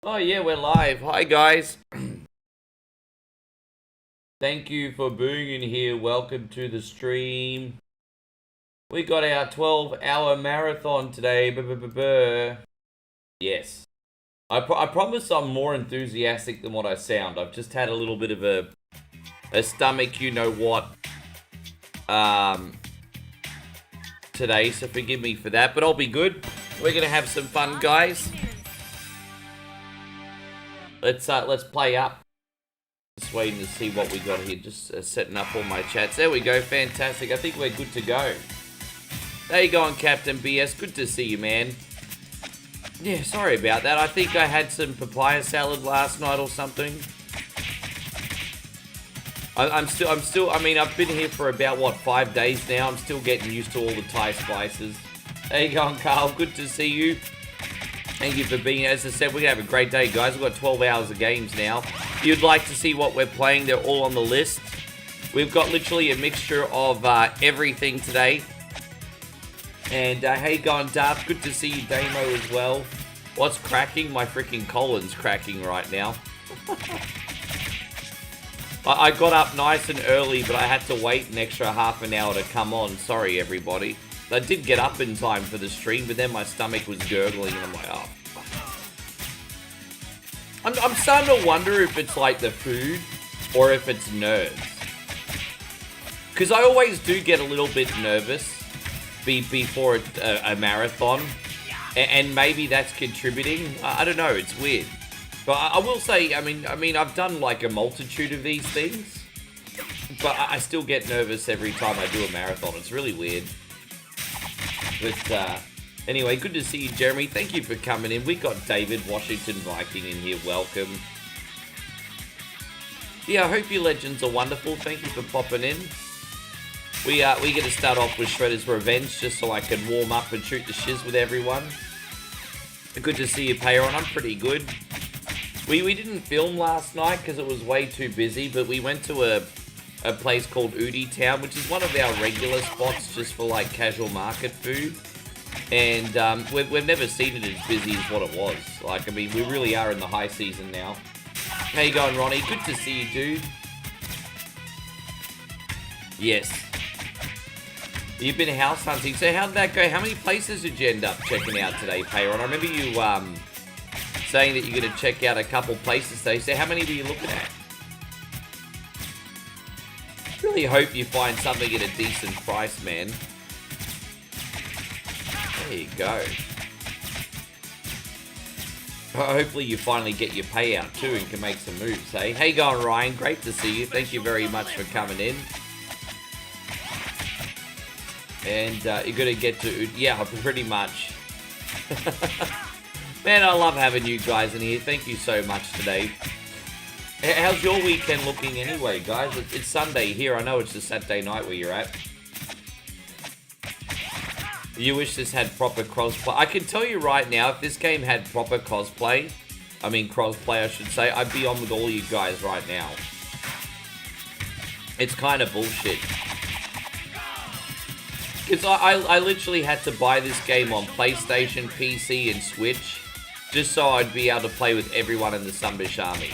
Oh yeah, we're live. Hi guys. Thank you for being in here. Welcome to the stream. We got our 12-hour marathon today. Yes. I promise I'm more enthusiastic than what I sound. I've just had a little bit of a stomach, you know what, today, so forgive me for that, but I'll be good. We're gonna have some fun, guys. Let's play up. Just waiting to see what we got here. Just setting up all my chats. There we go. Fantastic. I think we're good to go. There you go, Captain BS. Good to see you, man. Yeah, sorry about that. I think I had some papaya salad last night or something. I'm still. I mean, I've been here for about what 5 days now. I'm still getting used to all the Thai spices. There you go, Carl. Good to see you. Thank you for being here. As I said, we're going to have a great day, guys. We've got 12 hours of games now. If you'd like to see what we're playing, they're all on the list. We've got literally a mixture of everything today. And hey, gone Darth. Good to see you, Damo, as well. What's cracking? My freaking colon's cracking right now. I got up nice and early, but I had to wait an extra half an hour to come on. Sorry, everybody. I did get up in time for the stream, but then my stomach was gurgling, and I'm like, oh. I'm starting to wonder if it's like the food, or if it's nerves. Because I always do get a little bit nervous before a marathon, and maybe that's contributing. I don't know, it's weird. But I will say, I mean, I've done like a multitude of these things, but I still get nervous every time I do a marathon. It's really weird. But anyway, good to see you, Jeremy. Thank you for coming in. We got David Washington Viking in here. Welcome. Yeah, I hope your legends are wonderful. Thank you for popping in. We get to start off with Shredder's Revenge just so I can warm up and shoot the shiz with everyone. Good to see you, Payron. I'm pretty good. We didn't film last night because it was way too busy, but we went to a place called Udi Town, which is one of our regular spots just for like casual market food. And we've never seen it as busy as what it was. Like, I mean, we really are in the high season now. How you going, Ronnie? Good to see you, dude. Yes. You've been house hunting. So how'd that go? How many places did you end up checking out today, Payron? I remember you saying that you're going to check out a couple places today. So how many were you looking at? Really hope you find something at a decent price, man. There you go. Hopefully you finally get your payout too and can make some moves, hey? Hey, going Ryan, great to see you. Thank you very much for coming in. And you're going to get to... Yeah, pretty much. Man, I love having you guys in here. Thank you so much today. How's your weekend looking anyway, guys? It's Sunday here. I know it's a Saturday night where you're at. You wish this had proper crossplay. I can tell you right now, if this game had proper crossplay, I should say, I'd be on with all you guys right now. It's kind of bullshit. Because I literally had to buy this game on PlayStation, PC, and Switch, just so I'd be able to play with everyone in the Sunbish Army.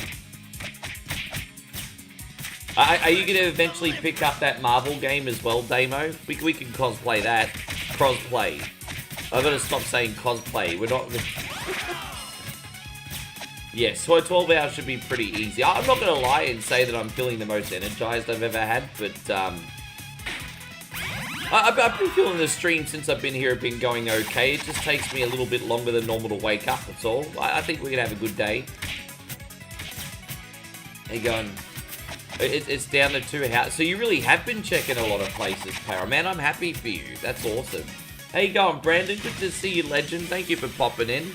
Are you going to eventually pick up that Marvel game as well, Damo? We can cosplay that. Crossplay. I've got to stop saying cosplay. We're not... Yes, so 12 hours should be pretty easy. I'm not going to lie and say that I'm feeling the most energized I've ever had, but I've been feeling the stream since I've been here been going okay. It just takes me a little bit longer than normal to wake up, that's all. I think we're going to have a good day. How you going? It's down to 2 houses. So you really have been checking a lot of places, Para. Man, I'm happy for you. That's awesome. How you going, Brandon? Good to see you, legend. Thank you for popping in.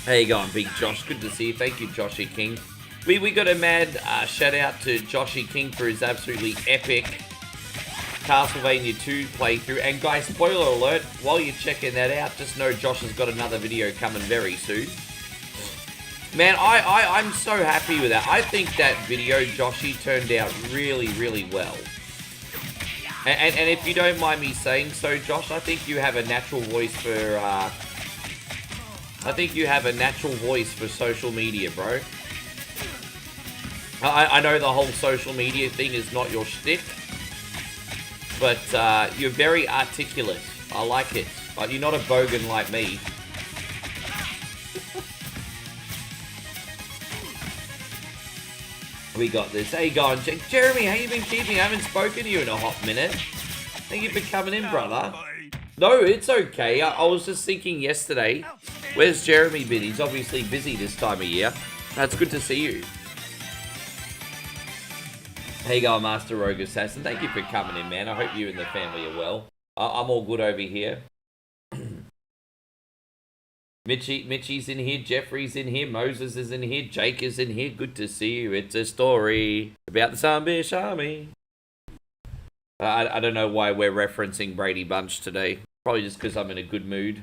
How you going, Big Josh? Good to see you. Thank you, Joshy King. We got a mad shout out to Joshy King for his absolutely epic Castlevania 2 playthrough. And guys, spoiler alert, while you're checking that out, just know Josh has got another video coming very soon. Man, I'm so happy with that. I think that video, Joshy, turned out really, really well. And if you don't mind me saying so, Josh, I think you have a natural voice I think you have a natural voice for social media, bro. I know the whole social media thing is not your shtick, but you're very articulate. I like it. You're not a bogan like me. We got this. How you going, Jeremy? How you been keeping? I haven't spoken to you in a hot minute. Thank you for coming in, brother. No, it's okay. I was just thinking yesterday, where's Jeremy been? He's obviously busy this time of year. That's good to see you. How you going, Master Rogue Assassin? Thank you for coming in, man. I hope you and the family are well. I'm all good over here. Mitchie's in here, Jeffrey's in here, Moses is in here, Jake is in here. Good to see you. It's a story about the Zambish army. I don't know why we're referencing Brady Bunch today. Probably just because I'm in a good mood.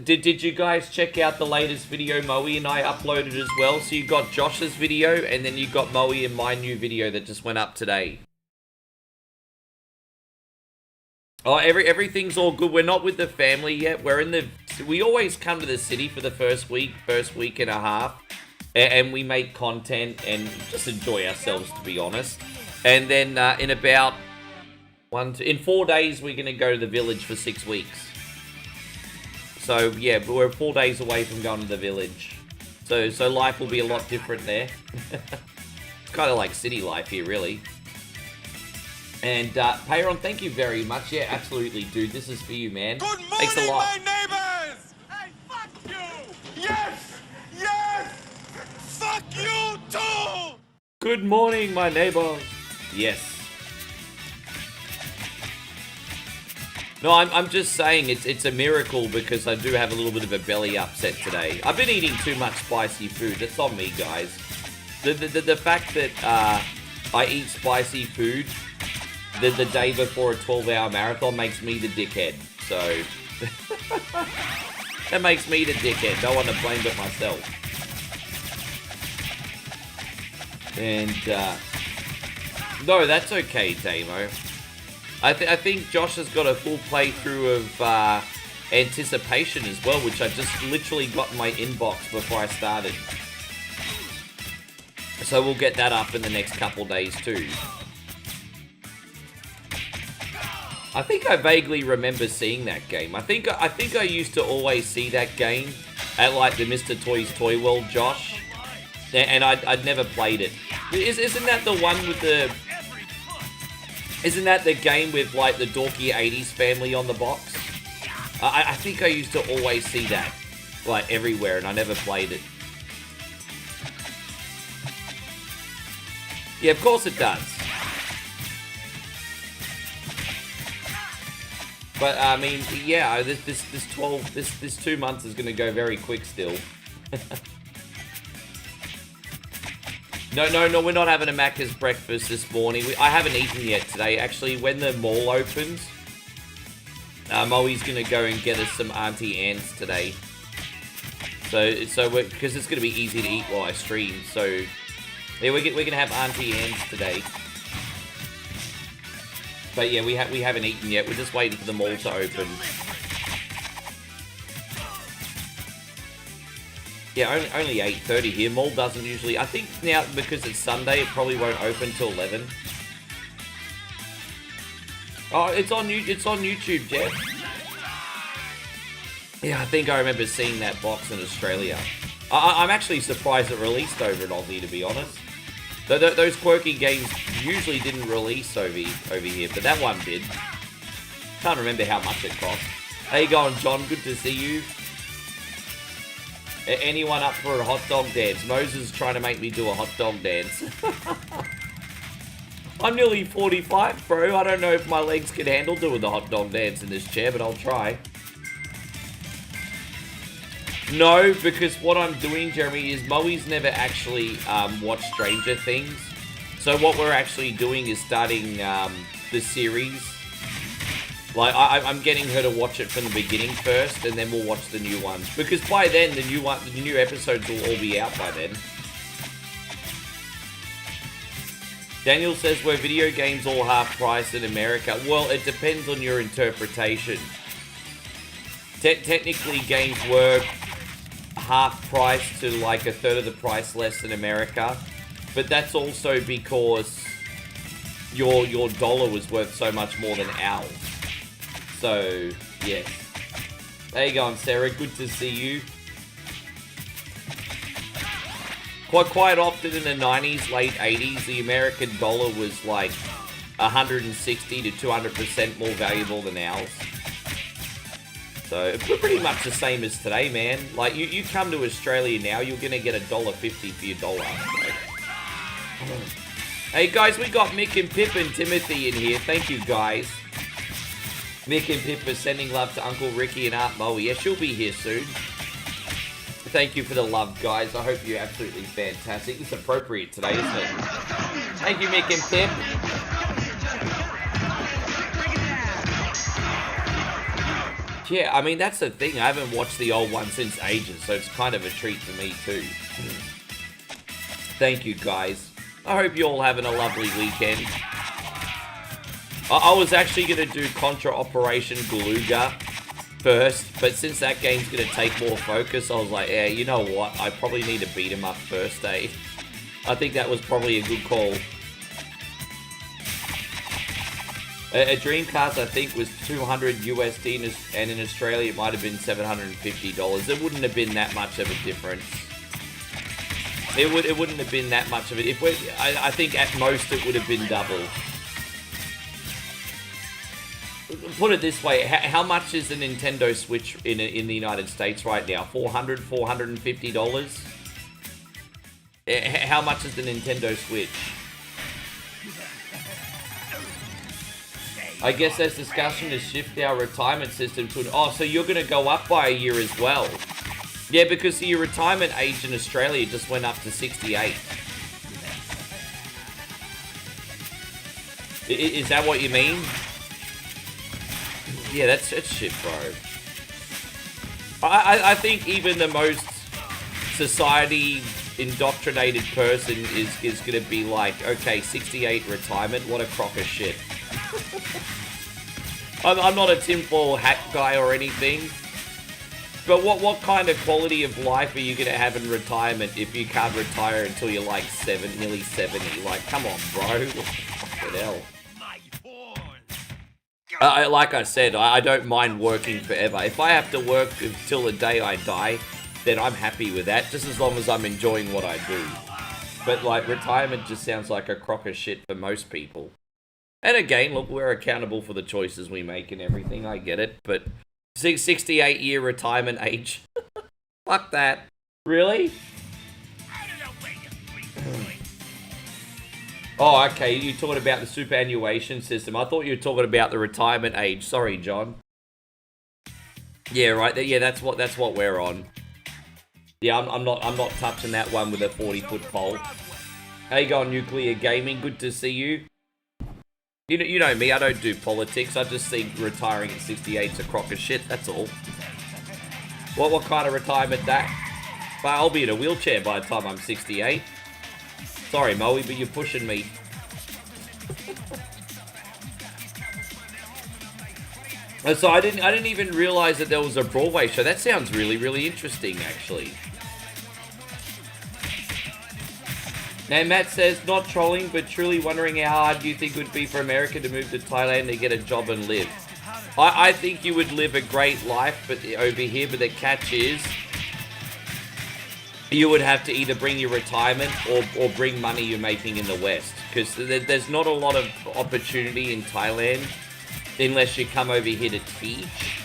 Did you guys check out the latest video Moe and I uploaded as well? So you got Josh's video, and then you got Moe and my new video that just went up today. Oh, everything's all good. We're not with the family yet. We always come to the city for the first week and a half, and we make content and just enjoy ourselves, to be honest. And then in about in 4 days, we're gonna go to the village for 6 weeks. So yeah, we're 4 days away from going to the village. So life will be a lot different there. It's kind of like city life here, really. And Payron, thank you very much. Yeah, absolutely, dude. This is for you, man. Good morning, thanks a lot. my neighbors! Hey, fuck you! Yes! Yes! Fuck you too! Good morning, my neighbors. Yes. No, I'm just saying it's a miracle because I do have a little bit of a belly upset today. I've been eating too much spicy food. That's on me, guys. The fact that I eat spicy food the day before a 12-hour marathon makes me the dickhead. So that makes me the dickhead. Don't want to blame it myself. And no, that's okay, Damo. I think Josh has got a full playthrough of Anticipation as well, which I just literally got in my inbox before I started. So we'll get that up in the next couple days too. I think I vaguely remember seeing that game. I think I used to always see that game at like the Mr. Toys Toy World, Josh, and I'd never played it. Isn't that the one with the? Isn't that the game with like the dorky 80s family on the box? I think I used to always see that like everywhere, and I never played it. Yeah, of course it does. But I mean, yeah, this 2 months is gonna go very quick still. No, we're not having a Macca's breakfast this morning. I haven't eaten yet today. Actually, when the mall opens, Moe's gonna go and get us some Auntie Anne's today. So because it's gonna be easy to eat while I stream. So yeah, we're gonna have Auntie Anne's today. But yeah, we haven't eaten yet. We're just waiting for the mall to open. Yeah, only 8:30 here. Mall doesn't usually. I think now because it's Sunday, it probably won't open till 11. Oh, it's on YouTube, Jeff. Yeah, I think I remember seeing that box in Australia. I'm actually surprised it released over in Aussie, to be honest. Those quirky games usually didn't release over here, but that one did. Can't remember how much it cost. How you going, John? Good to see you. Anyone up for a hot dog dance? Moses is trying to make me do a hot dog dance. I'm nearly 45, bro. I don't know if my legs can handle doing the hot dog dance in this chair, but I'll try. No, because what I'm doing, Jeremy, is Moe's never actually watched Stranger Things. So what we're actually doing is starting the series. Like, I'm getting her to watch it from the beginning first, and then we'll watch the new ones. Because by then, the new episodes will all be out by then. Daniel says, were video games all half price in America? Well, it depends on your interpretation. Technically, games were half price to like a third of the price less than America, but that's also because your dollar was worth so much more than ours. So yes, there you go, Sarah. Good to see you. Quite often in the 90s, late 80s, the American dollar was like 160 to 200% more valuable than ours. So we're pretty much the same as today, man. Like you come to Australia now, you're gonna get $1.50 for your dollar. Like, hey guys, we got Mick and Pip and Timothy in here. Thank you guys. Mick and Pip are sending love to Uncle Ricky and Aunt Moe. Yeah, she'll be here soon. Thank you for the love, guys. I hope you're absolutely fantastic. It's appropriate today, isn't it? Thank you, Mick and Pip. Yeah, I mean, that's the thing. I haven't watched the old one since ages, so it's kind of a treat for me, too. Thank you, guys. I hope you're all having a lovely weekend. I was actually going to do Contra Operation Galuga first, but since that game's going to take more focus, I was like, yeah, you know what? I probably need to beat him up first, eh? I think that was probably a good call. A Dreamcast, I think, was $200 USD, and in Australia it might have been $750. It wouldn't have been that much of a difference. It wouldn't have been that much of it. I think at most it would have been double. Put it this way, how much is the Nintendo Switch in the United States right now? $400, $450? How much is the Nintendo Switch? I guess there's discussion to shift our retirement system to oh, so you're going to go up by a year as well. Yeah, because your retirement age in Australia just went up to 68. Is that what you mean? Yeah, that's shit, bro. I think even the most society indoctrinated person is going to be like, okay, 68 retirement, what a crock of shit. I'm not a tinfoil hat guy or anything, but what kind of quality of life are you going to have in retirement if you can't retire until you're like nearly 70? Like, come on, bro. What the hell? Like I said, I don't mind working forever. If I have to work until the day I die, then I'm happy with that, just as long as I'm enjoying what I do. But like, retirement just sounds like a crock of shit for most people. And again, look, we're accountable for the choices we make and everything, I get it, but 68-year retirement age? Fuck that. Really? Oh, okay, you're talking about the superannuation system. I thought you were talking about the retirement age. Sorry, John. Yeah, right. Yeah, that's what we're on. Yeah, I'm not touching that one with a 40-foot pole. How you going, Nuclear Gaming? Good to see you. You know me, I don't do politics. I just think retiring at 68 is a crock of shit, that's all. What kind of retirement that? But I'll be in a wheelchair by the time I'm 68. Sorry, Moe, but you're pushing me. So I didn't even realize that there was a Broadway show. That sounds really, really interesting, actually. Now, Matt says, not trolling, but truly wondering how hard do you think it would be for America to move to Thailand to get a job and live? I think you would live a great life over here, but the catch is you would have to either bring your retirement or bring money you're making in the West. Because there's not a lot of opportunity in Thailand unless you come over here to teach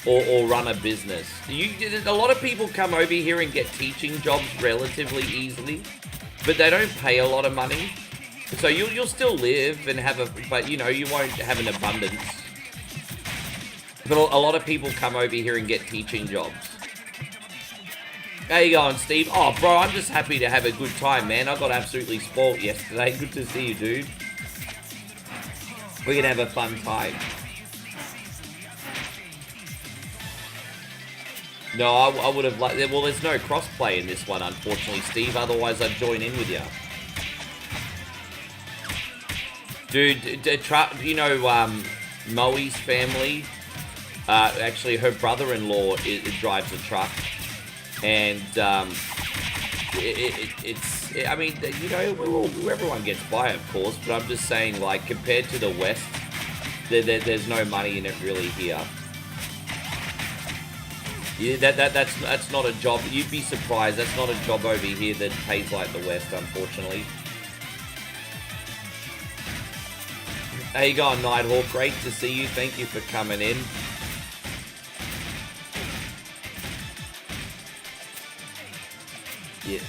or run a business. A lot of people come over here and get teaching jobs relatively easily, but they don't pay a lot of money. So you'll still live and but you won't have an abundance. But a lot of people come over here and get teaching jobs. How you going, Steve? Oh, bro, I'm just happy to have a good time, man. I got absolutely spoilt yesterday. Good to see you, dude. We're gonna have a fun time. No, I would have liked... Well, there's no crossplay in this one, unfortunately, Steve. Otherwise, I'd join in with you. Dude, Moe's family, Actually, her brother-in-law drives a truck, and I mean, you know, everyone gets by, of course, but I'm just saying, like, compared to the West, there's no money in it really here. Yeah, that's not a job. You'd be surprised. That's not a job over here that pays like the West, unfortunately. How you going, Nighthawk? Great to see you. Thank you for coming in. Yeah.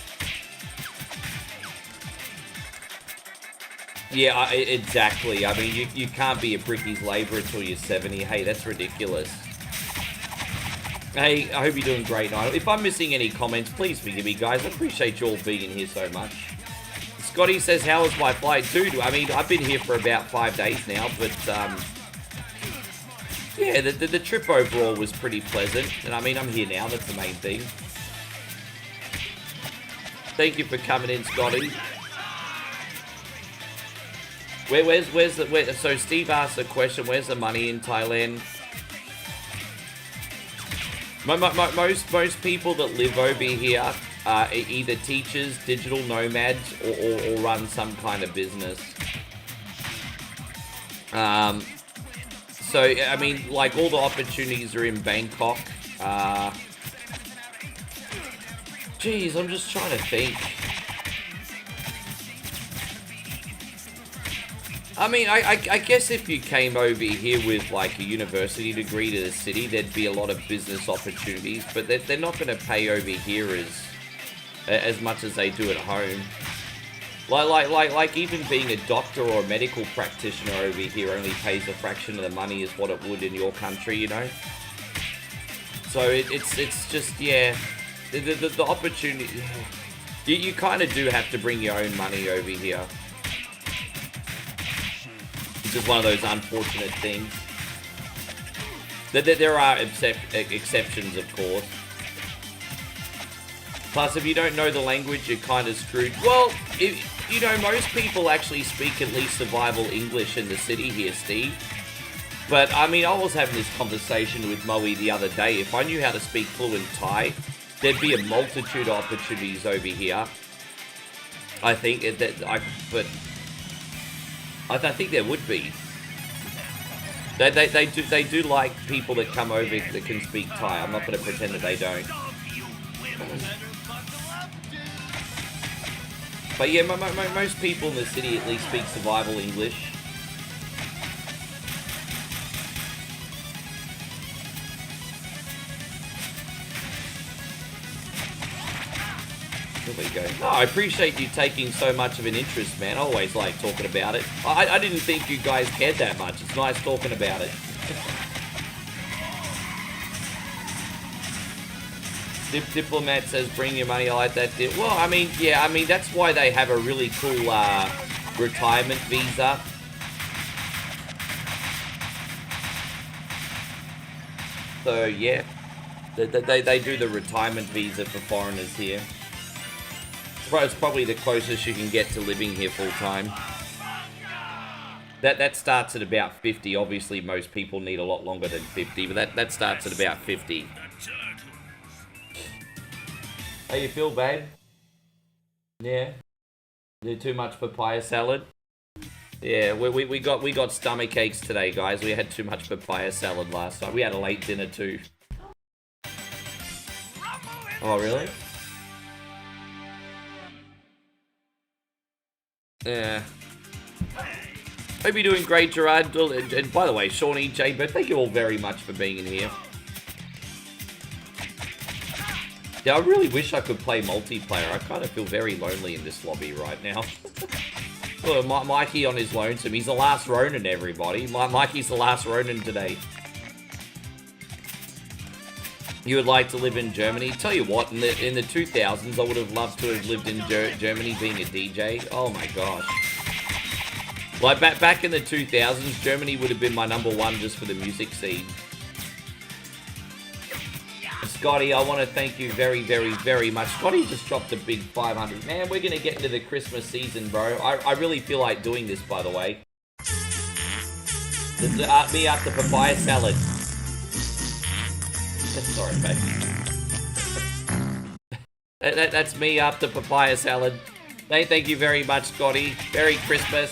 Yeah, exactly. I mean, you can't be a bricky's labourer until you're 70. Hey, that's ridiculous. Hey, I hope you're doing great, Night. If I'm missing any comments, please forgive me, guys. I appreciate you all being in here so much. Scotty says, how was my flight? Dude, I mean, I've been here for about 5 days now, but, yeah, the trip overall was pretty pleasant. And, I mean, I'm here now. That's the main thing. Thank you for coming in, Scotty. So Steve asked a question, where's the money in Thailand? Most people that live over here are either teachers, digital nomads, or run some kind of business. So, I mean, like, all the opportunities are in Bangkok. Geez, I'm just trying to think. I mean, I guess if you came over here with, like, a university degree to the city, there'd be a lot of business opportunities, but they're not going to pay over here as much as they do at home. Like even being a doctor or a medical practitioner over here only pays a fraction of the money as what it would in your country, you know? So it's just, yeah, the opportunity, you kind of do have to bring your own money over here. It's just one of those unfortunate things. There are exceptions, of course. Plus, if you don't know the language, you're kind of screwed. Well, you know, most people actually speak at least survival English in the city here, Steve. But, I mean, I was having this conversation with Moe the other day. If I knew how to speak fluent Thai, there'd be a multitude of opportunities over here. I think I think there would be. They do like people that come over that can speak Thai. I'm not going to pretend that they don't. But yeah, most people in the city at least speak survival English. There we go. Oh, I appreciate you taking so much of an interest, man. I always like talking about it. I didn't think you guys cared that much. It's nice talking about it. Diplomat says, bring your money. I like that. Well, I mean, yeah, I mean, that's why they have a really cool retirement visa. So, yeah. They do the retirement visa for foreigners here. It's probably the closest you can get to living here full time. That starts at about 50. Obviously, most people need a lot longer than 50, but that starts at about 50. How you feel, babe? Yeah. Did too much papaya salad? Yeah, we got stomach aches today, guys. We had too much papaya salad last night. We had a late dinner too. Oh, really? Yeah. Hope you're doing great, Gerard. And by the way, Shawnee, Jay, but thank you all very much for being in here. Yeah, I really wish I could play multiplayer. I kind of feel very lonely in this lobby right now. Well, Mikey on his lonesome. He's the last Ronin, everybody. Mikey's the last Ronin today. You would like to live in Germany? Tell you what, in the 2000s, I would have loved to have lived in Germany being a DJ. Oh my gosh. Like, back in the 2000s, Germany would have been my #1 just for the music scene. Scotty, I want to thank you very, very, very much. Scotty just dropped a big 500. Man, we're going to get into the Christmas season, bro. I really feel like doing this, by the way. Me after papaya salad. Sorry, mate. That's me after papaya salad. Thank you very much, Scotty. Merry Christmas.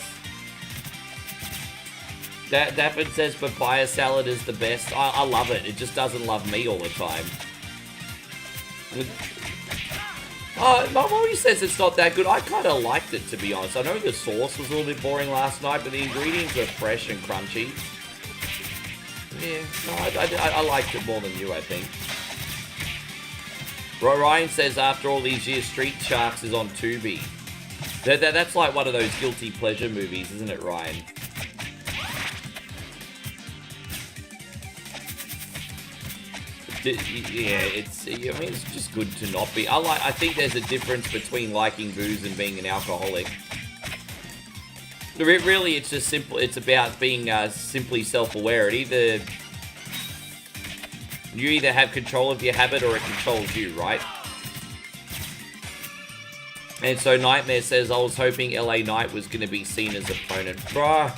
Daffin says papaya salad is the best. I love it. It just doesn't love me all the time. My mom says it's not that good. I kind of liked it, to be honest. I know the sauce was a little bit boring last night, but the ingredients were fresh and crunchy. Yeah, no, I liked it more than you, I think. Ryan says after all these years, Street Sharks is on Tubi. That's like one of those guilty pleasure movies, isn't it, Ryan? Yeah, I mean, it's just good to not be. I think there's a difference between liking booze and being an alcoholic. Really, it's just simple. It's about being simply self-aware. You either have control of your habit or it controls you, right? And so Nightmare says, I was hoping LA Knight was going to be seen as opponent. Bro.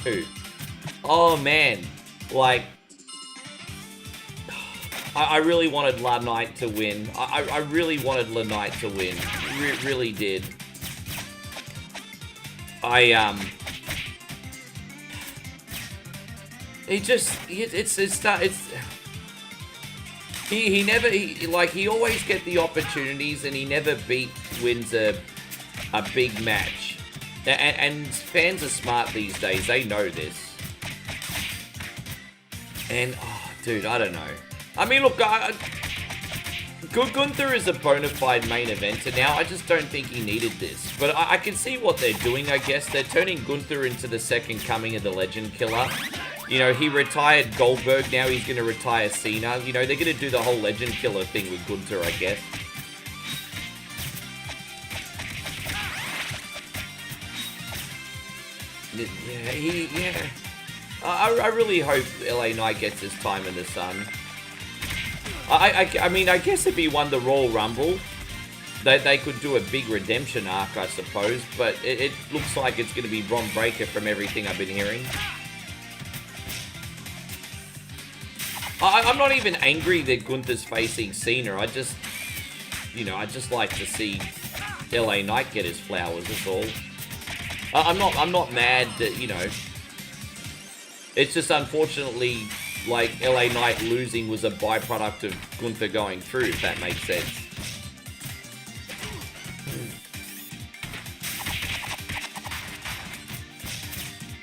Oh, man. Like, I really wanted La Knight to win. I really wanted La Knight to win. Really did. He always get the opportunities and he never wins a big match. And fans are smart these days. They know this. And, oh, dude, I don't know. I mean, look, Gunther is a bona fide main eventer now. I just don't think he needed this. But I can see what they're doing, I guess. They're turning Gunther into the second coming of the Legend Killer. You know, he retired Goldberg. Now he's going to retire Cena. You know, they're going to do the whole Legend Killer thing with Gunther, I guess. Yeah. I really hope LA Knight gets his time in the sun. I mean, I guess if he won the Royal Rumble, they could do a big redemption arc, I suppose. But it looks like it's going to be Bron Breakker from everything I've been hearing. I'm not even angry that Gunther's facing Cena. I just like to see LA Knight get his flowers. That's all. I'm not mad that, you know. It's just unfortunately, like, LA Knight losing was a byproduct of Gunther going through, if that makes sense.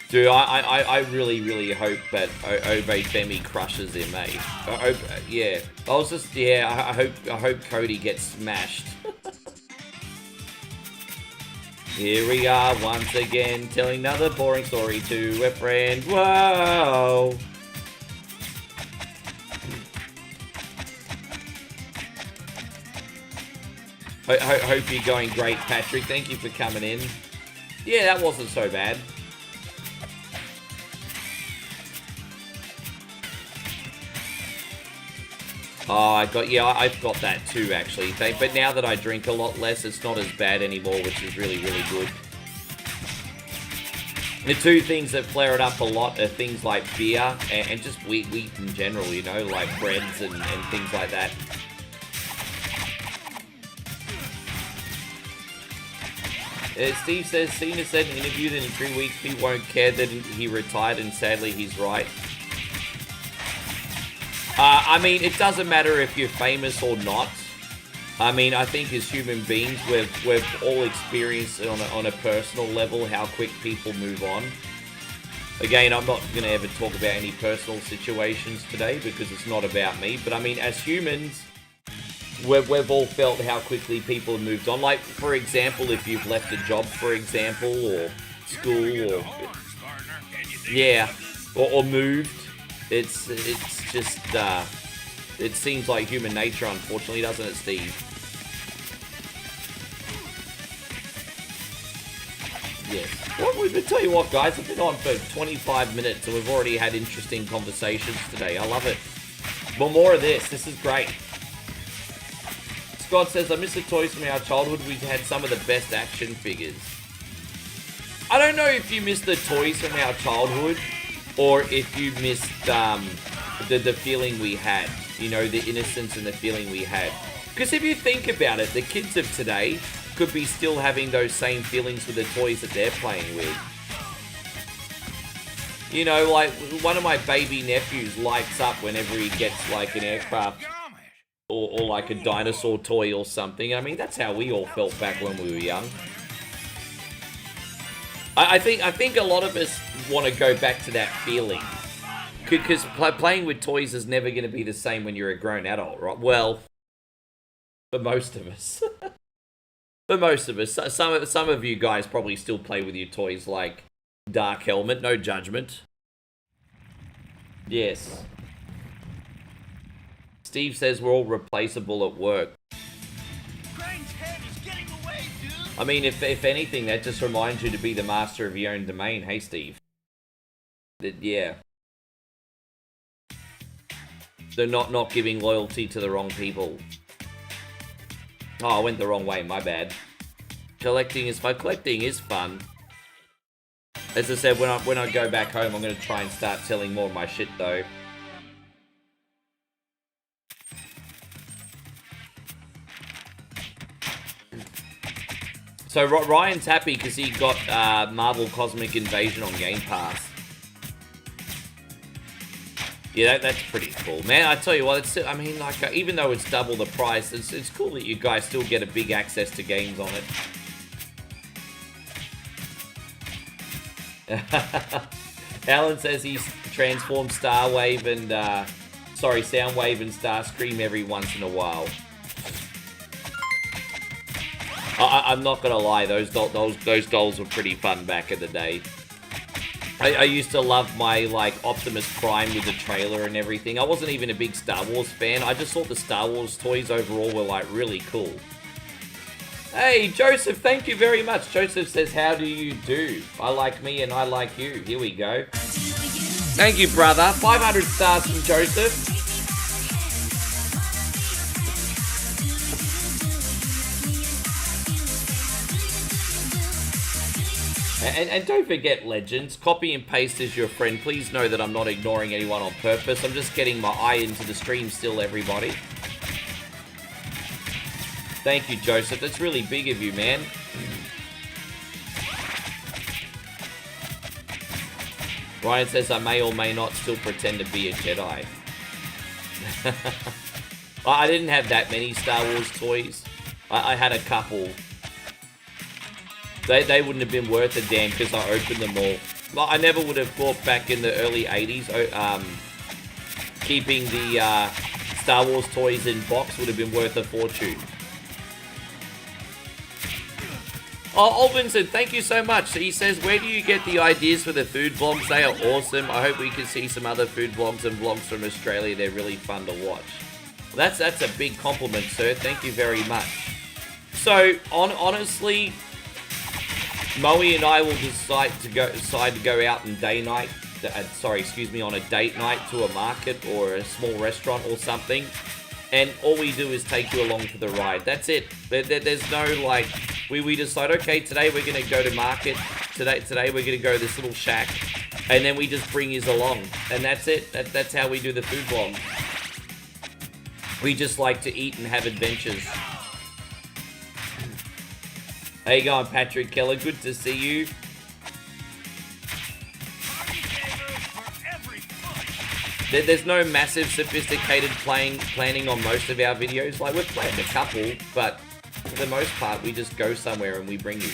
Dude, I really, really hope that Obey Femi crushes him, eh? Yeah. I hope Cody gets smashed. Here we are once again, telling another boring story to a friend. Whoa! Hope you're going great, Patrick. Thank you for coming in. Yeah, that wasn't so bad. Oh, I've got that too, actually. But now that I drink a lot less, it's not as bad anymore, which is really, really good. The two things that flare it up a lot are things like beer and just wheat in general, you know, like breads and things like that. Steve says, Cena said in an interview that in 3 weeks he won't care that he retired, and sadly he's right. I mean, it doesn't matter if you're famous or not. I mean, I think as human beings, we've all experienced on a personal level how quick people move on. Again, I'm not going to ever talk about any personal situations today because it's not about me. But I mean, as humans, we've all felt how quickly people have moved on. Like, for example, if you've left a job, for example, or school, or yeah, or moved. It's just, it seems like human nature, unfortunately, doesn't it, Steve? Yes. Well, we've been tell you what, guys, I've been on for 25 minutes and we've already had interesting conversations today. I love it. Well, more of this. This is great. Scott says, I miss the toys from our childhood. We had some of the best action figures. I don't know if you miss the toys from our childhood or if you missed the feeling we had. you know, the innocence and the feeling we had. Because if you think about it, the kids of today could be still having those same feelings with the toys that they're playing with. You know, like, one of my baby nephews lights up whenever he gets, like, an aircraft or like a dinosaur toy or something. I mean, that's how we all felt back when we were young. I think a lot of us want to go back to that feeling. Because playing with toys is never going to be the same when you're a grown adult, right? Well, for most of us. For most of us. Some of you guys probably still play with your toys like Dark Helmet, no judgment. Yes. Steve says we're all replaceable at work. Crane's head is getting away, dude. I mean, if anything, that just reminds you to be the master of your own domain. Hey, Steve. Yeah. They're not giving loyalty to the wrong people. Oh, I went the wrong way. My bad. Collecting is fun. Collecting is fun. As I said, when I go back home, I'm going to try and start selling more of my shit, though. So Ryan's happy because he got Marvel Cosmic Invasion on Game Pass. Yeah, that's pretty cool, man. I tell you what, I mean, like, even though it's double the price, it's cool that you guys still get a big access to games on it. Alan says he's transformed Soundwave and Starscream every once in a while. I'm not gonna lie, those dolls were pretty fun back in the day. I used to love my, like, Optimus Prime with the trailer and everything. I wasn't even a big Star Wars fan. I just thought the Star Wars toys overall were, like, really cool. Hey, Joseph, thank you very much. Joseph says, how do you do? I like me and I like you. Here we go. Thank you, brother. 500 stars from Joseph. And don't forget, legends, copy and paste is your friend. Please know that I'm not ignoring anyone on purpose. I'm just getting my eye into the stream still, everybody. Thank you, Joseph. That's really big of you, man. Ryan says I may or may not still pretend to be a Jedi. I didn't have that many Star Wars toys. I had a couple. They wouldn't have been worth a damn because I opened them all. Well, I never would have thought back in the early 80s, keeping the Star Wars toys in box would have been worth a fortune. Oh, Alvin said, thank you so much. He says, where do you get the ideas for the food vlogs? They are awesome. I hope we can see some other food vlogs and vlogs from Australia. They're really fun to watch. Well, that's a big compliment, sir. Thank you very much. So, honestly, Moe and I will decide to go out and on a date night to a market or a small restaurant or something, and all we do is take you along for the ride. That's it. There's no, like, we decide, okay, today we're gonna go to market. Today we're gonna go to this little shack, and then we just bring you along, and that's it. That's how we do the food vlog. We just like to eat and have adventures. How you going, Patrick Keller? Good to see you. There's no massive, sophisticated planning on most of our videos. Like, we've planned a couple, but for the most part, we just go somewhere and we bring you.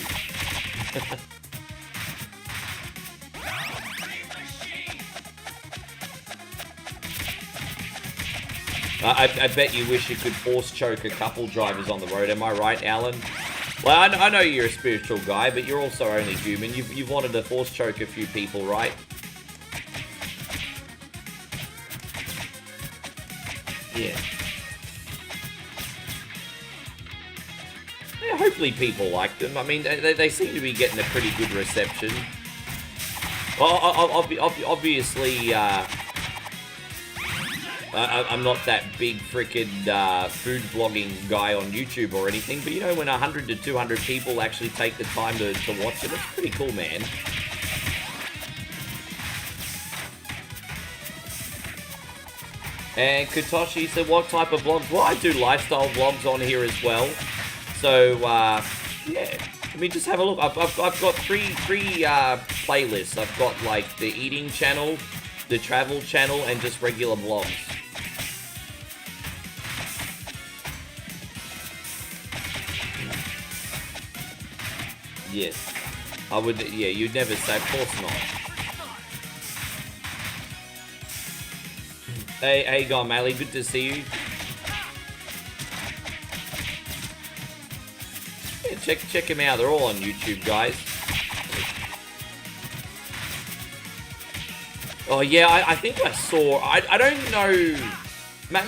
I bet you wish you could force choke a couple drivers on the road. Am I right, Alan? Well, I know you're a spiritual guy, but you're also only human. You've wanted to force choke a few people, right? Yeah. Yeah, hopefully people like them. I mean, they seem to be getting a pretty good reception. Well, obviously, I'm not that big frickin' food vlogging guy on YouTube or anything, but you know, when 100 to 200 people actually take the time to watch it, it's pretty cool, man. And Kutoshi said, what type of vlogs? Well, I do lifestyle vlogs on here as well. So, yeah. Let me just have a look. I've got three playlists. I've got, like, the eating channel, the travel channel, and just regular vlogs. Yes. I would, yeah, you'd never say, of course not. Hey, Eggman, Mally, good to see you. Yeah, check them out. They're all on YouTube, guys. Oh, yeah, I think I saw... I don't know...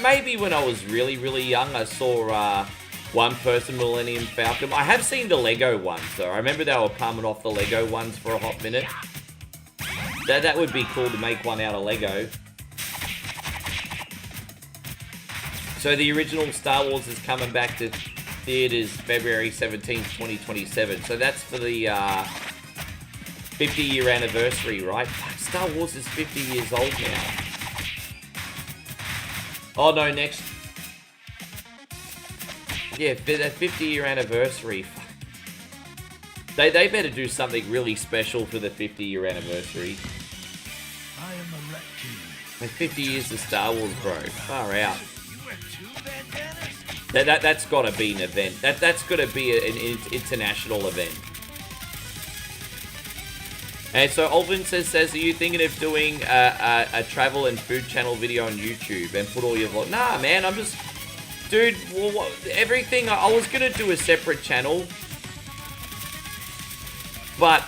Maybe when I was really, really young, I saw One Person Millennium Falcon. I have seen the Lego ones, though. I remember they were coming off the Lego ones for a hot minute. That would be cool to make one out of Lego. So the original Star Wars is coming back to theaters February 17th, 2027. So that's for the 50-year anniversary, right? Star Wars is 50 years old now. Oh no, next... Yeah, that 50-year anniversary. They better do something really special for the 50-year anniversary. I am a raccoon. Like 50 years of Star Wars, bro. Far out. You wear two bandanas? That's got to be an event. That's got to be an international event. And so Alvin says, are you thinking of doing a travel and food channel video on YouTube and put all your vlogs? Nah, man, I'm just... Dude, well, everything... I was going to do a separate channel. But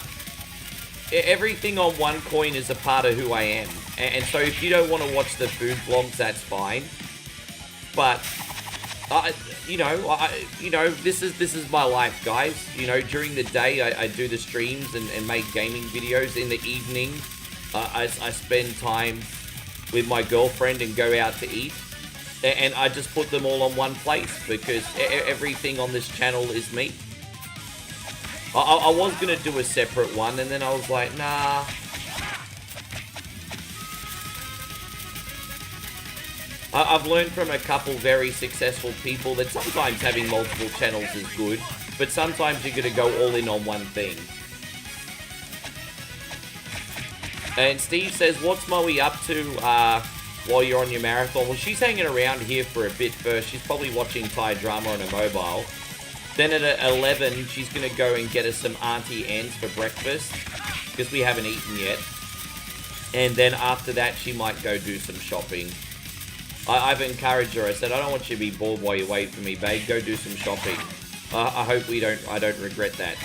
everything on OneCoin is a part of who I am. And so if you don't want to watch the food vlogs, that's fine. But... you know, this is my life, guys. You know, during the day, I do the streams and make gaming videos. In the evening, I spend time with my girlfriend and go out to eat. And I just put them all on one place because everything on this channel is me. I was going to do a separate one, and then I was like, nah. I've learned from a couple very successful people that sometimes having multiple channels is good, but sometimes you're going to go all in on one thing. And Steve says, what's Moe up to while you're on your marathon? Well, she's hanging around here for a bit first. She's probably watching Thai drama on her mobile. Then at 11, she's going to go and get us some Auntie Anne's for breakfast, because we haven't eaten yet. And then after that, she might go do some shopping. I've encouraged her. I said, I don't want you to be bored while you wait for me, babe. Go do some shopping. I hope I don't regret that.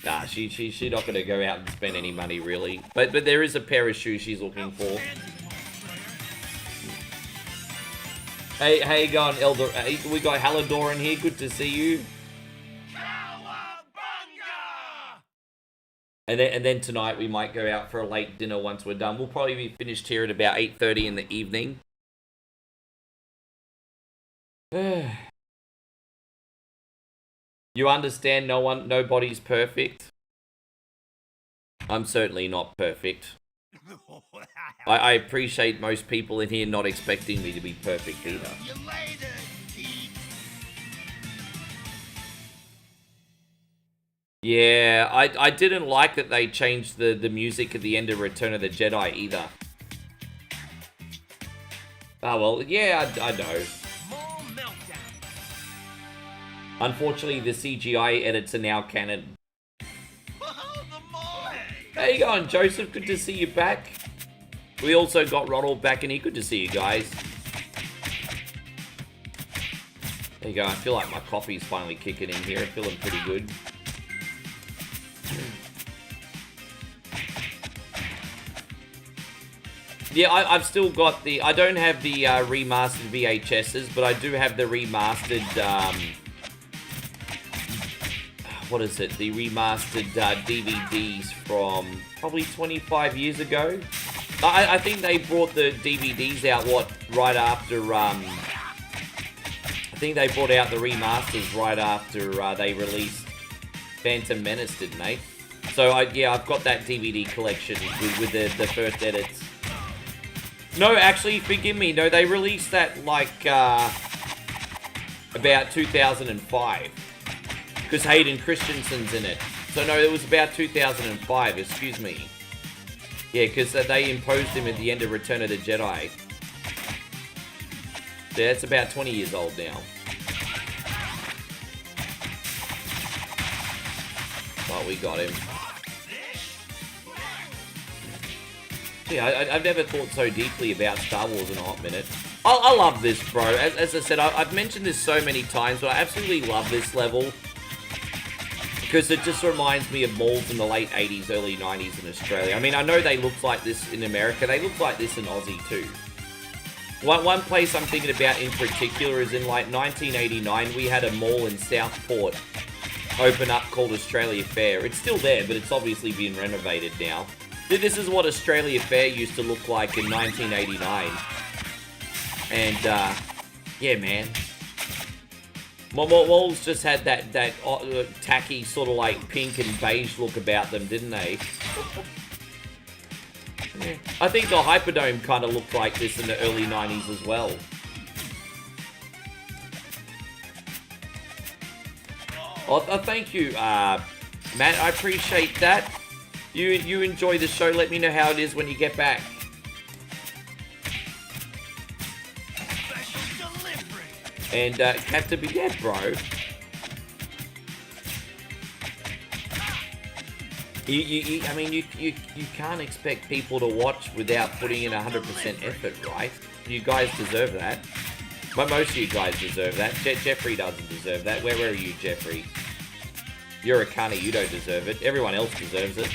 Nah, she's not going to go out and spend any money, really. But there is a pair of shoes she's looking for. Hey, go on, Elder. We got Hallador in here. Good to see you. And then tonight we might go out for a late dinner once we're done. We'll probably be finished here at about 8:30 in the evening. You understand nobody's perfect? I'm certainly not perfect. I appreciate most people in here not expecting me to be perfect either. Yeah, I didn't like that they changed the music at the end of Return of the Jedi either. Oh, well, yeah, I know. Unfortunately, the CGI edits are now canon. How you going, Joseph? Good to see you back. We also got Ronald back in here. Good to see you guys. There you go. I feel like my coffee's finally kicking in here. I'm feeling pretty good. Yeah, I've still got the... I don't have the remastered VHSs, but I do have the remastered... what is it? The remastered DVDs from probably 25 years ago. I think they brought the DVDs out, right after... I think they brought out the remasters right after they released Phantom Menace, didn't they? So, yeah, I've got that DVD collection with the first edits. No, actually, forgive me. No, they released that like about 2005 because Hayden Christensen's in it. So no, it was about 2005. Excuse me. Yeah, because they imposed him at the end of Return of the Jedi. Yeah, it's about 20 years old now. Oh, we got him. Yeah, I've never thought so deeply about Star Wars in a hot minute. I love this, bro. As I said, I've mentioned this so many times, but I absolutely love this level. Because it just reminds me of malls in the late 80s, early 90s in Australia. I mean, I know they look like this in America. They look like this in Aussie, too. One place I'm thinking about in particular is in, like, 1989, we had a mall in Southport open up called Australia Fair. It's still there, but it's obviously been renovated now. This is what Australia Fair used to look like in 1989. And, yeah, man. Malls just had that tacky sort of like pink and beige look about them, didn't they? Yeah. I think the Hyperdome kind of looked like this in the early 90s as well. Oh, thank you, Matt. I appreciate that. You enjoy the show. Let me know how it is when you get back. Special delivery. And Captain, yeah, bro. I mean, you can't expect people to watch without putting in 100% effort, right? You guys deserve that. But most of you guys deserve that. Jeffrey doesn't deserve that. Where are you, Jeffrey? You're a cunny. You don't deserve it. Everyone else deserves it.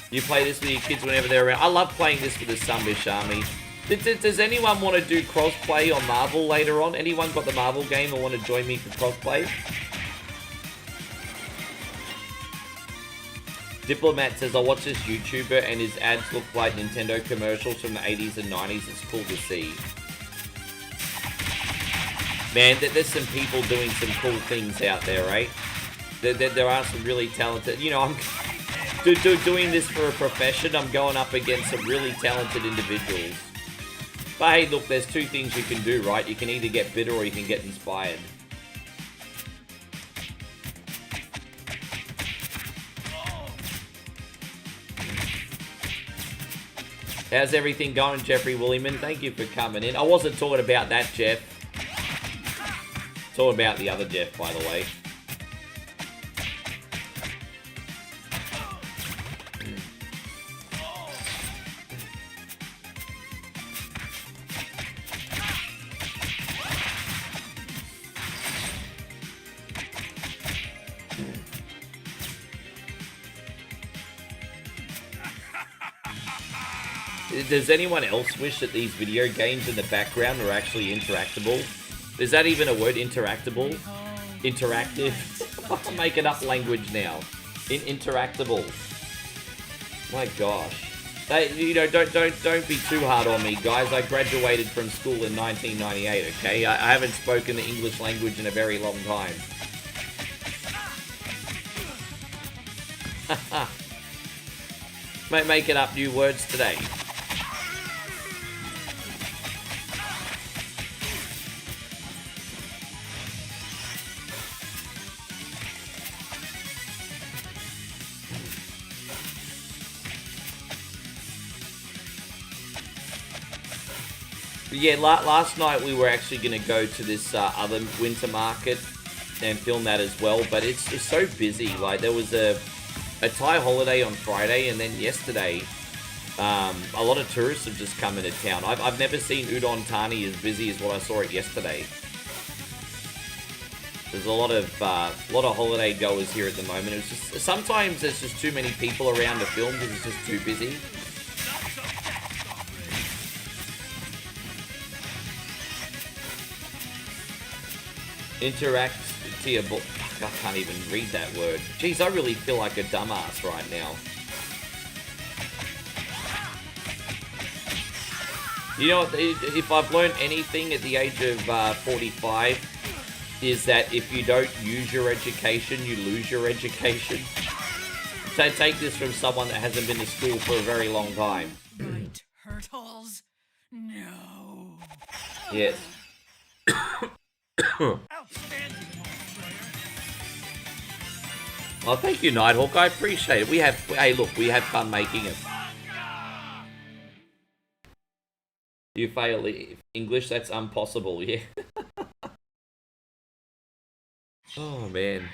You play this with your kids whenever they're around. I love playing this with the Sunbish Army. Does anyone want to do crossplay on Marvel later on? Anyone got the Marvel game or want to join me for crossplay? Diplomat says, I watch this YouTuber and his ads look like Nintendo commercials from the 80s and 90s. It's cool to see. Man, there's some people doing some cool things out there, right? There are some really talented... You know, I'm doing this for a profession. I'm going up against some really talented individuals. But hey, look, there's two things you can do, right? You can either get bitter or you can get inspired. How's everything going, Jeffrey Williman? Thank you for coming in. I wasn't talking about that, Jeff. Talking about the other Jeff, by the way. Does anyone else wish that these video games in the background were actually interactable? Is that even a word, interactable? Interactive? I'm making up language now. Interactable. My gosh. You know, don't be too hard on me, guys. I graduated from school in 1998, okay? I haven't spoken the English language in a very long time. Making up new words today. Yeah, last night we were actually going to go to this other winter market and film that as well, but it's just so busy. Like, there was a Thai holiday on Friday, and then yesterday, a lot of tourists have just come into town. I've never seen Udon Thani as busy as what I saw it yesterday. There's a lot of holiday goers here at the moment. It's just sometimes there's just too many people around to film because it's just too busy. Interact to your book. I can't even read that word. Jeez, I really feel like a dumbass right now. You know what? If I've learned anything at the age of 45, is that if you don't use your education, you lose your education. So take this from someone that hasn't been to school for a very long time. My turtles? No. Yes. Outstanding, player. Well, thank you, Nighthawk. I appreciate it. Hey, look, we had fun making it. You fail English? That's impossible, yeah. Oh, man.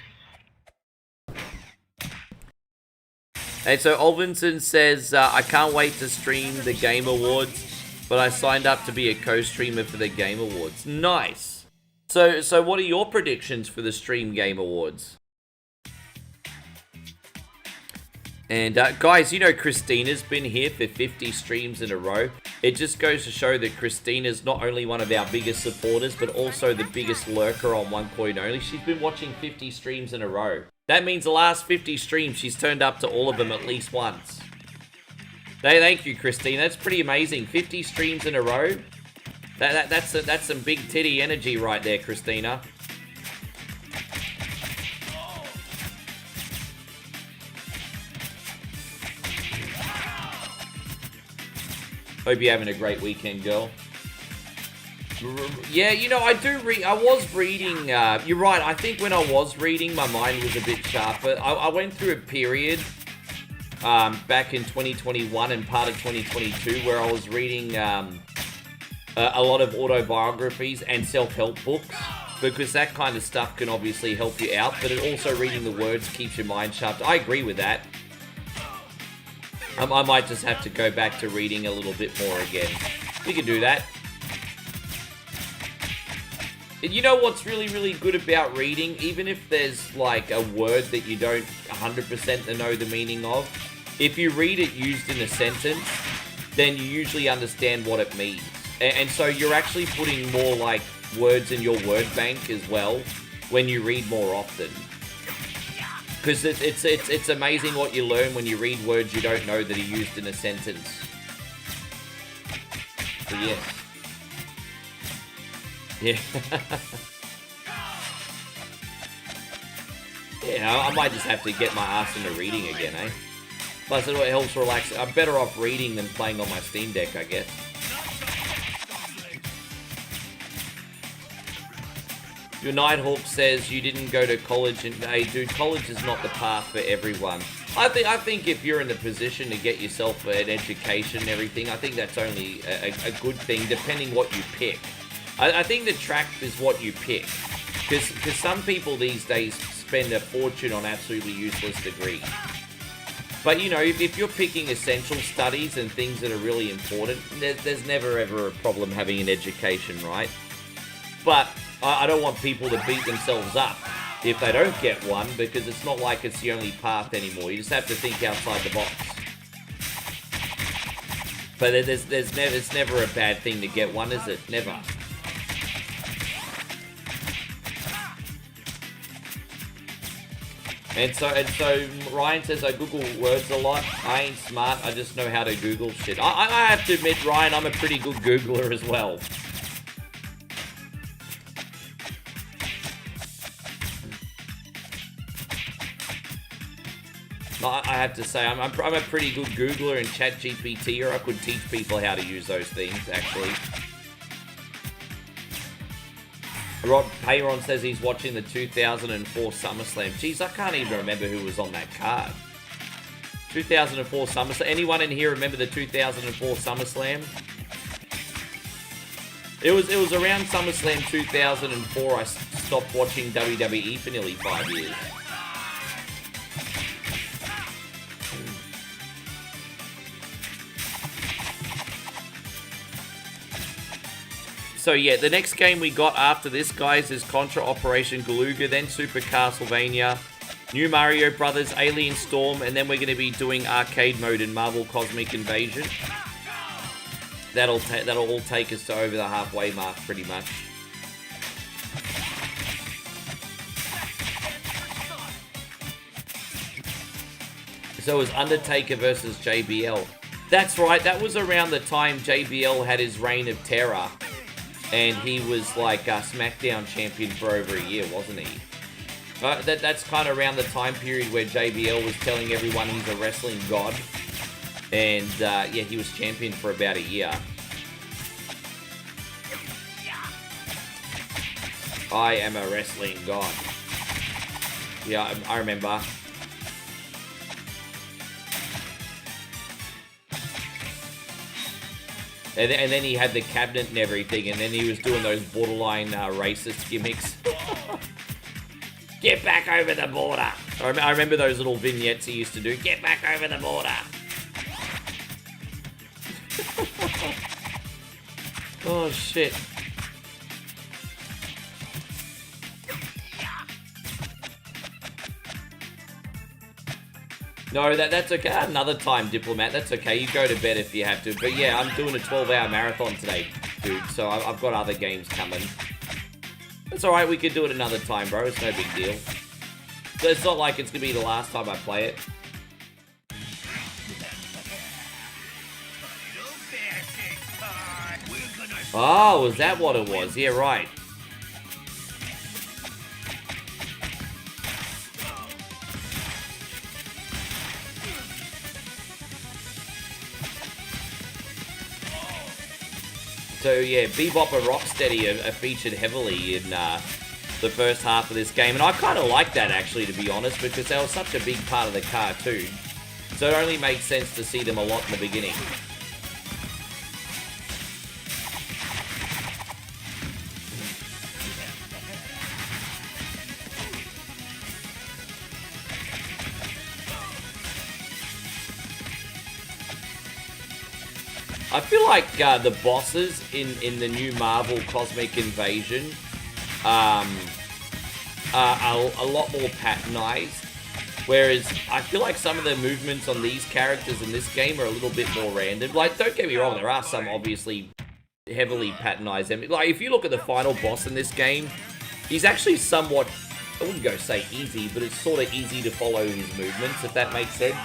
And so Olvinson says, I can't wait to stream the Game Awards, but I signed up to be a co-streamer for the Game Awards. Nice. So what are your predictions for the Stream Game Awards? And guys, you know Christina's been here for 50 streams in a row. It just goes to show that Christina's not only one of our biggest supporters, but also the biggest lurker on One Coin Only. She's been watching 50 streams in a row. That means the last 50 streams, she's turned up to all of them at least once. Thank you, Christina. That's pretty amazing. 50 streams in a row. That's some big titty energy right there, Christina. Hope you're having a great weekend, girl. Yeah, you know, I was reading, you're right, I think when I was reading, my mind was a bit sharper. I went through a period back in 2021 and part of 2022 where I was reading a lot of autobiographies and self-help books, because that kind of stuff can obviously help you out, but it also reading the words keeps your mind sharp. I agree with that. I might just have to go back to reading a little bit more again. We can do that. And you know what's really, really good about reading? Even if there's like a word that you don't 100% know the meaning of, if you read it used in a sentence, then you usually understand what it means. And so you're actually putting more like words in your word bank as well when you read more often. Because it's amazing what you learn when you read words you don't know that are used in a sentence. So yeah. Yeah. Yeah, I might just have to get my ass into reading again, eh? Plus it helps relax. I'm better off reading than playing on my Steam Deck, I guess. Your Nighthawk says you didn't go to college, and hey, dude, college is not the path for everyone. I think if you're in the position to get yourself an education and everything, I think that's only a good thing, depending what you pick. I think the track is what you pick, because some people these days spend a fortune on absolutely useless degrees. But you know, if you're picking essential studies and things that are really important, there's never ever a problem having an education, right? But I don't want people to beat themselves up if they don't get one, because it's not like it's the only path anymore. You just have to think outside the box. But it's never a bad thing to get one, is it? Never. And so Ryan says I Google words a lot. I ain't smart, I just know how to Google shit. I have to admit, Ryan, I'm a pretty good Googler as well. I have to say, I'm a pretty good Googler and ChatGPT, or I could teach people how to use those things, actually. Rod Payron says he's watching the 2004 SummerSlam. Jeez, I can't even remember who was on that card. 2004 SummerSlam. Anyone in here remember the 2004 SummerSlam? It was around SummerSlam 2004 I stopped watching WWE for nearly 5 years. So yeah, the next game we got after this, guys, is Contra Operation Galuga, then Super Castlevania, New Mario Brothers, Alien Storm, and then we're going to be doing arcade mode in Marvel Cosmic Invasion. That'll all take us to over the halfway mark, pretty much. So it was Undertaker versus JBL. That's right, that was around the time JBL had his reign of terror. and he was like SmackDown champion for over a year, wasn't he? That's kind of around the time period where JBL was telling everyone he's a wrestling god. And, yeah, he was champion for about a year. I am a wrestling god. Yeah, I remember. And then he had the cabinet and everything, and then he was doing those borderline racist gimmicks. Get back over the border. I remember those little vignettes he used to do. Get back over the border. Oh, shit. No, that's okay. Another time, Diplomat. That's okay. You go to bed if you have to. But yeah, I'm doing a 12-hour marathon today, dude. So I've got other games coming. It's alright. We could do it another time, bro. It's no big deal. So it's not like it's going to be the last time I play it. Oh, was that what it was? Yeah, right. So yeah, Bebop and Rocksteady are featured heavily in the first half of this game, and I kind of like that actually, to be honest, because they were such a big part of the cartoon. So it only makes sense to see them a lot in the beginning. I feel like the bosses in the new Marvel Cosmic Invasion are a lot more patternized, whereas I feel like some of the movements on these characters in this game are a little bit more random. Like, don't get me wrong, there are some obviously heavily patternized. Like, if you look at the final boss in this game, he's actually somewhat, I wouldn't go say easy, but it's sort of easy to follow his movements, if that makes sense.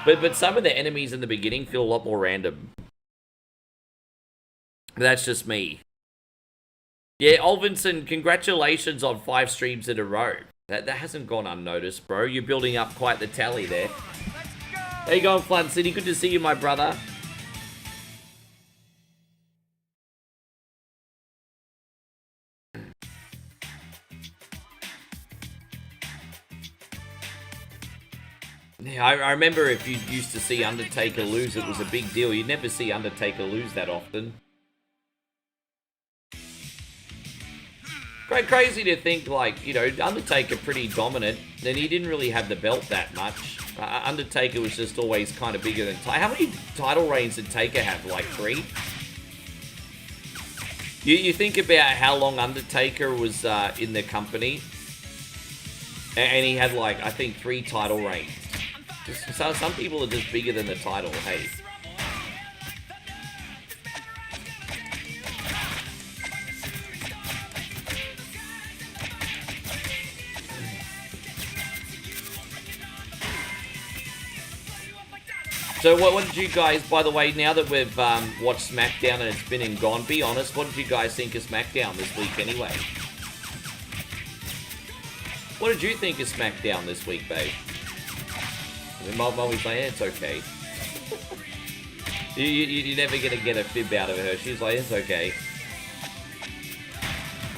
But some of the enemies in the beginning feel a lot more random. That's just me. Yeah, Olvinson, congratulations on 5 streams in a row. That hasn't gone unnoticed, bro. You're building up quite the tally there. How you going, Flood City? Good to see you, my brother. Yeah, I remember if you used to see Undertaker lose, it was a big deal. You'd never see Undertaker lose that often. Quite crazy to think, like, you know, Undertaker pretty dominant, and he didn't really have the belt that much. Undertaker was just always kind of bigger than... How many title reigns did Taker have? Like 3? You think about how long Undertaker was in the company, and he had, like, I think 3 title reigns. So some people are just bigger than the title, hey. So what did you guys, by the way, now that we've watched SmackDown and it's been and gone, be honest, what did you guys think of SmackDown this week anyway? What did you think of SmackDown this week, babe? Mommy's like, yeah, it's okay. You're never going to get a fib out of her. She's like, it's okay.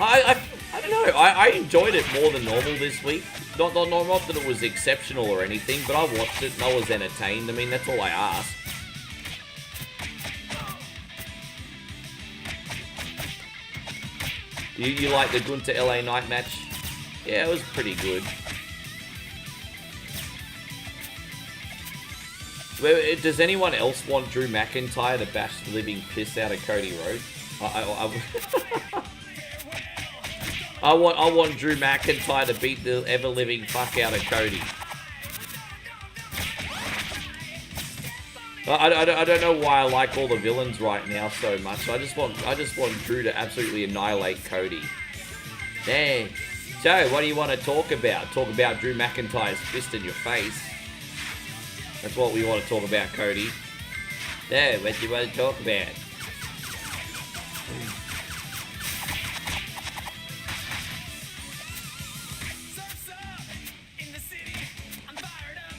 I don't know. I enjoyed it more than normal this week. Not that it was exceptional or anything, but I watched it and I was entertained. I mean, that's all I ask. You like the Gunter LA Knight match? Yeah, it was pretty good. Does anyone else want Drew McIntyre to bash the living piss out of Cody Rhodes? I want Drew McIntyre to beat the ever-living fuck out of Cody. I don't know why I like all the villains right now so much. I just want Drew to absolutely annihilate Cody. There. So, what do you want to talk about? Talk about Drew McIntyre's fist in your face. That's what we want to talk about, Cody. There, what do you want to talk about?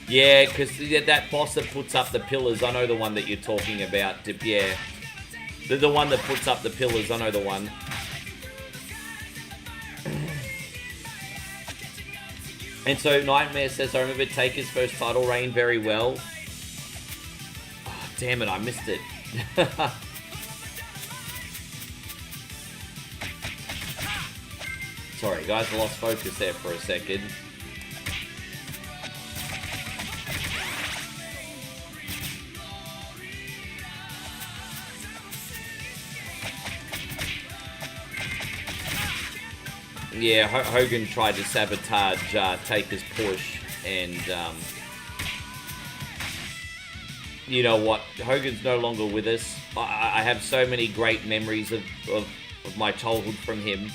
Yeah, because that boss that puts up the pillars, I know the one that you're talking about. Yeah. The one that puts up the pillars, I know the one. And so Nightmare says, I remember Taker's first title reign very well. Oh, damn it, I missed it. Sorry guys, I lost focus there for a second. Yeah, Hogan tried to sabotage Taker's push, and you know what? Hogan's no longer with us. I have so many great memories of my childhood from him,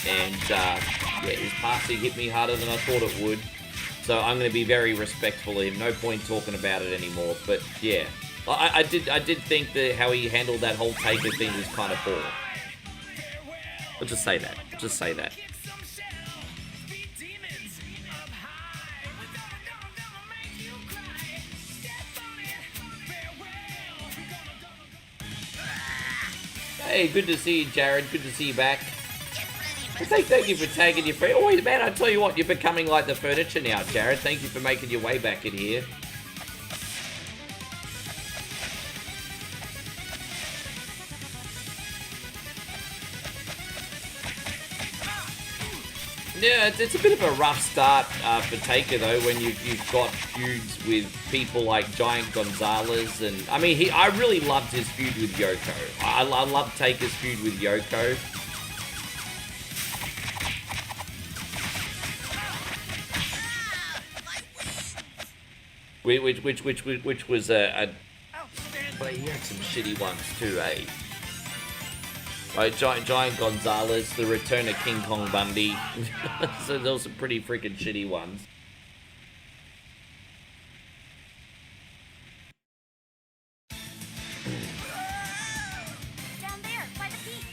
and yeah, his passing hit me harder than I thought it would. So I'm going to be very respectful of him. No point talking about it anymore. But yeah, I did think that how he handled that whole Taker thing was kind of poor. I'll just say that. I'll just say that. Hey, good to see you, Jared. Good to see you back. Thank you for tagging your friend. Oh, man, I tell you what, you're becoming like the furniture now, Jared. Thank you for making your way back in here. Yeah, it's a bit of a rough start for Taker, though, when you've got feuds with people like Giant Gonzalez. And I mean, I really loved his feud with Yoko. I love Taker's feud with Yoko. Which was but he had some shitty ones too, eh? Like Giant Gonzalez, the return of King Kong Bundy. So those are pretty freaking shitty ones. Down there, by the peak.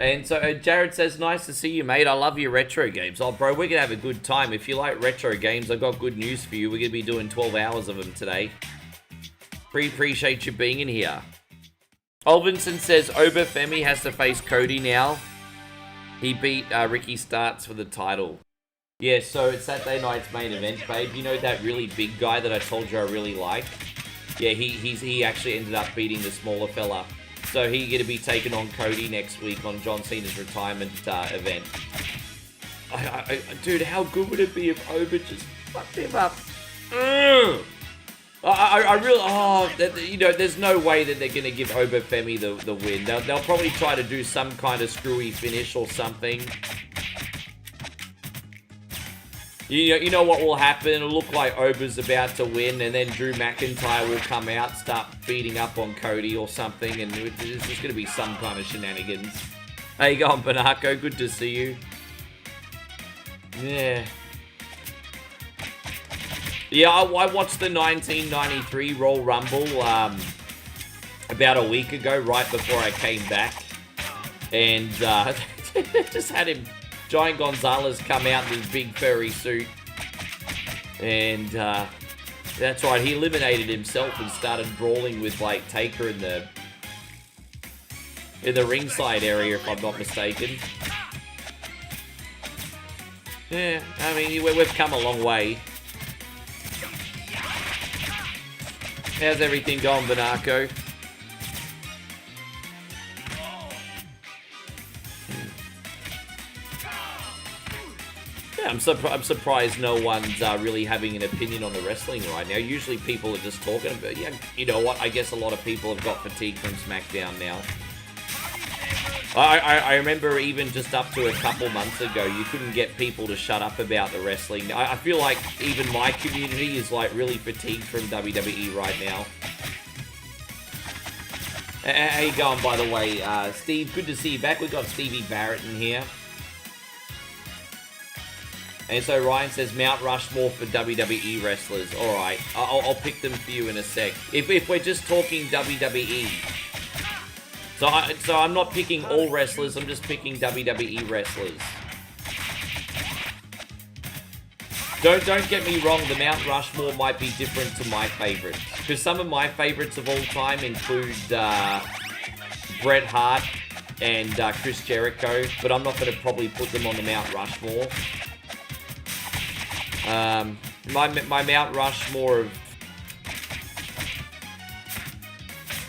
And so Jared says, nice to see you, mate. I love your retro games. Oh, bro, we're going to have a good time. If you like retro games, I've got good news for you. We're going to be doing 12 hours of them today. Appreciate you being in here. Olvinson says, Obafemi has to face Cody now. He beat Ricky Starks for the title. Yeah, so it's Saturday night's main event, babe. You know that really big guy that I told you I really like? Yeah, he actually ended up beating the smaller fella. So he's going to be taking on Cody next week on John Cena's retirement event. Dude, how good would it be if Oba just fucked him up? I really, you know, there's no way that they're going to give Obafemi the win. They'll probably try to do some kind of screwy finish or something. You know what will happen? It'll look like Oba's about to win, and then Drew McIntyre will come out, start beating up on Cody or something, and there's just going to be some kind of shenanigans. How you going, Banako? Good to see you. Yeah. Yeah, I watched the 1993 Royal Rumble about a week ago, right before I came back. And just had him, Giant Gonzalez, come out in his big furry suit. And that's right, he eliminated himself and started brawling with, like, Taker in the ringside area, if I'm not mistaken. Yeah, I mean, we've come a long way. How's everything going, Banako? Yeah, I'm surprised no one's really having an opinion on the wrestling right now. Usually people are just talking about, yeah, you know what, I guess a lot of people have got fatigue from SmackDown now. I remember even just up to a couple months ago, you couldn't get people to shut up about the wrestling. I feel like even my community is like really fatigued from WWE right now. How you going, by the way? Steve, good to see you back. We've got Stevie Barrett in here. And so Ryan says Mount Rushmore for WWE wrestlers. Alright, I'll pick them for you in a sec. If we're just talking WWE. So I'm not picking all wrestlers, I'm just picking WWE wrestlers. Don't get me wrong, the Mount Rushmore might be different to my favorites. Because some of my favorites of all time include Bret Hart and Chris Jericho, but I'm not going to probably put them on the Mount Rushmore. My Mount Rushmore of...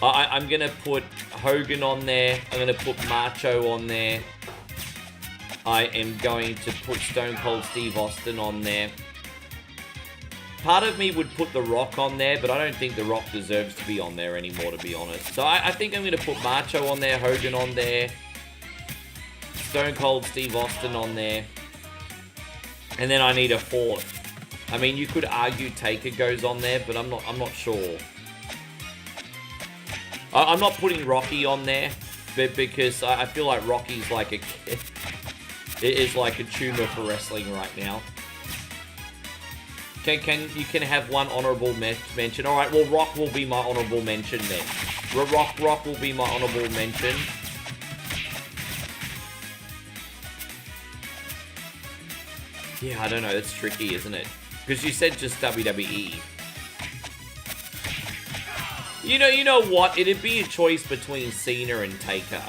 I'm going to put Hogan on there. I'm going to put Macho on there. I am going to put Stone Cold Steve Austin on there. Part of me would put The Rock on there, but I don't think The Rock deserves to be on there anymore, to be honest. So I think I'm going to put Macho on there, Hogan on there, Stone Cold Steve Austin on there, and then I need a fourth. I mean, you could argue Taker goes on there, but I'm not sure. I'm not putting Rocky on there, but because I feel like Rocky's like a kid. It is like a tumor for wrestling right now. You can have one honorable mention. All right, well, Rock will be my honorable mention then. Rock will be my honorable mention. Yeah, I don't know. That's tricky, isn't it? Because you said just WWE. You know what? It'd be a choice between Cena and Taker.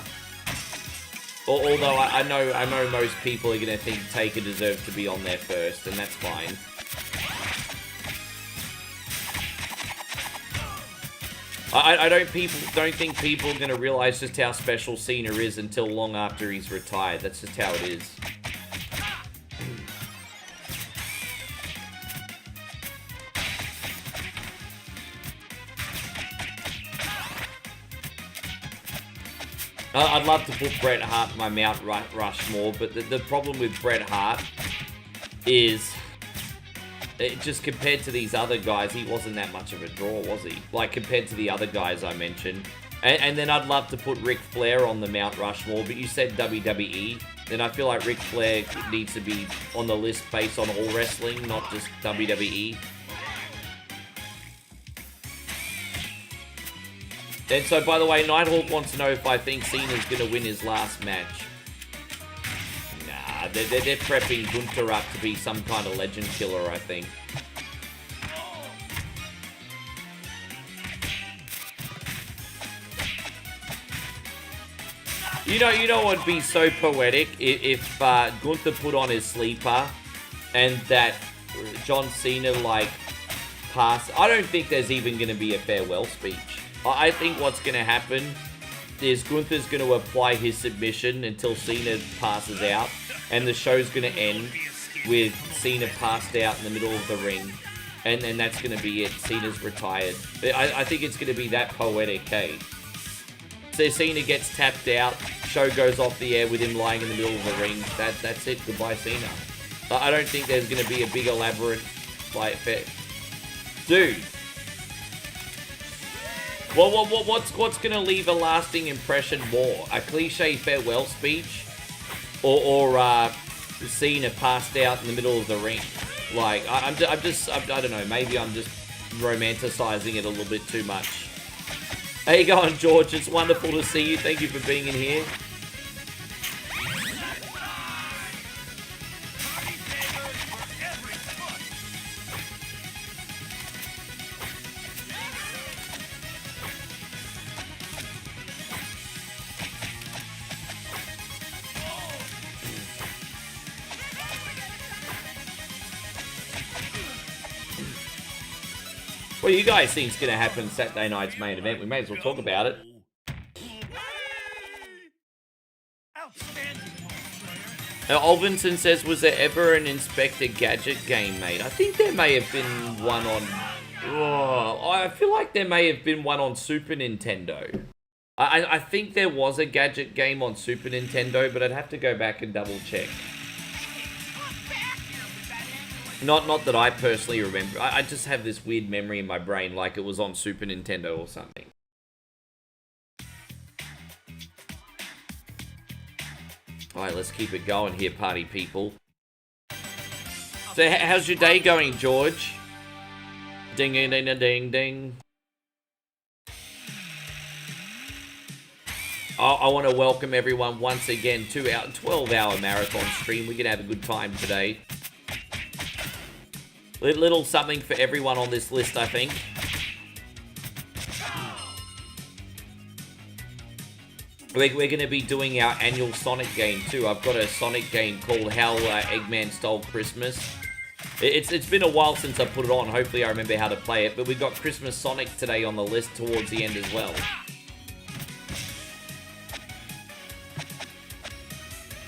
Although I know most people are going to think Taker deserves to be on there first, and that's fine. I don't think people are going to realize just how special Cena is until long after he's retired. That's just how it is. I'd love to put Bret Hart in my Mount Rushmore, but the problem with Bret Hart is, just compared to these other guys, he wasn't that much of a draw, was he? Like, compared to the other guys I mentioned. And then I'd love to put Ric Flair on the Mount Rushmore, but you said WWE. Then I feel like Ric Flair needs to be on the list based on all wrestling, not just WWE. And so, by the way, Nighthawk wants to know if I think Cena's going to win his last match. Nah, they're prepping Gunther up to be some kind of legend killer, I think. You know what would be so poetic if Gunther put on his sleeper and that John Cena, like, passed. I don't think there's even going to be a farewell speech. I think what's going to happen is Gunther's going to apply his submission until Cena passes out, and the show's going to end with Cena passed out in the middle of the ring, and then that's going to be it. Cena's retired. I think it's going to be that poetic, hey? So Cena gets tapped out, show goes off the air with him lying in the middle of the ring. That's it. Goodbye, Cena. I don't think there's going to be a big elaborate fight. Dude. Well, what's going to leave a lasting impression more? A cliche farewell speech? Or Cena passed out in the middle of the ring? Like, I don't know, maybe I'm just romanticizing it a little bit too much. How you going, George? It's wonderful to see you. Thank you for being in here. What do you guys think is going to happen Saturday night's main event? We may as well talk about it. Olvinson says, was there ever an Inspector Gadget game made? I think there may have been one on... Oh, I feel like there may have been one on Super Nintendo. I think there was a Gadget game on Super Nintendo, but I'd have to go back and double check. Not that I personally remember. I just have this weird memory in my brain like it was on Super Nintendo or something. Alright, let's keep it going here, party people. So, how's your day going, George? Ding, ding, ding, ding, ding. I want to welcome everyone once again to our 12-hour marathon stream. We're going to have a good time today. Little something for everyone on this list, I think. We're going to be doing our annual Sonic game too. I've got a Sonic game called How Eggman Stole Christmas. It's been a while since I put it on. Hopefully I remember how to play it. But we've got Christmas Sonic today on the list towards the end as well.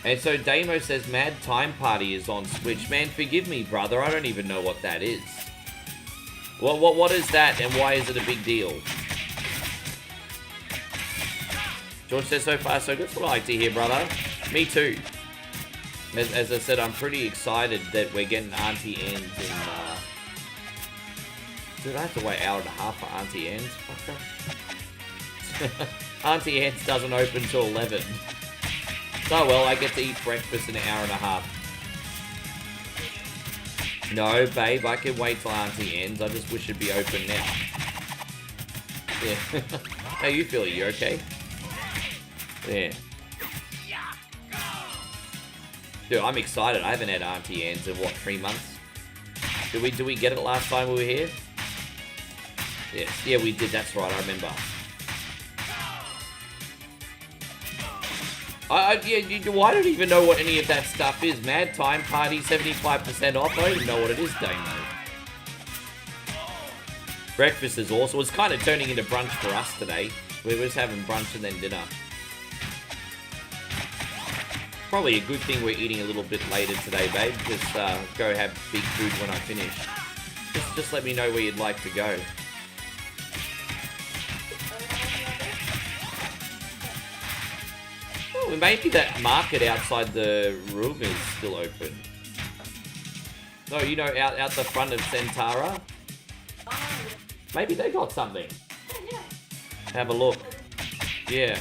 And so Damo says Mad Time Party is on Switch. Man, forgive me, brother. I don't even know what that is. What is that and why is it a big deal? George says so far so good. That's what I like to hear, brother. Me too. As I said, I'm pretty excited that we're getting Auntie Anne's in... Dude, I have to wait an hour and a half for Auntie Anne's? Fucker. Auntie Anne's doesn't open till 11. Oh well, I get to eat breakfast in an hour and a half. No, babe, I can wait till Auntie Anne's. I just wish it'd be open now. Yeah. How you feeling? You okay? Yeah. Dude, I'm excited. I haven't had Auntie Anne's in, what, 3 months? Did we get it last time we were here? Yes. Yeah, we did. That's right. I remember. Well, I don't even know what any of that stuff is. Mad Time Party, 75% off. I don't even know what it is, Damo. Breakfast is awesome. It's kind of turning into brunch for us today. We're just having brunch and then dinner. Probably a good thing we're eating a little bit later today, babe. Just go have big food when I finish. Just let me know where you'd like to go. Oh, maybe that market outside the room is still open. No, you know, out the front of Centara. Maybe they got something. Have a look. Yeah.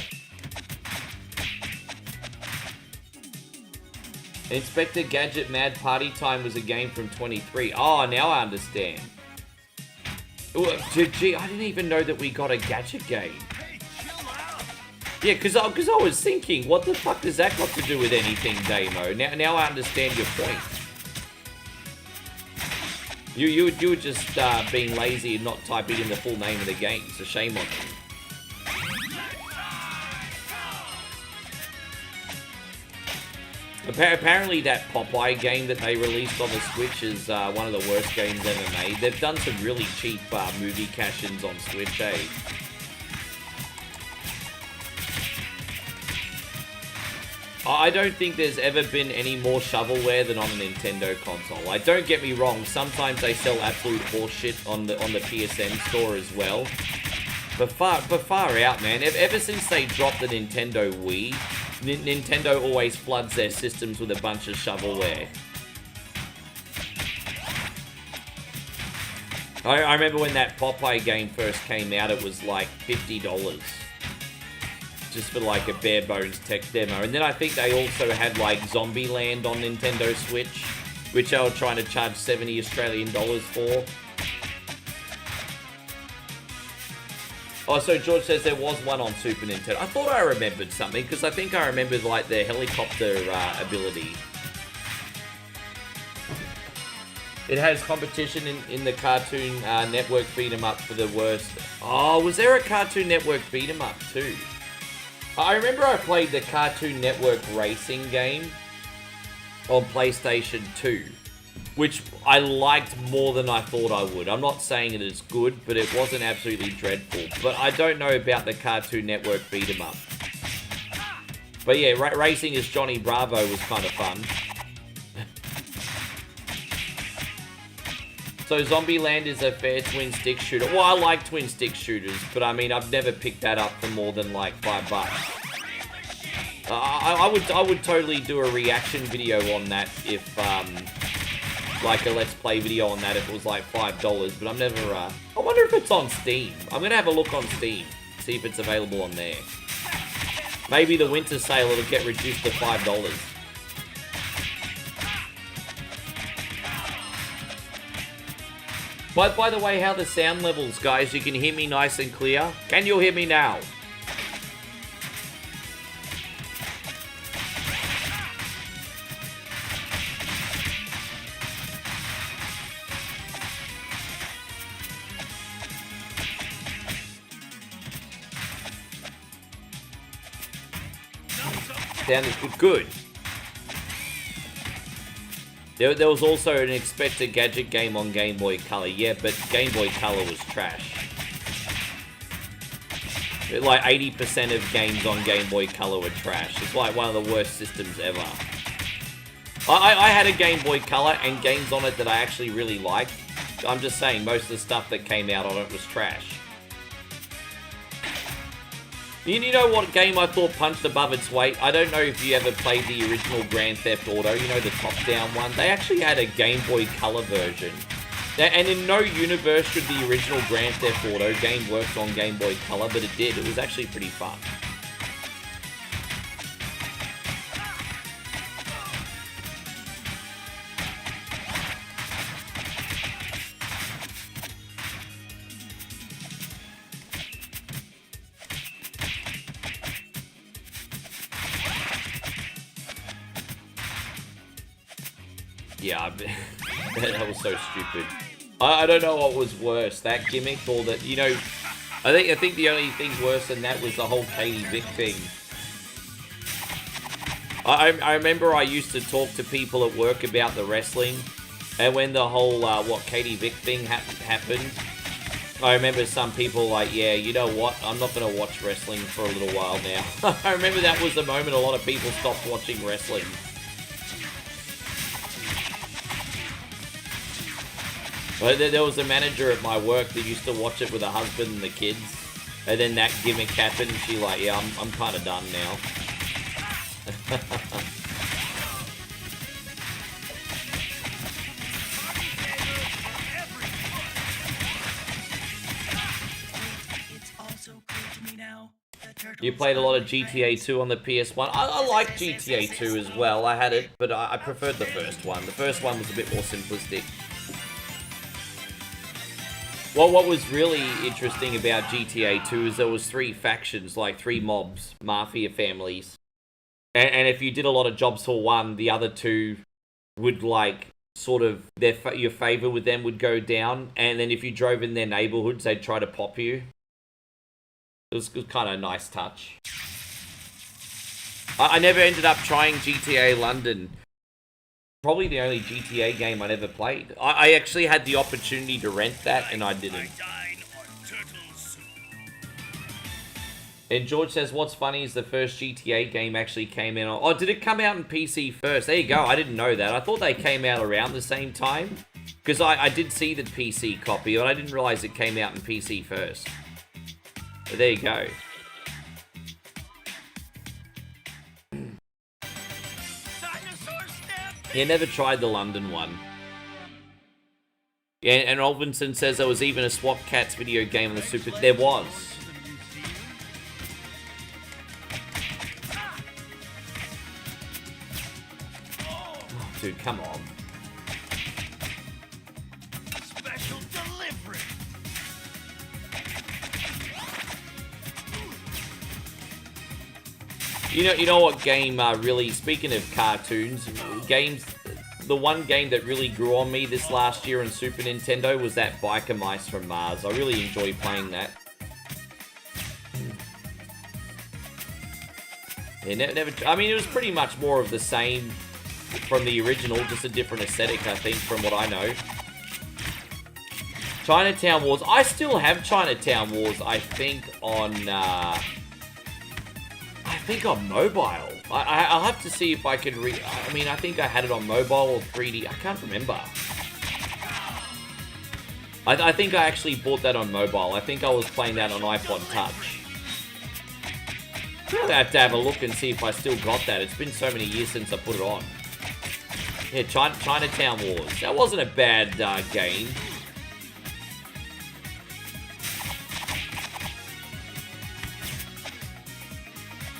Inspector Gadget Mad Party Time was a game from 23. Oh, now I understand. Ooh, gee, I didn't even know that we got a Gadget game. Yeah, because I was thinking, what the fuck does that got to do with anything, Damo? Now I understand your point. You were just being lazy and not typing in the full name of the game, so shame on you. Apparently that Popeye game that they released on the Switch is one of the worst games ever made. They've done some really cheap movie cash-ins on Switch, eh? I don't think there's ever been any more shovelware than on a Nintendo console. Like, don't get me wrong, sometimes they sell absolute horseshit on the PSN store as well. But far out, man. Ever since they dropped the Nintendo Wii, Nintendo always floods their systems with a bunch of shovelware. I remember when that Popeye game first came out, it was like $50. Just for like a bare bones tech demo. And then I think they also had like Zombieland on Nintendo Switch, which they were trying to charge 70 Australian dollars for. Oh, so George says there was one on Super Nintendo. I thought I remembered something, because I think I remembered like the helicopter ability. It has competition in the Cartoon Network beat 'em up for the worst. Oh, was there a Cartoon Network beat 'em up too? I remember I played the Cartoon Network racing game on PlayStation 2, which I liked more than I thought I would. I'm not saying it is good, but it wasn't absolutely dreadful. But I don't know about the Cartoon Network beat 'em up. But yeah, racing as Johnny Bravo was kind of fun. So Zombieland is a fair twin stick shooter. Well, I like twin stick shooters, but I mean, I've never picked that up for more than like $5. I would totally do a reaction video on that if, like a Let's Play video on that if it was like $5, but I've never, I wonder if it's on Steam. I'm gonna have a look on Steam, see if it's available on there. Maybe the winter sale it'll get reduced to $5. By the way, how the sound levels, guys? You can hear me nice and clear? Can you hear me now? Countdown is good. There was also an Expected Gadget game on Game Boy Color. Yeah, but Game Boy Color was trash. Like 80% of games on Game Boy Color were trash. It's like one of the worst systems ever. I had a Game Boy Color and games on it that I actually really liked. I'm just saying, most of the stuff that came out on it was trash. You know what game I thought punched above its weight? I don't know if you ever played the original Grand Theft Auto, you know, the top-down one. They actually had a Game Boy Color version. And in no universe should the original Grand Theft Auto game work on Game Boy Color, but it did. It was actually pretty fun. Yeah, that was so stupid. I don't know what was worse, that gimmick or that, you know, I think the only thing worse than that was the whole Katie Vick thing. I remember I used to talk to people at work about the wrestling, and when the whole, Katie Vick thing happened, I remember some people like, yeah, you know what, I'm not going to watch wrestling for a little while now. I remember that was the moment a lot of people stopped watching wrestling. Well, there was a manager at my work that used to watch it with her husband and the kids, and then that gimmick happened, and she's like, yeah, I'm kind of done now. You played a lot of GTA 2 on the PS1. I liked GTA 2 as well. I had it, but I preferred the first one. The first one was a bit more simplistic. Well, what was really interesting about GTA 2 is there was 3 factions, like 3 mobs, mafia families. And if you did a lot of jobs for one, the other 2 would, like, sort of, your favor with them would go down. And then if you drove in their neighborhoods, they'd try to pop you. It was kind of a nice touch. I never ended up trying GTA London. Probably the only GTA game I never played. I actually had the opportunity to rent that, and I didn't. And George says, what's funny is the first GTA game actually came in on... Oh, did it come out in PC first? There you go, I didn't know that. I thought they came out around the same time. Because I did see the PC copy, but I didn't realize it came out in PC first. But there you go. Yeah, never tried the London one. Yeah, and Olvinson says there was even a Swap Cats video game on the Super... There was. Oh, dude, come on. Special delivery. You know what game really, speaking of cartoons, games, the one game that really grew on me this last year on Super Nintendo was that Biker Mice from Mars. I really enjoyed playing that. Yeah, never, I mean, it was pretty much more of the same from the original, just a different aesthetic, I think, from what I know. Chinatown Wars. I still have Chinatown Wars, I think, on mobile. I'll have to see if I can I mean, I think I had it on mobile or 3D. I can't remember. I think I actually bought that on mobile. I think I was playing that on iPod Touch. I'll have to have a look and see if I still got that. It's been so many years since I put it on. Yeah, Chinatown Wars. That wasn't a bad game.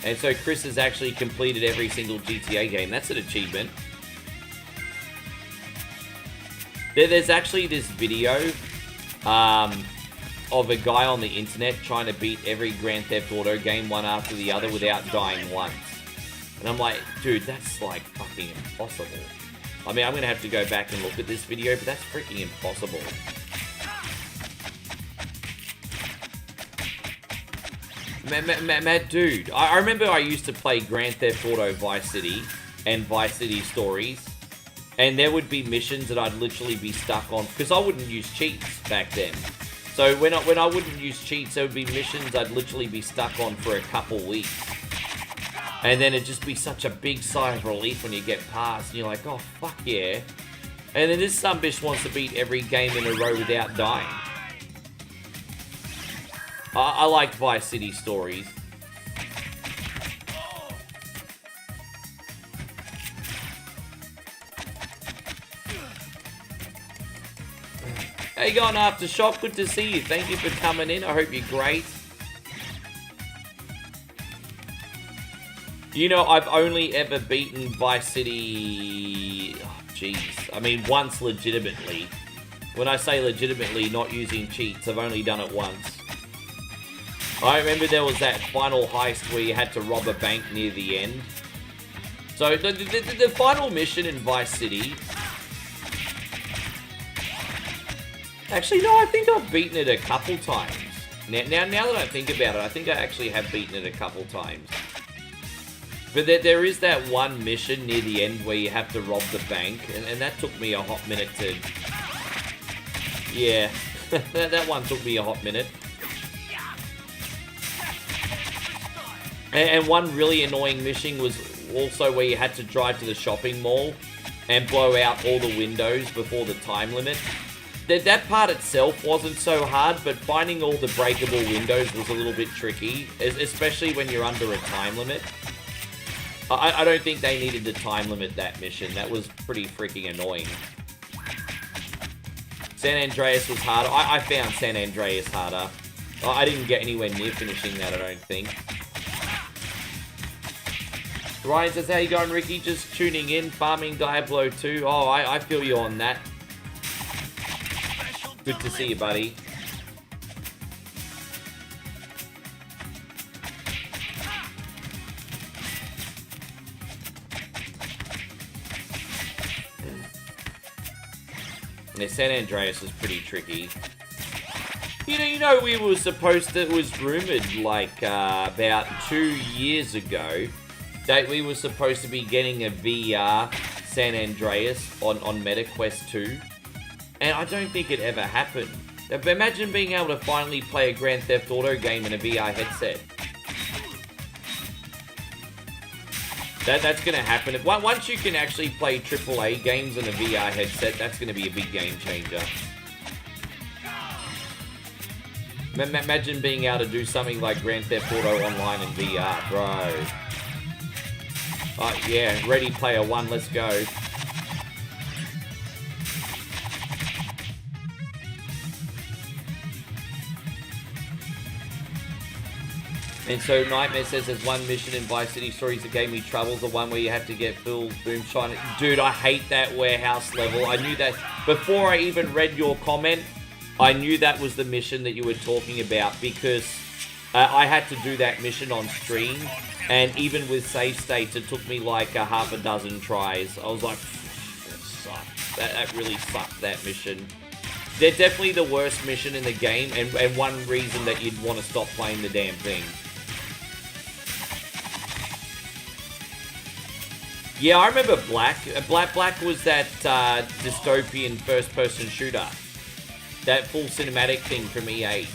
And so Chris has actually completed every single GTA game. That's an achievement. There's actually this video of a guy on the internet trying to beat every Grand Theft Auto game one after the other without dying once. And I'm like, dude, that's like fucking impossible. I mean, I'm going to have to go back and look at this video, but that's freaking impossible. Mad dude, I remember I used to play Grand Theft Auto Vice City and Vice City Stories, and there would be missions that I'd literally be stuck on, because I wouldn't use cheats back then. So when I wouldn't use cheats, there would be missions I'd literally be stuck on for a couple weeks. And then it'd just be such a big sigh of relief when you get past, and you're like, oh, fuck yeah. And then this sumbitch wants to beat every game in a row without dying. I like Vice City Stories. How you going, Aftershock? Good to see you. Thank you for coming in. I hope you're great. You know, I've only ever beaten Vice City... Oh, jeez. I mean, once legitimately. When I say legitimately, not using cheats, I've only done it once. I remember there was that final heist where you had to rob a bank near the end. So, the final mission in Vice City... Actually, no, I think I've beaten it a couple times. Now that I think about it, I think I actually have beaten it a couple times. But there is that one mission near the end where you have to rob the bank, and that took me a hot minute to... Yeah, that one took me a hot minute. And one really annoying mission was also where you had to drive to the shopping mall and blow out all the windows before the time limit. That part itself wasn't so hard, but finding all the breakable windows was a little bit tricky, especially when you're under a time limit. I don't think they needed to time limit that mission. That was pretty freaking annoying. San Andreas was harder. I found San Andreas harder. I didn't get anywhere near finishing that, I don't think. Ryan says, how you going, Ricky? Just tuning in, farming Diablo 2. Oh, I feel you on that. Good to see you, buddy. Yeah, San Andreas was pretty tricky. You know, we were supposed to, it was rumored like about 2 years ago that we were supposed to be getting a VR San Andreas on MetaQuest 2. And I don't think it ever happened. Imagine being able to finally play a Grand Theft Auto game in a VR headset. That's going to happen. Once you can actually play AAA games in a VR headset, that's going to be a big game changer. Imagine being able to do something like Grand Theft Auto Online in VR, bro. Yeah, Ready Player One, let's go. And so Nightmare says there's one mission in Vice City Stories that gave me troubles, the one where you have to get full boomshine. Dude, I hate that warehouse level. I knew that before I even read your comment. I knew that was the mission that you were talking about because I had to do that mission on stream, and even with save states, it took me like a half a dozen tries. I was like, that sucked. That really sucked, that mission. They're definitely the worst mission in the game, and one reason that you'd want to stop playing the damn thing. Yeah, I remember Black. Black was that dystopian first-person shooter. That full cinematic thing from EA.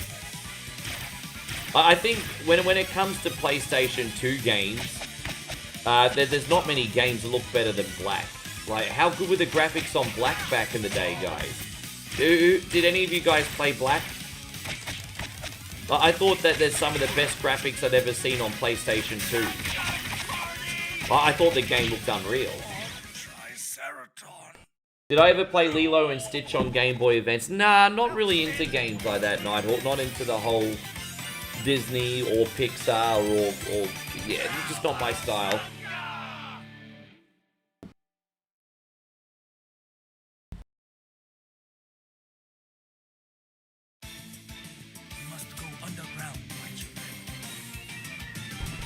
I think when it comes to PlayStation 2 games, there's not many games that look better than Black. Like, how good were the graphics on Black back in the day, guys? Did any of you guys play Black? I thought that there's some of the best graphics I'd ever seen on PlayStation 2. I thought the game looked unreal. Did I ever play Lilo and Stitch on Game Boy Advance? Nah, not really into games like that, Nighthawk. Not into the whole Disney or Pixar or yeah, just not my style.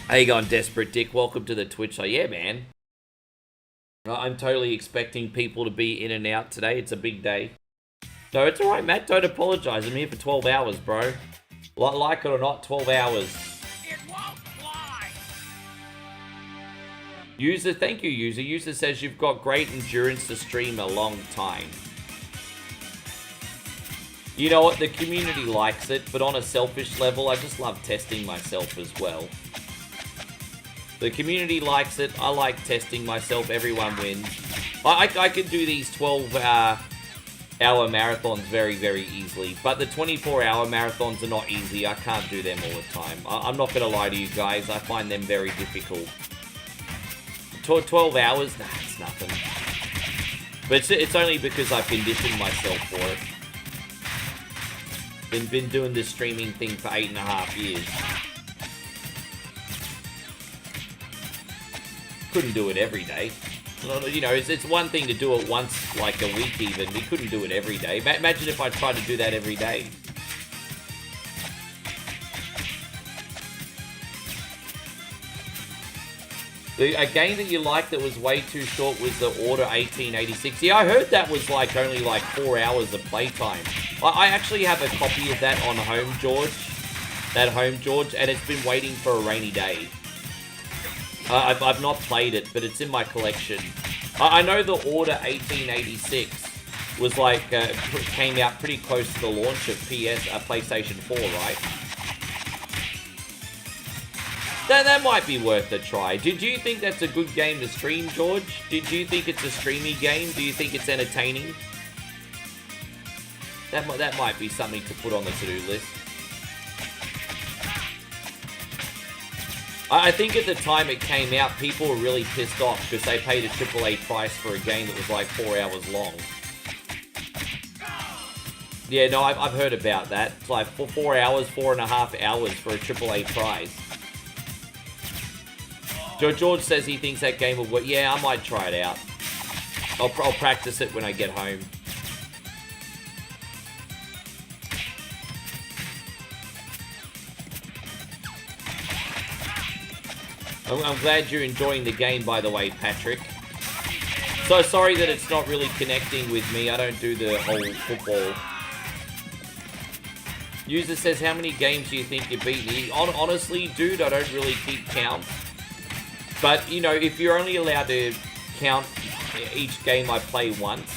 How you going, Desperate Dick? Welcome to the Twitch. Oh, yeah, man. I'm totally expecting people to be in and out today. It's a big day. No, it's alright, Matt. Don't apologize. I'm here for 12 hours, bro. Like it or not, 12 hours. User, thank you, user. User says you've got great endurance to stream a long time. You know what? The community likes it, but on a selfish level, I just love testing myself as well. The community likes it. I like testing myself. Everyone wins. I can do these 12-hour marathons very, very easily. But the 24-hour marathons are not easy. I can't do them all the time. I'm not going to lie to you guys. I find them very difficult. 12 hours? Nah, it's nothing. But it's only because I've conditioned myself for it. Been doing this streaming thing for 8.5 years. Couldn't do it every day. You know, it's one thing to do it once, like a week even. We couldn't do it every day. Imagine if I tried to do that every day. A game that you liked that was way too short was the Order 1886. Yeah, I heard that was like only like 4 hours of playtime. I actually have a copy of that on Home George. And it's been waiting for a rainy day. I've not played it, but it's in my collection. I know the Order 1886 was like, came out pretty close to the launch of PlayStation 4, right? That might be worth a try. Did you think that's a good game to stream, George? Did you think it's a streamy game? Do you think it's entertaining? That might be something to put on the to-do list. I think at the time it came out, people were really pissed off because they paid a AAA price for a game that was like 4 hours long. Yeah, no, I've heard about that. It's like 4 hours, 4.5 hours for a AAA prize. George says he thinks that game will work. Yeah, I might try it out. I'll practice it when I get home. I'm glad you're enjoying the game, by the way, Patrick. So sorry that it's not really connecting with me. I don't do the whole football. User says, how many games do you think you've beaten? Honestly, dude, I don't really keep count. But, you know, if you're only allowed to count each game I play once...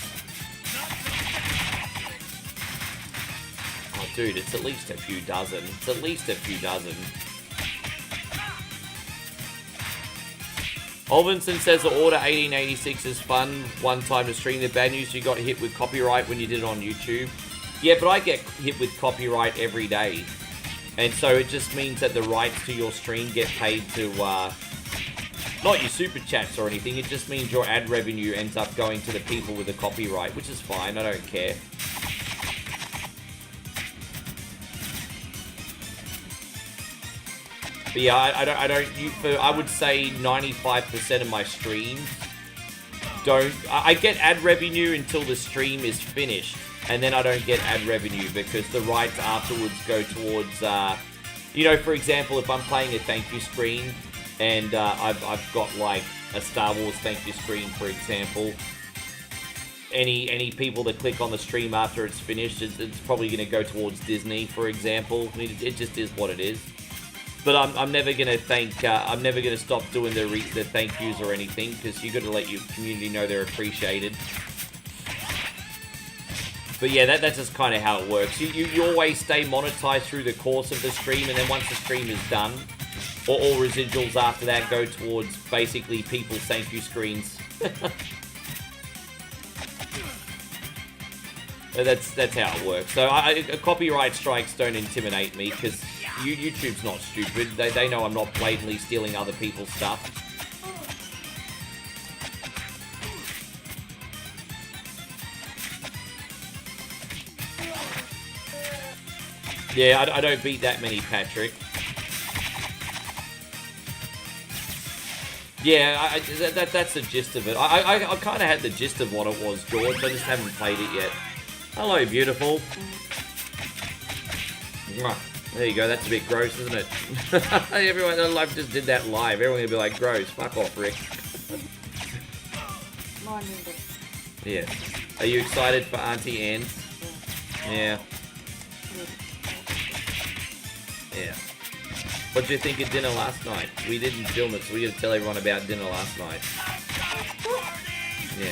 Oh, dude, it's at least a few dozen. It's at least a few dozen. Olvinson says the Order 1886 is fun. One time to stream. The bad news, you got hit with copyright when you did it on YouTube. Yeah, but I get hit with copyright every day. And so it just means that the rights to your stream get paid to... not your super chats or anything, it just means your ad revenue ends up going to the people with the copyright, which is fine, I don't care. But yeah, I would say 95% of my streams I get ad revenue until the stream is finished, and then I don't get ad revenue because the rights afterwards go towards, you know, for example, if I'm playing a thank you screen, and I've got like a Star Wars thank you screen, for example. Any people that click on the stream after it's finished, it's probably going to go towards Disney, for example. I mean, it just is what it is. But I'm never going to thank. I'm never going to stop doing the thank yous or anything, because you got to let your community know they're appreciated. But yeah, that's just kind of how it works. You always stay monetized through the course of the stream, and then once the stream is done, all residuals after that go towards basically people's thank you screens. That's how it works. So copyright strikes don't intimidate me because YouTube's not stupid. They know I'm not blatantly stealing other people's stuff. Yeah, I don't beat that many, Patrick. Yeah, that's the gist of it. I kind of had the gist of what it was, George. I just haven't played it yet. Hello, beautiful. There you go. That's a bit gross, isn't it? Everyone, I just did that live. Everyone will be like, gross. Fuck off, Rick. Yeah. Are you excited for Auntie Anne? Yeah. Yeah. What do you think of dinner last night? We didn't film it, so we gotta tell everyone about dinner last night. Yeah.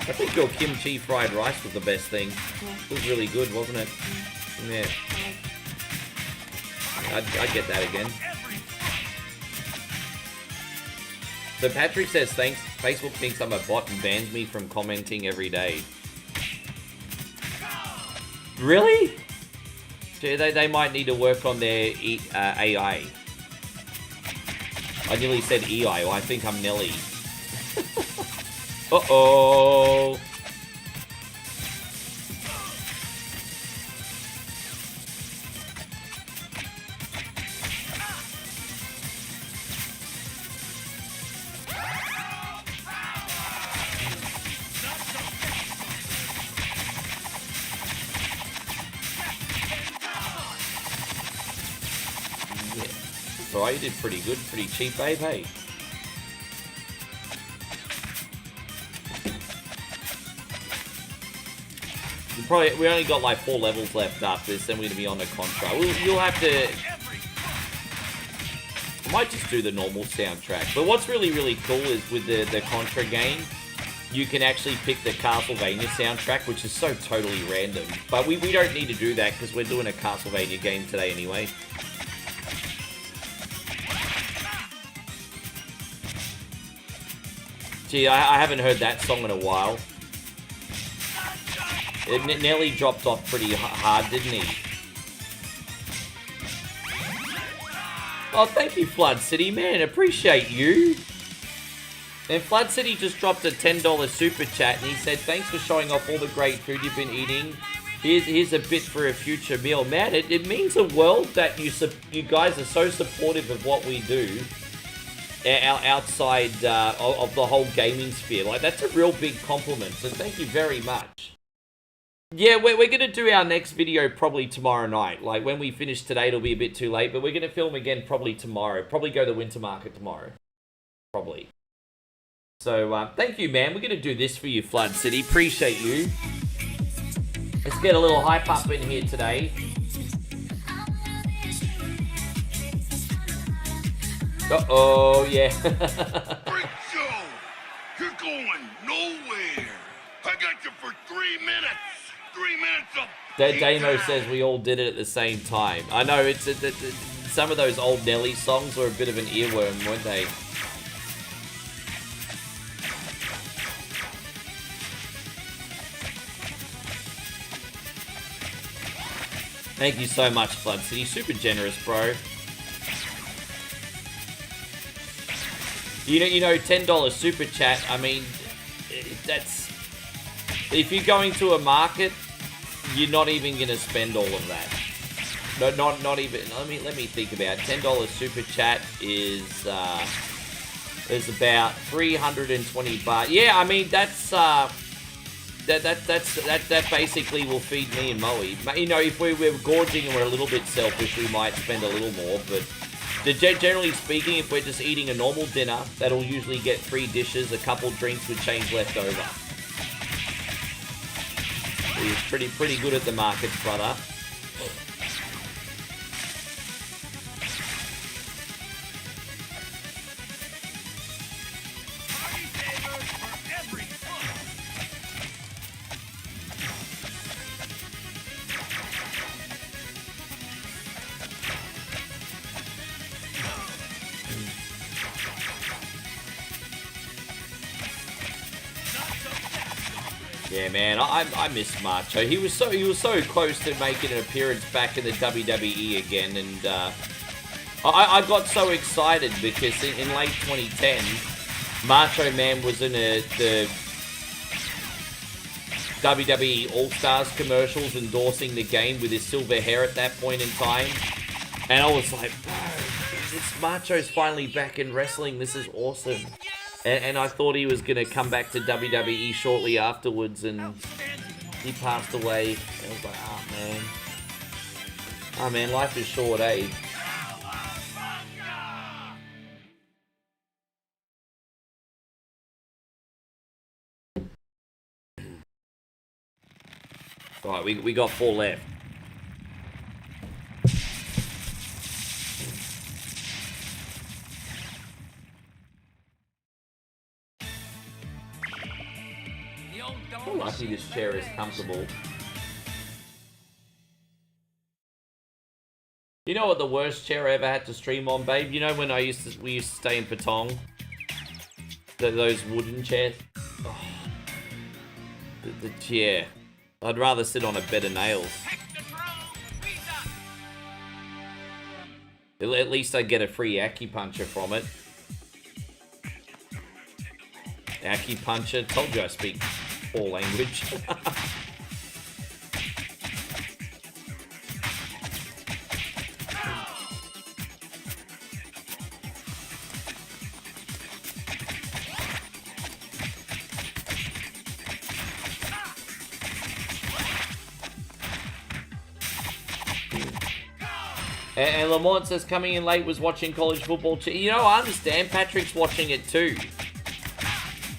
I think your kimchi fried rice was the best thing. It was really good, wasn't it? Yeah. I'd get that again. So Patrick says, thanks. Facebook thinks I'm a bot and bans me from commenting every day. Really? They might need to work on their AI. I nearly said EI, well, I think I'm Nelly. Uh-oh. Alright, you did pretty good, pretty cheap, babe, hey? We only got like 4 levels left after this, then we're gonna be on the Contra. You'll have to... I might just do the normal soundtrack. But what's really, really cool is with the Contra game, you can actually pick the Castlevania soundtrack, which is so totally random. But we don't need to do that because we're doing a Castlevania game today anyway. Gee, I haven't heard that song in a while. It nearly dropped off pretty hard, didn't he? Oh, thank you, Flood City. Man, appreciate you. And Flood City just dropped a $10 super chat, and he said, thanks for showing off all the great food you've been eating. Here's a bit for a future meal. Man, it means the world that you guys are so supportive of what we do outside of the whole gaming sphere. Like, that's a real big compliment, so thank you very much. Yeah, we're going to do our next video probably tomorrow night. Like, when we finish today, it'll be a bit too late, but we're going to film again probably tomorrow. Probably go to the winter market tomorrow. Probably. So, thank you, man. We're going to do this for you, Flood City. Appreciate you. Let's get a little hype up in here today. Uh-oh, yeah. Freak show! You're going nowhere! I got you for 3 minutes! 3 minutes of... Damo says we all did it at the same time. I know, it's some of those old Nelly songs were a bit of an earworm, weren't they? Thank you so much, Flood City. Super generous, bro. You know, $10 super chat. I mean, that's... If you're going to a market, you're not even going to spend all of that. No, not even. Let me think about it. $10 super chat is about 320 baht. Yeah, I mean that's that basically will feed me and Moe. You know, if we're gorging and we're a little bit selfish, we might spend a little more, but generally speaking, if we're just eating a normal dinner, that'll usually get 3 dishes, a couple drinks with change left over. He's pretty good at the markets, brother. Yeah, man, I miss Macho. He was so close to making an appearance back in the WWE again, and I got so excited because in late 2010, Macho Man was in the WWE All-Stars commercials endorsing the game with his silver hair at that point in time, and I was like, bro, this Macho's finally back in wrestling. This is awesome. And I thought he was going to come back to WWE shortly afterwards, and he passed away. And I was like, oh, man. Oh, man, life is short, eh? Alright, we got 4 left. I'm lucky this chair is comfortable. You know what the worst chair I ever had to stream on, babe? You know when we used to stay in Patong? Those wooden chairs? Oh. The chair. I'd rather sit on a bed of nails. At least I get a free acupuncture from it. Acupuncture. Told you I speak 4 language. And Lamont says coming in late was watching college football. You know, I understand. Patrick's watching it too.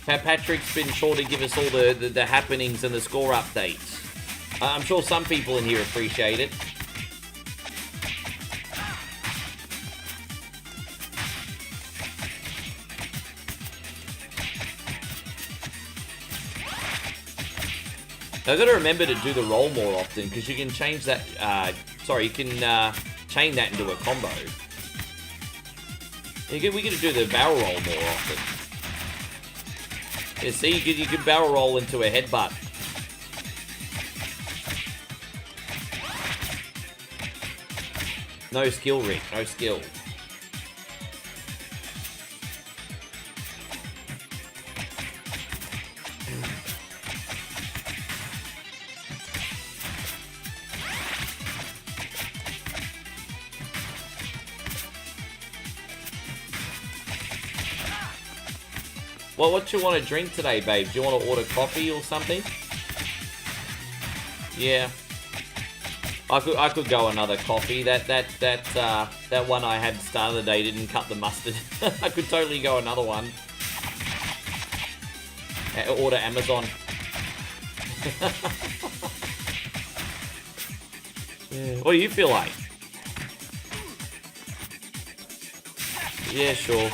Patrick's been sure to give us all the happenings and the score updates. I'm sure some people in here appreciate it. I've got to remember to do the roll more often because you can change that. You can chain that into a combo. We got to do the barrel roll more often. Yeah, see, you could barrel roll into a headbutt. No skill, Rick. No skill. Well, what you want to drink today, babe? Do you want to order coffee or something? Yeah. I could go another coffee. That one I had start of the day didn't cut the mustard. I could totally go another one. Order Amazon. Yeah. What do you feel like? Yeah, sure.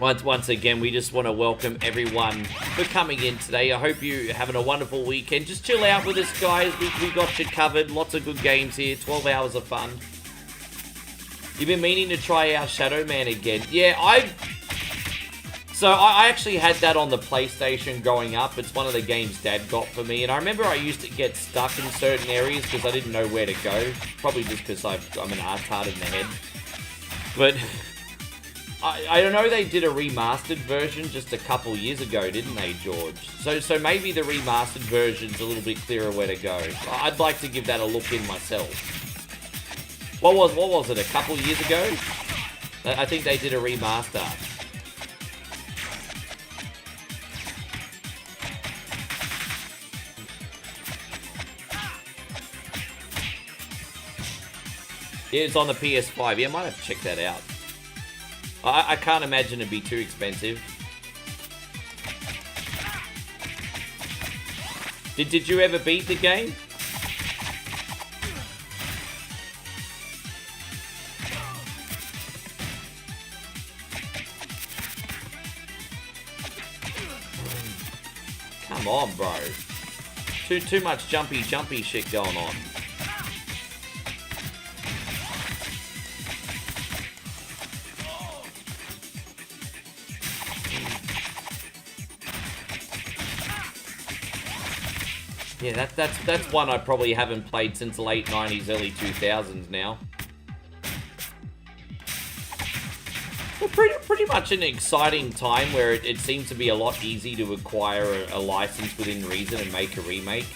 Once again, we just want to welcome everyone for coming in today. I hope you're having a wonderful weekend. Just chill out with us, guys. We got you covered. Lots of good games here. 12 hours of fun. You've been meaning to try out Shadow Man again. Yeah, I actually had that on the PlayStation growing up. It's one of the games Dad got for me. And I remember I used to get stuck in certain areas because I didn't know where to go. Probably just because I'm an retard in the head. But I don't know, they did a remastered version just a couple years ago, didn't they, George? So maybe the remastered version's a little bit clearer where to go. I'd like to give that a look in myself. What was it, a couple years ago? I think they did a remaster. Yeah, it's on the PS5. Yeah, I might have to check that out. I can't imagine it'd be too expensive. Did you ever beat the game? Come on, bro. Too much jumpy shit going on. Yeah, that's one I probably haven't played since the late 90s, early 2000s now. Well, pretty much an exciting time where it seems to be a lot easier to acquire a license within reason and make a remake.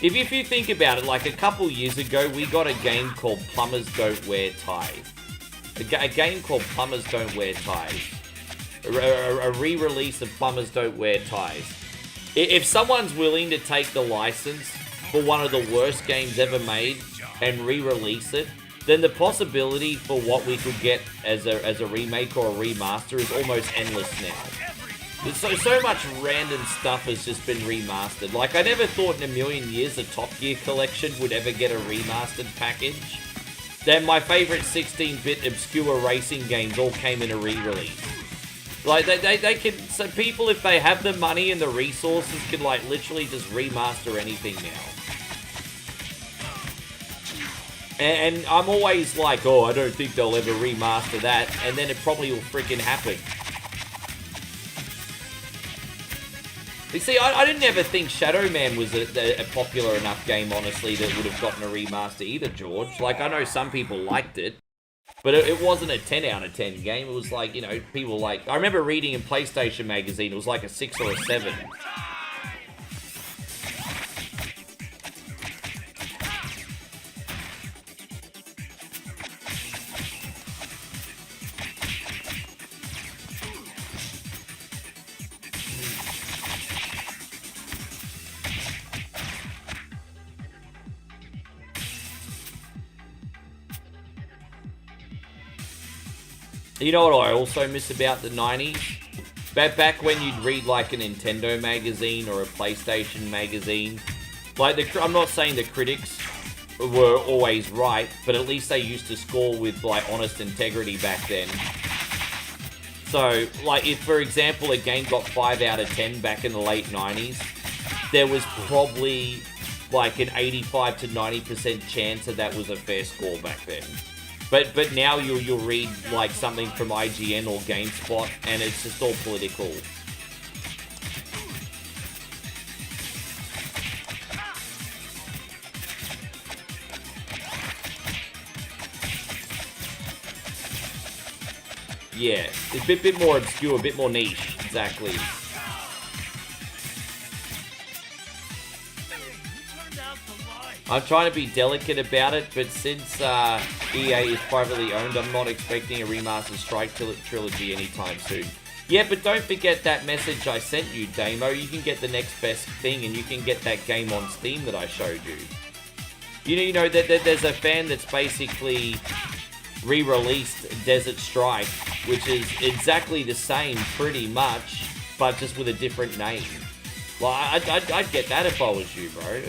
If you think about it, like a couple years ago, we got a game called Plumbers Don't Wear Ties. A game called Plumbers Don't Wear Ties. A re-release of Plumbers Don't Wear Ties. If someone's willing to take the license for one of the worst games ever made and re-release it, then the possibility for what we could get as a remake or a remaster is almost endless now. So much random stuff has just been remastered. Like, I never thought in a million years the Top Gear collection would ever get a remastered package. Then my favorite 16-bit obscure racing games all came in a re-release. Like, they can, so people, if they have the money and the resources, can, like, literally just remaster anything now. And I'm always like, oh, I don't think they'll ever remaster that, and then it probably will freaking happen. You see, I didn't ever think Shadow Man was a popular enough game, honestly, that would have gotten a remaster either, George. Like, I know some people liked it. But it wasn't a 10 out of 10 game. It was like, you know, people like... I remember reading in PlayStation Magazine, it was like a 6 or a 7. You know what I also miss about the 90s? Back when you'd read like a Nintendo magazine or a PlayStation magazine, like I'm not saying the critics were always right, but at least they used to score with like honest integrity back then. So, like if for example a game got 5 out of 10 back in the late 90s, there was probably like an 85 to 90% chance that was a fair score back then. But now you'll read like something from IGN or GameSpot and it's just all political. Yeah, it's a bit more obscure, a bit more niche, exactly. I'm trying to be delicate about it, but since EA is privately owned, I'm not expecting a remastered Strike trilogy anytime soon. Yeah, but don't forget that message I sent you, Damo. You can get the next best thing, and you can get that game on Steam that I showed you. You know that there's a fan that's basically re-released Desert Strike, which is exactly the same, pretty much, but just with a different name. Well, I'd get that if I was you, bro.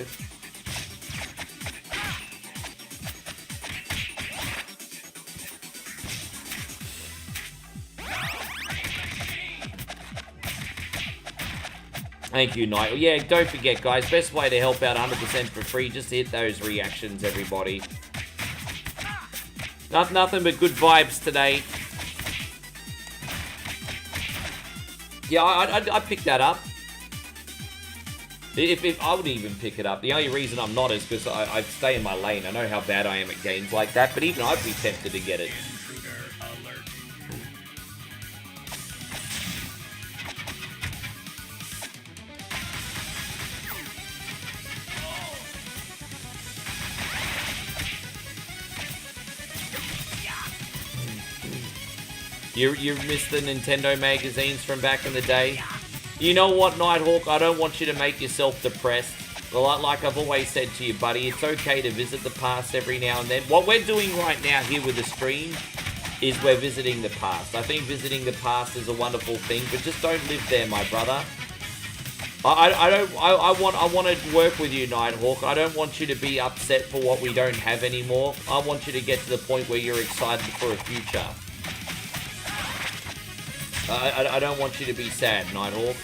Thank you, Knight. Yeah, don't forget, guys. Best way to help out 100% for free, just hit those reactions, everybody. Nothing but good vibes today. Yeah, I'd pick that up. If I wouldn't even pick it up. The only reason I'm not is because I stay in my lane. I know how bad I am at games like that, but even I'd be tempted to get it. You missed the Nintendo magazines from back in the day? You know what, Nighthawk? I don't want you to make yourself depressed. Like I've always said to you, buddy, it's okay to visit the past every now and then. What we're doing right now here with the stream is we're visiting the past. I think visiting the past is a wonderful thing, but just don't live there, my brother. I want to work with you, Nighthawk. I don't want you to be upset for what we don't have anymore. I want you to get to the point where you're excited for a future. I don't want you to be sad, Nighthawk.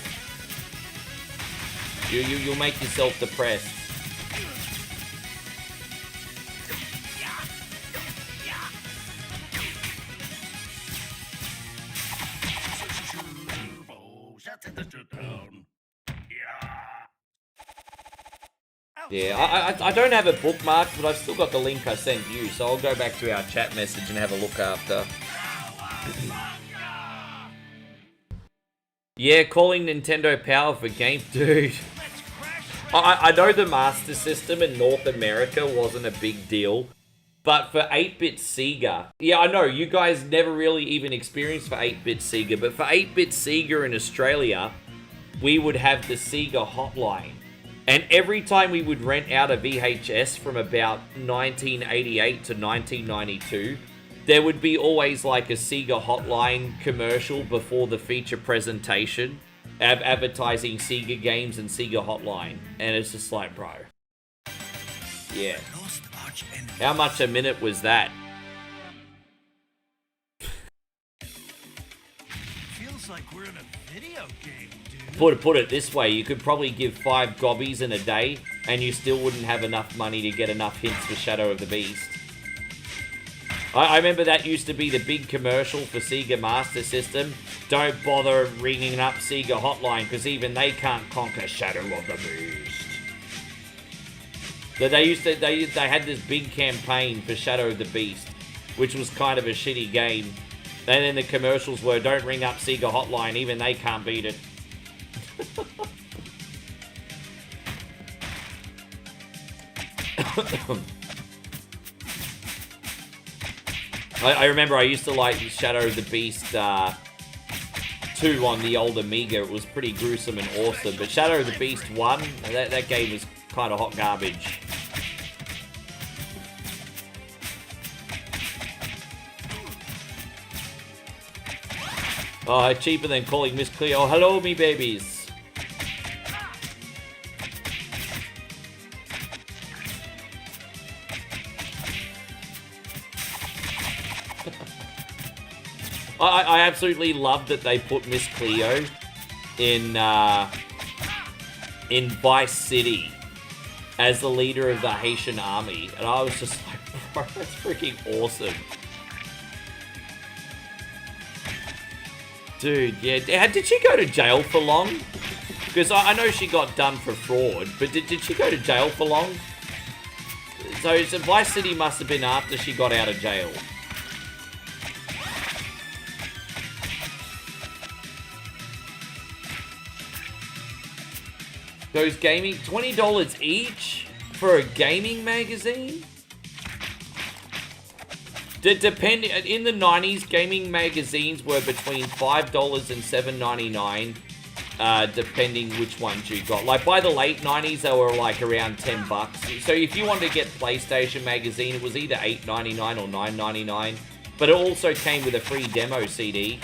You'll make yourself depressed. Yeah, I don't have a bookmark, but I've still got the link I sent you, so I'll go back to our chat message and have a look after. Yeah, calling Nintendo Power for game... Dude. I know the Master System in North America wasn't a big deal, but for 8-bit Sega... Yeah, I know, you guys never really even experienced for 8-bit Sega, but for 8-bit Sega in Australia, we would have the Sega hotline. And every time we would rent out a VHS from about 1988 to 1992... there would be always like a Sega hotline commercial before the feature presentation, advertising Sega games and Sega hotline. And it's just like, bro. Yeah. How much a minute was that? Feels like we're in a video game, dude. Put it this way, you could probably give 5 gobbies in a day, and you still wouldn't have enough money to get enough hints for Shadow of the Beast. I remember that used to be the big commercial for Sega Master System. Don't bother ringing up Sega Hotline, because even they can't conquer Shadow of the Beast. They had this big campaign for Shadow of the Beast, which was kind of a shitty game. And then the commercials were, don't ring up Sega Hotline, even they can't beat it. I remember I used to like Shadow of the Beast 2 on the old Amiga. It was pretty gruesome and awesome. But Shadow of the Beast 1, that game was kind of hot garbage. Oh, cheaper than calling Miss Cleo. Hello, me babies. I absolutely love that they put Miss Cleo in Vice City as the leader of the Haitian army, and I was just like, bro, that's freaking awesome. Dude, yeah. Did she go to jail for long? Because I know she got done for fraud, but did she go to jail for long? So Vice City must have been after she got out of jail. Those gaming, $20 each for a gaming magazine? Depending, in the 90s, gaming magazines were between $5 and $7.99, depending which ones you got. Like, by the late 90s, they were like around $10. So if you wanted to get PlayStation magazine, it was either $8.99 or $9.99. But it also came with a free demo CD.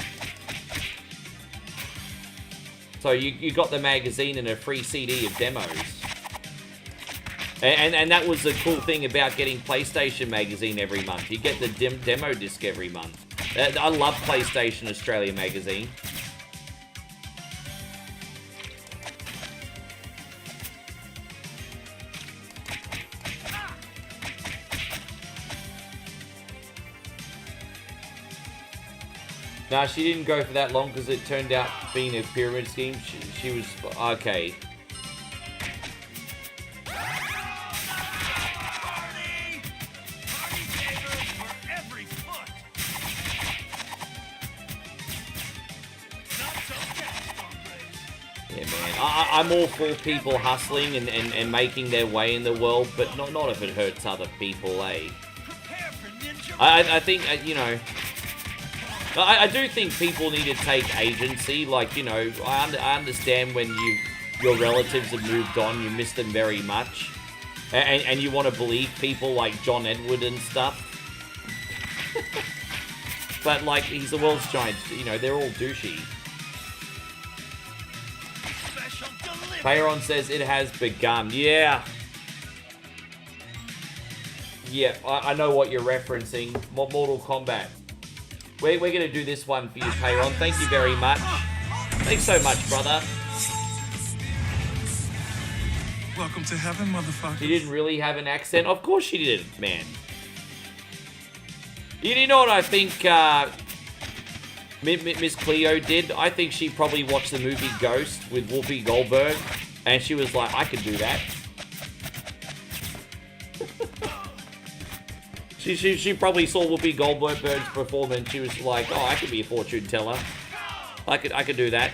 So you got the magazine and a free CD of demos. And that was the cool thing about getting PlayStation magazine every month. You get the demo disc every month. I love PlayStation Australia magazine. No, she didn't go for that long because it turned out being a pyramid scheme. She was... Okay. Yeah, man. I'm all for people hustling and making their way in the world, but not if it hurts other people, eh? I think, you know... I do think people need to take agency. Like, you know, I understand when your relatives have moved on, you miss them very much. And you want to believe people like John Edward and stuff. But, like, he's the world's giant. You know, they're all douchey. Payron says it has begun. Yeah. Yeah, I know what you're referencing. Mortal Kombat. We're going to do this one for you, Payron. Thank you very much. Thanks so much, brother. Welcome to heaven, motherfucker. She didn't really have an accent. Of course she didn't, man. You know what I think Miss Cleo did? I think she probably watched the movie Ghost with Whoopi Goldberg, and she was like, I could do that. She probably saw Whoopi Goldberg's performance. She was like, oh, I could be a fortune teller. I could do that.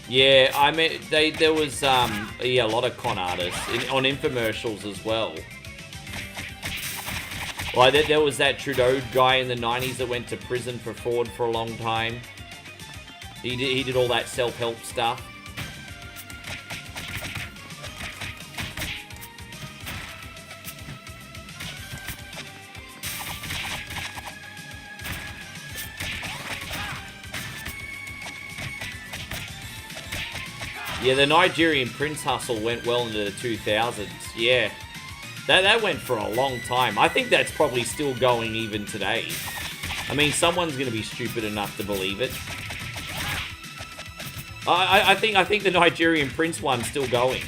Yeah, I mean, there was a lot of con artists on infomercials as well. Like there was that Trudeau guy in the 90s that went to prison for fraud for a long time. He did all that self-help stuff. Yeah, the Nigerian Prince hustle went well into the 2000s. Yeah. That went for a long time. I think that's probably still going even today. I mean, someone's going to be stupid enough to believe it. I think the Nigerian Prince one's still going.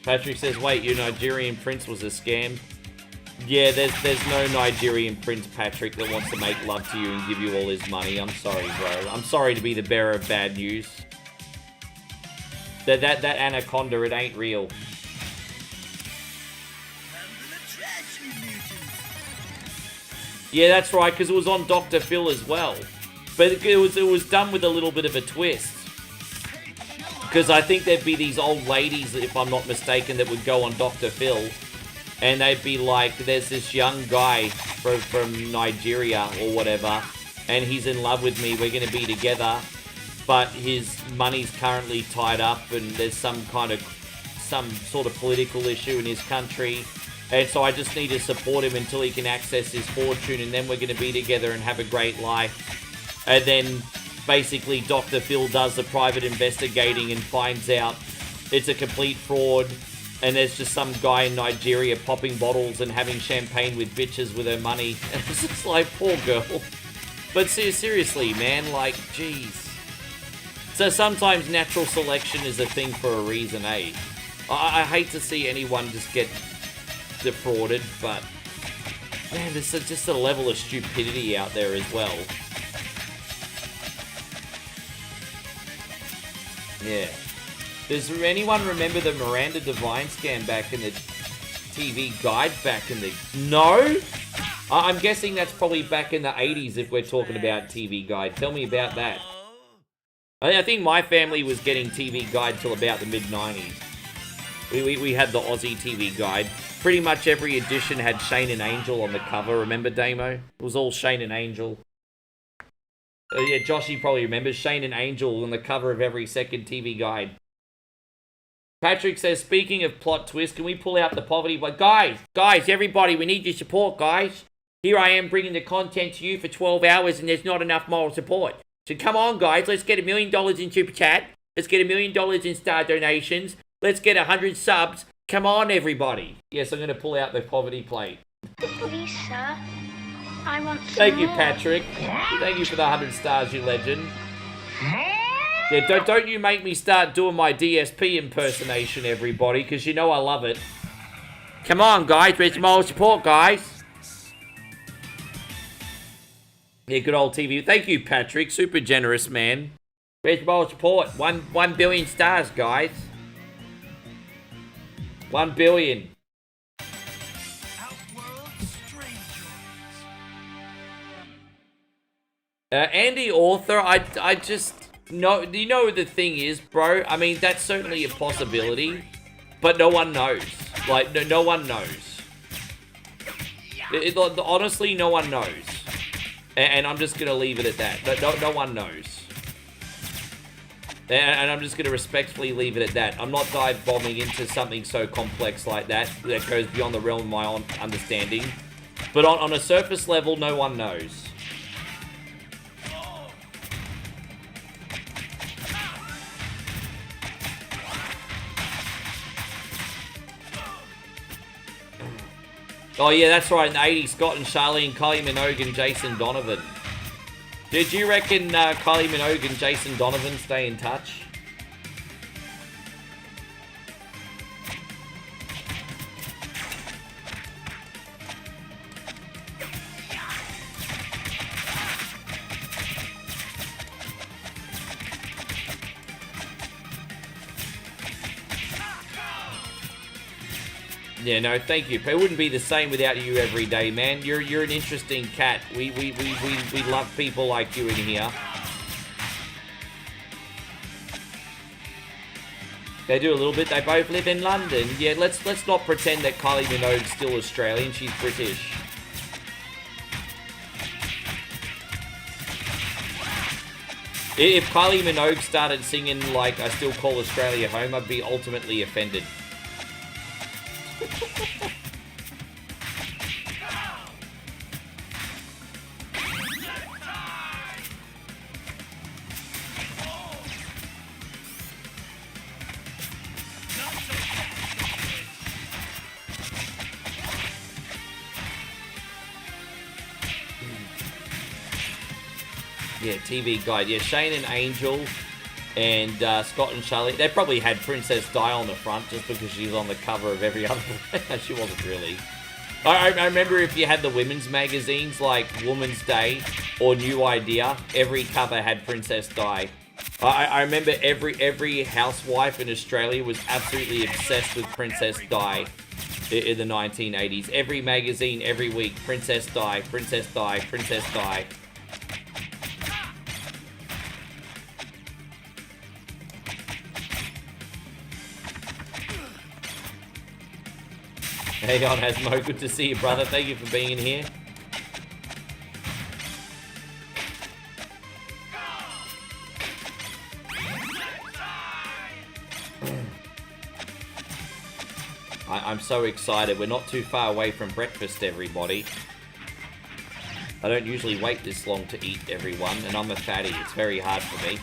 Patrick says, wait, your Nigerian prince was a scam? Yeah, there's no Nigerian prince, Patrick, that wants to make love to you and give you all his money. I'm sorry, bro. I'm sorry to be the bearer of bad news. That anaconda, it ain't real. Yeah, that's right, because it was on Dr. Phil as well. But it was done with a little bit of a twist. Because I think there'd be these old ladies, if I'm not mistaken, that would go on Dr. Phil. And they'd be like, there's this young guy from Nigeria or whatever. And he's in love with me. We're going to be together. But his money's currently tied up. And there's some sort of political issue in his country. And so I just need to support him until he can access his fortune. And then we're going to be together and have a great life. And then basically Dr. Phil does the private investigating and finds out it's a complete fraud, and there's just some guy in Nigeria popping bottles and having champagne with bitches with her money. And it's just like, poor girl. But seriously, man, like, jeez. So sometimes natural selection is a thing for a reason, eh? I hate to see anyone just get defrauded, but man, there's just a level of stupidity out there as well. Yeah. Does anyone remember the Miranda Devine scam back in the TV guide back in the... No? I'm guessing that's probably back in the 80s if we're talking about TV guide. Tell me about that. I think my family was getting TV guide till about the mid-90s. We had the Aussie TV guide. Pretty much every edition had Shane and Angel on the cover. Remember, Damo? It was all Shane and Angel. Yeah, Joshy probably remembers Shane and Angel on the cover of every second TV guide. Patrick says, speaking of plot twist, can we pull out the poverty? But guys, everybody, we need your support, guys. Here I am bringing the content to you for 12 hours and there's not enough moral support. So come on, guys, let's get $1 million in Super Chat. Let's get $1 million in star donations. Let's get 100 subs. Come on, everybody. Yes, I'm going to pull out the poverty plate. Please, sir. I want some Thank you, more. Patrick. Thank you for the 100 stars, you legend. Yeah, don't you make me start doing my DSP impersonation, everybody, because you know I love it. Come on, guys. Where's some more support, guys? Yeah, good old TV. Thank you, Patrick. Super generous, man. Where's more support? 1 billion stars, guys. 1 billion. Andy Author, I just... No, you know what the thing is, bro? I mean, that's certainly a possibility, but no one knows. Like, no one knows. Honestly, no one knows. And I'm just going to leave it at that. No one knows. And I'm just going to respectfully leave it at that. I'm not dive bombing into something so complex like that goes beyond the realm of my own understanding. But on a surface level, no one knows. Oh yeah, that's right, in the 80s, Scott and Charlene, Kylie Minogue and Jason Donovan. Did you reckon Kylie Minogue and Jason Donovan stay in touch? Yeah, no, thank you. It wouldn't be the same without you every day, man. You're an interesting cat. We love people like you in here. They do a little bit. They both live in London. Yeah, let's not pretend that Kylie Minogue's still Australian. She's British. If Kylie Minogue started singing like I Still Call Australia Home, I'd be ultimately offended. Yeah, TV Guide. Yeah, Shane and Angel and Scott and Charlie. They probably had Princess Di on the front just because she's on the cover of every other one. She wasn't really. I remember if you had the women's magazines like Woman's Day or New Idea, every cover had Princess Di. I remember every housewife in Australia was absolutely obsessed with Princess Di in the 1980s. Every magazine, every week, Princess Di, Princess Di, Princess Di. Hey on Asmo, good to see you, brother. Thank you for being here. I'm so excited. We're not too far away from breakfast, everybody. I don't usually wait this long to eat, everyone, and I'm a fatty. It's very hard for me.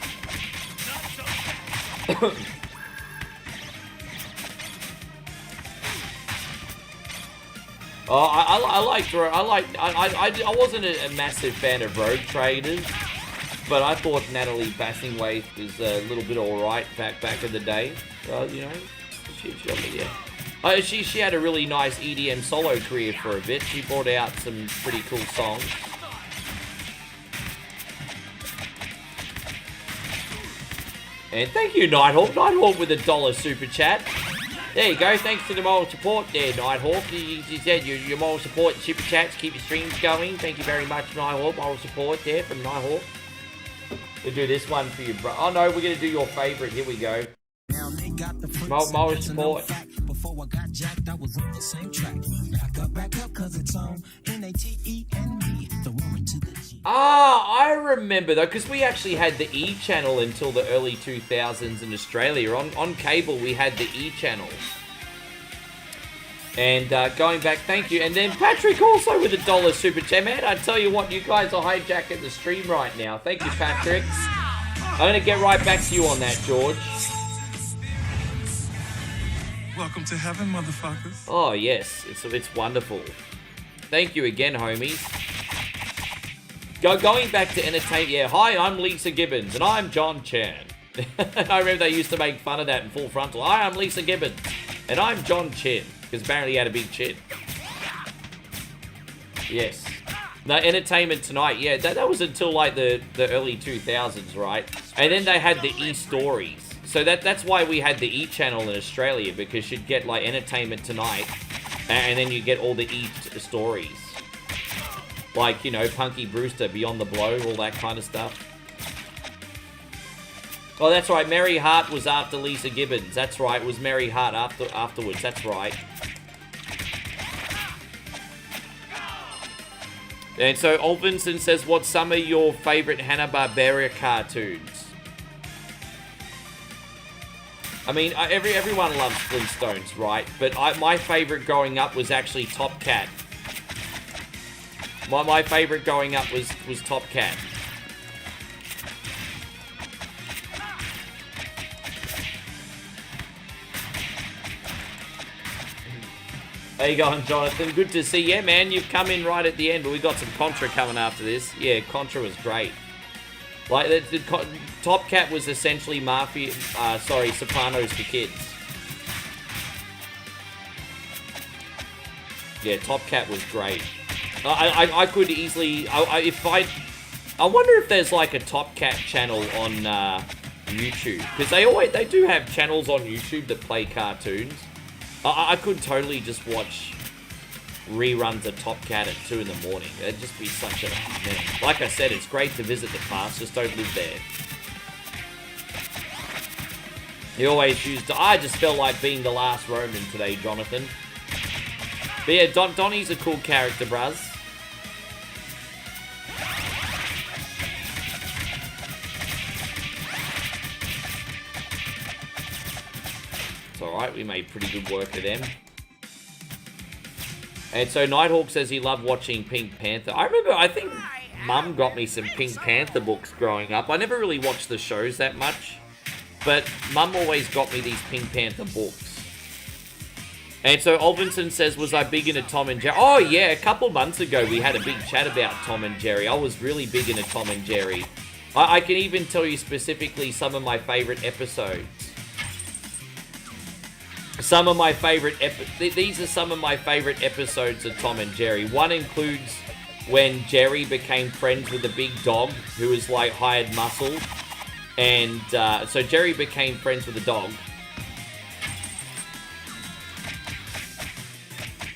Oh, I wasn't a massive fan of Rogue Traders, but I thought Natalie Bassingthwaighte was a little bit alright back in the day. You know, she had a really nice EDM solo career for a bit. She brought out some pretty cool songs. And thank you, Nighthawk. Nighthawk with $1 super chat. There you go. Thanks to the moral support there, Nighthawk. You said your moral support and super chats keep your streams going. Thank you very much, Nighthawk. Moral support there from Nighthawk. We'll do this one for you, bro. Oh no, we're gonna do your favorite. Here we go. Moral support. Before I got jacked, I was on the same track. Back up, cause it's on NATEND, the woman to the G. Ah, I remember though, because we actually had the E channel until the early 2000s in Australia. On cable, we had the E channel. And going back, thank you. And then Patrick also with $1 super chat. Man, I tell you what, you guys are hijacking the stream right now. Thank you, Patrick. I'm going to get right back to you on that, George. Welcome to heaven, motherfuckers. Oh, yes. It's wonderful. Thank you again, homies. Going back to entertainment. Yeah, hi, I'm Lisa Gibbons, and I'm John Chan. I remember they used to make fun of that in Full Frontal. Hi, I'm Lisa Gibbons, and I'm John Chin, because apparently he had a big chin. Yes. No, Entertainment Tonight. Yeah, that was until, like, the early 2000s, right? And then they had the E-Stories. So that's why we had the E channel in Australia, because you'd get like Entertainment Tonight, and then you get all the E stories. Like, you know, Punky Brewster, Beyond the Blow, all that kind of stuff. Oh, that's right, Mary Hart was after Lisa Gibbons. That's right, it was Mary Hart afterwards, that's right. And so Olvinson says, what's some of your favourite Hanna-Barbera cartoons? I mean, everyone loves Flintstones, right? But my favorite growing up was actually Top Cat. My favorite growing up was Top Cat. How you going, Jonathan? Good to see you. Yeah, man, you've come in right at the end, but we got some Contra coming after this. Yeah, Contra was great. Like, the Top Cat was essentially Sopranos for kids. Yeah, Top Cat was great. I could easily... I wonder if there's, like, a Top Cat channel on YouTube. Because they do have channels on YouTube that play cartoons. I could totally just watch reruns of Top Cat at 2 in the morning. It'd just be such a... man. Like I said, it's great to visit the past, just don't live there. He always used to... I just felt like being the last Roman today, Jonathan. But yeah, Donnie's a cool character, bruz. It's alright, we made pretty good work of them. And so Nighthawk says he loved watching Pink Panther. I remember, I think Mum got me some Pink Panther books growing up. I never really watched the shows that much. But Mum always got me these Pink Panther books. And so Olvinson says, was I big into Tom and Jerry? Oh yeah, a couple months ago we had a big chat about Tom and Jerry. I was really big into Tom and Jerry. I can even tell you specifically some of my favorite episodes. These are some of my favorite episodes of Tom and Jerry. One includes when Jerry became friends with a big dog who was like hired muscle. And so Jerry became friends with a dog.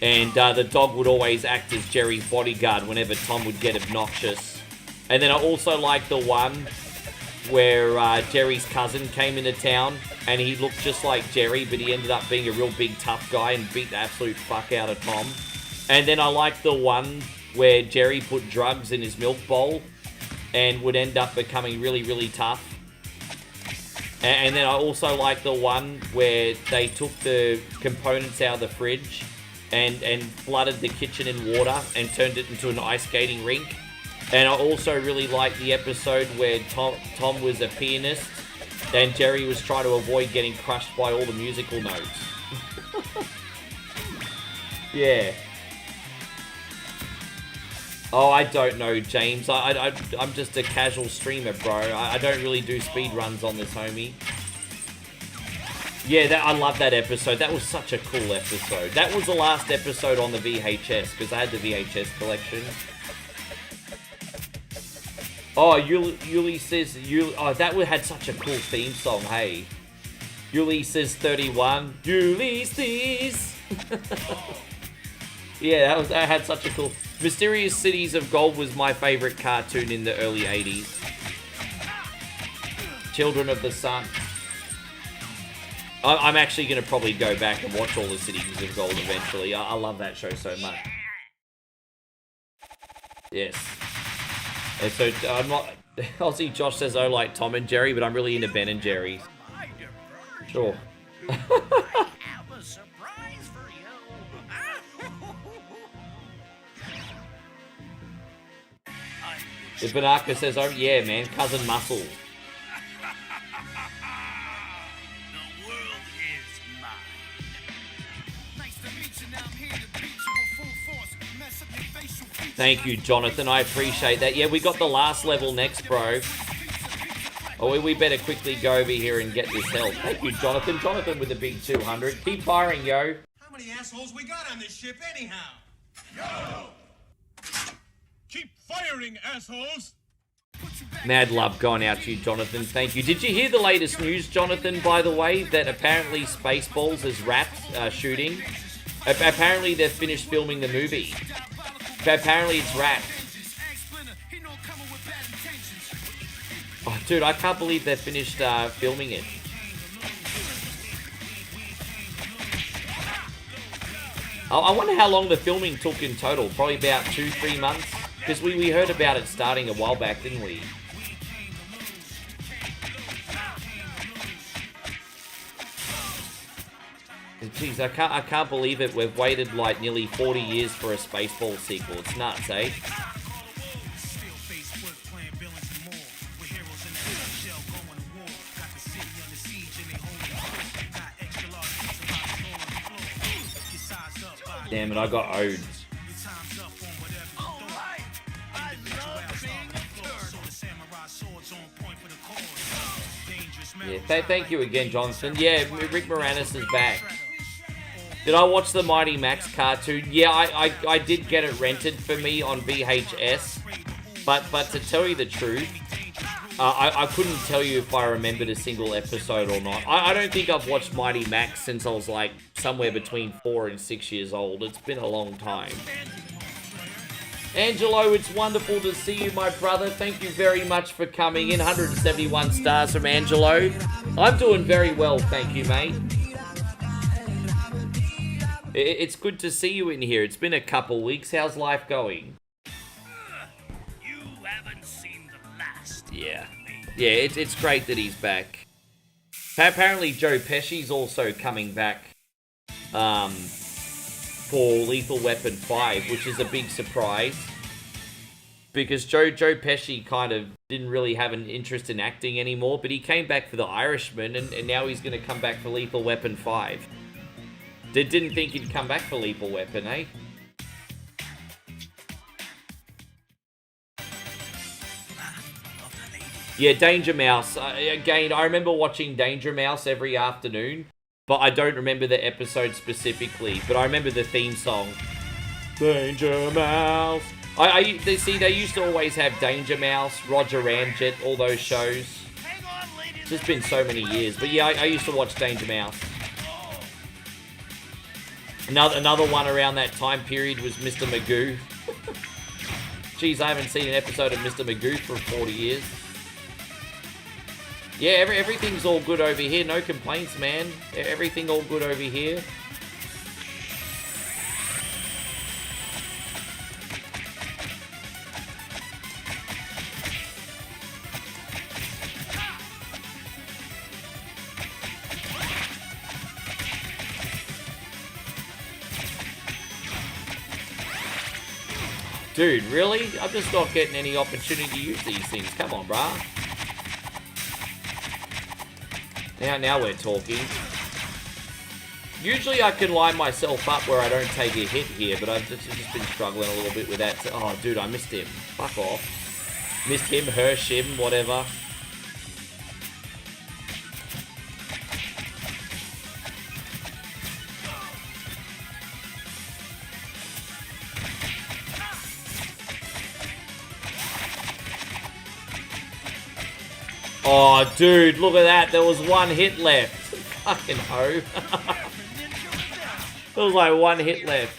And the dog would always act as Jerry's bodyguard whenever Tom would get obnoxious. And then I also like the one where Jerry's cousin came into town and he looked just like Jerry, but he ended up being a real big tough guy and beat the absolute fuck out of Tom. And then I like the one where Jerry put drugs in his milk bowl and would end up becoming really, really tough. And then I also like the one where they took the components out of the fridge and flooded the kitchen in water and turned it into an ice skating rink. And I also really like the episode where Tom was a pianist and Jerry was trying to avoid getting crushed by all the musical notes. Yeah. Oh, I don't know, James. I'm just a casual streamer, bro. I don't really do speed runs on this, homie. Yeah, I love that episode. That was such a cool episode. That was the last episode on the VHS, because I had the VHS collection. Oh, Yuli says... Oh, that had such a cool theme song, hey. Yuli says 31. Ulysses! Yeah, that had such a cool... Mysterious Cities of Gold was my favorite cartoon in the early 80s. Children of the Sun. I'm actually going to probably go back and watch all the Cities of Gold eventually. I love that show so much. Yes. And so, I'm not... Aussie Josh says I like Tom and Jerry, but I'm really into Ben and Jerry. Sure. The Banaka says, oh yeah, man, Cousin Muscle. The world is mine. Nice to meet you. Now I'm here to beat you with full force. Mess up your facial features. Thank you, Jonathan. I appreciate that. Yeah, we got the last level next, bro. Oh, we better quickly go over here and get this help. Thank you, Jonathan. Jonathan with the big 200. Keep firing, yo. How many assholes we got on this ship anyhow? Yo! Keep firing, assholes! Mad love going out to you, Jonathan. Thank you. Did you hear the latest news, Jonathan, by the way, that apparently Spaceballs is wrapped shooting? Apparently they've finished filming the movie. Apparently it's wrapped. Oh, dude, I can't believe they've finished filming it. I wonder how long the filming took in total. Probably about 2-3 months. Because we heard about it starting a while back, didn't we? Jeez, I can't believe it. We've waited like nearly 40 years for a Spaceball sequel. It's nuts, eh? Damn it, I got owed. Yeah, thank you again, Johnson. Yeah, Rick Moranis is back. Did I watch the Mighty Max cartoon? Yeah, I did get it rented for me on VHS. But to tell you the truth, I couldn't tell you if I remembered a single episode or not. I don't think I've watched Mighty Max since I was like somewhere between 4 and 6 years old. It's been a long time. Angelo, it's wonderful to see you, my brother. Thank you very much for coming in. 171 stars from Angelo. I'm doing very well, thank you, mate. It's good to see you in here. It's been a couple weeks. How's life going? You haven't seen the last. Yeah. Yeah, it's great that he's back. Apparently Joe Pesci's also coming back for Lethal Weapon 5, which is a big surprise. Because Joe Pesci kind of didn't really have an interest in acting anymore, but he came back for The Irishman, and now he's going to come back for Lethal Weapon 5. Didn't think he'd come back for Lethal Weapon, eh? Yeah, Danger Mouse. Again, I remember watching Danger Mouse every afternoon, but I don't remember the episode specifically. But I remember the theme song. Danger Mouse. They used to always have Danger Mouse, Roger Ramjet, all those shows. It's just been so many years. But yeah, I used to watch Danger Mouse. Another one around that time period was Mr. Magoo. Jeez, I haven't seen an episode of Mr. Magoo for 40 years. Yeah, everything's all good over here. No complaints, man. Everything all good over here. Dude, really? I'm just not getting any opportunity to use these things. Come on, brah. Now we're talking. Usually I can line myself up where I don't take a hit here, but I've just been struggling a little bit with that. Oh, dude, I missed him. Fuck off. Missed him, her, shim, whatever. Oh, dude, look at that. There was one hit left. Fucking hoe. There was like one hit left.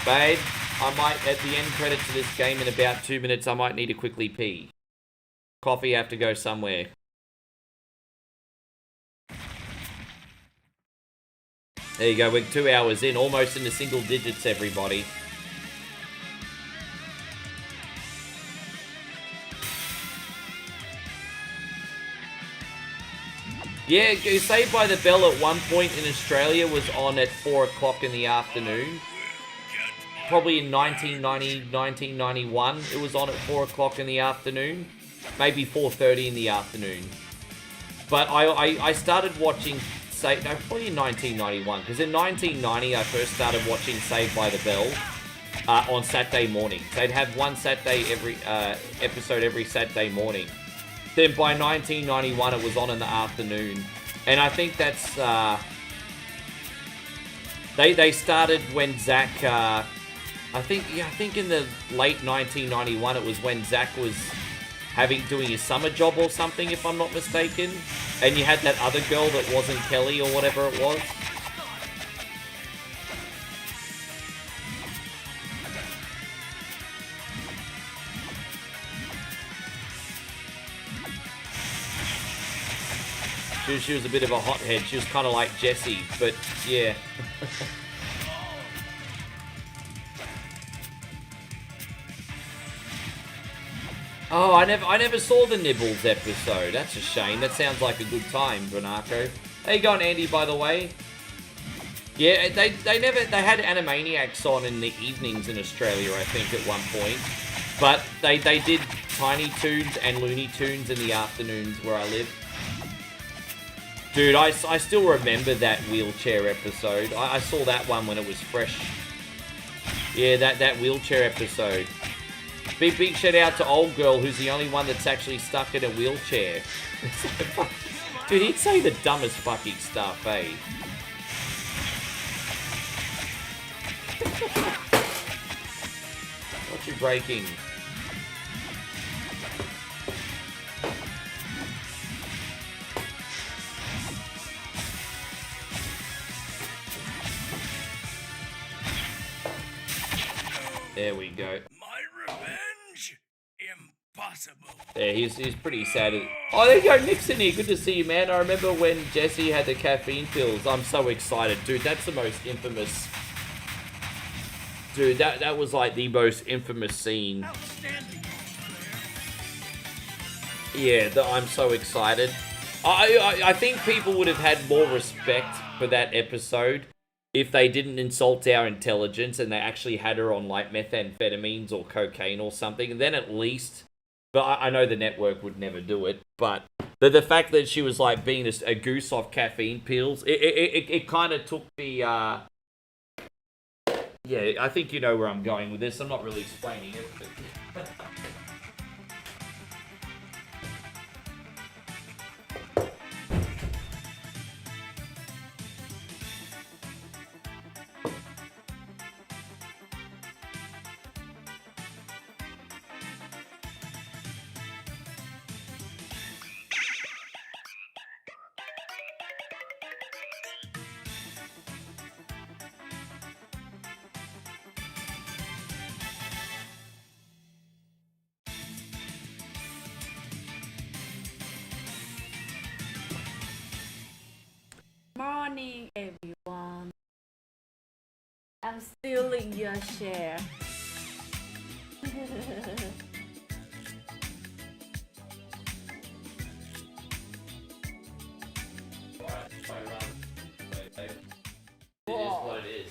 Babe, I might, at the end credit to this game in about 2 minutes, I might need to quickly pee. Coffee, have to go somewhere. There you go, we're 2 hours in, almost into single digits, everybody. Yeah, Saved by the Bell at one point in Australia was on at 4 o'clock in the afternoon. Probably in 1990, 1991, it was on at 4 o'clock in the afternoon. Maybe 4:30 in the afternoon. But I started watching, probably in 1991, because in 1990 I first started watching Saved by the Bell on Saturday morning. They'd have one Saturday episode every Saturday morning. Then by 1991, it was on in the afternoon. And I think that's... They started when Zach... I think in the late 1991, it was when Zach was doing his summer job or something, if I'm not mistaken. And you had that other girl that wasn't Kelly or whatever it was. She was a bit of a hothead. She was kind of like Jessie, but yeah. Oh, I never saw the Nibbles episode. That's a shame. That sounds like a good time, Renaco. How you going, Andy, by the way? Yeah, they had Animaniacs on in the evenings in Australia, I think, at one point. But they did Tiny Toons and Looney Tunes in the afternoons where I live. Dude, I still remember that wheelchair episode. I saw that one when it was fresh. Yeah, that wheelchair episode. Big shout out to Old Girl, who's the only one that's actually stuck in a wheelchair. Dude, he'd say the dumbest fucking stuff, eh? What you breaking? There we go. My revenge? Impossible. Yeah, he's pretty sad. Oh, there you go, Nixon here. Good to see you, man. I remember when Jesse had the caffeine pills. I'm so excited. Dude, that's the most infamous... Dude, that was like the most infamous scene. Outstanding. Yeah, I'm so excited. I think people would have had more respect for that episode if they didn't insult our intelligence and they actually had her on like methamphetamines or cocaine or something. And then at least, but I know the network would never do it, but the fact that she was like being a goose off caffeine pills, it kind of took the, yeah, I think you know where I'm going with this. I'm not really explaining it, but... Morning, everyone. I'm stealing your share. It is what it is.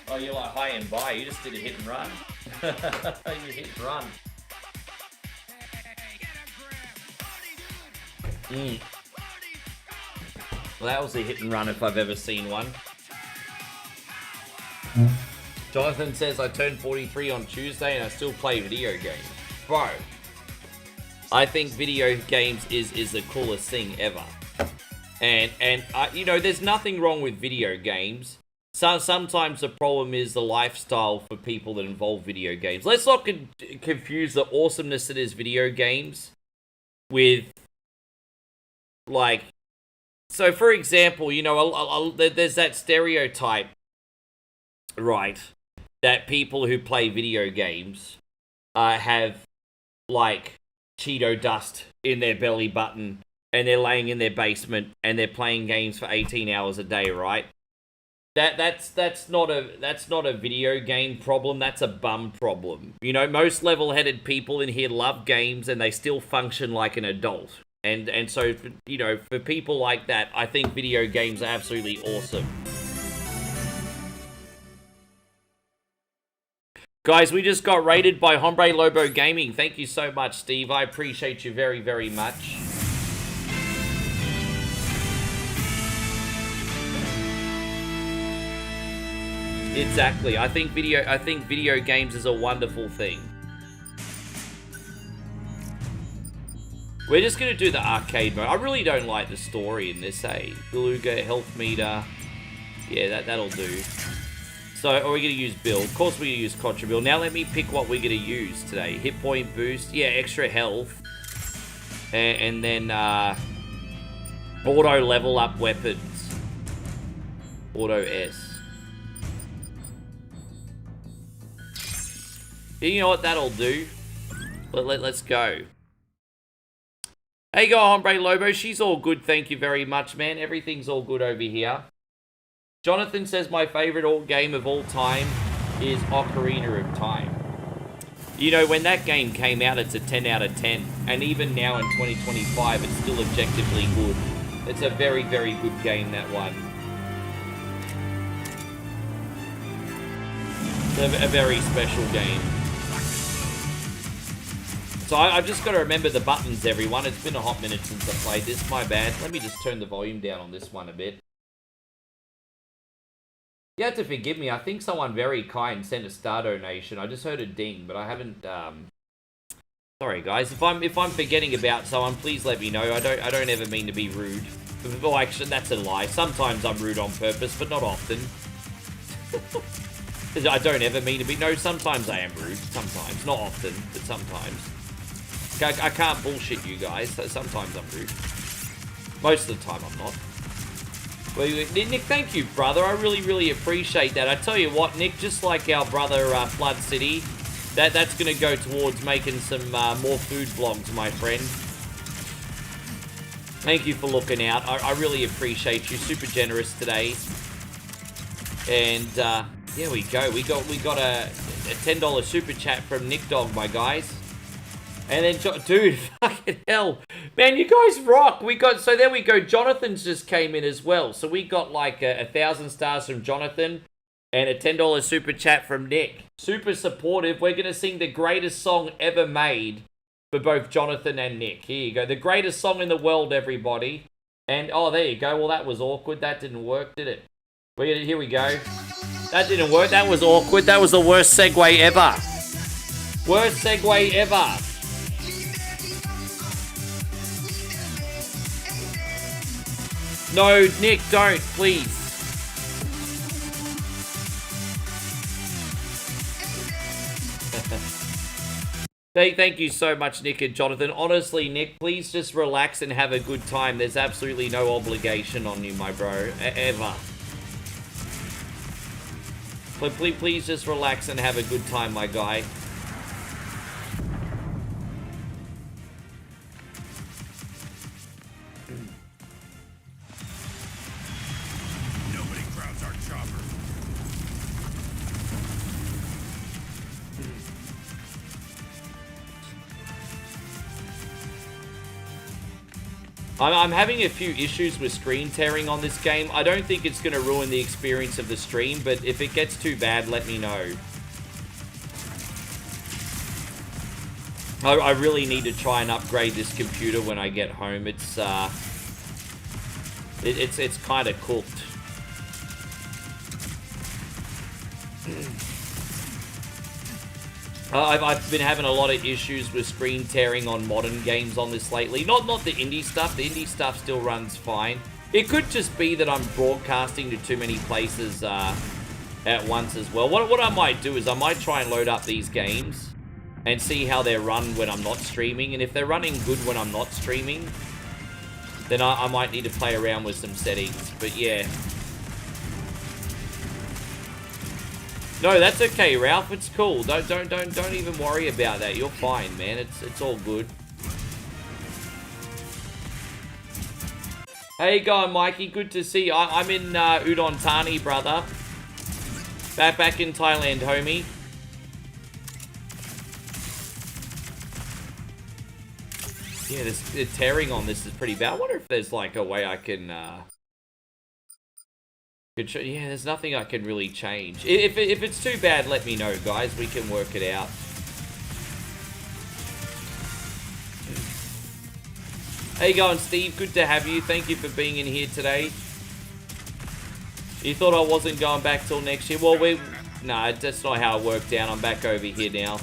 Oh, you're like high and by. You just did a hit and run. You hit and run. Well, that was a hit and run if I've ever seen one. Jonathan says, I turned 43 on Tuesday and I still play video games. Bro, I think video games is the coolest thing ever. And you know, there's nothing wrong with video games. Sometimes the problem is the lifestyle for people that involve video games. Let's not confuse the awesomeness that is video games with, like... So, for example, you know, there's that stereotype, right, that people who play video games have, like, Cheeto dust in their belly button, and they're laying in their basement, and they're playing games for 18 hours a day, right? That's not a video game problem, that's a bum problem. You know, most level-headed people in here love games, and they still function like an adult. And so, you know, for people like that, I think video games are absolutely awesome. Guys, we just got rated by Hombre Lobo Gaming. Thank you so much, Steve. I appreciate you very, very much. Exactly. I think video games is a wonderful thing. We're just going to do the arcade mode. I really don't like the story in this, eh? Galuga, health meter. Yeah, that'll do. So, are we going to use build? Of course we're going to use Contra build. Now let me pick what we're going to use today. Hit point boost. Yeah, extra health. And then, auto level up weapons. Auto S. You know what that'll do? Let's go. Hey, go Hombre Lobo. She's all good, thank you very much, man. Everything's all good over here. Jonathan says my favorite game of all time is Ocarina of Time. You know, when that game came out, it's a 10 out of 10. And even now in 2025, it's still objectively good. It's a very, very good game, that one. It's a very special game. So I've just got to remember the buttons, everyone. It's been a hot minute since I played this. My bad. Let me just turn the volume down on this one a bit. You have to forgive me. I think someone very kind sent a star donation. I just heard a ding, but I haven't... Sorry, guys. If I'm forgetting about someone, please let me know. I don't ever mean to be rude. Well, actually, that's a lie. Sometimes I'm rude on purpose, but not often. I don't ever mean to be... No, sometimes I am rude. Sometimes. Not often, but sometimes. I can't bullshit you guys, so sometimes I'm rude. Most of the time I'm not. Well, Nick, thank you, brother. I really, really appreciate that. I tell you what, Nick, just like our brother Flood City, that's going to go towards making some more food vlogs, my friend. Thank you for looking out. I really appreciate you. Super generous today. And there we go. We got a $10 super chat from Nick Dog, my guys. And then, dude, fucking hell. Man, you guys rock. So there we go. Jonathan's just came in as well. So we got like 1,000 stars from Jonathan and a $10 super chat from Nick. Super supportive. We're going to sing the greatest song ever made for both Jonathan and Nick. Here you go. The greatest song in the world, everybody. And, oh, there you go. Well, that was awkward. That didn't work, did it? Here we go. That didn't work. That was awkward. That was the worst segue ever. Worst segue ever. No, Nick, don't, please. Thank you so much, Nick and Jonathan. Honestly, Nick, please just relax and have a good time. There's absolutely no obligation on you, my bro. Ever. Please just relax and have a good time, my guy. Nobody crowds our chopper. I'm having a few issues with screen tearing on this game. I don't think it's going to ruin the experience of the stream, but if it gets too bad, let me know. I really need to try and upgrade this computer when I get home. It's kind of cooked. I've been having a lot of issues with screen tearing on modern games on this lately. Not the indie stuff. The indie stuff still runs fine. It could just be that I'm broadcasting to too many places at once as well. What I might do is I might try and load up these games and see how they're run when I'm not streaming. And if they're running good when I'm not streaming, then I might need to play around with some settings. But yeah. No, that's okay, Ralph. It's cool. Don't even worry about that. You're fine, man. It's all good. How you going, Mikey? Good to see you. I'm in Udon Thani, brother. Back in Thailand, homie. Yeah, the tearing on this is pretty bad. I wonder if there's like a way I can yeah, there's nothing I can really change. If it's too bad, let me know, guys. We can work it out. How you going, Steve? Good to have you. Thank you for being in here today. You thought I wasn't going back till next year? Well, no, that's not how it worked out. I'm back over here now.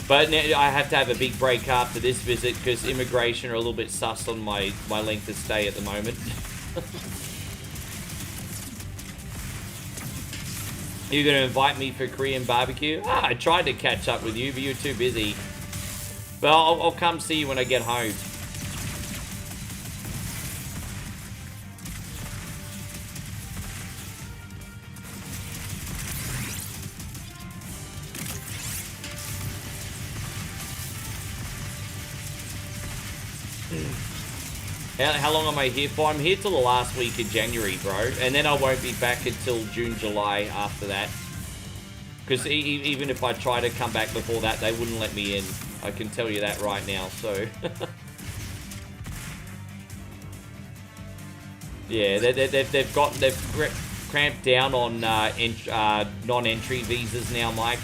But I have to have a big break after this visit because immigration are a little bit sus on my length of stay at the moment. You gonna invite me for Korean barbecue? I tried to catch up with you, but you're too busy. But I'll come see you when I get home. How long am I here for? I'm here till the last week of January, bro. And then I won't be back until June, July after that. Because even if I try to come back before that, they wouldn't let me in. I can tell you that right now, so... yeah, they've cramped down on non-entry visas now, Mike.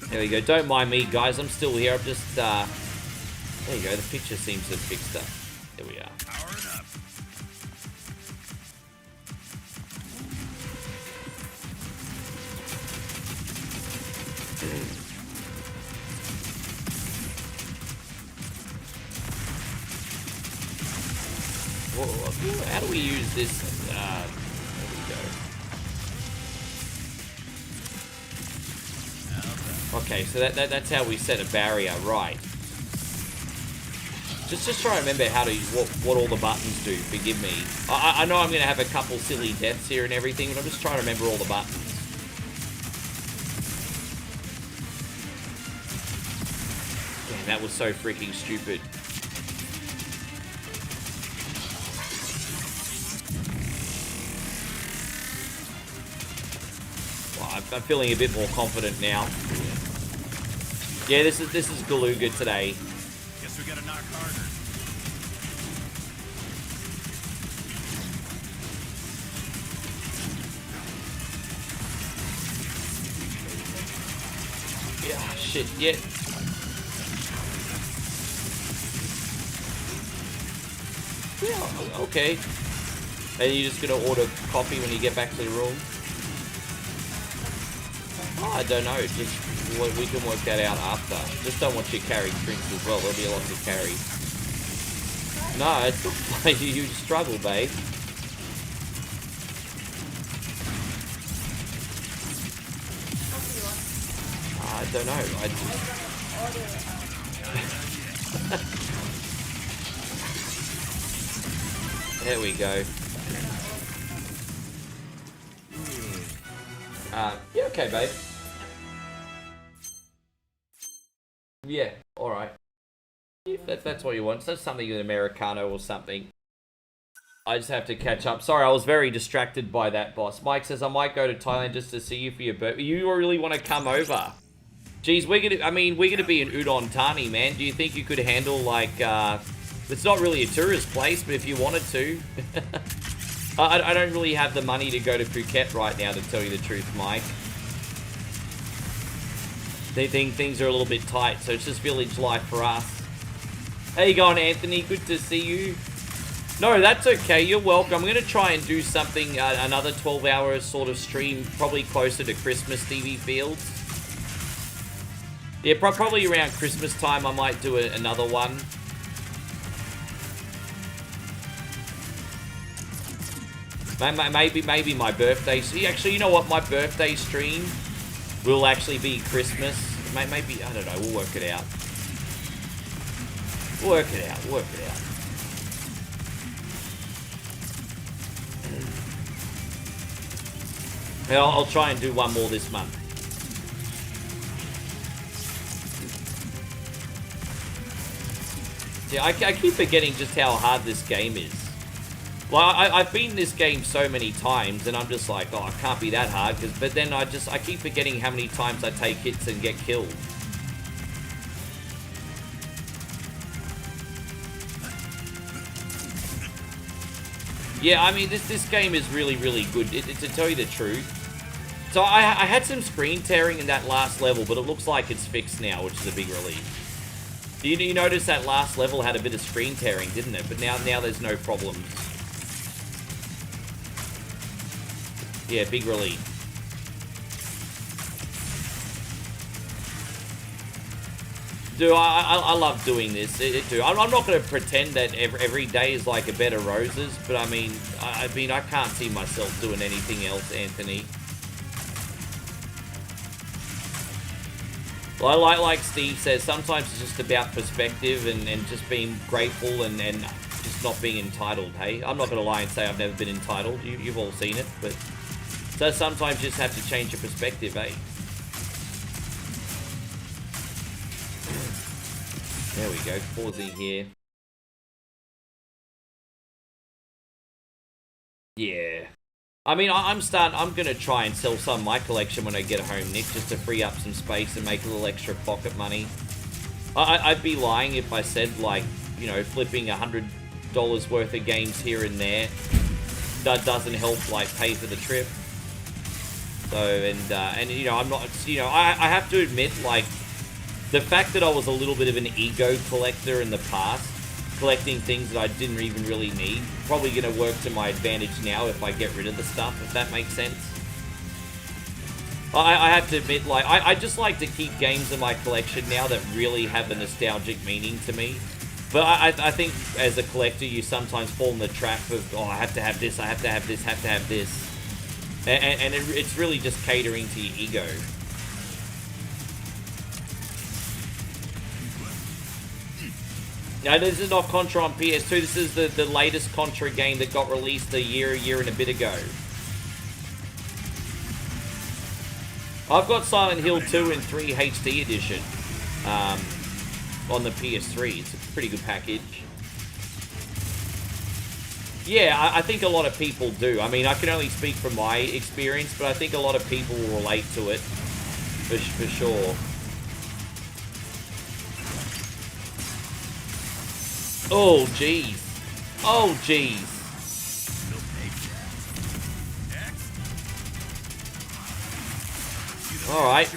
There we go. Don't mind me, guys. I'm still here. I'm just, there you go. The picture seems to have fixed up. There we are. Powering up. Whoa, how do we use this? There we go. Okay, so that's how we set a barrier, right? Just try to remember how to what all the buttons do. Forgive me. I know I'm gonna have a couple silly deaths here and everything, but I'm just trying to remember all the buttons. Damn, that was so freaking stupid. I'm feeling a bit more confident now. Yeah, this is Galuga today. Guess we gotta knock harder. Yeah, shit, yeah. Yeah, okay. And you're just gonna order coffee when you get back to the room? Oh, I don't know, just we can work that out after. Just don't want you carrying drinks as well, there'll be a lot to carry. No, it's not like you struggle, babe. I don't know, I just... There we go. Yeah, okay, babe. Yeah, alright. If that's what you want. So something with Americano or something. I just have to catch up. Sorry, I was very distracted by that, boss. Mike says, I might go to Thailand just to see you for your birthday. You really want to come over? Geez, we're gonna be in Udon Thani, man. Do you think you could handle, like, it's not really a tourist place, but if you wanted to. I don't really have the money to go to Phuket right now, to tell you the truth, Mike. They think things are a little bit tight, so it's just village life for us. How you going, Anthony? Good to see you. No, that's okay. You're welcome. I'm going to try and do something, another 12-hour sort of stream, probably closer to Christmas TV Fields. Yeah, probably around Christmas time I might do another one. Maybe my birthday. Actually, you know what? My birthday stream will actually be Christmas. Maybe, I don't know. We'll work it out. We'll work it out. We'll work it out. And I'll try and do one more this month. Yeah, I keep forgetting just how hard this game is. Well, I've beaten this game so many times, and I'm just like, oh, it can't be that hard. But then I keep forgetting how many times I take hits and get killed. Yeah, I mean, this game is really, really good, to tell you the truth. So I had some screen tearing in that last level, but it looks like it's fixed now, which is a big relief. You notice that last level had a bit of screen tearing, didn't it? But now there's no problems. Yeah, big relief. Dude, I love doing this. Dude, I'm not going to pretend that every day is like a bed of roses, but I mean, I can't see myself doing anything else, Anthony. Well, like Steve says, sometimes it's just about perspective and just being grateful and just not being entitled, hey? I'm not going to lie and say I've never been entitled. You've all seen it, but... So sometimes you just have to change your perspective, eh? There we go, pausing here. Yeah. I mean, I'm gonna try and sell some of my collection when I get home, Nick, just to free up some space and make a little extra pocket money. I'd be lying if I said, like, you know, flipping $100 worth of games here and there that doesn't help, like, pay for the trip. So, and you know, I'm not, you know, I have to admit, like, the fact that I was a little bit of an ego collector in the past, collecting things that I didn't even really need, probably going to work to my advantage now if I get rid of the stuff, if that makes sense. I have to admit, like, I just like to keep games in my collection now that really have a nostalgic meaning to me. But I think as a collector, you sometimes fall in the trap of, oh, I have to have this, I have to have this, have to have this. And it's really just catering to your ego. No, this is not Contra on PS2. This is the latest Contra game that got released a year and a bit ago. I've got Silent Hill 2 and 3 HD edition on the PS3. It's a pretty good package. Yeah, I think a lot of people do. I mean, I can only speak from my experience, but I think a lot of people will relate to it, for sure. Oh, jeez. Oh, jeez. All right.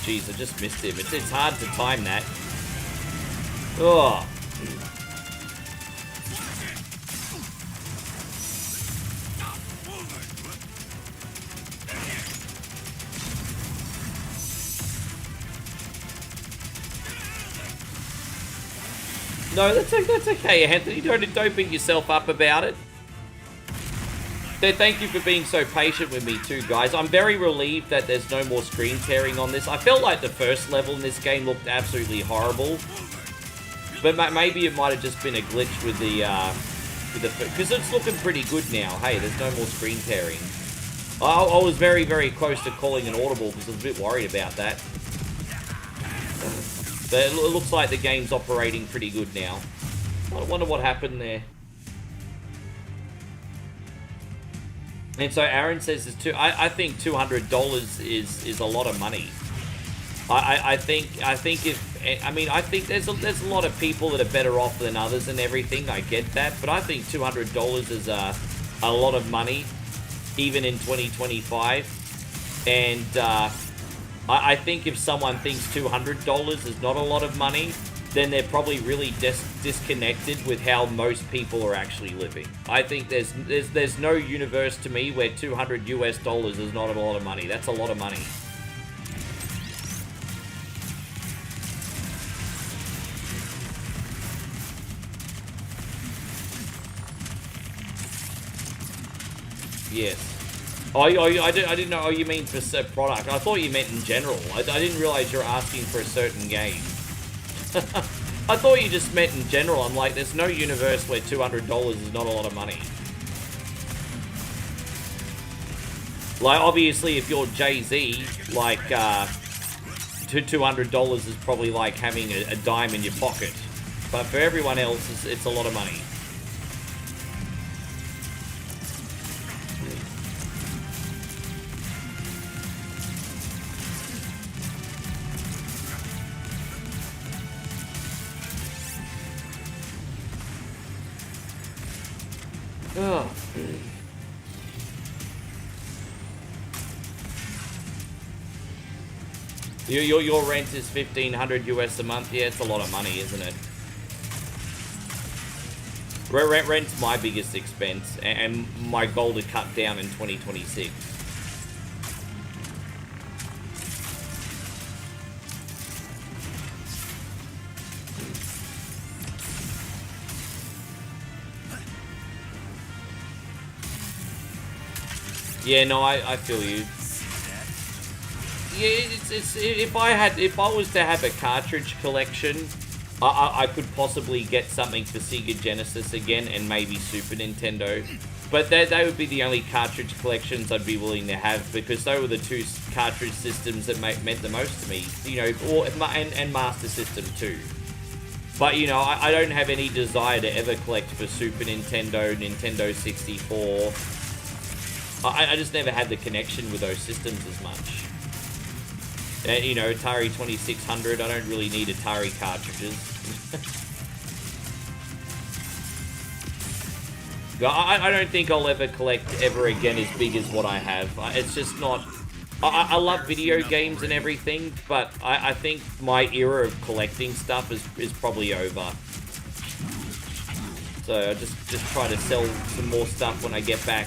Jeez, I just missed him. It's hard to time that. Oh. No, that's okay, Anthony. Don't beat yourself up about it. Thank you for being so patient with me too, guys. I'm very relieved that there's no more screen tearing on this. I felt like the first level in this game looked absolutely horrible. But maybe it might have just been a glitch with the because it's looking pretty good now. Hey, there's no more screen tearing. I was very, very close to calling an audible because I was a bit worried about that. But it looks like the game's operating pretty good now. I wonder what happened there. And so Aaron says I think $200 is a lot of money. I think there's a lot of people that are better off than others and everything. I get that, but I think $200 is a lot of money, even in 2025. And I think if someone thinks $200 is not a lot of money, then they're probably really disconnected with how most people are actually living. I think there's no universe to me where $200 US is not a lot of money. That's a lot of money. Yes. Oh, I didn't know. Oh, you mean for a product? I thought you meant in general. I didn't realize you're asking for a certain game. I thought you just meant in general. I'm like, there's no universe where $200 is not a lot of money. Like, obviously, if you're Jay-Z, like, $200 is probably like having a dime in your pocket. But for everyone else, it's a lot of money. Oh. Your rent is $1,500 US a month. Yeah, it's a lot of money, isn't it? Rent's my biggest expense, and my goal to cut down in 2026. Yeah, no, I feel you. Yeah, it's if I was to have a cartridge collection, I could possibly get something for Sega Genesis again and maybe Super Nintendo. But they would be the only cartridge collections I'd be willing to have, because they were the two cartridge systems that meant the most to me, you know, and Master System too. But, you know, I don't have any desire to ever collect for Super Nintendo, Nintendo 64. I just never had the connection with those systems as much. And, you know, Atari 2600, I don't really need Atari cartridges. I don't think I'll ever collect ever again as big as what I have. It's just not... I love video games and everything, but I think my era of collecting stuff is probably over. So I just try to sell some more stuff when I get back.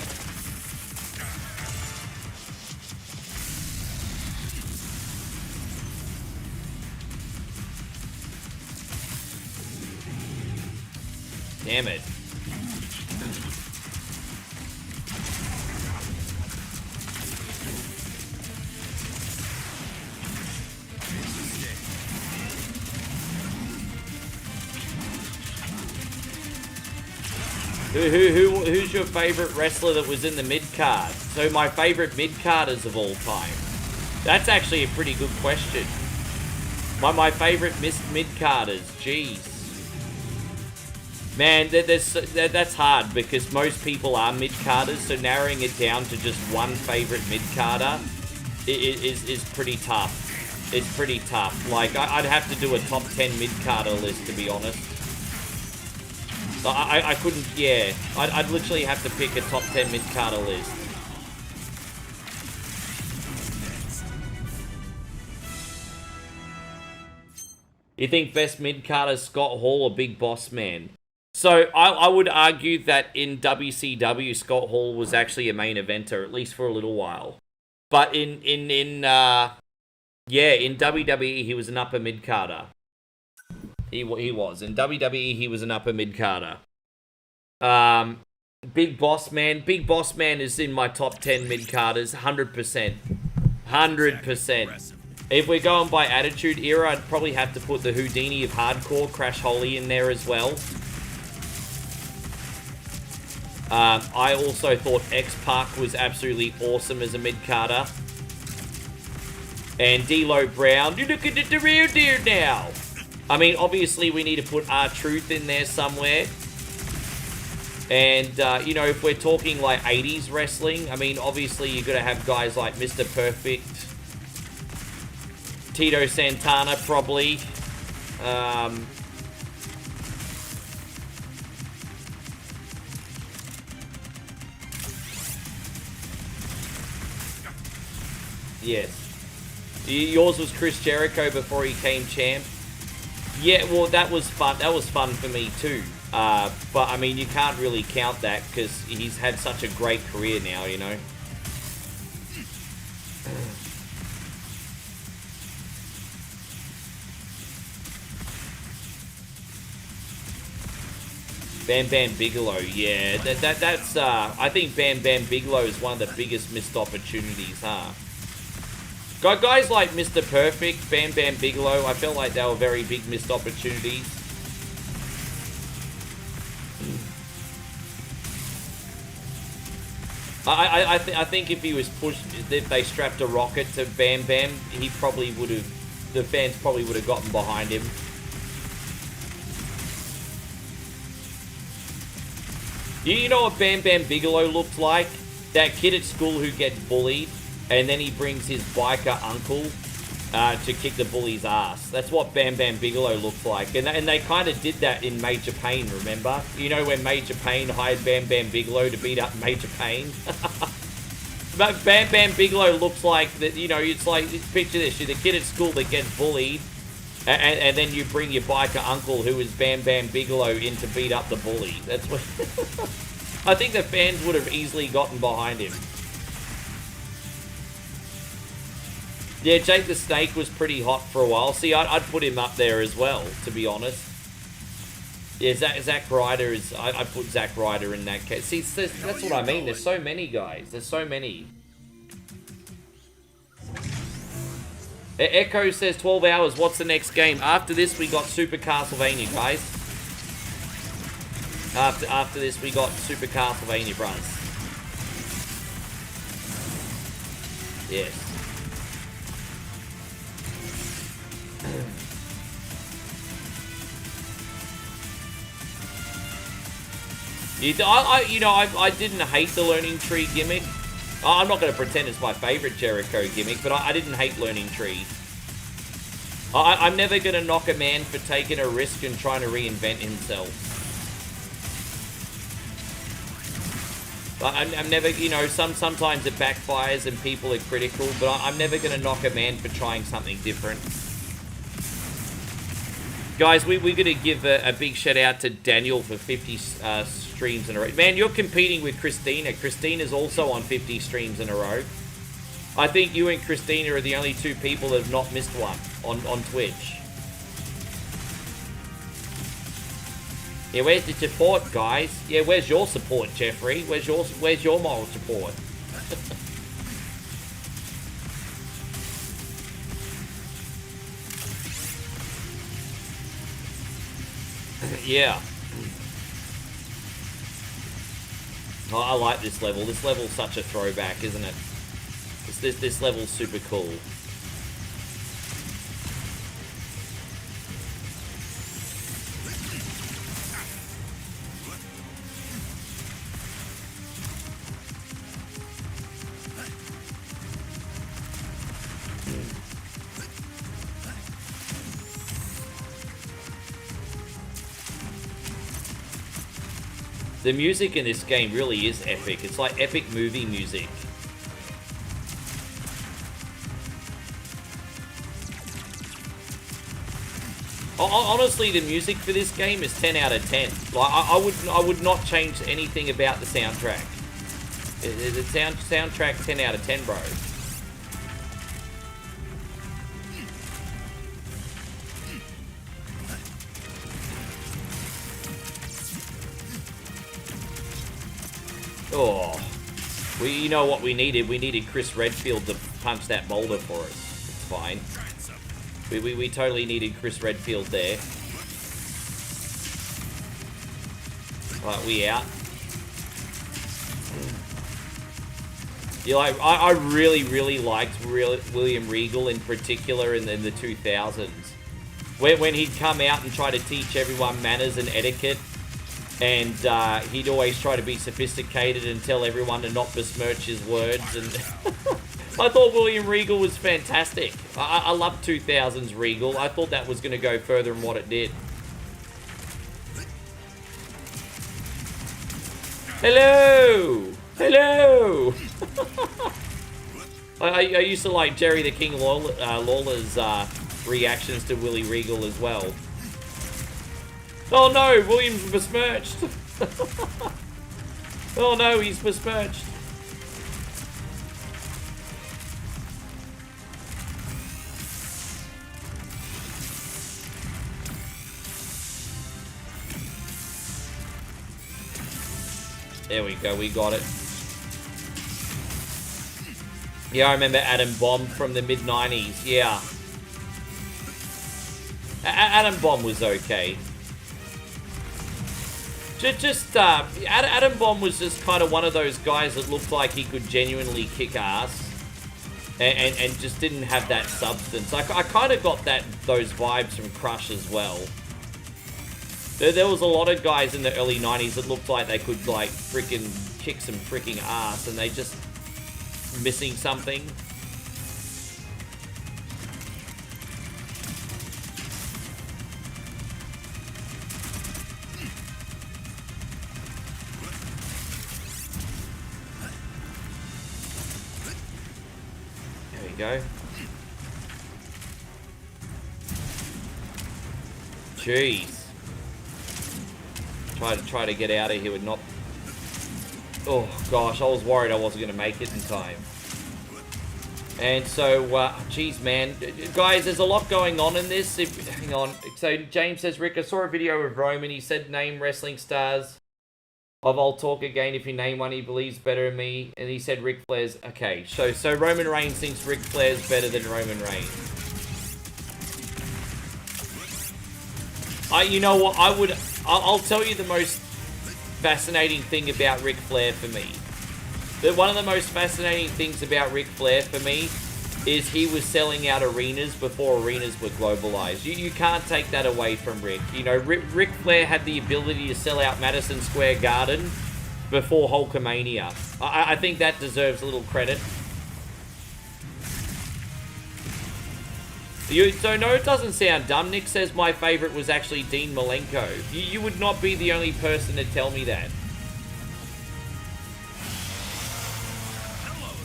Damn it. Who's your favorite wrestler that was in the mid card? So my favorite mid carders of all time. That's actually a pretty good question. My favorite mid carders. Jeez. Man, that's hard because most people are mid carders. So narrowing it down to just one favorite mid carder is pretty tough. It's pretty tough. Like I'd have to do a top 10 mid carder list to be honest. I couldn't, yeah. I'd literally have to pick a top 10 mid-carder list. You think best mid-carder Scott Hall or Big Boss Man? So, I would argue that in WCW, Scott Hall was actually a main eventer, at least for a little while. But in WWE, he was an upper mid-carder. He was. In WWE, he was an upper mid-carder. Big Boss Man. Big Boss Man is in my top 10 mid-carders. 100%. 100%. If we're going by Attitude Era, I'd probably have to put the Houdini of Hardcore, Crash Holly, in there as well. I also thought X-Pac was absolutely awesome as a mid-carder. And D'Lo Brown. You look at the real deal now. I mean, obviously, we need to put R-Truth in there somewhere. And, you know, if we're talking, like, 80s wrestling, I mean, obviously, you're going to have guys like Mr. Perfect. Tito Santana, probably. Yes. Yours was Chris Jericho before he came champ. Yeah, well, that was fun. That was fun for me too. But I mean, you can't really count that because he's had such a great career now, you know. Bam Bam Bigelow, yeah, that's I think Bam Bam Bigelow is one of the biggest missed opportunities, huh? Guys like Mr. Perfect, Bam Bam Bigelow, I felt like they were very big missed opportunities. I think if he was pushed, if they strapped a rocket to Bam Bam, he probably would have, the fans probably would have gotten behind him. You know what Bam Bam Bigelow looked like? That kid at school who gets bullied, and then he brings his biker uncle to kick the bully's ass. That's what Bam Bam Bigelow looked like. And they kind of did that in Major Payne, remember? You know when Major Payne hired Bam Bam Bigelow to beat up Major Payne? But Bam Bam Bigelow looks like, that. You know, it's like, picture this, you're the kid at school that gets bullied, and then you bring your biker uncle, who is Bam Bam Bigelow, in to beat up the bully. That's what... I think the fans would have easily gotten behind him. Yeah, Jake the Snake was pretty hot for a while. See, I'd put him up there as well, to be honest. Yeah, Zack Ryder is... I'd put Zack Ryder in that case. See, that's what I mean. There's so many guys. There's so many. Echo says 12 hours. What's the next game? After this, we got Super Castlevania, guys. After this, we got Super Castlevania, bros. Yes. I didn't hate the Learning Tree gimmick. I'm not going to pretend it's my favorite Jericho gimmick, but I didn't hate Learning Tree. I'm never going to knock a man for taking a risk and trying to reinvent himself. I'm never, you know, sometimes it backfires and people are critical, but I'm never going to knock a man for trying something different. Guys, we're going to give a big shout out to Daniel for 50 streams in a row. Man, you're competing with Christina. Christina's also on 50 streams in a row. I think you and Christina are the only two people that have not missed one on Twitch. Yeah, where's the support, guys? Yeah, where's your support, Jeffrey? Where's your moral support? Yeah. Oh, I like this level. This level's such a throwback, isn't it? This level's super cool. The music in this game really is epic. It's like epic movie music. Honestly, the music for this game is 10 out of 10. Like I would not change anything about the soundtrack. The soundtrack 10 out of 10, bro. Oh, you know what we needed? We needed Chris Redfield to punch that boulder for us. It's fine. We totally needed Chris Redfield there. Right, we out. Yeah, like I really liked William Regal in particular in the 2000s. When he'd come out and try to teach everyone manners and etiquette. And he'd always try to be sophisticated and tell everyone to not besmirch his words. And I thought William Regal was fantastic. I love 2000s Regal. I thought that was going to go further than what it did. Hello! Hello! I used to like Jerry the King Lawler's reactions to Willie Regal as well. Oh no, William's besmirched. Oh no, he's besmirched. There we go, we got it. Yeah, I remember Atom Bomb from the mid-90s, yeah. Atom Bomb was okay. Atom Bomb was just kind of one of those guys that looked like he could genuinely kick ass. And just didn't have that substance. I kind of got those vibes from Crush as well. There was a lot of guys in the early 90s that looked like they could like freaking kick some freaking ass and they just missing something. There we go. Jeez. Try to get out of here with not... Oh, gosh, I was worried I wasn't going to make it in time. And so, geez, man. Guys, there's a lot going on in this. Hang on. So, James says, Rick, I saw a video of Roman. He said, name wrestling stars of I'll Talk Again. If you name one, he believes better than me. And he said Ric Flair's... Okay, so Roman Reigns thinks Ric Flair's better than Roman Reigns. You know what? I'll tell you the most fascinating thing about Ric Flair for me. One of the most fascinating things about Ric Flair for me is he was selling out arenas before arenas were globalized. You can't take that away from Rick. You know, Ric Flair had the ability to sell out Madison Square Garden before Hulkamania. I think that deserves a little credit. So no, it doesn't sound dumb. Nick says my favorite was actually Dean Malenko. You would not be the only person to tell me that.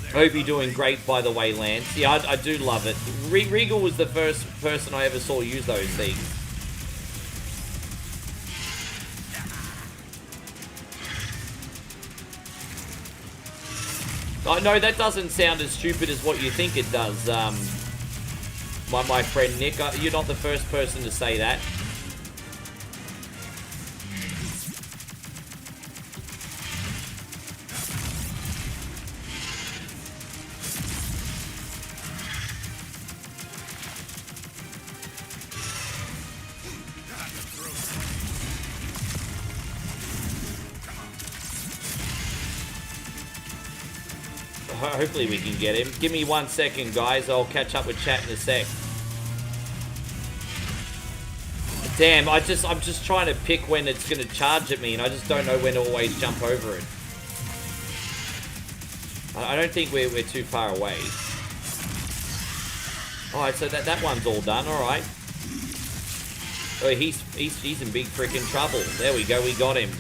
I hope you're doing great, by the way, Lance. Yeah, I do love it. Regal was the first person I ever saw use those things. Oh, no, that doesn't sound as stupid as what you think it does. My friend Nick, you're not the first person to say that. Hopefully we can get him. Give me 1 second, guys. I'll catch up with chat in a sec. Damn, I'm just trying to pick when it's going to charge at me, and I just don't know when to always jump over it. I don't think we're too far away. Alright, so that one's all done, alright. Oh, he's in big freaking trouble. There we go, we got him.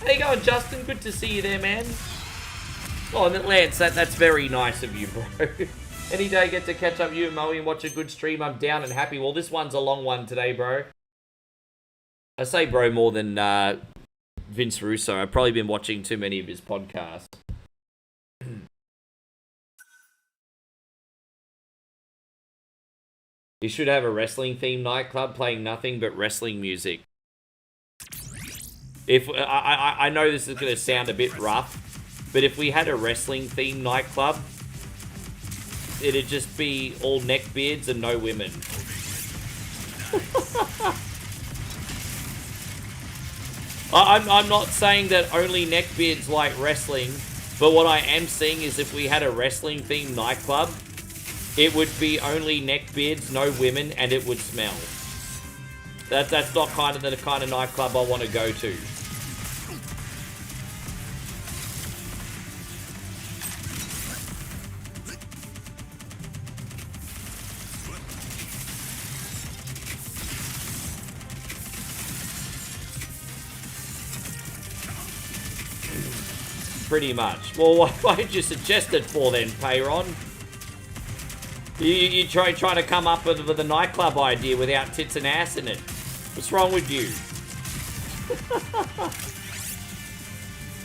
How you going, Justin? Good to see you there, man. Oh, and Lance, that's very nice of you, bro. Any day I get to catch up with you and Moe and watch a good stream, I'm down and happy. Well, this one's a long one today, bro. I say bro more than Vince Russo. I've probably been watching too many of his podcasts. You should have a wrestling-themed nightclub playing nothing but wrestling music. If I know this is going to sound a bit rough, but if we had a wrestling-themed nightclub, it'd just be all neckbeards and no women. I'm not saying that only neckbeards like wrestling, but what I am saying is if we had a wrestling-themed nightclub, it would be only neckbeards, no women, and it would smell. That's not kind of the kind of nightclub I want to go to. Pretty much. Well, why did you suggest it for then, Payron? You trying to come up with a nightclub idea without tits and ass in it. What's wrong with you?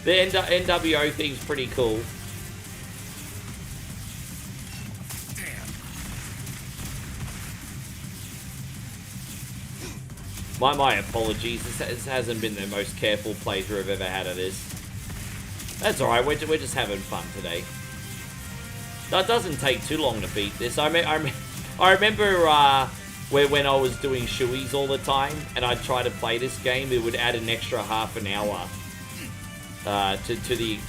The NWO thing's pretty cool. My apologies. This hasn't been the most careful playthrough I've ever had of this. That's alright. We're just having fun today. That doesn't take too long to beat this. I remember when I was doing shoeies all the time, and I'd try to play this game, it would add an extra half an hour to the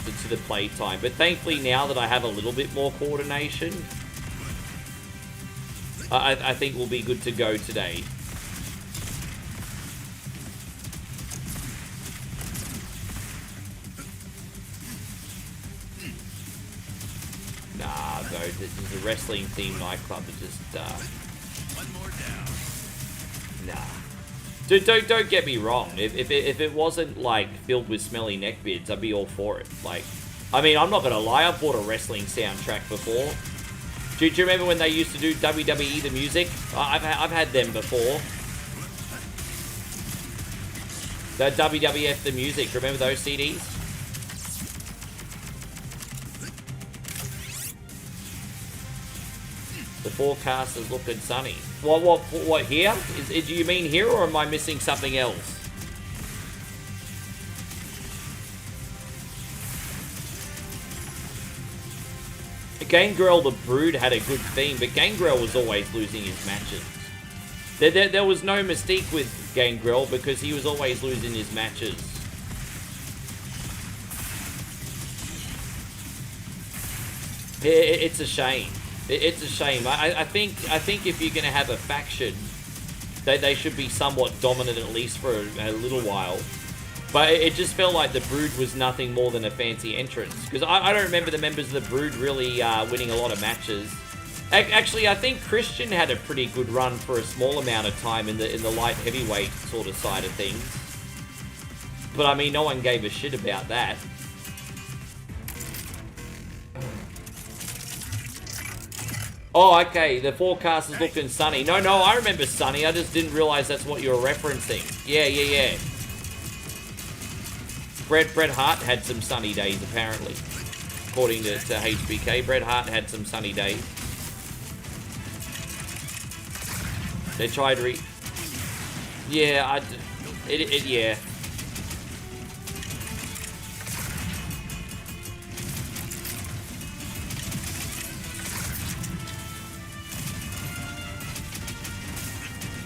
play time. But thankfully, now that I have a little bit more coordination, I think we'll be good to go today. Nah, though, this is a wrestling-themed nightclub that just, One more down. nah. Dude, don't get me wrong. If it wasn't, like, filled with smelly neckbeards, I'd be all for it. Like, I mean, I'm not gonna lie, I've bought a wrestling soundtrack before. Do you remember when they used to do WWE The Music? I've had them before. The WWF The Music, remember those CDs? The forecast is looking sunny. What here? Do you mean here, or am I missing something else? Gangrel the Brood had a good theme, but Gangrel was always losing his matches. There was no mystique with Gangrel because he was always losing his matches. It's a shame. It's a shame. I think if you're going to have a faction, they should be somewhat dominant at least for a little while. But it just felt like the Brood was nothing more than a fancy entrance. Because I don't remember the members of the Brood really winning a lot of matches. Actually, I think Christian had a pretty good run for a small amount of time in the light heavyweight sort of side of things. But I mean, no one gave a shit about that. Oh, okay, the forecast is looking sunny. No, I remember sunny. I just didn't realize that's what you were referencing. Yeah. Bret Hart had some sunny days, apparently. According to HBK, Bret Hart had some sunny days. They tried yeah, yeah.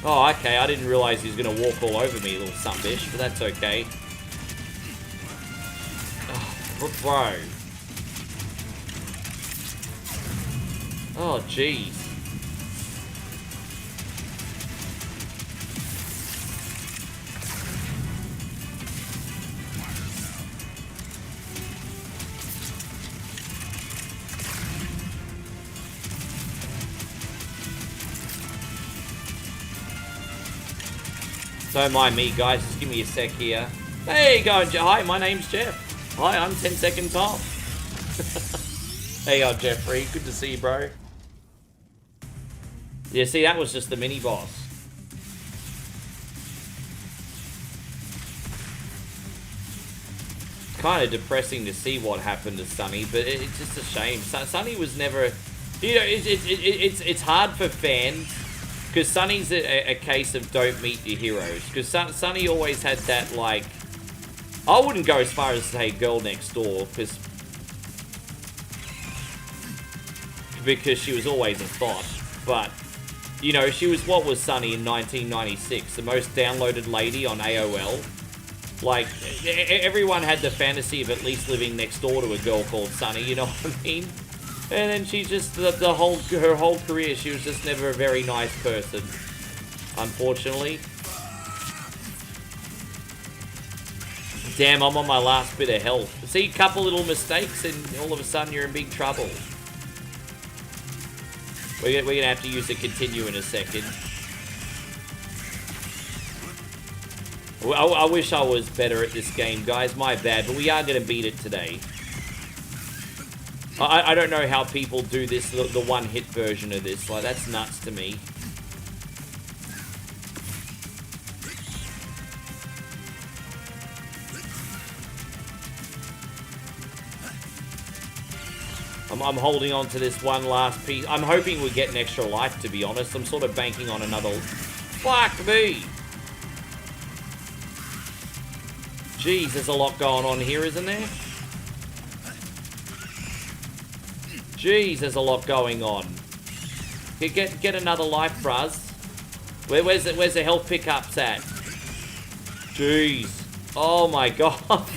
Oh, okay, I didn't realize he was going to walk all over me, little sumbitch, but that's okay. Oh, bro. Oh, jeez. Don't mind me, guys. Just give me a sec here. Hey, going. Hi, my name's Jeff. Hi, I'm 10 Second Tom. Hey, Jeffrey. Good to see you, bro. Yeah, see, that was just the mini boss. Kind of depressing to see what happened to Sunny, but it's just a shame. Sunny was never, you know, it's hard for fans because Sunny's a case of don't meet your heroes. Because Sunny always had that, like, I wouldn't go as far as say girl next door because she was always a thought, but you know, she was what was Sunny in 1996, the most downloaded lady on AOL. Like, everyone had the fantasy of at least living next door to a girl called Sunny, you know what I mean? And then she just, her whole career, she was just never a very nice person, unfortunately. Damn, I'm on my last bit of health. See, a couple little mistakes and all of a sudden you're in big trouble. We're gonna have to use the continue in a second. I wish I was better at this game, guys. My bad, but we are gonna beat it today. I don't know how people do this, the one-hit version of this. Like, that's nuts to me. I'm holding on to this one last piece. I'm hoping we get an extra life, to be honest. I'm sort of banking on another... Fuck me! Jeez, there's a lot going on here, isn't there? Jeez, there's a lot going on. Get another life, bruz. Where's the health pickups at? Jeez. Oh my god.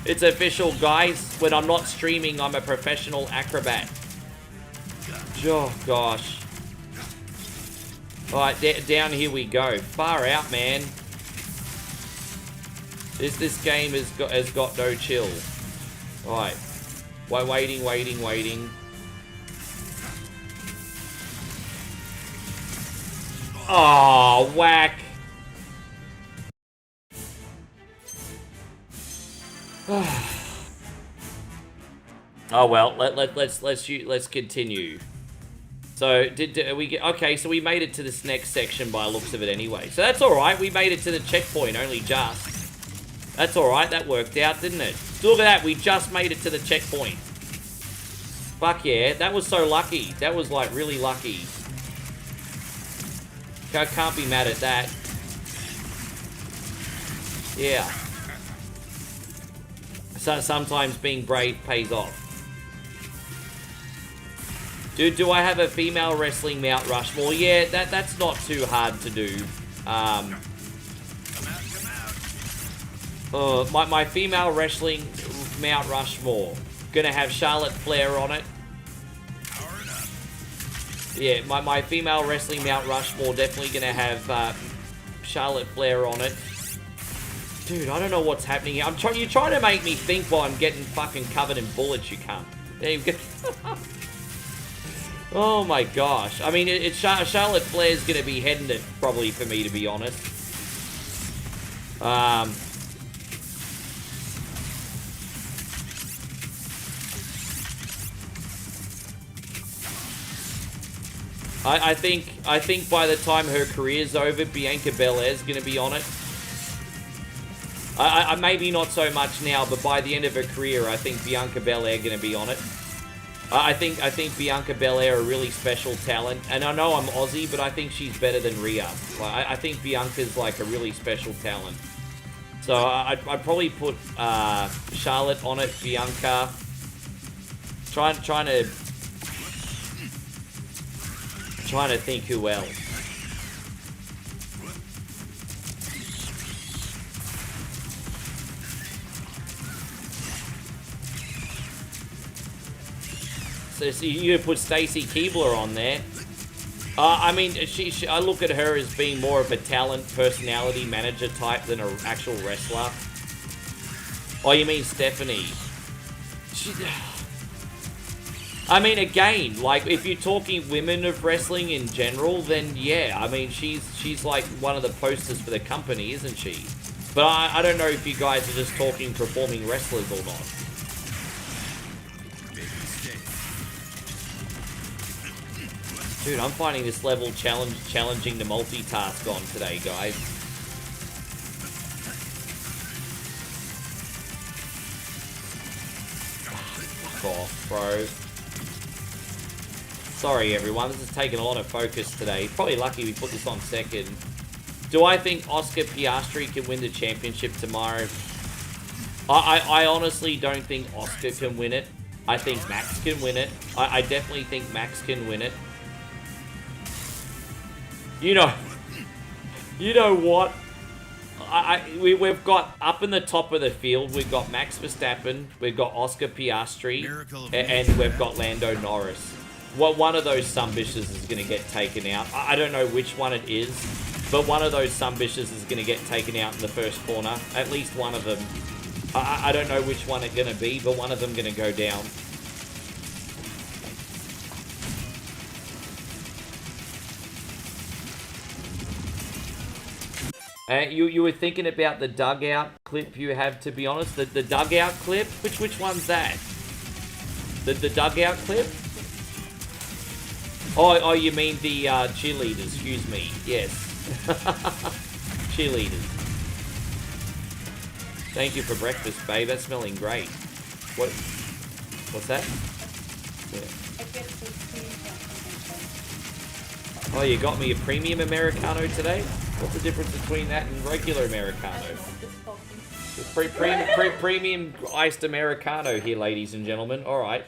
It's official, guys. When I'm not streaming, I'm a professional acrobat. Oh, gosh. Alright, down here we go. Far out, man. This game has got no chill. Alright. Waiting. Oh, whack. Oh well, let's continue. So did we get okay? So we made it to this next section by the looks of it anyway. So that's all right. We made it to the checkpoint only just. That's all right. That worked out, didn't it? So look at that. We just made it to the checkpoint. Fuck yeah, that was so lucky. That was like really lucky. Can't be mad at that. Yeah. So sometimes being brave pays off. Do I have a female wrestling Mount Rushmore? Yeah, that's not too hard to do. My female wrestling Mount Rushmore. Gonna have Charlotte Flair on it. Yeah, my female wrestling Mount Rushmore definitely gonna have Charlotte Flair on it. Dude, I don't know what's happening here. You're trying to make me think while I'm getting fucking covered in bullets, you cunt. There you go. Oh my gosh. I mean, Charlotte Flair's gonna be heading it probably for me, to be honest. I think by the time her career's over, Bianca Belair's gonna be on it. I maybe not so much now, but by the end of her career, I think Bianca Belair gonna be on it. I think Bianca Belair a really special talent, and I know I'm Aussie, but I think she's better than Rhea. Like, I think Bianca's like a really special talent. So I'd probably put Charlotte on it, Bianca. Trying to think who else. you put Stacy Keebler on there. I mean, I look at her as being more of a talent, personality, manager type than an actual wrestler. Oh, you mean Stephanie? I mean, again, like, if you're talking women of wrestling in general, then yeah, I mean, she's like one of the posters for the company, isn't she? But I don't know if you guys are just talking performing wrestlers or not. Dude, I'm finding this level challenging to multitask on today, guys. Fuck off, bro. Sorry, everyone. This is taking a lot of focus today. Probably lucky we put this on second. Do I think Oscar Piastri can win the championship tomorrow? I honestly don't think Oscar can win it. I think Max can win it. I definitely think Max can win it. You know what? We've got up in the top of the field. We've got Max Verstappen, we've got Oscar Piastri, and we've got Lando Norris. One of those sumbitches is going to get taken out. I don't know which one it is, but one of those sumbitches is going to get taken out in the first corner. At least one of them. I don't know which one it's going to be, but one of them going to go down. You were thinking about the dugout clip you have, to be honest. The dugout clip? Which one's that? The dugout clip? Oh, you mean the cheerleaders, excuse me. Yes. Cheerleaders. Thank you for breakfast, babe. That's smelling great. What's that? Yeah. Oh, you got me a premium Americano today? What's the difference between that and regular Americano? Premium iced Americano here, ladies and gentlemen. Alright.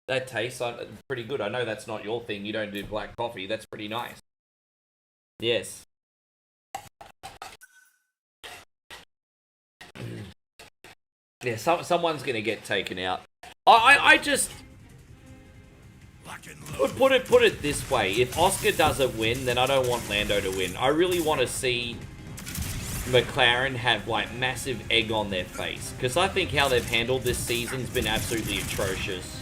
That tastes pretty good. I know that's not your thing. You don't do black coffee. That's pretty nice. Yes. Yeah, someone's going to get taken out. I just... Put it this way. If Oscar doesn't win, then I don't want Lando to win. I really want to see McLaren have, like, massive egg on their face. Because I think how they've handled this season's been absolutely atrocious.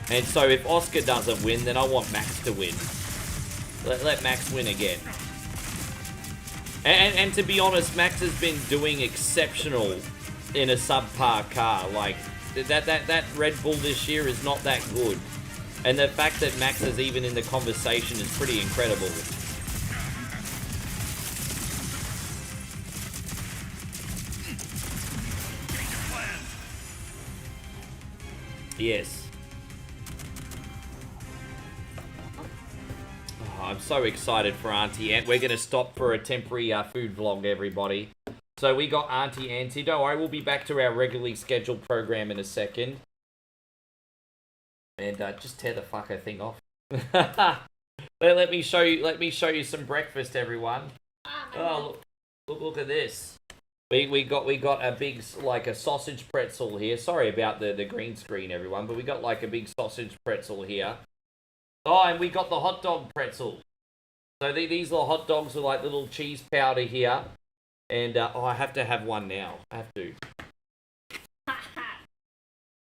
And so if Oscar doesn't win, then I want Max to win. Let Max win again. And to be honest, Max has been doing exceptional in a subpar car. Like, that Red Bull this year is not that good. And the fact that Max is even in the conversation is pretty incredible. Yes. Oh, I'm so excited for Auntie Ant. We're going to stop for a temporary food vlog, everybody. So we got Auntie Auntie. Don't worry, we'll be back to our regularly scheduled program in a second. And just tear the fucker thing off. let me show you some breakfast, everyone. Oh, look at this. We got a big, like, a sausage pretzel here. Sorry about the green screen, everyone, but we got like a big sausage pretzel here. Oh, and we got the hot dog pretzel. So these little hot dogs are like little cheese powder here. And I have to have one now. I have to.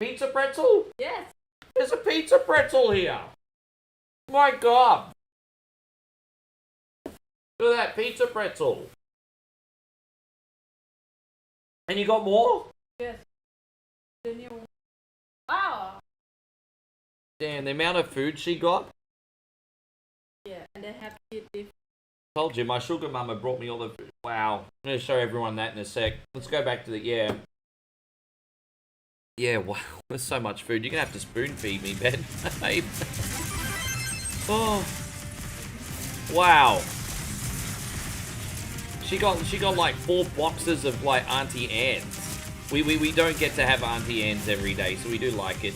Pizza pretzel? Yes. There's a pizza pretzel here. My God. Look at that pizza pretzel. And you got more? Yes. Wow. Damn, the amount of food she got. Yeah, and they have to eat. Told you, my sugar mama brought me all the food. Wow. I'm going to show everyone that in a sec. Let's go back to the, yeah. Yeah, wow. There's so much food. You're going to have to spoon feed me, Ben. Oh. Wow. She got like 4 boxes of like Auntie Anne's. We don't get to have Auntie Anne's every day, so we do like it.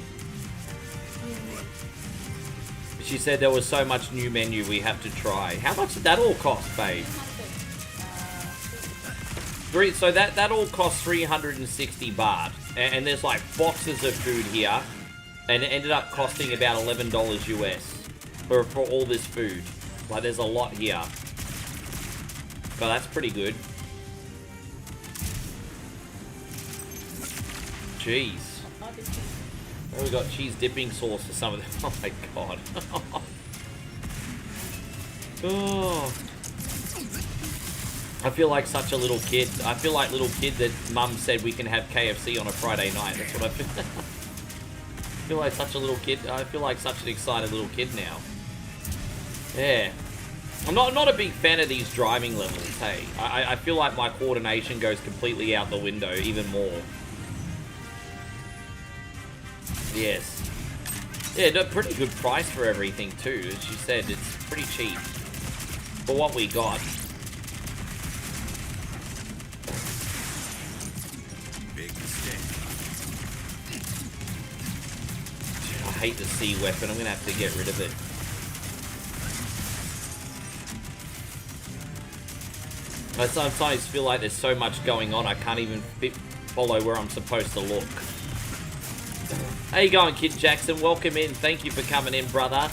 She said there was so much new menu we have to try. How much did that all cost, babe? So that all cost 360 baht. And there's like boxes of food here. And it ended up costing about $11 US for all this food. Like, there's a lot here. But that's pretty good. Jeez. Oh, we got cheese dipping sauce for some of them. Oh my god. Oh. I feel like such a little kid. I feel like little kid that mum said we can have KFC on a Friday night. That's what I feel. I feel like such a little kid. I feel like such an excited little kid now. Yeah. I'm not a big fan of these driving levels, hey. I feel like my coordination goes completely out the window even more. Yes. Yeah, no, pretty good price for everything too. As you said, it's pretty cheap for what we got. Big mistake. I hate the C weapon. I'm gonna have to get rid of it. I sometimes feel like there's so much going on I can't even follow where I'm supposed to look. How you going, Kid Jackson? Welcome in. Thank you for coming in, brother.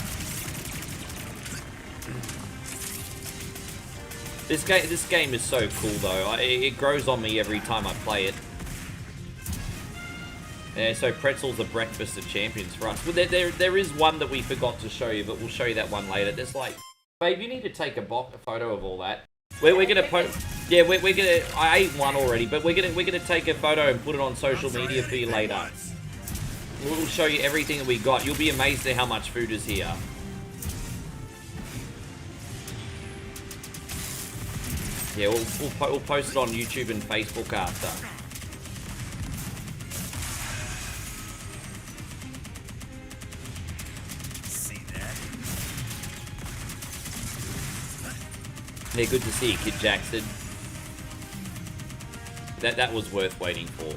This game is so cool, though. It grows on me every time I play it. Yeah, so pretzels are breakfast of champions for us. Well, there is one that we forgot to show you, but we'll show you that one later. There's like, babe, you need to take a photo of all that. We're gonna post. Yeah, we're gonna. I ate one already, but we're gonna take a photo and put it on social media for you later. We'll show you everything that we got. You'll be amazed at how much food is here. Yeah, we'll post it on YouTube and Facebook after. See that? Yeah, good to see you, Kid Jackson. That was worth waiting for.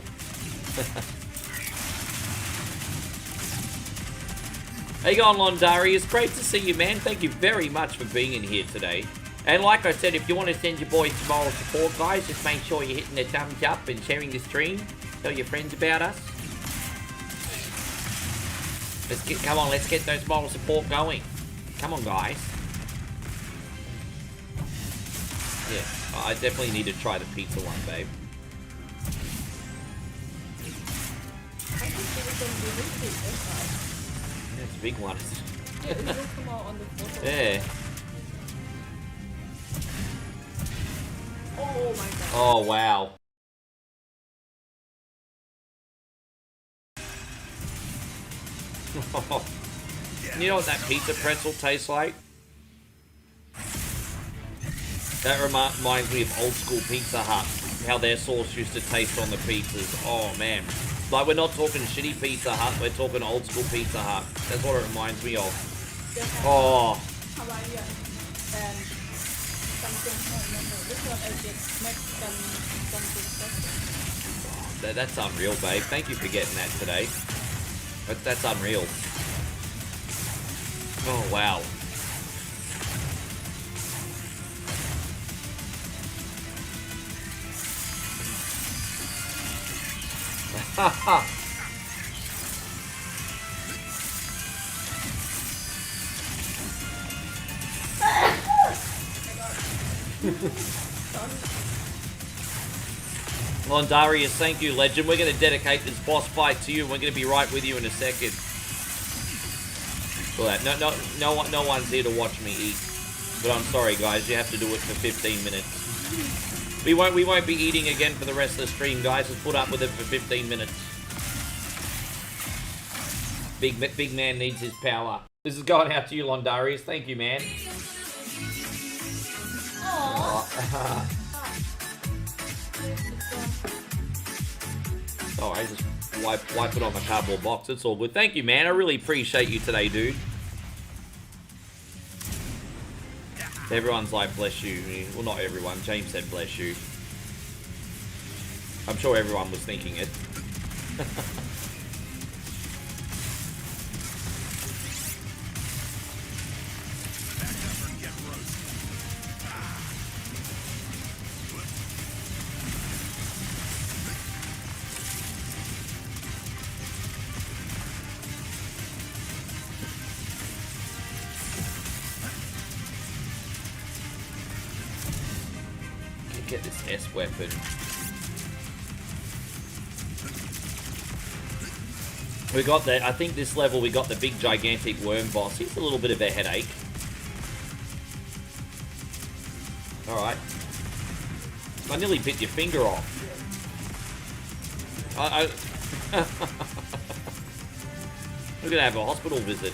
How you going, Londari? It's great to see you, man. Thank you very much for being in here today. And like I said, if you want to send your boys some moral support, guys, just make sure you're hitting the thumbs up and sharing the stream. Tell your friends about us. Come on, let's get those moral support going. Come on, guys. Yeah, I definitely need to try the pizza one, babe. Yeah, it's a big one. Yeah. Oh my god. Oh, wow. You know what that pizza pretzel tastes like? That reminds me of old school Pizza Hut. How their sauce used to taste on the pizzas. Oh, man. Like, we're not talking shitty Pizza Hut. We're talking old school Pizza Hut. That's what it reminds me of. Oh. Hawaiian and something, I don't remember. This one I did Mexican something. That's unreal, babe. Thank you for getting that today. That's unreal. Oh, wow. Ha Londarius, thank you, legend. We're going to dedicate this boss fight to you. We're going to be right with you in a second. Well, no one's here to watch me eat. But I'm sorry, guys. You have to do it for 15 minutes. We won't be eating again for the rest of the stream, guys. Just put up with it for 15 minutes. Big man needs his power. This is going out to you, Londarius. Thank you, man. Oh, I just wipe it on the cardboard box. It's all good. Thank you, man. I really appreciate you today, dude. Everyone's like, bless you. Well, not everyone. James said bless you. I'm sure everyone was thinking it. get this S weapon. We got the, I think this level we got the big gigantic worm boss. He's a little bit of a headache. Alright. I nearly bit your finger off. We're gonna have a hospital visit.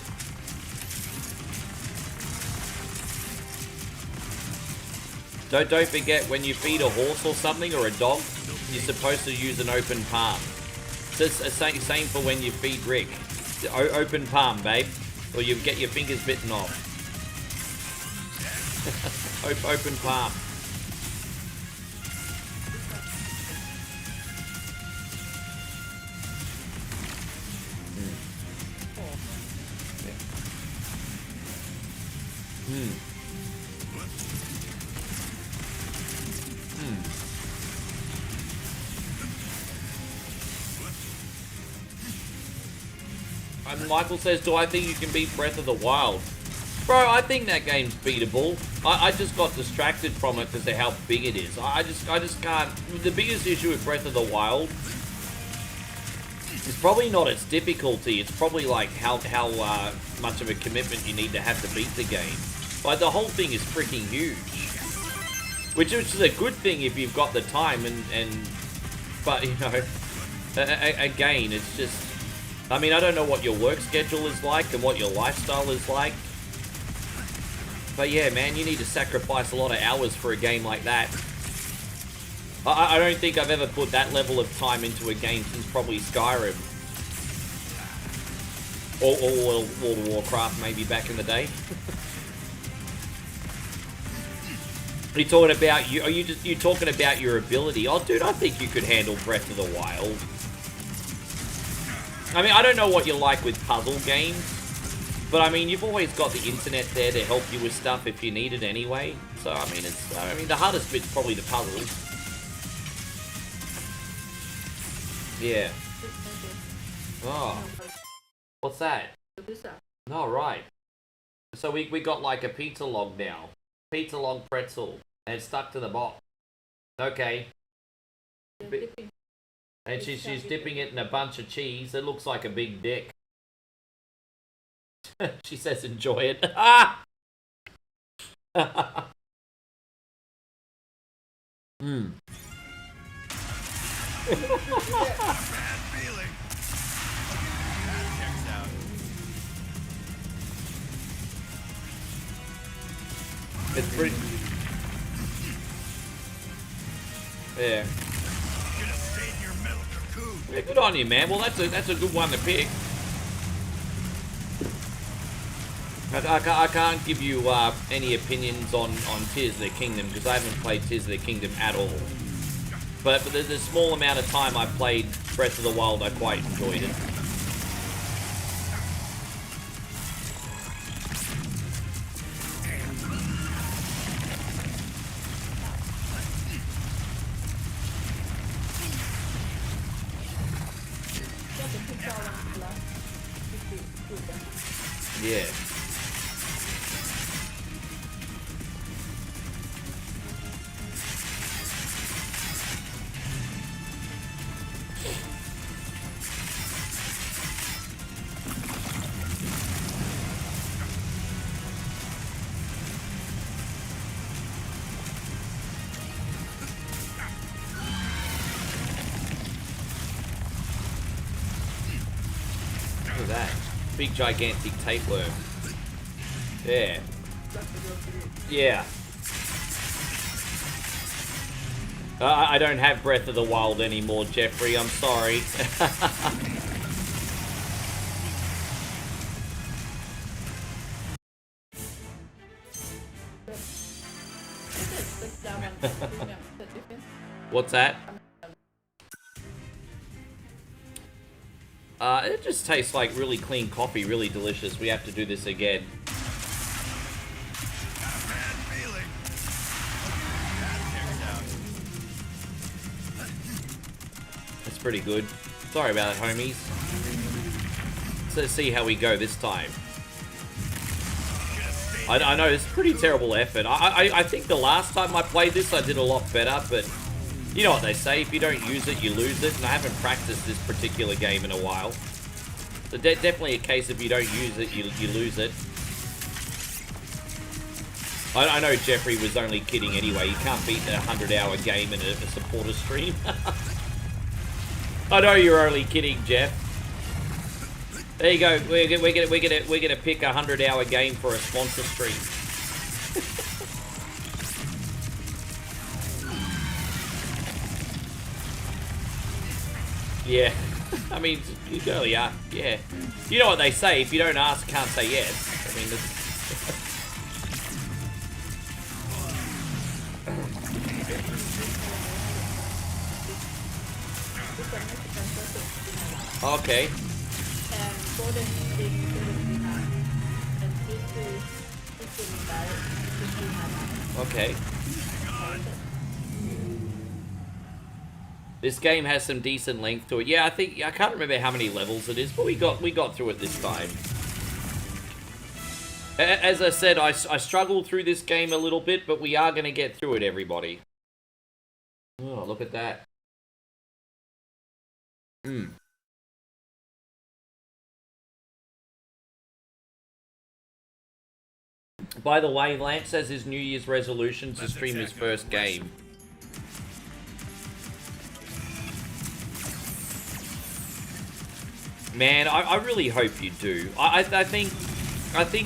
Don't forget, when you feed a horse or something, or a dog, you're supposed to use an open palm. So it's the same for when you feed Rick. Open palm, babe. Or you get your fingers bitten off. Open palm. And Michael says, do I think you can beat Breath of the Wild? Bro, I think that game's beatable. I just got distracted from it because of how big it is. I just can't. The biggest issue with Breath of the Wild is probably not its difficulty. It's probably like how much of a commitment you need to have to beat the game. Like, the whole thing is freaking huge. Which is a good thing if you've got the time but, you know, again, it's just, I mean, I don't know what your work schedule is like and what your lifestyle is like. But yeah, man, you need to sacrifice a lot of hours for a game like that. I don't think I've ever put that level of time into a game since probably Skyrim. Or World of Warcraft, maybe back in the day. Are you talking about you? Are you talking about your ability? Oh, dude, I think you could handle Breath of the Wild. I mean, I don't know what you like with puzzle games, but I mean, you've always got the internet there to help you with stuff if you need it anyway. So I mean, the hardest bit's probably the puzzles. Yeah. Oh, what's that? Oh, right. So we got like a pizza log now. Pizza log pretzel, and it's stuck to the box. Okay. And she's dipping it in a bunch of cheese. It looks like a big dick. She says enjoy it. Ah! Hmm. Bad feeling. That checks out. It's pretty. Yeah. Gonna stay in your metal cocoon. Yeah, good on you, man. Well, that's a good one to pick. I can't give you any opinions on Tears of the Kingdom because I haven't played Tears of the Kingdom at all. But the small amount of time I played Breath of the Wild, I quite enjoyed it. Yeah. Look at that. Big gigantic tapeworm. Yeah. Yeah. I don't have Breath of the Wild anymore, Jeffrey. I'm sorry. What's that? It just tastes like really clean coffee, really delicious. We have to do this again. Bad feeling. That checks out. That's pretty good. Sorry about it, homies. So let's see how we go this time. Gonna stay I know, it's pretty terrible effort. I think the last time I played this, I did a lot better, but you know what they say, if you don't use it, you lose it, and I haven't practiced this particular game in a while. So definitely a case if you don't use it, you lose it. I know Jeffrey was only kidding anyway. You can't beat a 100-hour game in a supporter stream. I know you're only kidding, Jeff. There you go. We're gonna pick a 100-hour game for a sponsor stream. Yeah. I mean, you really are. Yeah. You know what they say? If you don't ask, can't say yes. I mean, okay. And golden thing and this is Okay. This game has some decent length to it. Yeah, I can't remember how many levels it is, but we got through it this time. As I said, I struggled through this game a little bit, but we are going to get through it, everybody. Oh, look at that. By the way, Lance says his New Year's resolution to stream his first game. Man, I really hope you do. I think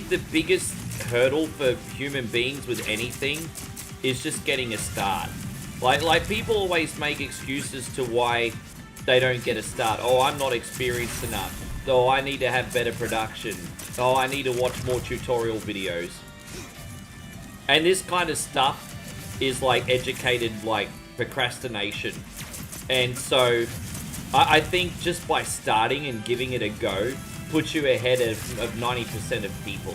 the biggest hurdle for human beings with anything is just getting a start. Like people always make excuses to why they don't get a start. Oh, I'm not experienced enough. Oh, I need to have better production. Oh, I need to watch more tutorial videos. And this kind of stuff is like educated like procrastination. And so I think just by starting and giving it a go puts you ahead of 90% of people.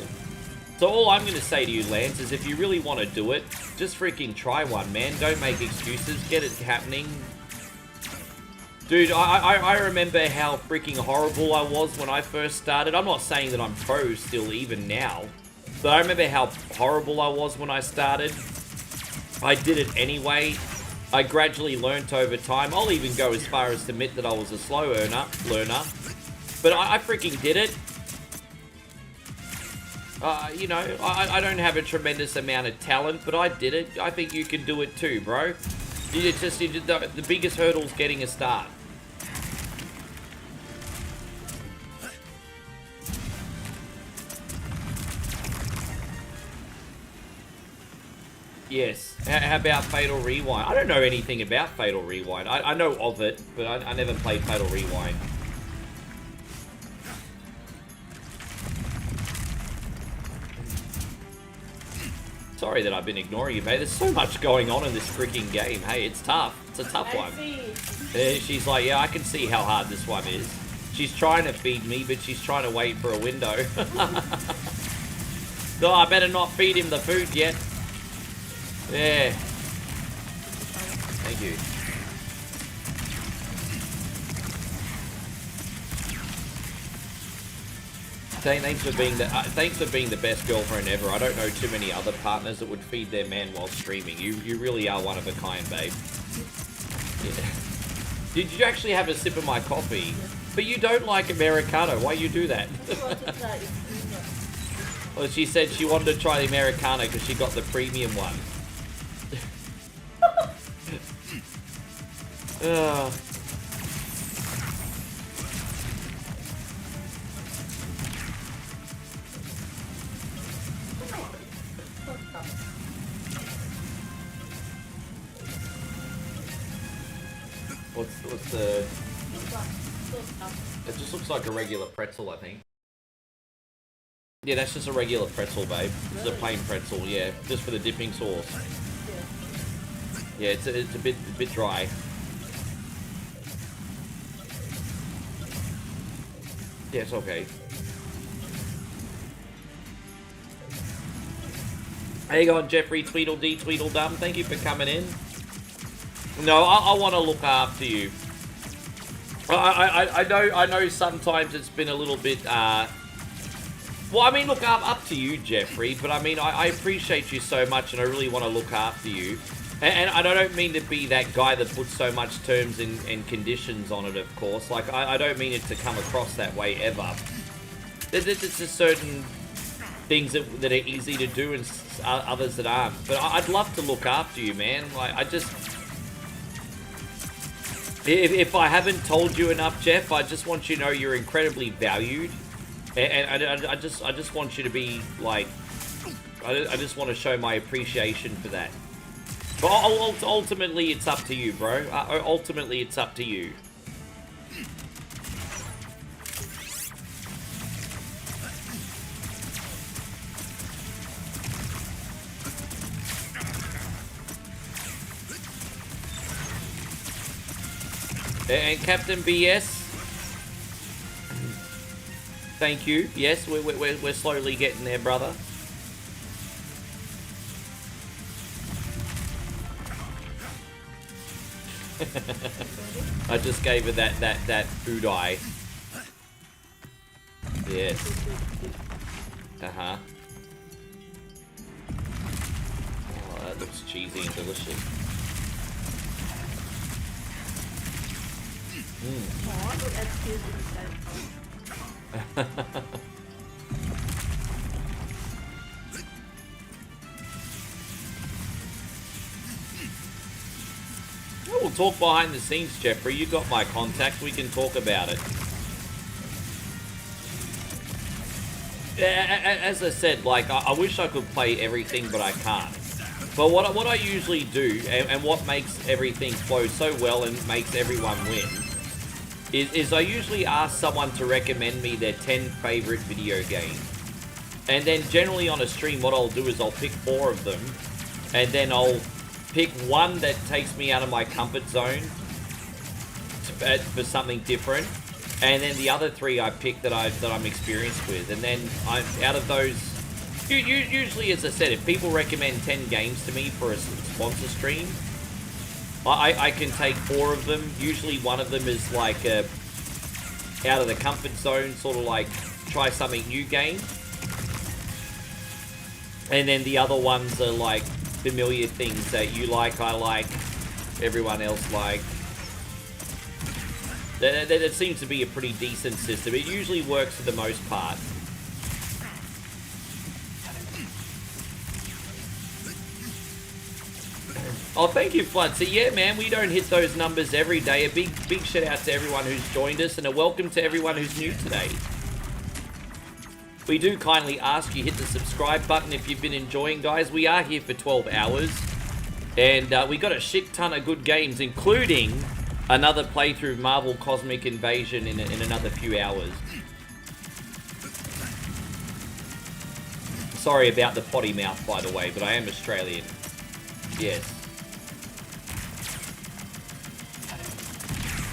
So all I'm going to say to you, Lance, is if you really want to do it, just freaking try one, man. Don't make excuses. Get it happening. Dude, I remember how freaking horrible I was when I first started. I'm not saying that I'm pro still even now, but I remember how horrible I was when I started. I did it anyway. I gradually learnt over time. I'll even go as far as to admit that I was a slow learner. But I freaking did it. You know, I don't have a tremendous amount of talent, but I did it. I think you can do it too, bro. The biggest hurdle is getting a start. Yes. How about Fatal Rewind? I don't know anything about Fatal Rewind. I know of it, but I never played Fatal Rewind. Sorry that I've been ignoring you, mate. There's so much going on in this freaking game. Hey, it's tough. It's a tough one. She's like, yeah, I can see how hard this one is. She's trying to feed me, but she's trying to wait for a window. Oh, I better not feed him the food yet. Yeah. Thank you. Thanks for being the best girlfriend ever. I don't know too many other partners that would feed their man while streaming. You really are one of a kind, babe. Yeah. Did you actually have a sip of my coffee? But you don't like Americano. Why you do that? Well, she said she wanted to try the Americano because she got the premium one. What's the... It just looks like a regular pretzel, I think. Yeah, that's just a regular pretzel, babe. It's a plain pretzel, yeah. Just for the dipping sauce. Yeah, it's a bit dry. Yeah, it's okay. How you going, Jeffrey Tweedledee Tweedledum? Thank you for coming in. No, I want to look after you. I know sometimes it's been a little bit Well, I mean, look, up to you, Jeffrey, but I mean, I appreciate you so much, and I really want to look after you. And I don't mean to be that guy that puts so much terms and conditions on it, of course. Like, I don't mean it to come across that way ever. There's just certain things that are easy to do and others that aren't. But I'd love to look after you, man. Like, I just... If I haven't told you enough, Jeff, I just want you to know you're incredibly valued. And I just want you to be, like... I just want to show my appreciation for that. But ultimately, it's up to you, bro. Ultimately, it's up to you. And Captain BS, thank you. Yes, we're slowly getting there, brother. I just gave her that food eye. Yes. Uh-huh. Oh, that looks cheesy and delicious. We'll talk behind the scenes, Jeffrey. You got my contact. We can talk about it. As I said, like, I wish I could play everything, but I can't. But what I usually do, and what makes everything flow so well and makes everyone win, is I usually ask someone to recommend me their 10 favorite video games. And then generally on a stream, what I'll do is I'll pick 4 of them, and then I'll pick one that takes me out of my comfort zone for something different, and then the other 3 I pick that I'm experienced with, and then out of those, usually, as I said, if people recommend 10 games to me for a sponsor stream, I can take 4 of them. Usually one of them is like a out of the comfort zone, sort of like try something new game, and then the other ones are like familiar things that you like, I like, everyone else like. That seems to be a pretty decent system. It usually works for the most part. Oh, thank you, Flood. So yeah, man, we don't hit those numbers every day. A big shout out to everyone who's joined us, and a welcome to everyone who's new today. We do kindly ask you hit the subscribe button if you've been enjoying, guys. We are here for 12 hours, and we got a shit ton of good games, including another playthrough of Marvel Cosmic Invasion in another few hours. Sorry about the potty mouth, by the way, but I am Australian. Yes.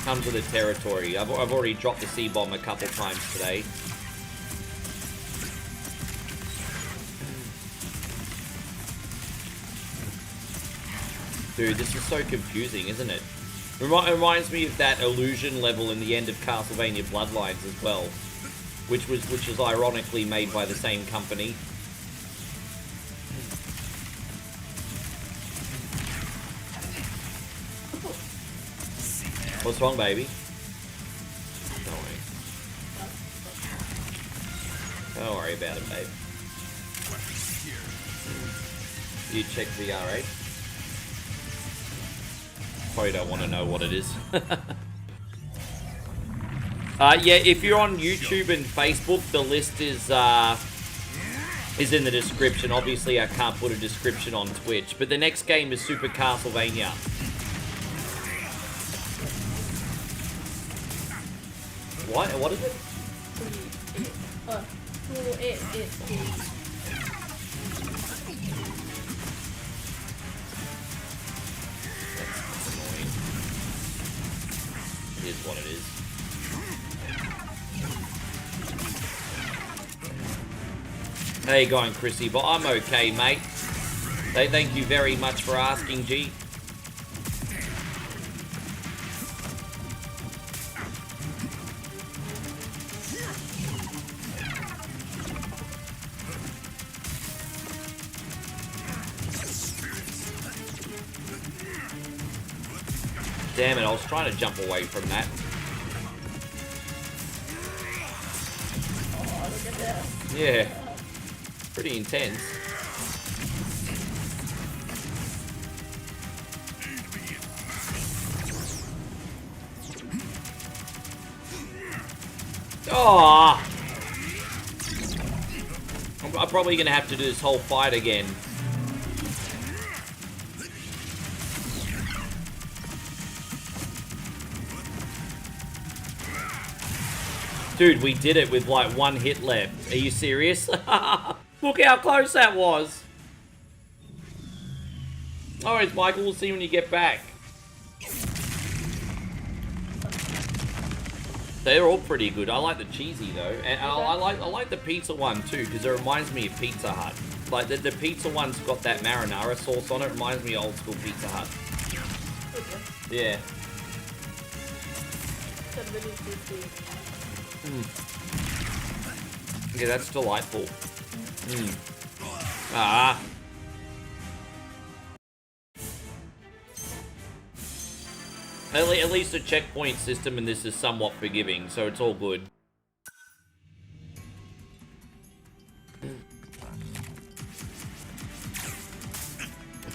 Comes with the territory. I've already dropped the C-bomb a couple times today. Dude, this is so confusing, isn't it? It reminds me of that illusion level in the end of Castlevania Bloodlines as well, which was ironically made by the same company. What's wrong, baby? Don't worry. Don't worry about it, babe. You check VR8? Probably don't want to know what it is. Yeah, if you're on YouTube and Facebook, the list is in the description. Obviously, I can't put a description on Twitch, but the next game is Super Castlevania. What is it? 2883. It is what it is. How you going, Chrissy? But I'm okay, mate. Thank you very much for asking, G. Damn it, I was trying to jump away from that. Oh, look at that. Yeah. Pretty intense. Oh! I'm probably gonna have to do this whole fight again. Dude, we did it with like 1 hit left. Are you serious? Look how close that was. Alright, Michael, we'll see you when you get back. They're all pretty good. I like the cheesy though, and I like the pizza one too because it reminds me of Pizza Hut. Like the pizza one's got that marinara sauce on it. Reminds me of old school Pizza Hut. Okay. Yeah. That's really tasty. Yeah, that's delightful. Ah. At least the checkpoint system in this is somewhat forgiving, so it's all good.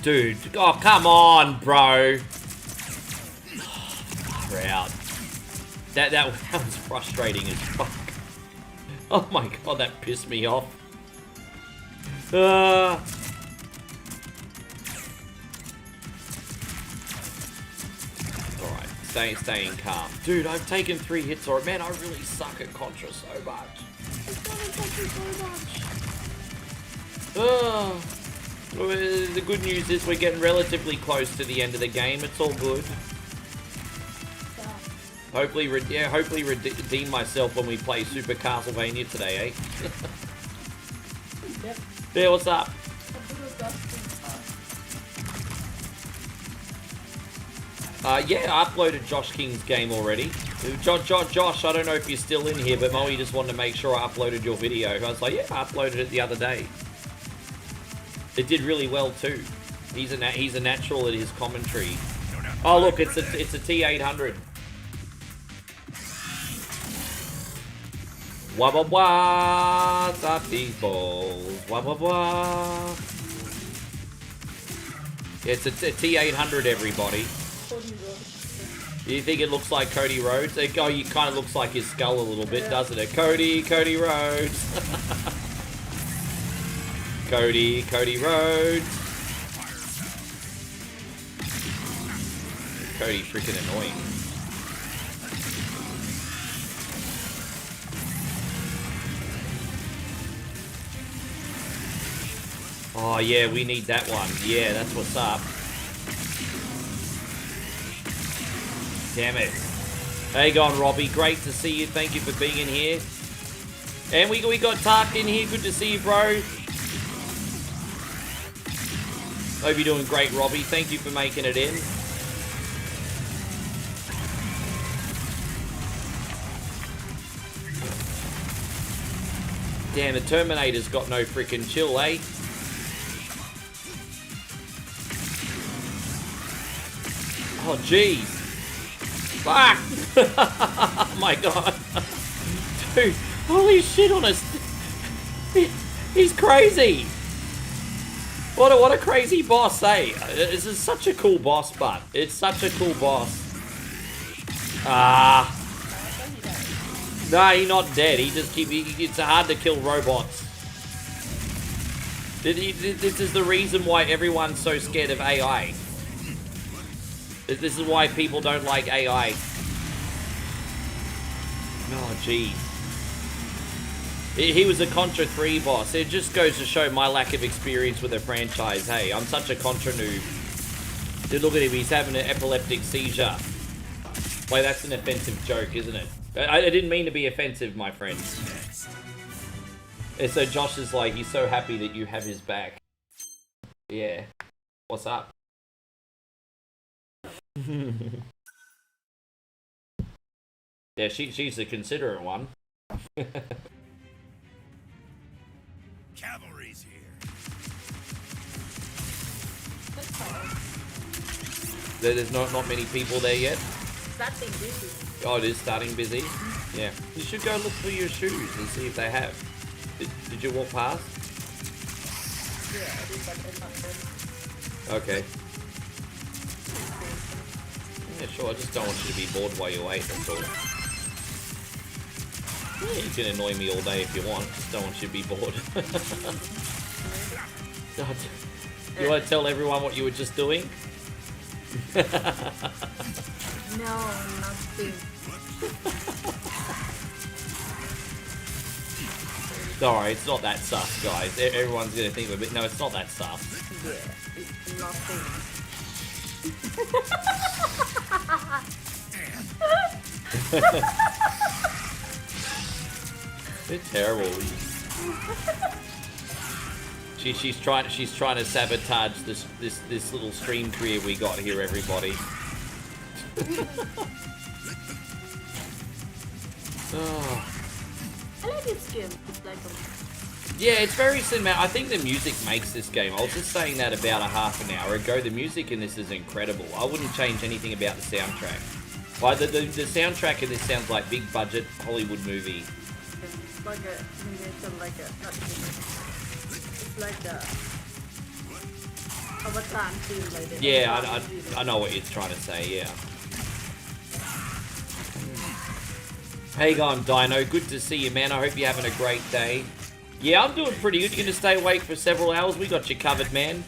Dude, oh come on, bro. Far out. That was frustrating as fuck. Oh my god, that pissed me off. Alright, staying calm. Dude, I've taken 3 hits already. Man, I really suck at Contra so much. The good news is we're getting relatively close to the end of the game. It's all good. Hopefully redeem myself when we play Super Castlevania today, eh? Yep. Yeah, what's up? Yeah, I uploaded Josh King's game already. Josh, I don't know if you're still in here, but Moe just wanted to make sure I uploaded your video. I was like, yeah, I uploaded it the other day. It did really well too. He's a natural at his commentary. Oh look, it's a T800. Wah wah wah, stop these balls. Wah wah wah. It's a T800, everybody. You think it looks like Cody Rhodes? It kind of looks like his skull a little bit, doesn't it? Cody Rhodes. Cody Rhodes. Cody freaking annoying. Oh yeah, we need that one. Yeah, that's what's up. Damn it. How you going, Robbie? Great to see you. Thank you for being in here. And we got Tark in here. Good to see you, bro. Hope you're doing great, Robbie. Thank you for making it in. Damn, the Terminator's got no freaking chill, eh? Oh, jeez. Fuck! Oh my god. Dude, holy shit on us. He's crazy. What a crazy boss, eh? This is such a cool boss, but it's such a cool boss. Ah. Nah, he's not dead. It's hard to kill robots. This is the reason why everyone's so scared of AI. This is why people don't like AI. Oh, gee. He was a Contra 3 boss. It just goes to show my lack of experience with a franchise. Hey, I'm such a Contra noob. Dude, look at him. He's having an epileptic seizure. Wait, that's an offensive joke, isn't it? I didn't mean to be offensive, my friends. And so Josh is like, he's so happy that you have his back. Yeah. What's up? Yeah, she's a considerate one. Cavalry's here. There's not many people there yet. Starting busy. Oh, it is starting busy? Yeah. You should go look for your shoes and see if they have. Did you walk past? Yeah, I did, but I'm not done. Okay. Yeah, sure. I just don't want you to be bored while you wait, that's all. Yeah, you can annoy me all day if you want. Just don't want you to be bored. You want to tell everyone what you were just doing? No, nothing. Sorry, it's not that sus, guys. Everyone's gonna think of it. No, it's not that sus. Yeah, it's nothing. They're terrible. She's trying to sabotage this little stream career we got here, everybody. Oh. I like this game. It's like Yeah, it's very cinematic. I think the music makes this game. I was just saying that about a half an hour ago. The music in this is incredible. I wouldn't change anything about the soundtrack. Like the soundtrack in this sounds like big budget Hollywood movie. it's like a animation, like a not animation. It's like a Avatar film, like that. Yeah, I know what you're trying to say. Yeah. Hey, I'm Dino. Good to see you, man. I hope you're having a great day. Yeah, I'm doing pretty good. You're going to stay awake for several hours? We got you covered, man.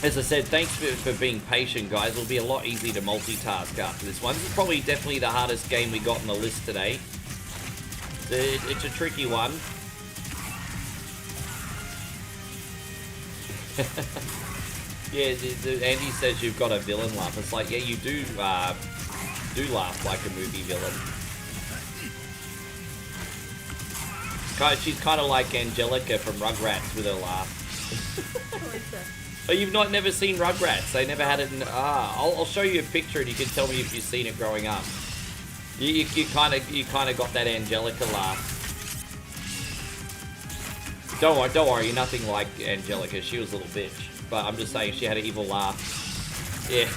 As I said, thanks for being patient, guys. It'll be a lot easier to multitask after this one. This is probably definitely the hardest game we got on the list today. It's a tricky one. Yeah, Andy says you've got a villain laugh. It's like, yeah, you do laugh like a movie villain. She's kind of like Angelica from Rugrats with her laugh. Oh, you've never seen Rugrats? They never had it in... I'll show you a picture and you can tell me if you've seen it growing up. You kind of got that Angelica laugh. Don't worry, you're nothing like Angelica. She was a little bitch. But I'm just saying she had an evil laugh. Yeah.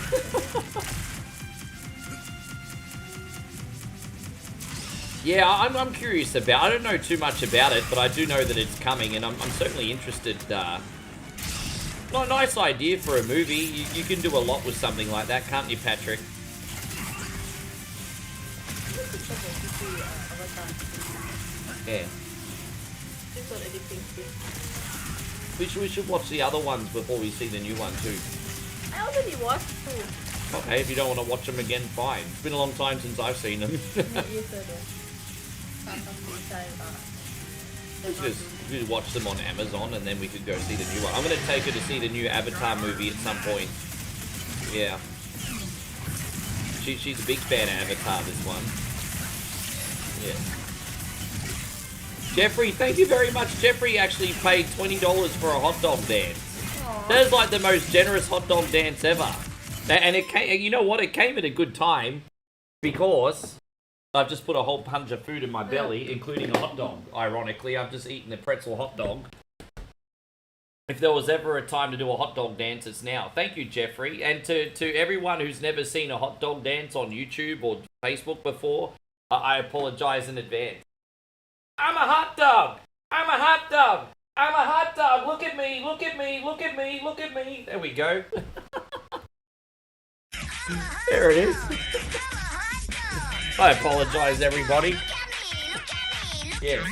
Yeah, I'm curious about. I don't know too much about it, but I do know that it's coming, and I'm certainly interested. Nice idea for a movie. You can do a lot with something like that, can't you, Patrick? Yeah. We should watch the other ones before we see the new one too. I already watched two. Okay, if you don't want to watch them again, fine. It's been a long time since I've seen them. We could watch them on Amazon and then we could go see the new one. I'm going to take her to see the new Avatar movie at some point. Yeah. She's a big fan of Avatar, this one. Yeah. Jeffrey, thank you very much. Jeffrey actually paid $20 for a hot dog dance. Aww. That is like the most generous hot dog dance ever. And it came, you know what? It came at a good time because I've just put a whole punch of food in my belly, including a hot dog. Ironically, I've just eaten the pretzel hot dog. If there was ever a time to do a hot dog dance, it's now. Thank you, Jeffrey. And to everyone who's never seen a hot dog dance on YouTube or Facebook before, I apologize in advance. I'm a hot dog! I'm a hot dog! I'm a hot dog! Look at me! Look at me! Look at me! Look at me! There we go. There it is. I apologize, everybody. Yeah.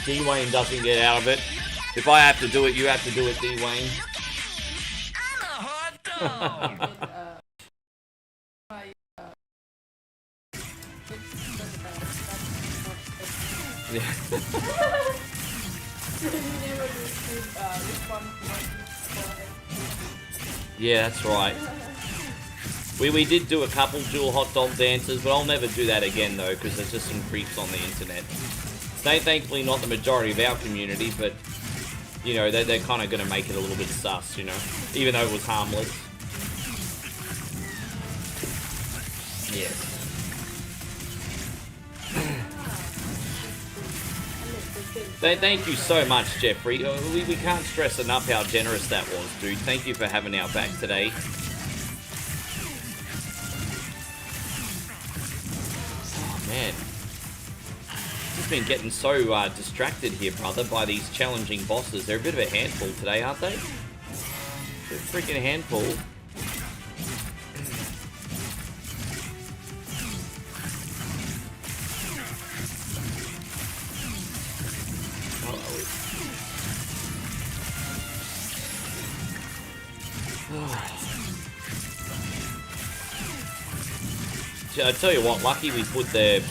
D-Wayne doesn't get out of it. If I have to do it, you have to do it, D-Wayne. Yeah, that's right. We did do a couple dual hot dog dances, but I'll never do that again though, because there's just some creeps on the internet. Thankfully not the majority of our community, but you know, they're kind of going to make it a little bit sus, you know, even though it was harmless. Yes. Thank you so much, Jeffrey. We can't stress enough how generous that was, dude. Thank you for having our back today. Oh, man. Just been getting so distracted here, brother, by these challenging bosses. They're a bit of a handful today, aren't they? They're a freaking handful. I tell you what, lucky we put the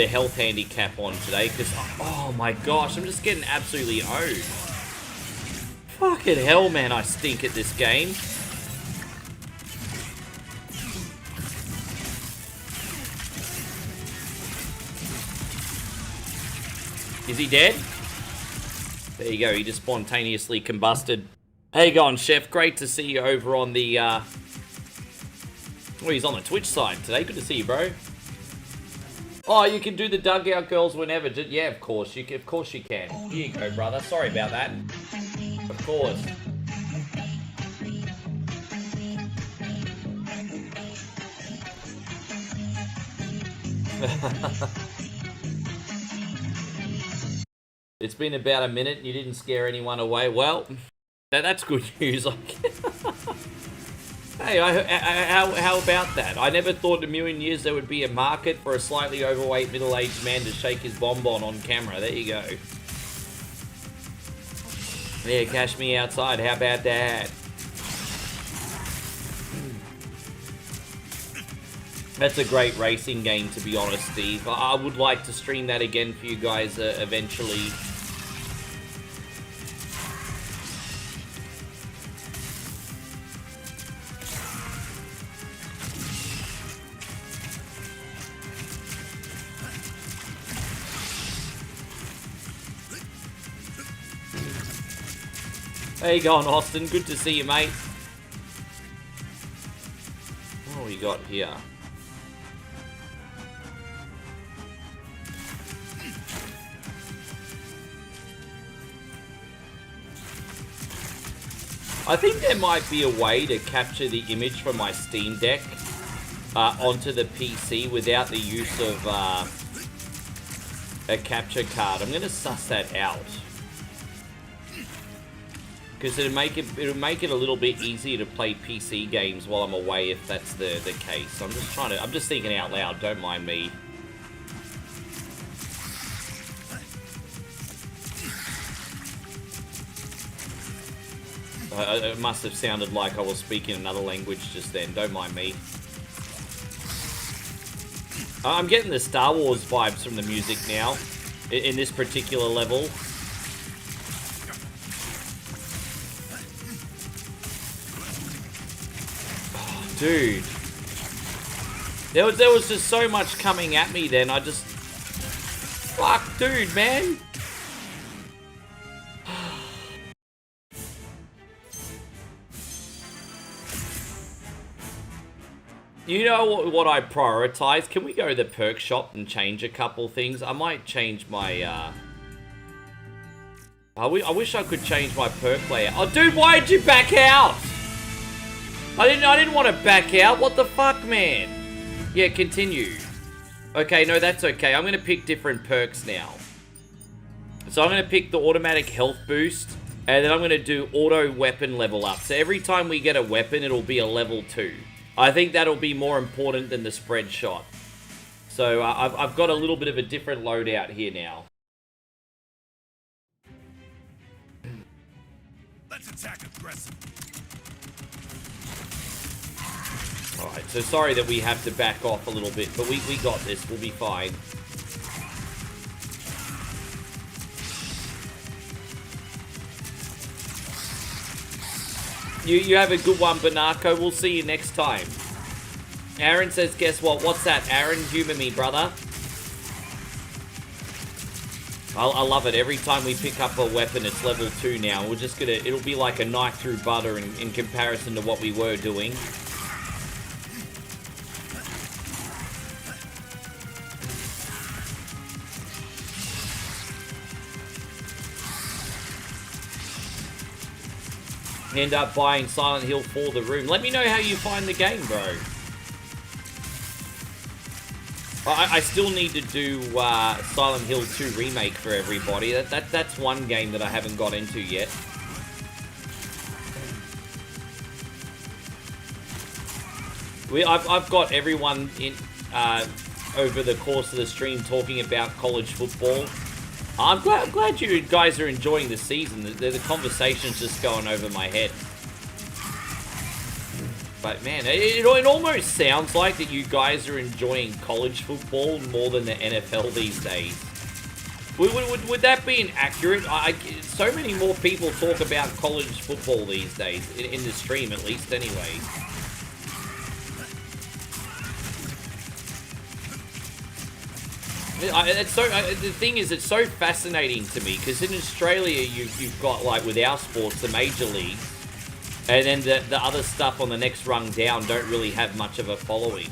health handicap on today, because, oh my gosh, I'm just getting absolutely owed. Fucking hell, man, I stink at this game. Is he dead? There you go, he just spontaneously combusted. How you going, Chef? Great to see you over on the, well, he's on the Twitch side today. Good to see you, bro. Oh, you can do the dugout girls whenever. Yeah, of course. Of course you can. Here you go, brother. Sorry about that. Of course. It's been about a minute. You didn't scare anyone away. Well, that's good news. Hey, how about that? I never thought in a million years there would be a market for a slightly overweight middle-aged man to shake his bonbon on camera. There you go. Yeah, cash me outside. How about that? That's a great racing game, to be honest, Steve. I would like to stream that again for you guys eventually. How you going, Austin? Good to see you, mate. What do we got here? I think there might be a way to capture the image from my Steam Deck onto the PC without the use of a capture card. I'm going to suss that out. Because it'll make it a little bit easier to play PC games while I'm away if that's the case. I'm just thinking out loud, don't mind me. It must have sounded like I was speaking another language just then, don't mind me. I'm getting the Star Wars vibes from the music now, in this particular level. Dude, there was just so much coming at me then. Fuck, dude, man. You know what I prioritize? Can we go to the perk shop and change a couple things? I might change my, I wish I could change my perk layout. Oh, dude, why did you back out? I didn't want to back out. What the fuck, man? Yeah, continue. Okay, no, that's okay. I'm going to pick different perks now. So I'm going to pick the automatic health boost, and then I'm going to do auto weapon level up. So every time we get a weapon, it'll be a level 2. I think that'll be more important than the spread shot. So I've got a little bit of a different loadout here now. Let's attack aggressive. Alright, so sorry that we have to back off a little bit, but we got this. We'll be fine. You have a good one, Banako. We'll see you next time. Aaron says, guess what? What's that, Aaron? Humor me, brother. I love it. Every time we pick up a weapon, it's level 2 now. We're just gonna... It'll be like a knife through butter in comparison to what we were doing. end up buying Silent Hill for the room. Let me know how you find the game, bro. I still need to do Silent Hill 2 Remake for everybody. That's one game that I haven't got into yet. I've got everyone in over the course of the stream talking about college football. I'm glad you guys are enjoying the season. The conversation's just going over my head. But man, it almost sounds like that you guys are enjoying college football more than the NFL these days. Would that be inaccurate? So many more people talk about college football these days, in the stream at least anyway. The thing is, it's so fascinating to me, because in Australia, you've got, like, with our sports, the major leagues, and then the other stuff on the next rung down don't really have much of a following.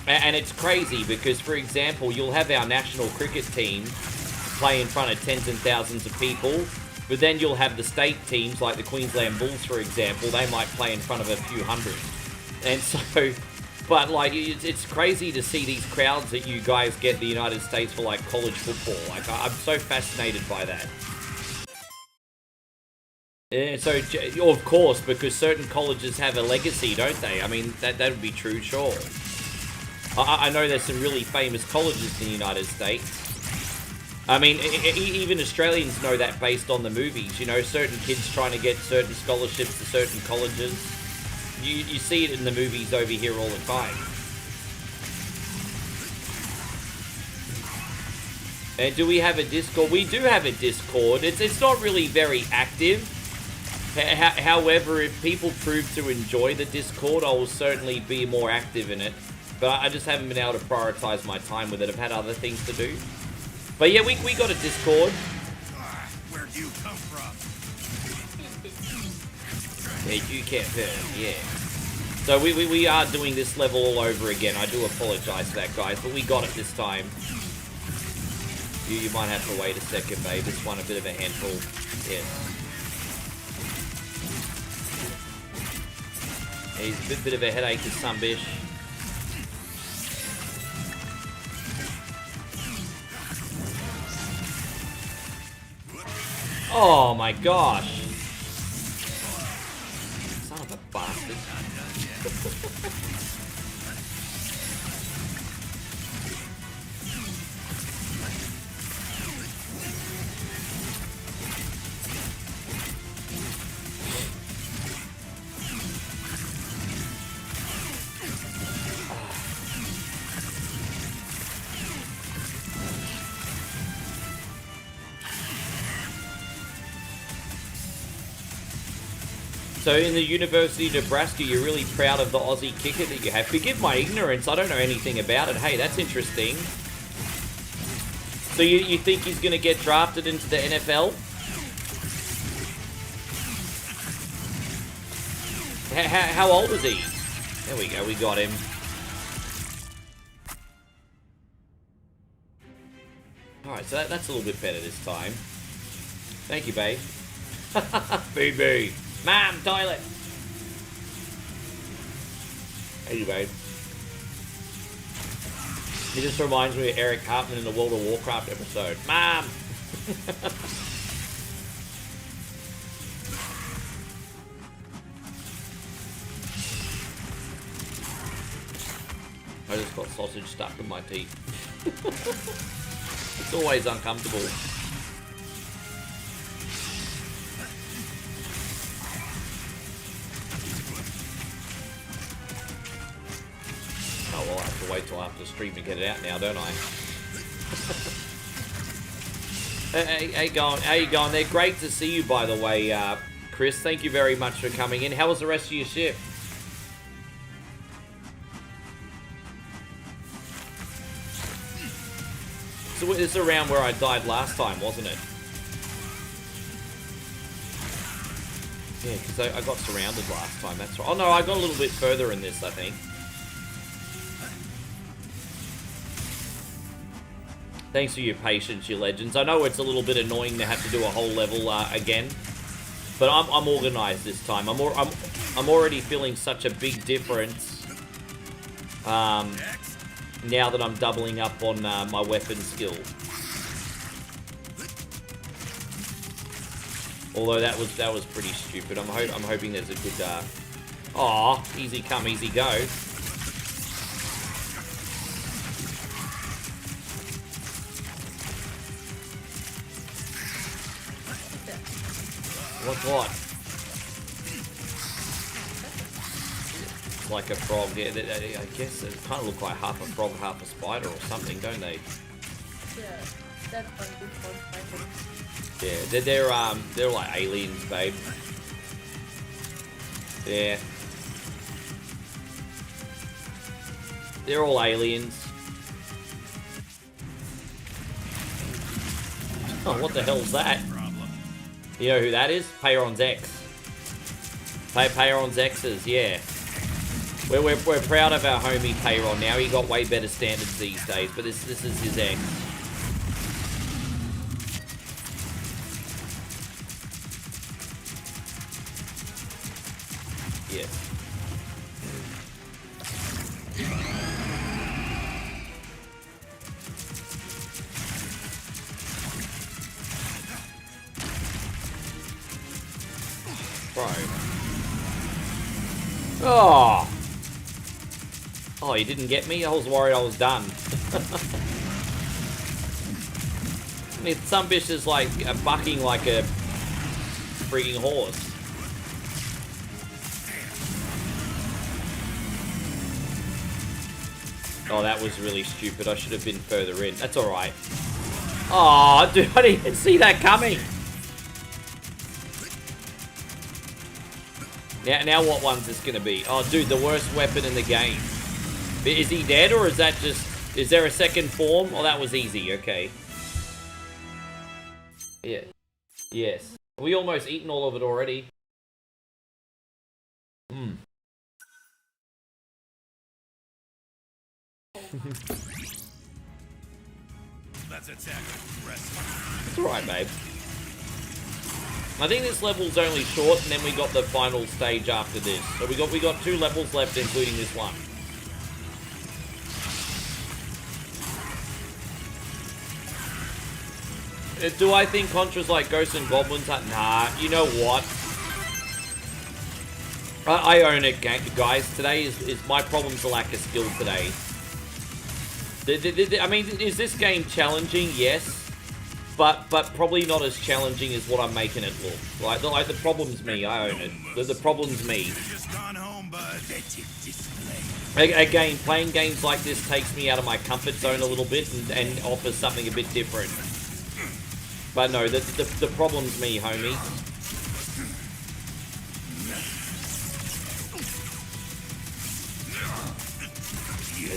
And it's crazy, because, for example, you'll have our national cricket team play in front of tens and thousands of people, but then you'll have the state teams, like the Queensland Bulls, for example, they might play in front of a few hundred. And so... But, like, it's crazy to see these crowds that you guys get in the United States for, like, college football. Like, I'm so fascinated by that. Yeah, so, of course, because certain colleges have a legacy, don't they? I mean, that would be true, sure. I know there's some really famous colleges in the United States. I mean, even Australians know that based on the movies. You know, certain kids trying to get certain scholarships to certain colleges. You see it in the movies over here all the time. And do we have a Discord? We do have a Discord. It's not really very active. However, if people prove to enjoy the Discord, I will certainly be more active in it. But I just haven't been able to prioritize my time with it. I've had other things to do. But yeah, we got a Discord. Where do you come from? Yeah, you can't hurt, yeah. So we are doing this level all over again. I do apologize for that, guys, but we got it this time. You might have to wait a second, babe. This one a bit of a handful. Yes. Yeah, he's a bit of a headache, this son bish. Oh my gosh. Son of a bastard. So in the University of Nebraska, you're really proud of the Aussie kicker that you have. Forgive my ignorance, I don't know anything about it. Hey, that's interesting. So you think he's going to get drafted into the NFL? How old is he? There we go, we got him. Alright, so that's a little bit better this time. Thank you, babe. Baby. Mom, toilet. Hey, you, babe. He just reminds me of Eric Cartman in the World of Warcraft episode. Mom! I just got sausage stuck in my teeth. It's always uncomfortable. Oh, well, I have to wait till after stream to get it out now, don't I? How you going there? Great to see you, by the way, Chris. Thank you very much for coming in. How was the rest of your shift? So this is around where I died last time, wasn't it? Yeah, because I got surrounded last time, that's right. Oh no, I got a little bit further in this, I think. Thanks for your patience, you legends. I know it's a little bit annoying to have to do a whole level again. But I'm organized this time. I'm already feeling such a big difference. Now that I'm doubling up on my weapon skill. Although that was pretty stupid. I'm hoping there's a good. Aw, easy come, easy go. What? Like a frog. Yeah, I guess it kind of look like half a frog, half a spider or something, don't they? Yeah, that's one good frog fighting. Yeah, they're like aliens, babe. Yeah. They're all aliens. Oh, what the hell's that? You know who that is? Peyron's ex. Peyron's exes, yeah. We're proud of our homie Peyron now. He got way better standards these days, but this is his ex. Yes. Bro. Oh. Oh, you didn't get me? I was worried I was done. I mean, some bitch is like bucking like a freaking horse. Oh, that was really stupid. I should have been further in. That's alright. Oh, dude, I didn't even see that coming. Now what one's this gonna be? Oh, dude, the worst weapon in the game. Is he dead, or is that just... Is there a second form? Oh, that was easy. Okay. Yeah. Yes. We almost eaten all of it already. Hmm. Let's attack aggressively. It's alright, babe. I think this level's only short, and then we got the final stage after this. So we got 2 levels left, including this one. Do I think Contra's like Ghosts and Goblins? Nah, you know what? I own it, guys. Today is my problem's a lack of skill today. I mean, is this game challenging? Yes. But probably not as challenging as what I'm making it look. Like the problem's me. I own it. The problem's me. Again, playing games like this takes me out of my comfort zone a little bit and offers something a bit different. But no, the problem's me, homie.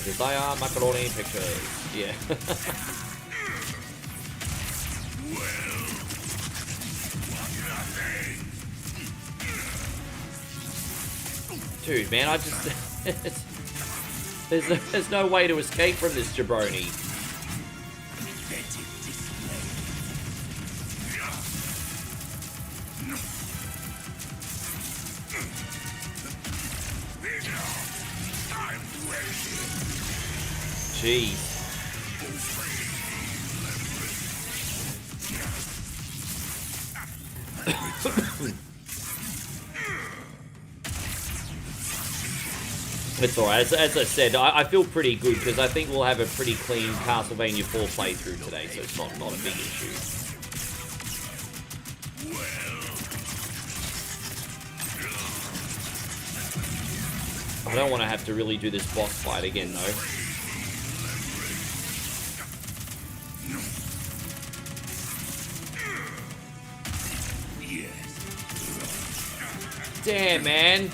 Desire macaroni pictures. Yeah. Dude, man, I just... there's no way to escape from this jabroni. Jeez. It's alright. As I said, I feel pretty good because I think we'll have a pretty clean Castlevania IV playthrough today, so it's not a big issue. I don't want to have to really do this boss fight again, though. Damn, man.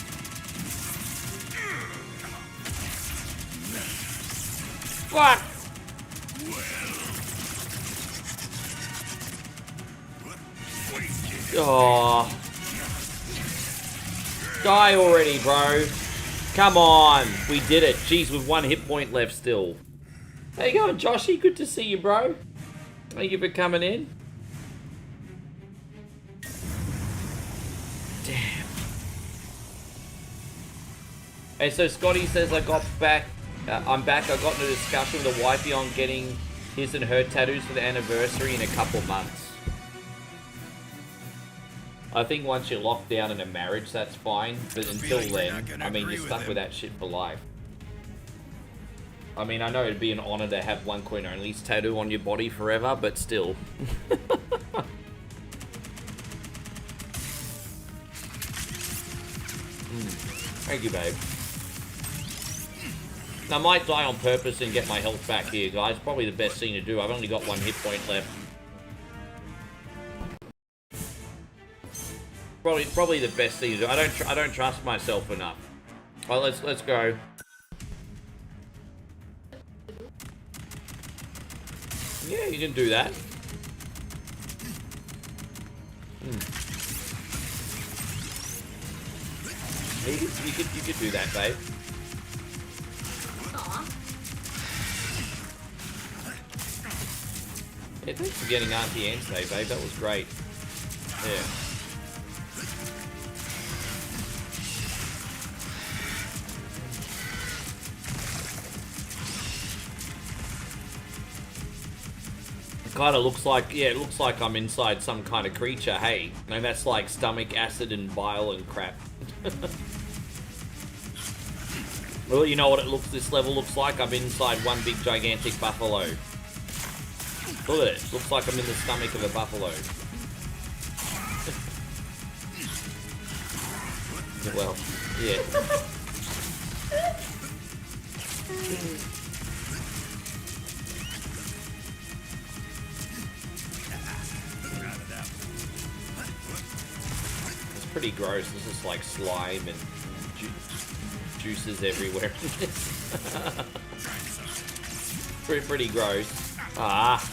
Fuck! Oh. Die already, bro. Come on. We did it. Jeez, with 1 hit point left still. How you going, Joshy? Good to see you, bro. Thank you for coming in. And so Scotty says, I'm back. I got in a discussion with a wifey on getting his and her tattoos for the anniversary in a couple months. I think once you're locked down in a marriage, that's fine. But until then, I mean, you're stuck with that shit for life. I mean, I know it'd be an honor to have one coin only's tattoo on your body forever, but still. Thank you, babe. I might die on purpose and get my health back here, guys. Probably the best thing to do. I've only got 1 hit point left. Probably the best thing to do. I don't trust myself enough. Well, let's go. Yeah, you can do that. You could do that, babe. Aw. Yeah, thanks for getting Auntie Anne today, babe. That was great. Yeah. Kind of looks like, yeah, it looks like I'm inside some kind of creature, hey. And that's like stomach acid and bile and crap. Well, you know what this level looks like? I'm inside one big gigantic buffalo. Look at it. Looks like I'm in the stomach of a buffalo. Well, yeah. It's pretty gross. This is like slime and juices everywhere. pretty gross. Ah.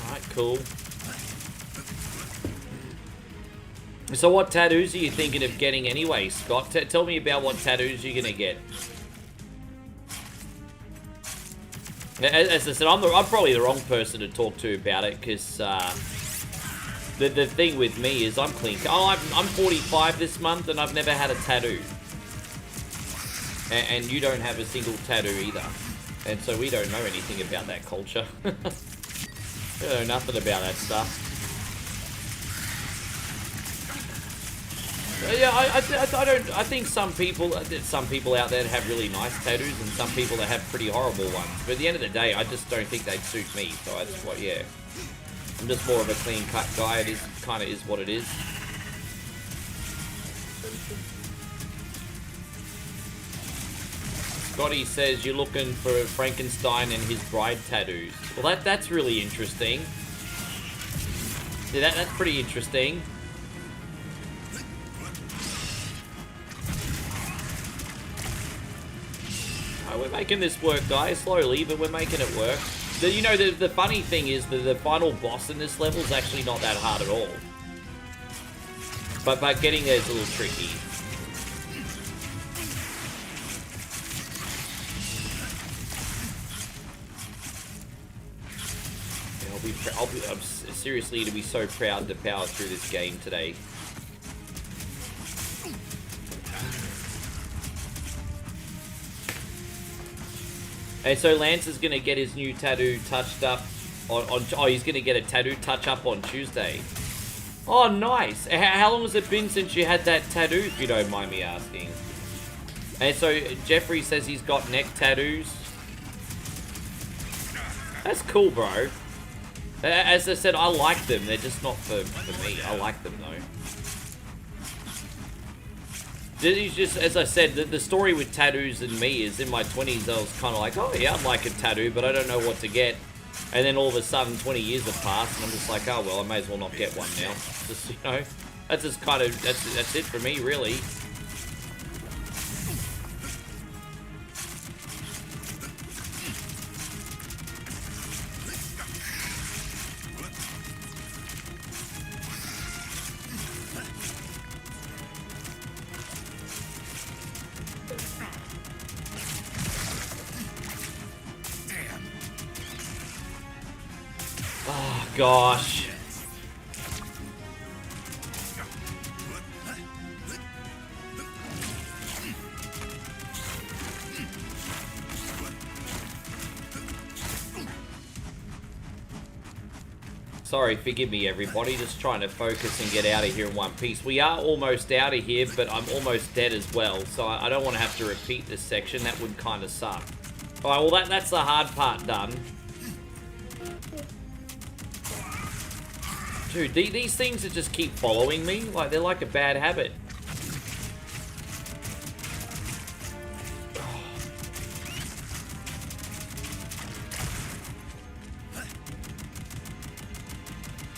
Alright, cool. So what tattoos are you thinking of getting anyway, Scott? Tell me about what tattoos you're gonna get. As I said, I'm probably the wrong person to talk to about it, because the thing with me is I'm clean. I'm 45 this month and I've never had a tattoo. And you don't have a single tattoo either. And so we don't know anything about that culture. We know nothing about that stuff. Yeah, I think some people out there have really nice tattoos and some people that have pretty horrible ones. But at the end of the day, I just don't think they'd suit me. So that's what, yeah. I'm just more of a clean cut guy. It kind of is what it is. Scotty says you're looking for Frankenstein and his bride tattoos. Well, that's really interesting. Yeah, that's pretty interesting. We're making this work, guys, slowly, but we're making it work. You know, the funny thing is that the final boss in this level is actually not that hard at all. But getting there is a little tricky. I'm seriously to be so proud to power through this game today. And so Lance is going to get his new tattoo touched up oh, he's going to get a tattoo touch up on Tuesday. Oh, nice. How long has it been since you had that tattoo, if you don't mind me asking? And so Jeffrey says he's got neck tattoos. That's cool, bro. As I said, I like them. They're just not for me. I like them, though. It's just, as I said, the story with tattoos and me is in my 20s, I was kind of like, oh yeah, I'd like a tattoo, but I don't know what to get. And then all of a sudden, 20 years have passed, and I'm just like, oh well, I may as well not get one now. Just, you know, that's just kind of, that's it for me, really. gosh. Sorry, forgive me everybody, just trying to focus and get out of here in one piece. We are almost out of here, but I'm almost dead as well, so I don't want to have to repeat this section. That would kind of suck. Alright, well that's the hard part done. Dude, these things that just keep following me, like they're like a bad habit.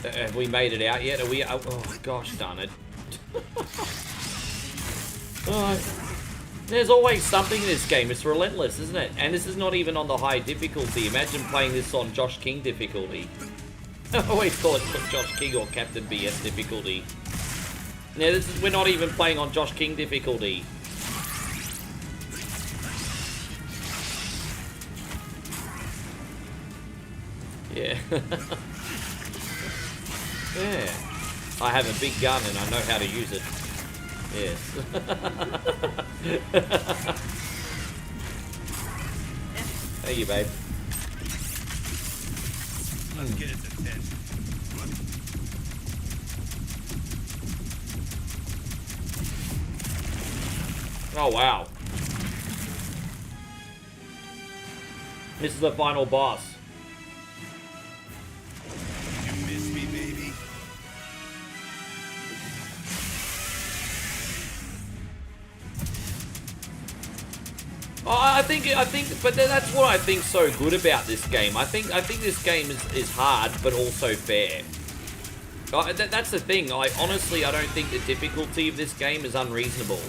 Have we made it out yet? Are we? Oh gosh darn it. There's always something in this game. It's relentless, isn't it? And this is not even on the high difficulty. Imagine playing this on Josh King difficulty. I always call it Josh King or Captain BS difficulty. Now we're not even playing on Josh King difficulty. Yeah. Yeah. I have a big gun and I know how to use it. Yes. Thank you, babe. Let's get his attention. Oh, wow. This is the final boss. You miss me, baby? Oh, I think, but that's what I think's so good about this game. I think this game is hard, but also fair. That's the thing. Honestly, I don't think the difficulty of this game is unreasonable.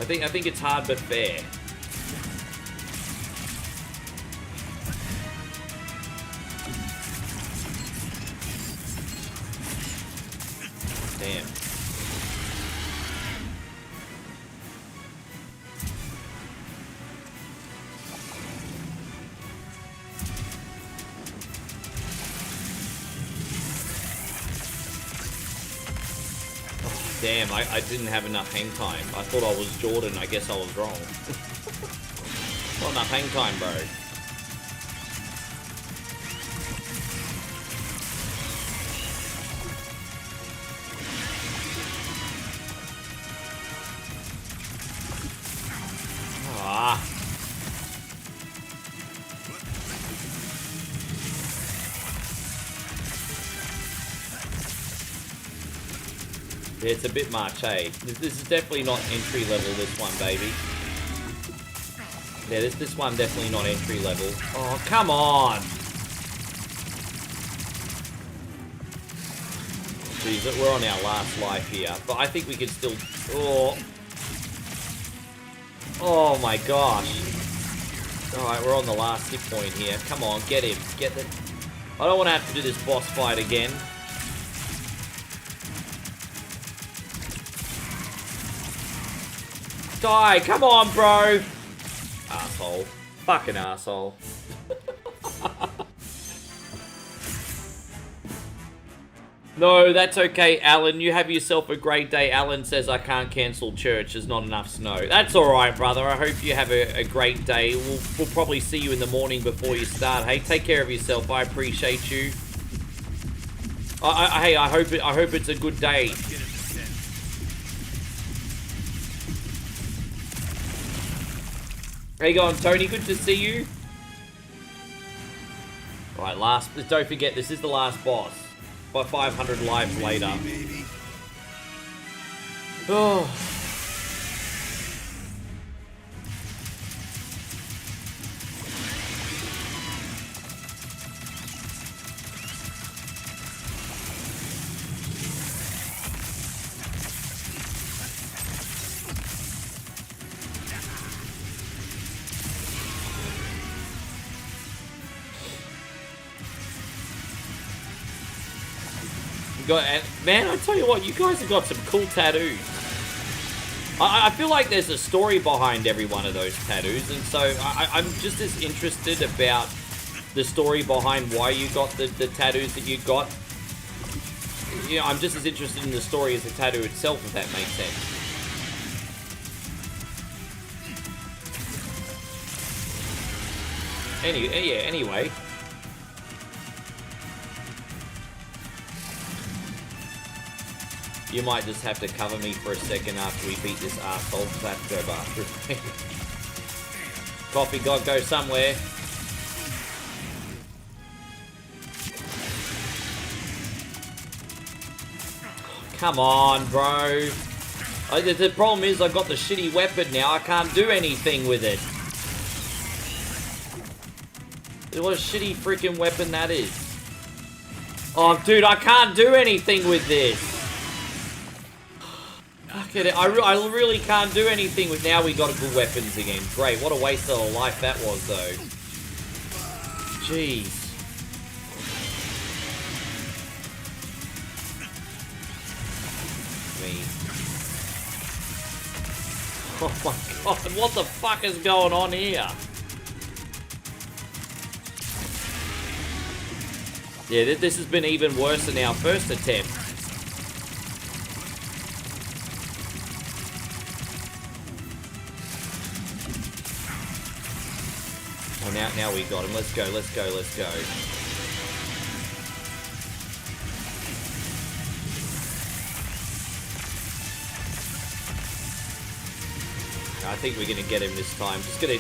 I think it's hard but fair. Damn. Damn, I didn't have enough hang time. I thought I was Jordan. I guess I was wrong. Not enough hang time, bro. Ah. Yeah, it's a bit much, hey. This is definitely not entry level, this one, baby. Yeah, this one definitely not entry level. Oh, come on! Jeez, we're on our last life here. But I think we can still... Oh. Oh my gosh. Alright, we're on the last hit point here. Come on, get him. Get the... I don't want to have to do this boss fight again. Die! Come on, bro! Asshole. Fucking asshole. No, that's okay, Alan. You have yourself a great day. Alan says I can't cancel church. There's not enough snow. That's alright, brother. I hope you have a great day. We'll probably see you in the morning before you start. Hey, take care of yourself. I appreciate you. Hey, I hope it's a good day. How you going, Tony? Good to see you. Alright, don't forget, this is the last boss. By 500 lives later. Oh. Man, I tell you what, you guys have got some cool tattoos. I feel like there's a story behind every one of those tattoos, and so I'm just as interested about the story behind why you got the tattoos that you got. You know, I'm just as interested in the story as the tattoo itself, if that makes sense. Anyway. You might just have to cover me for a second after we beat this arsehole, because I have to go bathroom. Coffee god, go somewhere. Come on, bro. The problem is I've got the shitty weapon now. I can't do anything with it. What a shitty freaking weapon that is. Oh, dude, I can't do anything with this. Fuck it. I really can't do anything with... Now we got good weapons again. Great. What a waste of a life that was, though. Jeez. Me. Oh my god. What the fuck is going on here? Yeah, this has been even worse than our first attempt. Oh, now we got him. Let's go. I think we're gonna get him this time. Just gonna...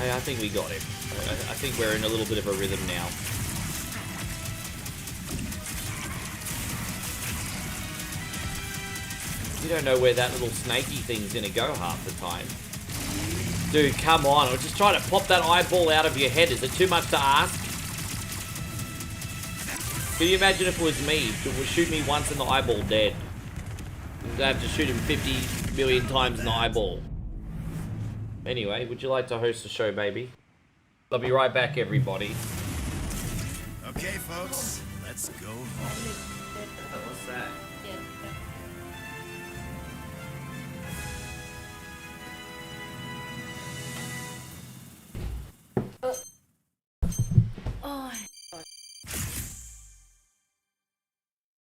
I think we got him. I think we're in a little bit of a rhythm now. You don't know where that little snaky thing's gonna go half the time. Dude, come on. I was just trying to pop that eyeball out of your head. Is it too much to ask? Can you imagine if it was me? It would shoot me once in the eyeball, dead. I'd have to shoot him 50 million times in the eyeball. Anyway, would you like to host the show, baby? I'll be right back, everybody. Okay, folks, let's go home. What's that? Oh my god.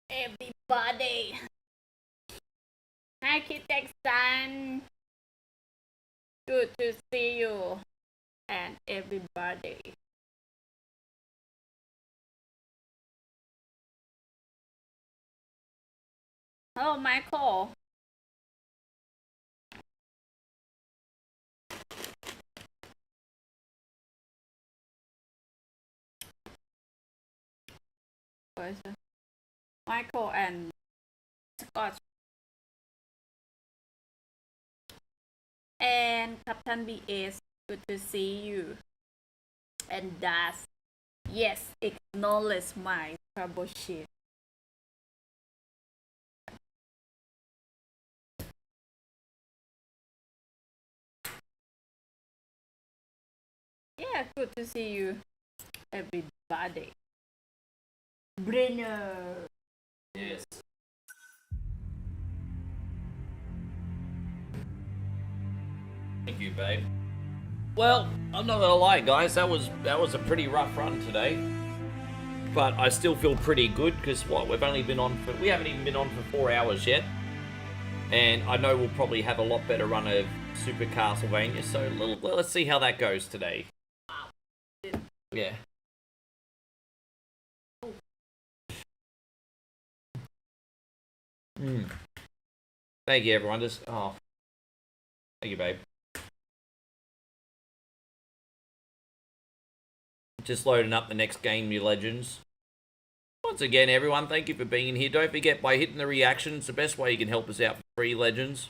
Everybody. Hi, Kitex-san. Good to see you. And everybody. Hello, Michael. Where's it? Michael and Scott. And Captain BS, good to see you. And Das, yes, acknowledge my troubleshoot. Yeah, good to see you, everybody. Brenner. Yes. Thank you, babe. Well, I'm not gonna lie, guys. That was a pretty rough run today. But I still feel pretty good because what we haven't even been on for 4 hours yet. And I know we'll probably have a lot better run of Super Castlevania. So let's see how that goes today. Yeah. Thank you, everyone. Thank you, babe. Just loading up the next game, New Legends. Once again, everyone, thank you for being in here. Don't forget, by hitting the reaction, it's the best way you can help us out for free, Legends.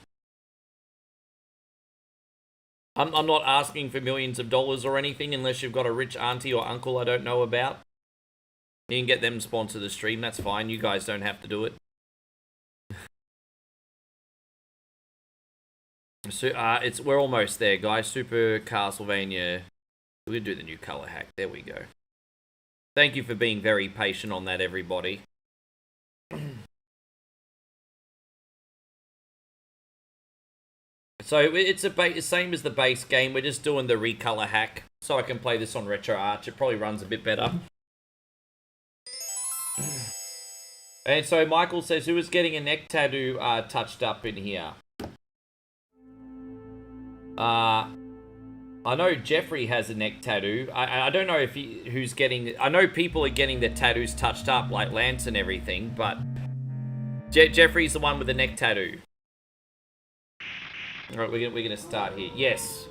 I'm not asking for millions of dollars or anything unless you've got a rich auntie or uncle I don't know about. You can get them to sponsor the stream, that's fine. You guys don't have to do it. So, we're almost there, guys. Super Castlevania. We're gonna do the new color hack. There we go. Thank you for being very patient on that, everybody. So it's same as the base game. We're just doing the recolor hack, so I can play this on Retro Arch. It probably runs a bit better. And so Michael says, who is getting a neck tattoo touched up in here? I know Jeffrey has a neck tattoo. I don't know if who's getting... I know people are getting their tattoos touched up, like Lance and everything, but... Jeffrey's the one with the neck tattoo. Alright, we're gonna start here. Yes.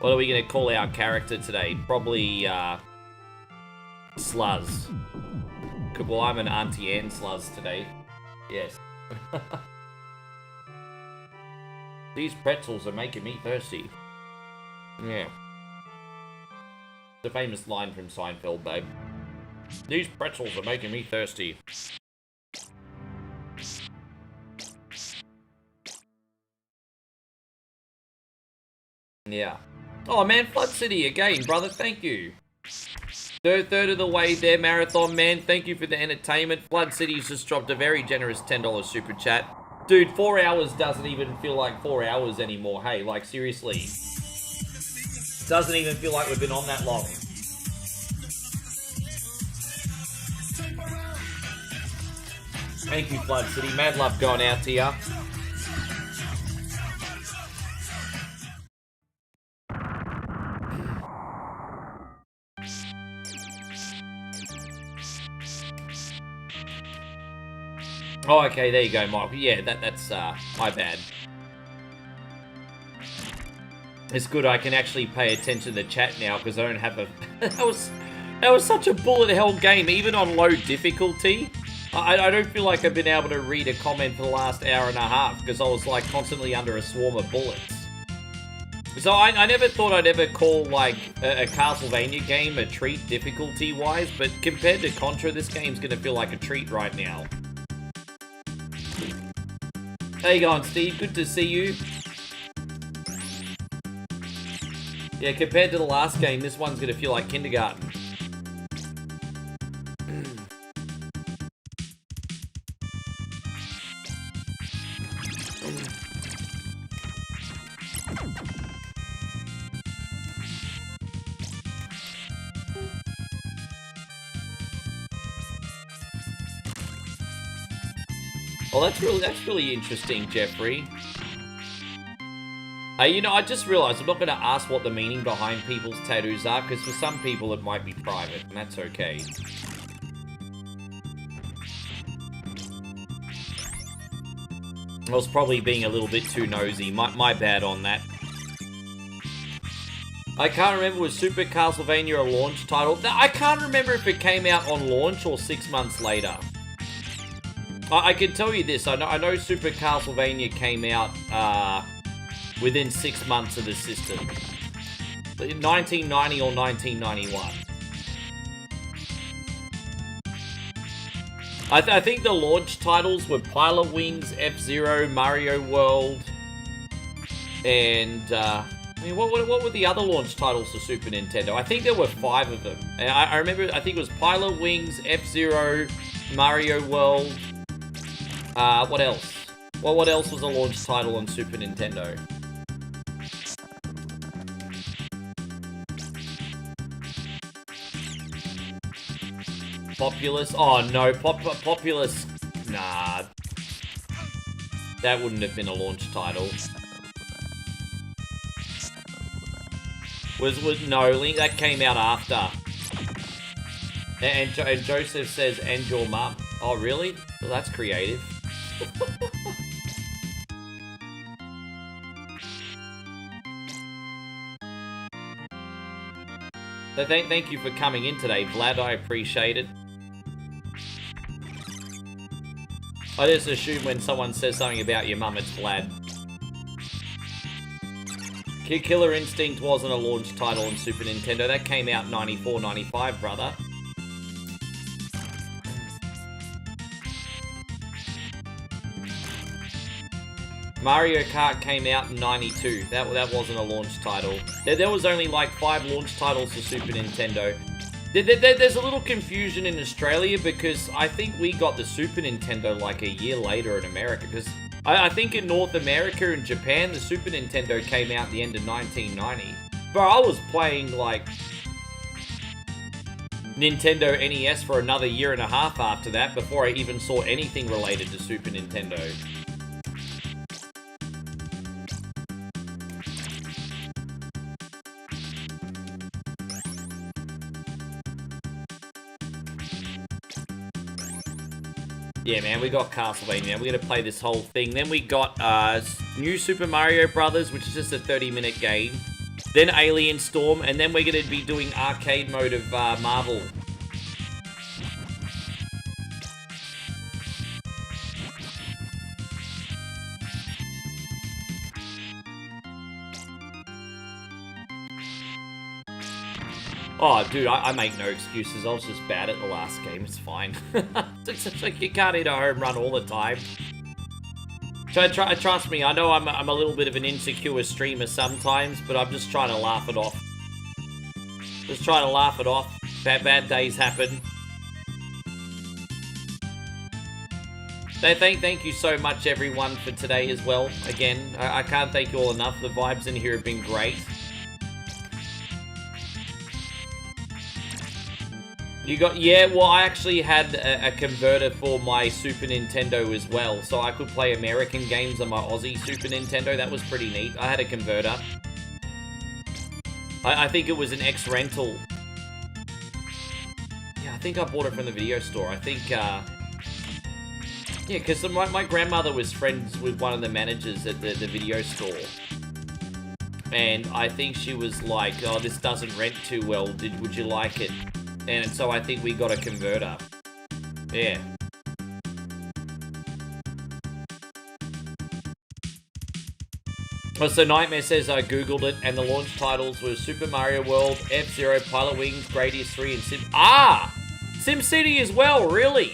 What are we gonna call our character today? Probably, Sluz. Well, I'm an Auntie Anne Sluz today. Yes. These pretzels are making me thirsty. Yeah. The famous line from Seinfeld, babe. These pretzels are making me thirsty. Yeah. Oh man, Flood City again, brother. Thank you. Third of the way there, Marathon Man. Thank you for the entertainment. Flood City's just dropped a very generous $10 super chat. Dude, 4 hours doesn't even feel like 4 hours anymore. Hey, like seriously. Doesn't even feel like we've been on that long. Thank you, Flood City. Mad love going out to ya. Oh, okay, there you go, Michael. Yeah, that's my bad. It's good I can actually pay attention to the chat now because I don't have a... that was such a bullet hell game, even on low difficulty. I don't feel like I've been able to read a comment for the last hour and a half because I was like constantly under a swarm of bullets. So I never thought I'd ever call like a Castlevania game a treat difficulty-wise, but compared to Contra, this game's gonna feel like a treat right now. How you going, Steve? Good to see you. Yeah, compared to the last game, this one's gonna feel like kindergarten. Well, that's really interesting, Jeffrey. You know, I just realized I'm not going to ask what the meaning behind people's tattoos are, because for some people it might be private, and that's okay. I was probably being a little bit too nosy. My bad on that. I can't remember, was Super Castlevania a launch title? I can't remember if it came out on launch or 6 months later. I can tell you this, I know Super Castlevania came out within 6 months of the system. 1990 or 1991. I think the launch titles were Pilot Wings, F-Zero, Mario World, and I mean, what were the other launch titles for Super Nintendo? I think there were 5 of them. I remember, I think it was Pilot Wings, F-Zero, Mario World. What else? Well, what else was a launch title on Super Nintendo? Populous? Oh no, Populous. Nah, that wouldn't have been a launch title. Was no Link? That came out after. And Joseph says, "And your mum." Oh really? Well, that's creative. So thank you for coming in today, Vlad. I appreciate it. I just assume when someone says something about your mum, it's Vlad. Killer Instinct wasn't a launch title on Super Nintendo. That came out 94, 95, brother. Mario Kart came out in 92. That wasn't a launch title. There was only like 5 launch titles for Super Nintendo. There's a little confusion in Australia because I think we got the Super Nintendo like a year later in America because I think in North America and Japan, the Super Nintendo came out at the end of 1990. Bro, I was playing, like, Nintendo NES for another year and a half after that before I even saw anything related to Super Nintendo. Yeah, man, we got Castlevania. We're going to play this whole thing. Then we got New Super Mario Brothers, which is just a 30-minute game. Then Alien Storm, and then we're going to be doing arcade mode of Marvel. Oh, dude, I make no excuses. I was just bad at the last game. It's fine. It's like you can't hit a home run all the time. Trust me, I know I'm a little bit of an insecure streamer sometimes, but I'm just trying to laugh it off. Just trying to laugh it off. Bad days happen. Thank you so much, everyone, for today as well. Again, I can't thank you all enough. The vibes in here have been great. You got, yeah, well, I actually had a converter for my Super Nintendo as well, so I could play American games on my Aussie Super Nintendo. That was pretty neat. I had a converter. I think it was an ex-rental. Yeah, I think I bought it from the video store. I think, yeah, because my grandmother was friends with one of the managers at the video store. And I think she was like, oh, this doesn't rent too well. Would you like it? And so I think we got a converter. Yeah. Oh, so Nightmare says I googled it, and the launch titles were Super Mario World, F-Zero, Pilot Wings, Gradius 3, and SimCity as well, really?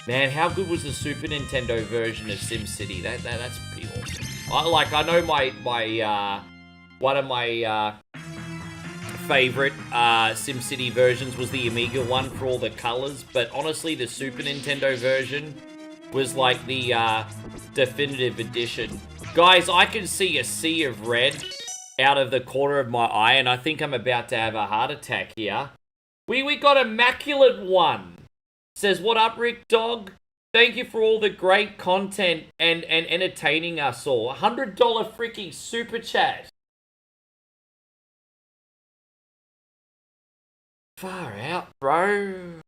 Man, how good was the Super Nintendo version of SimCity? That's pretty awesome. I know one of my favorite SimCity versions was the Amiga one for all the colors, but honestly, the Super Nintendo version was like the definitive edition. Guys, I can see a sea of red out of the corner of my eye, and I think I'm about to have a heart attack here. We got Immaculate One. Says, what up, Rick Dog? Thank you for all the great content and entertaining us all. $100 freaking super chat. Far out, bro.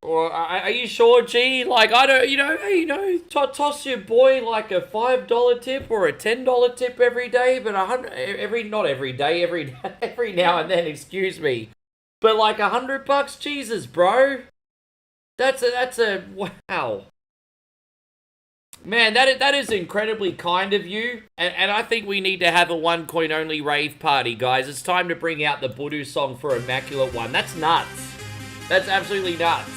Or are you sure, G? Like, I don't, toss your boy like a $5 tip or a $10 tip every day, but not every day, every now and then, excuse me. But like $100, Jesus, bro. That's a wow. Man, that is incredibly kind of you, and I think we need to have a one coin only rave party, guys. It's time to bring out the Budu song for Immaculate One. That's nuts. That's absolutely nuts.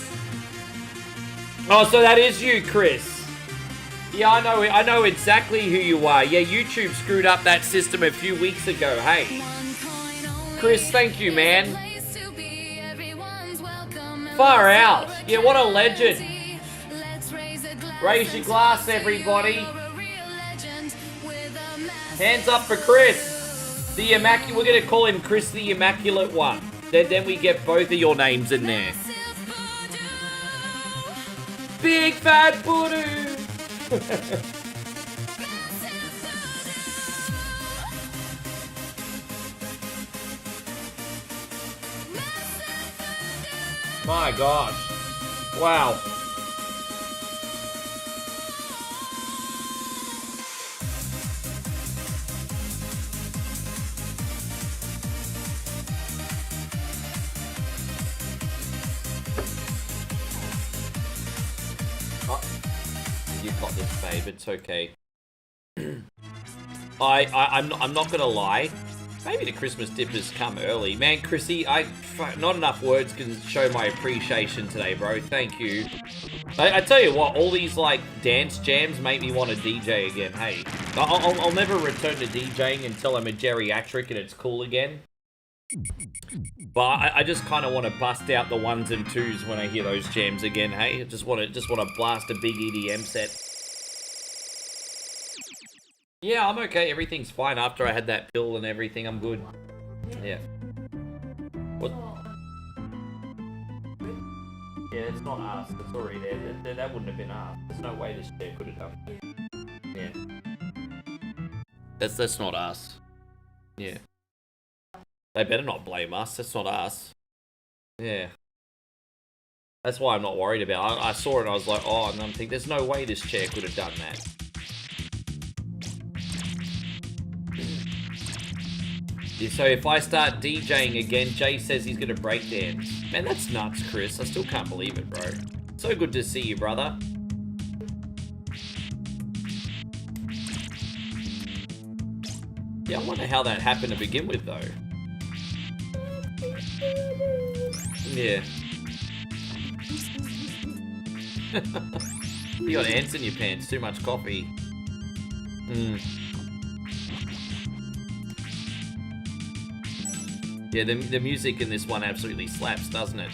Oh, so that is you, Chris. Yeah, I know exactly who you are. Yeah, YouTube screwed up that system a few weeks ago. Hey, Chris, thank you, man. Far out. Yeah, what a legend. Raise your glass, everybody. Hands up for Chris. The Immaculate. We're going to call him Chris the Immaculate One. Then we get both of your names in there. Big fat Budu. My gosh. Wow. You've got this, babe. It's okay. I'm not gonna lie. Maybe the Christmas dip has come early. Man, Chrissy, not enough words can show my appreciation today, bro. Thank you. I tell you what, all these, like, dance jams make me want to DJ again. Hey, I'll never return to DJing until I'm a geriatric and it's cool again. But I just kind of want to bust out the ones and twos when I hear those jams again. Hey, I just want to blast a big EDM set. Yeah, I'm okay. Everything's fine. After I had that pill and everything, I'm good. Yeah. What? Yeah, it's not us. It's already there. That wouldn't have been us. There's no way this chair could have done that. Yeah. That's not us. Yeah. They better not blame us. That's not us. Yeah. That's why I'm not worried about it. I saw it and I was like, oh, and I'm thinking, there's no way this chair could have done that. So if I start DJing again, Jay says he's going to break dance. Man, that's nuts, Chris. I still can't believe it, bro. So good to see you, brother. Yeah, I wonder how that happened to begin with, though. Yeah. You got ants in your pants. Too much coffee. Yeah, the music in this one absolutely slaps, doesn't it?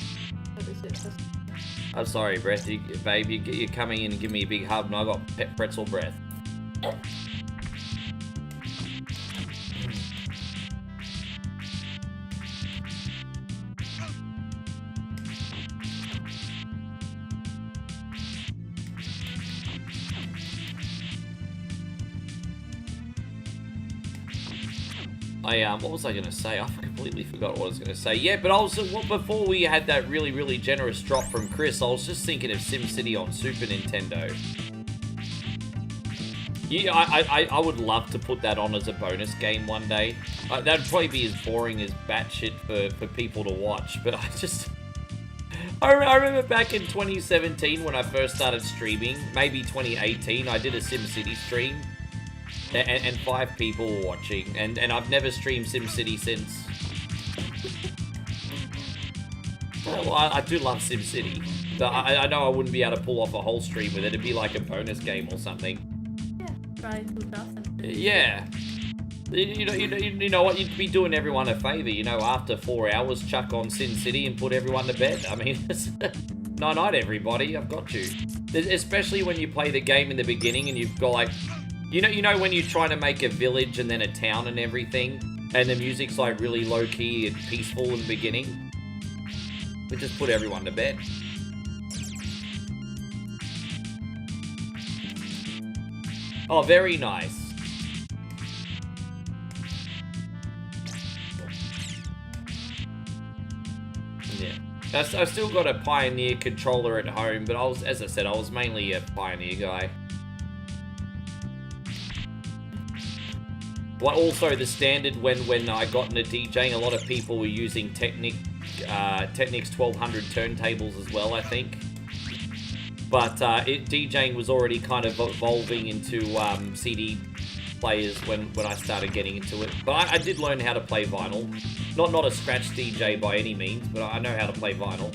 I'm sorry, Breath. Babe, you're coming in and give me a big hug, and I got pretzel breath. What was I going to say? I completely forgot what I was going to say. Yeah, but before we had that really, really generous drop from Chris, I was just thinking of SimCity on Super Nintendo. Yeah, I would love to put that on as a bonus game one day. That'd probably be as boring as batshit for people to watch, but I remember back in 2017 when I first started streaming, maybe 2018, I did a SimCity stream. And 5 people were watching, and I've never streamed SimCity since. Well, I do love SimCity, but I know I wouldn't be able to pull off a whole stream with it. It'd be like a bonus game or something. Yeah, try 2000. Yeah. You know what? You'd be doing everyone a favor. You know, after 4 hours, chuck on SimCity and put everyone to bed. I mean, night, everybody. I've got you. Especially when you play the game in the beginning and you've got like. You know when you're trying to make a village and then a town and everything, and the music's like really low-key and peaceful in the beginning? We just put everyone to bed. Oh, very nice. Yeah. I've still got a Pioneer controller at home, but as I said, I was mainly a Pioneer guy. Well, also the standard when I got into DJing, a lot of people were using Technics 1200 turntables as well, I think. But DJing was already kind of evolving into CD players when I started getting into it. But I did learn how to play vinyl. Not a scratch DJ by any means, but I know how to play vinyl.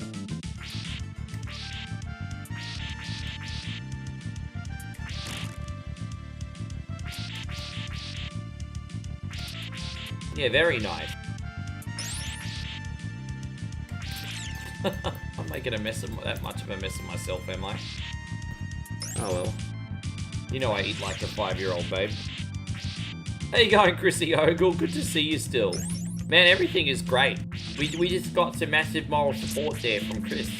Yeah, very nice. I'm making that much of a mess of myself, am I? Oh well. You know I eat like a 5-year-old, babe. How you going, Chrissy Ogle? Good to see you still. Man, everything is great. We just got some massive moral support there from Chris.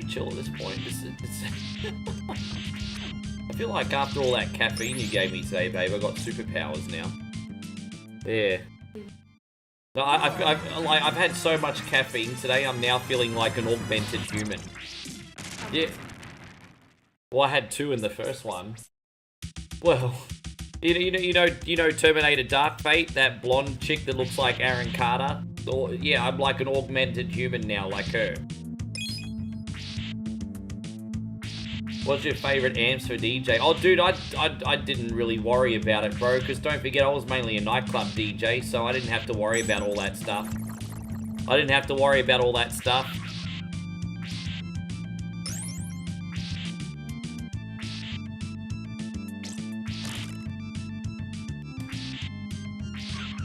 Chill at this point. I feel like after all that caffeine you gave me today, babe, I got superpowers now. Yeah. No, I've had so much caffeine today. I'm now feeling like an augmented human. Yeah. Well, I had 2 in the first one. Well, you know Terminator Dark Fate, that blonde chick that looks like Aaron Carter. Or yeah, I'm like an augmented human now, like her. What's your favorite amps for DJ? Oh, dude, I didn't really worry about it, bro, because don't forget, I was mainly a nightclub DJ, so I didn't have to worry about all that stuff.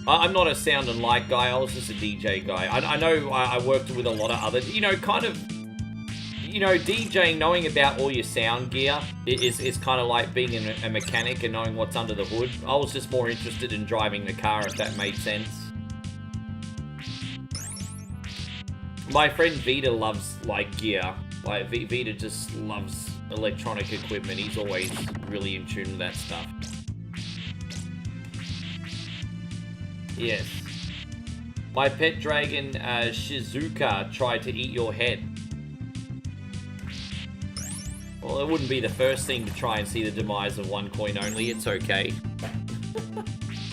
I'm not a sound and light guy, I was just a DJ guy. I know I worked with a lot of other, you know, kind of, you know, DJing, knowing about all your sound gear is kind of like being a mechanic and knowing what's under the hood. I was just more interested in driving the car, if that made sense. My friend Vita loves, like, gear. Like, Vita just loves electronic equipment. He's always really in tune with that stuff. Yes. My pet dragon, Shizuka, tried to eat your head. Well, it wouldn't be the first thing to try and see the demise of one coin only. It's okay.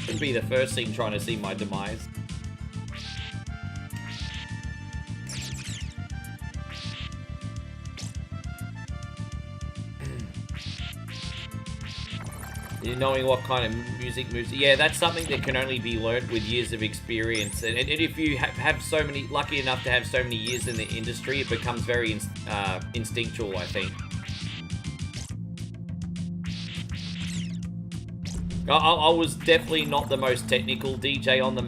It would be the first thing trying to see my demise. Knowing what kind of music moves. Yeah, that's something that can only be learnt with years of experience. And if you have so many, lucky enough to have so many years in the industry, it becomes very instinctual, I think. I was definitely not the most technical DJ on the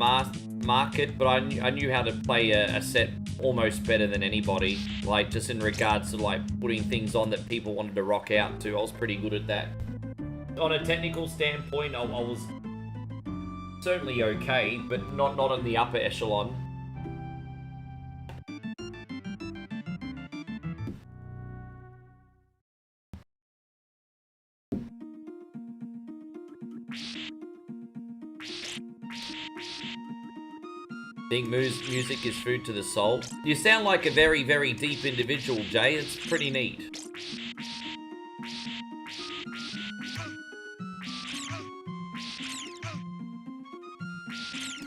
market, but I knew how to play a set almost better than anybody. Like, just in regards to, like, putting things on that people wanted to rock out to. I was pretty good at that. On a technical standpoint, I was certainly okay, but not on the upper echelon. Think music is food to the soul. You sound like a very, very deep individual, Jay. It's pretty neat.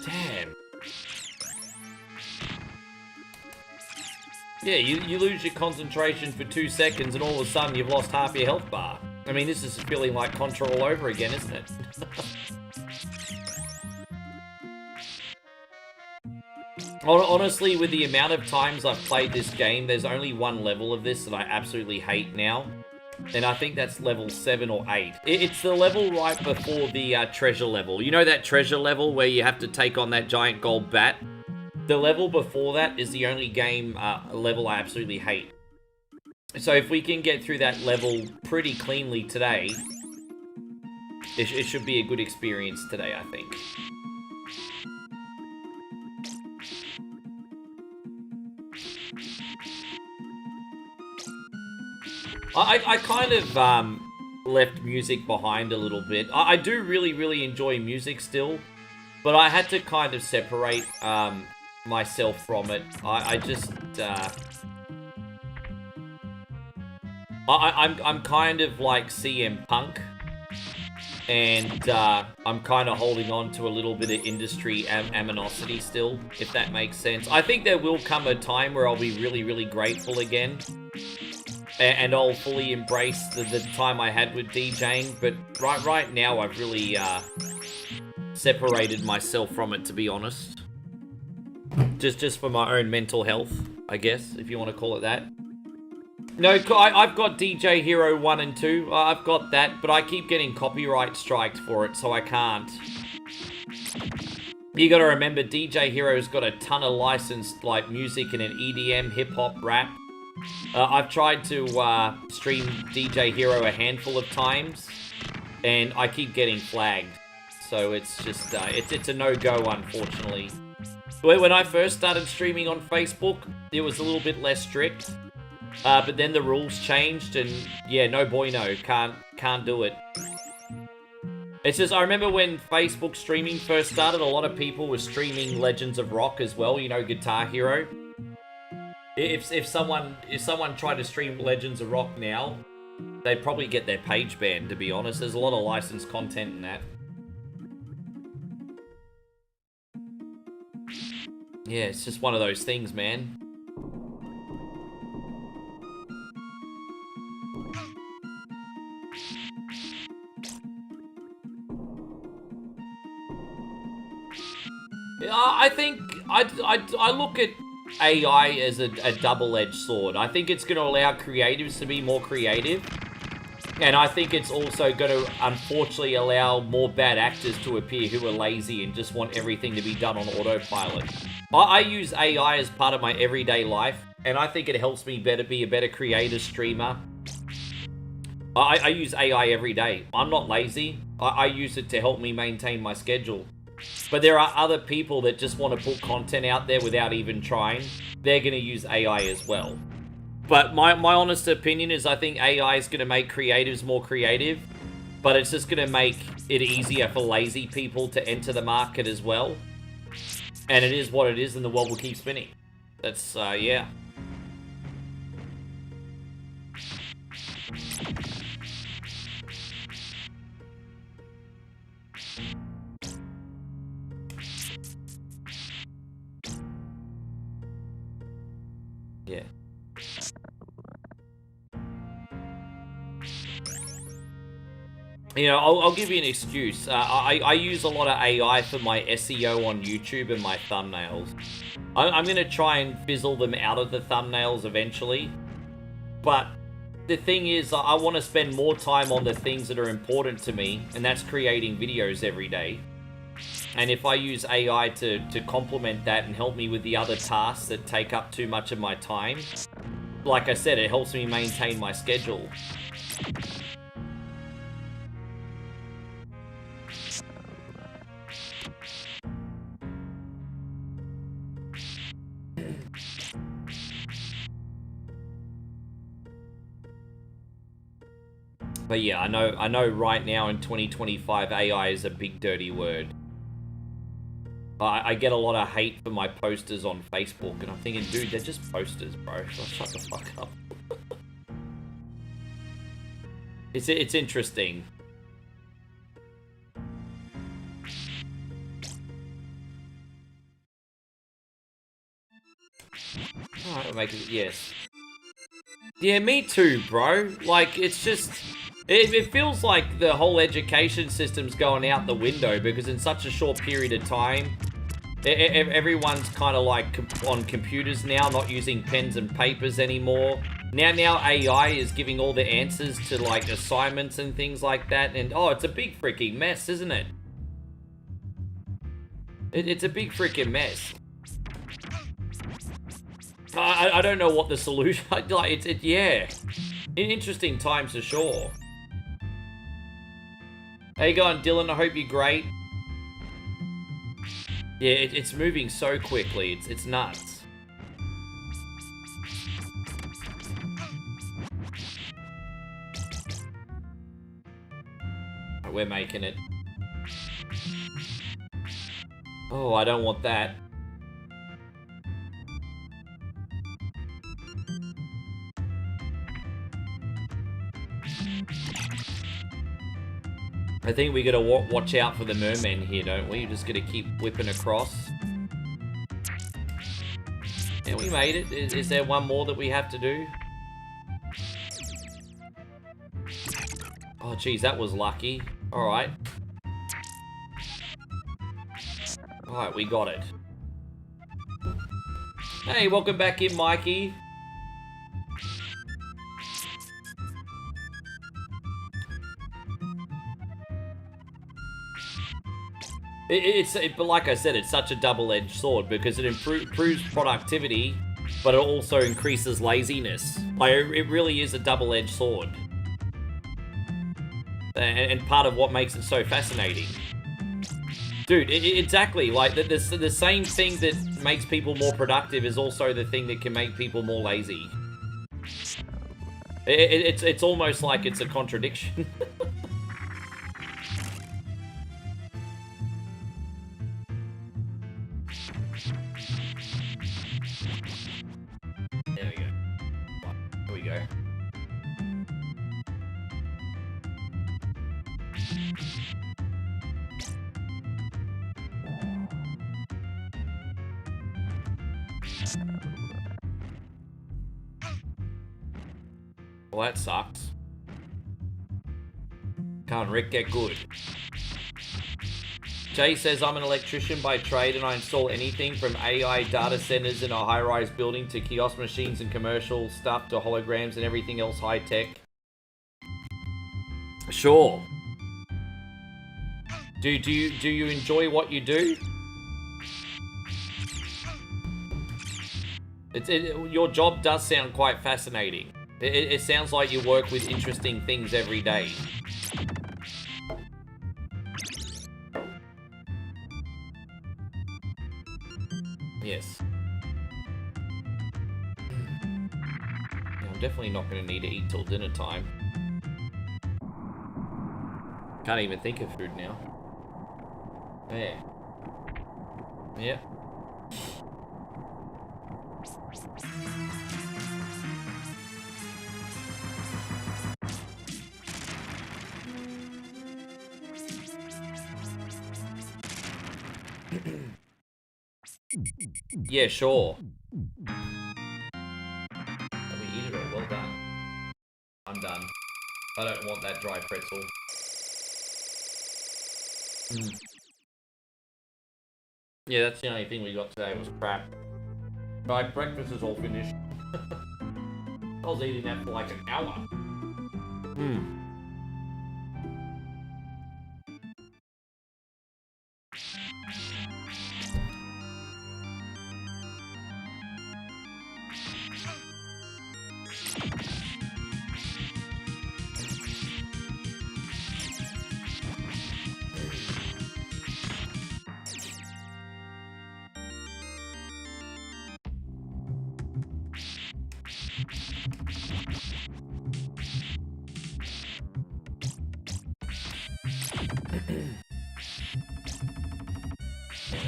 Damn. Yeah, you lose your concentration for 2 seconds and all of a sudden you've lost half your health bar. I mean, this is feeling like Contra all over again, isn't it? Honestly, with the amount of times I've played this game, there's only one level of this that I absolutely hate now. And I think that's level 7 or 8. It's the level right before the treasure level. You know that treasure level where you have to take on that giant gold bat? The level before that is the only game level I absolutely hate. So if we can get through that level pretty cleanly today, it should be a good experience today, I think. I kind of left music behind a little bit. I do really, really enjoy music still, but I had to kind of separate myself from it. I just... I'm kind of like CM Punk, and I'm kind of holding on to a little bit of industry aminosity still, if that makes sense. I think there will come a time where I'll be really, really grateful again. And I'll fully embrace the time I had with DJing, but right now I've really separated myself from it, to be honest. Just for my own mental health, I guess, if you want to call it that. No, I've got DJ Hero 1 and 2, I've got that, but I keep getting copyright striked for it, so I can't. You gotta remember, DJ Hero's got a ton of licensed, like, music and an EDM, hip-hop, rap. I've tried to stream DJ Hero a handful of times, and I keep getting flagged. So it's just, it's a no-go, unfortunately. When I first started streaming on Facebook, it was a little bit less strict. But then the rules changed, and yeah, no bueno, can't do it. It's just, I remember when Facebook streaming first started, a lot of people were streaming Legends of Rock as well, you know, Guitar Hero. If someone tried to stream Legends of Rock now, they'd probably get their page banned, to be honest. There's a lot of licensed content in that. Yeah, it's just one of those things, man. I think I look at AI as a double-edged sword. I think it's going to allow creatives to be more creative, And I think it's also going to, unfortunately, allow more bad actors to appear who are lazy and just want everything to be done on autopilot. I use AI as part of my everyday life, and I think it helps me be a better creator, streamer. I use AI every day. I'm not lazy. I use it to help me maintain my schedule. But there are other people that just want to put content out there without even trying. They're going to use AI as well. But my honest opinion is I think AI is going to make creatives more creative, but it's just going to make it easier for lazy people to enter the market as well. And it is what it is, and the world will keep spinning. That's, yeah. Yeah. You know, I'll give you an excuse. I use a lot of AI for my SEO on YouTube and my thumbnails. I'm going to try and fizzle them out of the thumbnails eventually. But the thing is, I want to spend more time on the things that are important to me, and that's creating videos every day. And if I use AI to complement that and help me with the other tasks that take up too much of my time, like I said, it helps me maintain my schedule. But yeah, I know right now in 2025, AI is a big dirty word. I get a lot of hate for my posters on Facebook, and I'm thinking, dude, they're just posters, bro. Shut the fuck up. It's interesting. Alright, we'll make it, yes. Yeah, me too, bro. Like, it's just... It feels like the whole education system's going out the window, because in such a short period of time, everyone's kind of like on computers now, not using pens and papers anymore. Now AI is giving all the answers to like assignments and things like that, and oh, it's a big freaking mess, isn't it? It's a big freaking mess. I don't know what the solution... Like, yeah. Interesting times for sure. How you going, Dylan? I hope you're great. Yeah, it's moving so quickly. It's nuts. We're making it. Oh, I don't want that. I think we gotta watch out for the mermen here, don't we? You just gotta keep whipping across. Yeah, we made it. Is there one more that we have to do? Oh, geez, that was lucky. Alright. Alright, we got it. Hey, welcome back in, Mikey. But like I said, it's such a double-edged sword because it improves productivity, but it also increases laziness. Like, it really is a double-edged sword. And part of what makes it so fascinating. Dude, exactly. Like, the same thing that makes people more productive is also the thing that can make people more lazy. It's almost like it's a contradiction. There we go. There we go. Well, that sucks. Can't Rick get good? Jay says, I'm an electrician by trade and I install anything from AI data centers in a high-rise building to kiosk machines and commercial stuff to holograms and everything else high-tech. Sure. Do you enjoy what you do? Your job does sound quite fascinating. It sounds like you work with interesting things every day. Yes. I'm definitely not going to need to eat till dinner time. Can't even think of food now. There. Yeah. Yeah, sure. Let me eat it all. Well done. I'm done. I don't want that dry pretzel. Yeah, that's the only thing we got today was crap. Right, breakfast is all finished. I was eating that for like an hour.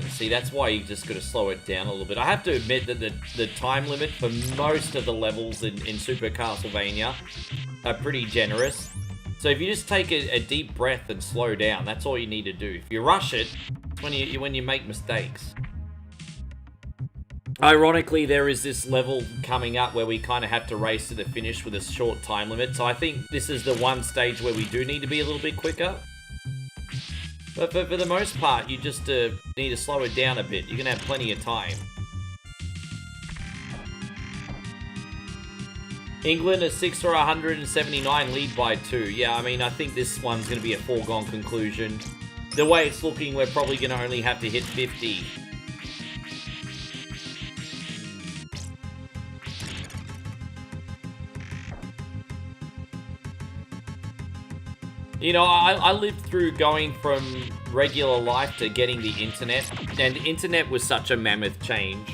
See, that's why you just got to slow it down a little bit. I have to admit that the time limit for most of the levels in Super Castlevania are pretty generous. So if you just take a deep breath and slow down, that's all you need to do. If you rush it, it's when you make mistakes. Ironically, there is this level coming up where we kind of have to race to the finish with a short time limit. So I think this is the one stage where we do need to be a little bit quicker. But for the most part, you just need to slow it down a bit. You're going to have plenty of time. England a 6 or 179, lead by 2. Yeah, I mean, I think this one's going to be a foregone conclusion. The way it's looking, we're probably going to only have to hit 50. You know, I lived through going from regular life to getting the internet, and the internet was such a mammoth change.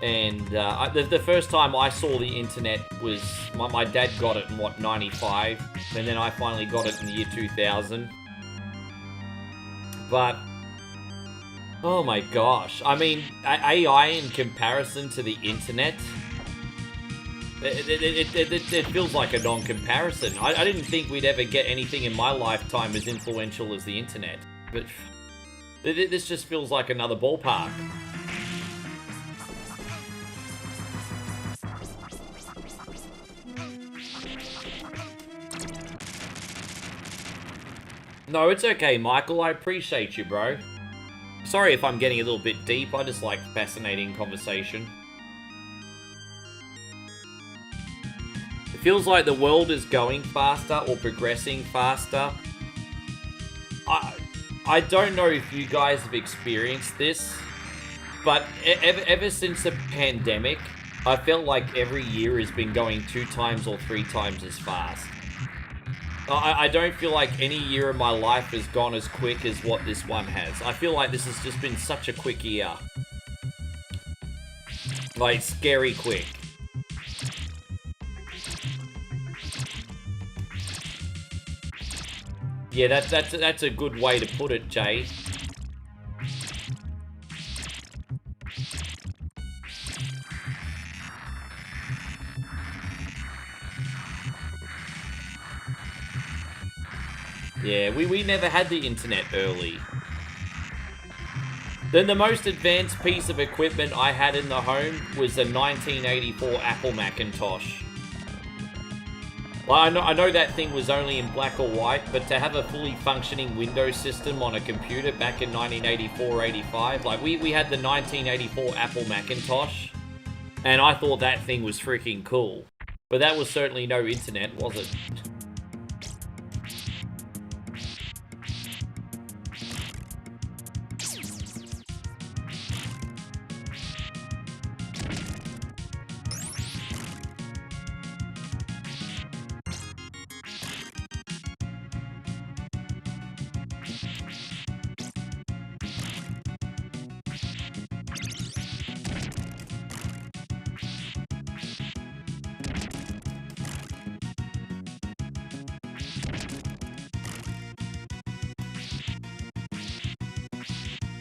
And the first time I saw the internet was, my dad got it in, what, 95? And then I finally got it in the year 2000. But, oh my gosh. I mean, AI in comparison to the internet, it feels like a non-comparison. I didn't think we'd ever get anything in my lifetime as influential as the internet. But this just feels like another ballpark. No, it's okay, Michael. I appreciate you, bro. Sorry if I'm getting a little bit deep. I just like fascinating conversation. It feels like the world is going faster or progressing faster. I don't know if you guys have experienced this, but ever since the pandemic, I felt like every year has been going 2 times or 3 times as fast. I don't feel like any year of my life has gone as quick as what this one has. I feel like this has just been such a quick year. Like, scary quick. Yeah, that's a good way to put it, Jay. Yeah, we never had the internet early. Then the most advanced piece of equipment I had in the home was a 1984 Apple Macintosh. Well, I know that thing was only in black or white, but to have a fully functioning Windows system on a computer back in 1984-85, like we had the 1984 Apple Macintosh, and I thought that thing was freaking cool. But that was certainly no internet, was it?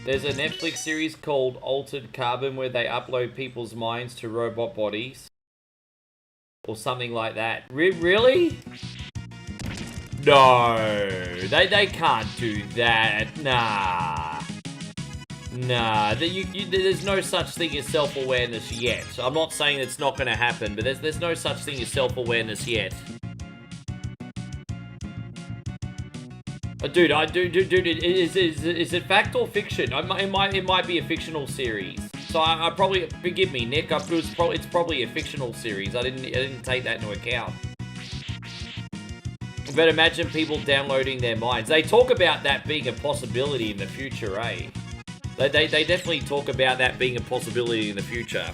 There's a Netflix series called Altered Carbon where they upload people's minds to robot bodies. Or something like that. Really? No. They can't do that. Nah. Nah. There's no such thing as self-awareness yet. I'm not saying it's not going to happen, but there's no such thing as self-awareness yet. Dude, is it fact or fiction? It might be a fictional series. So I probably, forgive me, Nick. It's probably a fictional series. I didn't take that into account. But imagine people downloading their minds. They talk about that being a possibility in the future, eh? They definitely talk about that being a possibility in the future.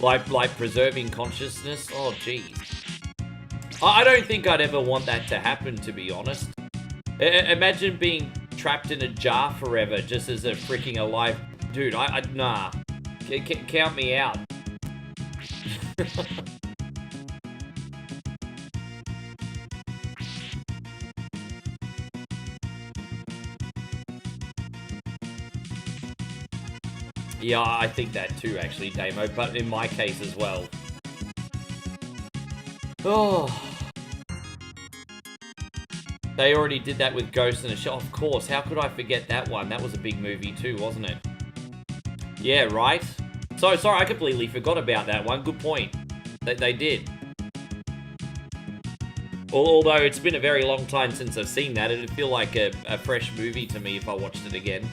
Like preserving consciousness. Oh, geez. I don't think I'd ever want that to happen, to be honest. Imagine being trapped in a jar forever just as a freaking alive... Dude, nah. Count me out. Yeah, I think that too, actually, Damo, but in my case as well. Oh... They already did that with Ghost in the Shell. Of course, how could I forget that one? That was a big movie too, wasn't it? Yeah, right? So, sorry, I completely forgot about that one. Good point. They did. Although it's been a very long time since I've seen that, it'd feel like a fresh movie to me if I watched it again.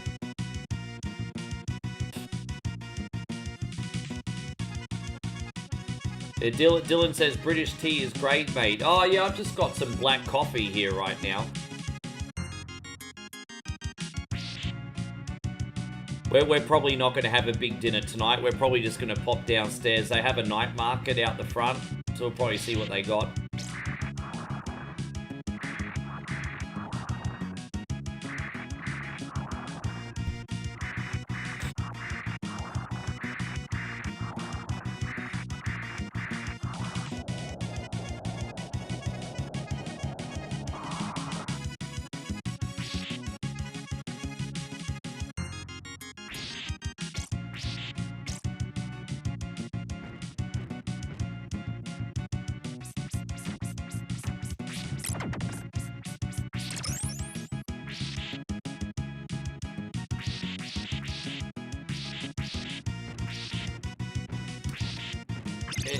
Dylan says British tea is great, mate. Oh yeah, I've just got some black coffee here right now. We're probably not going to have a big dinner tonight. We're probably just going to pop downstairs. They have a night market out the front, so we'll probably see what they got.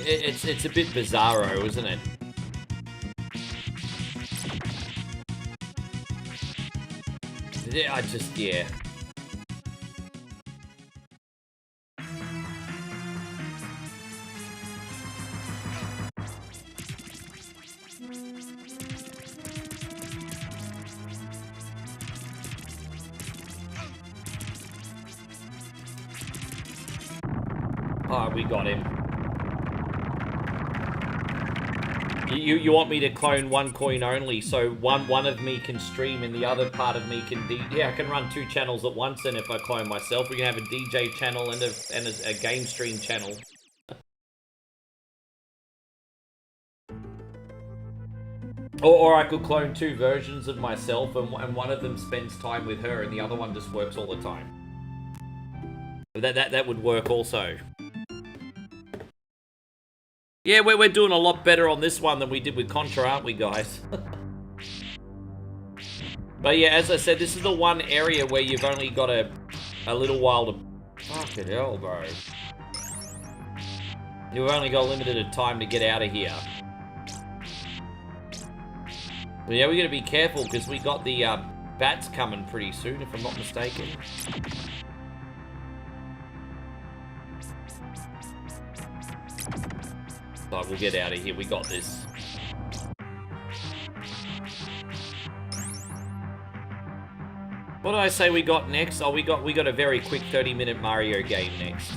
It's a bit bizarro, isn't it? Yeah, yeah. Oh, we got him. You want me to clone one coin only, so one of me can stream and the other part of me can yeah, I can run 2 channels at once, and if I clone myself, we can have a DJ channel and a game stream channel. Or I could clone 2 versions of myself, and one of them spends time with her, and the other one just works all the time. That would work also. Yeah, we're doing a lot better on this one than we did with Contra, aren't we, guys? But yeah, as I said, this is the one area where you've only got a little while to... Fucking hell, bro. You've only got limited time to get out of here. But yeah, we gotta be careful, because we got the bats coming pretty soon, if I'm not mistaken. But we'll get out of here. We got this. What did I say we got next? Oh, we got a very quick 30-minute Mario game next.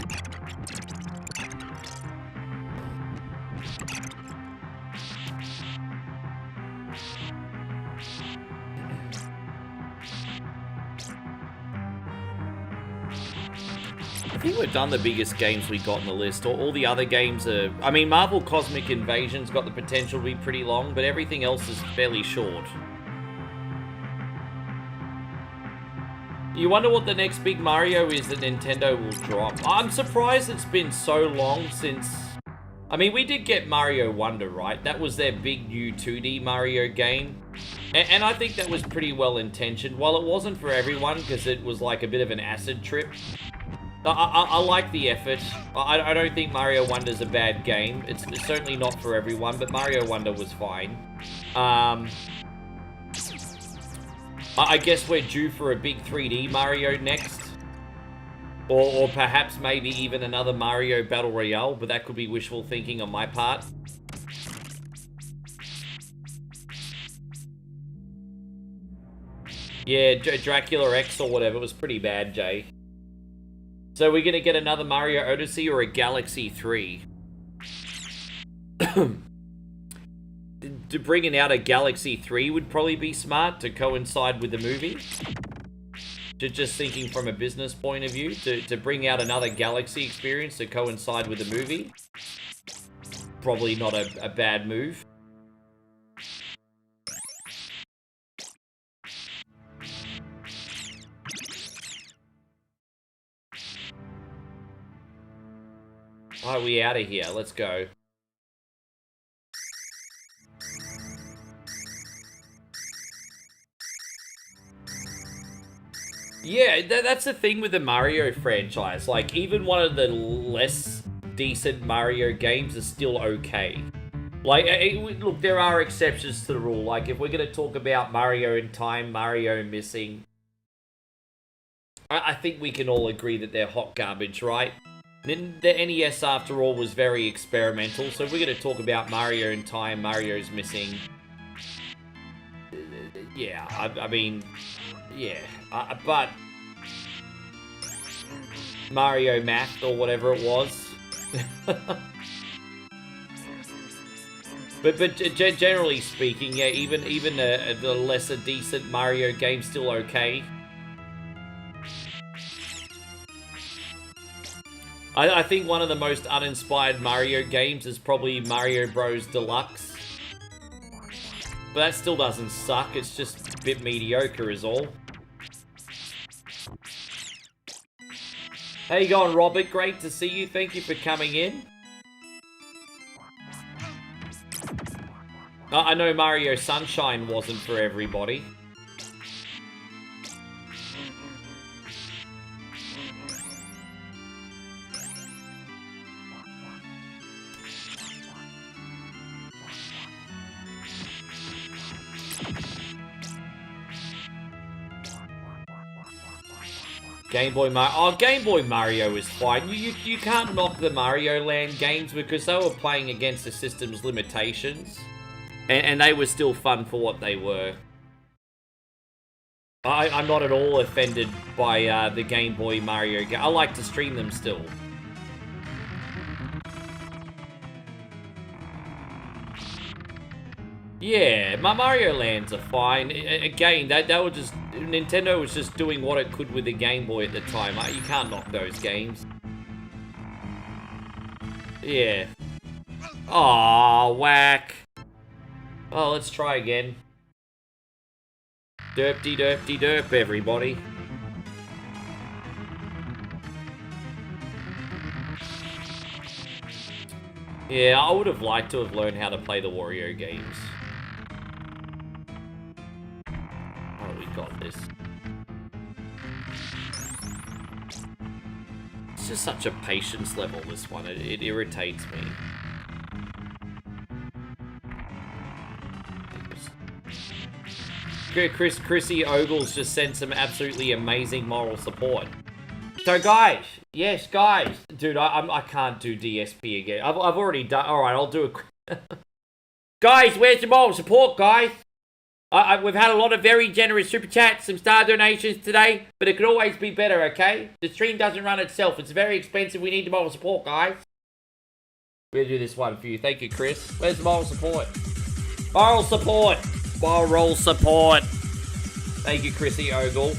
I think we've done the biggest games we got on the list. All the other games are... I mean, Marvel Cosmic Invasion's got the potential to be pretty long, but everything else is fairly short. You wonder what the next big Mario is that Nintendo will drop. I'm surprised it's been so long since... I mean, we did get Mario Wonder, right? That was their big new 2D Mario game. And I think that was pretty well intentioned. While it wasn't for everyone, because it was like a bit of an acid trip. I like the effort. I don't think Mario Wonder's a bad game. It's certainly not for everyone, but Mario Wonder was fine. I guess we're due for a big 3D Mario next. Or perhaps maybe even another Mario Battle Royale, but that could be wishful thinking on my part. Yeah, Dracula X or whatever was pretty bad, Jay. So we're gonna get another Mario Odyssey or a Galaxy 3? Bringing out a Galaxy 3 would probably be smart to coincide with the movie. Just thinking from a business point of view, to bring out another Galaxy experience to coincide with the movie. Probably not a bad move. Alright, we out of here. Let's go. Yeah, that's the thing with the Mario franchise. Like, even one of the less decent Mario games is still okay. Like, look, there are exceptions to the rule. Like, if we're going to talk about Mario in Time, Mario Missing, I think we can all agree that they're hot garbage, right? The NES, after all, was very experimental. So if we're going to talk about Mario in Time, Mario's Missing, yeah, I mean... Yeah, but Mario Math or whatever it was. but generally speaking, yeah, even the lesser decent Mario game's still okay. I think one of the most uninspired Mario games is probably Mario Bros. Deluxe. But that still doesn't suck, it's just a bit mediocre is all. How you going, Robert? Great to see you. Thank you for coming in. I know Mario Sunshine wasn't for everybody. Game Boy Mario. Oh, Game Boy Mario is fine. You can't knock the Mario Land games because they were playing against the system's limitations. And they were still fun for what they were. I'm not at all offended by the Game Boy Mario game. I like to stream them still. Yeah, my Mario Lands are fine. Again, they were just... Nintendo was just doing what it could with the Game Boy at the time. You can't knock those games. Yeah. Aw, whack. Oh, let's try again. Derp-de-derp-de-derp, everybody. Yeah, I would have liked to have learned how to play the Wario games. Oh, we got this. It's just such a patience level, this one. It irritates me. Chrissy Ogles just sent some absolutely amazing moral support. So guys, yes guys, dude, I can't do DSP again. I've already done. All right, I'll do it. Guys, where's the moral support, guys? We've had a lot of very generous super chats, some star donations today, but it could always be better, okay? The stream doesn't run itself. It's very expensive. We need the moral support, guys. We'll do this one for you. Thank you, Chris. Where's the moral support? Moral support. Moral support. Thank you, Chrissy Ogle.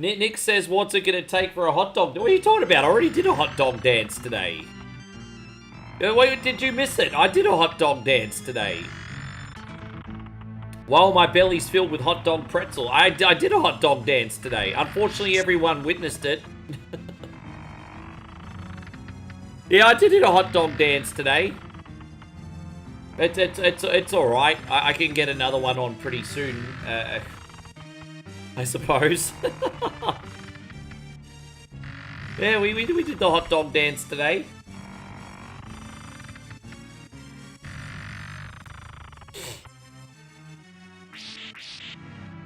Nick says, what's it going to take for a hot dog? What are you talking about? I already did a hot dog dance today. Wait, did you miss it? I did a hot dog dance today. While my belly's filled with hot dog pretzel. I did a hot dog dance today. Unfortunately, everyone witnessed it. Yeah, I did a hot dog dance today. It's all right. I can get another one on pretty soon, I suppose. Yeah, we did the hot dog dance today.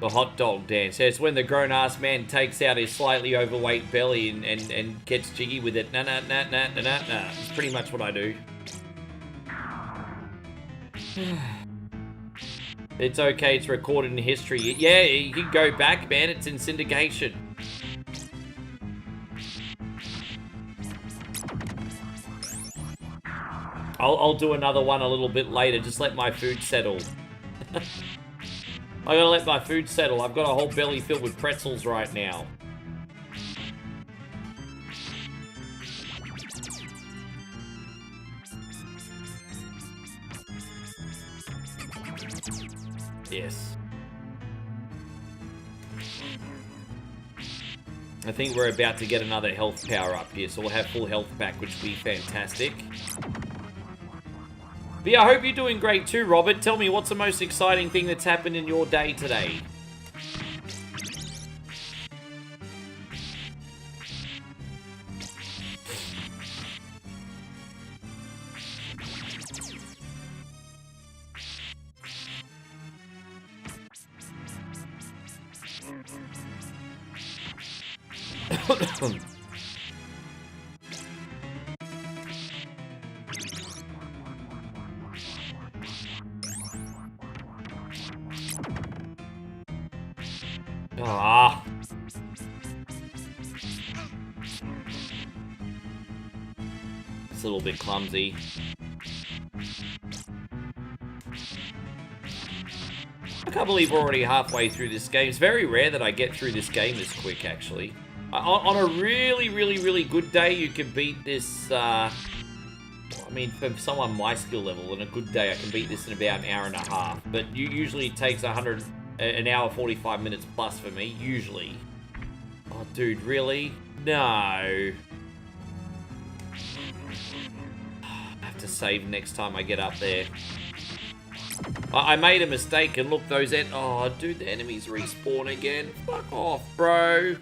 The hot dog dance. Yeah, it's when the grown-ass man takes out his slightly overweight belly and gets jiggy with it. Nah. It's pretty much what I do. It's okay, it's recorded in history. Yeah, you can go back, man. It's in syndication. I'll do another one a little bit later. Just let my food settle. I gotta let my food settle. I've got a whole belly filled with pretzels right now. Yes. I think we're about to get another health power up here, so we'll have full health back, which will be fantastic. But yeah, I hope you're doing great too, Robert. Tell me, what's the most exciting thing that's happened in your day today? Ah. It's a little bit clumsy. I can't believe we're already halfway through this game. It's very rare that I get through this game this quick, actually. On a really good day, you can beat this, I mean, for someone my skill level, on a good day, I can beat this in about an hour and a half. But usually it takes an hour, 45 minutes plus for me, usually. Oh, dude, really? No. I have to save next time I get up there. I made a mistake, and look, oh, dude, the enemies respawn again. Fuck off, bro.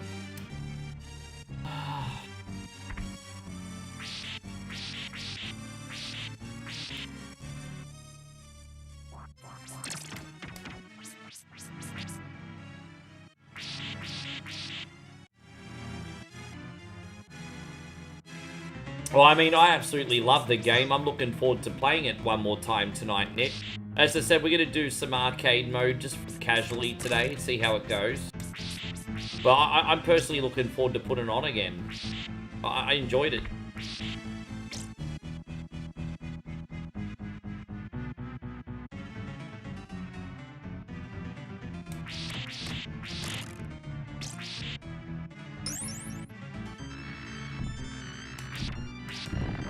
Well, I mean, I absolutely love the game. I'm looking forward to playing it one more time tonight, Nick. As I said, we're going to do some arcade mode just casually today, see how it goes. But I'm personally looking forward to putting it on again. I enjoyed it.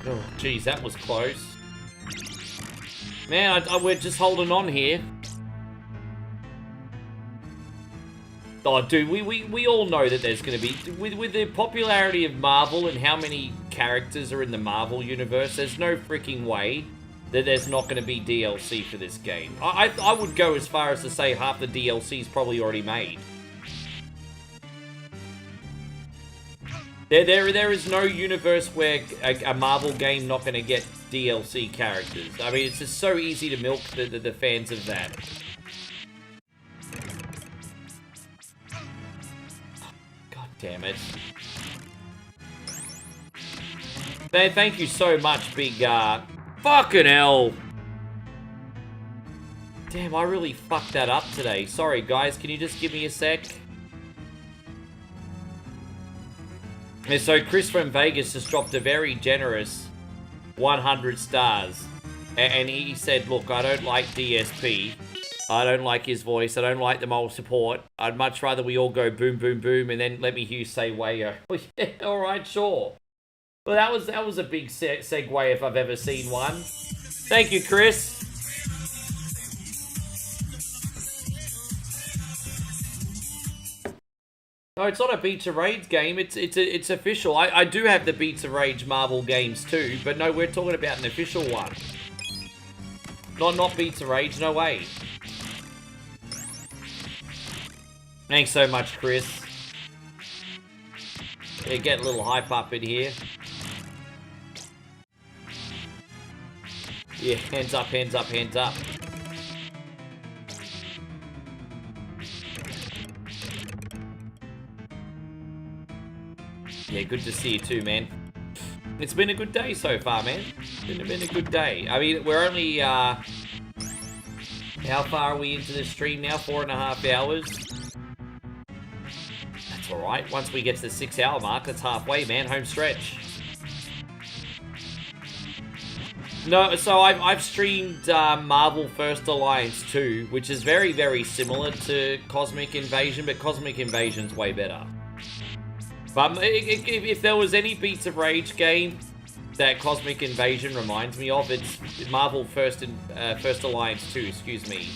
Oh, geez, that was close. Man, we're just holding on here. Oh, dude, we all know that there's going to be... With the popularity of Marvel and how many characters are in the Marvel universe, there's no freaking way that there's not going to be DLC for this game. I would go as far as to say half the DLC is probably already made. There is no universe where a Marvel game not going to get DLC characters. I mean, it's just so easy to milk the fans of that. God damn it. Man, thank you so much, Big fucking hell. Damn, I really fucked that up today. Sorry, guys. Can you just give me a sec? And so Chris from Vegas just dropped a very generous 100 stars. And he said, look, I don't like DSP. I don't like his voice. I don't like the moral support. I'd much rather we all go boom, boom, boom, and then let me hear you say wayo. Yeah, all right, sure. Well, that was a big segue if I've ever seen one. Thank you, Chris. No, it's not a Beats of Rage game. It's official. I do have the Beats of Rage Marvel games too, but no, we're talking about an official one. Not Beats of Rage. No way. Thanks so much, Chris. Yeah, get a little hype up in here. Yeah, hands up, hands up, hands up. Yeah, good to see you too, man. It's been a good day so far, man. It's been a good day. I mean, we're only, how far are we into the stream now? 4.5 hours. That's alright. Once we get to the 6-hour mark, that's halfway, man. Home stretch. No, so I've streamed Marvel First Alliance 2, which is very, very similar to Cosmic Invasion, but Cosmic Invasion's way better. But if there was any Beats of Rage game that Cosmic Invasion reminds me of, it's Marvel First Alliance 2, excuse me.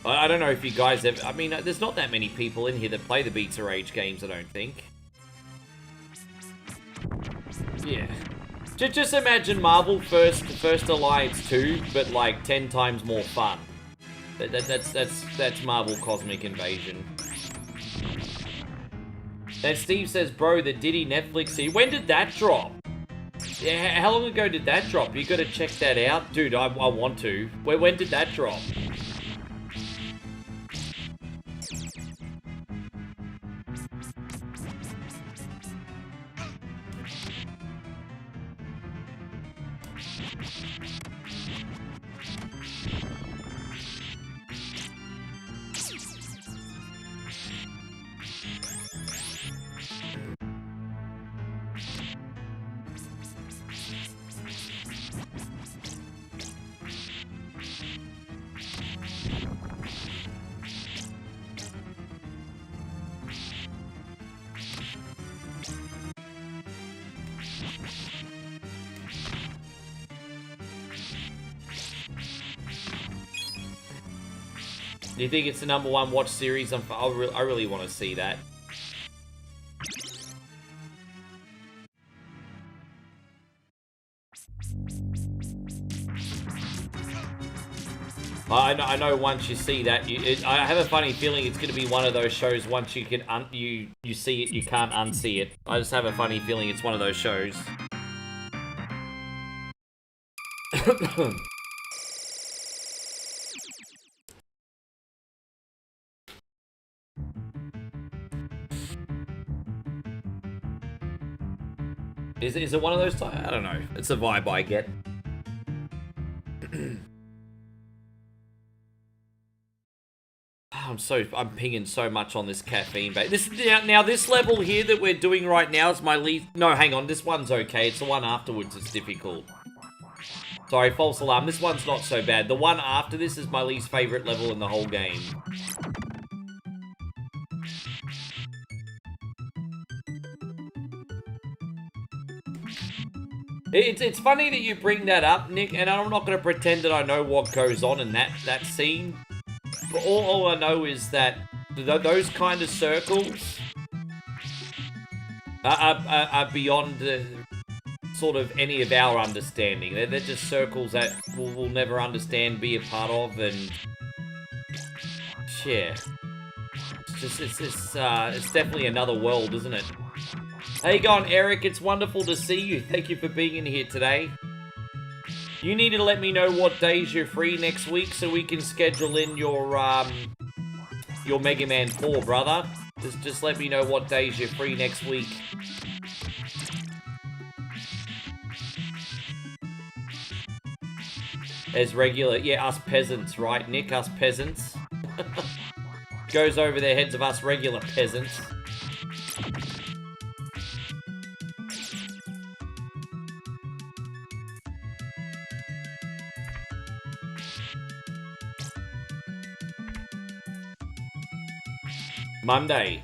I don't know if you guys have... I mean, there's not that many people in here that play the Beats of Rage games, I don't think. Yeah. Just imagine Marvel First Alliance 2, but like 10 times more fun. That's Marvel Cosmic Invasion. Then Steve says, bro, the Diddy Netflix series. When did that drop? Yeah, how long ago did that drop? You gotta check that out. Dude, I want to. When did that drop? Do you think it's the #1 watch series? I really want to see that. I know once you see that, I have a funny feeling it's going to be one of those shows. Once you can you see it, you can't unsee it. I just have a funny feeling it's one of those shows. Is it one of those? I don't know. It's a vibe I get. I'm pinging so much on this caffeine, but now this level here that we're doing right now is my least. No, hang on. This one's okay. It's the one afterwards that's difficult. Sorry, false alarm. This one's not so bad. The one after this is my least favorite level in the whole game. It's funny that you bring that up, Nick, and I'm not going to pretend that I know what goes on in that scene. But all I know is that those kind of circles are beyond sort of any of our understanding. They're just circles that we'll never understand, be a part of, and share. It's definitely another world, isn't it? How you going, Eric? It's wonderful to see you. Thank you for being in here today. You need to let me know what days you're free next week so we can schedule in your Mega Man 4, brother. Just let me know what days you're free next week. As regular, yeah, us peasants, right, Nick? Us peasants. goes over their heads of us regular peasants. Monday.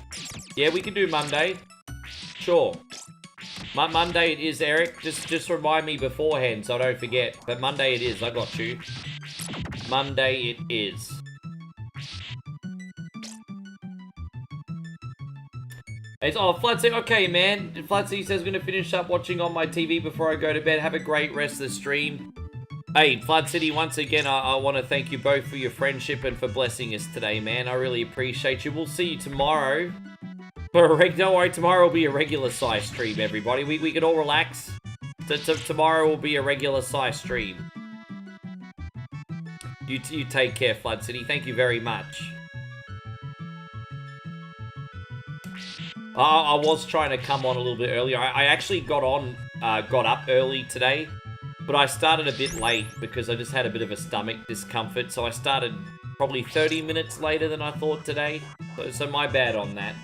Yeah, we can do Monday. Sure. Monday it is, Eric. Just remind me beforehand so I don't forget. But Monday it is. I got you. Monday it is. It's, oh, Fludsy, okay, man. Fludsy says going to finish up watching on my TV before I go to bed. Have a great rest of the stream. Hey, Flood City, once again, I want to thank you both for your friendship and for blessing us today, man. I really appreciate you. We'll see you tomorrow. Don't worry, tomorrow will be a regular size stream, everybody. We can all relax. Tomorrow will be a regular size stream. You take care, Flood City. Thank you very much. I was trying to come on a little bit earlier. I actually got up early today. But I started a bit late because I just had a bit of a stomach discomfort. So I started probably 30 minutes later than I thought today. So my bad on that.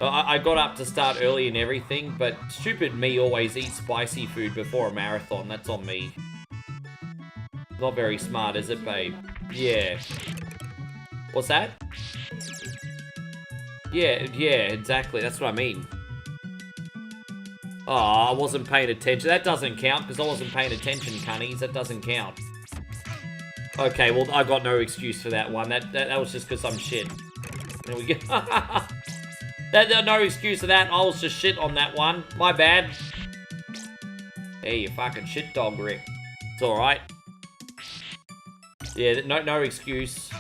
I got up to start early and everything, but stupid me always eats spicy food before a marathon. That's on me. Not very smart, is it, babe? Yeah. What's that? Yeah, exactly. That's what I mean. Oh, I wasn't paying attention. That doesn't count, because I wasn't paying attention, cunnies. That doesn't count. Okay, well, I got no excuse for that one. That was just because I'm shit. There we go. No excuse for that. I was just shit on that one. My bad. Hey, you fucking shit dog, Rick. It's alright. Yeah, no excuse.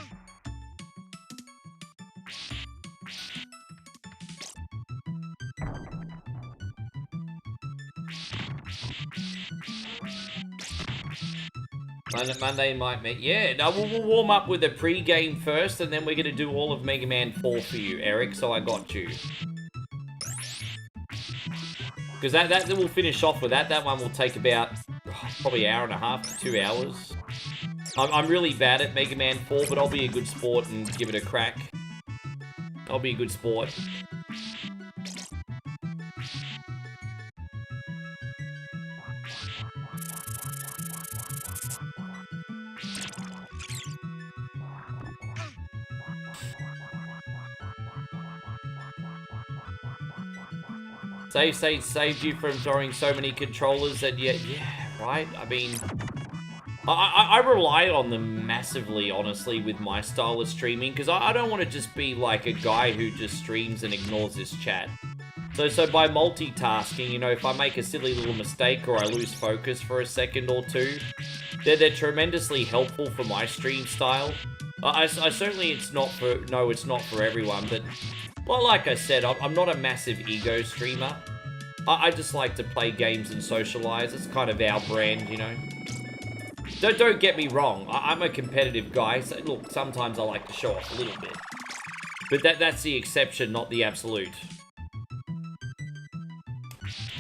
Monday might meet. Yeah, no, we'll warm up with a pre-game first, and then we're going to do all of Mega Man 4 for you, Eric, so I got you. Because that will finish off with that. That one will take about probably an hour and a half to 2 hours. I'm really bad at Mega Man 4, but I'll be a good sport and give it a crack. I'll be a good sport. Saved you from throwing so many controllers that yeah, right? I mean, I rely on them massively, honestly, with my style of streaming, because I don't want to just be like a guy who just streams and ignores his chat. So by multitasking, you know, if I make a silly little mistake or I lose focus for a second or two, they're tremendously helpful for my stream style. I certainly it's not for everyone, but well, like I said, I'm not a massive ego streamer. I just like to play games and socialize. It's kind of our brand, you know. Don't get me wrong. I'm a competitive guy. So look, sometimes I like to show off a little bit, but that's the exception, not the absolute.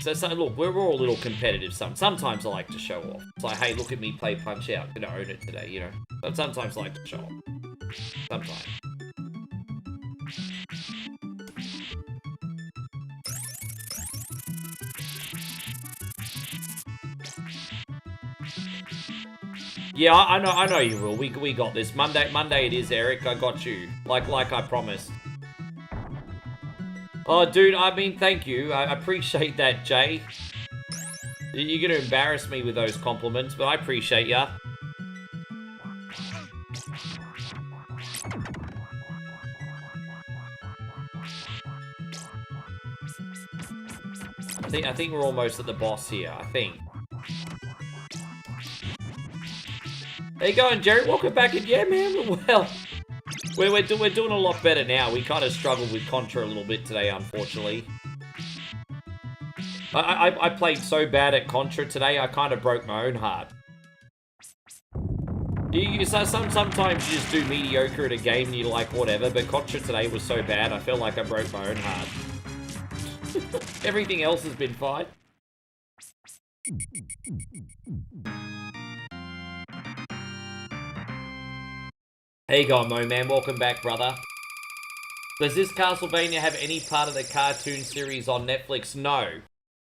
So look, we're all a little competitive. Sometimes I like to show off. It's like, hey, look at me play Punch Out. Gonna own it today, you know. But sometimes I like to show off. Sometimes. Yeah, I know you will. We got this. Monday it is, Eric. I got you. Like I promised. Oh, dude, I mean, thank you. I appreciate that, Jay. You're gonna embarrass me with those compliments, but I appreciate ya. I think we're almost at the boss here, I think. How you going, Jerry? Welcome back again, man. Well, we're doing a lot better now. We kind of struggled with Contra a little bit today, unfortunately. I played so bad at Contra today, I kind of broke my own heart. Sometimes you just do mediocre at a game and you're like, whatever, but Contra today was so bad, I felt like I broke my own heart. Everything else has been fine. How you going, Mo Man? Welcome back, brother. Does this Castlevania have any part of the cartoon series on Netflix? No.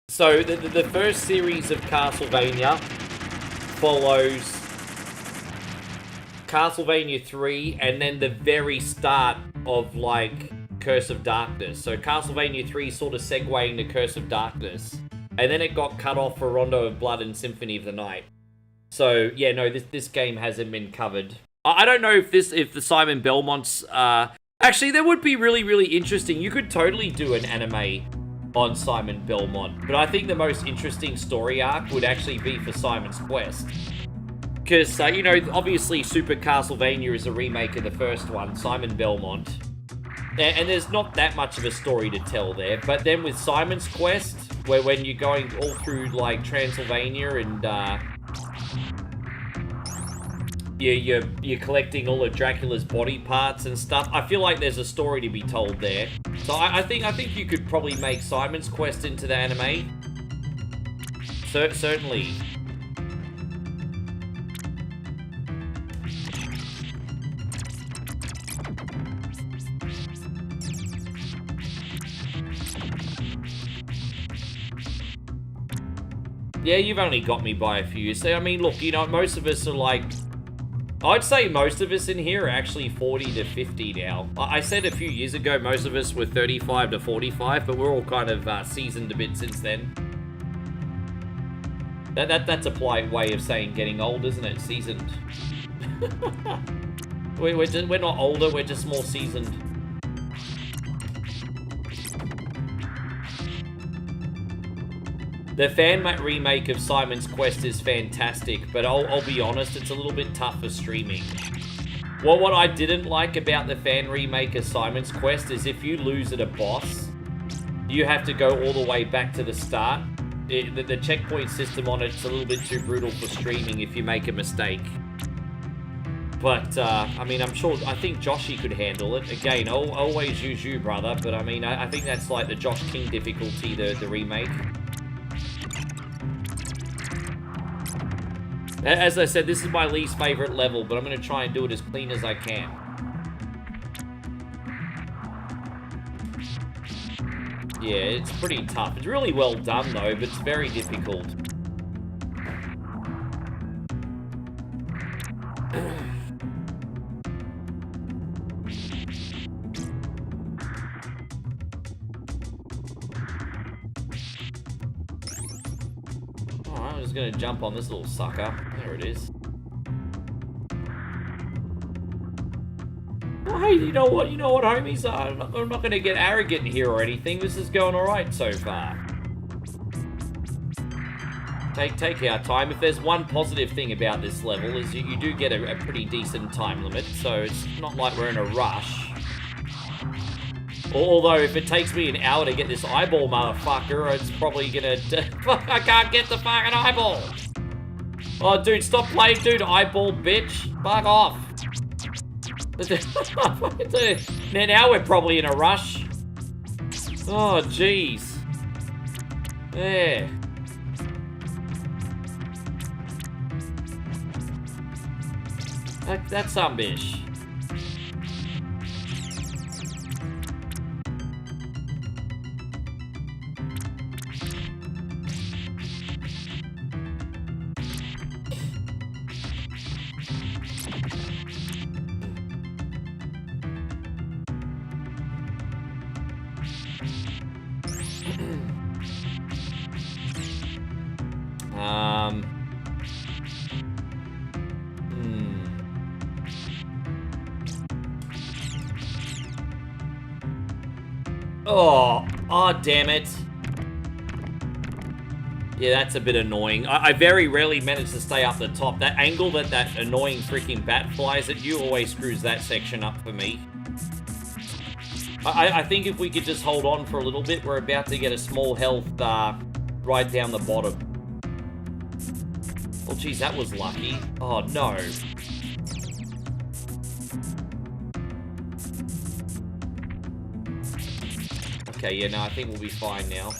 So, the first series of Castlevania follows Castlevania 3 and then the very start of, like, Curse of Darkness. So, Castlevania 3 sort of segueing to Curse of Darkness. And then it got cut off for Rondo of Blood and Symphony of the Night. So, yeah, no, this game hasn't been covered. I don't know if the Simon Belmont's, actually, that would be really, really interesting. You could totally do an anime on Simon Belmont. But I think the most interesting story arc would actually be for Simon's Quest. Because, you know, obviously Super Castlevania is a remake of the first one, Simon Belmont. And there's not that much of a story to tell there. But then with Simon's Quest, where when you're going all through, like, Transylvania and, you're collecting all of Dracula's body parts and stuff. I feel like there's a story to be told there. So I think you could probably make Simon's Quest into the anime. Certainly. Yeah, you've only got me by a few. So, I mean, look, you know, most of us are like... I'd say most of us in here are actually 40 to 50 now. I said a few years ago most of us were 35 to 45, but we're all kind of seasoned a bit since then. That's a polite way of saying getting old, isn't it? Seasoned. we're not older, we're just more seasoned. The fan-made remake of Simon's Quest is fantastic, but I'll be honest, it's a little bit tough for streaming. Well, what I didn't like about the fan remake of Simon's Quest is if you lose at a boss, you have to go all the way back to the start. The checkpoint system on it's a little bit too brutal for streaming if you make a mistake. But, I mean, I think Joshy could handle it. Again, I'll always use you, brother, but I mean, I think that's like the Josh King difficulty, the remake. As I said, this is my least favorite level, but I'm going to try and do it as clean as I can. Yeah, it's pretty tough. It's really well done, though, but it's very difficult. Gonna jump on this little sucker. There it is. Oh, hey, you know what, homies? I'm not gonna get arrogant here or anything. This is going alright so far. Take our time. If there's one positive thing about this level is you do get a pretty decent time limit, so it's not like we're in a rush. Although, if it takes me an hour to get this eyeball, motherfucker, it's probably gonna... Fuck, I can't get the fucking eyeball! Oh, dude, stop playing, dude, eyeball, bitch. Fuck off. Now we're probably in a rush. Oh, jeez. There. That's some bitch. Oh, damn it. Yeah, that's a bit annoying. I very rarely manage to stay up the top. That angle that annoying freaking bat flies at you always screws that section up for me. I think if we could just hold on for a little bit, we're about to get a small health right down the bottom. Oh, geez, that was lucky. Oh, no. Okay, yeah, no, I think we'll be fine now.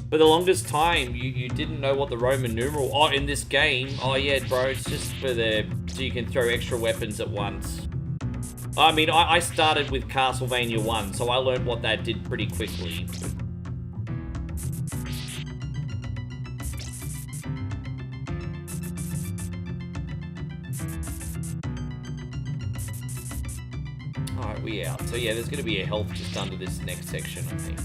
For the longest time, you didn't know what the Roman numeral... Oh, in this game... Oh, yeah, bro, it's just for the so you can throw extra weapons at once. I mean, I started with Castlevania 1, so I learned what that did pretty quickly. Alright, we out. So yeah, there's going to be a health just under this next section, I think.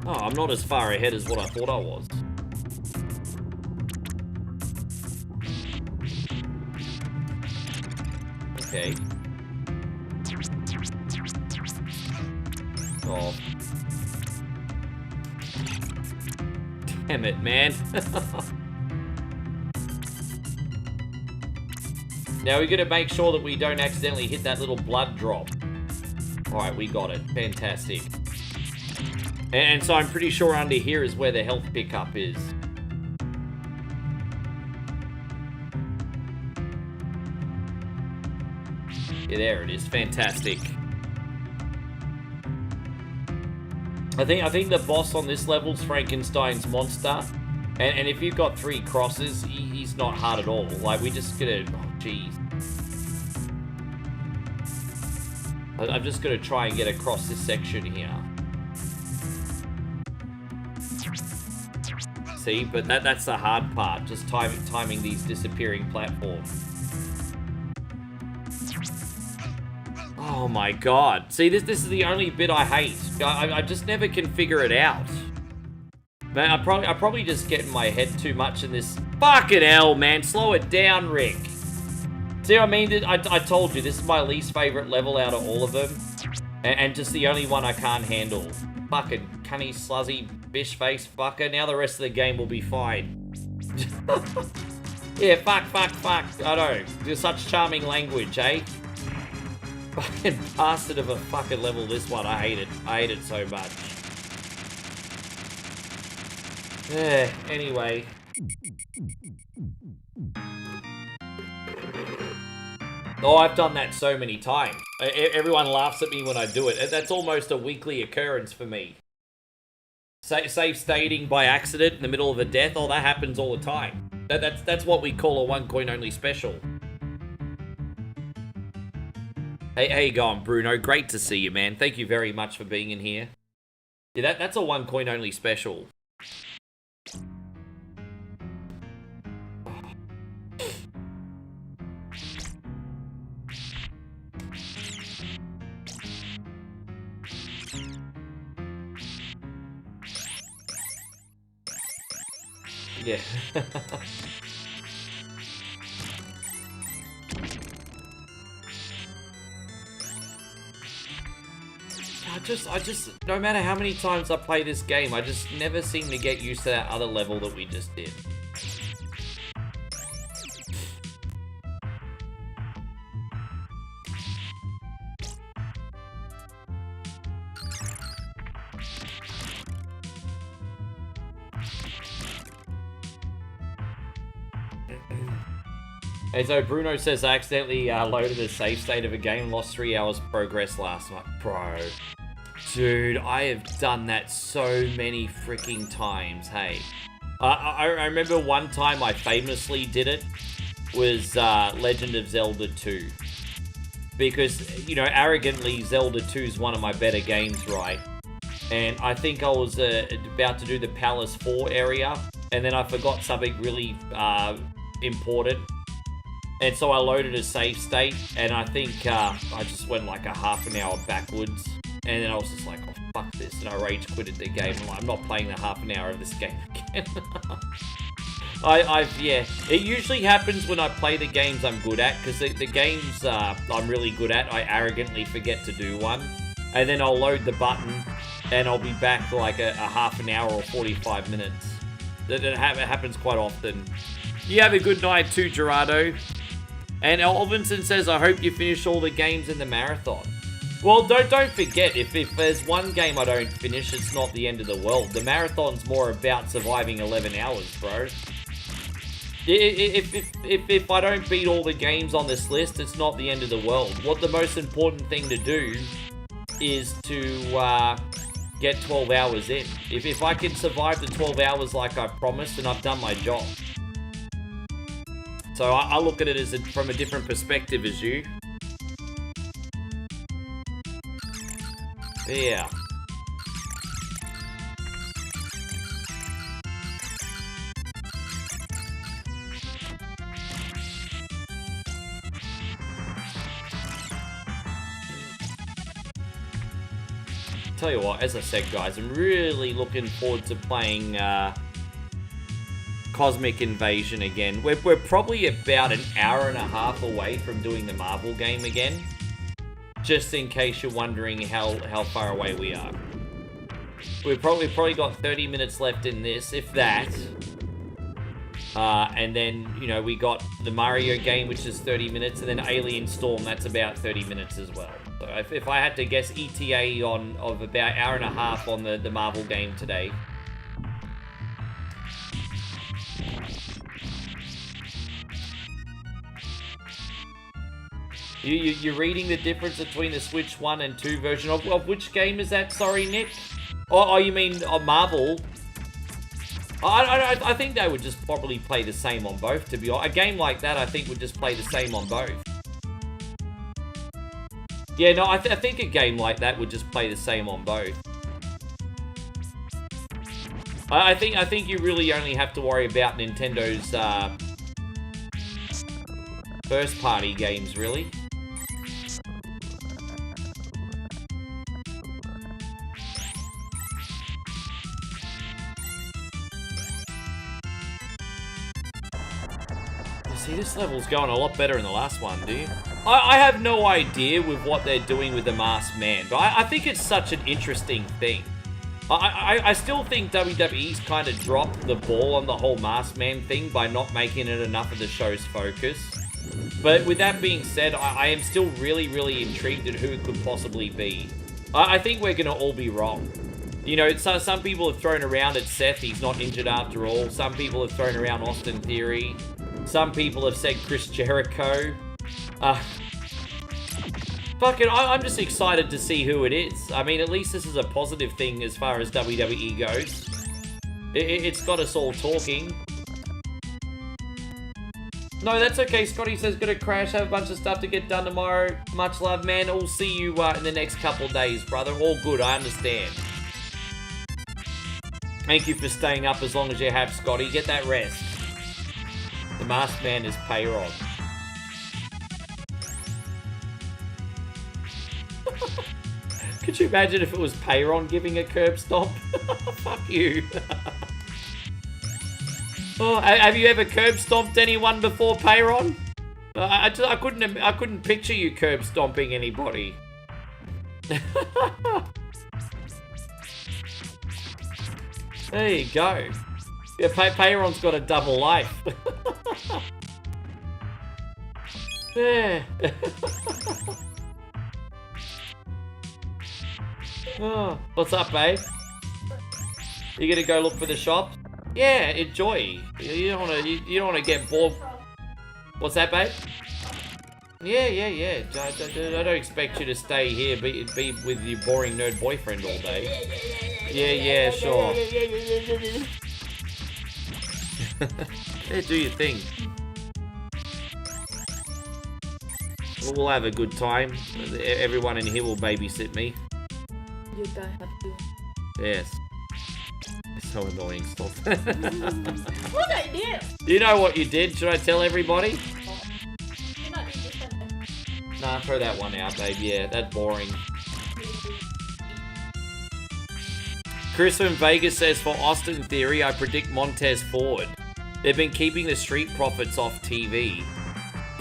Oh, I'm not as far ahead as what I thought I was. Okay. Oh. Damn it, man. Now we gotta make sure that we don't accidentally hit that little blood drop. Alright, we got it. Fantastic. And so I'm pretty sure under here is where the health pickup is. Yeah, there it is. Fantastic. I think the boss on this level's Frankenstein's monster. And if you've got 3 crosses, he's not hard at all. Like, we just gotta... Oh, jeez. I'm just gonna try and get across this section here. See, but that's the hard part, just timing these disappearing platforms. Oh my god. See, this is the only bit I hate. I just never can figure it out. Man, I probably just get in my head too much in this. Fucking hell, man. Slow it down, Rick. See what I mean? I told you, this is my least favorite level out of all of them. And just the only one I can't handle. Fucking cunny, sluzzy, bish face fucker. Now the rest of the game will be fine. Yeah, fuck. I know. Just such charming language, eh? Fucking bastard of a fucking level, this one. I hate it. I hate it so much. Anyway. Oh, I've done that so many times. Everyone laughs at me when I do it. That's almost a weekly occurrence for me. Save stating by accident in the middle of a death. Oh, that happens all the time. That's what we call a 1 coin only special. Hey, how you going, Bruno? Great to see you, man. Thank you very much for being in here. Yeah, that's a 1 coin only special. Yeah. I just, no matter how many times I play this game, I just never seem to get used to that other level that we just did. And so Bruno says, I accidentally loaded a save state of a game, lost 3 hours progress last night. Bro. Dude, I have done that so many freaking times, hey. I remember one time I famously did it was Legend of Zelda 2. Because, you know, arrogantly, Zelda 2 is one of my better games, right? And I think I was about to do the Palace 4 area, and then I forgot something really important. And so I loaded a save state, and I think I just went like a half an hour backwards. And then I was just like, oh, fuck this. And I rage quitted the game. I'm like, I'm not playing the half an hour of this game again. Yeah. It usually happens when I play the games I'm good at, because the games I'm really good at, I arrogantly forget to do one. And then I'll load the button, and I'll be back like a half an hour or 45 minutes. It happens quite often. You have a good night too, Gerardo. And Alvinson says, I hope you finish all the games in the marathon. Well, don't forget, if there's one game I don't finish, it's not the end of the world. The marathon's more about surviving 11 hours, bro. If I don't beat all the games on this list, it's not the end of the world. What the most important thing to do is to get 12 hours in. If I can survive the 12 hours like I promised, then I've done my job. So I look at it as from a different perspective as you. Yeah. Tell you what, as I said, guys, I'm really looking forward to playing Cosmic Invasion again. We're probably about an hour and a half away from doing the Marvel game again. Just in case you're wondering how far away we are. We've probably got 30 minutes left in this, if that. And then, you know, we got the Mario game, which is 30 minutes, and then Alien Storm, that's about 30 minutes as well. So if I had to guess, ETA of about hour and a half on the Marvel game today. You're reading the difference between the Switch 1 and 2 version of which game is that? Sorry, Nick? Oh, you mean Marvel? I think they would just probably play the same on both, to be honest. A game like that, I think, would just play the same on both. Yeah, no, I think a game like that would just play the same on both. I think you really only have to worry about Nintendo's first-party games, really. See, this level's going a lot better in the last one, do you? I have no idea with what they're doing with the Masked Man, but I think it's such an interesting thing. I still think WWE's kind of dropped the ball on the whole Masked Man thing by not making it enough of the show's focus. But with that being said, I am still really, really intrigued at who it could possibly be. I think we're going to all be wrong. You know, some people have thrown around at Seth, he's not injured after all. Some people have thrown around Austin Theory. Some people have said Chris Jericho. Fuck it, I'm just excited to see who it is. I mean, at least this is a positive thing as far as WWE goes. It's got us all talking. No, that's okay. Scotty says, gonna crash, have a bunch of stuff to get done tomorrow. Much love, man. We'll see you in the next couple of days, brother. All good, I understand. Thank you for staying up as long as you have, Scotty. Get that rest. The Masked Man is Payron. Could you imagine if it was Payron giving a curb stomp? Fuck you. Oh, have you ever curb stomped anyone before, Payron? I couldn't picture you curb stomping anybody. There you go. Yeah, Payron's got a double life. Yeah. Oh, what's up, babe? You gonna go look for the shop? Yeah, enjoy. You don't wanna get bored. What's that, babe? Yeah. I don't expect you to stay here, be with your boring nerd boyfriend all day. Yeah, sure. Yeah, do your thing. We'll have a good time. Everyone in here will babysit me. You don't have to. Yes. It's so annoying, stop. What I did? You know what you did? Should I tell everybody? You're not independent. Nah, throw that one out, babe. Yeah, that's boring. Chris from Vegas says, for Austin Theory, I predict Montez Ford. They've been keeping the Street Profits off TV.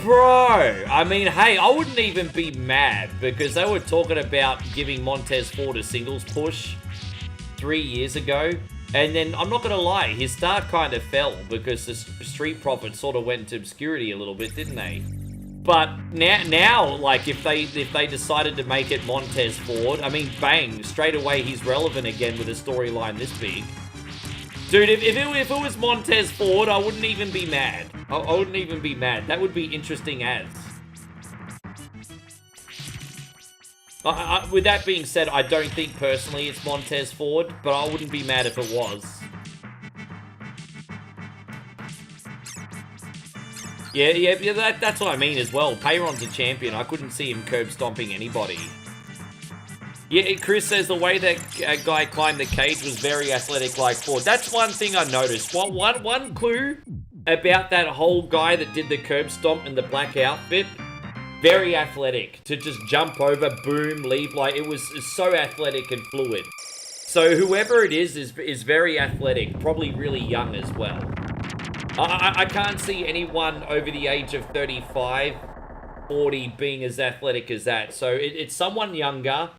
Bro, I mean, hey, I wouldn't even be mad because they were talking about giving Montez Ford a singles push 3 years ago. And then, I'm not going to lie, his start kind of fell because the Street Profits sort of went into obscurity a little bit, didn't they? But now, like, if they decided to make it Montez Ford, I mean, bang, straight away he's relevant again with a storyline this big. Dude, if it was Montez Ford, I wouldn't even be mad. I wouldn't even be mad. That would be interesting ads. With that being said, I don't think personally it's Montez Ford, but I wouldn't be mad if it was. Yeah, that's what I mean as well. Peyron's a champion. I couldn't see him curb stomping anybody. Yeah, Chris says the way that guy climbed the cage was very athletic like Ford. That's one thing I noticed. One clue about that whole guy that did the curb stomp in the black outfit. Very athletic. To just jump over, boom, leave. Like, it was so athletic and fluid. So whoever it is very athletic. Probably really young as well. I can't see anyone over the age of 35, 40 being as athletic as that. So it's someone younger,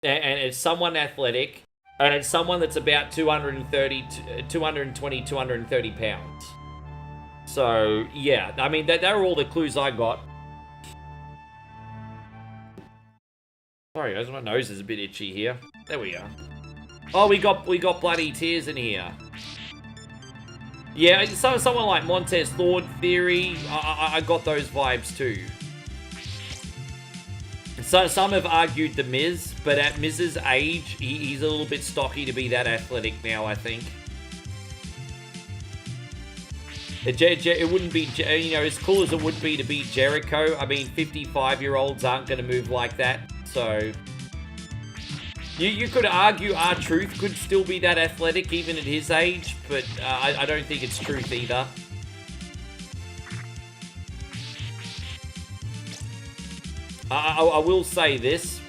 and it's someone athletic, and it's someone that's about 220, 230 pounds. So, yeah, I mean, that are all the clues I got. Sorry guys, my nose is a bit itchy here. There we are. Oh, we got bloody tears in here. Yeah, someone like Montez Ford Theory, I got those vibes too. So some have argued the Miz, but at Miz's age, he's a little bit stocky to be that athletic now, I think. It wouldn't be, you know, as cool as it would be to beat Jericho. I mean, 55-year-olds aren't going to move like that, so... You could argue R-Truth could still be that athletic even at his age, but I don't think it's truth either. I will say this,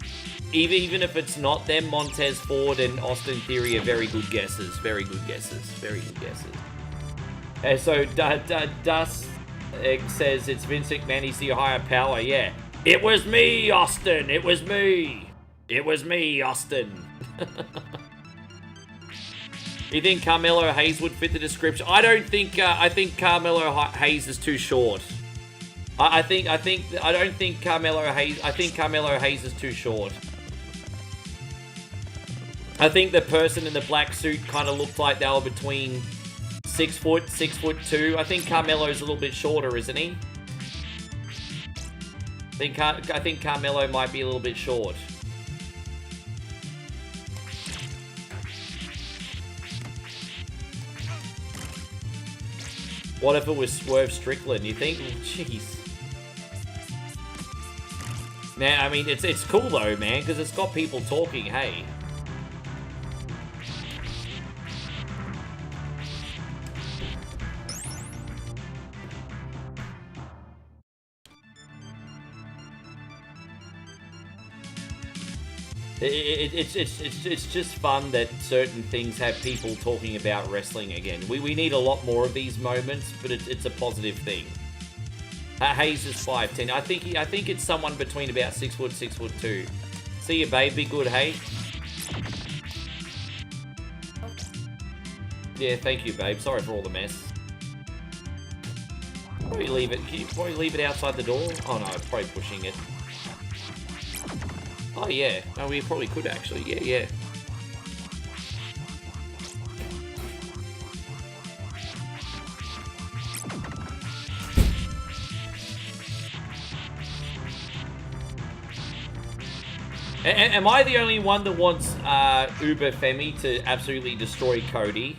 even if it's not them, Montez Ford and Austin Theory are very good guesses. Very good guesses. Very good guesses. So Dust says it's Vince McMahon, he's the higher power. Yeah. It was me, Austin. It was me. It was me, Austin. You think Carmelo Hayes would fit the description? I don't think. I think Carmelo Hayes is too short. I don't think Carmelo Hayes. I think Carmelo Hayes is too short. I think the person in the black suit kind of looked like they were between 6 foot, 6'2". I think Carmelo's a little bit shorter, isn't he? I think Carmelo might be a little bit short. What if it was Swerve Strickland? You think? Jeez. Now, I mean, it's cool though, man, because it's got people talking. Hey. It's just fun that certain things have people talking about wrestling again. We need a lot more of these moments, but it's a positive thing. Hayes is 5'10". I think it's someone between about 6 foot, 6'2". See you, babe. Be good, hey. Yeah, thank you, babe. Sorry for all the mess. Probably leave it. Can you probably leave it outside the door? Oh no, it's probably pushing it. Oh yeah, no, we probably could actually, yeah. Am I the only one that wants Uber Femi to absolutely destroy Cody?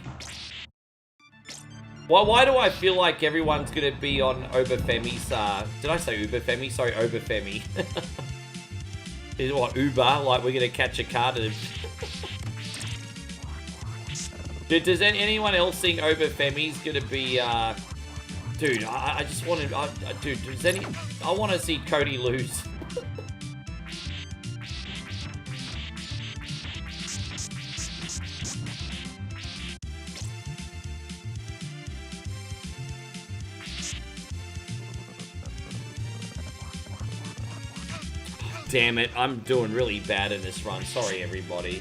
Why do I feel like everyone's gonna be on Uber Femi's, did I say Uber Femi? Sorry, Uber Femi. Is what, Uber? Like we're gonna catch a car to... Does anyone else think Uber Femi's gonna be, Dude, I just want to... dude, I want to see Cody lose. Damn it, I'm doing really bad in this run. Sorry, everybody.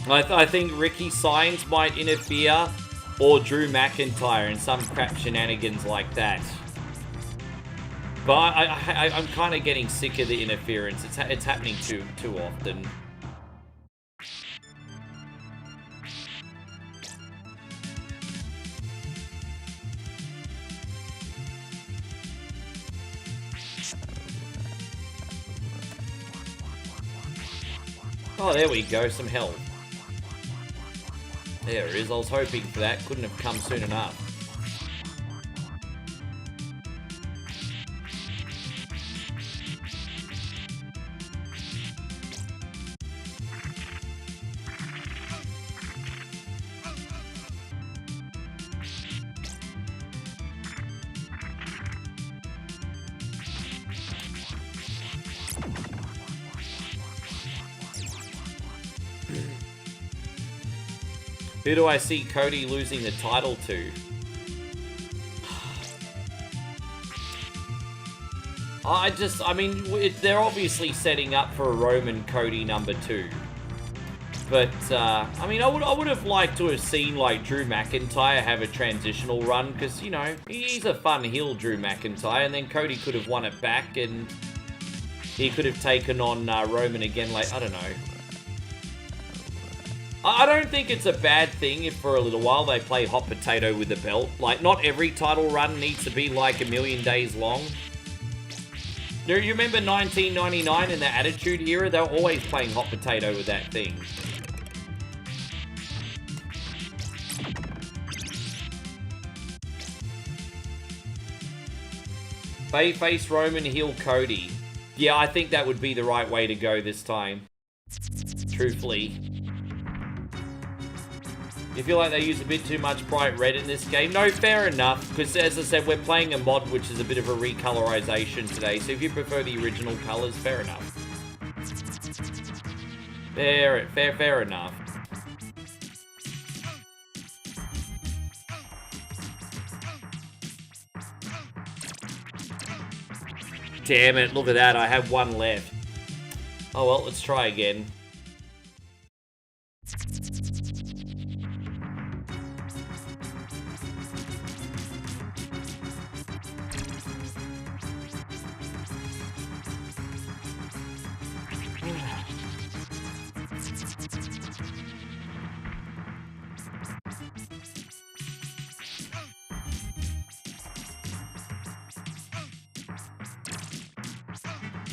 I think Ricky Signs might interfere, or Drew McIntyre in some crap shenanigans like that. But I'm kind of getting sick of the interference. It's happening too often. Oh, there we go, some health. There it is, I was hoping for that. Couldn't have come soon enough. Who do I see Cody losing the title to? I mean, they're obviously setting up for a Roman Cody #2. But, I mean, I would have liked to have seen, like, Drew McIntyre have a transitional run, because, you know, he's a fun heel, Drew McIntyre, and then Cody could have won it back, and he could have taken on Roman again, like, I don't know. I don't think it's a bad thing if for a little while they play hot potato with the belt. Like, not every title run needs to be like 1,000,000 days long. Do you remember 1999 in the Attitude Era? They were always playing hot potato with that thing. Face Roman, heel Cody. Yeah, I think that would be the right way to go this time. Truthfully. You feel like they use a bit too much bright red in this game? No, fair enough, because as I said, we're playing a mod which is a bit of a recolorization today, so if you prefer the original colors, fair enough. Fair enough. Damn it, look at that, I have one left. Oh well, let's try again.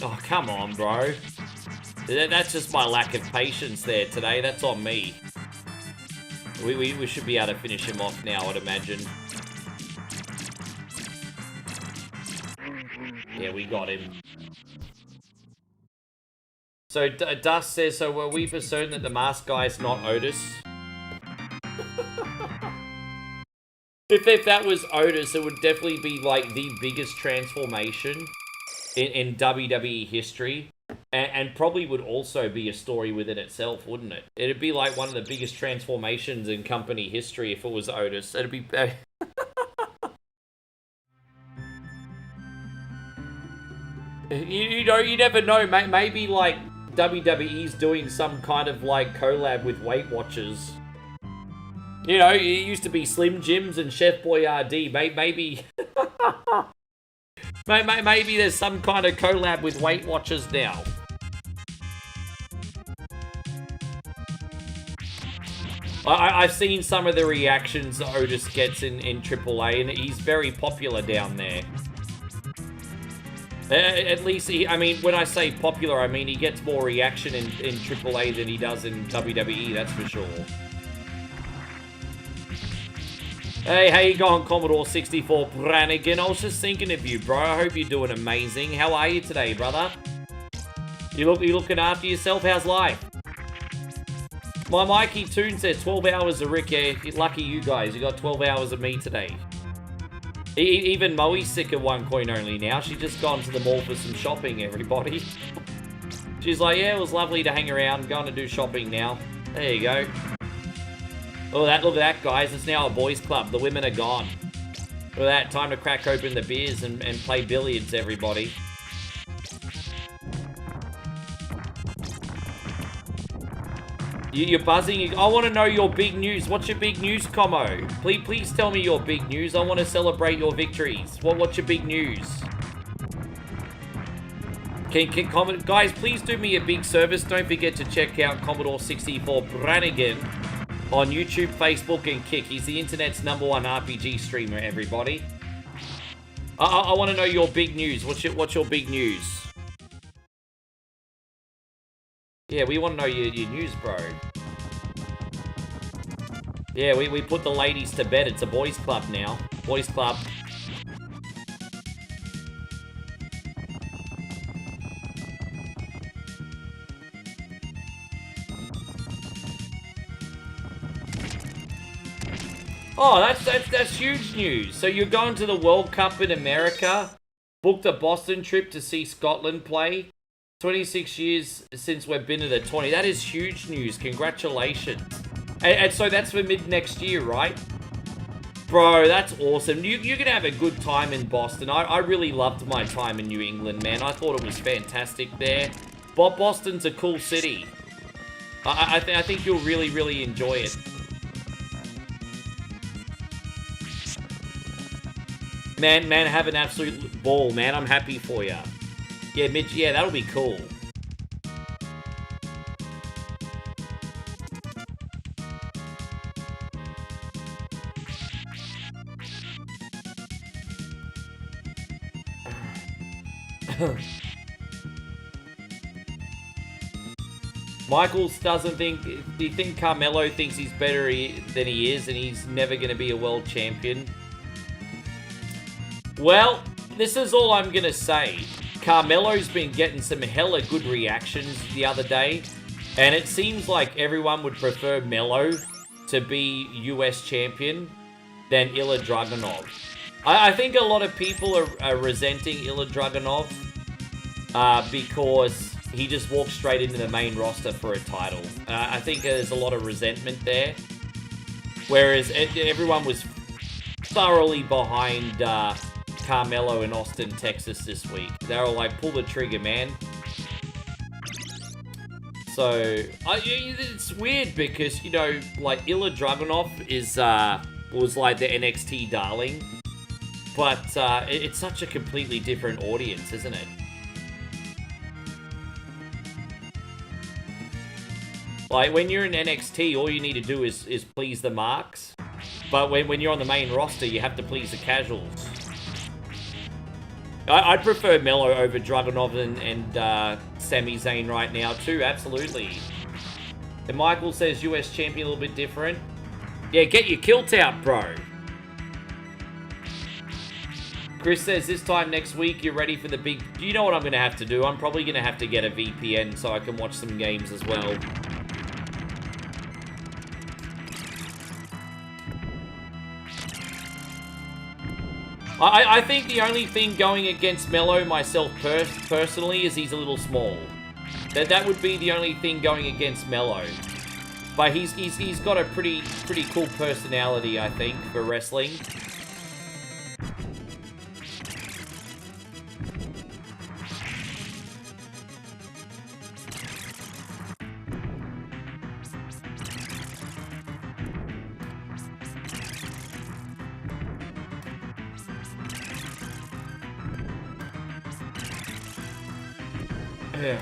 Oh, come on, bro. That's just my lack of patience there today. That's on me. We should be able to finish him off now, I'd imagine. Yeah, we got him. So, Dust says, so were we for certain that the masked guy's not Otis? If that was Otis, it would definitely be, like, the biggest transformation in WWE history, and probably would also be a story within itself, wouldn't it? It'd be like one of the biggest transformations in company history if it was Otis. It'd be... you know, you never know. Maybe, like, WWE's doing some kind of, like, collab with Weight Watchers. You know, it used to be Slim Jims and Chef Boyardee. Maybe... Maybe there's some kind of collab with Weight Watchers now. I've seen some of the reactions Otis gets in AAA, and he's very popular down there. At least, I mean, when I say popular, I mean he gets more reaction in AAA than he does in WWE, that's for sure. Hey, how you going, Commodore 64 Brannigan? I was just thinking of you, bro. I hope you're doing amazing. How are you today, brother? You looking after yourself? How's life? My Mikey Toon says 12 hours of Rick. Yeah, lucky you guys. You got 12 hours of me today. Even Moe's sick of OneCoin only now. She just gone to the mall for some shopping, everybody. She's like, yeah, it was lovely to hang around. Going to do shopping now. There you go. Look at that, guys. It's now a boys' club. The women are gone. Look at that. Time to crack open the beers and play billiards, everybody. You're buzzing. I want to know your big news. What's your big news, Como? Please tell me your big news. I want to celebrate your victories. What's your big news? Can comment, guys? Please do me a big service. Don't forget to check out Commodore 64 Brannigan on YouTube, Facebook, and Kick. He's the internet's #1 RPG streamer, everybody. I want to know your big news. What's your big news? Yeah, we want to know your news, bro. Yeah, we put the ladies to bed. It's a boys club now. Boys club. Oh, that's huge news. So you're going to the World Cup in America, booked a Boston trip to see Scotland play. 26 years since we've been to the 20. That is huge news. Congratulations. And so that's for mid next year, right? Bro, that's awesome. You're going to have a good time in Boston. I really loved my time in New England, man. I thought it was fantastic there. Boston's a cool city. I think you'll really, really enjoy it. Man, have an absolute ball, man. I'm happy for you. Yeah, Mitch, yeah, that'll be cool. Michaels doesn't think... Do you think Carmelo thinks he's better than he is and he's never going to be a world champion? Well, this is all I'm going to say. Carmelo's been getting some hella good reactions the other day, and it seems like everyone would prefer Melo to be US champion than Ilya Dragunov. I think a lot of people are resenting Ilya Dragunov because he just walked straight into the main roster for a title. I think there's a lot of resentment there, whereas everyone was thoroughly behind Carmelo in Austin, Texas this week. They were like, pull the trigger, man. So, it's weird because, you know, like, Ilya Dragunov was like the NXT darling. But it's such a completely different audience, isn't it? Like, when you're in NXT, all you need to do is please the marks. But when you're on the main roster, you have to please the casuals. I'd prefer Melo over Dragunov and Sami Zayn right now too, absolutely. And Michael says US champion a little bit different. Yeah, get your kilt out, bro. Chris says this time next week you're ready for the big... Do you know what I'm going to have to do? I'm probably going to have to get a VPN so I can watch some games as well. I think the only thing going against Melo myself personally is he's a little small. That would be the only thing going against Melo. But he's got a pretty cool personality, I think, for wrestling. Yeah.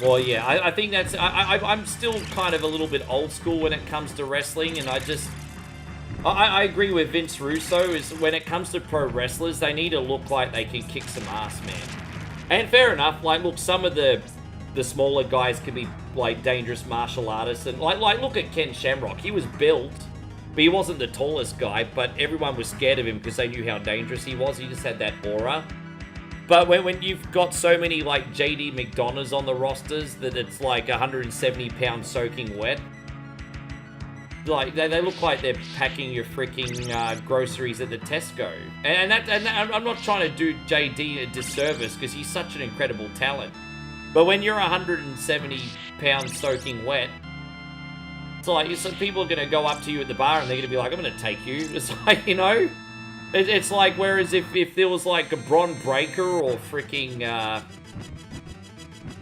Well, yeah, I think that's... I'm still kind of a little bit old school when it comes to wrestling, and I agree with Vince Russo, is when it comes to pro wrestlers, they need to look like they can kick some ass, man. And fair enough, like, look, some of the smaller guys can be, like, dangerous martial artists, and, like look at Ken Shamrock. He was built, but he wasn't the tallest guy, but everyone was scared of him because they knew how dangerous he was. He just had that aura. But when you've got so many, like, JD McDonoughs on the rosters that it's, like, 170 pounds soaking wet, like, they look like they're packing your freaking groceries at the Tesco. And I'm not trying to do JD a disservice because he's such an incredible talent. But when you're 170 pounds soaking wet, it's like, some people are going to go up to you at the bar and they're going to be like, I'm going to take you. It's like, you know... It's like, whereas if there was like a Bron Breakker or freaking, I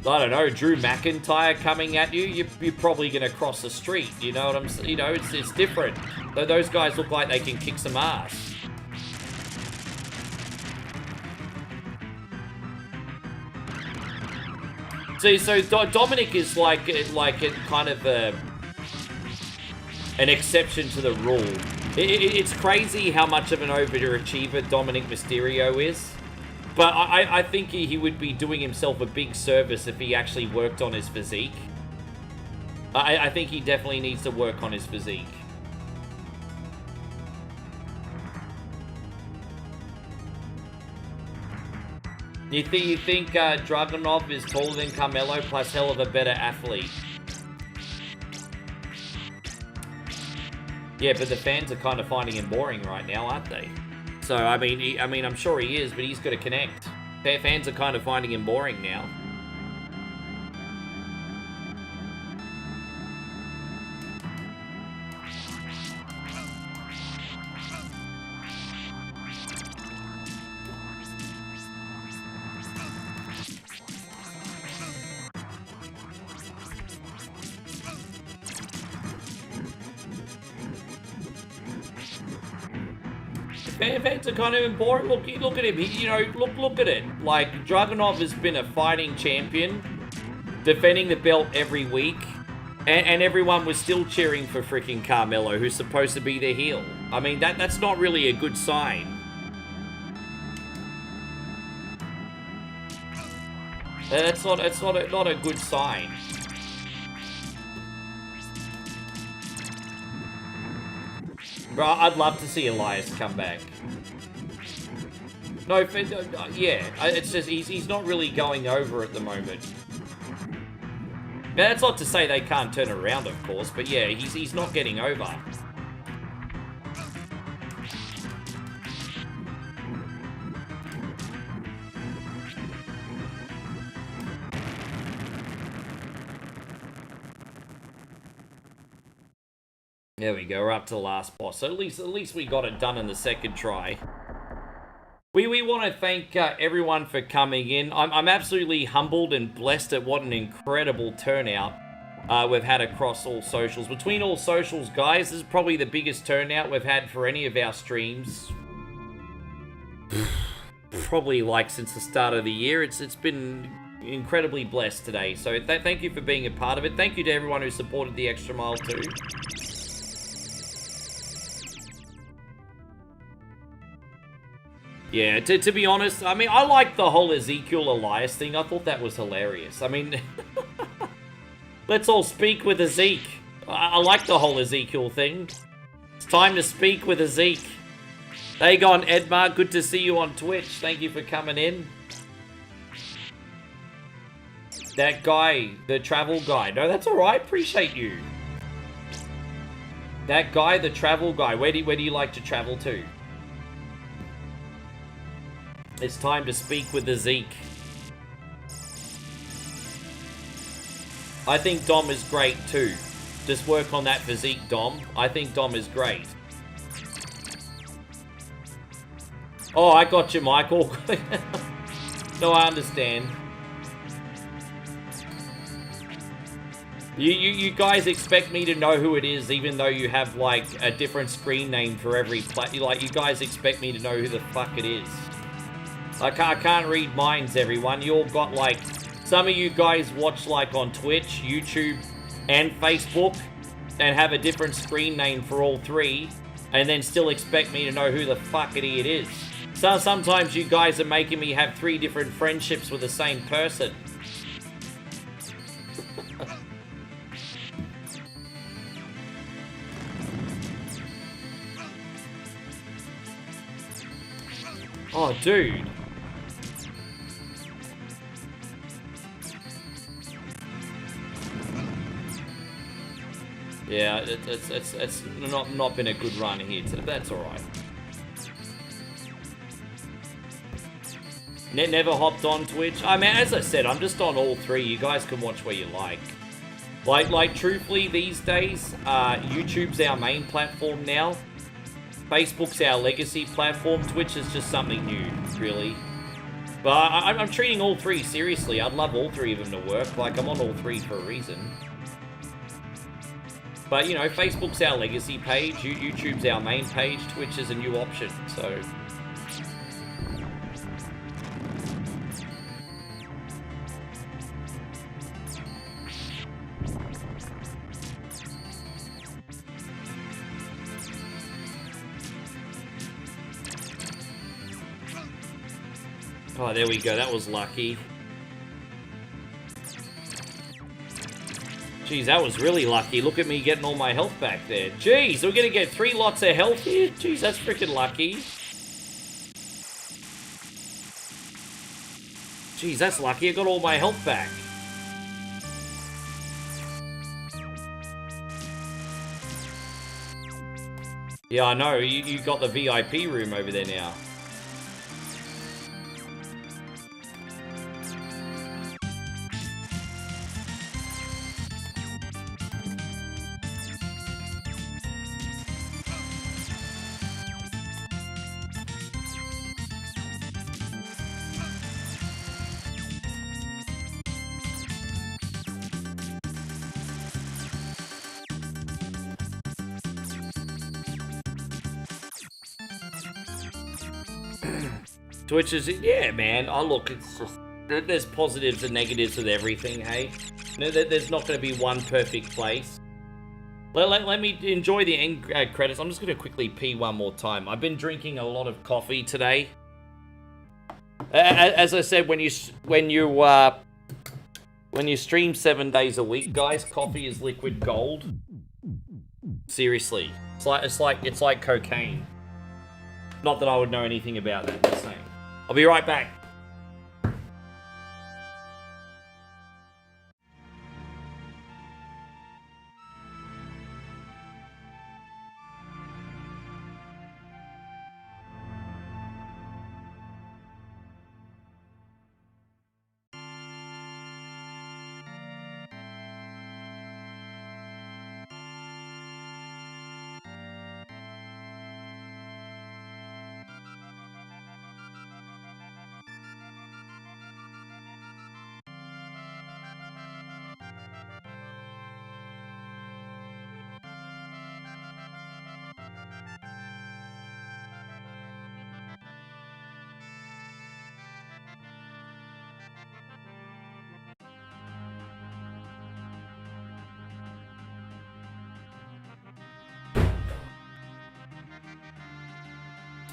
don't know, Drew McIntyre coming at you, you're probably going to cross the street, you know what I'm saying? You know, it's different. Those guys look like they can kick some ass. See, so Dominic is like a kind of an exception to the rule. It's crazy how much of an overachiever Dominic Mysterio is. But I think he would be doing himself a big service if he actually worked on his physique. I think he definitely needs to work on his physique. You think Dragunov is taller than Carmelo plus hell of a better athlete? Yeah, but the fans are kind of finding him boring right now, aren't they? So I mean, I'm sure he is, but he's got to connect. Fans are kind of finding him boring now. Fans are kind of boring. Look at him. Look at it. Like, Dragunov has been a fighting champion, defending the belt every week, and everyone was still cheering for freaking Carmelo, who's supposed to be the heel. I mean, that's not really a good sign. That's not a good sign. Bro, I'd love to see Elias come back. No, yeah, it's just he's not really going over at the moment. Now, that's not to say they can't turn around, of course, but yeah, he's not getting over. There we go, we're up to the last boss. So at least we got it done in the second try. We want to thank everyone for coming in. I'm absolutely humbled and blessed at what an incredible turnout we've had across all socials. Between all socials, guys, this is probably the biggest turnout we've had for any of our streams. Probably like since the start of the year. It's been incredibly blessed today. So thank you for being a part of it. Thank you to everyone who supported the extra mile too. Yeah, to be honest, I mean, I like the whole Ezekiel Elias thing. I thought that was hilarious. I mean, let's all speak with Ezek. I like the whole Ezekiel thing. It's time to speak with Ezek. There you go, Edmar. Good to see you on Twitch. Thank you for coming in. That guy, the travel guy. No, that's all right. Appreciate you. That guy, the travel guy. Where do you like to travel to? It's time to speak with Ezek. I think Dom is great too. Just work on that physique, Dom. I think Dom is great. Oh, I got you, Michael. No, I understand. You guys expect me to know who it is, even though you have like a different screen name for every like, you guys expect me to know who the fuck it is. I can't read minds, everyone. You all got, like... Some of you guys watch, like, on Twitch, YouTube, and Facebook, and have a different screen name for all three, and then still expect me to know who the fuckity it is. So sometimes you guys are making me have 3 different friendships with the same person. Oh, dude. Yeah, it's not been a good run here today, but that's alright. Never hopped on Twitch. I mean, as I said, I'm just on all 3. You guys can watch where you like. Like truthfully, these days, YouTube's our main platform now. Facebook's our legacy platform. Twitch is just something new, really. But I'm treating all 3 seriously. I'd love all 3 of them to work. Like, I'm on all 3 for a reason. But, you know, Facebook's our legacy page, YouTube's our main page, Twitch is a new option, so... Oh, there we go. That was lucky. Jeez, that was really lucky. Look at me getting all my health back there. Jeez, we're gonna get 3 lots of health here? Jeez, that's freaking lucky. Jeez, that's lucky. I got all my health back. Yeah, I know. You got the VIP room over there now. Which is, yeah, man. Oh, look, it's just, there's positives and negatives with everything, hey? No, there's not going to be one perfect place. Let me enjoy the end credits. I'm just going to quickly pee one more time. I've been drinking a lot of coffee today. As I said, when you stream 7 days a week, guys, coffee is liquid gold. Seriously, it's like cocaine. Not that I would know anything about that. Just saying. I'll be right back.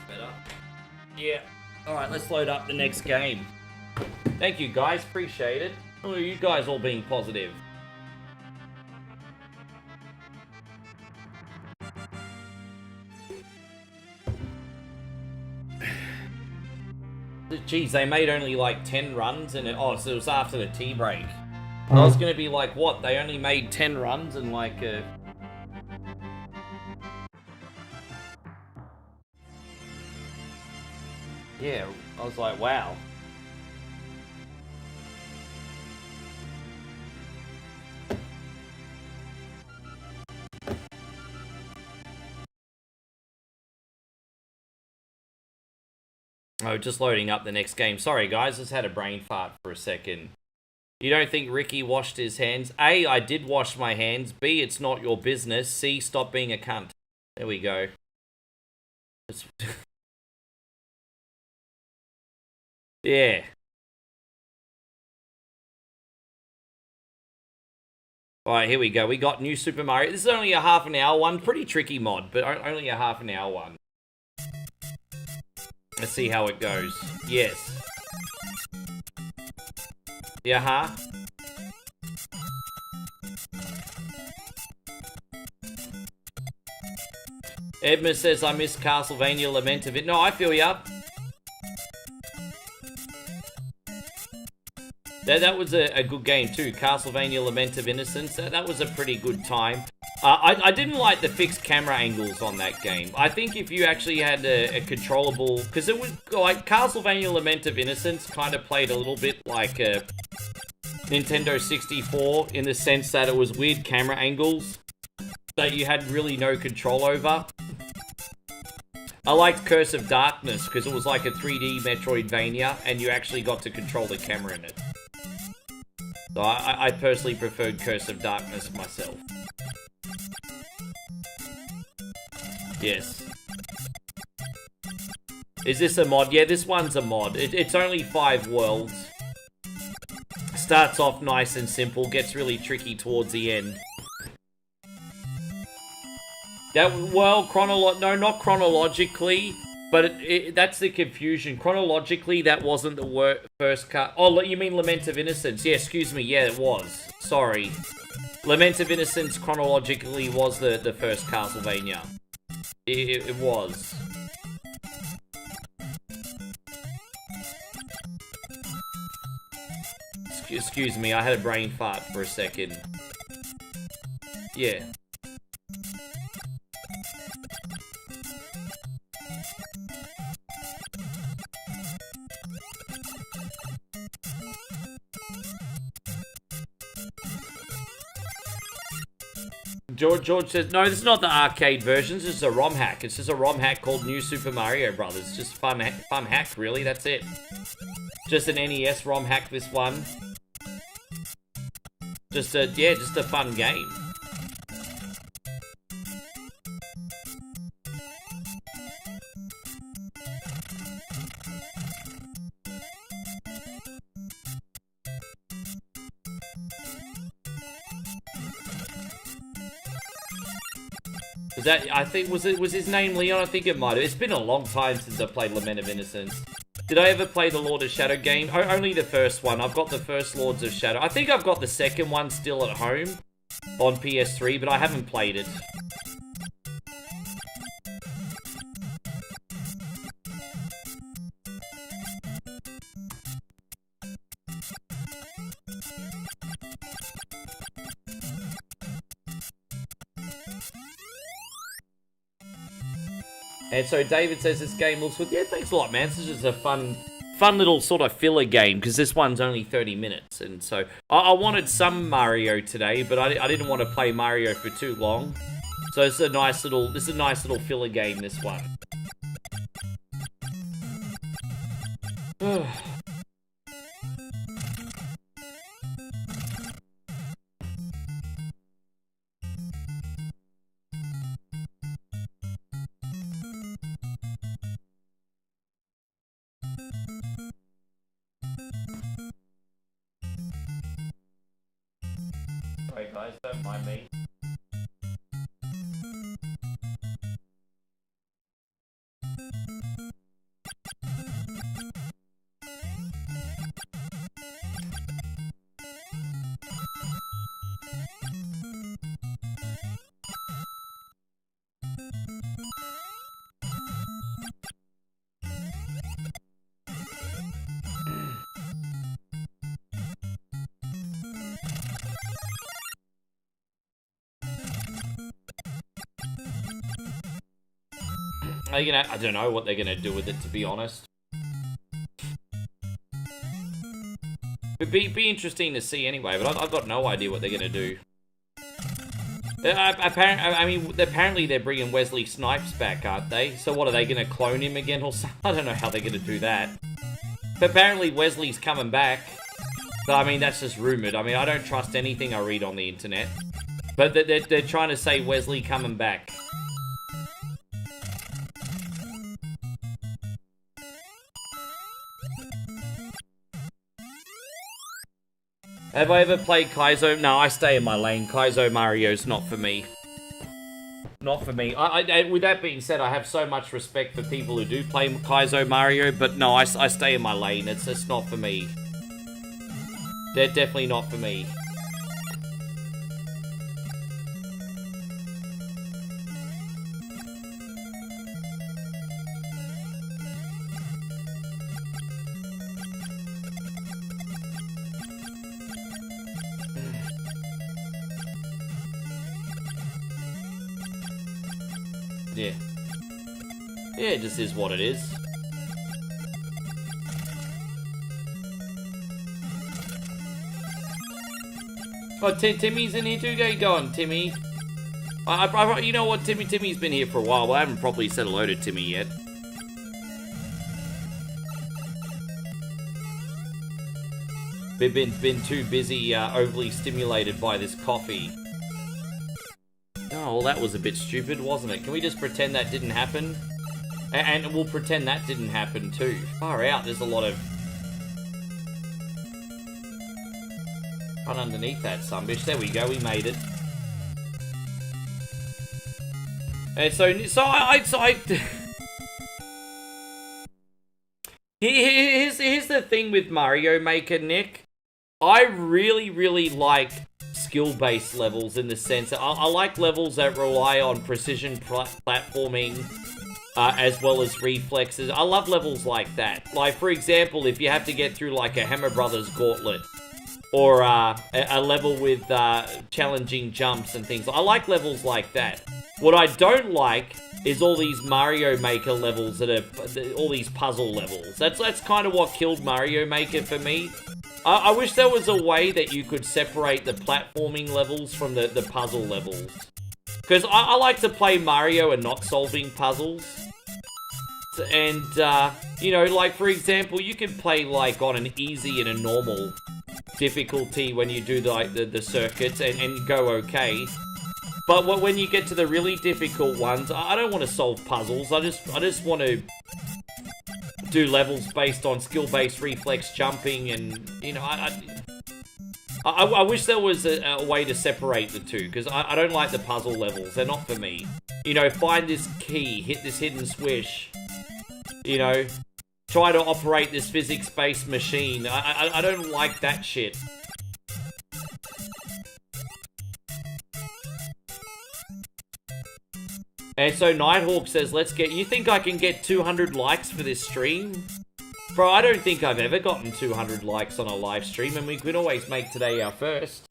Better. Yeah. Alright, let's load up the next game. Thank you guys, appreciate it. Oh, you guys all being positive. Jeez, they made only like 10 runs and oh, so it was after the tea break. I was gonna be like, what? They only made 10 runs and like yeah, I was like, wow. Oh, just loading up the next game. Sorry, guys, just had a brain fart for a second. You don't think Ricky washed his hands? A, I did wash my hands. B, it's not your business. C, stop being a cunt. There we go. Yeah. Alright, here we go. We got New Super Mario. This is only a half an hour one. Pretty tricky mod, but only a half an hour one. Let's see how it goes. Yes. Yeah, huh? Eggman says, I miss Castlevania Lament of It. No, I feel ya. That was a good game too. Castlevania Lament of Innocence. That was a pretty good time. I didn't like the fixed camera angles on that game. I think if you actually had a controllable... Because it was like Castlevania Lament of Innocence kind of played a little bit like a Nintendo 64 in the sense that it was weird camera angles that you had really no control over. I liked Curse of Darkness because it was like a 3D Metroidvania and you actually got to control the camera in it. So I personally preferred Curse of Darkness myself. Yes. Is this a mod? Yeah, this one's a mod. It's only 5 worlds. Starts off nice and simple, gets really tricky towards the end. That, well, no, not chronologically. But that's the confusion. Chronologically, that wasn't the first cut. Oh, you mean Lament of Innocence? Yeah, excuse me. Yeah, it was. Sorry. Lament of Innocence chronologically was the first Castlevania. It was. Excuse me, I had a brain fart for a second. Yeah. George says, no, this is not the arcade version. This is a ROM hack. It's just a ROM hack called New Super Mario Brothers. Just fun hack, really. That's it. Just an NES ROM hack, this one. Just a fun game. I think, was his name Leon? I think it might have. It's been a long time since I played Lament of Innocence. Did I ever play the Lord of Shadow game? Only the first one. I've got the first Lords of Shadow. I think I've got the second one still at home on PS3, but I haven't played it. And so David says this game looks good. Yeah, thanks a lot, man. This is just a fun little sort of filler game, because this one's only 30 minutes. And so I wanted some Mario today, but I didn't want to play Mario for too long. So this is a nice little filler game, this one. Sorry guys, don't mind me. I don't know what they're gonna do with it, to be honest. It'd be interesting to see anyway, but I've got no idea what they're gonna do. Apparently they're bringing Wesley Snipes back, aren't they? So what, are they gonna clone him again or something? I don't know how they're gonna do that. But apparently Wesley's coming back. But I mean, that's just rumored. I mean, I don't trust anything I read on the internet. But they're trying to say Wesley coming back. Have I ever played Kaizo? No, I stay in my lane. Kaizo Mario's not for me. Not for me. With that being said, I have so much respect for people who do play Kaizo Mario, but no, I stay in my lane. It's not for me. They're definitely not for me. Yeah. Yeah, it just is what it is. Oh, Timmy's in here too. How you going, Timmy? You know what, Timmy's been here for a while, but I haven't properly said hello to Timmy yet. Been too busy, overly stimulated by this coffee. Oh, well, that was a bit stupid, wasn't it? Can we just pretend that didn't happen? And we'll pretend that didn't happen too. Far out, there's a lot of fun underneath that sunbish. There we go, we made it. And so Here's the thing with Mario Maker, Nick. I really like skill-based levels in the sense I like levels that rely on precision platforming as well as reflexes. I love levels like that. Like, for example, if you have to get through like a Hammer Brothers gauntlet or a level with challenging jumps and things. I like levels like that. What I don't like is all these Mario Maker levels that are all these puzzle levels. That's kind of what killed Mario Maker for me. I wish there was a way that you could separate the platforming levels from the puzzle levels. Because I like to play Mario and not solving puzzles. And, you know, like, for example, you can play, like, on an easy and a normal difficulty when you do, like, the circuits and go okay. But when you get to the really difficult ones, I don't want to solve puzzles. I just want to do levels based on skill-based reflex jumping, and you know, I wish there was a way to separate the two, because I don't like the puzzle levels. They're not for me. You know, find this key, hit this hidden swish. You know, try to operate this physics-based machine. I don't like that shit. And so Nighthawk says, let's get... You think I can get 200 likes for this stream? Bro, I don't think I've ever gotten 200 likes on a live stream, and we could always make today our first.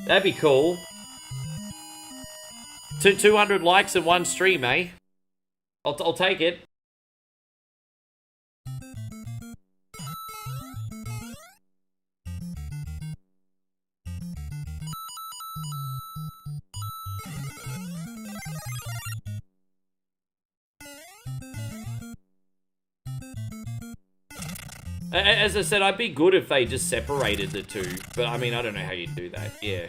That'd be cool. 200 likes in one stream, eh? I'll take it. As I said, I'd be good if they just separated the two. But, I mean, I don't know how you do that. Yeah.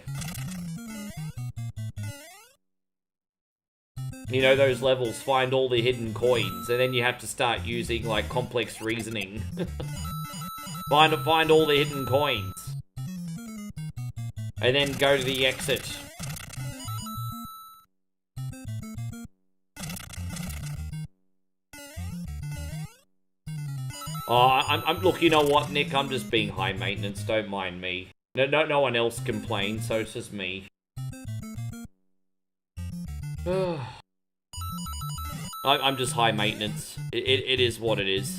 You know, those levels, find all the hidden coins. And then you have to start using, like, complex reasoning. find all the hidden coins. And then go to the exit. Oh, look, you know what, Nick? I'm just being high maintenance. Don't mind me. No one else complains, so it's just me. I'm just high maintenance. It is what it is.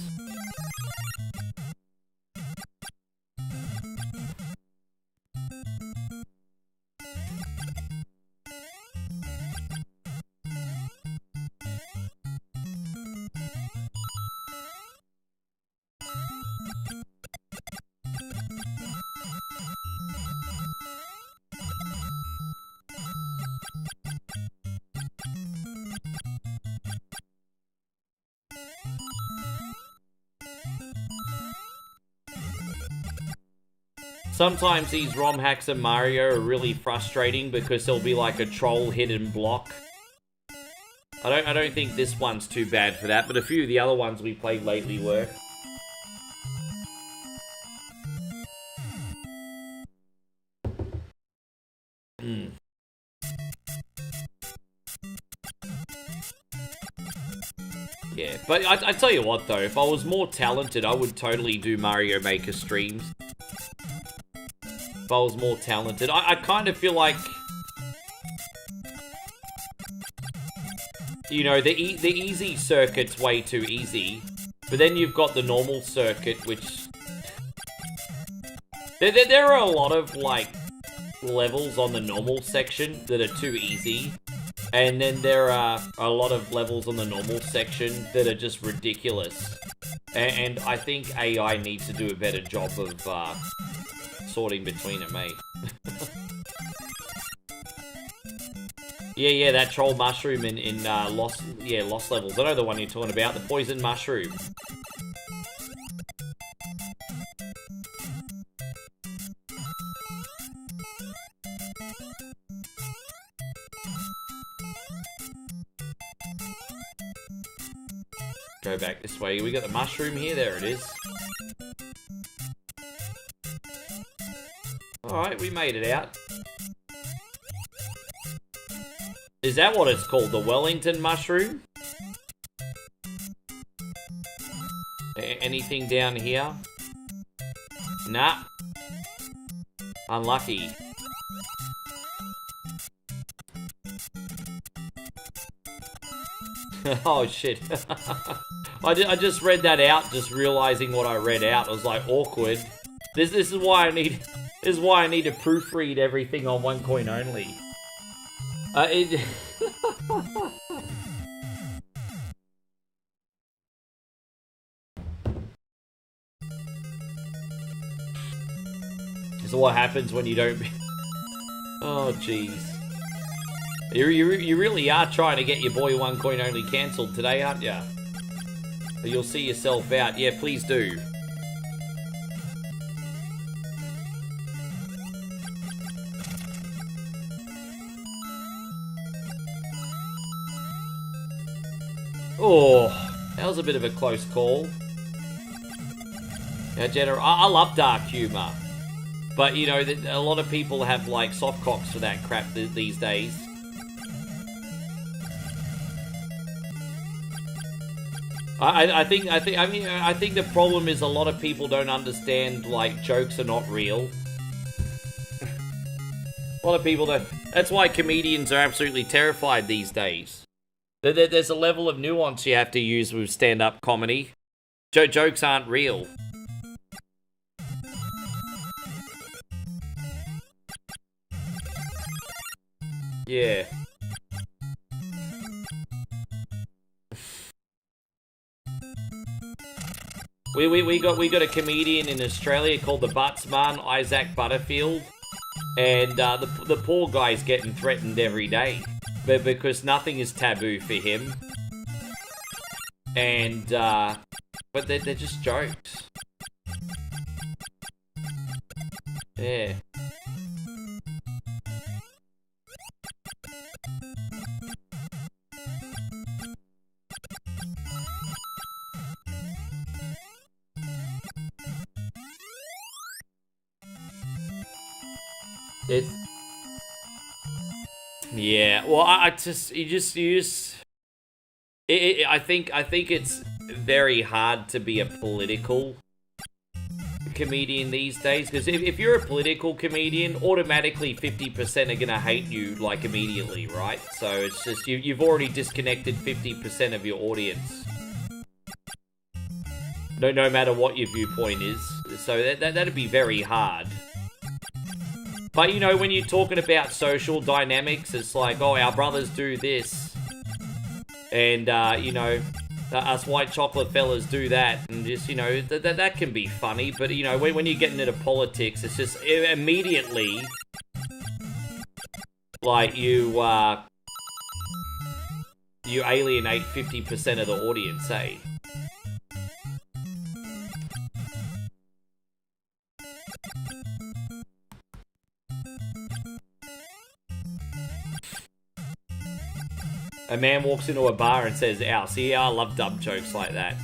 Sometimes these ROM hacks of Mario are really frustrating because there'll be like a troll hidden block. I don't think this one's too bad for that, but a few of the other ones we played lately were. Yeah, but I tell you what though, if I was more talented, I would totally do Mario Maker streams. If I was more talented. I kind of feel like, you know, the easy circuit's way too easy, but then you've got the normal circuit, which there are a lot of like levels on the normal section that are too easy, and then there are a lot of levels on the normal section that are just ridiculous, and I think AI needs to do a better job of sorting between it, mate. yeah, that troll mushroom in Lost levels. I know the one you're talking about, the poison mushroom. Go back this way. We got the mushroom here. There it is. Alright, we made it out. Is that what it's called? The Wellington mushroom? And anything down here? Nah. Unlucky. Oh shit. I just read that out, just realizing what I read out. I was like, awkward. This is why I need to proofread everything on one coin only. This is what happens when you don't. Oh jeez. You really are trying to get your boy one coin only cancelled today, aren't ya? You'll see yourself out. Yeah, please do. Oh, that was a bit of a close call. Yeah, Jenna, I love dark humor, but you know, a lot of people have like soft cocks for that crap these days. I think the problem is a lot of people don't understand like jokes are not real. A lot of people don't. That's why comedians are absolutely terrified these days. There's a level of nuance you have to use with stand-up comedy. Jokes aren't real. Yeah. We got a comedian in Australia called the Buttsman, Isaac Butterfield, and the poor guy's getting threatened every day, but because nothing is taboo for him, and but they're just jokes. Yeah. It's, yeah, well, I think it's very hard to be a political comedian these days, because if you're a political comedian, automatically 50% are gonna hate you like immediately, right? So it's just you've already disconnected 50% of your audience. No matter what your viewpoint is, so that'd be very hard. But, you know, when you're talking about social dynamics, it's like, oh, our brothers do this. And, you know, us white chocolate fellas do that. And just, you know, that can be funny. But, you know, when you're getting into politics, it's just immediately, like, you alienate 50% of the audience, eh? A man walks into a bar and says, ow. See, I love dumb jokes like that.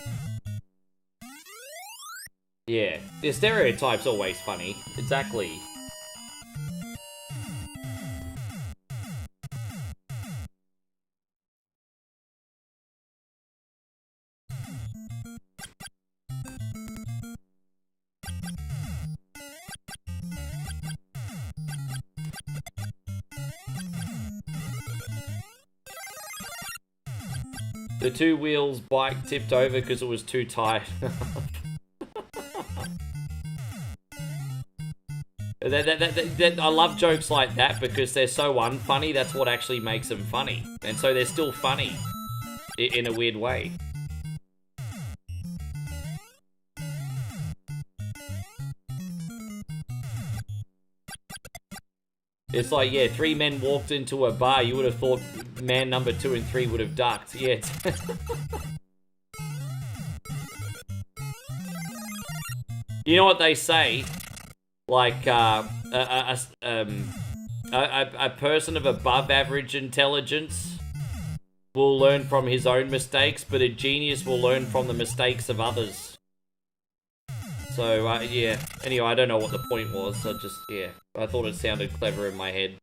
Yeah, the stereotype's always funny. Exactly. The two wheels bike tipped over because it was too tight. I love jokes like that because they're so unfunny. That's what actually makes them funny. And so they're still funny in a weird way. It's like, yeah, 3 men walked into a bar. You would have thought man number 2 and 3 would have ducked. Yeah. You know what they say? Like, a person of above average intelligence will learn from his own mistakes, but a genius will learn from the mistakes of others. So, yeah. Anyway, I don't know what the point was. I just, yeah. I thought it sounded clever in my head.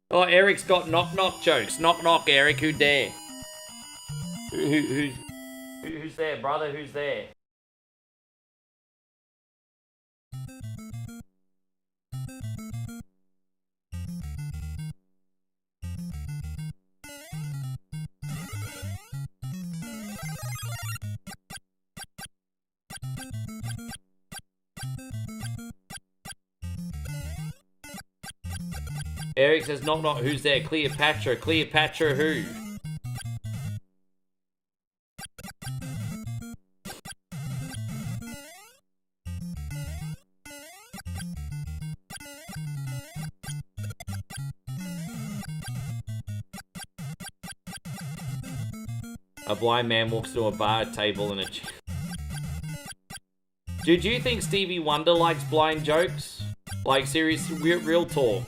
Oh, Eric's got knock-knock jokes. Knock-knock, Eric. Who dare? Who's there, brother? Who's there? Eric says, knock knock, who's there? Cleopatra. Cleopatra who? A blind man walks to a bar table and a... Dude, do you think Stevie Wonder likes blind jokes? Like, serious, real talk.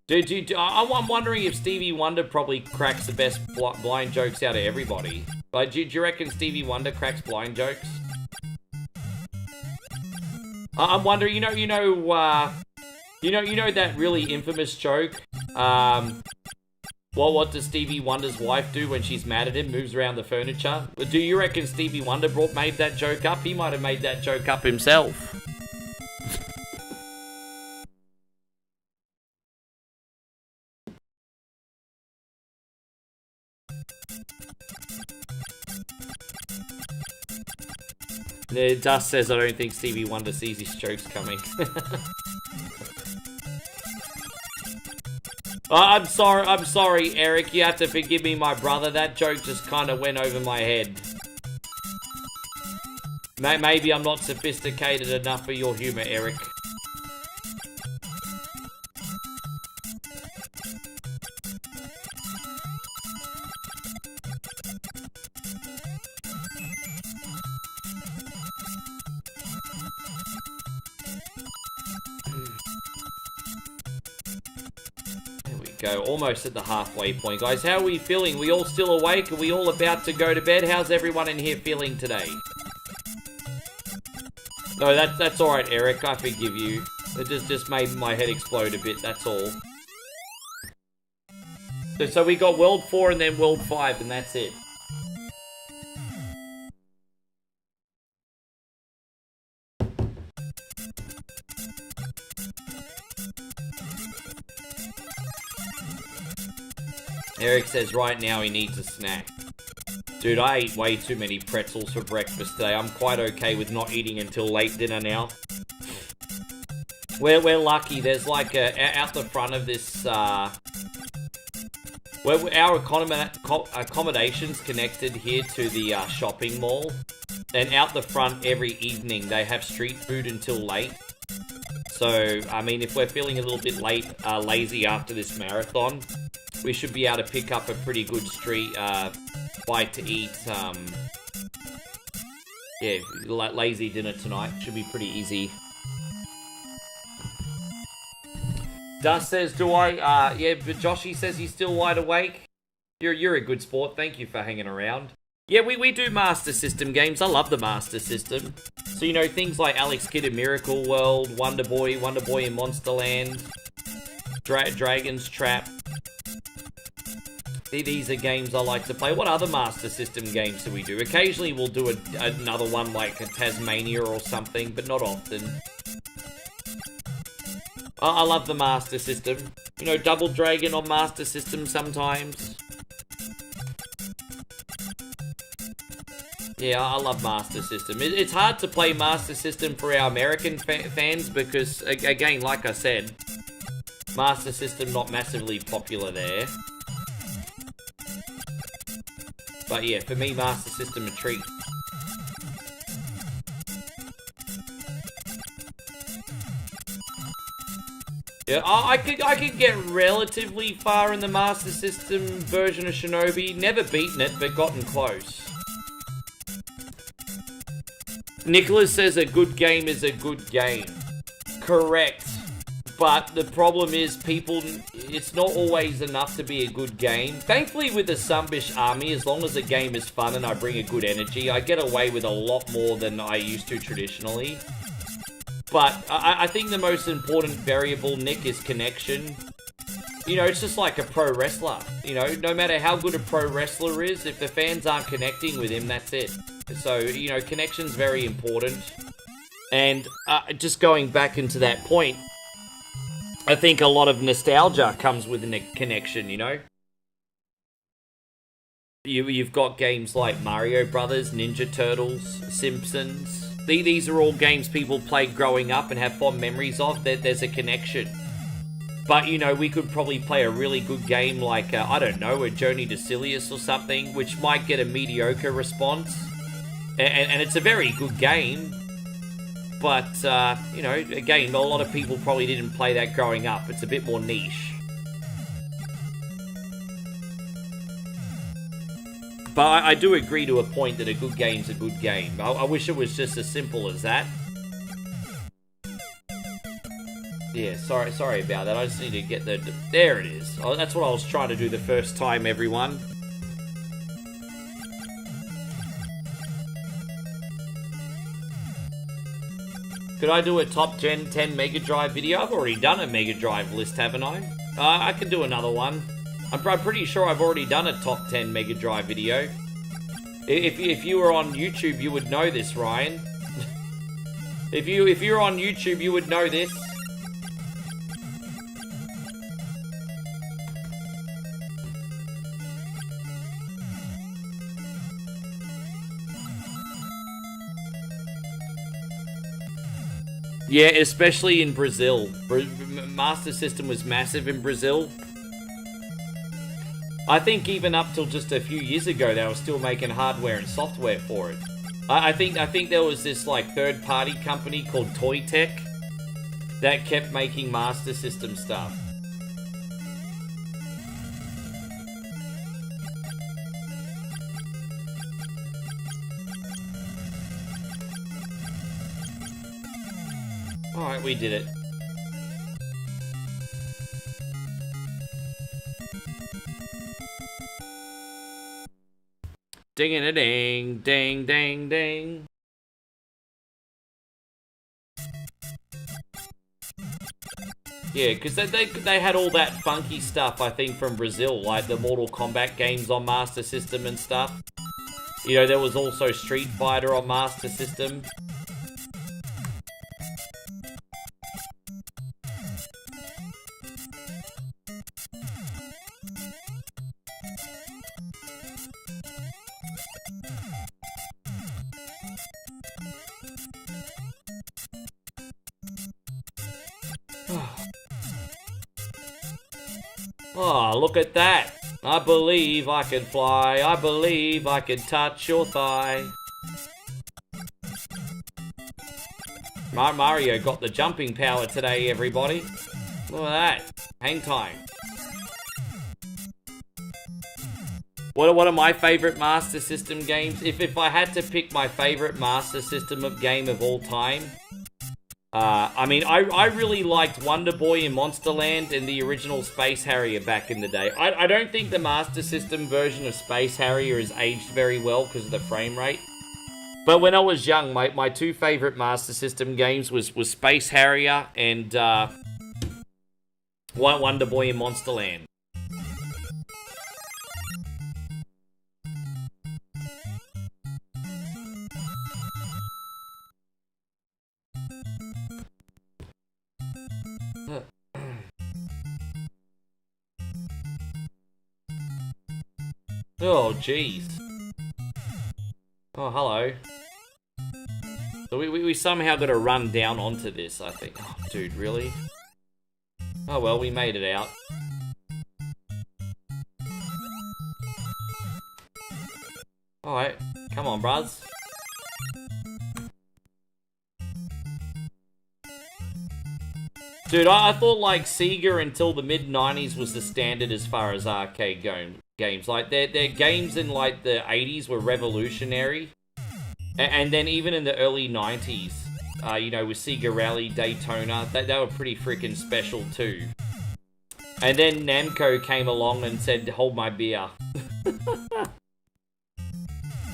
Dude, I'm wondering if Stevie Wonder probably cracks the best blind jokes out of everybody. Like, do you reckon Stevie Wonder cracks blind jokes? I'm wondering, you know that really infamous joke? What does Stevie Wonder's wife do when she's mad at him? Moves around the furniture. Do you reckon Stevie Wonder made that joke up? He might have made that joke up himself. Dust says, I don't think Stevie Wonder sees his jokes coming. I'm sorry, Eric. You have to forgive me, my brother. That joke just kind of went over my head. Maybe I'm not sophisticated enough for your humor, Eric. Go almost at the halfway point, guys. How are we feeling? We all still awake? Are we all about to go to bed? How's everyone in here feeling today? No, that's all right, Eric. I forgive you. It just made my head explode a bit. That's all. So we got World 4 and then World 5, and that's it. Eric says right now he needs a snack. Dude, I ate way too many pretzels for breakfast today. I'm quite okay with not eating until late dinner now. We're lucky. There's like out the front of this, our accommodations connected here to the shopping mall. And out the front every evening they have street food until late. So, I mean, if we're feeling a little bit lazy after this marathon, we should be able to pick up a pretty good street bite to eat. Yeah, lazy dinner tonight. Should be pretty easy. Dust says, do I? Yeah, but Joshy says he's still wide awake. You're a good sport. Thank you for hanging around. Yeah, we do Master System games. I love the Master System. So, you know, things like Alex Kidd in Miracle World, Wonder Boy in Monsterland, Dragon's Trap. These are games I like to play. What other Master System games do we do? Occasionally we'll do another one like a Tasmania or something, but not often. I love the Master System. You know, Double Dragon on Master System sometimes. Yeah, I love Master System. It's hard to play Master System for our American fans because, again, like I said, Master System not massively popular there. But yeah, for me, Master System a treat. Yeah, I could get relatively far in the Master System version of Shinobi. Never beaten it, but gotten close. Nicholas says a good game is a good game. Correct. But the problem is it's not always enough to be a good game. Thankfully with the Sunbish Army, as long as the game is fun and I bring a good energy, I get away with a lot more than I used to traditionally. But I think the most important variable, Nick, is connection. You know, it's just like a pro wrestler. You know, no matter how good a pro wrestler is, if the fans aren't connecting with him, that's it. So, you know, connection's very important. And just going back into that point, I think a lot of nostalgia comes with a connection, you know? You've got games like Mario Brothers, Ninja Turtles, Simpsons. These are all games people played growing up and have fond memories of. There's a connection. But, you know, we could probably play a really good game like, I don't know, a Journey to Silius or something, which might get a mediocre response. And it's a very good game. But, you know, again, a lot of people probably didn't play that growing up. It's a bit more niche. But I do agree to a point that a good game's a good game. I wish it was just as simple as that. Yeah, sorry about that. I just need to get the... There it is. Oh, that's what I was trying to do the first time, everyone. Could I do a top 10 Mega Drive video? I've already done a Mega Drive list, haven't I? I could do another one. I'm pretty sure I've already done a top 10 Mega Drive video. If you were on YouTube, you would know this, Ryan. if you're on YouTube, you would know this. Yeah, especially in Brazil. Master System was massive in Brazil. I think even up till just a few years ago, they were still making hardware and software for it. I think there was this like third-party company called Toy Tech that kept making Master System stuff. Alright, we did it. Ding-a-ding, ding, ding, ding. Yeah, because they had all that funky stuff, I think, from Brazil, like the Mortal Kombat games on Master System and stuff. You know, there was also Street Fighter on Master System. Oh, look at that. I believe I can fly. I believe I can touch your thigh. Mario got the jumping power today, everybody. Look at that. Hang time. What are my favorite Master System games? If I had to pick my favorite Master System game of all time, I mean, I really liked Wonder Boy in Monster Land and the original Space Harrier back in the day. I don't think the Master System version of Space Harrier has aged very well because of the frame rate. But when I was young, my two favorite Master System games was Space Harrier and Wonder Boy in Monster Land. Oh, jeez. Oh, hello. So we somehow got to run down onto this, I think. Oh, dude, really? Oh, well, we made it out. Alright, come on, bruz. Dude, I thought, like, Sega until the mid-90s was the standard as far as arcade games. Like, their games in, like, the 80s were revolutionary. And then even in the early 90s, you know, with Sega Rally, Daytona, they were pretty freaking special, too. And then Namco came along and said, hold my beer.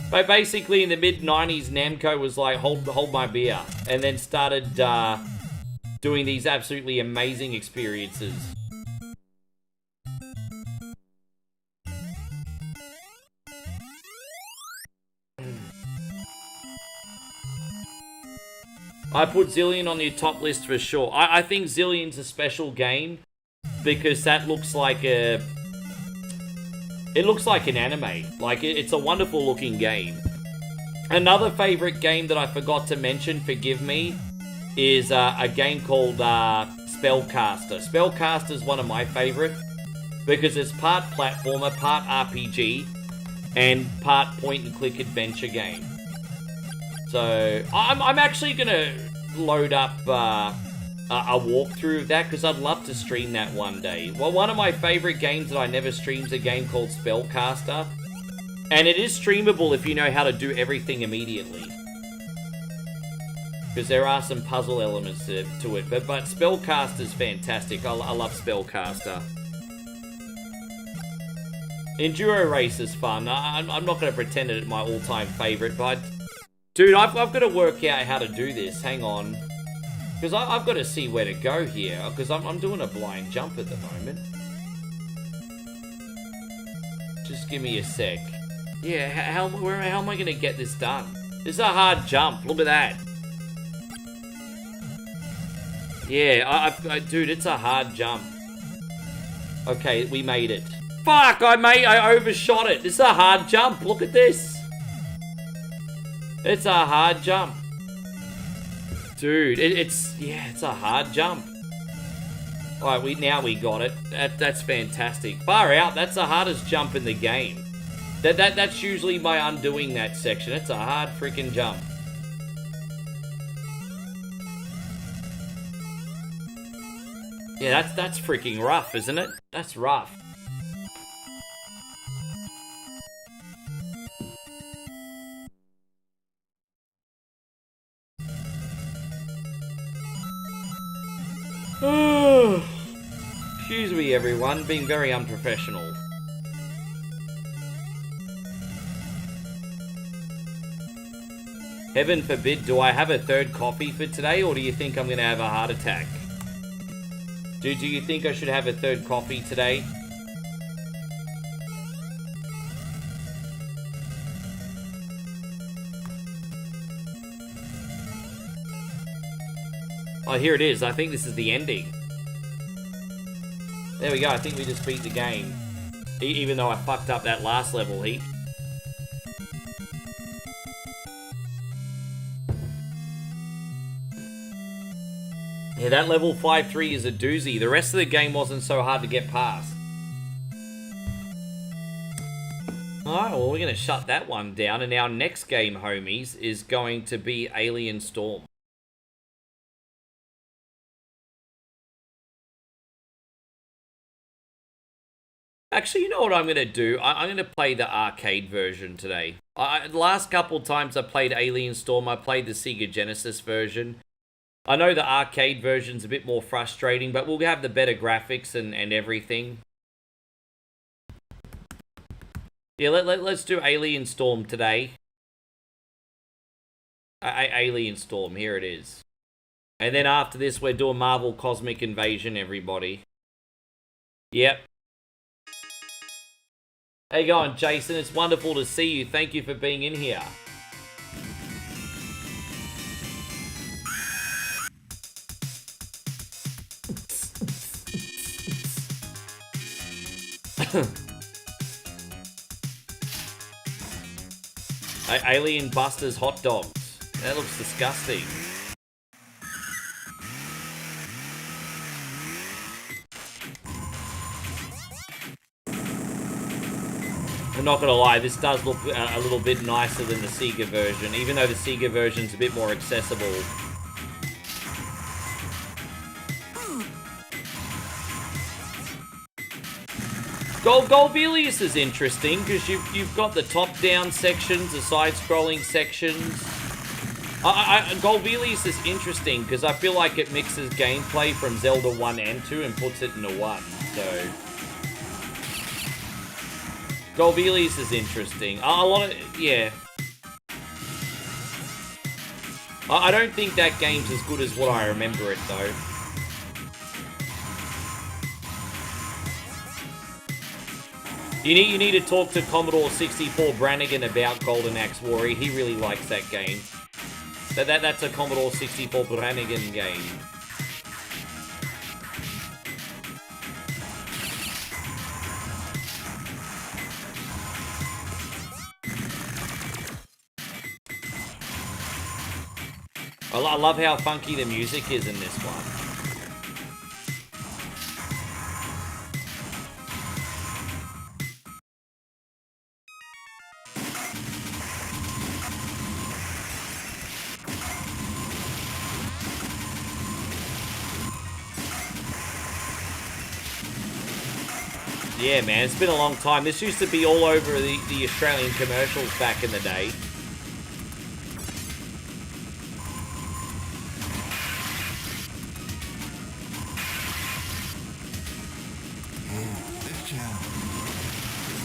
But basically, in the mid-90s, Namco was like, hold my beer. And then started, doing these absolutely amazing experiences. I put Zillion on your top list for sure. I think Zillion's a special game because that looks like a... It looks like an anime. Like, it's a wonderful looking game. Another favorite game that I forgot to mention, forgive me, is a game called Spellcaster. Spellcaster is one of my favorite because it's part platformer, part RPG, and part point-and-click adventure game. So, I'm actually going to load up a walkthrough of that because I'd love to stream that one day. Well, one of my favorite games that I never streamed is a game called Spellcaster. And it is streamable if you know how to do everything immediately. Because there are some puzzle elements to it. But Spellcaster's fantastic. I love Spellcaster. Enduro Race is fun. I'm not going to pretend it's my all-time favorite, but... Dude, I've got to work out how to do this. Hang on. Because I've got to see where to go here. Because I'm doing a blind jump at the moment. Just give me a sec. Yeah, how am I going to get this done? This is a hard jump. Look at that. Yeah, dude, it's a hard jump. Okay, we made it. Fuck, I overshot it. This is a hard jump. Look at this. It's a hard jump. Dude, it's a hard jump. Alright, now we got it. That's fantastic. Far out, that's the hardest jump in the game. That's usually my undoing that section. It's a hard freaking jump. Yeah, that's freaking rough, isn't it? That's rough. Excuse me, everyone. Being very unprofessional. Heaven forbid, do I have a third coffee for today, or do you think I'm going to have a heart attack? Do you think I should have a third coffee today? Oh, here it is. I think this is the ending. There we go. I think we just beat the game. Even though I fucked up that last level heap. Yeah, that level 5-3 is a doozy. The rest of the game wasn't so hard to get past. Alright, well, we're going to shut that one down. And our next game, homies, is going to be Alien Storm. Actually, you know what I'm going to do? I'm going to play the arcade version today. The last couple times I played Alien Storm, I played the Sega Genesis version. I know the arcade version's a bit more frustrating, but we'll have the better graphics and everything. Yeah, let's do Alien Storm today. Alien Storm, here it is. And then after this, we're doing Marvel Cosmic Invasion, everybody. Yep. How you going, Jason? It's wonderful to see you. Thank you for being in here. Alien Busters hot dogs. That looks disgusting. I'm not gonna lie, this does look a little bit nicer than the Sega version, even though the Sega version's a bit more accessible. Golbelius is interesting because you've got the top-down sections, the side-scrolling sections. Golbelius is interesting because I feel like it mixes gameplay from Zelda 1 and 2 and puts it into one. So Golbelius is interesting. A lot of yeah. I don't think that game's as good as what I remember it though. You need to talk to Commodore 64 Brannigan about Golden Axe Warrior. He really likes that game. That's a Commodore 64 Brannigan game. I love how funky the music is in this one. Yeah, man, it's been a long time. This used to be all over the Australian commercials back in the day.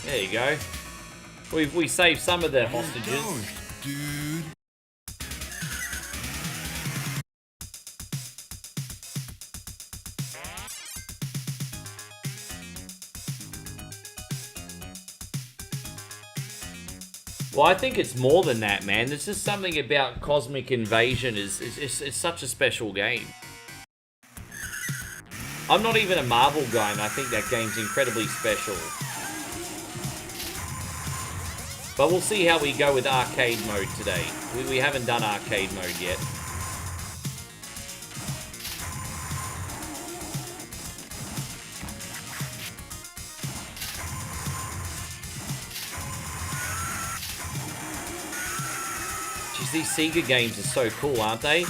There you go. We saved some of the hostages. Dude. Well, I think it's more than that, man. There's just something about Cosmic Invasion is such a special game. I'm not even a Marvel guy, and I think that game's incredibly special. But we'll see how we go with arcade mode today. We haven't done arcade mode yet. Jeez, these Sega games are so cool, aren't they?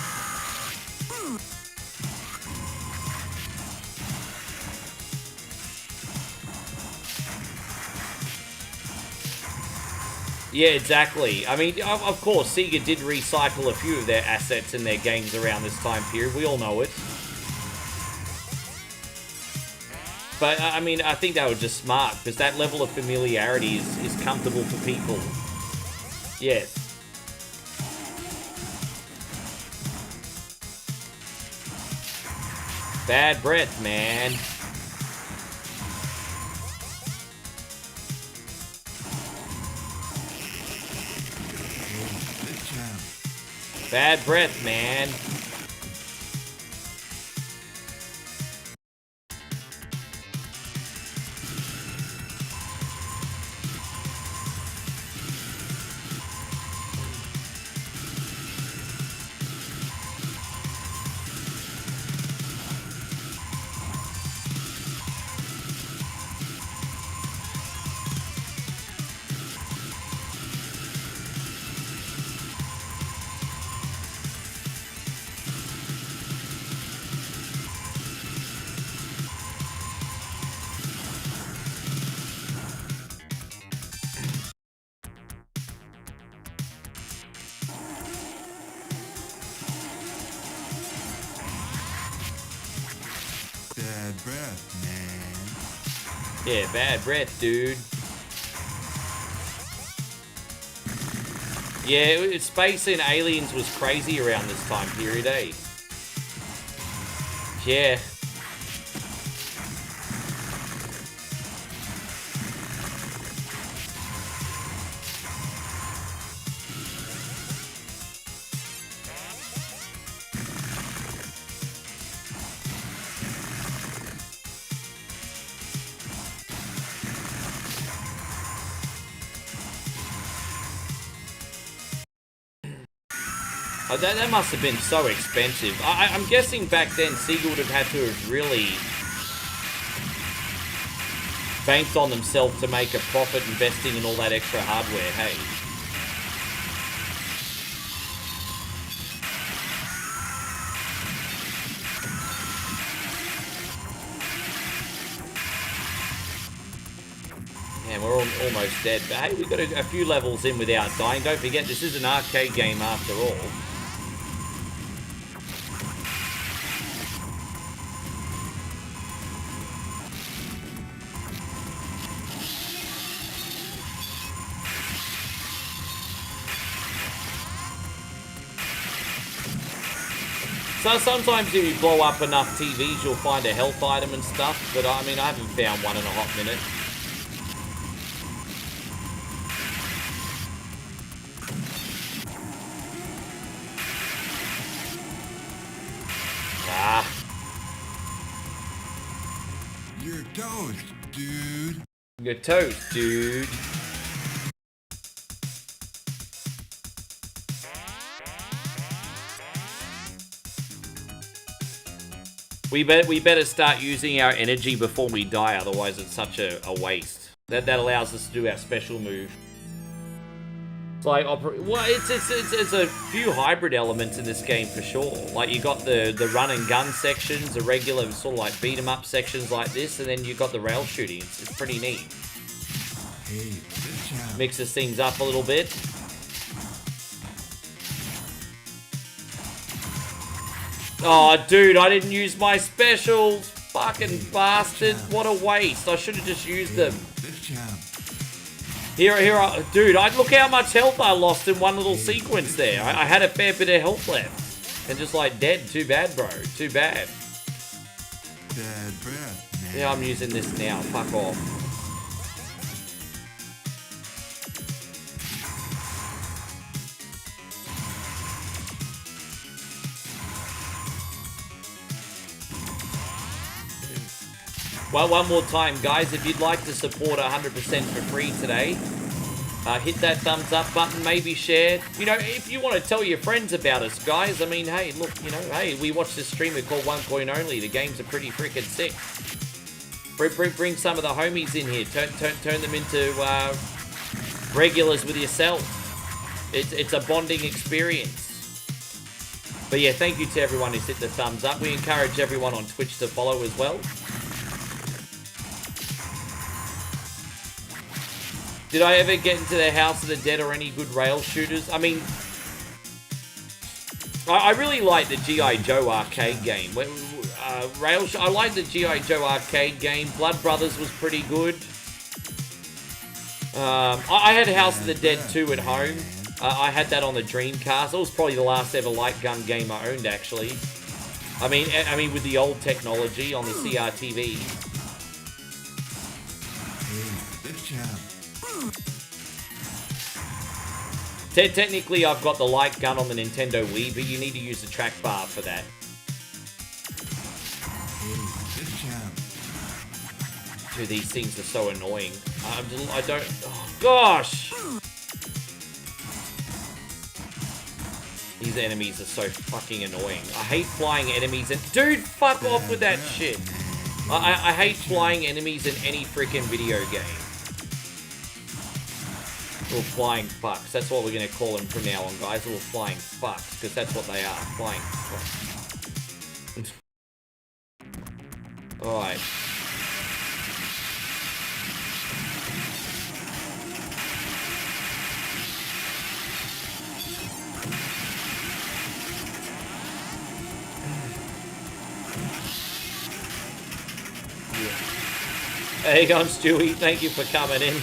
Yeah, exactly. I mean, of course, Sega did recycle a few of their assets in their games around this time period. We all know it. But, I mean, I think they were just smart, because that level of familiarity is comfortable for people. Yes. Bad breath, man. Bad breath, man. Bad breath, man. Yeah, bad breath, dude. Yeah, Space and Aliens was crazy around this time period, eh? Yeah. Oh, that must have been so expensive. I'm guessing back then Sega would have had to have really banked on themselves to make a profit investing in all that extra hardware, hey? Yeah, we're almost dead. But hey, we got a few levels in without dying. Don't forget, this is an arcade game after all. So sometimes if you blow up enough TVs, you'll find a health item and stuff, but I mean, I haven't found one in a hot minute. You're toast, dude. You're toast, dude. We better start using our energy before we die, otherwise it's such a waste. That allows us to do our special move. It's like, well, it's a few hybrid elements in this game for sure. Like, you got the run and gun sections, the regular sort of like beat 'em up sections like this, and then you got the rail shooting. It's pretty neat. Hey, this chap. Mixes things up a little bit. Oh, dude, I didn't use my specials. Fucking bastard. What a waste. I should have just used them. This chap. Dude, look how much health I lost in one little sequence there. I had a fair bit of health left. And just like dead. Too bad, bro. Too bad. Bad breath, man. Yeah, I'm using this now. Fuck off. Well, one more time, guys, if you'd like to support 100% for free today, hit that thumbs up button, maybe share. You know, if you want to tell your friends about us, guys, I mean, hey, look, you know, hey, we watch this streamer called One Coin Only. The games are pretty freaking sick. Bring some of the homies in here. Turn them into regulars with yourself. It's a bonding experience. But yeah, thank you to everyone who's hit the thumbs up. We encourage everyone on Twitch to follow as well. Did I ever get into the House of the Dead or any good rail shooters? I mean, I really like the G.I. Joe arcade game. I like the G.I. Joe arcade game. Blood Brothers was pretty good. I had House of the Dead 2 at home. I had that on the Dreamcast. It was probably the last ever light gun game I owned, actually. I mean, with the old technology on the CRTV. Hey, this chap. Technically, I've got the light gun on the Nintendo Wii, but you need to use the track bar for that. Hey, this chap. Dude, these things are so annoying. I don't... Oh, gosh! These enemies are so fucking annoying. I hate flying enemies and... Dude, fuck off with that shit! I hate flying enemies in any freaking video game. Little flying fucks. That's what we're going to call them from now on, guys. Little flying fucks, because that's what they are. Flying fucks. Alright. Hey, on Stewie. Thank you for coming in.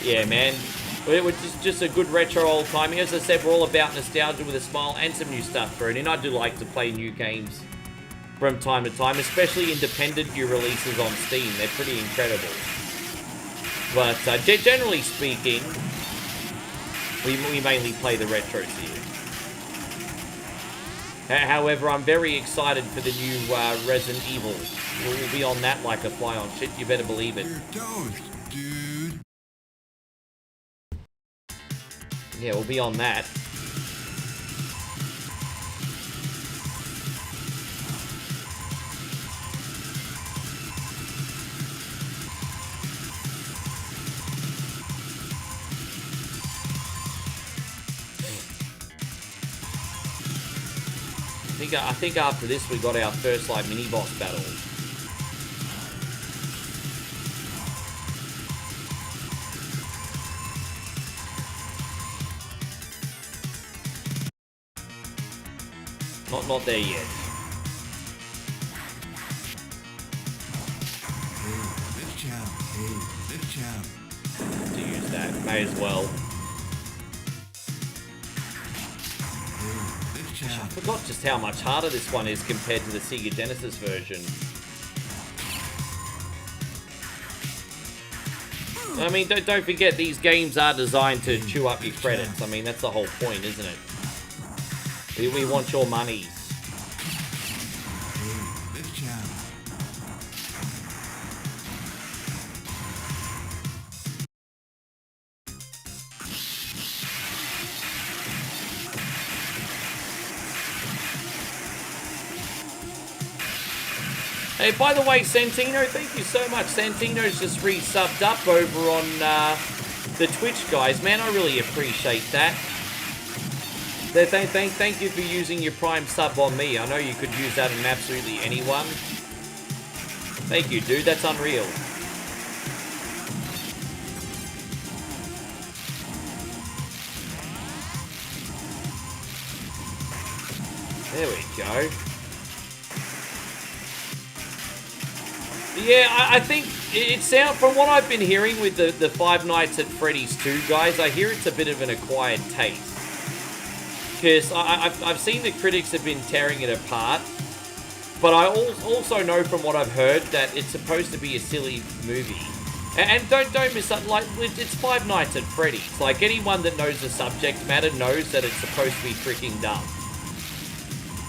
Yeah, man. It was just a good retro old timing. As I said, we're all about nostalgia with a smile and some new stuff thrown in. I do like to play new games from time to time, especially independent new releases on Steam. They're pretty incredible. But generally speaking, we mainly play the retros here. However, I'm very excited for the new Resident Evil. We'll be on that like a fly on shit. You better believe it. You're toast, dude. Yeah, we'll be on that. I think after this we got our first like mini boss battle. Not there yet. Hey, this chap. Hey, this chap. To use that, may as well. Hey, this chap. I forgot just how much harder this one is compared to the Sega Genesis version. I mean, don't forget, these games are designed to chew up your credits. I mean, that's the whole point, isn't it? We want your monies. Hey, this chap. Hey, by the way, Santino, thank you so much. Santino's just re-subbed up over on the Twitch, guys. Man, I really appreciate that. Thank you for using your Prime sub on me. I know you could use that on absolutely anyone. Thank you, dude. That's unreal. There we go. Yeah, I think it sounds, from what I've been hearing with the Five Nights at Freddy's 2, guys, I hear it's a bit of an acquired taste. Because I've seen the critics have been tearing it apart, but I also know from what I've heard that it's supposed to be a silly movie. And don't miss that, like, it's Five Nights at Freddy's. Like, anyone that knows the subject matter knows that it's supposed to be freaking dumb.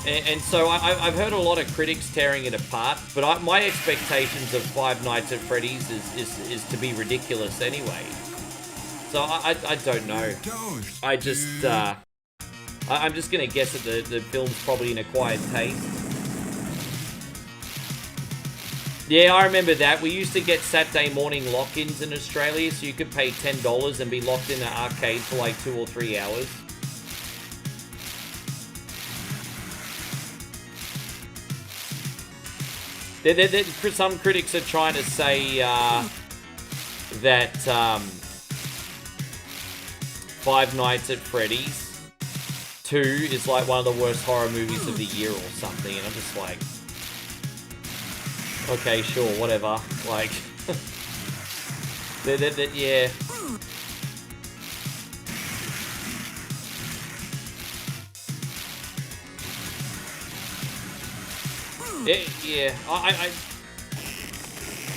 And so I've heard a lot of critics tearing it apart, but my expectations of Five Nights at Freddy's is to be ridiculous anyway. So I don't know. I just I'm just gonna guess that the film's probably an acquired taste. Yeah, I remember that. We used to get Saturday morning lock-ins in Australia, so you could pay $10 and be locked in an arcade for like 2 or 3 hours. Some critics are trying to say that Five Nights at Freddy's 2 is like one of the worst horror movies of the year or something, and I'm just like, okay, sure, whatever. Like, yeah. Yeah,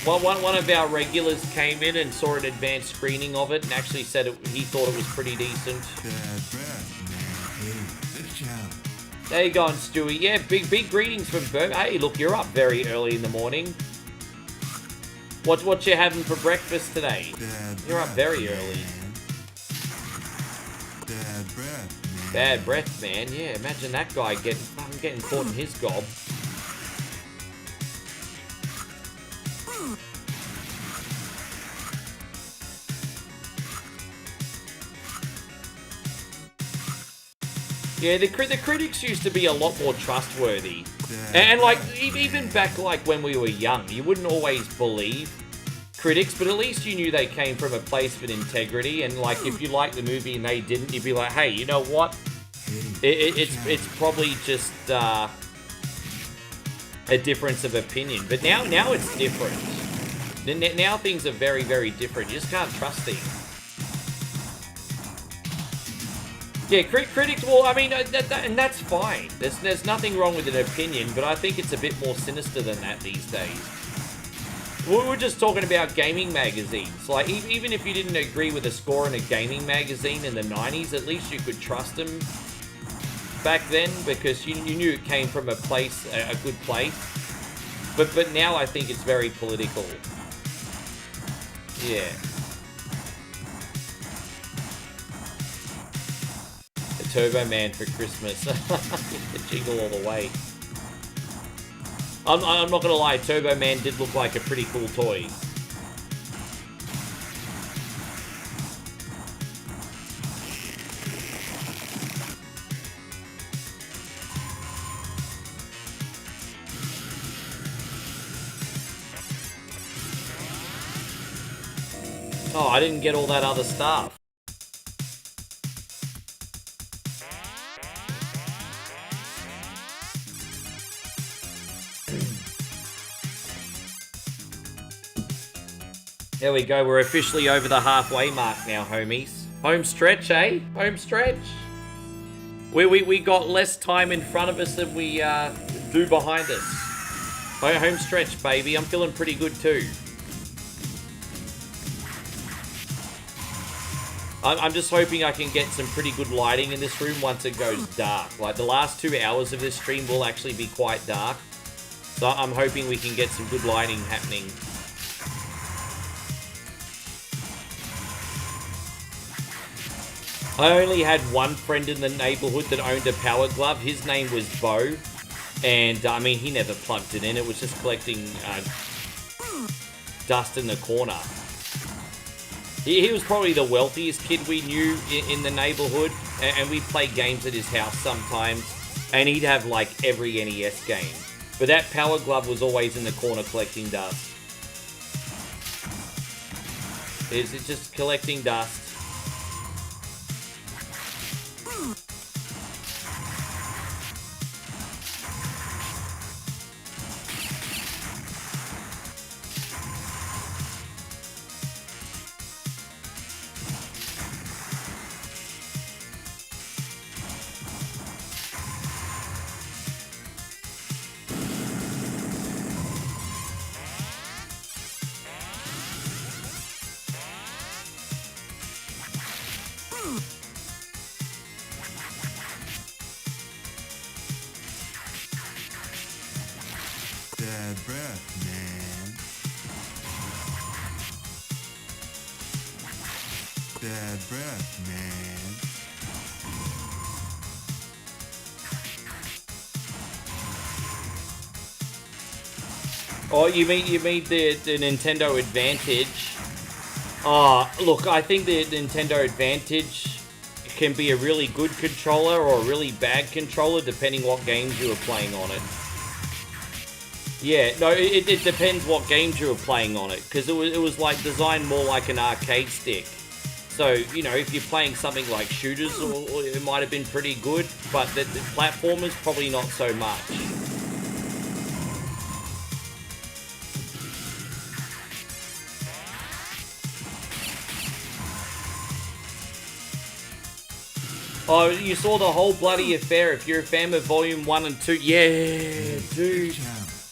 one of our regulars came in and saw an advanced screening of it and actually said he thought it was pretty decent. There you go, Stewie. Yeah, big greetings from Berg. Hey, look, you're up very early in the morning. What you having for breakfast today? You're up very early. Bad breath, man. Yeah, imagine that guy getting caught in his gob. Yeah, the critics used to be a lot more trustworthy. And like, even back like when we were young, you wouldn't always believe critics, but at least you knew they came from a place of integrity. And like, if you liked the movie and they didn't, you'd be like, hey, you know what? It's probably just a difference of opinion. But now it's different. Now things are very, very different. You just can't trust things. Yeah, critics, well, I mean, and that's fine. There's nothing wrong with an opinion, but I think it's a bit more sinister than that these days. We were just talking about gaming magazines. Like, even if you didn't agree with a score in a gaming magazine in the 90s, at least you could trust them back then, because you knew it came from a place, a good place. But now I think it's very political. Yeah. Turbo Man for Christmas. Jingle all the way. I'm not gonna lie, Turbo Man did look like a pretty cool toy. Oh, I didn't get all that other stuff. There we go, we're officially over the halfway mark now, homies. Home stretch, eh? Home stretch. We got less time in front of us than we do behind us. Home stretch, baby. I'm feeling pretty good too. I'm just hoping I can get some pretty good lighting in this room once it goes dark. Like, the last 2 hours of this stream will actually be quite dark. So I'm hoping we can get some good lighting happening. I only had one friend in the neighborhood that owned a power glove. His name was Bo. And, I mean, he never plugged it in. It was just collecting dust in the corner. He was probably the wealthiest kid we knew in the neighborhood. And we'd play games at his house sometimes. And he'd have, like, every NES game. But that Power Glove was always in the corner collecting dust. Is it just collecting dust? Bad breath, man. Bad breath, man. Oh, you mean the Nintendo Advantage? Oh, look, I think the Nintendo Advantage can be a really good controller or a really bad controller, depending what games you were playing on it. Yeah, no, it depends what games you were playing on it, because it was like designed more like an arcade stick. So, you know, if you're playing something like shooters, or it might have been pretty good, but the platformers, probably not so much. Oh, you saw the whole bloody affair. If you're a fan of Volume 1 and 2, yeah, dude.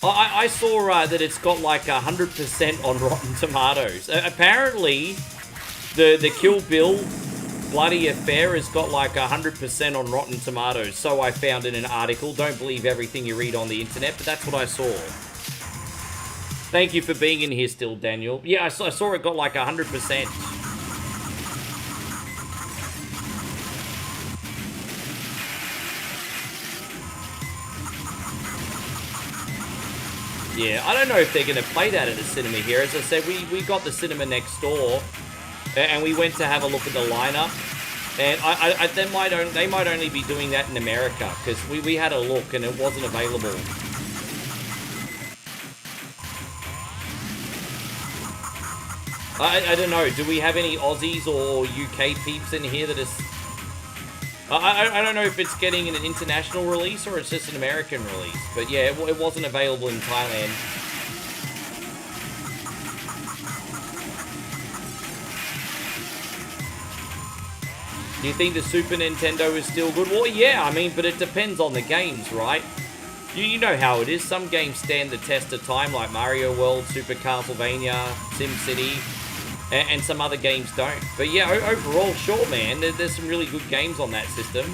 I saw that it's got like 100% on Rotten Tomatoes. Apparently, the Kill Bill bloody affair has got like 100% on Rotten Tomatoes. So I found in an article. Don't believe everything you read on the internet, but that's what I saw. Thank you for being in here still, Daniel. Yeah, I saw it got like 100%. Yeah, I don't know if they're going to play that at the cinema here. As I said, we got the cinema next door, and we went to have a look at the lineup. And they might only be doing that in America, because we had a look and it wasn't available. I don't know. Do we have any Aussies or UK peeps in here that is... I don't know if it's getting an international release or it's just an American release. But yeah, it wasn't available in Thailand. Do you think the Super Nintendo is still good? Well, yeah, I mean, but it depends on the games, right? You know how it is. Some games stand the test of time, like Mario World, Super Castlevania, SimCity. And some other games don't. But yeah, overall, sure, man. There's some really good games on that system.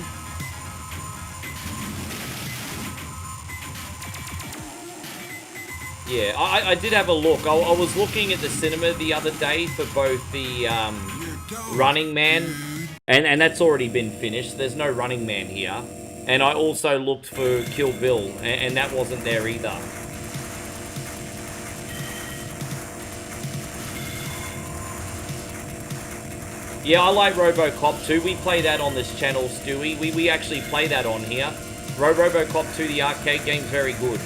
Yeah, I did have a look. I was looking at the cinema the other day for both the Running Man, and that's already been finished. There's no Running Man here. And I also looked for Kill Bill, and that wasn't there either. Yeah, I like RoboCop 2. We play that on this channel, Stewie. We actually play that on here. RoboCop 2, the arcade game's very good.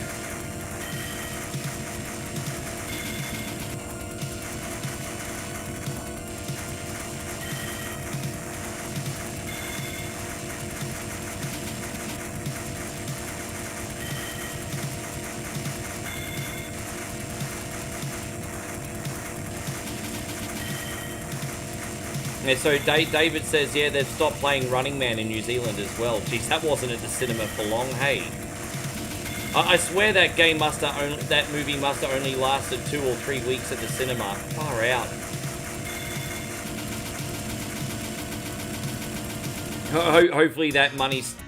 Yeah, so David says, yeah, they've stopped playing Running Man in New Zealand as well. Jeez, that wasn't at the cinema for long, hey. I swear that that movie must have only lasted 2 or 3 weeks at the cinema. Far out. Hopefully that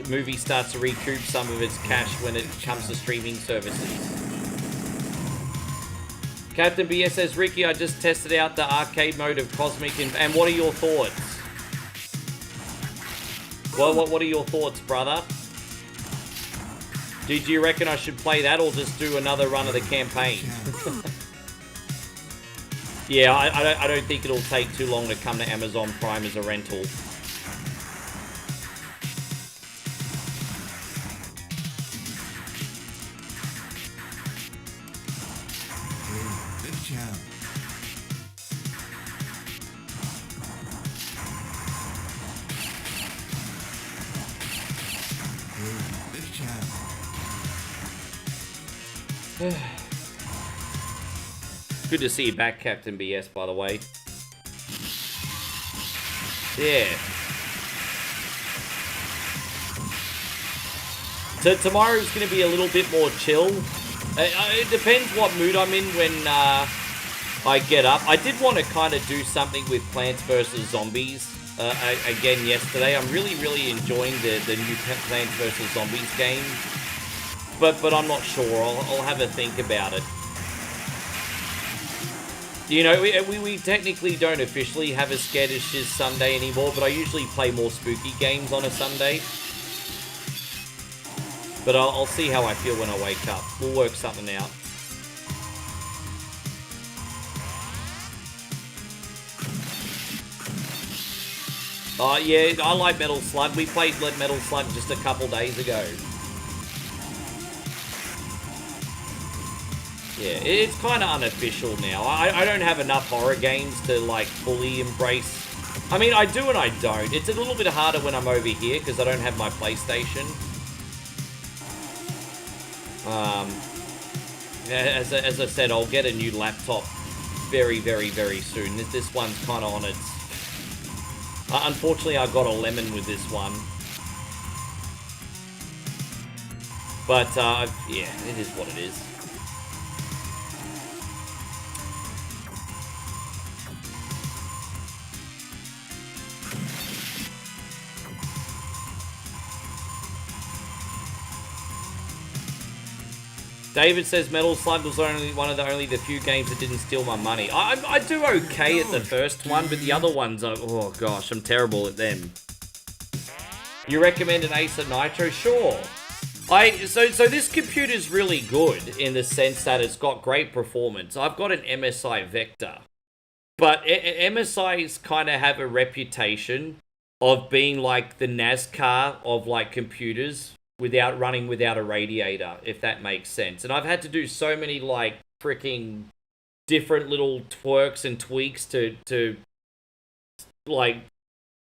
movie starts to recoup some of its cash when it comes to streaming services. Captain BS says, Ricky, I just tested out the arcade mode of Cosmic, and what are your thoughts? Well, what are your thoughts, brother? Do you reckon I should play that or just do another run of the campaign? Yeah, I don't think it'll take too long to come to Amazon Prime as a rental. Good job. Good job. Good to see you back, Captain BS, by the way. Yeah. So tomorrow's going to be a little bit more chill. It depends what mood I'm in when I get up. I did want to kind of do something with Plants vs. Zombies again yesterday. I'm really enjoying the new Plants vs. Zombies game. But I'm not sure. I'll have a think about it. You know, we technically don't officially have a Scared as Shiz Sunday anymore, but I usually play more spooky games on a Sunday. But I'll see how I feel when I wake up. We'll work something out. Yeah, I like Metal Slug. We played Metal Slug just a couple days ago. Yeah, it's kind of unofficial now. I don't have enough horror games to, like, fully embrace. I mean, I do and I don't. It's a little bit harder when I'm over here because I don't have my PlayStation. As I said, I'll get a new laptop very soon. This one's kind of on its... unfortunately, I got a lemon with this one. But, yeah, it is what it is. David says Metal Slug was only one of the few games that didn't steal my money. I do okay at the first one, but the other ones, oh gosh, I'm terrible at them. You recommend an Acer Nitro? Sure. So this computer's really good in the sense that it's got great performance. I've got an MSI Vector, but MSIs kind of have a reputation of being like the NASCAR of like computers. Running without a radiator, if that makes sense. And I've had to do so many, like, freaking different little twerks and tweaks to like,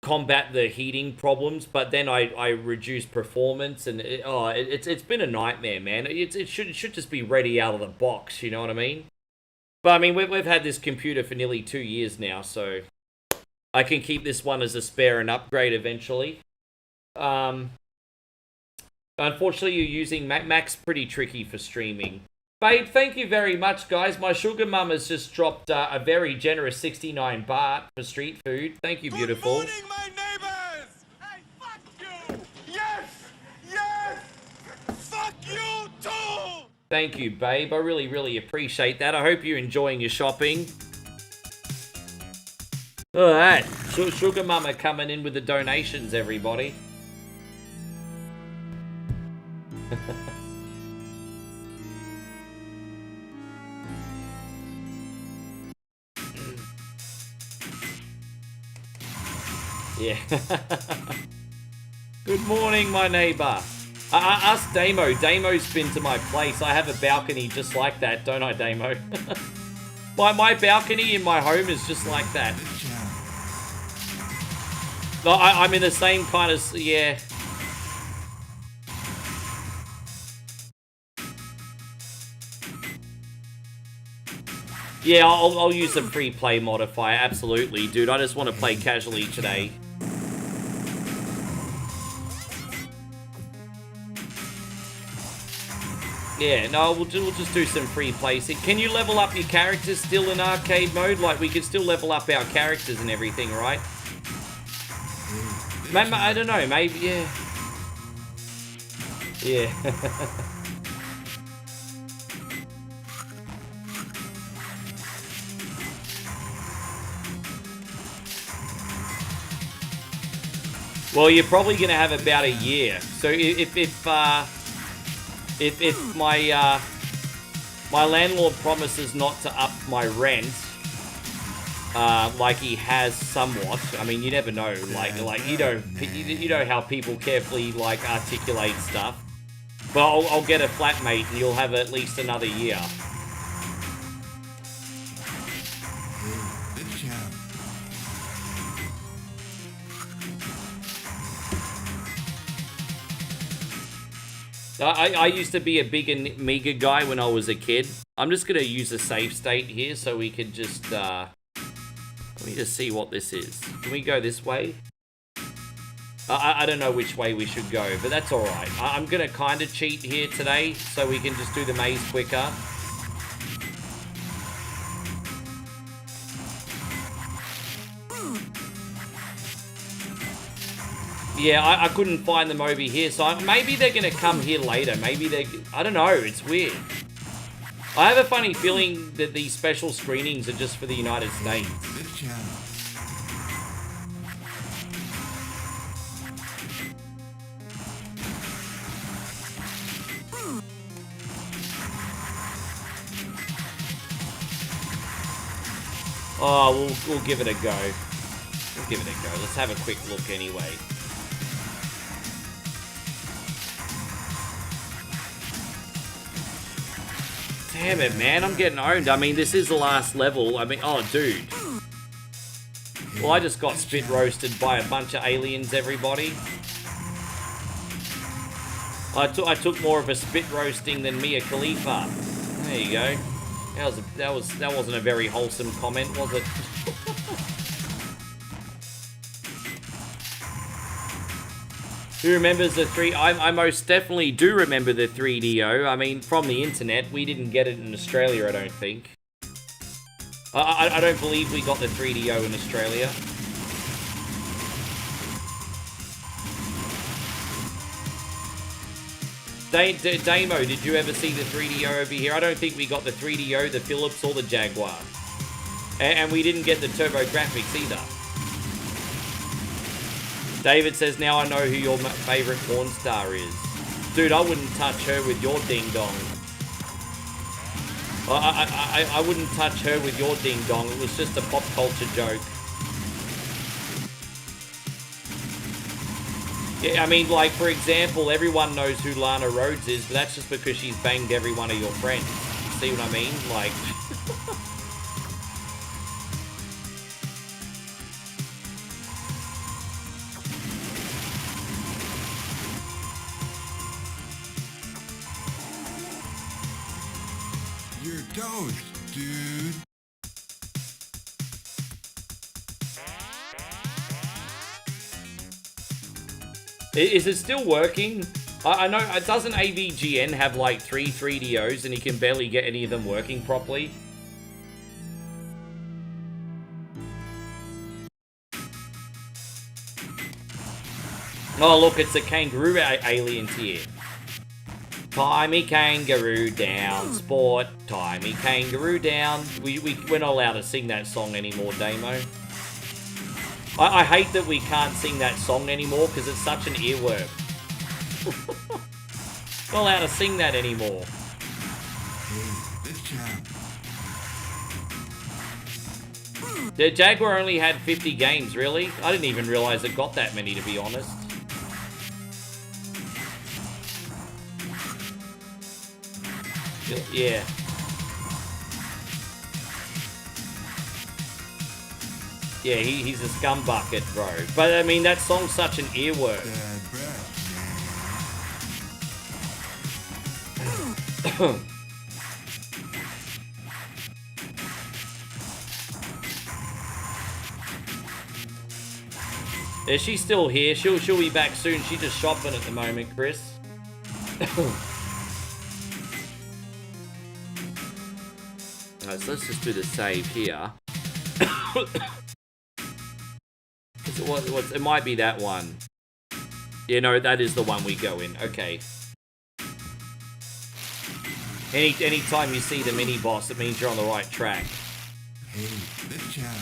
combat the heating problems, but then I reduce performance, and it's been a nightmare, man. It should just be ready out of the box, you know what I mean? But, I mean, we've had this computer for nearly 2 years now, so I can keep this one as a spare and upgrade eventually. Unfortunately, you're using Mac's pretty tricky for streaming. Babe, thank you very much, guys. My sugar mum has just dropped a very generous 69 baht for street food. Thank you, beautiful. Good morning, my neighbors! Hey, fuck you! Yes! Yes! Fuck you, too! Thank you, babe. I really appreciate that. I hope you're enjoying your shopping. Look at that. Sugar mama coming in with the donations, everybody. Yeah. Good morning, my neighbor. Ask Damo. Damo's been to my place. I have a balcony just like that, don't I, Damo? my balcony in my home is just like that. No, I'm in the same kind of... Yeah. Yeah, I'll use the free play modifier, absolutely, dude. I just want to play casually today. Yeah, no, we'll just do some free play. Can you level up your characters still in arcade mode? Like, we can still level up our characters and everything, right? I don't know, maybe, yeah. Yeah. Well, you're probably going to have about a year. So if if my landlord promises not to up my rent, like he has somewhat. I mean, you never know. Like you know how people carefully like articulate stuff. But I'll get a flatmate, and you'll have at least another year. Hey, the champ. I used to be a big Amiga guy when I was a kid. I'm just gonna use a save state here so we can just let me just see what this is. Can we go this way? I don't know which way we should go, but that's alright. I'm gonna kind of cheat here today so we can just do the maze quicker. Yeah, I couldn't find them over here, so maybe they're gonna come here later. Maybe they're... I don't know, it's weird. I have a funny feeling that these special screenings are just for the United States. The champ. Oh, we'll give it a go. We'll give it a go. Let's have a quick look anyway. Damn it, man. I'm getting owned. I mean, this is the last level. I mean, oh, dude. Well, I just got spit roasted by a bunch of aliens, everybody. I took more of a spit roasting than Mia Khalifa. There you go. That wasn't a very wholesome comment, was it? Who remembers the 3? I most definitely do remember the 3DO. I mean, from the internet. We didn't get it in Australia, I don't think. I don't believe we got the 3DO in Australia. Damo, did you ever see the 3DO over here? I don't think we got the 3DO, the Philips, or the Jaguar. And we didn't get the TurboGrafx either. David says, now I know who your favourite porn star is. Dude, I wouldn't touch her with your ding-dong. I wouldn't touch her with your ding-dong. It was just a pop culture joke. Yeah, I mean, like, for example, everyone knows who Lana Rhodes is, but that's just because she's banged every one of your friends. See what I mean? Like... You're toast, dude. Is it still working? I know, doesn't AVGN have like 3 3DOs and he can barely get any of them working properly? Oh look, it's a kangaroo alien here. Tie me kangaroo down, sport. Tie me kangaroo down. We're not allowed to sing that song anymore, Damo. I hate that we can't sing that song anymore because it's such an earworm. Not allowed to sing that anymore. Hey, the champ. The Jaguar only had 50 games, really? I didn't even realize it got that many, to be honest. Yeah. Yeah, he's a scumbucket, bro. But, I mean, that song's such an earworm. Is she still here? She'll be back soon. She's just shopping at the moment, Chris. Alright, so let's just do the save here. It might be that one. Yeah, no, that is the one we go in. Okay. Anytime you see the mini boss, it means you're on the right track. Hey, the champ.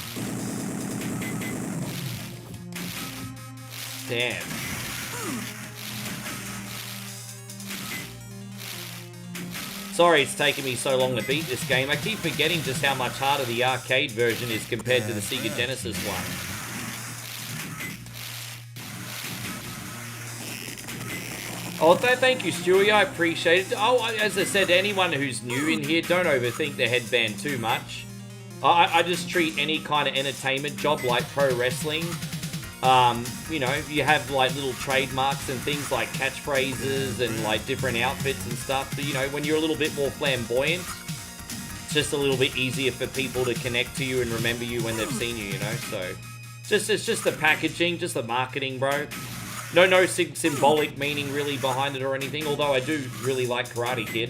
Damn. Sorry it's taken me so long to beat this game. I keep forgetting just how much harder the arcade version is compared to the Sega Genesis one. Oh, thank you, Stewie. I appreciate it. Oh, as I said, anyone who's new in here, don't overthink the headband too much. I just treat any kind of entertainment job like pro wrestling. You know, you have like little trademarks and things like catchphrases and like different outfits and stuff. So, you know, when you're a little bit more flamboyant, it's just a little bit easier for people to connect to you and remember you when they've seen you, you know? So, it's just the packaging, just the marketing, bro. No symbolic meaning really behind it or anything, although I do really like Karate Kid.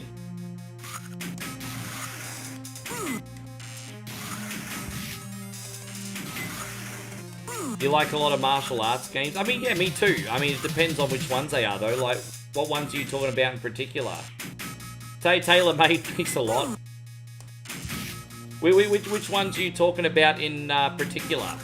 You like a lot of martial arts games? I mean, yeah, me too. I mean, it depends on which ones they are, though. Like, what ones are you talking about in particular? Tailor-made makes a lot. Which ones are you talking about in particular?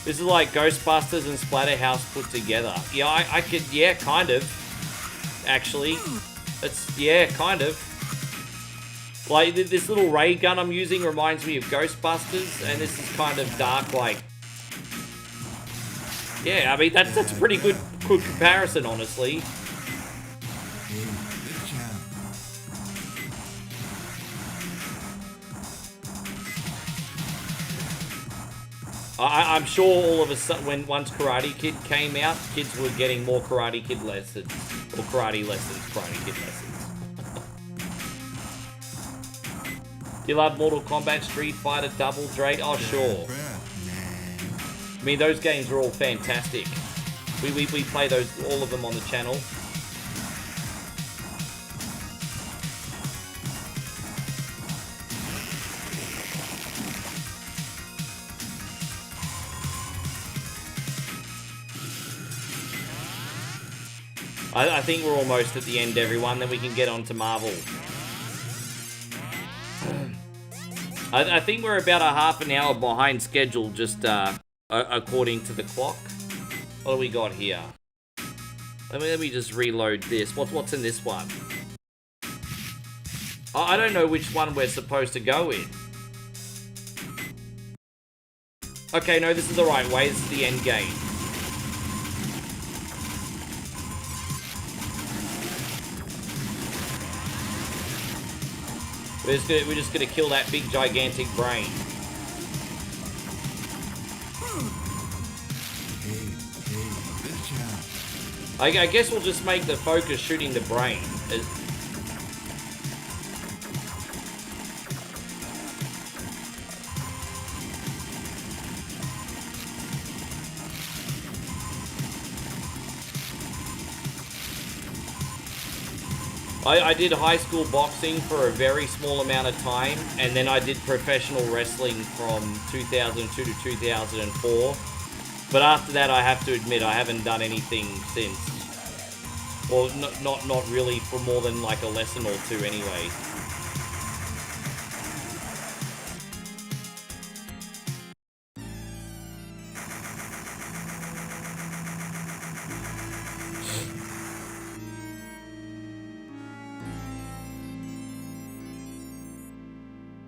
This is like Ghostbusters and Splatterhouse put together. Yeah, I could, yeah, kind of. Actually. It's, yeah, kind of. Like, this little ray gun I'm using reminds me of Ghostbusters, and this is kind of dark, like... Yeah, I mean, that's a pretty good comparison, honestly. I'm sure all of a sudden, once Karate Kid came out, kids were getting more Karate Kid lessons. Or Karate Kid lessons. Do you love Mortal Kombat, Street Fighter, Double Dragon? Oh, sure. I mean, those games are all fantastic. We play those, all of them on the channel. I think we're almost at the end, everyone. Then we can get on to Marvel. I think we're about a half an hour behind schedule, just according to the clock. What do we got here? Let me just reload this. What's in this one? I don't know which one we're supposed to go in. Okay, no, this is the right way. This is the end game. We're just gonna kill that big gigantic brain. I guess we'll just make the focus shooting the brain. I did high school boxing for a very small amount of time, and then I did professional wrestling from 2002 to 2004. But after that, I have to admit, I haven't done anything since. Well, not really for more than like a lesson or two anyway.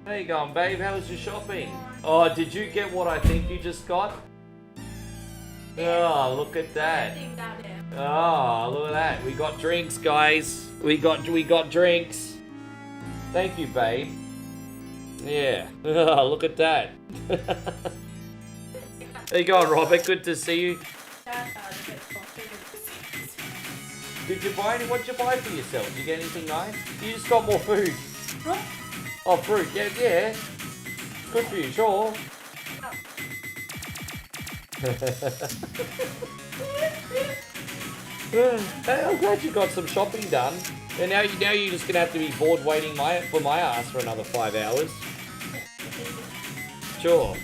How you going, babe? How was your shopping? Oh, did you get what I think you just got? Oh, look at that. Oh, look at that. We got drinks, guys. We got drinks. Thank you, babe. Yeah. Oh, look at that. How you going, Robert? Good to see you. Did you buy any? What'd you buy for yourself? Did you get anything nice? You just got more food. Oh, fruit. Yeah. Good for you, sure. Hey, I'm glad you got some shopping done. And now you're just gonna have to be bored waiting for my ass for another 5 hours. Sure.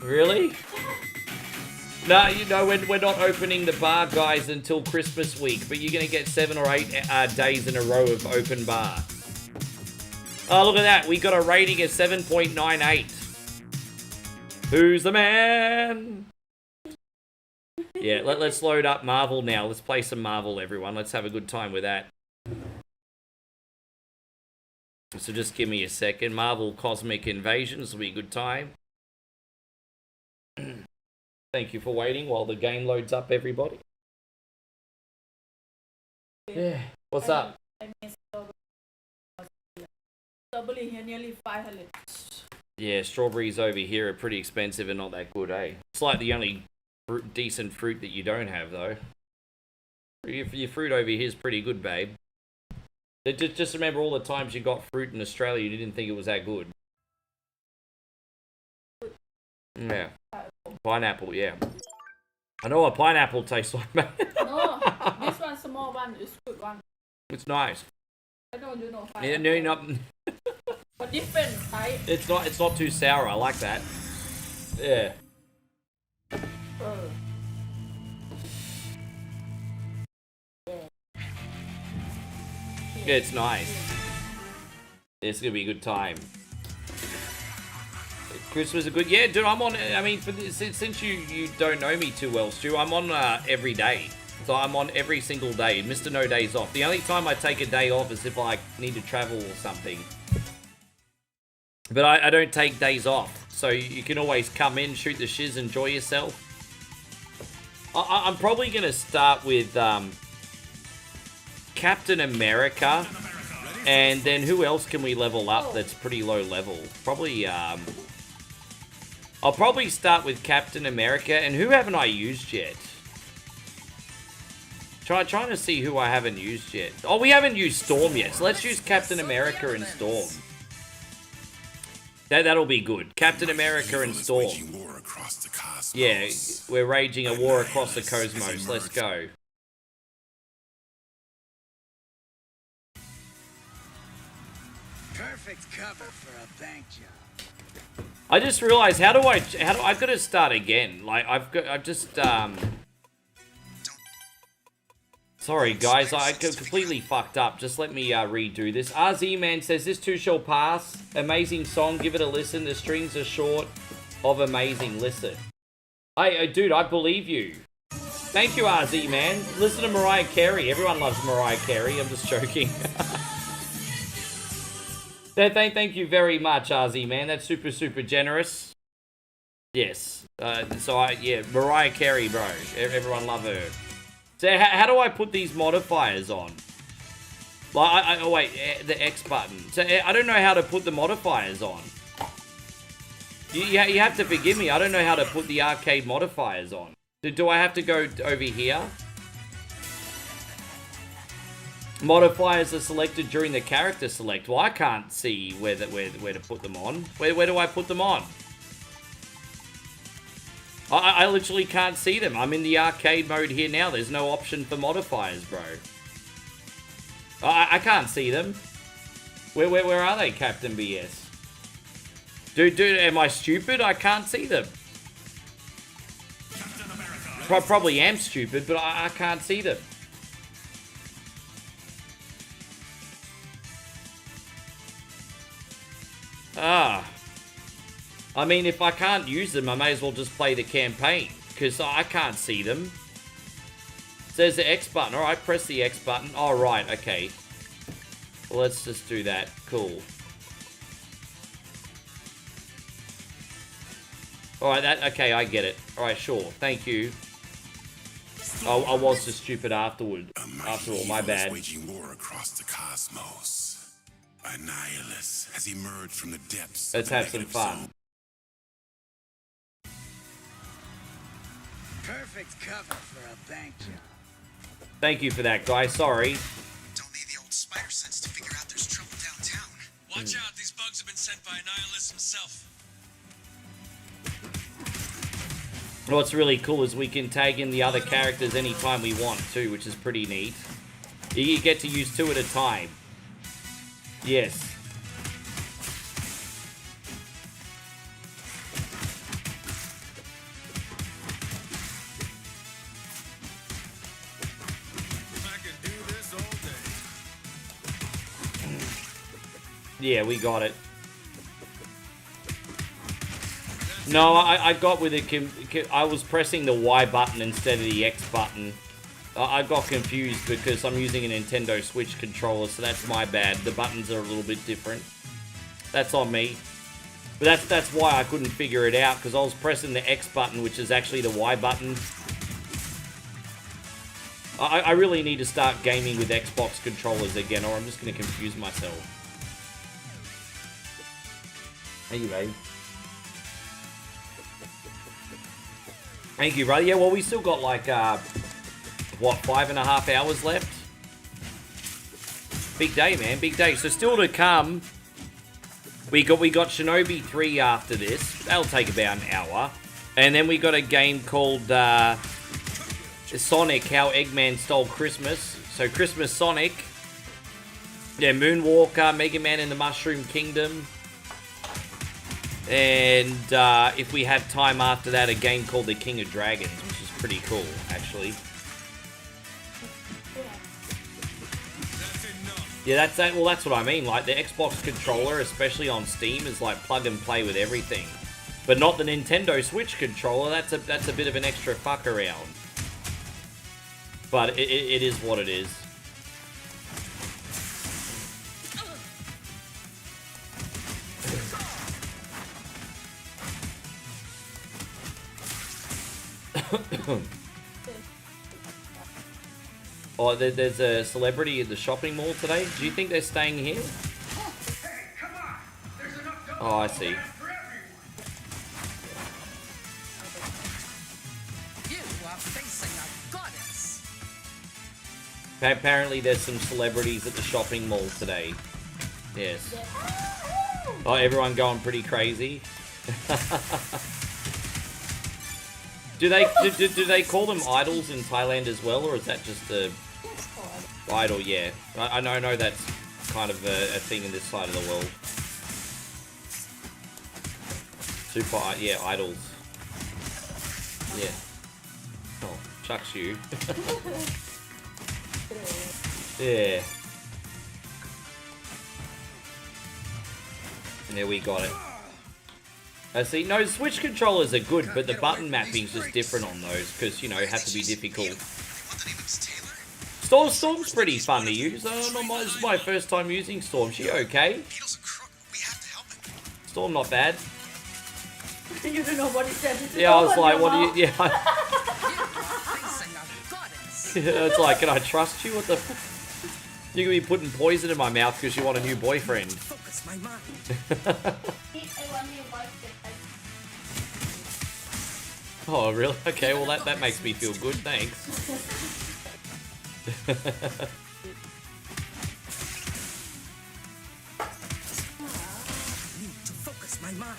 Really? No, you know, we're not opening the bar, guys, until Christmas week, but you're going to get 7 or 8 days in a row of open bar. Oh, look at that. We got a rating of 7.98. Who's the man? Yeah, let's load up Marvel now. Let's play some Marvel, everyone. Let's have a good time with that. So just give me a second. Marvel Cosmic Invasion. This will be a good time. Thank you for waiting while the game loads up, everybody. Yeah. What's up? I miss strawberry here nearly 500. Yeah, strawberries over here are pretty expensive and not that good, eh? It's like the only decent fruit that you don't have, though. Your fruit over here is pretty good, babe. Just remember all the times you got fruit in Australia, you didn't think it was that good. Yeah. Pineapple, yeah. I know what pineapple tastes like, man. No, this one small one is good one. It's nice. I don't know. Yeah, no, not. But different, right? It's not too sour. I like that. Yeah. Yeah, it's nice. It's gonna be a good time. Christmas is good. Yeah, dude, I'm on. I mean, since you don't know me too well, Stu, I'm on every day. So I'm on every single day. Mr. No Days Off. The only time I take a day off is if I need to travel or something. But I don't take days off. So you can always come in, shoot the shiz, enjoy yourself. I'm probably going to start with Captain America. And then who else can we level up that's pretty low level? Probably, I'll probably start with Captain America. And who haven't I used yet? Trying to see who I haven't used yet. Oh, we haven't used Storm yet. So let's use Captain America and Storm. That'll be good. Captain America and Storm. Yeah, we're raging a war across the cosmos. Let's go. Perfect cover for a bank job. I just realized how do I've got to start again. Like I've just sorry guys, I completely fucked up. Just let me redo this. RZ Man says this too shall pass. Amazing song, give it a listen. The strings are short of amazing. Listen. Hey, dude, I believe you. Thank you, RZ Man. Listen to Mariah Carey. Everyone loves Mariah Carey. I'm just joking. Thank you very much, RZ Man. That's super generous. Yes. Yeah, Mariah Carey, bro. Everyone love her. So how do I put these modifiers on? Like, oh wait, the X button. So I don't know how to put the modifiers on. You have to forgive me. I don't know how to put the arcade modifiers on. Do I have to go over here? Modifiers are selected during the character select. Well, I can't see where to put them on. Where do I put them on? I literally can't see them. I'm in the arcade mode here now. There's no option for modifiers, bro. I can't see them. Where are they, Captain BS? Dude, am I stupid? I can't see them. Probably am stupid, but I can't see them. I mean, if I can't use them, I may as well just play the campaign, because I can't see them. It says the X button. Alright, press the X button. Alright, okay. Well, let's just do that. Cool. Alright, okay, I get it. Alright, sure. Thank you. I was just stupid afterward. After all, my bad. Waging war across the cosmos. Annihilus has emerged from the depths. Let's have some fun. Perfect cover for a bank job. Thank you for that, guys. Sorry. Don't need the old spider sense to figure out there's trouble downtown. Watch out, these bugs have been sent by Annihilus himself. What's really cool is we can tag in the other characters anytime we want too, which is pretty neat. You get to use 2 at a time. Yes. Yeah, we got it. No, I got with it. I was pressing the Y button instead of the X button. I got confused because I'm using a Nintendo Switch controller, so that's my bad. The buttons are a little bit different. That's on me. But that's why I couldn't figure it out, because I was pressing the X button, which is actually the Y button. I really need to start gaming with Xbox controllers again, or I'm just going to confuse myself. Thank you, babe. Thank you, brother. Yeah, well, we still got like, what, 5.5 hours left? Big day, man. Big day. So still to come, we got Shinobi 3 after this. That'll take about an hour. And then we got a game called Sonic, How Eggman Stole Christmas. So Christmas Sonic. Yeah, Moonwalker, Mega Man in the Mushroom Kingdom. And if we have time after that, a game called The King of Dragons, which is pretty cool, actually. Yeah, that's that. Well, that's what I mean. Like, the Xbox controller, especially on Steam, is like plug and play with everything. But not the Nintendo Switch controller. That's a bit of an extra fuck around. But it is what it is. Oh, there's a celebrity at the shopping mall today. Do you think they're staying here? Hey, come on! There's enough double Oh, I see. for everyone. You are facing a goddess. Apparently there's some celebrities at the shopping mall today. Yes. Oh, everyone going pretty crazy. Do they call them idols in Thailand as well, or is that just a idol? Yeah, I know that's kind of a thing in this side of the world. Yeah, idols. Yeah. Oh, chucks you. Yeah. And there we got it. See, no, Switch controllers are good, but the button mapping's just different on those, because, you know, it has to be difficult. Storm's pretty fun to use. This is my first time using Storm. She okay? Storm not bad. You don't know what it said. Yeah, I was like, what do you... Yeah. It's like, can I trust you? What the... You could be putting poison in my mouth because you want a new boyfriend. Focus my mind. Oh, really? Okay, well, that makes me feel good, thanks. Need to focus my mind.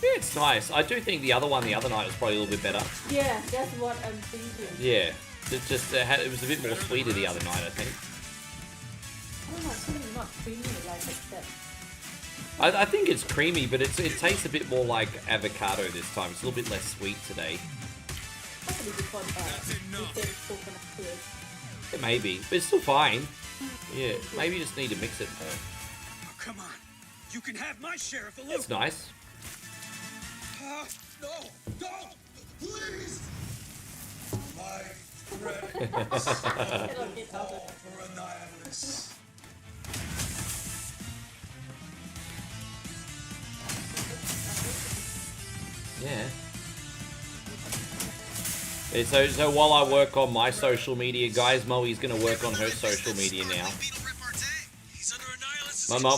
Yeah, it's nice. I do think the other one the other night was probably a little bit better. Yeah, that's what I'm thinking. Yeah, it was a bit more sweeter the other night, I think. I don't know, it's not creamy like that. I think it's creamy, but it tastes a bit more like avocado this time. It's a little bit less sweet today. Probably because we said coconut to it. It may be, but it's still fine. Yeah, maybe you just need to mix it more. Oh, come on. You can have my share of the loot. It's nice. No, don't, please. My friends fall for a nihilist. Yeah. So while I work on my social media, guys, Moe's going to work on her social media now.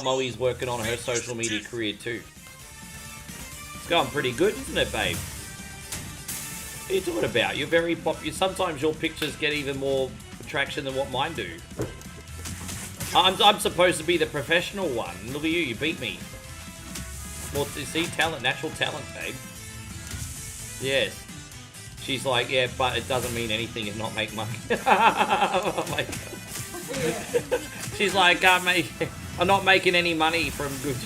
Moe's working on her social media career too. It's going pretty good, isn't it, babe? What are you talking about? You're very popular. Sometimes your pictures get even more traction than what mine do. I'm supposed to be the professional one. Look at you, you beat me. Well, see, talent, natural talent, babe. Yes. She's like, yeah, but it doesn't mean anything if not make money. Oh my God. She's like, I'm not making any money from good.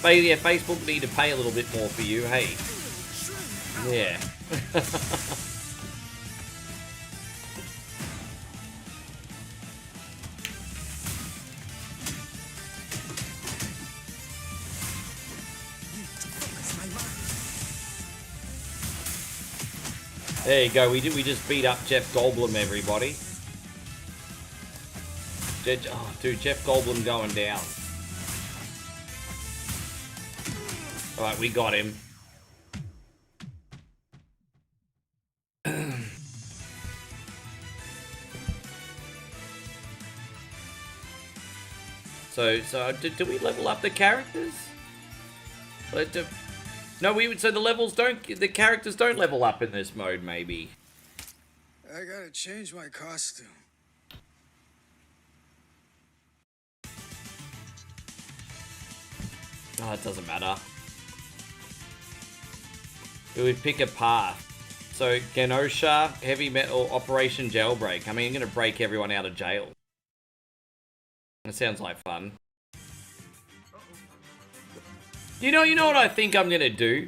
But yeah, Facebook need to pay a little bit more for you, hey. Yeah. There you go. We just beat up Jeff Goldblum, everybody. Oh, dude, Jeff Goldblum going down. All right, we got him. So do we level up the characters? No, so the characters don't level up in this mode, maybe. I gotta change my costume. Oh, it doesn't matter. We pick a path. So, Genosha, Heavy Metal, Operation Jailbreak. I mean, I'm going to break everyone out of jail. That sounds like fun. You know what I think I'm going to do?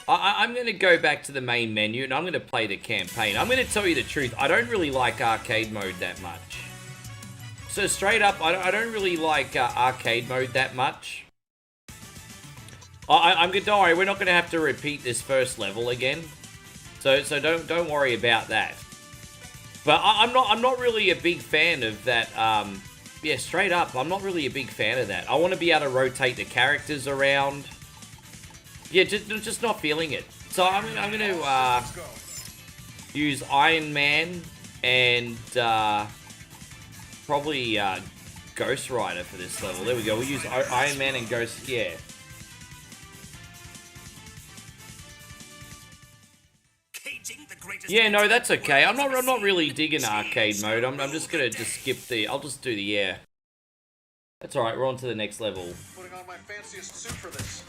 I'm going to go back to the main menu and I'm going to play the campaign. I'm going to tell you the truth. I don't really like arcade mode that much. So straight up, I don't really like arcade mode that much. I'm good. Don't worry, we're not going to have to repeat this first level again. So don't worry about that. But I'm not really a big fan of that. Yeah, straight up, I'm not really a big fan of that. I want to be able to rotate the characters around. Yeah, just not feeling it. So I'm going to use Iron Man and probably Ghost Rider for this level. There we go. We'll use Iron Man and Ghost. Yeah. Yeah, no, that's okay. I'm not really digging arcade mode. I'm just gonna skip the. I'll just do the yeah. That's all right. We're on to the next level. Putting on my fanciest suit for this.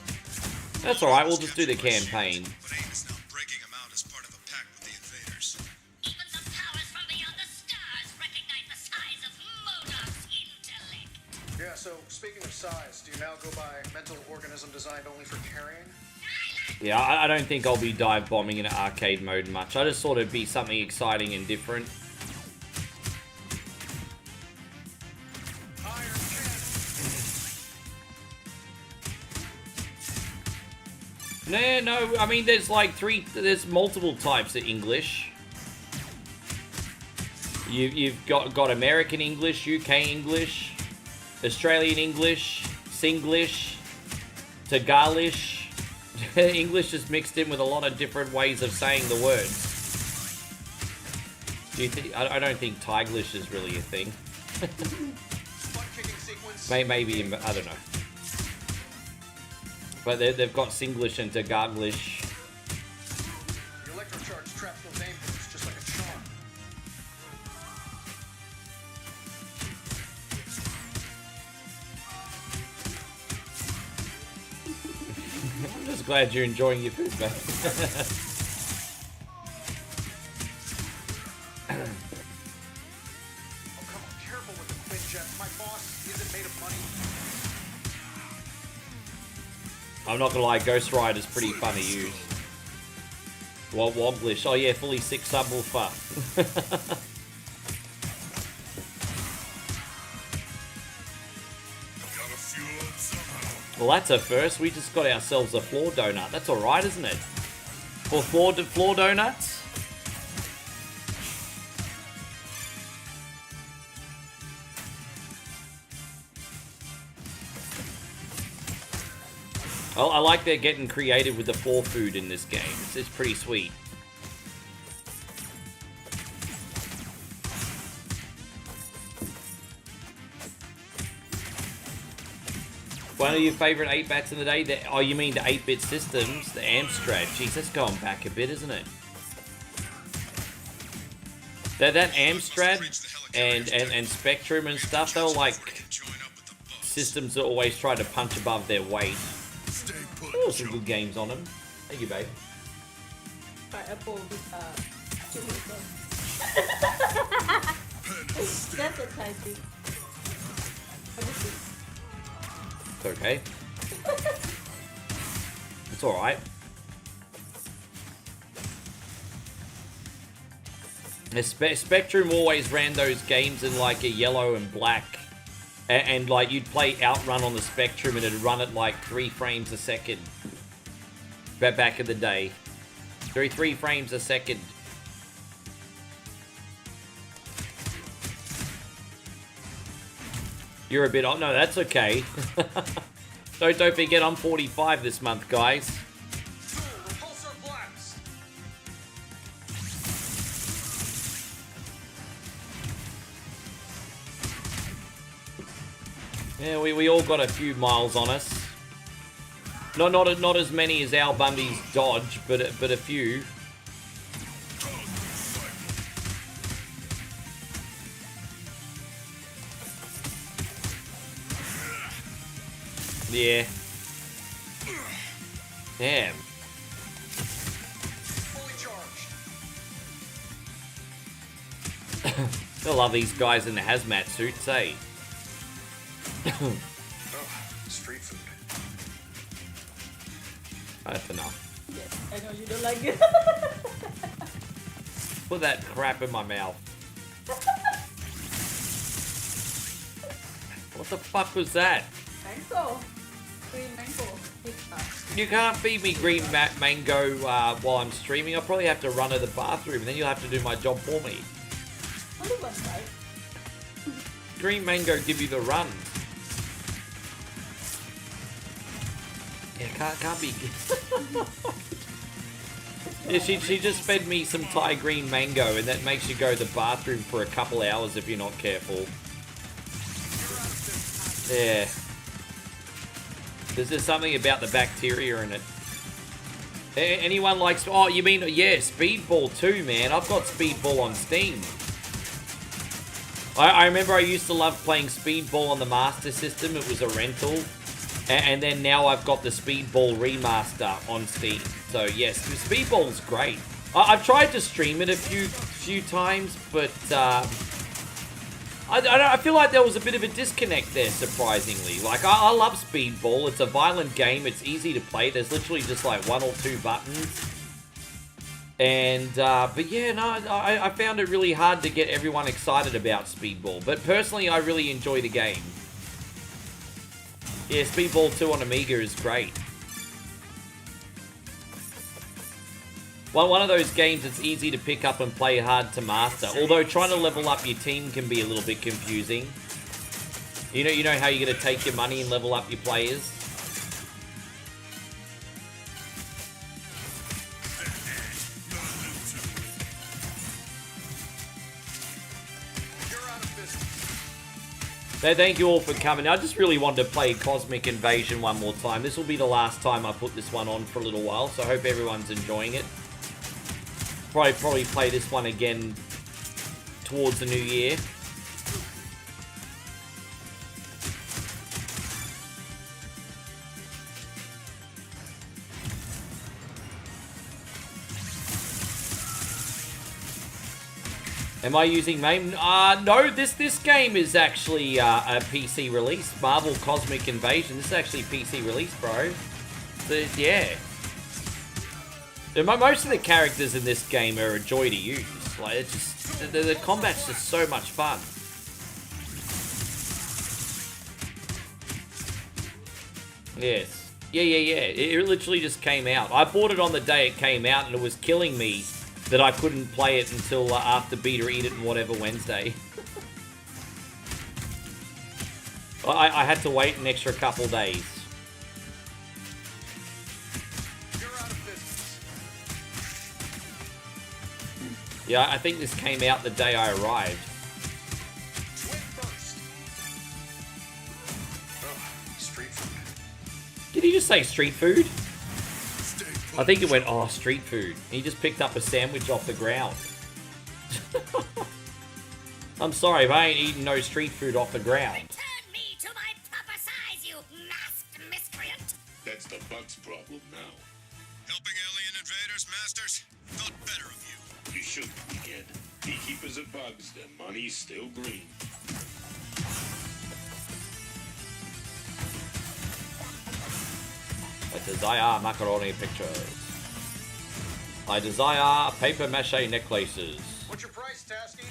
That's all right. We'll just do the campaign. But AIM is now breaking them out as part of a pact with the invaders. Even the powers from beyond the stars recognize the size of Modok's intellect. Yeah, so speaking of size, do you now go by mental organism designed only for carrying? Yeah, I don't think I'll be dive bombing in arcade mode much. I just thought it'd be something exciting and different. No, I mean, there's multiple types of English. You've got American English, UK English, Australian English, Singlish, Tagalish. English is mixed in with a lot of different ways of saying the words. Do you think? I don't think Tiglish is really a thing. Maybe I don't know. But they've got Singlish and Tagaglish. The electrocharge traps those aim groups just like a charm. I'm just glad you're enjoying your food, man. Oh, come on, careful with the Quinjet. My boss isn't made of money. I'm not gonna lie, Ghost Rider's pretty fun to use. Woglish. Oh yeah, fully 6 subwoofer. Well, that's a first. We just got ourselves a floor donut. That's alright, isn't it? For floor donuts? Well, I like they're getting creative with the floor food in this game. It's pretty sweet. One of your favourite 8-bats in the day? Oh, you mean the 8-bit systems? The Amstrad. Jeez, that's going back a bit, isn't it? That Amstrad and Spectrum and stuff, they were like systems that always try to punch above their weight. Oh, some good games on them. Thank you, babe. Pineapple with That's a typing. What is this? It's okay. It's alright. Spectrum always ran those games in like a yellow and black. And like you'd play Outrun on the Spectrum and it'd run at like 3 frames a second. Back in the day. 3 frames a second. You're a bit... Oh, no, that's okay. Don't forget, I'm 45 this month, guys. Repulsor blast. Yeah, we all got a few miles on us. Not as many as Al Bundy's dodge, but a few. Yeah. Damn. Fully charged. I love these guys in the hazmat suits, eh? Street food. That's enough. Yes, I know you don't like it. Put that crap in my mouth. What the fuck was that? Mango. Green mango. Pizza. You can't feed me green mango while I'm streaming. I'll probably have to run to the bathroom and then you'll have to do my job for me. Only one, right? Green mango give you the run. Yeah, can't be. Yeah, she just fed me some Thai green mango and that makes you go to the bathroom for a couple hours if you're not careful. Yeah. There's something about the bacteria in it. Anyone likes... Oh, you mean... Yeah, Speedball too, man. I've got Speedball on Steam. I remember I used to love playing Speedball on the Master System. It was a rental. And then now I've got the Speedball Remaster on Steam. So, yes, Speedball's great. I've tried to stream it a few times, but... I feel like there was a bit of a disconnect there, surprisingly. Like, I love Speedball. It's a violent game. It's easy to play. There's literally just, like, 1 or 2 buttons. And, but yeah, no, I found it really hard to get everyone excited about Speedball. But personally, I really enjoy the game. Yeah, Speedball 2 on Amiga is great. One of those games that's easy to pick up and play hard to master. Although trying to level up your team can be a little bit confusing. You know how you're going to take your money and level up your players? So thank you all for coming. I just really wanted to play Cosmic Invasion one more time. This will be the last time I put this one on for a little while, so I hope everyone's enjoying it. Probably play this one again towards the new year. Am I using MAME? No, this game is actually a PC release. Marvel Cosmic Invasion. This is actually PC release, bro. So, yeah. Most of the characters in this game are a joy to use. Like, it's just the combat's just so much fun. Yes. Yeah. It literally just came out. I bought it on the day it came out, and it was killing me that I couldn't play it until after Beta Eat It and whatever Wednesday. I had to wait an extra couple days. Yeah, I think this came out the day I arrived. Street food. Did he just say street food? I think it went, oh, street food. He just picked up a sandwich off the ground. I'm sorry, but I ain't eating no street food off the ground. Return me to my proper size, you masked miscreant! That's the bug's problem now. Helping alien invaders, masters? Thought better of you. You shouldn't be kid. Beekeepers of bugs, their money's still green. I desire macaroni pictures. I desire paper mache necklaces. What's your price, Tasky?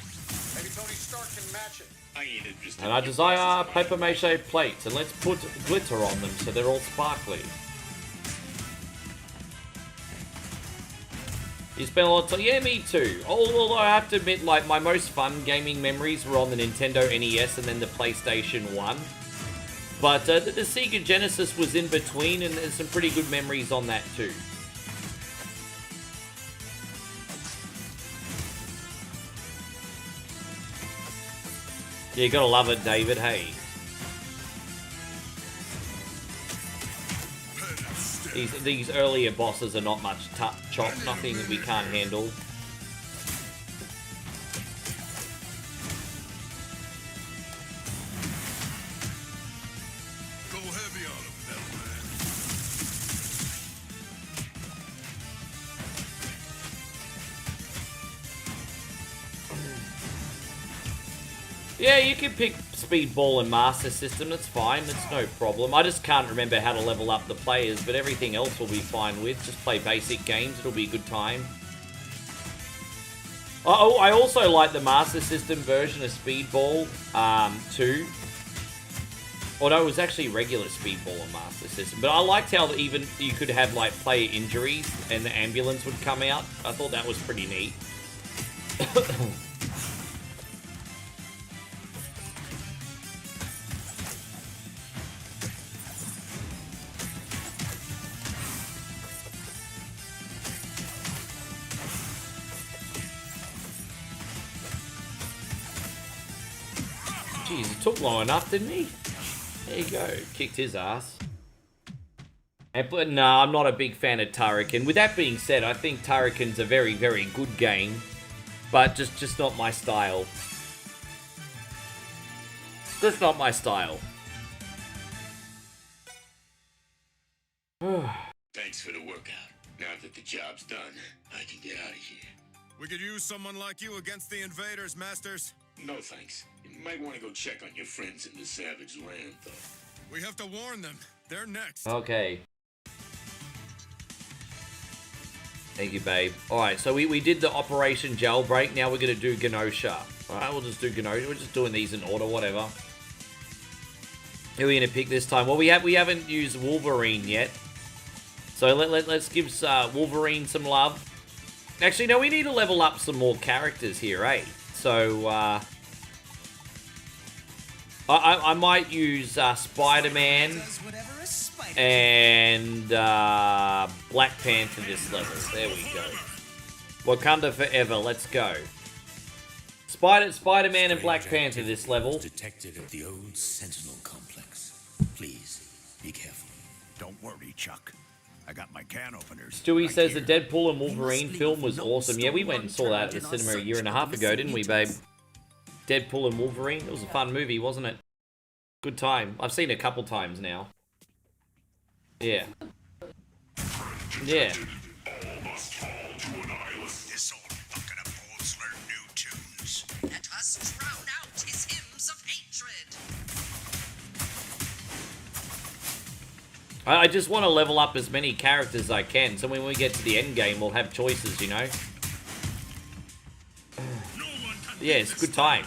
Maybe Tony Stark can match it. I ain't interested. And I desire paper mache plates, and let's put glitter on them so they're all sparkly. You spent a lot of time. Yeah, me too. Although I have to admit, like, my most fun gaming memories were on the Nintendo NES and then the PlayStation 1. But the Sega Genesis was in between, and there's some pretty good memories on that too. Yeah, you gotta love it, David. Hey. These earlier bosses are not much chop, nothing that we can't handle. Go heavy on him, Eggman. Yeah, you can pick Speedball and Master System, that's fine, that's no problem. I just can't remember how to level up the players, but everything else will be fine with. Just play basic games, it'll be a good time. Oh, I also like the Master System version of Speedball, too. Or no, it was actually regular Speedball on Master System. But I liked how even you could have, like, player injuries and the ambulance would come out. I thought that was pretty neat. Jeez, it took long enough, didn't he? There you go. Kicked his ass. But no, I'm not a big fan of Turrican. With that being said, I think Turrican's a very, very good game. But just not my style. Just not my style. Thanks for the workout. Now that the job's done, I can get out of here. We could use someone like you against the invaders, Masters. No thanks. You might want to go check on your friends in the Savage Land, though. We have to warn them. They're next. Okay. Thank you, babe. Alright, so we did the Operation Jailbreak. Now we're going to do Genosha. Alright, we'll just do Genosha. We're just doing these in order, whatever. Who are we going to pick this time? Well, we haven't used Wolverine yet. So let's give Wolverine some love. Actually, no, we need to level up some more characters here, eh? So, I might use Spider-Man and Black Panther this level. There we go. Wakanda forever. Let's go. Spider-Man and Black Panther this level. Detected at the old Sentinel complex. Please be careful. Don't worry, Chuck. I got my can openers. Stewie says the Deadpool and Wolverine film was awesome. Yeah, we went and saw that at the cinema a year and a half ago, didn't we, babe? Deadpool and Wolverine. It was a fun movie, wasn't it? Good time. I've seen it a couple times now. Yeah. Yeah. This old bucket of holes learn new tunes. Let us drown out his hymns of hatred. I just want to level up as many characters as I can, so when we get to the end game, we'll have choices, you know? Yeah, it's a good time.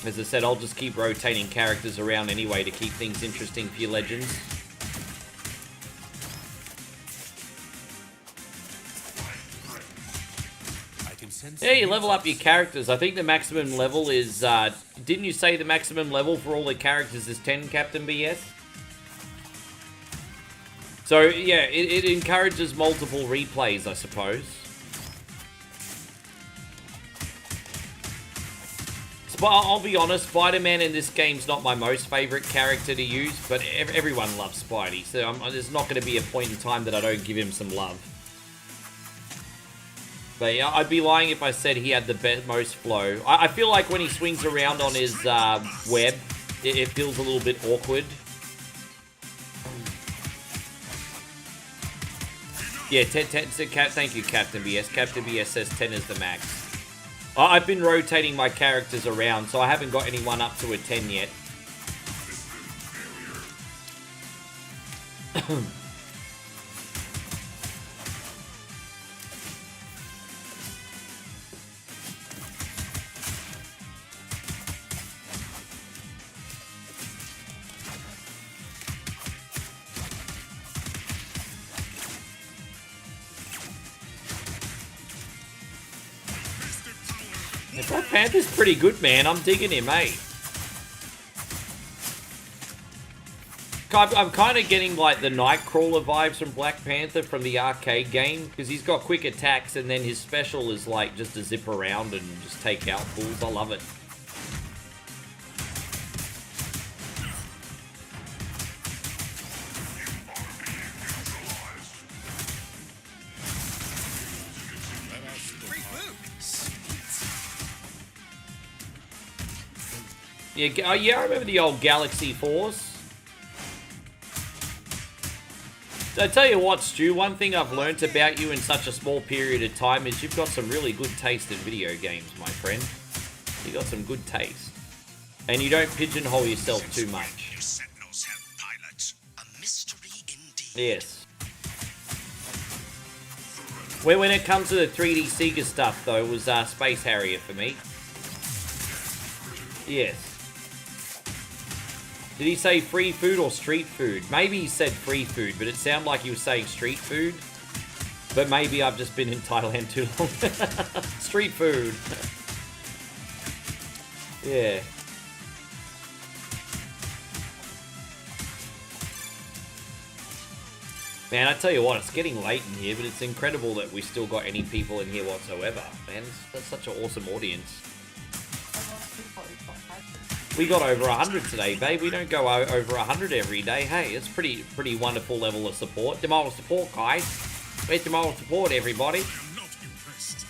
As I said, I'll just keep rotating characters around anyway to keep things interesting for your legends. Yeah, you level up your characters. I think the maximum level is, didn't you say the maximum level for all the characters is 10, Captain BS? So, yeah, it encourages multiple replays, I suppose. I'll be honest, Spider-Man in this game's not my most favourite character to use, but everyone loves Spidey, so there's not going to be a point in time that I don't give him some love. But yeah, I'd be lying if I said he had the most flow. I feel like when he swings around on his web, it feels a little bit awkward. Yeah, 10, thank you, Captain BS. Captain BS says 10 is the max. I've been rotating my characters around, so I haven't got anyone up to a 10 yet. Yeah, Black Panther's pretty good, man. I'm digging him, eh? I'm kind of getting like the Nightcrawler vibes from Black Panther from the arcade game, because he's got quick attacks and then his special is like just to zip around and just take out fools. I love it. Yeah, yeah, I remember the old Galaxy 4s. I tell you what, Stu, one thing I've learnt about you in such a small period of time is you've got some really good taste in video games, my friend. You got some good taste. And you don't pigeonhole yourself too much. Sentinels have pilots. A mystery indeed. Yes. When it comes to the 3D Sega stuff, though, was Space Harrier for me. Yes. Did he say free food or street food? Maybe he said free food, but it sounded like he was saying street food. But maybe I've just been in Thailand too long. Street food. Yeah. Man, I tell you what, it's getting late in here, but it's incredible that we still got any people in here whatsoever. Man, that's such an awesome audience. We got over 100 today, babe. We don't go over 100 every day. Hey, it's pretty wonderful level of support. The moral support, guys. Where's the moral support, everybody? I'm not impressed.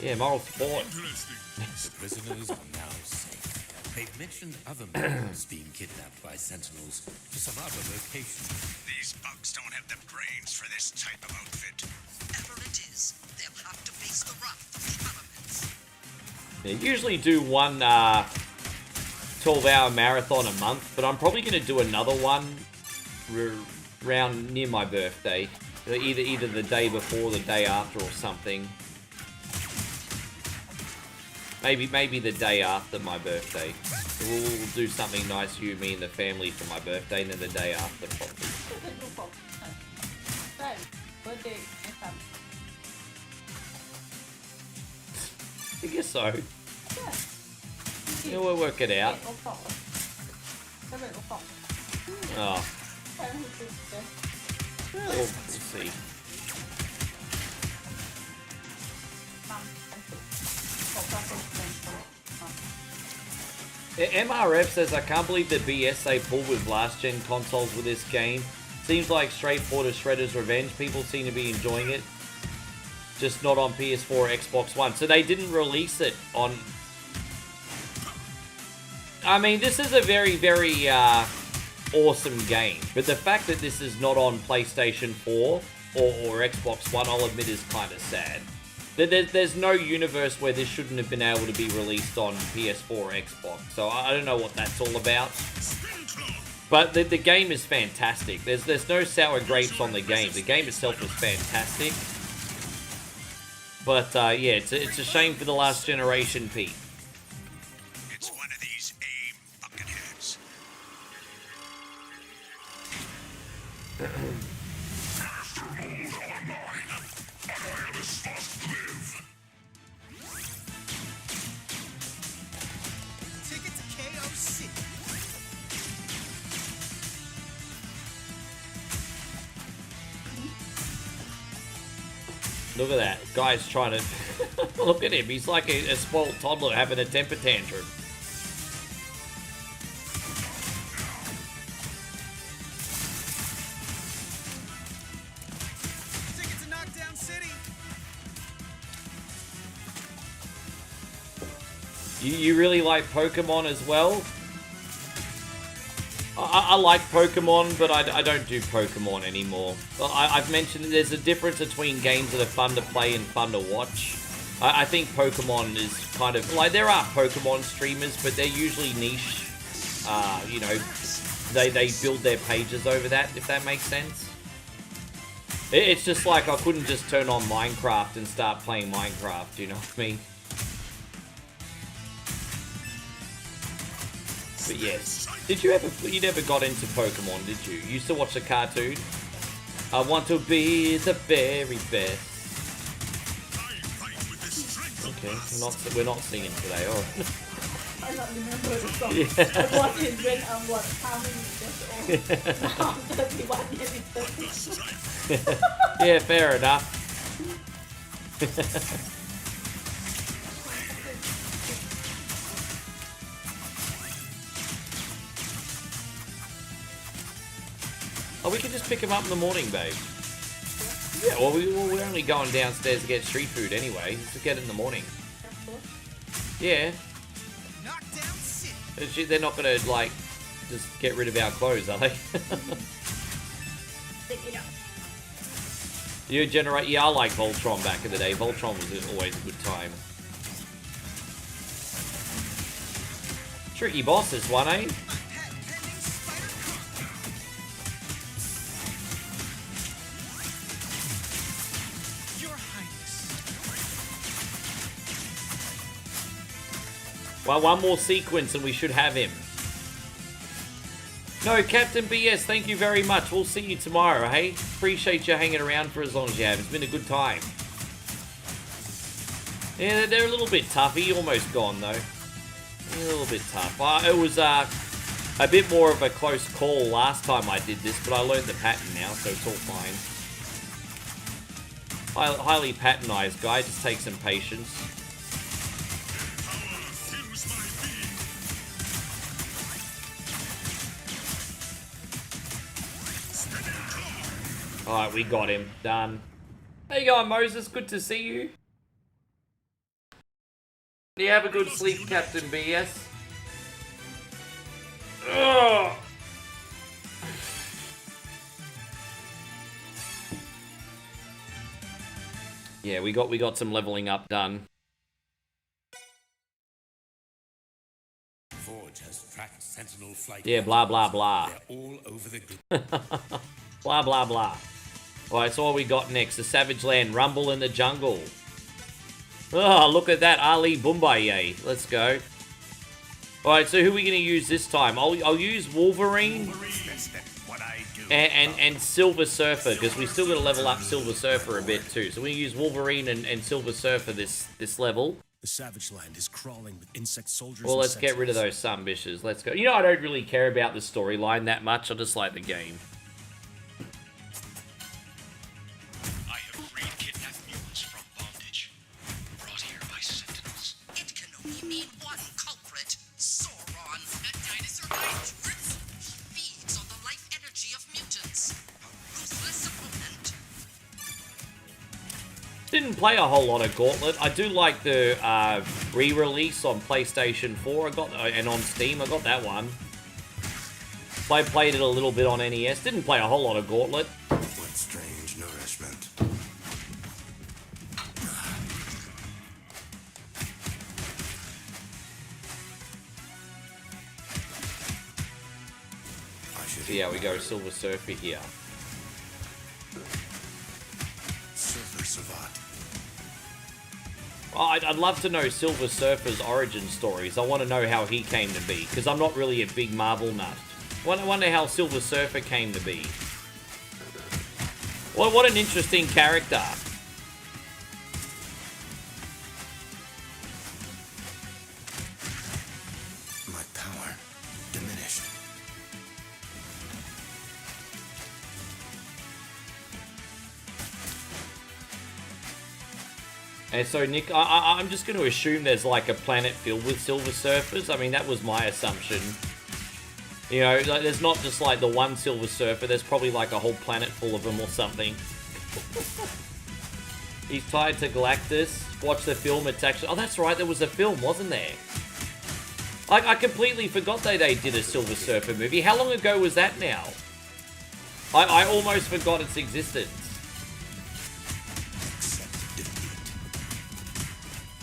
Yeah, moral support. The prisoners are now safe. They've mentioned other males being kidnapped by sentinels to some other location. These bugs don't have the brains for this type of outfit. Whatever it is, they'll have to face the wrath of the elements. They usually do one 12-hour marathon a month, but I'm probably going to do another one around near my birthday. Either the day before or the day after or something. Maybe the day after my birthday. We'll do something nice, you, me, and the family for my birthday, and then the day after probably. I guess so. Yeah, we'll work it out. Oh. We'll see. MRF says, I can't believe the BS they pulled with last-gen consoles with this game. Seems like straight forward Shredder's Revenge. People seem to be enjoying it. Just not on PS4 or Xbox One. So they didn't release it on... I mean, this is a very, very awesome game. But the fact that this is not on PlayStation 4 or Xbox One, I'll admit, is kind of sad. There's no universe where this shouldn't have been able to be released on PS4 or Xbox. So I don't know what that's all about. But the game is fantastic. There's no sour grapes on the game. The game itself is fantastic. But yeah, it's a shame for the last generation, Pete. It's one of these AIM bucketheads. Ticket to KO City. Look at that. Guy's trying to... Look at him. He's like a spoiled toddler having a temper tantrum. Ticket to Knockdown City. You really like Pokemon as well? I like Pokemon, but I don't do Pokemon anymore. Well, I've mentioned that there's a difference between games that are fun to play and fun to watch. I think Pokemon is kind of... Like, there are Pokemon streamers, but they're usually niche. You know, they build their pages over that, if that makes sense. It's just like I couldn't just turn on Minecraft and start playing Minecraft, you know what I mean? But yes. Did you ever... You never got into Pokemon, did you? You used to watch the cartoon? I want to be the very best. I fight with the strength of Okay, we're not singing today. Oh. I don't remember the song. Yeah. I was in when I was how many years old? Now I'm 31, nearly 30. Yeah, fair enough. Oh, we can just pick him up in the morning, babe. Yeah, well, we're only going downstairs to get street food anyway. Let's get it in the morning. Yeah. They're not gonna, like, just get rid of our clothes, are they? You generate... Yeah, I like Voltron back in the day. Voltron was always a good time. Tricky boss, this one, eh? Well, one more sequence and we should have him. No, Captain BS, thank you very much. We'll see you tomorrow, hey? Appreciate you hanging around for as long as you have. It's been a good time. Yeah, they're a little bit toughy. Almost gone, though. A little bit tough. It was a bit more of a close call last time I did this, but I learned the pattern now, so it's all fine. Highly patternized guy. Just take some patience. Alright, we got him. Done. How you going, Moses? Good to see you. You have a good sleep, Captain BS. Ugh. Yeah, we got some leveling up done. Forge has tracked Sentinel flight. Yeah, blah blah blah. They're all over the globe. Blah blah blah. Alright, so what we got next? The Savage Land Rumble in the Jungle. Oh, look at that. Ali Boombaye. Let's go. Alright, so who are we going to use this time? I'll use Wolverine and Silver Surfer, because we still got to level up Silver Surfer a bit too. So we use Wolverine and Silver Surfer this level. The Savage Land is crawling with insect soldiers. Well, let's get rid of those sumbishes. Let's go. You know, I don't really care about the storyline that much. I just like the game. Didn't play a whole lot of Gauntlet. I do like the re-release on PlayStation 4. I got and on Steam. I got that one. I played it a little bit on NES. Didn't play a whole lot of Gauntlet. What strange nourishment. Yeah, we go Silver Surfer here. Surfer Savant. I'd love to know Silver Surfer's origin stories. I want to know how he came to be, because I'm not really a big Marvel nut. I wonder how Silver Surfer came to be. What an interesting character. My power diminished. And so, Nick, I'm just going to assume there's like a planet filled with Silver Surfers. I mean, that was my assumption. You know, like, there's not just like the one Silver Surfer. There's probably like a whole planet full of them or something. He's tied to Galactus. Watch the film. It's actually... Oh, that's right. There was a film, wasn't there? I completely forgot they did a Silver Surfer movie. How long ago was that now? I almost forgot its existence.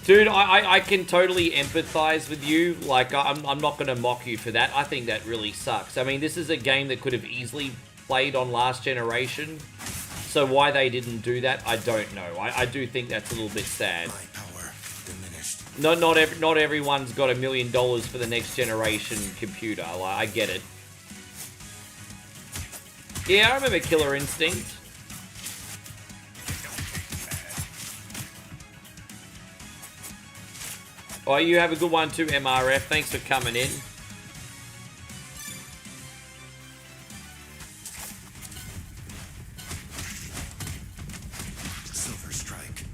Dude, I can totally empathize with you. Like, I'm not going to mock you for that. I think that really sucks. I mean, this is a game that could have easily played on last generation. So why they didn't do that, I don't know. I do think that's a little bit sad. My power diminished. Not everyone's got $1 million for the next generation computer. Like, I get it. Yeah, I remember Killer Instinct. Oh, you have a good one too, MRF. Thanks for coming in. Silver Strike.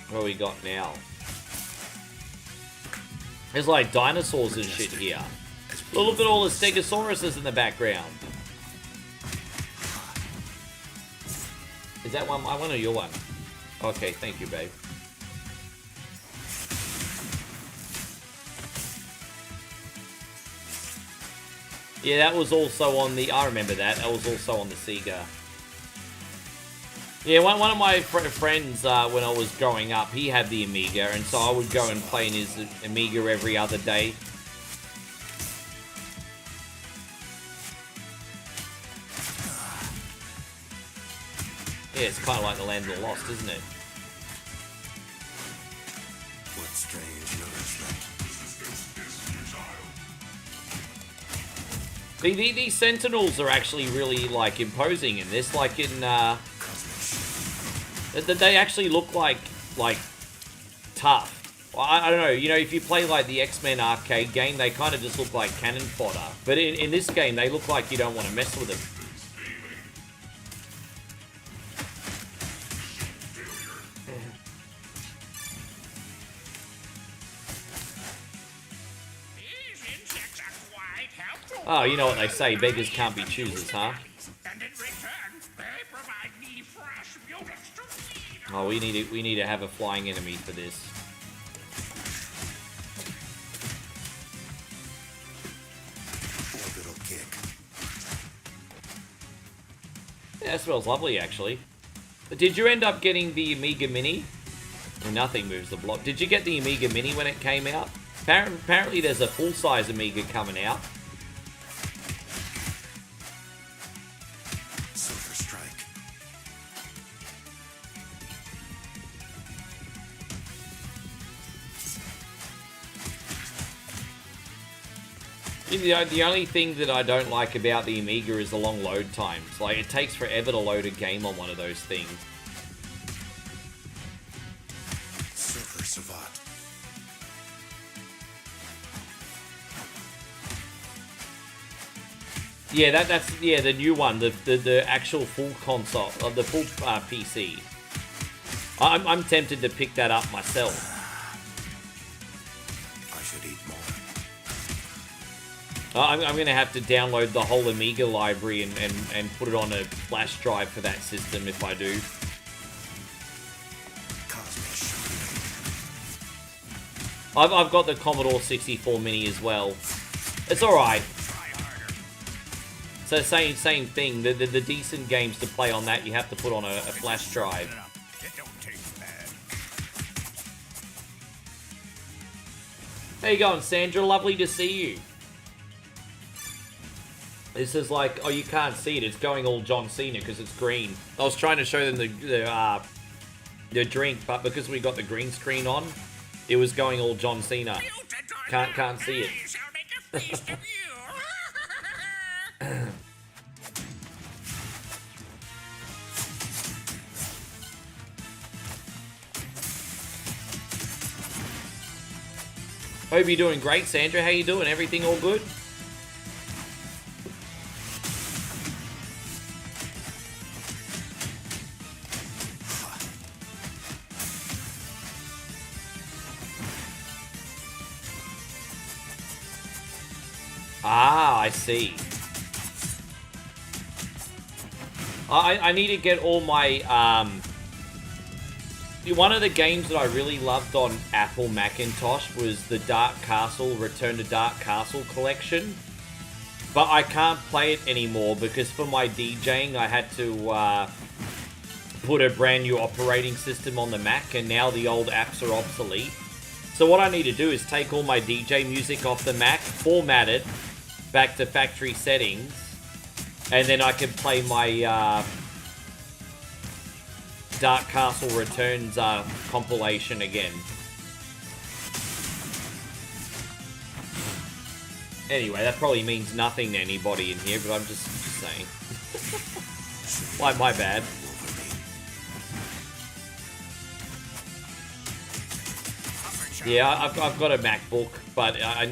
What do we got now? There's like dinosaurs and shit here. Look at all the Stegosauruses in the background. Is that one my one or your one? Okay, thank you, babe. Yeah, that was also on the... I remember that. That was also on the Sega. Yeah, one of my friends, when I was growing up, he had the Amiga, and so I would go and play in his Amiga every other day. Yeah, it's kind of like the Land of the Lost, isn't it? What strange nourishment. These Sentinels are actually really, like, imposing in this. Like, in, they actually look like tough. I don't know, you know, if you play like the X-Men arcade game, they kind of just look like cannon fodder. But in this game, they look like you don't want to mess with them. These insects are quite helpful. Oh, you know what they say, beggars can't be choosers, huh? And in return, they provide me fresh mutants to feed. Oh, we need to have a flying enemy for this. Orbital kick. Yeah, that smells lovely, actually. But did you end up getting the Amiga Mini? Well, nothing moves the block. Did you get the Amiga Mini when it came out? Apparently there's a full-size Amiga coming out. Silver Strike. The only thing that I don't like about the Amiga is the long load times. Like, it takes forever to load a game on one of those things. Silver Savant. Yeah, that's the new one, the actual full console, the full PC. I'm tempted to pick that up myself. I should eat more. I'm going to have to download the whole Amiga library and put it on a flash drive for that system if I do. I've got the Commodore 64 Mini as well. It's alright. So same thing. The decent games to play on that you have to put on a flash drive. It don't taste bad. How you going, Sandra? Lovely to see you. This is like, oh, you can't see it. It's going all John Cena because it's green. I was trying to show them the drink, but because we got the green screen on, it was going all John Cena. Can't see it. I'll make a feast of you. Hope you're doing great, Sandra. How you doing? Everything all good? Ah, I see. I need to get all my, one of the games that I really loved on Apple Macintosh was the Dark Castle, Return to Dark Castle collection. But I can't play it anymore because for my DJing I had to put a brand new operating system on the Mac, and now the old apps are obsolete. So what I need to do is take all my DJ music off the Mac, format it back to factory settings, and then I can play my Dark Castle Returns compilation again. Anyway, that probably means nothing to anybody in here, but I'm just saying. My bad. Yeah, I've got a MacBook, but I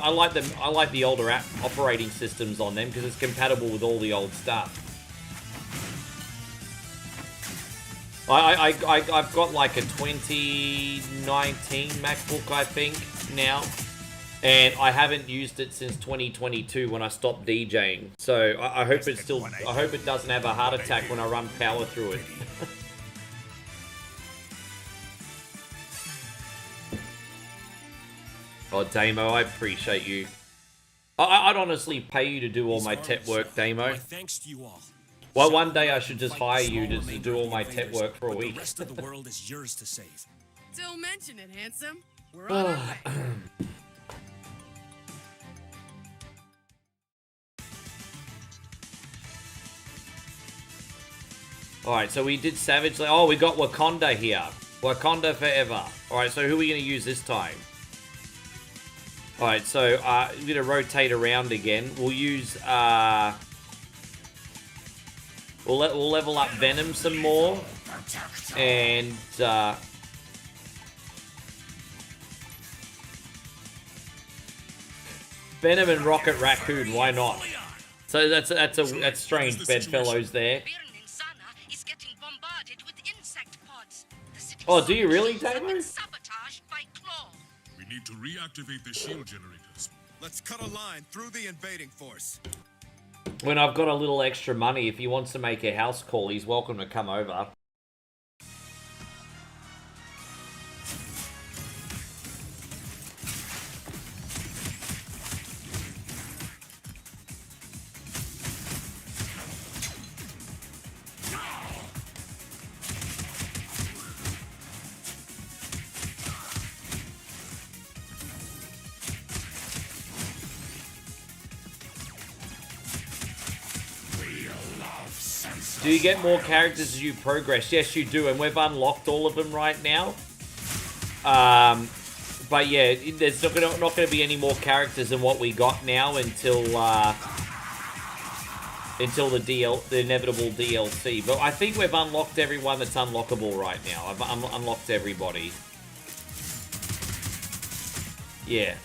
like them. I like the older operating systems on them because it's compatible with all the old stuff. I've got like a 2019 MacBook, I think, now. And I haven't used it since 2022 when I stopped DJing. So I hope it doesn't have a heart attack when I run power through it. Oh, Damo, I appreciate you. I'd honestly pay you to do all my tech work, Damo. Thanks to you all. Well, one day I should just hire you to do all my tech work for a week. The rest of the world is yours to save. Don't mention it, handsome. We're on our way. Alright, so we did Savage... Oh, we got Wakanda here. Wakanda forever. Alright, so who are we going to use this time? Alright, so we're going to rotate around again. We'll use... We'll level up Venom some more. And... Venom and Rocket Raccoon, why not? So that's strange, bedfellows there. Oh, do you really, Damo? We need to reactivate the shield generators. Let's cut a line through the invading force. When I've got a little extra money, if he wants to make a house call, he's welcome to come over. Do you get more characters as you progress? Yes, you do, and we've unlocked all of them right now. But yeah, there's not going to be any more characters than what we got now until the inevitable DLC. But I think we've unlocked everyone that's unlockable right now. I've unlocked everybody. Yeah.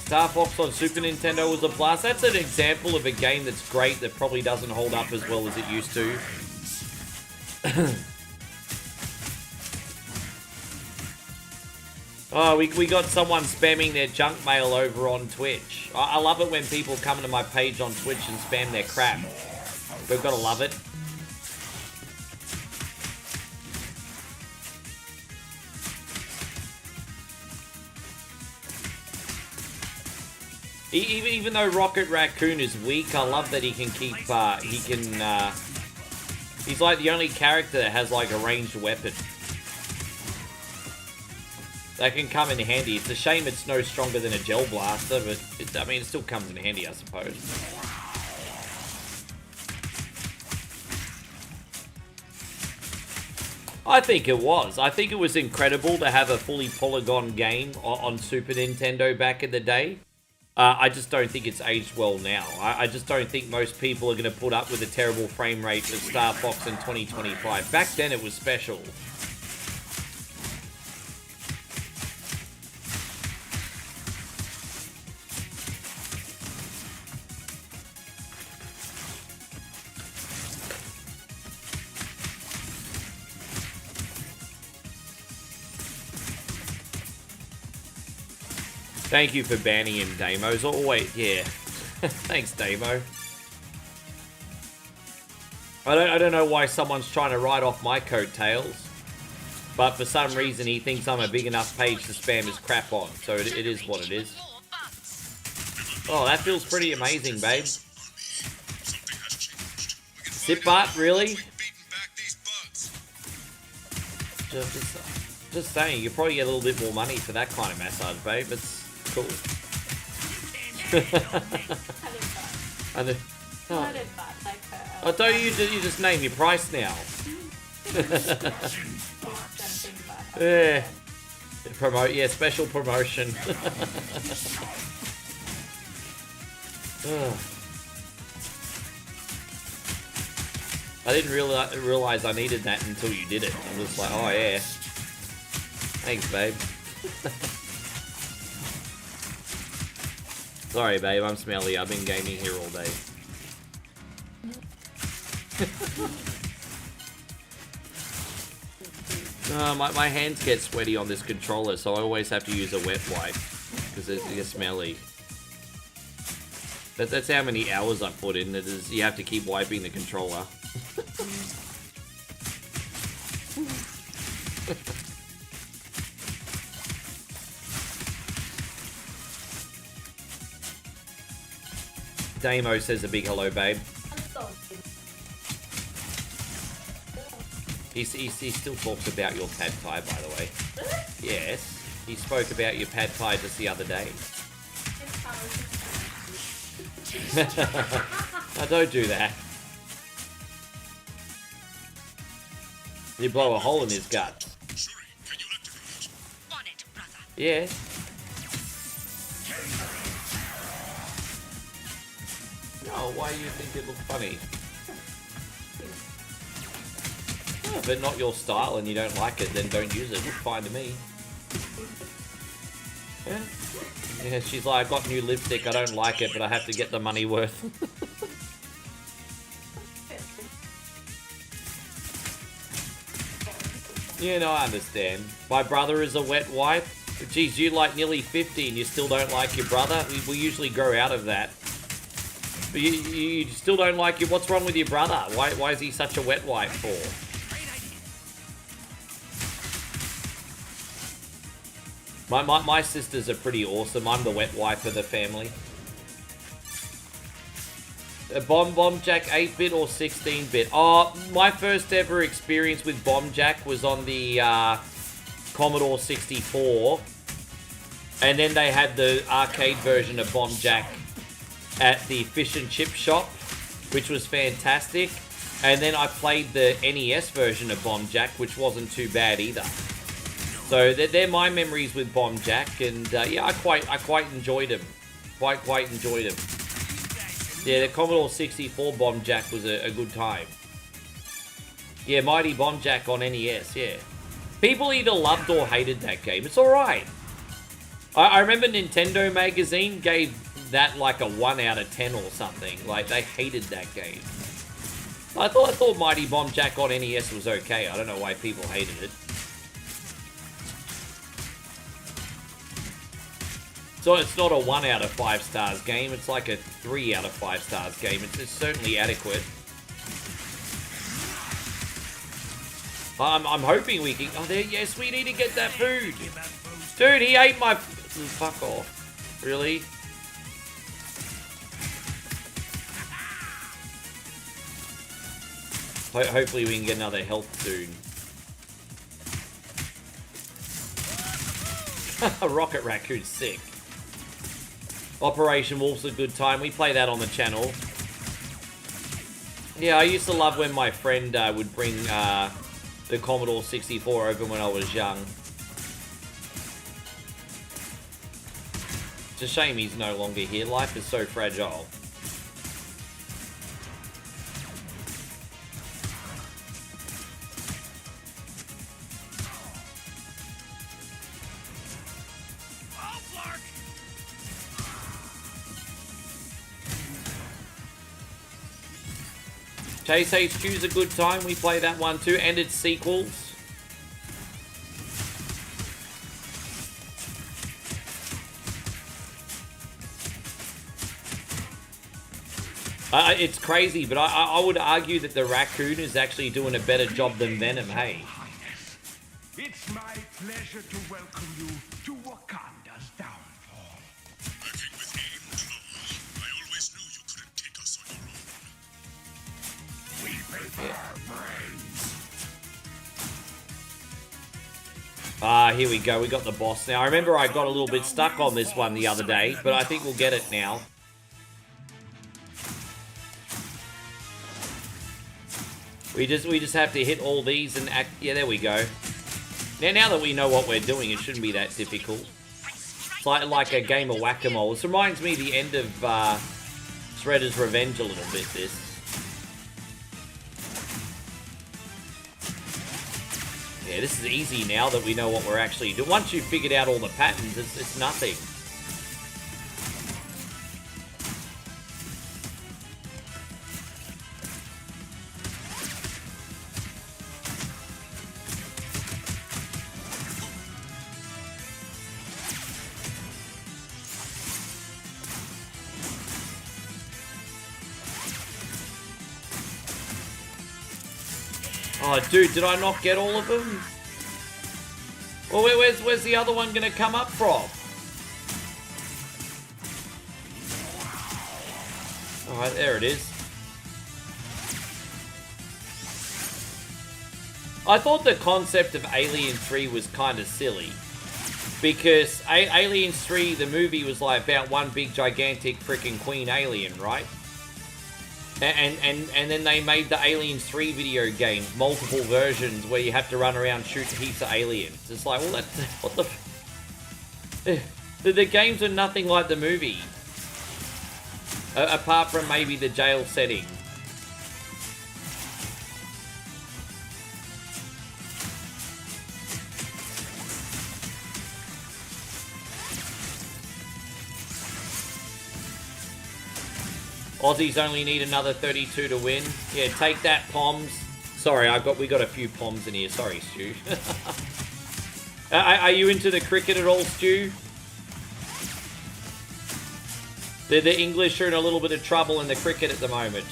Star Fox on Super Nintendo was a blast. That's an example of a game that's great that probably doesn't hold up as well as it used to. Oh, we got someone spamming their junk mail over on Twitch. I love it when people come to my page on Twitch and spam their crap. We've got to love it. Even though Rocket Raccoon is weak, I love that he can keep, he's like the only character that has like a ranged weapon. That can come in handy. It's a shame it's no stronger than a gel blaster, but I mean, it still comes in handy, I suppose. I think it was. I think it was incredible to have a fully polygon game on Super Nintendo back in the day. I just don't think it's aged well now. I just don't think most people are going to put up with a terrible frame rate of Star Fox in 2025. Back then it was special. Thank you for banning him, Damos. Oh, wait, yeah. Thanks, Damo. I don't know why someone's trying to write off my coattails, but for some reason he thinks I'm a big enough page to spam his crap on, so it is what it is. Oh, that feels pretty amazing, babe. Sit butt, really? Just saying, you probably get a little bit more money for that kind of massage, babe. It's cool. I did that. And the, oh. I did that, like Oh, don't you just name your price now? Yeah. Promote, yeah, special promotion. I didn't realize I needed that until you did it. I'm just like, oh yeah. Thanks, babe. Sorry, babe, I'm smelly. I've been gaming here all day. My hands get sweaty on this controller, so I always have to use a wet wipe because it gets smelly. That's how many hours I put in. It is, you have to keep wiping the controller. Damo says a big hello, babe. He still talks about your pad thai, by the way. Yes, he spoke about your pad thai just the other day. No, don't do that. You blow a hole in his gut. Yeah. Oh, why do you think it looked funny? Oh, but not your style and you don't like it, then don't use it. It looks fine to me. Yeah. Yeah, she's like, I got new lipstick, I don't like it, but I have to get the money worth. Yeah, no, I understand. My brother is a wet wipe. Geez, you like nearly 50 and you still don't like your brother? We usually grow out of that. But you still don't like your... What's wrong with your brother? Why is he such a wet wipe for? My sisters are pretty awesome. I'm the wet wipe of the family. Bomb Jack 8-bit or 16-bit? Oh, my first ever experience with Bomb Jack was on the Commodore 64. And then they had the arcade version of Bomb Jack at the fish and chip shop, which was fantastic. And then I played the NES version of Bomb Jack, which wasn't too bad either. So they're my memories with Bomb Jack, and yeah, I quite enjoyed him. Quite enjoyed him. Yeah, the Commodore 64 Bomb Jack was a good time. Yeah, Mighty Bomb Jack on NES, yeah. People either loved or hated that game. It's alright. I remember Nintendo Magazine gave that like a 1 out of 10 or something. Like, they hated that game. I thought Mighty Bomb Jack on NES was okay. I don't know why people hated it. So it's not a 1 out of 5 stars game. It's like a 3 out of 5 stars game. It's certainly adequate. I'm hoping we can... Oh, there, yes, we need to get that food. Dude, he ate my... Fuck off. Really? Hopefully we can get another health soon. Rocket Raccoon's sick. Operation Wolf's a good time. We play that on the channel. Yeah, I used to love when my friend would bring the Commodore 64 over when I was young. It's a shame he's no longer here. Life is so fragile. Chase HQ's a good time. We play that one too, and its sequels. It's crazy, but I would argue that the raccoon is actually doing a better job than Venom, hey? It's my pleasure to welcome you to Wakanda's downfall. Working with aim close, I always knew you couldn't take us on your own. We pay for our brains. Here we go. We got the boss now. I remember I got a little bit stuck on this one the other day, but I think we'll get it now. We just have to hit all these and act. Yeah, there we go. Now that we know what we're doing, it shouldn't be that difficult. It's like a game of whack-a-mole. This reminds me of the end of Shredder's Revenge a little bit, this. Yeah, this is easy now that we know what we're actually doing. Once you've figured out all the patterns, it's nothing. Oh, dude, did I not get all of them? Well, where's the other one gonna come up from? Alright, there it is. I thought the concept of Alien 3 was kind of silly. Because Aliens 3, the movie, was like about one big gigantic freaking queen alien, right? And then they made the Aliens 3 video game, multiple versions where you have to run around shooting heaps of aliens. It's like, well, that's what the games are nothing like the movie, apart from maybe the jail setting. Aussies only need another 32 to win. Yeah, take that, Poms. Sorry, we got a few Poms in here. Sorry, Stu. Are you into the cricket at all, Stu? The English are in a little bit of trouble in the cricket at the moment.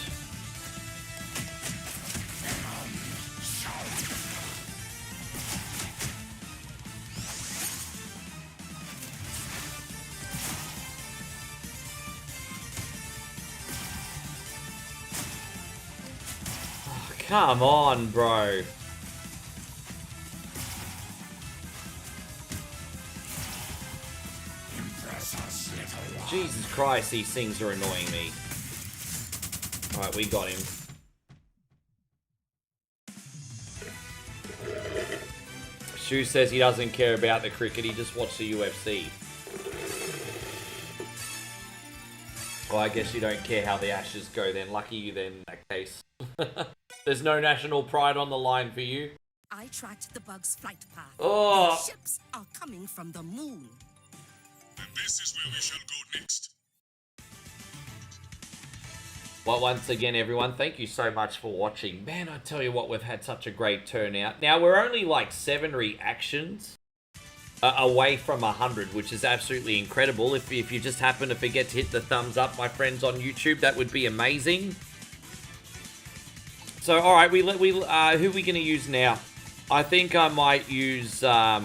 Come on, bro. Jesus Christ, these things are annoying me. Alright, we got him. Shu says he doesn't care about the cricket, he just watched the UFC. Well, I guess you don't care how the Ashes go then. Lucky you then, in that case. There's no national pride on the line for you. I tracked the bug's flight path. Oh. The ships are coming from the moon. And this is where we shall go next. Well, once again, everyone, thank you so much for watching. Man, I tell you what, we've had such a great turnout. Now, we're only like 7 reactions away from 100, which is absolutely incredible. If you just happen to forget to hit the thumbs up, my friends on YouTube, that would be amazing. So, all right, who are we going to use now? I think I might use the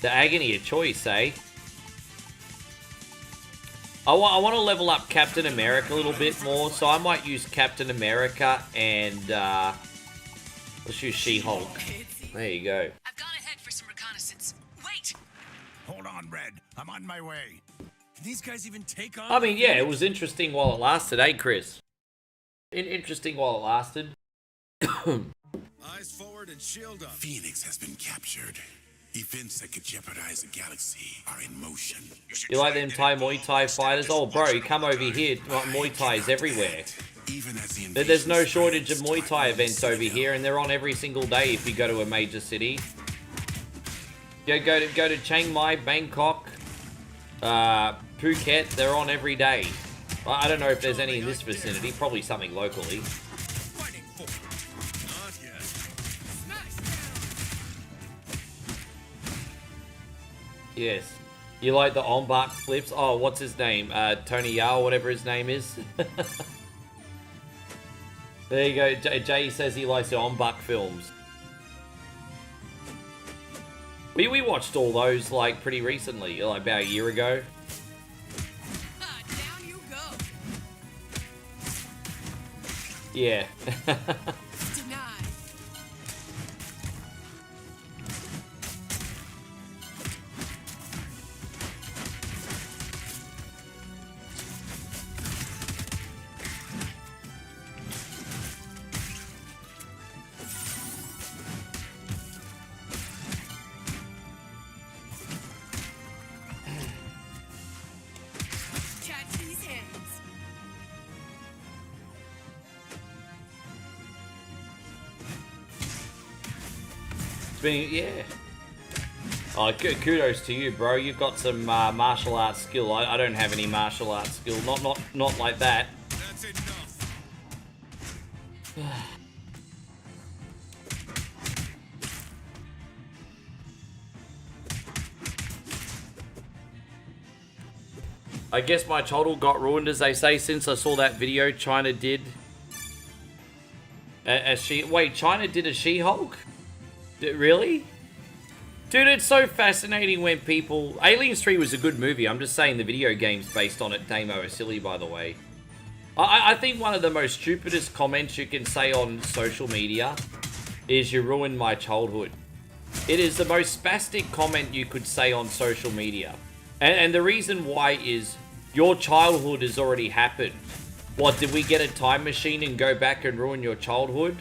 Agony of Choice, eh? I want to level up Captain America a little bit more, so I might use Captain America and let's use She-Hulk. There you go. I've gone ahead for some reconnaissance. Wait! Hold on, Red. I'm on my way. Can these guys even take on? I mean, yeah, it was interesting while it lasted, eh, Chris? Interesting while it lasted. Eyes forward and shield up. Phoenix has been captured. Events that could jeopardize the galaxy are in motion. You like them Thai Muay Thai fighters? Oh, bro, come over here. Muay Thai is everywhere. There's no shortage of Muay Thai events over here, and they're on every single day if you go to a major city. Go to Chiang Mai, Bangkok, Phuket. They're on every day. I don't know if there's any in this vicinity. Probably something locally. Yes. You like the on-bark flips? Oh, what's his name? Tony Yao, whatever his name is. There you go. Jay says he likes the on-bark films. We watched all those, like, pretty recently. Like, about a year ago. Down you go. Yeah. Denied. Yeah. Oh, kudos to you, bro. You've got some martial arts skill. I don't have any martial arts skill. Not like that. That's enough. I guess my childhood got ruined, as they say, since I saw that video China did. Wait, China did a She-Hulk? Really? Dude, it's so fascinating when people... Aliens 3 was a good movie. I'm just saying the video games based on it, Damo, are silly, by the way. I think one of the most stupidest comments you can say on social media is "you ruined my childhood." It is the most spastic comment you could say on social media. And the reason why is your childhood has already happened. What, did we get a time machine and go back and ruin your childhood?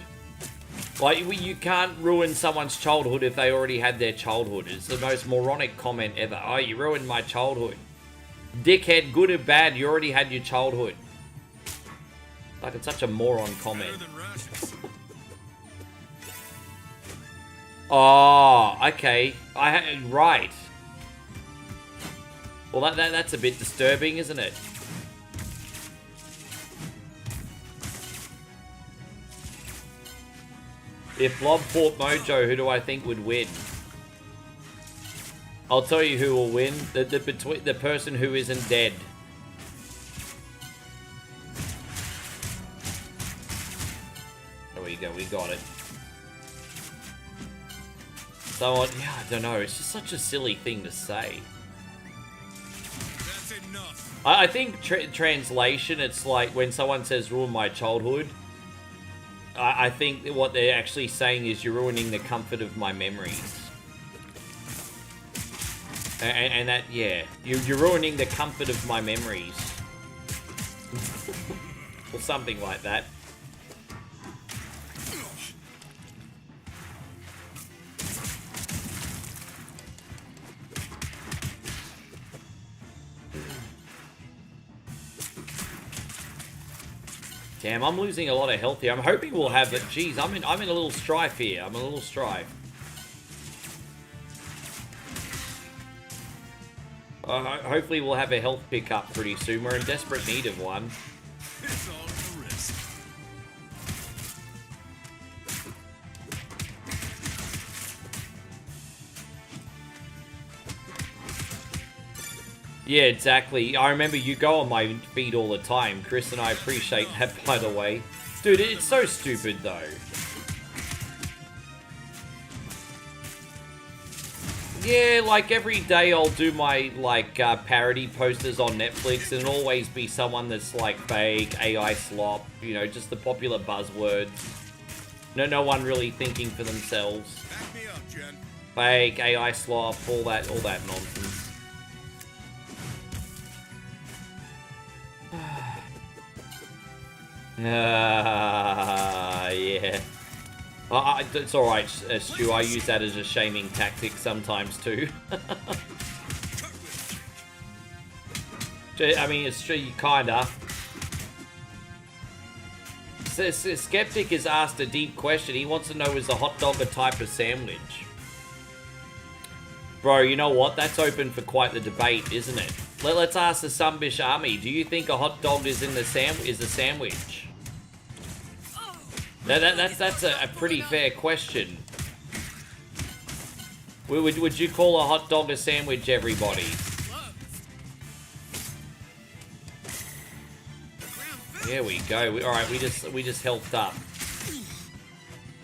Like, you can't ruin someone's childhood if they already had their childhood. It's the most moronic comment ever. Oh, you ruined my childhood. Dickhead, good or bad, you already had your childhood. Like, it's such a moron comment. Oh, okay. Right. Well, that's a bit disturbing, isn't it? If Blob fought Mojo, who do I think would win? I'll tell you who will win. The person who isn't dead. There we go, we got it. So, yeah, I don't know. It's just such a silly thing to say. That's enough. I think translation, it's like when someone says ruin my childhood, I think what they're actually saying is you're ruining the comfort of my memories. And that, yeah, you're ruining the comfort of my memories. Or something like that. Damn, I'm losing a lot of health here. I'm hoping we'll have it. Jeez, I'm in a little strife here. I'm in a little strife. Hopefully we'll have a health pickup pretty soon. We're in desperate need of one. It's all the risk. Yeah, exactly. I remember you go on my feed all the time, Chris, and I appreciate that, by the way. Dude, it's so stupid, though. Yeah, like, every day I'll do my, like, parody posters on Netflix, and it'll always be someone that's, like, fake, AI slop, you know, just the popular buzzwords. No one really thinking for themselves. Back me up, Jen. Fake, AI slop, all that nonsense. Yeah. It's alright, Stu. I use that as a shaming tactic sometimes too. I mean, it's true, kinda. Skeptic has asked a deep question. He wants to know, is a hot dog a type of sandwich? Bro, you know what? That's open for quite the debate, isn't it? Let's ask the Sunbish Army. Do you think a hot dog is a sandwich? That's a pretty fair question. Would you call a hot dog a sandwich, everybody? There we go. All right, we just healthed up.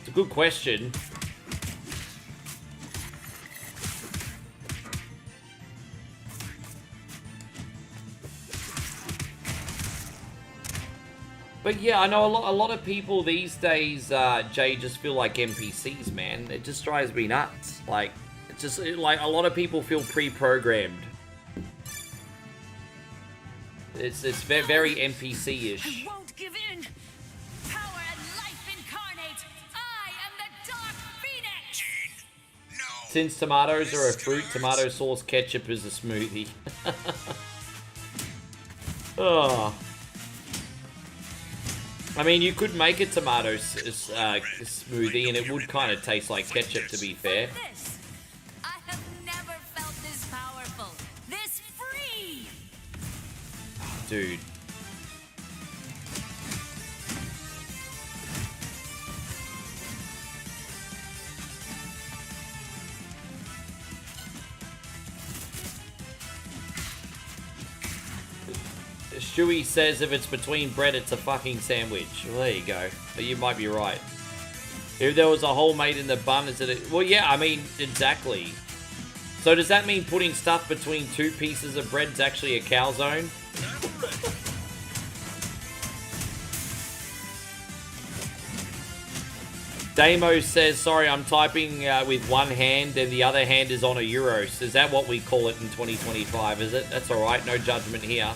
It's a good question. But yeah, I know a lot of people these days, Jay, just feel like NPCs, man. It just drives me nuts. Like, it's just like a lot of people feel pre-programmed. It's very NPC-ish. I won't give in. Power and life incarnate. I am the Dark Phoenix. No. Since tomatoes are a fruit, tomato sauce ketchup is a smoothie. Oh. I mean, you could make a tomato smoothie and it would kind of taste like ketchup, to be fair. This. I have never felt this powerful, this free. Dude. Stewie says if it's between bread, it's a fucking sandwich. Well, there you go. But you might be right. If there was a hole made in the bun, is it? Well, yeah, I mean, exactly. So does that mean putting stuff between two pieces of bread is actually a calzone? Damo says, sorry, I'm typing with one hand and the other hand is on a Euros. Is that what we call it in 2025, is it? That's alright, no judgment here.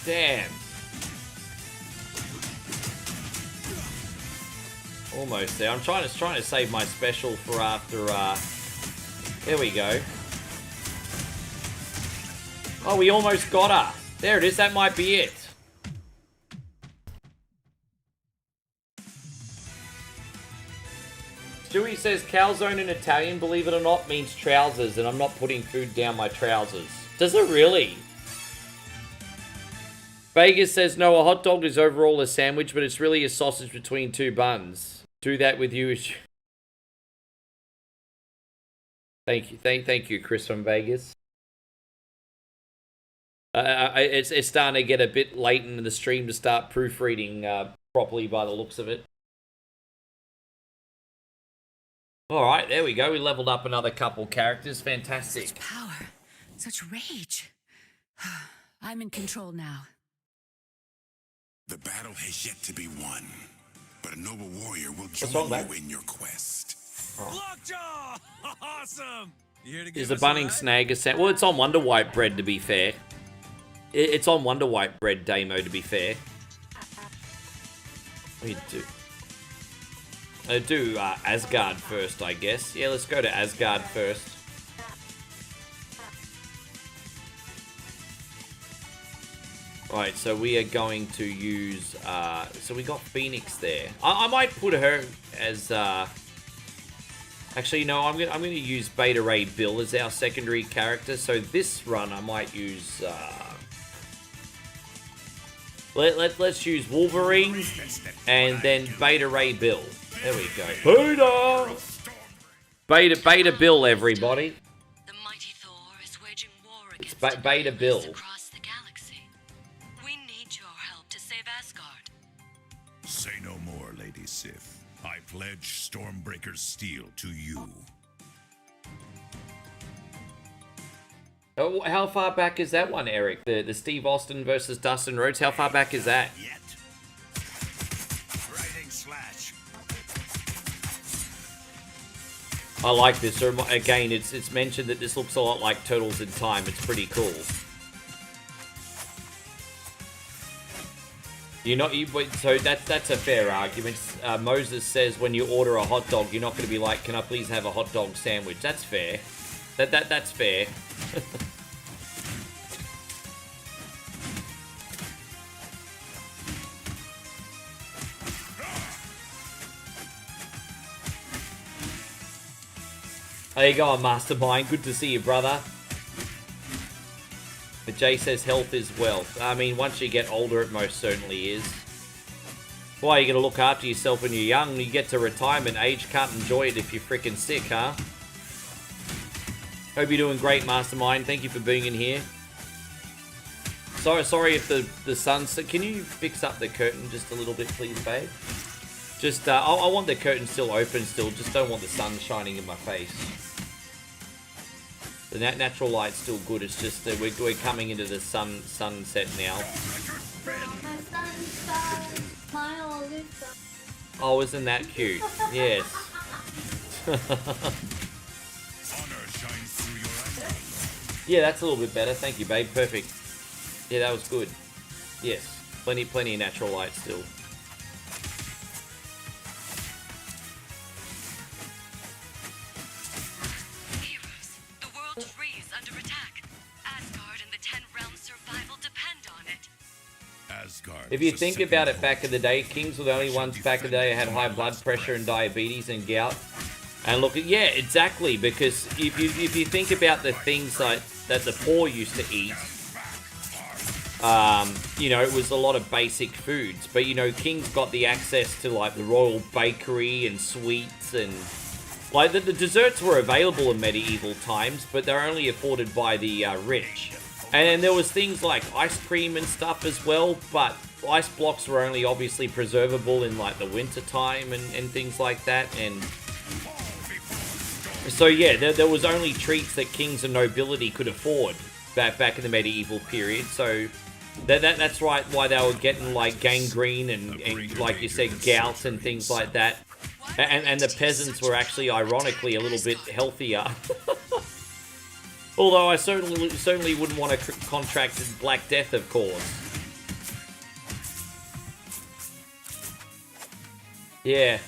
Damn. Almost there. I'm trying to save my special for after. There we go. Oh, we almost got her. There it is. That might be it. Stewie says calzone in Italian, believe it or not, means trousers, and I'm not putting food down my trousers. Does it really? Vegas says, no, a hot dog is overall a sandwich, but it's really a sausage between two buns. Do that with you. Thank you. Thank you, Chris from Vegas. It's starting to get a bit late in the stream to start proofreading properly by the looks of it. Alright, there we go. We leveled up another couple characters. Fantastic. Such power. Such rage. I'm in control now. The battle has yet to be won, but a noble warrior will What's join wrong, you in your quest. Lockjaw! Awesome! You here to give Is the us a Bunning ride? Snag a sandwich? Well, it's on Wonder White bread, to be fair. It's on Wonder White bread, Damo, to be fair. We do Asgard first, I guess. Yeah, let's go to Asgard first. Right, so we are going to use, so we got Phoenix there. I might put her as, actually, no, I'm gonna use Beta Ray Bill as our secondary character. So this run, I might use, let's use Wolverine and then Beta Ray Bill. There we go. Beta Bill, everybody. The mighty Thor is waging war It's against Beta Bill. across the galaxy. We need your help to save Asgard. Say no more, Lady Sif. I pledge Stormbreaker's steel to you. Oh, how far back is that one, Eric? The Steve Austin versus Dustin Rhodes. How far back is that? Writing slash. I like this. So again, it's mentioned that this looks a lot like Turtles in Time. It's pretty cool. So that's a fair argument. Moses says when you order a hot dog, you're not going to be like, "Can I please have a hot dog sandwich?" That's fair. That's fair. How you going, Mastermind? Good to see you, brother. But Jay says health is wealth. I mean, once you get older, it most certainly is. Why, you gotta look after yourself when you're young. You get to retirement age, can't enjoy it if you're freaking sick, huh? Hope you're doing great, Mastermind. Thank you for being in here. Sorry if the sun's... Can you fix up the curtain just a little bit, please, babe? Just, I want the curtain still open still. Just don't want the sun shining in my face. The natural light's still good. It's just that we're coming into the sunset now. Oh, isn't that cute? Yes. Yeah, that's a little bit better. Thank you, babe. Perfect. Yeah, that was good. Yes. Plenty of natural light still. Heroes, the world tree is under attack. Asgard and the 10 realms' survival depend on it. Asgard. If you think about it, back in the day, kings were the only ones back in the day who had high blood pressure and diabetes and gout. And look, yeah, exactly, because if you think about the things like that the poor used to eat, you know, it was a lot of basic foods. But, you know, kings got the access to, like, the royal bakery and sweets and... Like, the desserts were available in medieval times, but they're only afforded by the rich. And there was things like ice cream and stuff as well, but ice blocks were only obviously preservable in, like, the winter time and things like that. And so, yeah, there was only treats that kings and nobility could afford back in the medieval period. So that's right why they were getting, like, gangrene and like you said, gout and things like that. And the peasants were actually, ironically, a little bit healthier. Although I certainly wouldn't want to contract Black Death, of course. Yeah.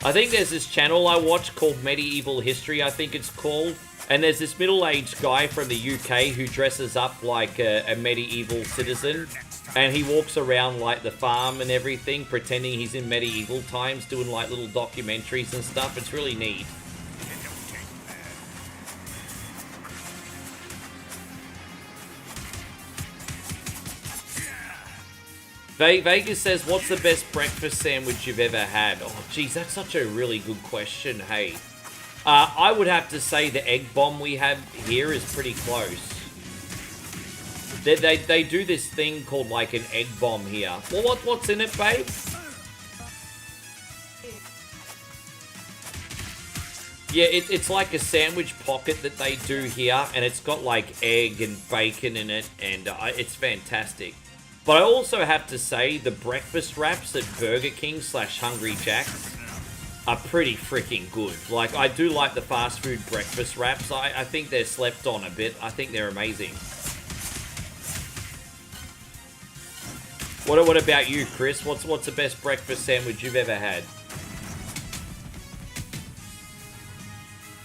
I think there's this channel I watch called Medieval History, I think it's called. And there's this middle-aged guy from the UK who dresses up like a medieval citizen. And he walks around like the farm and everything, pretending he's in medieval times, doing like little documentaries and stuff. It's really neat. Vegas says, what's the best breakfast sandwich you've ever had? Oh, geez, that's such a really good question, hey. I would have to say the egg bomb we have here is pretty close. They do this thing called like an egg bomb here. Well, what's in it, babe? Yeah, it's like a sandwich pocket that they do here, and it's got like egg and bacon in it, and it's fantastic. But I also have to say the breakfast wraps at Burger King / Hungry Jack's are pretty freaking good. Like, I do like the fast food breakfast wraps. I think they're slept on a bit. I think they're amazing. What about you, Chris? What's the best breakfast sandwich you've ever had?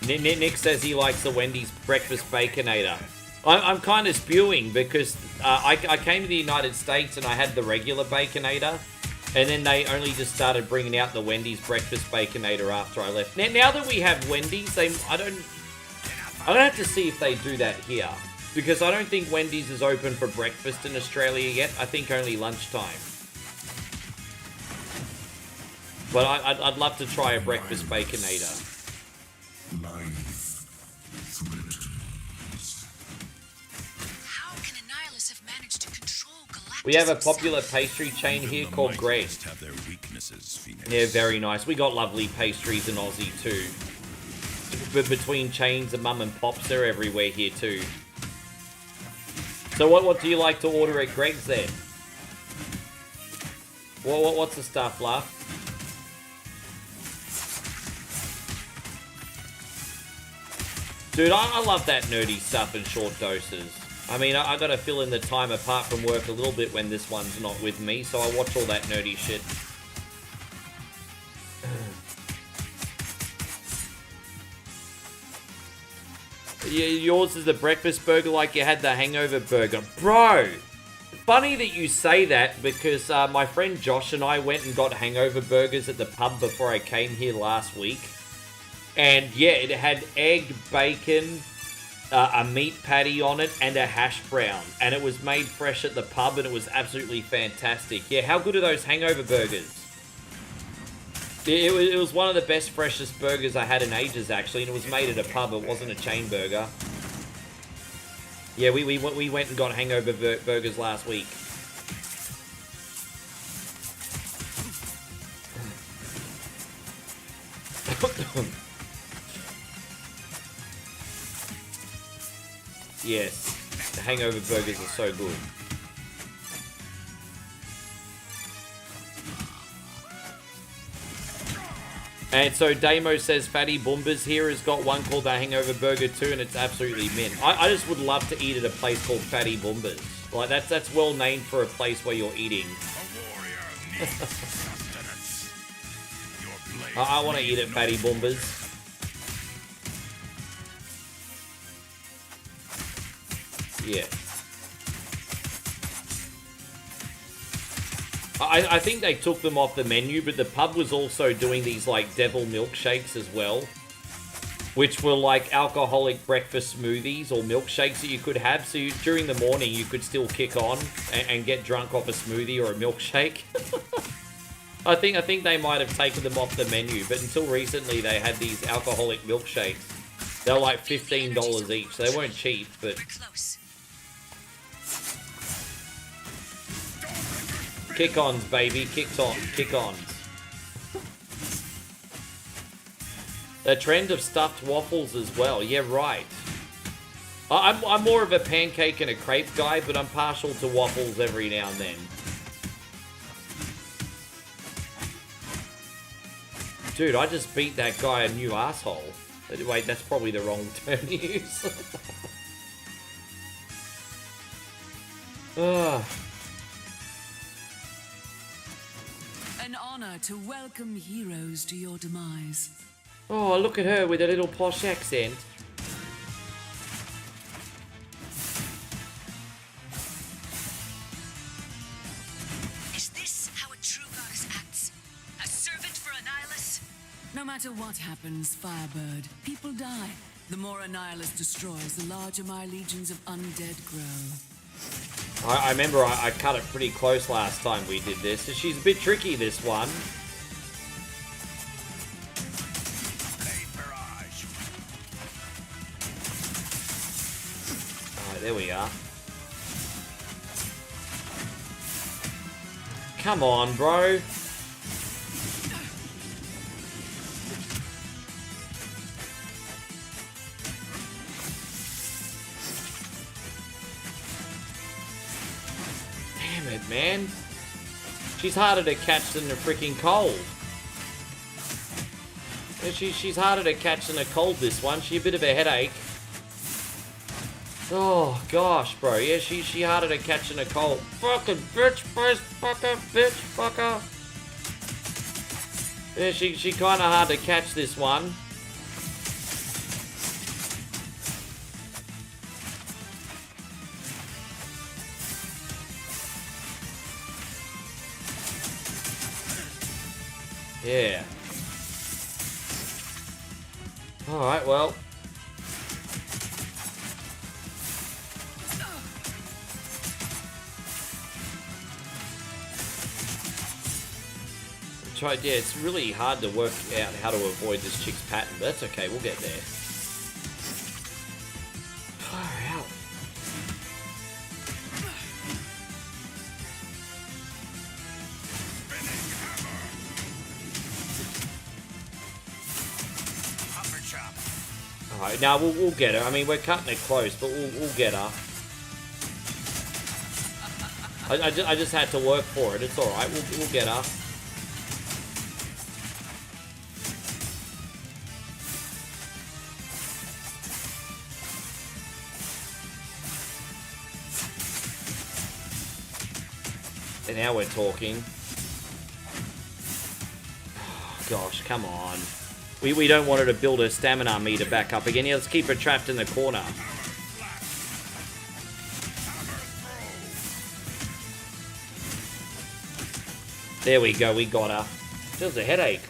Nick says he likes the Wendy's breakfast Baconator. I'm kind of spewing because I came to the United States and I had the regular Baconator, and then they only just started bringing out the Wendy's breakfast Baconator after I left. Now that we have Wendy's, I don't have to see if they do that here, because I don't think Wendy's is open for breakfast in Australia yet. I think only lunchtime. But I'd love to try a breakfast Baconator. We have a popular pastry chain here called Greg. Yeah, very nice. We got lovely pastries in Aussie too. But between chains and mum and pops, they're everywhere here too. So what do you like to order at Greg's then? What's the stuff, Luff? Dude, I love that nerdy stuff in short doses. I mean, I gotta fill in the time apart from work a little bit when this one's not with me, so I watch all that nerdy shit. Yeah, yours is the breakfast burger like you had the hangover burger. Bro! Funny that you say that, because my friend Josh and I went and got hangover burgers at the pub before I came here last week. And yeah, it had egg, bacon, a meat patty on it, and a hash brown. And it was made fresh at the pub, and it was absolutely fantastic. Yeah, how good are those hangover burgers? It was one of the best, freshest burgers I had in ages, actually, and it was made at a pub. It wasn't a chain burger. Yeah, we went and got hangover burgers last week. Yes, the hangover burgers are so good. And so Damo says Fatty Boombas here has got one called the Hangover Burger too, and it's absolutely mint. I just would love to eat at a place called Fatty Boombas. Like that's well named for a place where you're eating. I want to eat at Fatty Boombas. Yeah. I think they took them off the menu, but the pub was also doing these like devil milkshakes as well, which were like alcoholic breakfast smoothies or milkshakes that you could have. So during the morning, you could still kick on and get drunk off a smoothie or a milkshake. I think they might have taken them off the menu, but until recently, they had these alcoholic milkshakes. They were like $15 each. They weren't cheap, but... Kick-ons, baby. Kick-ons. The trend of stuffed waffles as well. Yeah, right. I'm more of a pancake and a crepe guy, but I'm partial to waffles every now and then. Dude, I just beat that guy a new asshole. Wait, that's probably the wrong term to use. An honor to welcome heroes to your demise. Oh, look at her with a little posh accent. Is this how a true goddess acts? A servant for Annihilus? No matter what happens, Firebird, people die. The more Annihilus destroys, the larger my legions of undead grow. I remember I cut it pretty close last time we did this. So she's a bit tricky, this one. Alright, there we are. Come on, bro. Damn it, man. She's harder to catch than the freaking cold. She's harder to catch than a cold, this one. She's a bit of a headache. Oh, gosh, bro. Yeah, she harder to catch than a cold. Fucking bitch, fucker, bitch, fucker. Yeah, she kind of hard to catch, this one. Yeah. Alright, well. Yeah, it's really hard to work out how to avoid this chick's pattern, but that's okay, we'll get there. Far out. Alright, now we'll get her. I mean, we're cutting it close, but we'll get her. I just had to work for it. It's alright, we'll get her. And now we're talking. Oh, gosh, come on. We don't want her to build her stamina meter back up again. Yeah, let's keep her trapped in the corner. There we go, we got her. Feels a headache.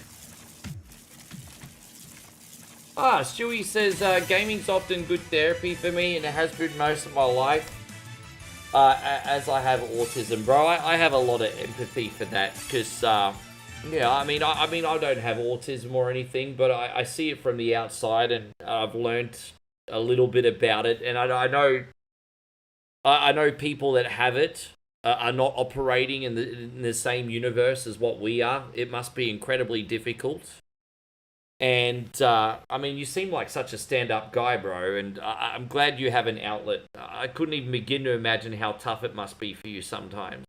Stewie says, gaming's often good therapy for me, and it has been most of my life. As I have autism, bro. I have a lot of empathy for that, because, yeah, I mean, I don't have autism or anything, but I see it from the outside, and I've learned a little bit about it, and I know people that have it are not operating in the same universe as what we are. It must be incredibly difficult. And, I mean, you seem like such a stand-up guy, bro, and I'm glad you have an outlet. I couldn't even begin to imagine how tough it must be for you sometimes.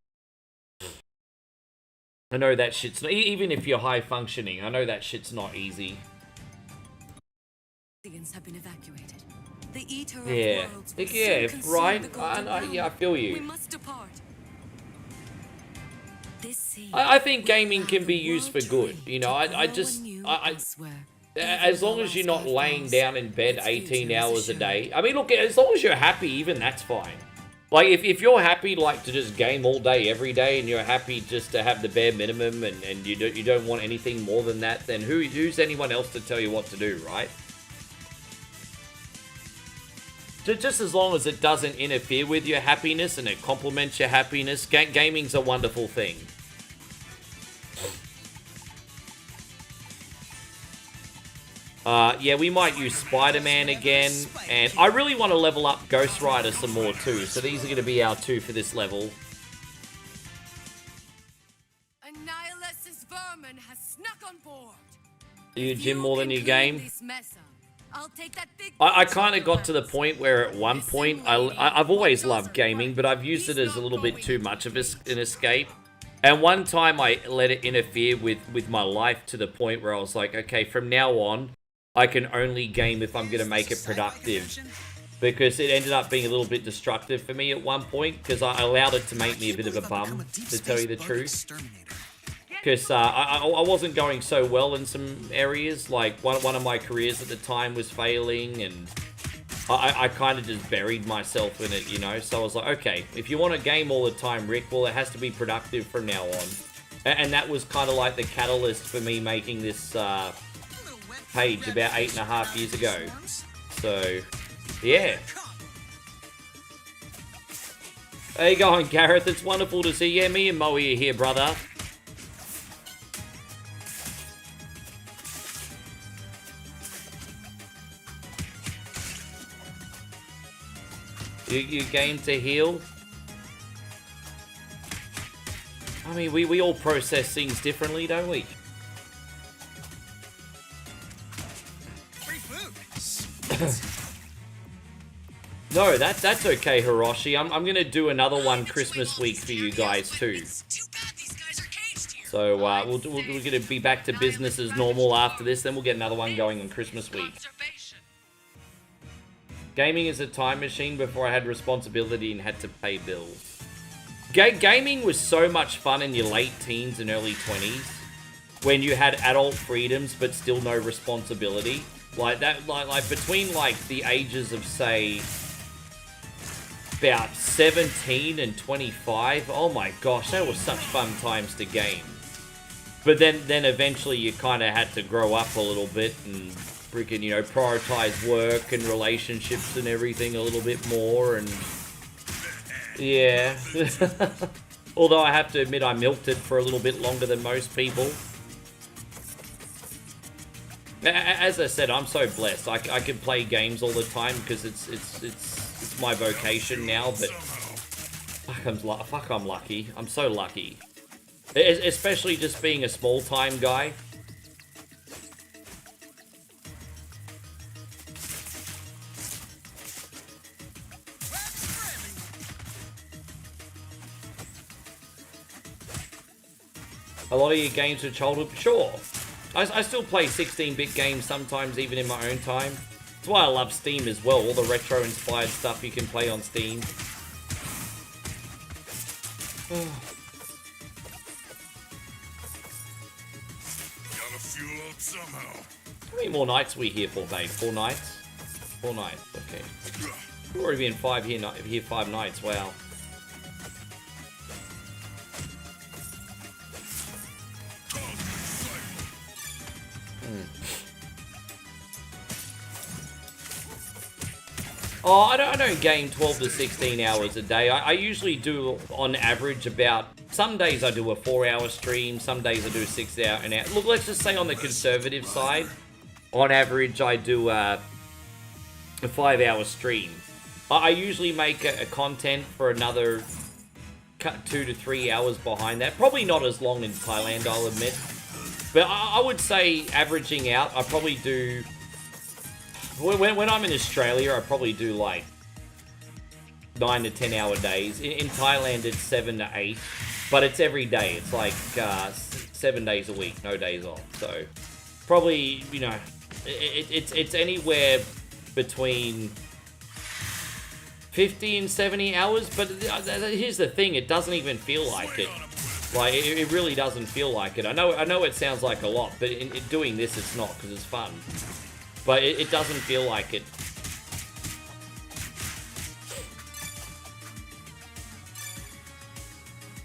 I know that shit's not, even if you're high functioning, I know that shit's not easy. Have been evacuated. The Eater of Yeah, Worlds will yeah, soon consume right. the golden realm. Yeah, I feel We you. must depart. This sea I think gaming will can allow be the used for world good. trade You know, to I grow just, anew I elsewhere. as Even long though as you're our not sky laying falls, down in bed its 18 future is hours a assured. day. I mean, look, as long as you're happy, even that's fine. Like, if you're happy, like, to just game all day, every day, and you're happy just to have the bare minimum, and you don't want anything more than that, then who's anyone else to tell you what to do, right? Just as long as it doesn't interfere with your happiness and it complements your happiness, gaming's a wonderful thing. Yeah, we might use Spider-Man again, and I really want to level up Ghost Rider some more too, so these are going to be our 2 for this level. Annihilus' vermin has snuck on board. You gym more than you Conclude game? this mess up, I'll take that big I picture kind of of your got to the weapons. point where at one point, I've always loved gaming, but I've used it as a little bit too much of an escape. And one time I let it interfere with my life to the point where I was like, okay, from now on, I can only game if I'm going to make it productive. Because it ended up being a little bit destructive for me at one point, because I allowed it to make me a bit of a bum, to tell you the truth. Because I wasn't going so well in some areas, like one of my careers at the time was failing, and I kind of just buried myself in it, you know? So I was like, okay, if you want to game all the time, Rick, well, it has to be productive from now on. And that was kind of like the catalyst for me making this page about 8.5 years ago. So, yeah. How you going, Gareth? It's wonderful to see you. Yeah, me and Moe are here, brother. You game to heal? I mean, we all process things differently, don't we? Free food. No, that's okay, Hiroshi. I'm gonna do another one Christmas week for you guys too. So we're gonna be back to business as normal after this. Then we'll get another one going on Christmas week. Gaming is a time machine before I had responsibility and had to pay bills. Gaming was so much fun in your late teens and early 20s, when you had adult freedoms but still no responsibility. Like that, like between like the ages of say about 17 and 25. Oh my gosh, that was such fun times to game. But then eventually you kind of had to grow up a little bit and freaking, you know, prioritize work and relationships and everything a little bit more, and yeah. Although I have to admit I milked it for a little bit longer than most people. As I said, I'm so blessed. I can play games all the time because it's my vocation now, but fuck, I'm lucky. I'm so lucky. Especially just being a small-time guy. A lot of your games are childhood, sure. I still play 16-bit games sometimes, even in my own time. That's why I love Steam as well. All the retro-inspired stuff you can play on Steam. Gotta fuel up somehow. How many more nights are we here for, babe? 4 nights? 4 nights, okay. We've already been 5 here 5 nights, wow. Oh, I don't game 12 to 16 hours a day. I usually do, on average, about... Some days I do a 4-hour stream, some days I do a 6-hour an hour. Look, let's just say on the conservative side, on average I do a 5-hour stream. I usually make a content for another 2 to 3 hours behind that. Probably not as long in Thailand, I'll admit. But I would say, averaging out, I probably do... When I'm in Australia, I probably do like 9 to 10 hour days. In Thailand, it's 7 to 8. but it's every day. It's like 7 days a week, no days off. So probably, you know, it's anywhere between 50 and 70 hours. But here's the thing: it doesn't even feel like it. Like it really doesn't feel like it. I know it sounds like a lot, but in doing this, it's not, because it's fun. But it doesn't feel like it.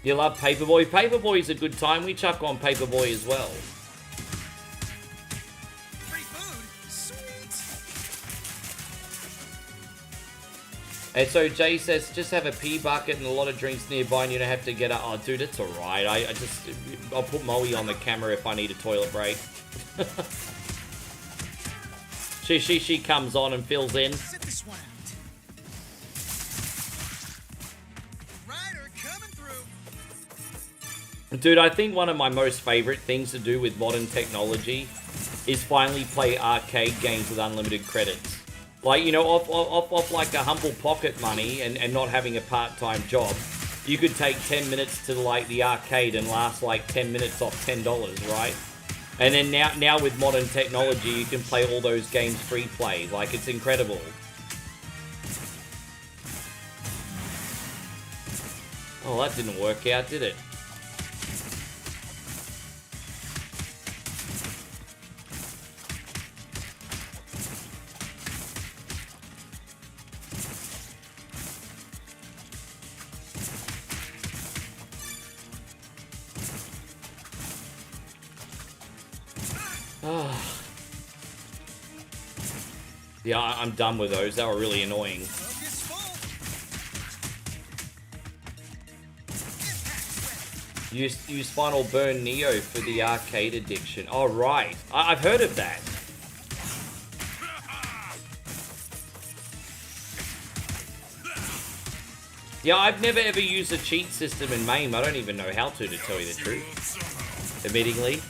You love Paperboy? Paperboy's a good time. We chuck on Paperboy as well. Free food? Sweet. And so Jay says, just have a pee bucket and a lot of drinks nearby and you don't have to get up. Oh, dude, it's alright. I'll put Moe on the camera if I need a toilet break. She comes on and fills in. Sit this one out. Rider coming through. Dude, I think one of my most favorite things to do with modern technology is finally play arcade games with unlimited credits. Like, you know, off like a humble pocket money and not having a part-time job, you could take 10 minutes to like the arcade and last like 10 minutes off $10, right? And then now with modern technology, you can play all those games free play. Like, it's incredible. Oh, that didn't work out, did it? Yeah, I'm done with those. They were really annoying. Use Final Burn Neo for the arcade addiction. Oh, right. I've heard of that. Yeah, I've never ever used a cheat system in MAME. I don't even know how to tell you the truth. Admittingly.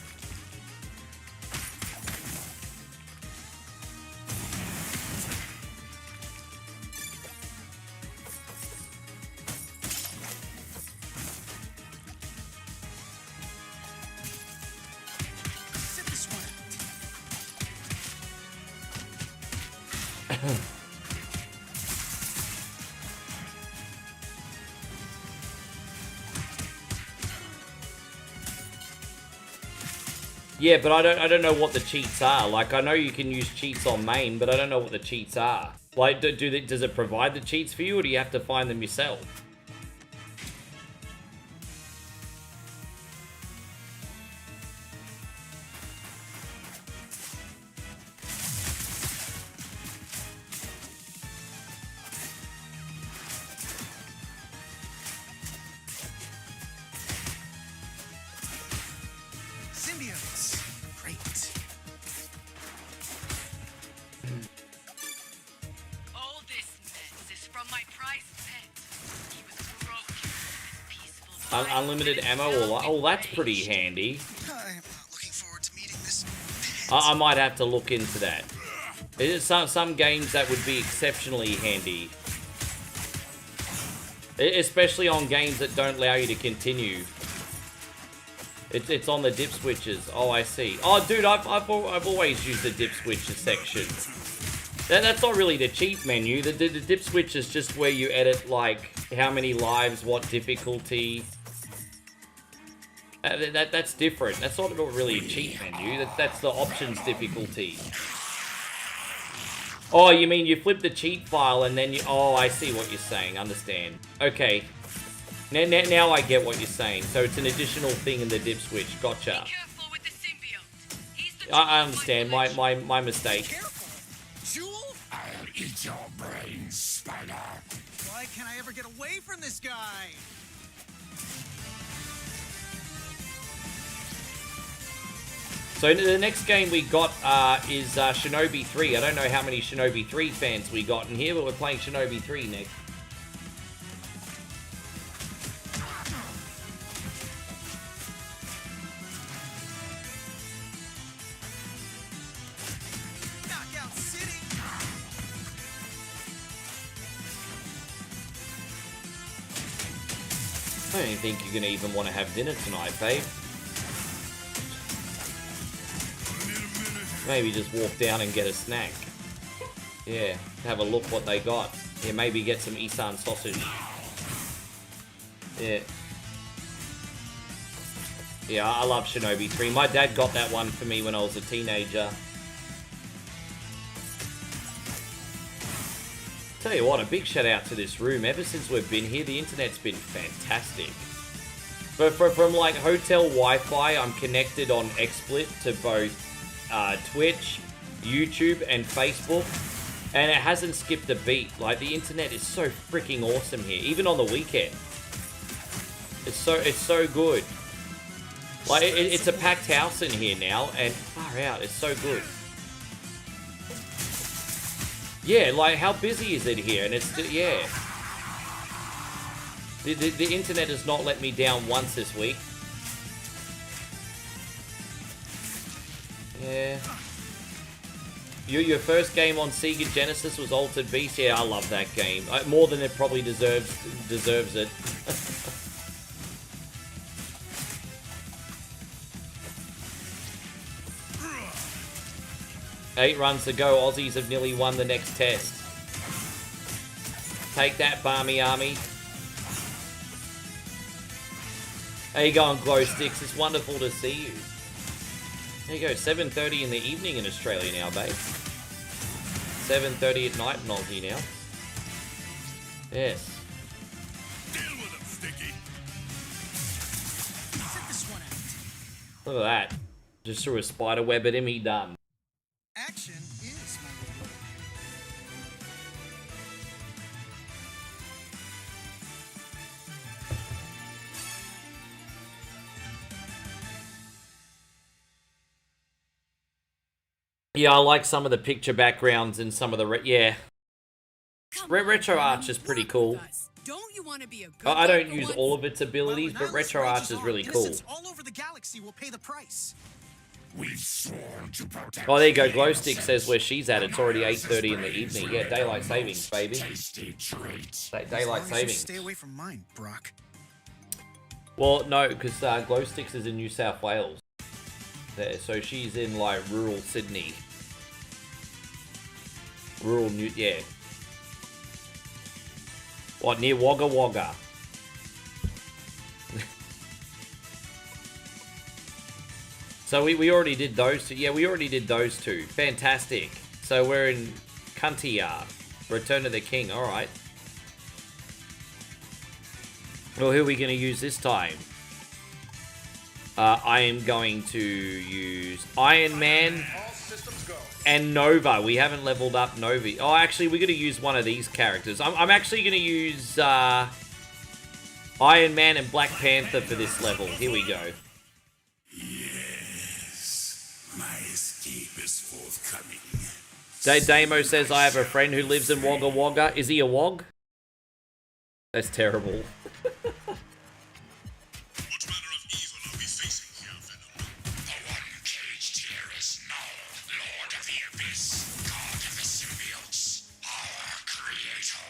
Yeah, but I don't know what the cheats are. Like, I know you can use cheats on MAME, but I don't know what the cheats are. Like, does it provide the cheats for you, or do you have to find them yourself? Symbiotes. Great. All this mess is from my prized pet. He was broken and peaceful. Unlimited ammo, oh, that's pretty handy. I'm looking forward to meeting this I might have to look into that. There's some games that would be exceptionally handy. Especially on games that don't allow you to continue. It's on the dip switches. Oh, I see. Oh, dude, I've always used the dip switches section. That's not really the cheat menu. The dip switch is just where you edit, like, how many lives, what difficulty. That's different. That's not really a cheat menu. That's the options difficulty. Oh, you mean you flip the cheat file and then you... Oh, I see what you're saying. Understand. Okay. Now I get what you're saying. So it's an additional thing in the dip switch. Gotcha. I understand. My mistake. Jewel? I'll eat your brains, Spider. Why can't I ever get away from this guy? So the next game we got is Shinobi 3. I don't know how many Shinobi 3 fans we got in here, but we're playing Shinobi 3 next. Knockout City. I don't think you're gonna even want to have dinner tonight, babe. Maybe just walk down and get a snack. Yeah, have a look what they got. Yeah, maybe get some Isan sausage. Yeah. Yeah, I love Shinobi 3. My dad got that one for me when I was a teenager. Tell you what, a big shout out to this room. Ever since we've been here, the internet's been fantastic. But from like hotel Wi-Fi, I'm connected on XSplit to both Twitch, YouTube, and Facebook, and it hasn't skipped a beat. Like, the internet is so freaking awesome here, even on the weekend. It's so good. Like, it's a packed house in here now, and far out, it's so good. Yeah, like, how busy is it here? And it's, yeah. The internet has not let me down once this week. Yeah. Your first game on Sega Genesis was Altered Beast? Yeah, I love that game. More than it probably deserves it. 8 runs to go. Aussies have nearly won the next test. Take that, Barmy Army. How you going, Glow Sticks? It's wonderful to see you. There you go, 7:30 in the evening in Australia now, babe. 7:30 at night in Aussie now. Yes. Deal with him, Sticky. Sit this one out. Look at that. Just threw a spider web at him, he done. Action is my reward. Yeah, I like some of the picture backgrounds and some of the retro arch is pretty cool. Don't you want to be a good I don't use all of its abilities, but retro arch is really cool. All over the galaxy will pay the price. We've sworn to protect. Oh, there you go. Glowstick says where she's at. It's already 8:30 in the evening. Yeah, daylight savings, baby. Daylight savings. Stay away from mine, Brock. Well, no, because Glowsticks is in New South Wales. There, so she's in like rural Sydney. Rural New, yeah. What, near Wagga Wagga? So we already did those two. Yeah, we already did those two. Fantastic. So we're in Contra, Return of the King. All right. Well, who are we going to use this time? I am going to use Iron Man and Nova. We haven't leveled up Nova. Oh, actually, we're going to use one of these characters. I'm actually going to use Iron Man and Black Panther for this level. Here we go. My escape is forthcoming. Damo says, I have a friend who lives in Wagga Wagga. Is he a wog? That's terrible. What manner of evil are we facing here, Venom? The one caged here is now Lord of the Abyss, God of the Symbiotes, our creator.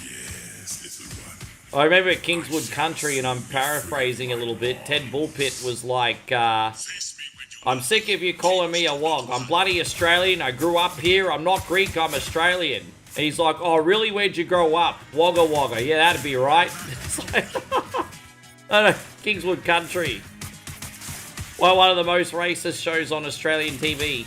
Yes, little one. I remember at Kingswood Country, and I'm paraphrasing a little bit, Ted Bullpit was like, I'm sick of you calling me a wog. I'm bloody Australian. I grew up here. I'm not Greek. I'm Australian. And he's like, oh, really? Where'd you grow up? Wagga Wagga. Yeah, that'd be right. It's like, I don't know, Kingswood Country. Well, one of the most racist shows on Australian TV.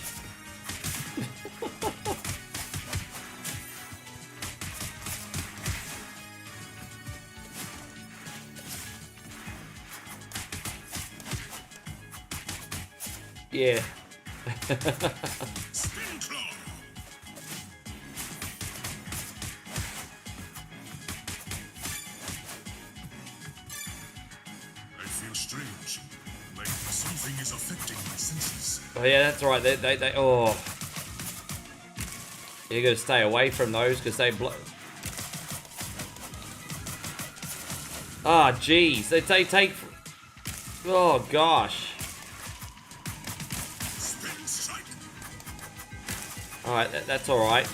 Yeah. I feel strange, like something is affecting my senses. Oh yeah, that's right. They oh. You gotta stay away from those because they blow. Ah, jeez, they take. Oh gosh. All right, that's all right.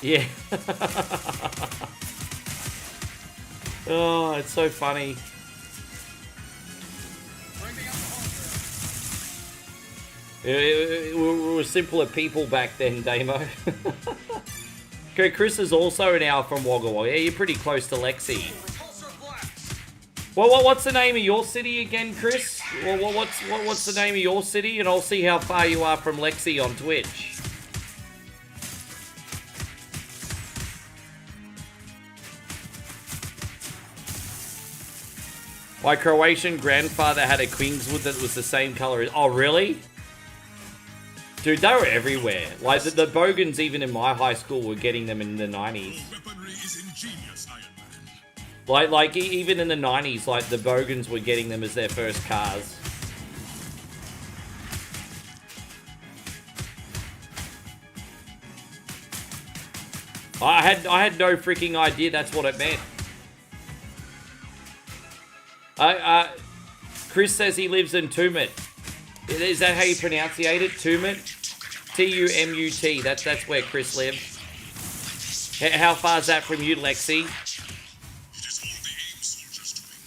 Yeah. Oh, it's so funny. We were simpler people back then, Damo. Okay, Chris is also an hour from Wagga Wagga. Yeah, you're pretty close to Lexi. Well, what's the name of your city again, Chris? Well, what's the name of your city? And I'll see how far you are from Lexi on Twitch. My Croatian grandfather had a Kingswood that was the same color. Oh, really? Dude, they were everywhere. Like, the Bogans, even in my high school, were getting them in the 90s. Like even in the 90s, like, the Bogans were getting them as their first cars. I had no freaking idea that's what it meant. Chris says he lives in Tumut. Is that how you pronunciate it? Tumut? T-U-M-U-T. That's where Chris lives. How far is that from you, Lexi? It is all the AIM soldiers doing.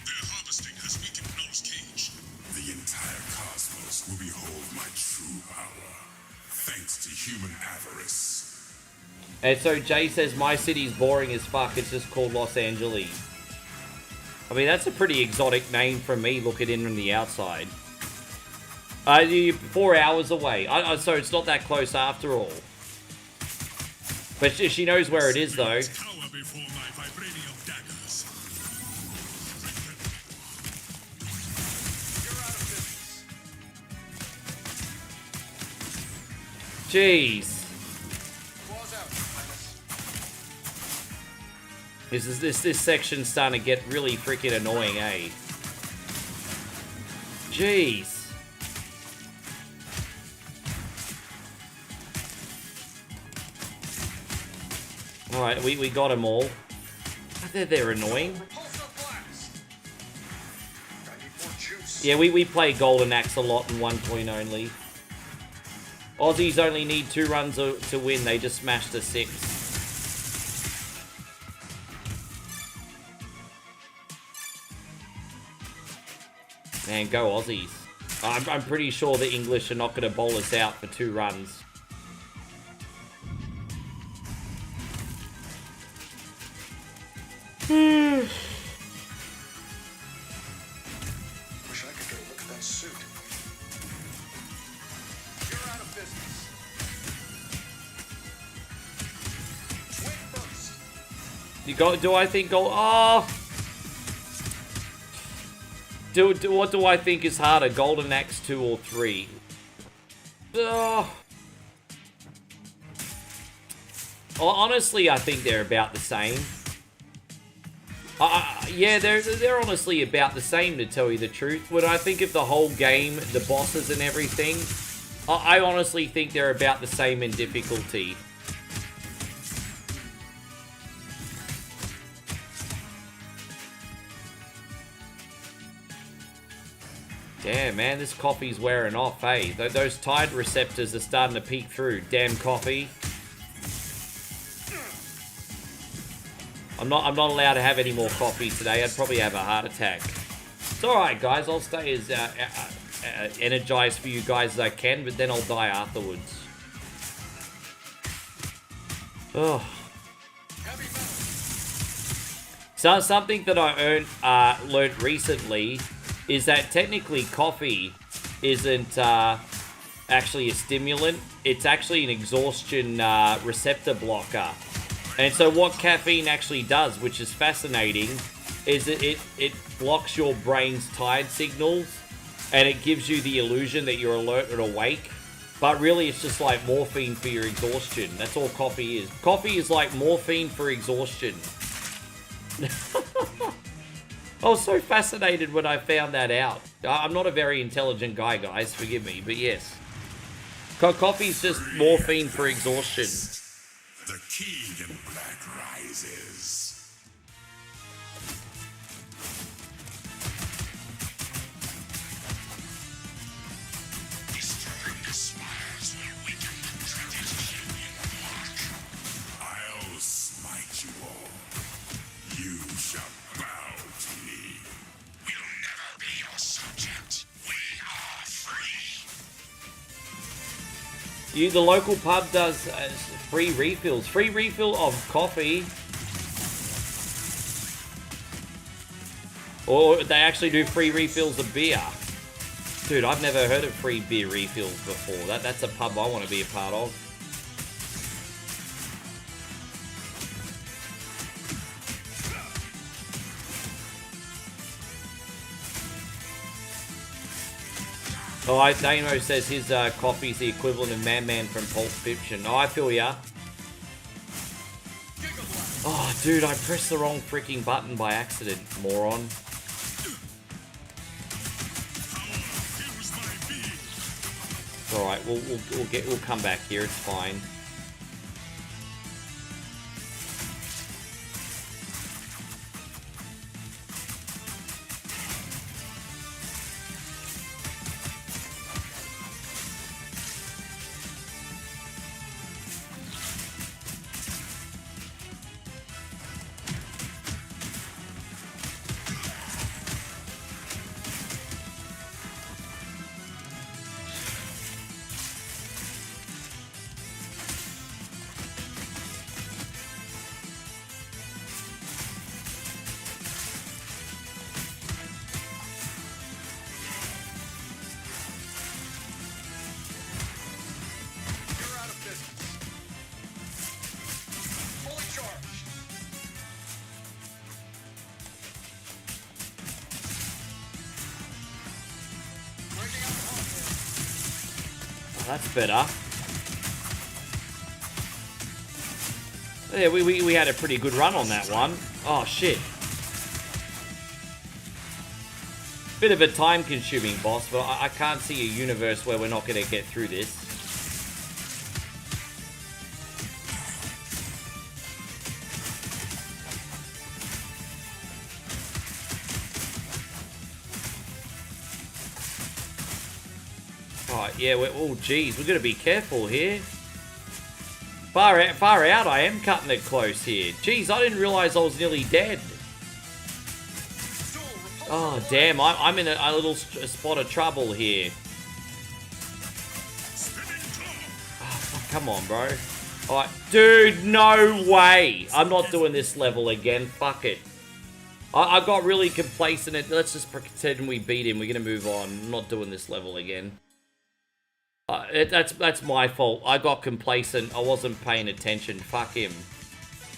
Their harvesting has weakened Null's cage. The entire cosmos will behold my true power, thanks to human avarice. And so Jay says, my city's boring as fuck. It's just called Los Angeles. I mean, that's a pretty exotic name from me looking in from the outside. You're 4 hours away. So it's not that close after all. But she knows where it is, though. Jeez. This section's starting to get really freaking annoying, eh? Jeez. Alright, we got them all. They're annoying. Yeah, we play Golden Axe a lot in 1 point only. Aussies only need 2 runs to win. They just smashed a 6. Man, go Aussies. I'm pretty sure the English are not going to bowl us out for 2 runs. Wish I could get a look at that suit. You're out of business. Wait first. You got? Do I think gold? Oh. What do I think is harder, Golden Axe 2 or 3? Oh. Honestly, I think they're about the same. Yeah, they're honestly about the same, to tell you the truth. When I think of the whole game, the bosses and everything, I honestly think they're about the same in difficulty. Damn, man, this coffee's wearing off, hey? Those tide receptors are starting to peek through. Damn coffee. I'm not allowed to have any more coffee today. I'd probably have a heart attack. It's alright, guys. I'll stay as energized for you guys as I can, but then I'll die afterwards. Oh. So something that I learned recently is that technically coffee isn't actually a stimulant. It's actually an exhaustion receptor blocker. And so what caffeine actually does, which is fascinating, is that it blocks your brain's tired signals, and it gives you the illusion that you're alert and awake. But really, it's just like morphine for your exhaustion. That's all coffee is. Coffee is like morphine for exhaustion. I was so fascinated when I found that out. I'm not a very intelligent guy, guys. Forgive me, but yes. Coffee's just morphine for exhaustion. The king in black rises. Destroying the spires will weaken the dreaded champion block. I'll smite you all. You shall The local pub does free refills. Free refill of coffee. Or they actually do free refills of beer. Dude, I've never heard of free beer refills before. That's a pub I want to be a part of. Oh, Damo says his coffee's the equivalent of Man Man from Pulp Fiction. Oh, I feel ya. Oh, dude, I pressed the wrong freaking button by accident, moron. All right, we'll come back here. It's fine. That's better. Yeah, we had a pretty good run on that one. Oh, shit. Bit of a time-consuming boss, but I can't see a universe where we're not going to get through this. Yeah, oh geez, we're gonna be careful here. Far out, I am cutting it close here. Geez, I didn't realize I was nearly dead. Oh damn, I'm in a little spot of trouble here. Oh, come on, bro. Alright, dude, no way. I'm not doing this level again. Fuck it. I got really complacent. Let's just pretend we beat him. We're gonna move on. I'm not doing this level again. That's my fault. I got complacent. I wasn't paying attention. Fuck him.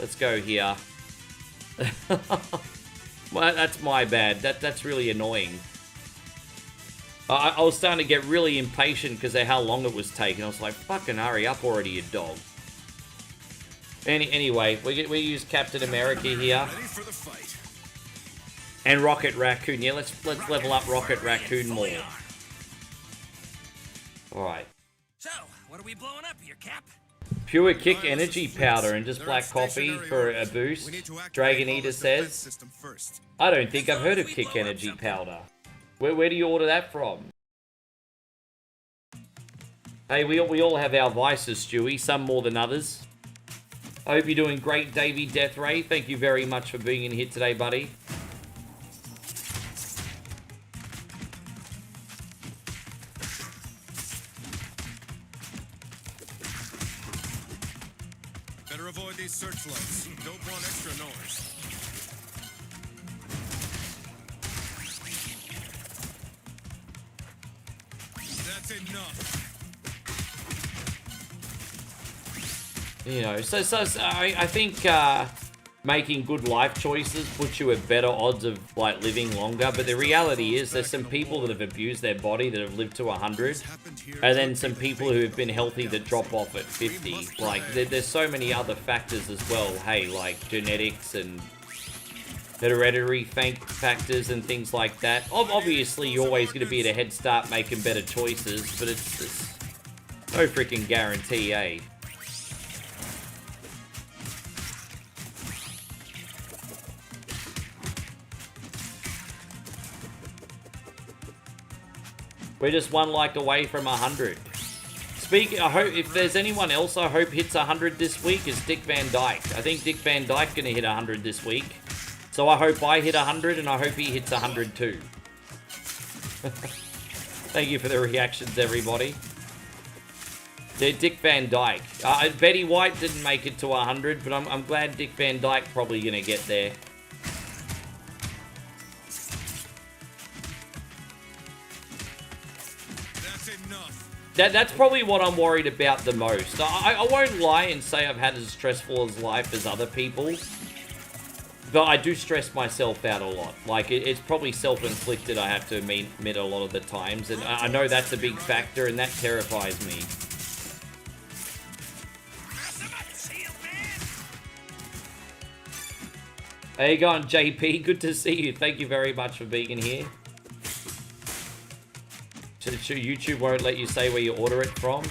Let's go here. Well, that's my bad. That's really annoying. I was starting to get really impatient because of how long it was taking. I was like, fucking hurry up already, you dog. Anyway, we use Captain America here. And Rocket Raccoon. Yeah, let's level up Rocket Raccoon more. Alright. So, what are we blowing up here, Cap? Pure Kick Energy Powder and just black coffee for a boost. Dragon Eater says. I don't think I've heard of Kick Energy Powder. Where do you order that from? Hey, we all have our vices, Stewie. Some more than others. I hope you're doing great, Davey Deathray. Thank you very much for being in here today, buddy. Avoid these searchlights. Don't want extra noise. That's enough. You know, so I think making good life choices puts you at better odds of like living longer. But the reality is there's some people that have abused their body that have lived to 100, and then some people who have been healthy that drop off at 50. Like there's so many other factors as well. Hey, like genetics and hereditary factors and things like that. Obviously, you're always going to be at a head start making better choices, but it's no freaking guarantee, eh? We're just one like away from 100. I hope if there's anyone else I hope hits 100 this week is Dick Van Dyke. I think Dick Van Dyke gonna hit 100 this week. So I hope I hit 100 and I hope he hits 100 too. Thank you for the reactions, everybody. Dick Van Dyke. Betty White didn't make it to 100, but I'm glad Dick Van Dyke probably gonna get there. That's enough. That's probably what I'm worried about the most. I won't lie and say I've had as stressful as life as other people, but I do stress myself out a lot. Like, it's probably self-inflicted, I have to admit a lot of the times, and I know that's a big factor, and that terrifies me. How you going, JP? Good to see you. Thank you very much for being here. YouTube won't let you say where you order it from.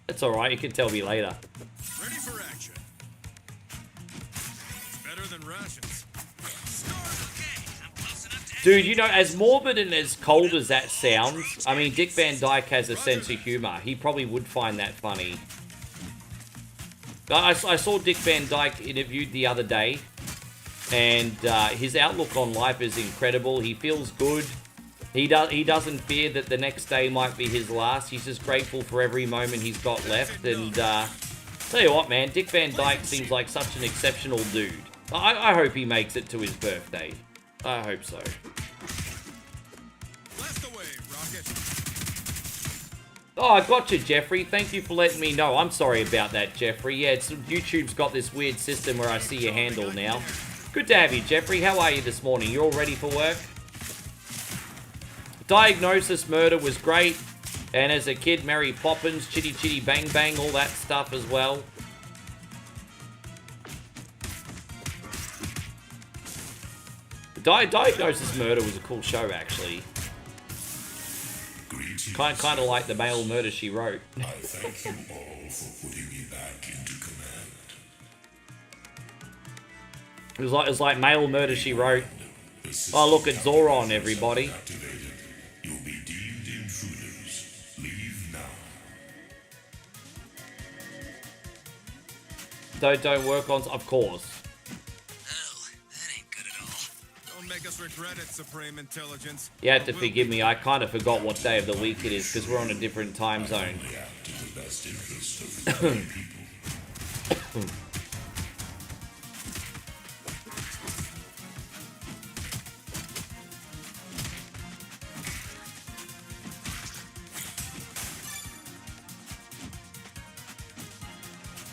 It's alright, you can tell me later. Ready for action. Better than rations. Dude, you know, as morbid and as cold as that sounds, I mean, Dick Van Dyke has a sense of humor. He probably would find that funny. I saw Dick Van Dyke interviewed the other day, and his outlook on life is incredible. He feels good. He doesn't fear that the next day might be his last. He's just grateful for every moment he's got left. And tell you what, man, Dick Van Dyke seems like such an exceptional dude. I hope he makes it to his birthday. I hope so. Blast away, Rocket. Oh, I got you, Jeffrey. Thank you for letting me know. I'm sorry about that, Jeffrey. Yeah, YouTube's got this weird system where I see your handle now. Good to have you, Jeffrey. How are you this morning? You all ready for work? Diagnosis Murder was great. And as a kid, Mary Poppins, Chitty Chitty Bang Bang, all that stuff as well. Diagnosis Murder was a cool show, actually. Kind of like the male murder she wrote. I thank you all for putting me back into command. It was like male murder she wrote. Oh, look at Zoron, everybody. You'll be deemed intruders. Leave now. Don't work on... Of course. Don't make us regret it, Supreme Intelligence. You have to forgive me. I kind of forgot what day of the week it is because we're on a different time zone.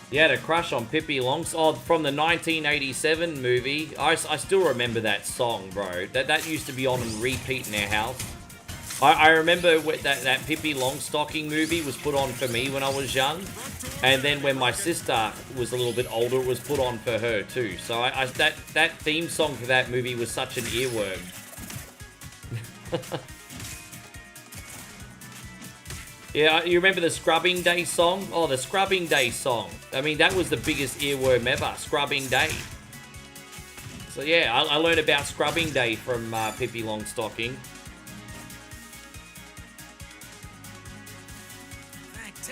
You had a crush on Pippi Longstocking from the 1987 movie. I still remember that song, bro. That used to be on and repeat in our house. I remember that Pippi Longstocking movie was put on for me when I was young. And then when my sister was a little bit older, it was put on for her too. So that theme song for that movie was such an earworm. Yeah, you remember the Scrubbing Day song? Oh, the Scrubbing Day song. I mean, that was the biggest earworm ever, Scrubbing Day. So yeah, I learned about Scrubbing Day from Pippi Longstocking.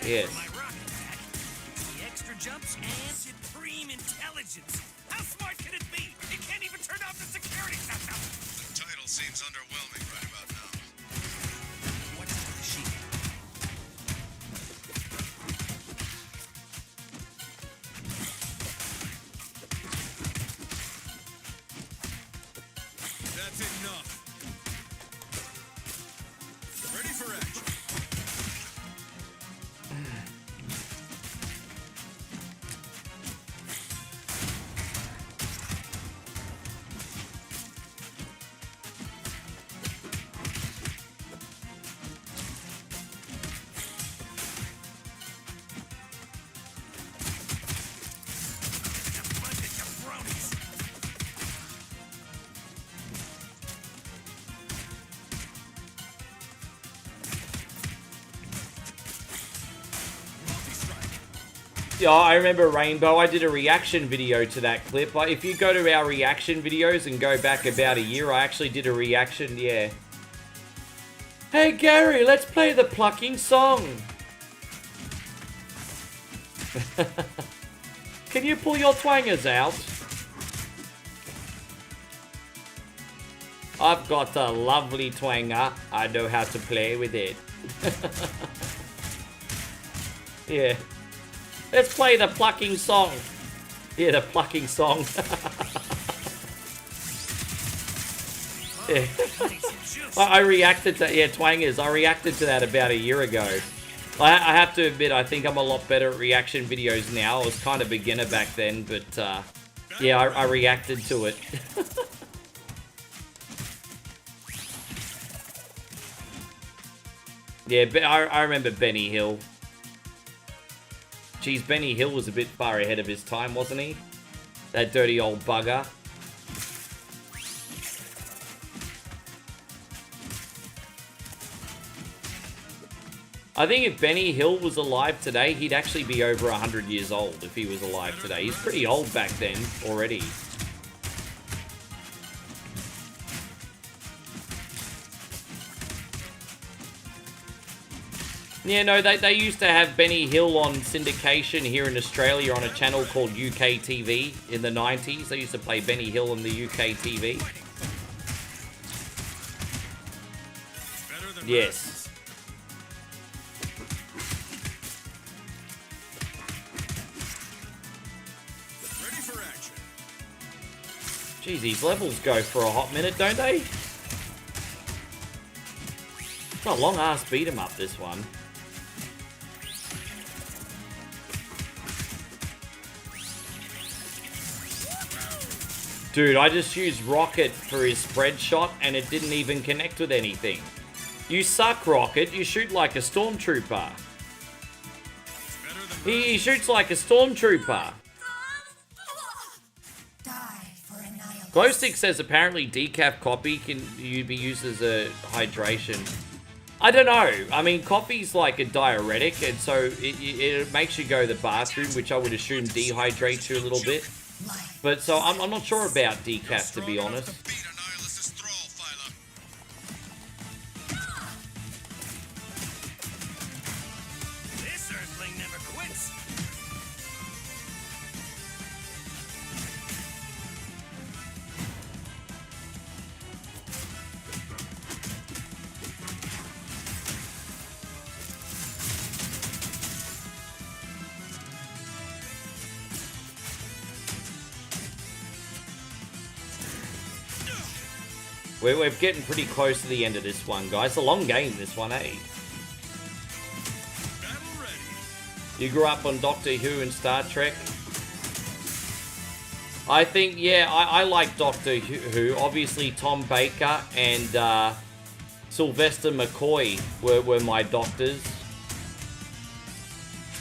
Yes. The extra jumps and supreme intelligence. How smart can it be? It can't even turn off the security system. The title seems underwhelming right about now. What's the machine? That's enough. Ready for action. Yeah, I remember Rainbow. I did a reaction video to that clip. If you go to our reaction videos and go back about a year, I actually did a reaction, yeah. Hey Gary, let's play the plucking song. Can you pull your twangers out? I've got a lovely twanger. I know how to play with it. Yeah. Let's play the plucking song. Yeah, the plucking song. Yeah. I reacted to, yeah, twangers. I reacted to that about a year ago. I have to admit, I think I'm a lot better at reaction videos now. I was kind of beginner back then, but yeah, I reacted to it. Yeah, I remember Benny Hill. Geez, Benny Hill was a bit far ahead of his time, wasn't he? That dirty old bugger. I think if Benny Hill was alive today, he'd actually be over 100 years old if he was alive today. He's pretty old back then already. Yeah, no, they used to have Benny Hill on syndication here in Australia on a channel called UK TV in the 90s. They used to play Benny Hill on the UK TV. Yes. Geez, these levels go for a hot minute, don't they? It's a long-ass beat-em-up, this one. Dude, I just used Rocket for his spread shot, and it didn't even connect with anything. You suck, Rocket. You shoot like a stormtrooper. He shoots like a stormtrooper. Glowstick says apparently decaf coffee can be used as a hydration. I don't know. I mean, coffee's like a diuretic, and so it makes you go to the bathroom, which I would assume dehydrates you a little bit. But so I'm not sure about decaf, to be honest. This earthling never quits. We're getting pretty close to the end of this one, guys. It's a long game, this one, eh? You grew up on Doctor Who and Star Trek? I think, yeah, I like Doctor Who. Obviously, Tom Baker and Sylvester McCoy were my doctors.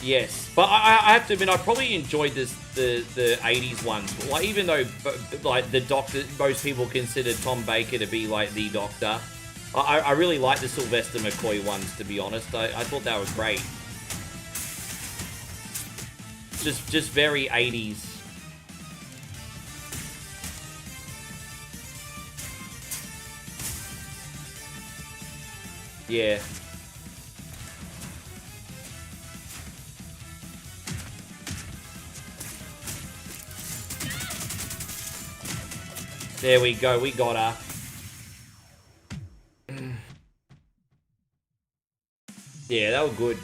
Yes, but I have to admit, I probably enjoyed the 80s ones. Like, even though like the Doctor, most people consider Tom Baker to be like the Doctor. I really like the Sylvester McCoy ones, to be honest. I thought they were great. Just very 80s. Yeah. There we go, we got her. Yeah, that was good.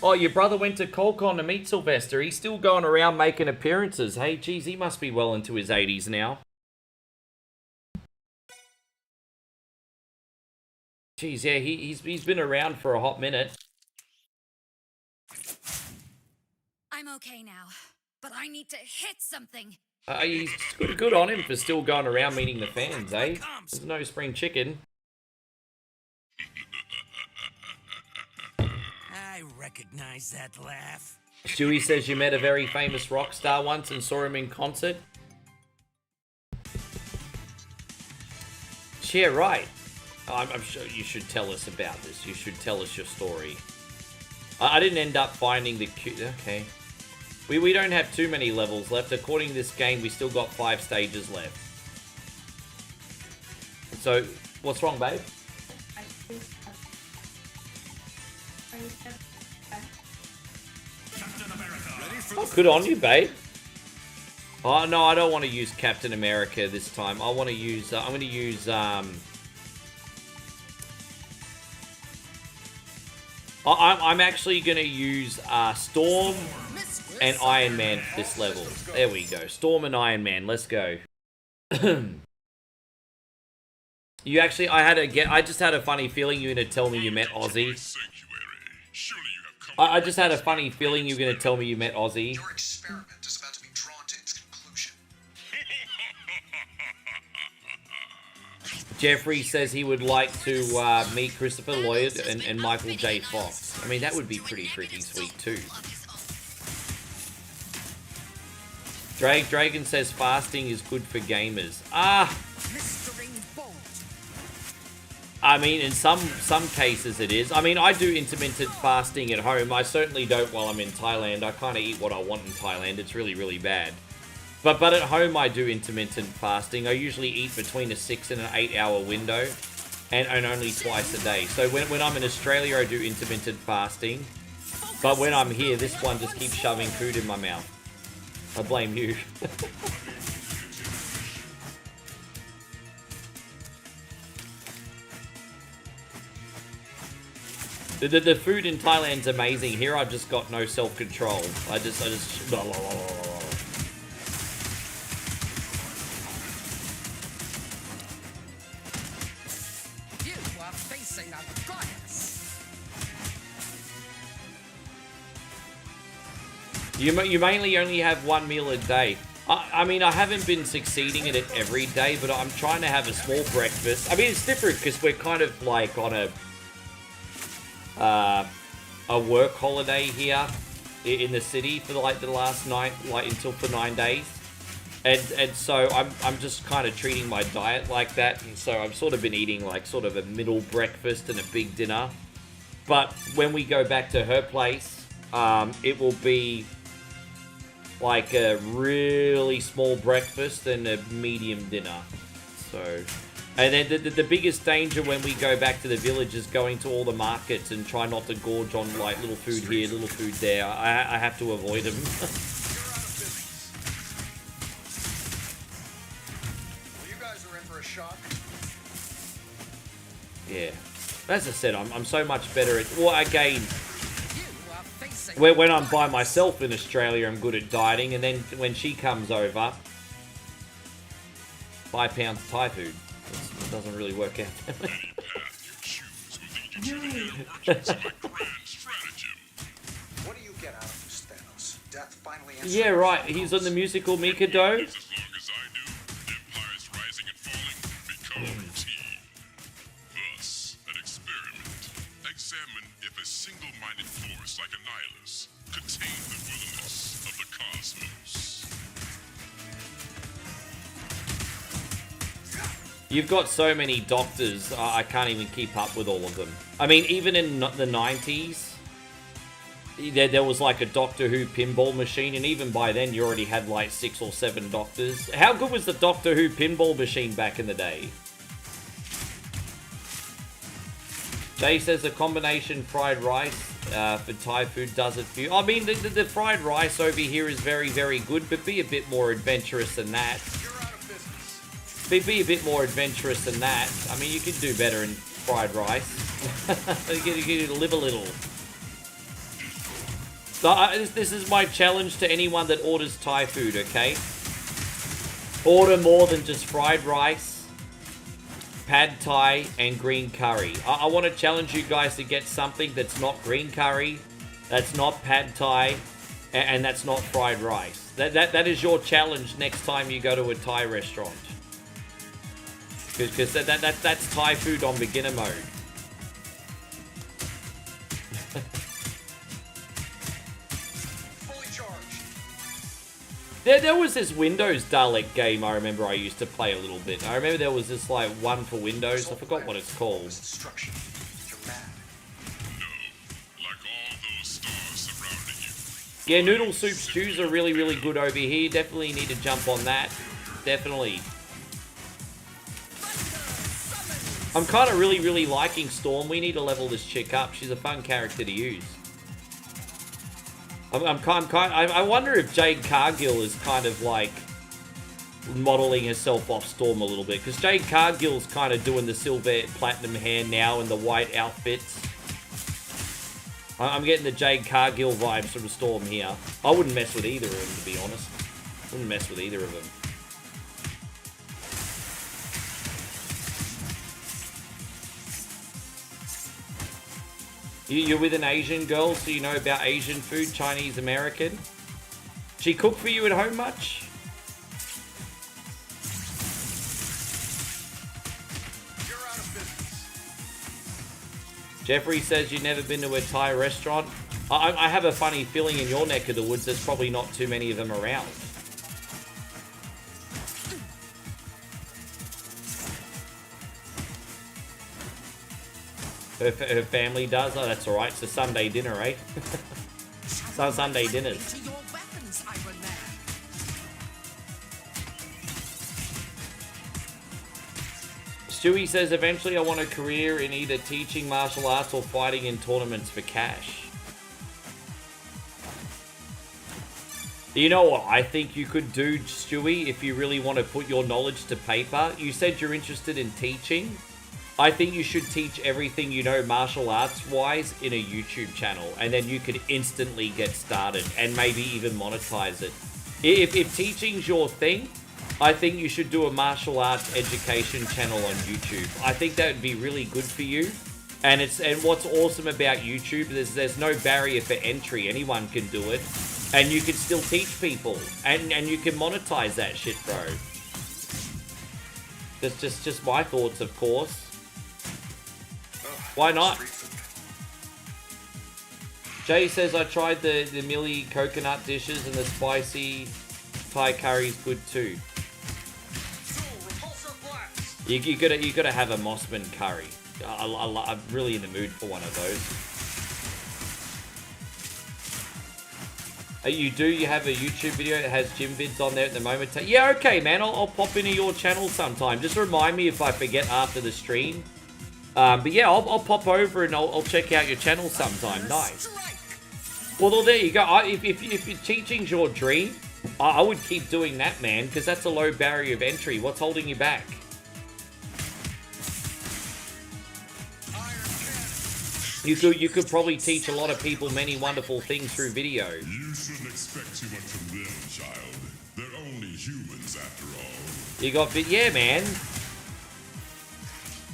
Oh, your brother went to Colcon to meet Sylvester. He's still going around making appearances. Hey, geez, he must be well into his 80s now. Jeez, yeah, he's been around for a hot minute. I'm okay now, but I need to hit something. He's good on him for still going around meeting the fans, eh? There's no spring chicken. I recognize that laugh. Stewie says you met a very famous rock star once and saw him in concert. Yeah, right. I'm sure you should tell us about this. You should tell us your story. I didn't end up finding the cute. Okay. We don't have too many levels left. According to this game, we still got 5 stages left. So, what's wrong, babe? Oh, good on you, babe. Oh no, I don't want to use Captain America this time. I want to use. I'm going to use. I'm actually going to use Storm and Iron Man for this level. There we go. Storm and Iron Man. Let's go. You actually, I just had a funny feeling you were going to tell me you met Ozzy. I just had a funny feeling you were going to tell me you met Ozzy. Your experiment is about to be drawn to its conclusion. Jeffrey says he would like to meet Christopher Lloyd and Michael J. Fox. I mean, that would be pretty freaking sweet too. Dragon says fasting is good for gamers. I mean, in some cases it is. I mean, I do intermittent fasting at home. I certainly don't while I'm in Thailand. I kind of eat what I want in Thailand. It's really, really bad. But at home I do intermittent fasting. I usually eat between a 6 and an 8 hour window. And only twice a day. So when I'm in Australia, I do intermittent fasting. But when I'm here, this one just keeps shoving food in my mouth. I blame you. The food in Thailand's amazing. Here I've just got no self-control. I just blah, blah, blah, blah. You are facing a goddess. You mainly only have one meal a day. I mean, I haven't been succeeding at it every day, but I'm trying to have a small breakfast. I mean, it's different because we're kind of like on a work holiday here in the city for like the last night, like until for 9 days, and so I'm just kind of treating my diet like that, and so I've sort of been eating like sort of a middle breakfast and a big dinner. But when we go back to her place, it will be like a really small breakfast and a medium dinner. So. And then the biggest danger when we go back to the village is going to all the markets and try not to gorge on like little food here, little food there. I have to avoid them. Well, you guys are in for a shock. Yeah. As I said, I'm so much better at... Well, again, when I'm by myself in Australia, I'm good at dieting. And then when she comes over, 5 pounds of Thai food. It doesn't really work out. What do you get out of this, Thanos? Death finally answered. Yeah, right. He's on the musical Mikado. Thus, an experiment. Examine if a single-minded force like a nihilus contained the wilderness of the cosmos. You've got so many doctors, I can't even keep up with all of them. I mean, even in the 90s, there was like a Doctor Who pinball machine, and even by then you already had like 6 or 7 doctors. How good was the Doctor Who pinball machine back in the day? Jay says a combination fried rice for Thai food does it for you. I mean, the fried rice over here is very, very good, but be a bit more adventurous than that. Be a bit more adventurous than that. I mean, you can do better in fried rice. You get to live a little. So, this is my challenge to anyone that orders Thai food, okay? Order more than just fried rice, pad Thai, and green curry. I want to challenge you guys to get something that's not green curry, that's not pad Thai, and that's not fried rice. That is your challenge next time you go to a Thai restaurant. Because that's Thai food on beginner mode. Fully charged. There was this Windows Dalek game I remember I used to play a little bit. I remember there was this like one for Windows. I forgot what it's called. Instruction. You're mad. Like all those stars surrounding you. Yeah, noodle soup stews are really, really good over here. Definitely need to jump on that. Definitely. I'm kind of really, really liking Storm. We need to level this chick up. She's a fun character to use. I wonder if Jade Cargill is kind of like modeling herself off Storm a little bit, because Jade Cargill's kind of doing the silver platinum hair now and the white outfits. I'm getting the Jade Cargill vibes from Storm here. I wouldn't mess with either of them, to be honest. Wouldn't mess with either of them. You're with an Asian girl, so you know about Asian food, Chinese, American. She cook for you at home much? You're out of business. Jeffrey says you've never been to a Thai restaurant. I have a funny feeling in your neck of the woods there's probably not too many of them around. Her family does? Oh, that's alright. It's a Sunday dinner, eh? Some Sunday dinners. Stewie says, eventually I want a career in either teaching martial arts or fighting in tournaments for cash. You know what I think you could do, Stewie, if you really want to put your knowledge to paper? You said you're interested in teaching. I think you should teach everything you know martial arts wise in a YouTube channel, and then you could instantly get started and maybe even monetize it. If teaching's your thing, I think you should do a martial arts education channel on YouTube. I think that would be really good for you. And what's awesome about YouTube is there's no barrier for entry. Anyone can do it, and you can still teach people, and you can monetize that shit, bro. That's just my thoughts, of course. Why not? Jay says, I tried the mealy coconut dishes and the spicy Thai curry's good too. You gotta have a Mossman curry. I'm really in the mood for one of those. You have a YouTube video that has gym vids on there at the moment? Yeah, okay, man. I'll pop into your channel sometime. Just remind me if I forget after the stream. But yeah, I'll pop over and I'll check out your channel sometime. Nice. Well, there you go. If teaching's your dream, I would keep doing that, man, because that's a low barrier of entry. What's holding you back? You could probably teach a lot of people many wonderful things through video. You shouldn't expect too much from them, child. They're only humans after all. You got, yeah, man.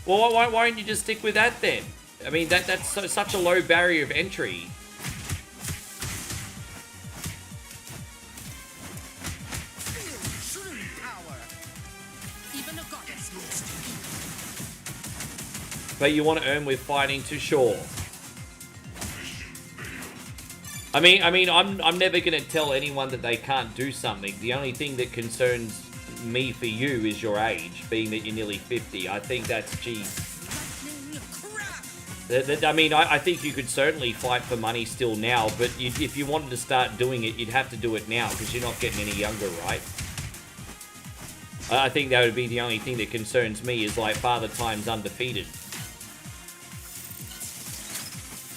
Well, why don't you just stick with that then? I mean, that's such a low barrier of entry. But you want to earn with fighting too, sure. I mean, I'm never gonna tell anyone that they can't do something. The only thing that concerns me for you is your age, being that you're nearly 50. I think that's cheap. I mean, I think you could certainly fight for money still now, but if you wanted to start doing it, you'd have to do it now because you're not getting any younger, right? I think that would be the only thing that concerns me is like Father Time's undefeated.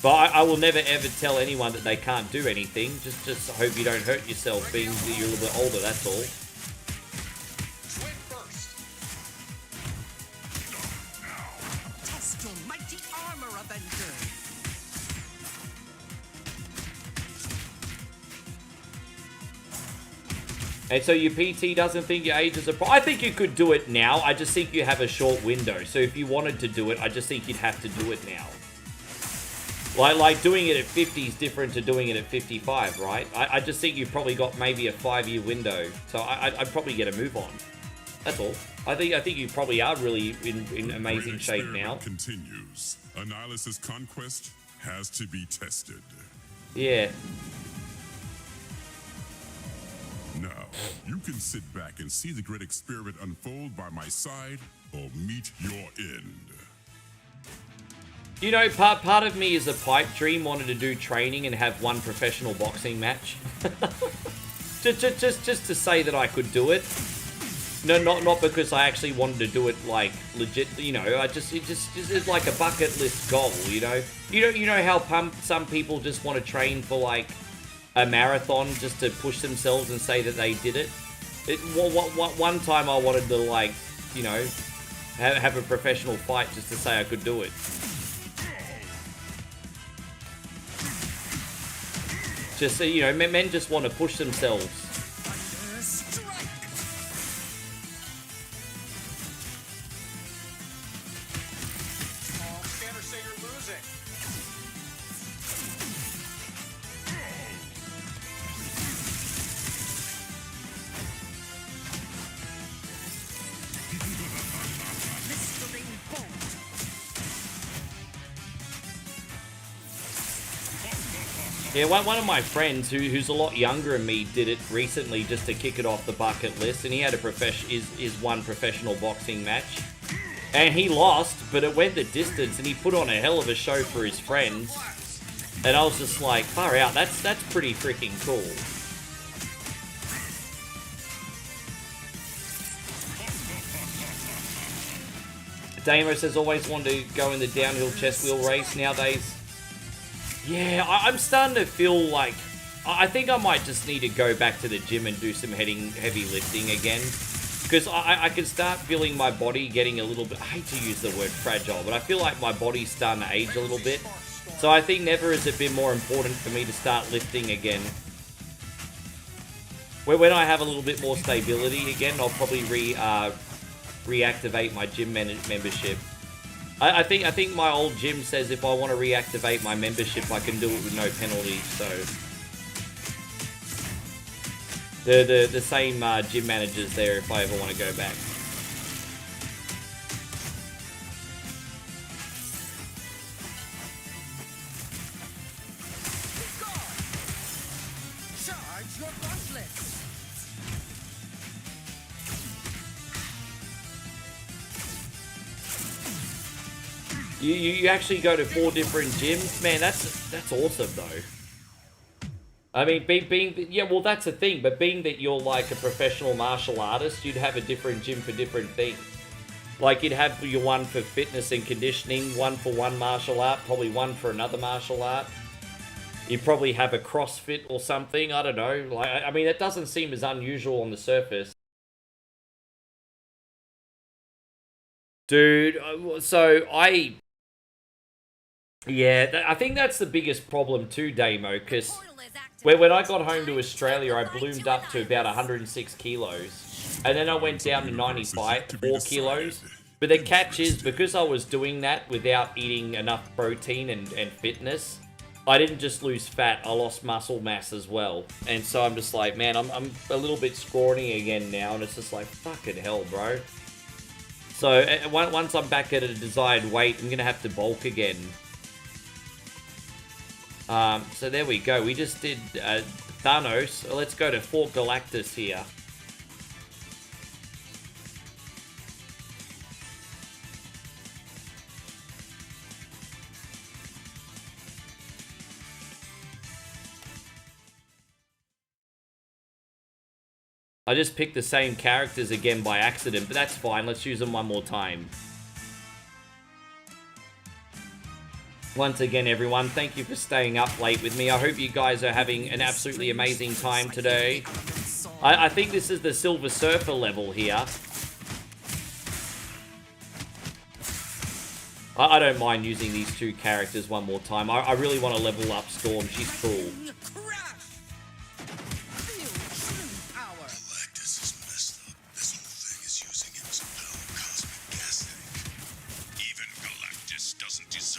But I will never ever tell anyone that they can't do anything. Just hope you don't hurt yourself being that you're a little bit older, that's all. Test your mighty armor, Avenger. And so your PT doesn't think your age is a problem. I think you could do it now. I just think you have a short window. So if you wanted to do it, I just think you'd have to do it now. Like doing it at 50 is different to doing it at 55, right? I just think you've probably got maybe a 5-year window. So I'd probably get a move on. That's all. I think you probably are really in amazing shape now. Continues. Annihilus' conquest has to be tested. Yeah. Now, you can sit back and see the great experiment unfold by my side or meet your end. You know, part of me is a pipe dream, wanted to do training and have one professional boxing match. just to say that I could do it. No, not because I actually wanted to do it like legit. You know, it's like a bucket list goal. You know how some people just want to train for like a marathon just to push themselves and say that they did it. One time I wanted to, like, you know, have a professional fight just to say I could do it. Just so, you know, men just want to push themselves. Yeah, one of my friends who's a lot younger than me did it recently just to kick it off the bucket list, and he had his one professional boxing match, and he lost, but it went the distance, and he put on a hell of a show for his friends, and I was just like, far out, that's pretty freaking cool. Damo says always wanted to go in the downhill chest wheel race nowadays. Yeah, I'm starting to feel like I think I might just need to go back to the gym and do some heavy lifting again, because I can start feeling my body getting a little bit, I hate to use the word fragile, but I feel like my body's starting to age a little bit. So I think never has it been more important for me to start lifting again. When I have a little bit more stability again, I'll probably reactivate my gym membership. I think my old gym says if I want to reactivate my membership, I can do it with no penalty. So the same gym managers there if I ever want to go back. Charge your gauntlets. You actually go to 4 different gyms? Man, that's awesome though. I mean, yeah, well that's the thing, but being that you're like a professional martial artist, you'd have a different gym for different things. Like you'd have your one for fitness and conditioning, one for one martial art, probably one for another martial art. You'd probably have a CrossFit or something, I don't know. Like, I mean, that doesn't seem as unusual on the surface. Dude, so yeah, I think that's the biggest problem too, Damo, because when I got home to Australia, I bloomed up to about 106 kilos, and then I went down to 95, 4 kilos. But the catch is, because I was doing that without eating enough protein and fitness, I didn't just lose fat, I lost muscle mass as well. And so I'm just like, man, I'm a little bit scrawny again now, and it's just like, fucking hell, bro. So once I'm back at a desired weight, I'm going to have to bulk again. So there we go. We just did Thanos. Let's go to Fort Galactus here. I just picked the same characters again by accident, but that's fine. Let's use them one more time. Once again, everyone, thank you for staying up late with me. I hope you guys are having an absolutely amazing time today. I think this is the Silver Surfer level here. I don't mind using these 2 characters one more time. I really want to level up Storm. She's cool.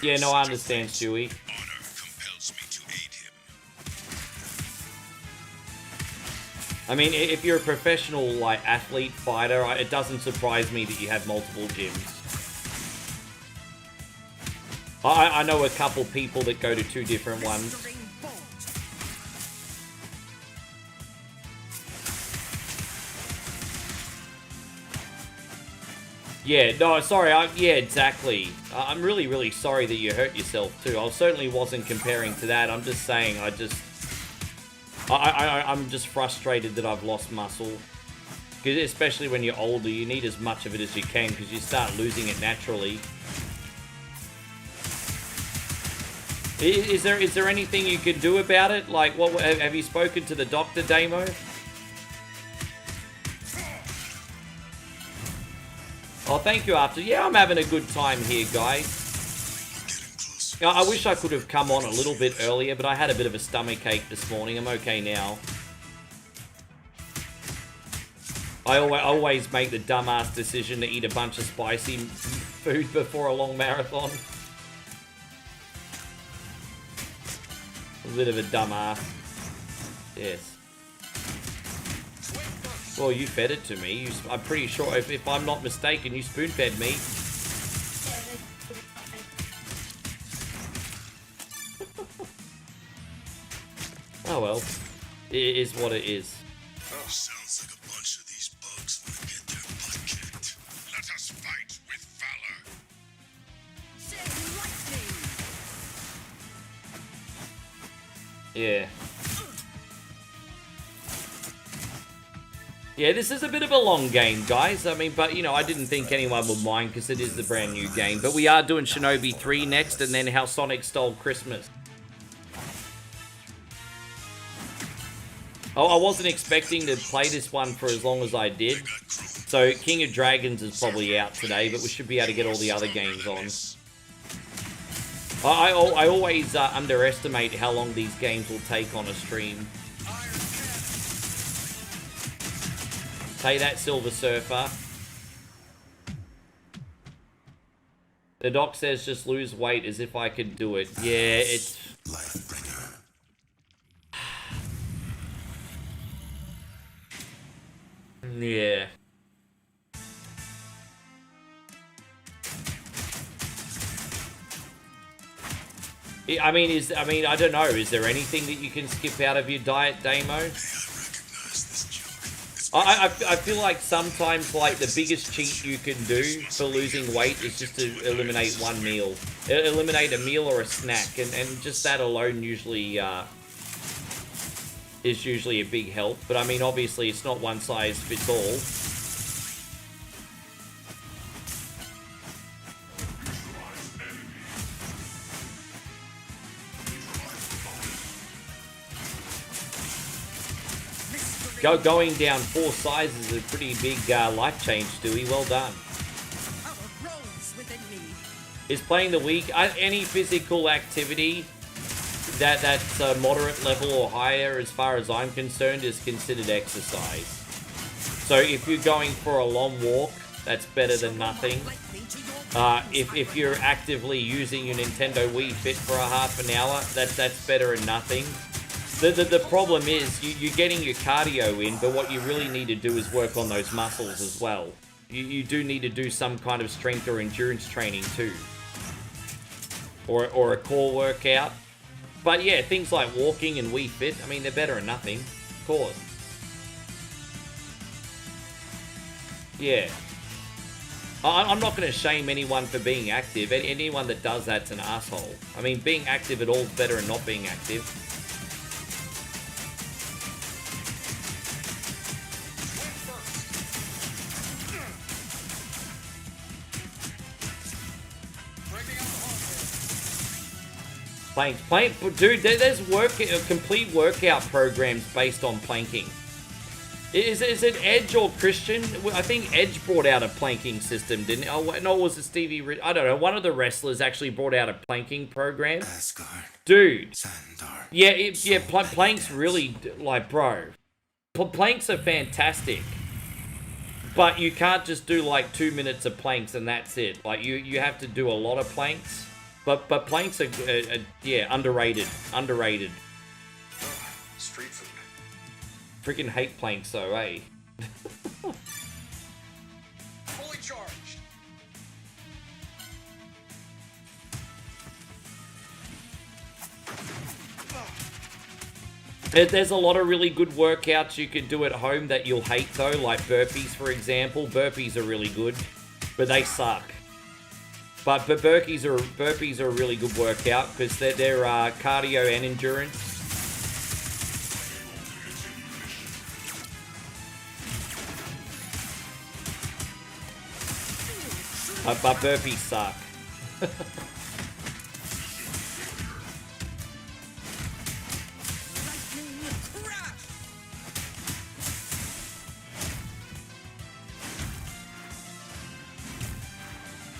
Yeah, no, I understand, Stewie. I mean, if you're a professional, like, athlete, fighter, it doesn't surprise me that you have multiple gyms. I know a couple people that go to 2 different ones. Yeah, no, sorry, yeah, exactly. I'm really, really sorry that you hurt yourself, too. I certainly wasn't comparing to that. I'm just saying, I'm just frustrated that I've lost muscle. Because especially when you're older, you need as much of it as you can, because you start losing it naturally. Is there anything you can do about it? Like, what have you spoken to the doctor, Damo? Oh, thank you, After. Yeah, I'm having a good time here, guys. I wish I could have come on a little bit earlier, but I had a bit of a stomachache this morning. I'm okay now. I always make the dumbass decision to eat a bunch of spicy food before a long marathon. A bit of a dumbass. Yes. Well, you fed it to me. I'm pretty sure, if I'm not mistaken, you spoon-fed me. Oh well. It is what it is. Oh, sounds like a bunch of these bugs want to get their butt kicked. Let us fight with valor. Yeah. Yeah, this is a bit of a long game, guys. I mean, but, you know, I didn't think anyone would mind because it is the brand new game. But we are doing Shinobi 3 next, and then How Sonic Stole Christmas. Oh, I wasn't expecting to play this one for as long as I did. So, King of Dragons is probably out today, but we should be able to get all the other games on. I always underestimate how long these games will take on a stream. Say that, Silver Surfer. The doc says just lose weight as if I could do it. Yeah, it's... Yeah. I mean, I don't know. Is there anything that you can skip out of your diet, Damo? I feel like sometimes, like, the biggest cheat you can do for losing weight is just to eliminate one meal. Eliminate a meal or a snack, and just that alone usually is usually a big help. But, I mean, obviously, it's not one size fits all. Going down 4 sizes is a pretty big life change, Stewie. Well done. Is playing the week any physical activity that's a moderate level or higher, as far as I'm concerned, is considered exercise. So if you're going for a long walk, that's better than nothing. If you're actively using your Nintendo Wii Fit for a half an hour, that's better than nothing. The problem is you're getting your cardio in, but what you really need to do is work on those muscles as well. You do need to do some kind of strength or endurance training too. Or a core workout. But yeah, things like walking and Wii Fit, I mean, they're better than nothing. Of course. Yeah. I'm not going to shame anyone for being active. Anyone that does that's an asshole. I mean, being active at all is better than not being active. Plank, dude, there's complete workout programs based on planking. Is it Edge or Christian? I think Edge brought out a planking system, didn't it? Oh, no, was it Stevie? I don't know. One of the wrestlers actually brought out a planking program. Dude. Yeah, planks really, like, bro. Planks are fantastic. But you can't just do, like, 2 minutes of planks and that's it. Like, you have to do a lot of planks. But planks are yeah, underrated. Underrated. Street food. Freaking hate planks though, eh? Fully charged. There's a lot of really good workouts you can do at home that you'll hate though, like burpees, for example. Burpees are really good, but they suck. But burpees are a really good workout because they're cardio and endurance. But burpees suck.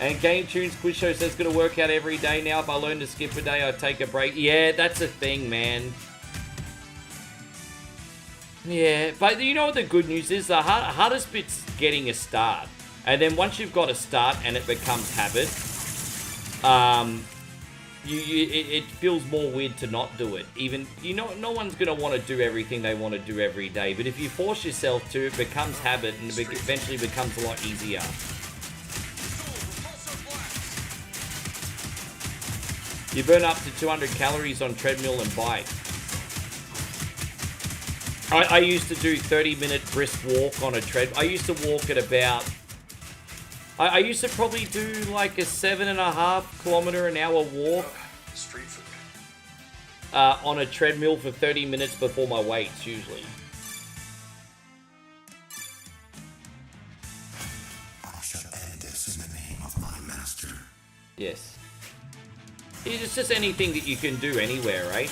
And Game Tunes Quiz Show says gonna work out every day now. If I learn to skip a day, I take a break. Yeah, that's a thing, man. Yeah, but you know what the good news is? The hardest bit's getting a start. And then once you've got a start and it becomes habit, it feels more weird to not do it. Even, no one's going to want to do everything they want to do every day. But if you force yourself to, it becomes habit and it eventually becomes a lot easier. You burn up to 200 calories on treadmill and bike. I used to do 30-minute brisk walk on a treadmill. I used to walk at about... I used to probably do like a 7.5 kilometer an hour walk on a treadmill for 30 minutes before my weights, usually. I shall end this in the name of my master. Yes. It's just anything that you can do anywhere, right?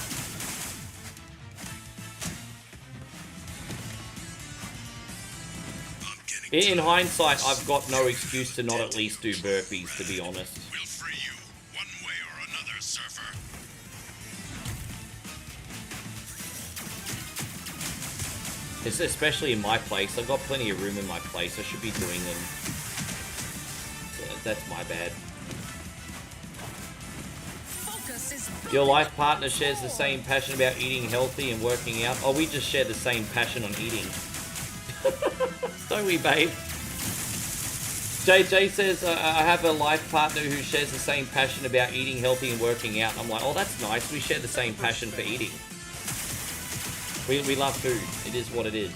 In hindsight, I've got no excuse to not at least do burpees, to be honest. We'll free you, one way or another, surfer. It's especially in my place. I've got plenty of room in my place. I should be doing them. That's my bad. Your life partner shares the same passion about eating healthy and working out. Oh, we just share the same passion on eating. Don't we, babe? JJ says, I have a life partner who shares the same passion about eating healthy and working out. I'm like, oh, that's nice. We share the same passion for eating. We love food. It is what it is.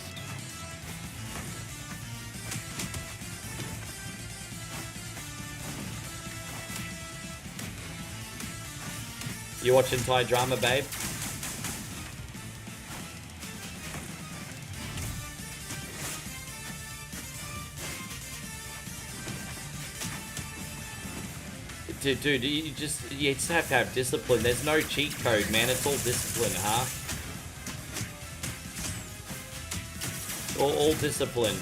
You watching Thai drama, babe? Dude, you just have to have discipline. There's no cheat code, man. It's all discipline, huh? All discipline.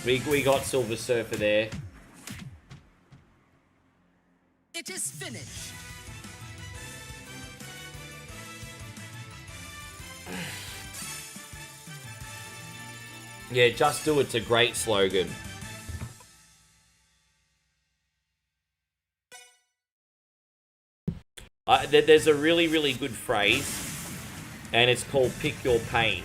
We got Silver Surfer there. It is finished. Yeah, just do it's a great slogan. There's a really, really good phrase, and it's called pick your pain.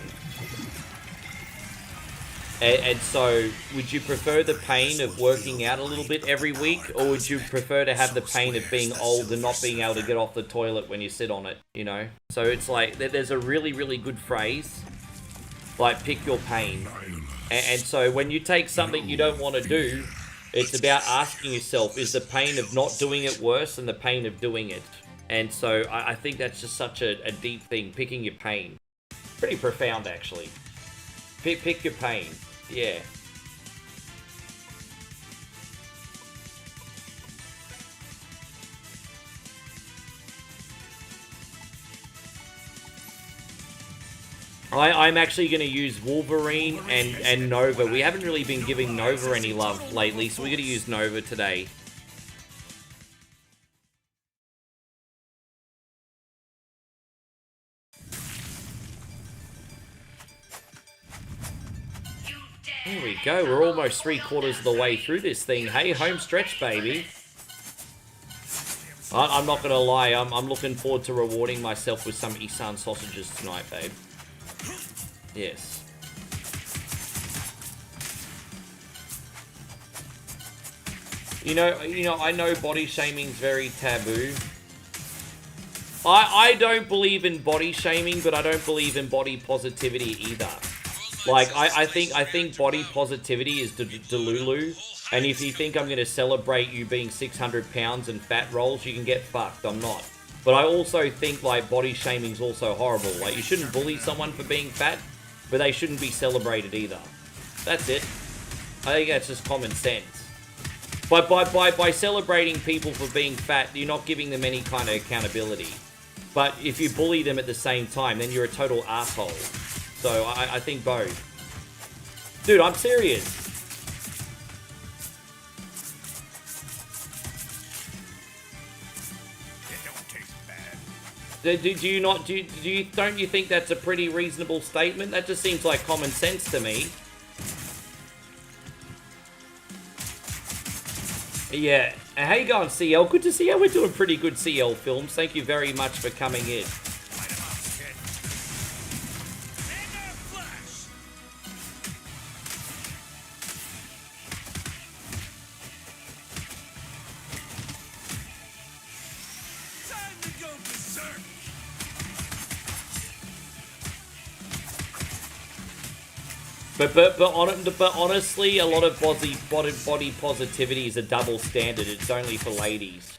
And so, would you prefer the pain of working out a little bit every week, or would you prefer to have the pain of being old and not being able to get off the toilet when you sit on it, you know? So it's like, there's a really, really good phrase, like pick your pain. And so when you take something you don't want to do, it's about asking yourself, is the pain of not doing it worse than the pain of doing it? And so I think that's just such a deep thing, picking your pain. Pretty profound, actually. Pick your pain. Yeah. I'm actually going to use Wolverine and Nova. We haven't really been giving Nova any love lately, so we're going to use Nova today. There we go. We're almost 3/4 of the way through this thing. Hey, home stretch, baby. I'm not going to lie. I'm looking forward to rewarding myself with some Isan sausages tonight, babe. Yes. You know, I know body shaming's very taboo. I don't believe in body shaming, but I don't believe in body positivity either. Like, I think body positivity is delulu, and if you think I'm going to celebrate you being 600 pounds and fat rolls, you can get fucked. I'm not. But I also think, like, body shaming's also horrible. Like, you shouldn't bully someone for being fat, but they shouldn't be celebrated either. That's it. I think that's just common sense. By celebrating people for being fat, you're not giving them any kind of accountability. But if you bully them at the same time, then you're a total asshole. So I think both. Dude, I'm serious. It don't taste bad. Don't you think that's a pretty reasonable statement? That just seems like common sense to me. Yeah. How you going, CL? Good to see you. We're doing pretty good, CL Films. Thank you very much for coming in. But honestly, a lot of body positivity is a double standard. It's only for ladies.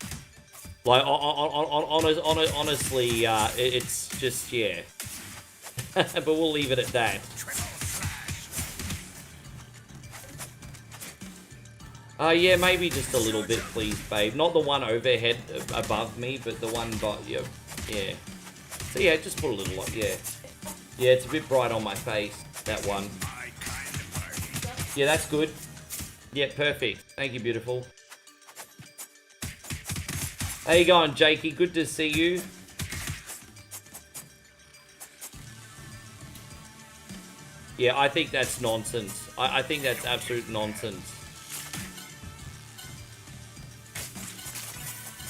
Like, honestly, it's just, yeah. But we'll leave it at that. Yeah, maybe just a little bit, please, babe. Not the one overhead above me, but the one, yeah. So yeah, just put a little, yeah. Yeah, it's a bit bright on my face, that one. Yeah, that's good. Yeah, perfect. Thank you, beautiful. How you going, Jakey? Good to see you. Yeah, I think that's nonsense. I think that's absolute nonsense.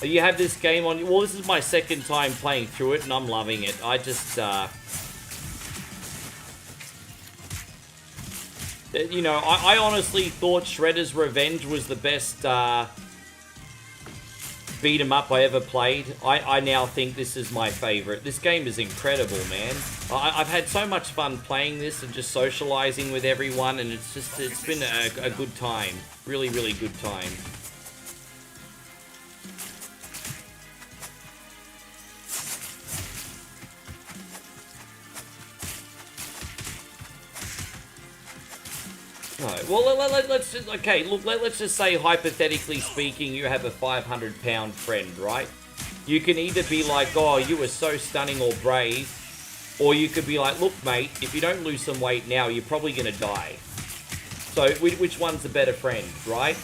You have this game on... Well, this is my second time playing through it, and I'm loving it. I just... You know, I honestly thought Shredder's Revenge was the best beat 'em up I ever played. I now think this is my favorite. This game is incredible, man. I've had so much fun playing this and just socializing with everyone, and it's been a good time. Really, really good time. Right, well, let's just, okay, look, let's just say, hypothetically speaking, you have a 500-pound friend, right? You can either be like, oh, you were so stunning or brave, or you could be like, look, mate, if you don't lose some weight now, you're probably going to die. So, which one's the better friend, right?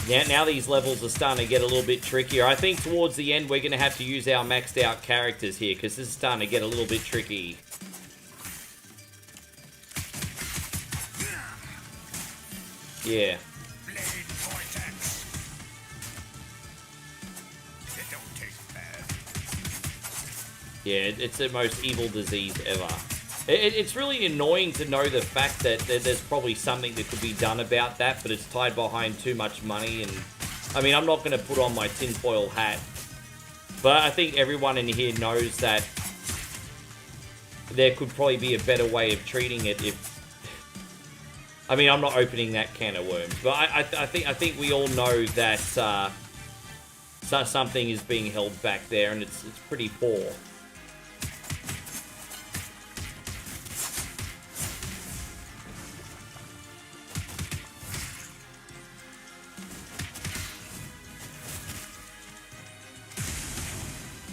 Yeah, now these levels are starting to get a little bit trickier. I think towards the end we're going to have to use our maxed out characters here, because this is starting to get a little bit tricky. Yeah. Yeah, it's the most evil disease ever. It's really annoying to know the fact that there's probably something that could be done about that, but it's tied behind too much money. And I mean, I'm not going to put on my tinfoil hat, but I think everyone in here knows that there could probably be a better way of treating it if... I mean, I'm not opening that can of worms, but I think we all know that something is being held back there, and it's pretty poor.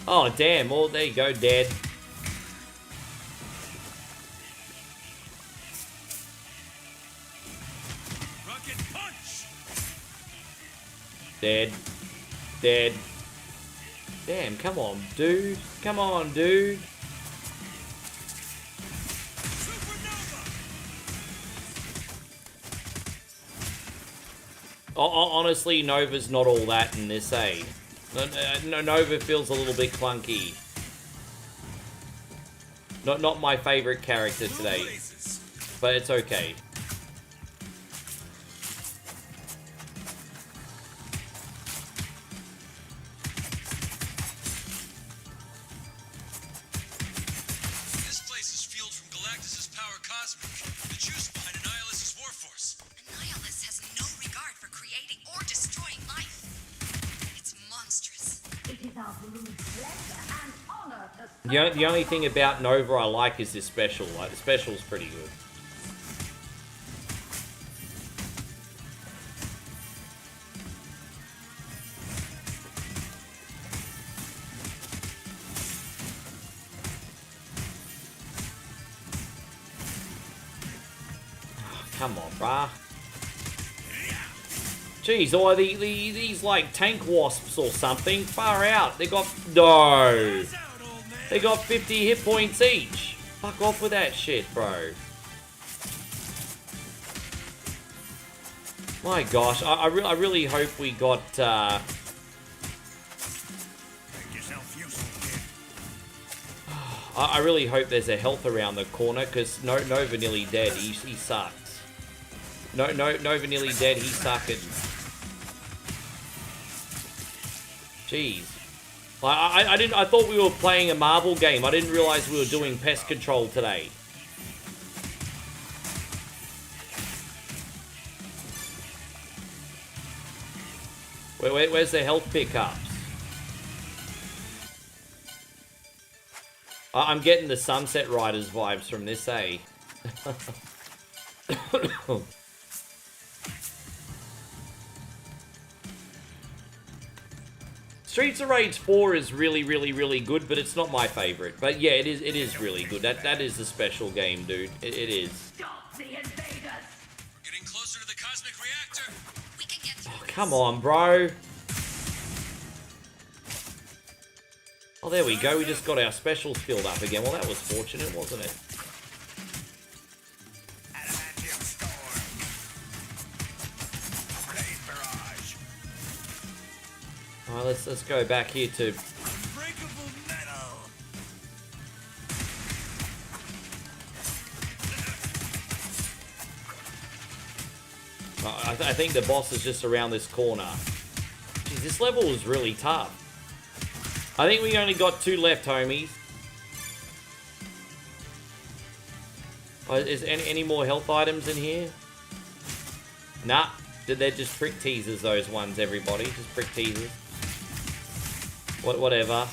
Oh, damn. Well, there you go, dead. Rocket punch. Dead. Dead. Damn, come on, dude. Come on, dude. Honestly, Nova's not all that in this, eh? Nova feels a little bit clunky. Not my favorite character today. but it's okay. This place is fueled from Galactus' power cosmic. The juice behind Annihilus's warforce. Annihilus has no regard for creating or destroying life. It's monstrous. It is our belief, pleasure, and honor The only thing about Nova I like is this special. Like, the special's pretty good. Come on, brah. Jeez, or these like tank wasps or something. Far out. They got... No. They got 50 hit points each. Fuck off with that shit, bro. My gosh. I really hope we got... I really hope there's a health around the corner, because Nova nearly dead. He sucks. Nova nearly dead. He sucking. Jeez. I thought we were playing a marble game. I didn't realize we were doing pest control today. Where's the health pickups? I'm getting the Sunset Riders vibes from this, eh? Streets of Rage 4 is really good, but it's not my favorite. But yeah, it is really good. That is a special game, dude. It is. Stop the invaders! We're getting closer to the cosmic reactor. We can get through this. Come on, bro. Oh, there we go. We just got our specials filled up again. Well, that was fortunate, wasn't it? Adamantium storm. Blaze barrage. Alright, let's go back here to... Unbreakable metal. I think the boss is just around this corner. Jeez, this level is really tough. I think we only got 2 left, homies. Is any more health items in here? Nah, they're just prick teasers, those ones, everybody. Just prick teasers. Whatever.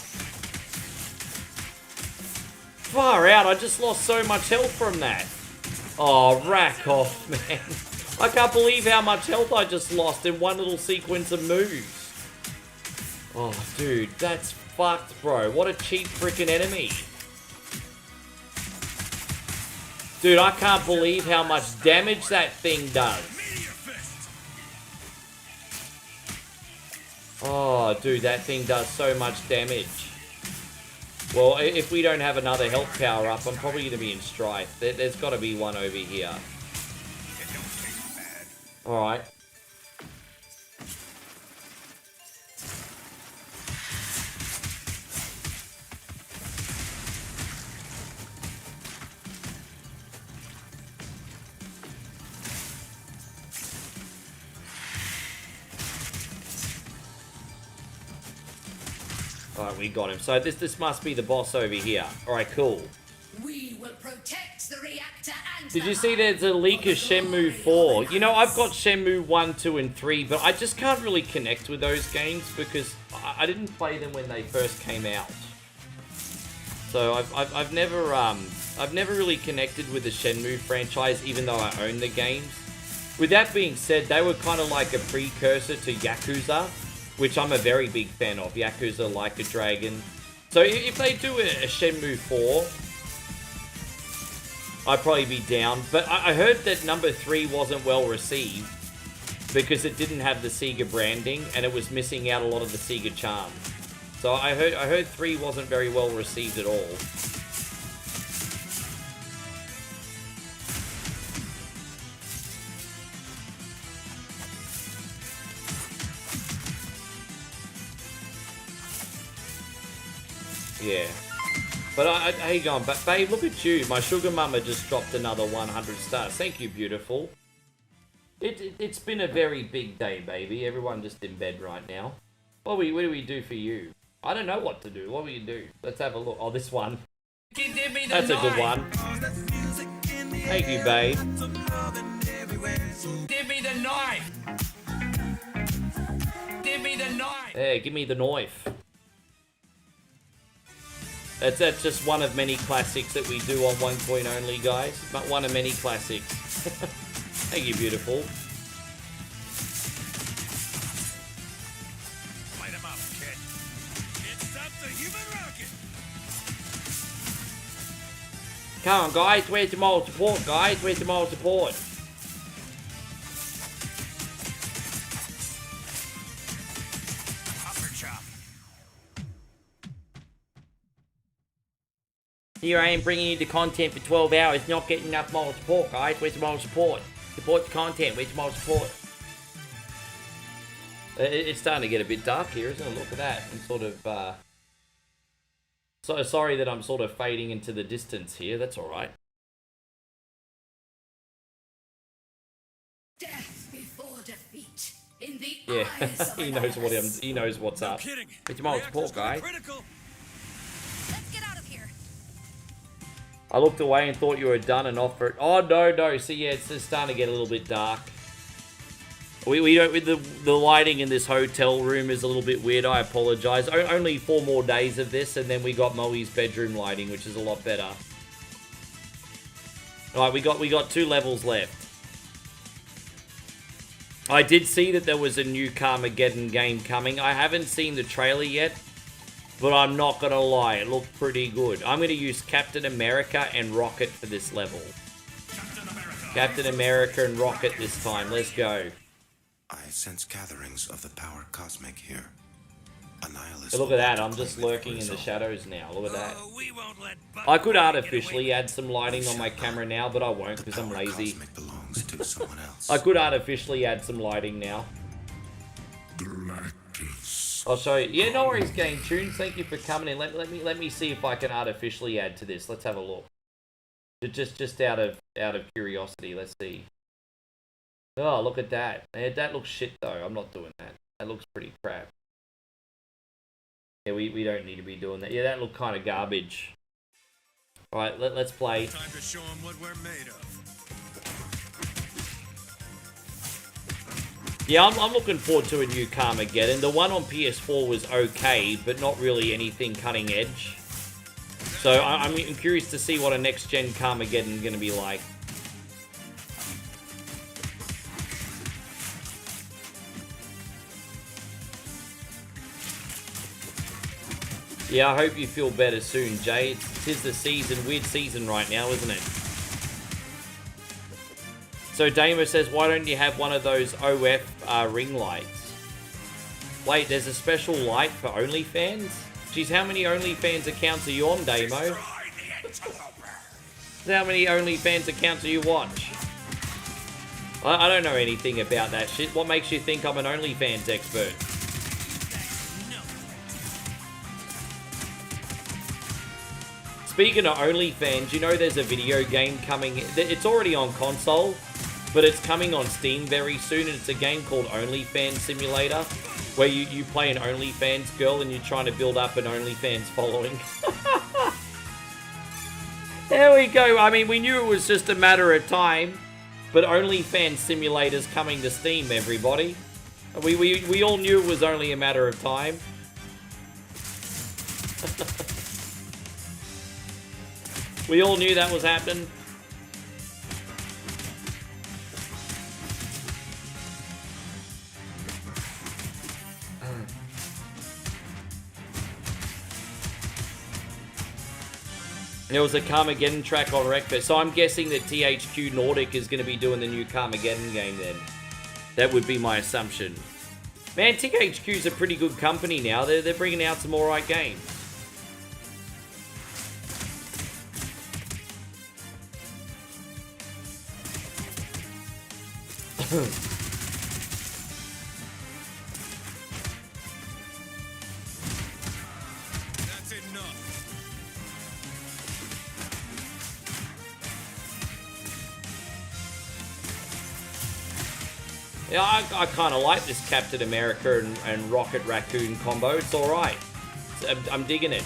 Far out, I just lost so much health from that. Oh, rack off, man. I can't believe how much health I just lost in one little sequence of moves. Oh, dude, that's fucked, bro. What a cheap freaking enemy. Dude, I can't believe how much damage that thing does. Oh, dude, that thing does so much damage. Well, if we don't have another health power up, I'm probably going to be in strife. There's got to be one over here. Alright. Alright, we got him. So this must be the boss over here. Alright, cool. We will protect the reactor and Did you see there's a leak of Shenmue 4? You know, I've got Shenmue 1, 2, and 3, but I just can't really connect with those games because I didn't play them when they first came out. So I've never really connected with the Shenmue franchise, even though I own the games. With that being said, they were kind of like a precursor to Yakuza, which I'm a very big fan of. Yakuza, Like a Dragon. So if they do a Shenmue 4, I'd probably be down. But I heard that number 3 wasn't well received because it didn't have the Sega branding and it was missing out a lot of the Sega charm. So I heard 3 wasn't very well received at all. Yeah. But how you going? But babe, look at you. My sugar mama just dropped another 100 stars. Thank you, beautiful. It's been a very big day, baby. Everyone just in bed right now. What do we do for you? I don't know what to do. What will you do? Let's have a look. Oh, this one. That's a good one. Thank you, babe. Give me the knife. Give me the knife. Hey, give me the knife. That's just one of many classics that we do on One Coin Only, guys. But one of many classics. Thank you, beautiful. Light him up, kid. It's up the human rocket. Come on, guys. Where's the moral support, guys? Where's the moral support? Upper chop. Here I am bringing you the content for 12 hours, not getting enough moral support, guys. Where's the moral support? Support the content. Where's the moral support? It's starting to get a bit dark here, isn't it? Look at that. I'm sort of, so sorry that I'm sort of fading into the distance here. That's all right. Death before defeat. In the Yeah, eyes of he knows what Annihilus. he knows what's up. Kidding. Where's your moral Reactor's support, going guys? critical. Let's get out of here. I looked away and thought you were done and off for it. Oh, no. See, yeah, it's just starting to get a little bit dark. We don't, with the lighting in this hotel room is a little bit weird. I apologize. Only 4 more days of this, and then we got Moe's bedroom lighting, which is a lot better. All right, we got 2 levels left. I did see that there was a new Carmageddon game coming. I haven't seen the trailer yet, but I'm not gonna lie, it looked pretty good. I'm gonna use Captain America and Rocket for this level. Captain America and Rocket this time. Let's go. I sense gatherings of the power cosmic here. Annihilus. But look at that, I'm just lurking in the shadows now. Look at that. I could artificially add some lighting on my camera now, but I won't because I'm lazy. Belongs to someone else. I could artificially add some lighting now. I'll show you. Yeah, no worries, Game Tunes. Thank you for coming in. Let me see if I can artificially add to this. Let's have a look. Just out of curiosity, let's see. Oh, look at that. That looks shit though. I'm not doing that. That looks pretty crap. Yeah, we don't need to be doing that. Yeah, that looked kind of garbage. All right, let's play. Time to show them what we're made of. Yeah, I'm looking forward to a new Carmageddon. The one on PS4 was okay, but not really anything cutting edge. So I'm curious to see what a next-gen Carmageddon is going to be like. Yeah, I hope you feel better soon, Jay. Tis the season, weird season right now, isn't it? So Damer says, why don't you have one of those OF ring lights? Wait, there's a special light for OnlyFans? Geez, how many OnlyFans accounts are you on, Damo? How many OnlyFans accounts do you watch? I don't know anything about that shit. What makes you think I'm an OnlyFans expert? Speaking of OnlyFans, you know there's a video game coming. It's already on console, but it's coming on Steam very soon, and it's a game called OnlyFans Simulator, where you play an OnlyFans girl and you're trying to build up an OnlyFans following. There we go. I mean, we knew it was just a matter of time, but OnlyFans Simulator's coming to Steam, everybody. We all knew it was only a matter of time. We all knew that was happening. There was a Carmageddon track on Wreckfest, so I'm guessing that THQ Nordic is going to be doing the new Carmageddon game then. That would be my assumption. Man, THQ's a pretty good company now. They're bringing out some alright games. That's enough. Yeah, I kind of like this Captain America and Rocket Raccoon combo. It's alright. I'm digging it.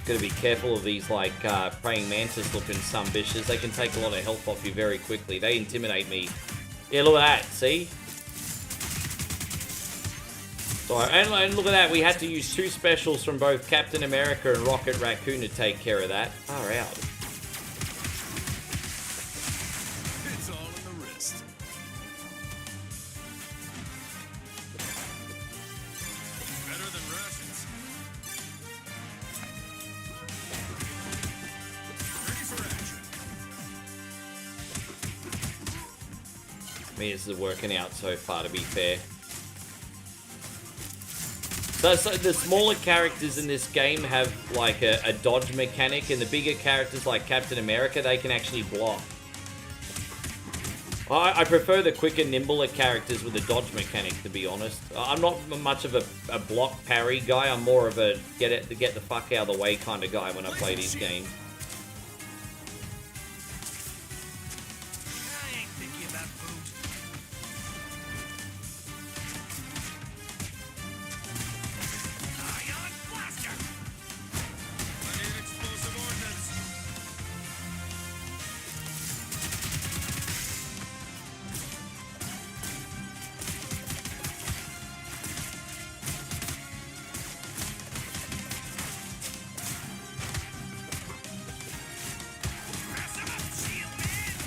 Gotta be careful of these, like, praying mantis looking sumbitches. They can take a lot of health off you very quickly. They intimidate me. Yeah, look at that, see? So, and look at that, we had to use 2 specials from both Captain America and Rocket Raccoon to take care of that. Far out. It's all in the wrist. Better than rations. Ready for action. I mean, this is working out so far, to be fair. So the smaller characters in this game have like a dodge mechanic, and the bigger characters like Captain America, they can actually block. I prefer the quicker, nimbler characters with a dodge mechanic, to be honest. I'm not much of a block parry guy. I'm more of a get the fuck out of the way kind of guy when I play these games. I ain't picky about food. Ion blaster. I need explosive ordnance. Mess 'em up, shield man.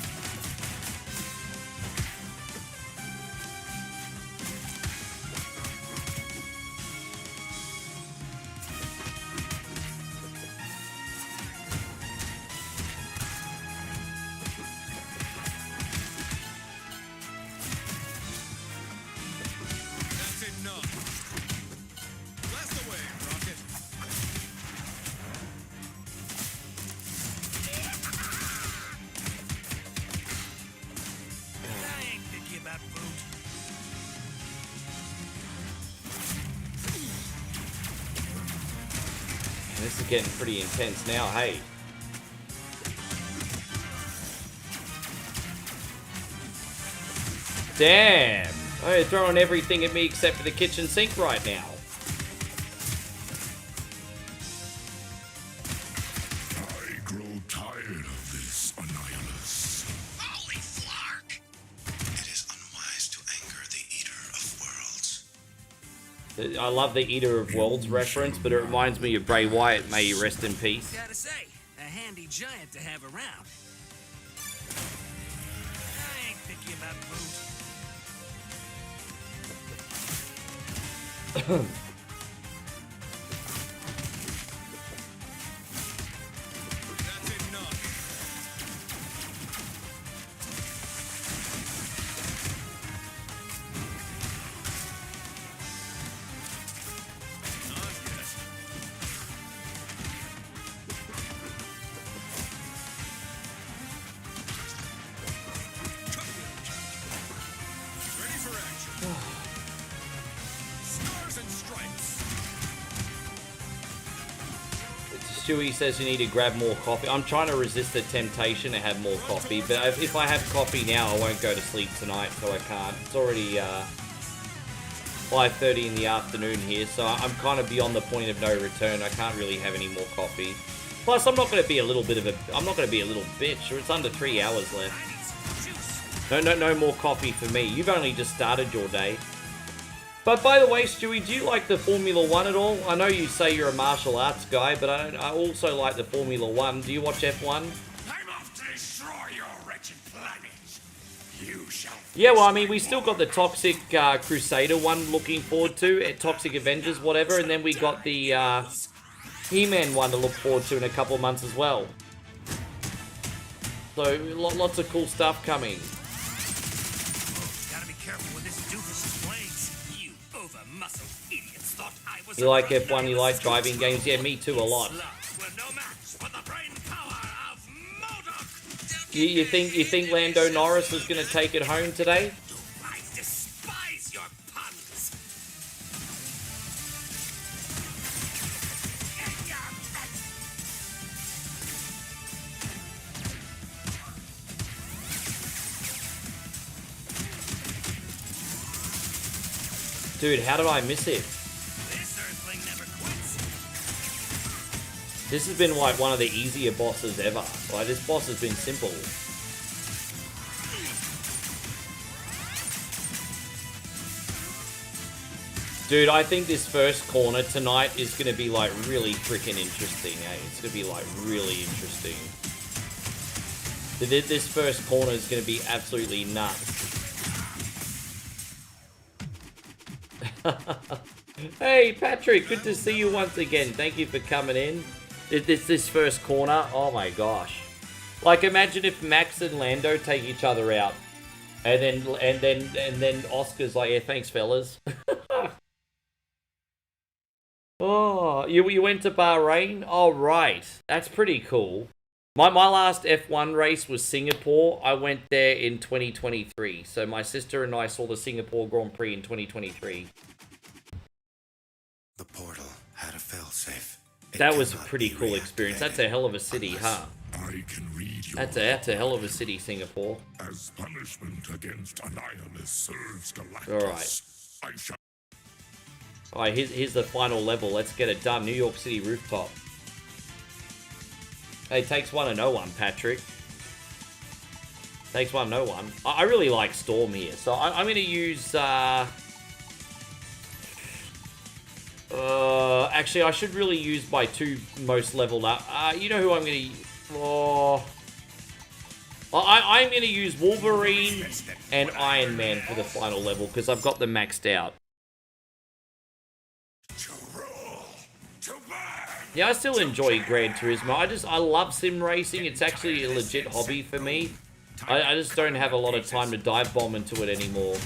That's enough. Blast away, Rocket. I ain't picky about food. This is getting pretty intense now, hey. Damn! Oh, you're throwing everything at me except for the kitchen sink right now. I grow tired of this, Annihilus. Holy flark! It is unwise to anger the Eater of Worlds. I love the Eater of Worlds reference, but it reminds me of Bray Wyatt, may he rest in peace. Gotta say, a handy giant to have around. I ain't picky about food. That's enough. Not yet. Ready for action. Stars and stripes. Stewie says you need to grab more coffee. I'm trying to resist the temptation to have more coffee, but if I have coffee now, I won't go to sleep tonight, so I can't. It's already 5:30 in the afternoon here, so I'm kind of beyond the point of no return. I can't really have any more coffee. Plus, I'm not going to be a little bitch, or it's under 3 hours left. No more coffee for me. You've only just started your day. But by the way, Stewie, do you like the Formula One at all? I know you say you're a martial arts guy, but I also like the Formula One. Do you watch F1? I'm off to destroy your wretched planet. You shall. Yeah, well, I mean, we still got the Toxic Crusader one looking forward to, Toxic Avengers, whatever, and then we got the He-Man one to look forward to in a couple of months as well. So, lots of cool stuff coming. Gotta be careful with this doofus's blades. You over-muscled idiots thought I was. You like F1, you like driving games? Yeah, me too, a lot. You think Lando Norris is going to take it home today? I despise your puns. Dude, how did I miss it? This earthling never quits. This has been like one of the easier bosses ever. Like, this boss has been simple. Dude, I think this first corner tonight is going to be like really freaking interesting, eh? It's going to be like really interesting. This first corner is going to be absolutely nuts. Hey, Patrick, good to see you once again. Thank you for coming in. This first corner, oh my gosh. Like, imagine if Max and Lando take each other out. And then Oscar's like, yeah, thanks, fellas. Oh, you went to Bahrain? Oh, right. That's pretty cool. My last F1 race was Singapore. I went there in 2023. So my sister and I saw the Singapore Grand Prix in 2023. The portal had a failsafe. That was a pretty cool experience. That's a hell of a city, huh? I can read your That's a hell of a city, Singapore. As punishment against Annihilus serves Galactus. Alright. I shall. Alright, here's the final level. Let's get it done. New York City rooftop. Hey, takes one to know one, Patrick. Takes one to know one. I really like Storm here. So I'm going to use... actually, I should really use my two most leveled up. You know who I'm going to... Oh... I'm going to use Wolverine and Iron Man for the final level, because I've got them maxed out. Yeah, I still enjoy Gran Turismo. I love sim racing. It's actually a legit hobby for me. I just don't have a lot of time to dive bomb into it anymore.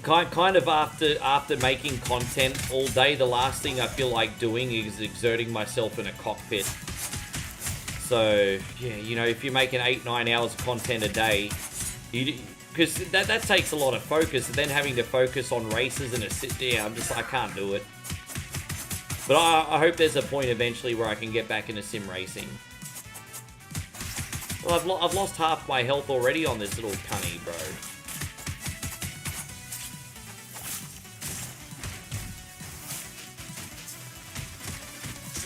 Kind of after making content all day, the last thing I feel like doing is exerting myself in a cockpit. So, yeah, you know, if you're making 8-9 hours of content a day, because that takes a lot of focus, and then having to focus on races and a sit down, I can't do it. But I hope there's a point eventually where I can get back into sim racing. Well, I've lost half my health already on this little cunny, bro.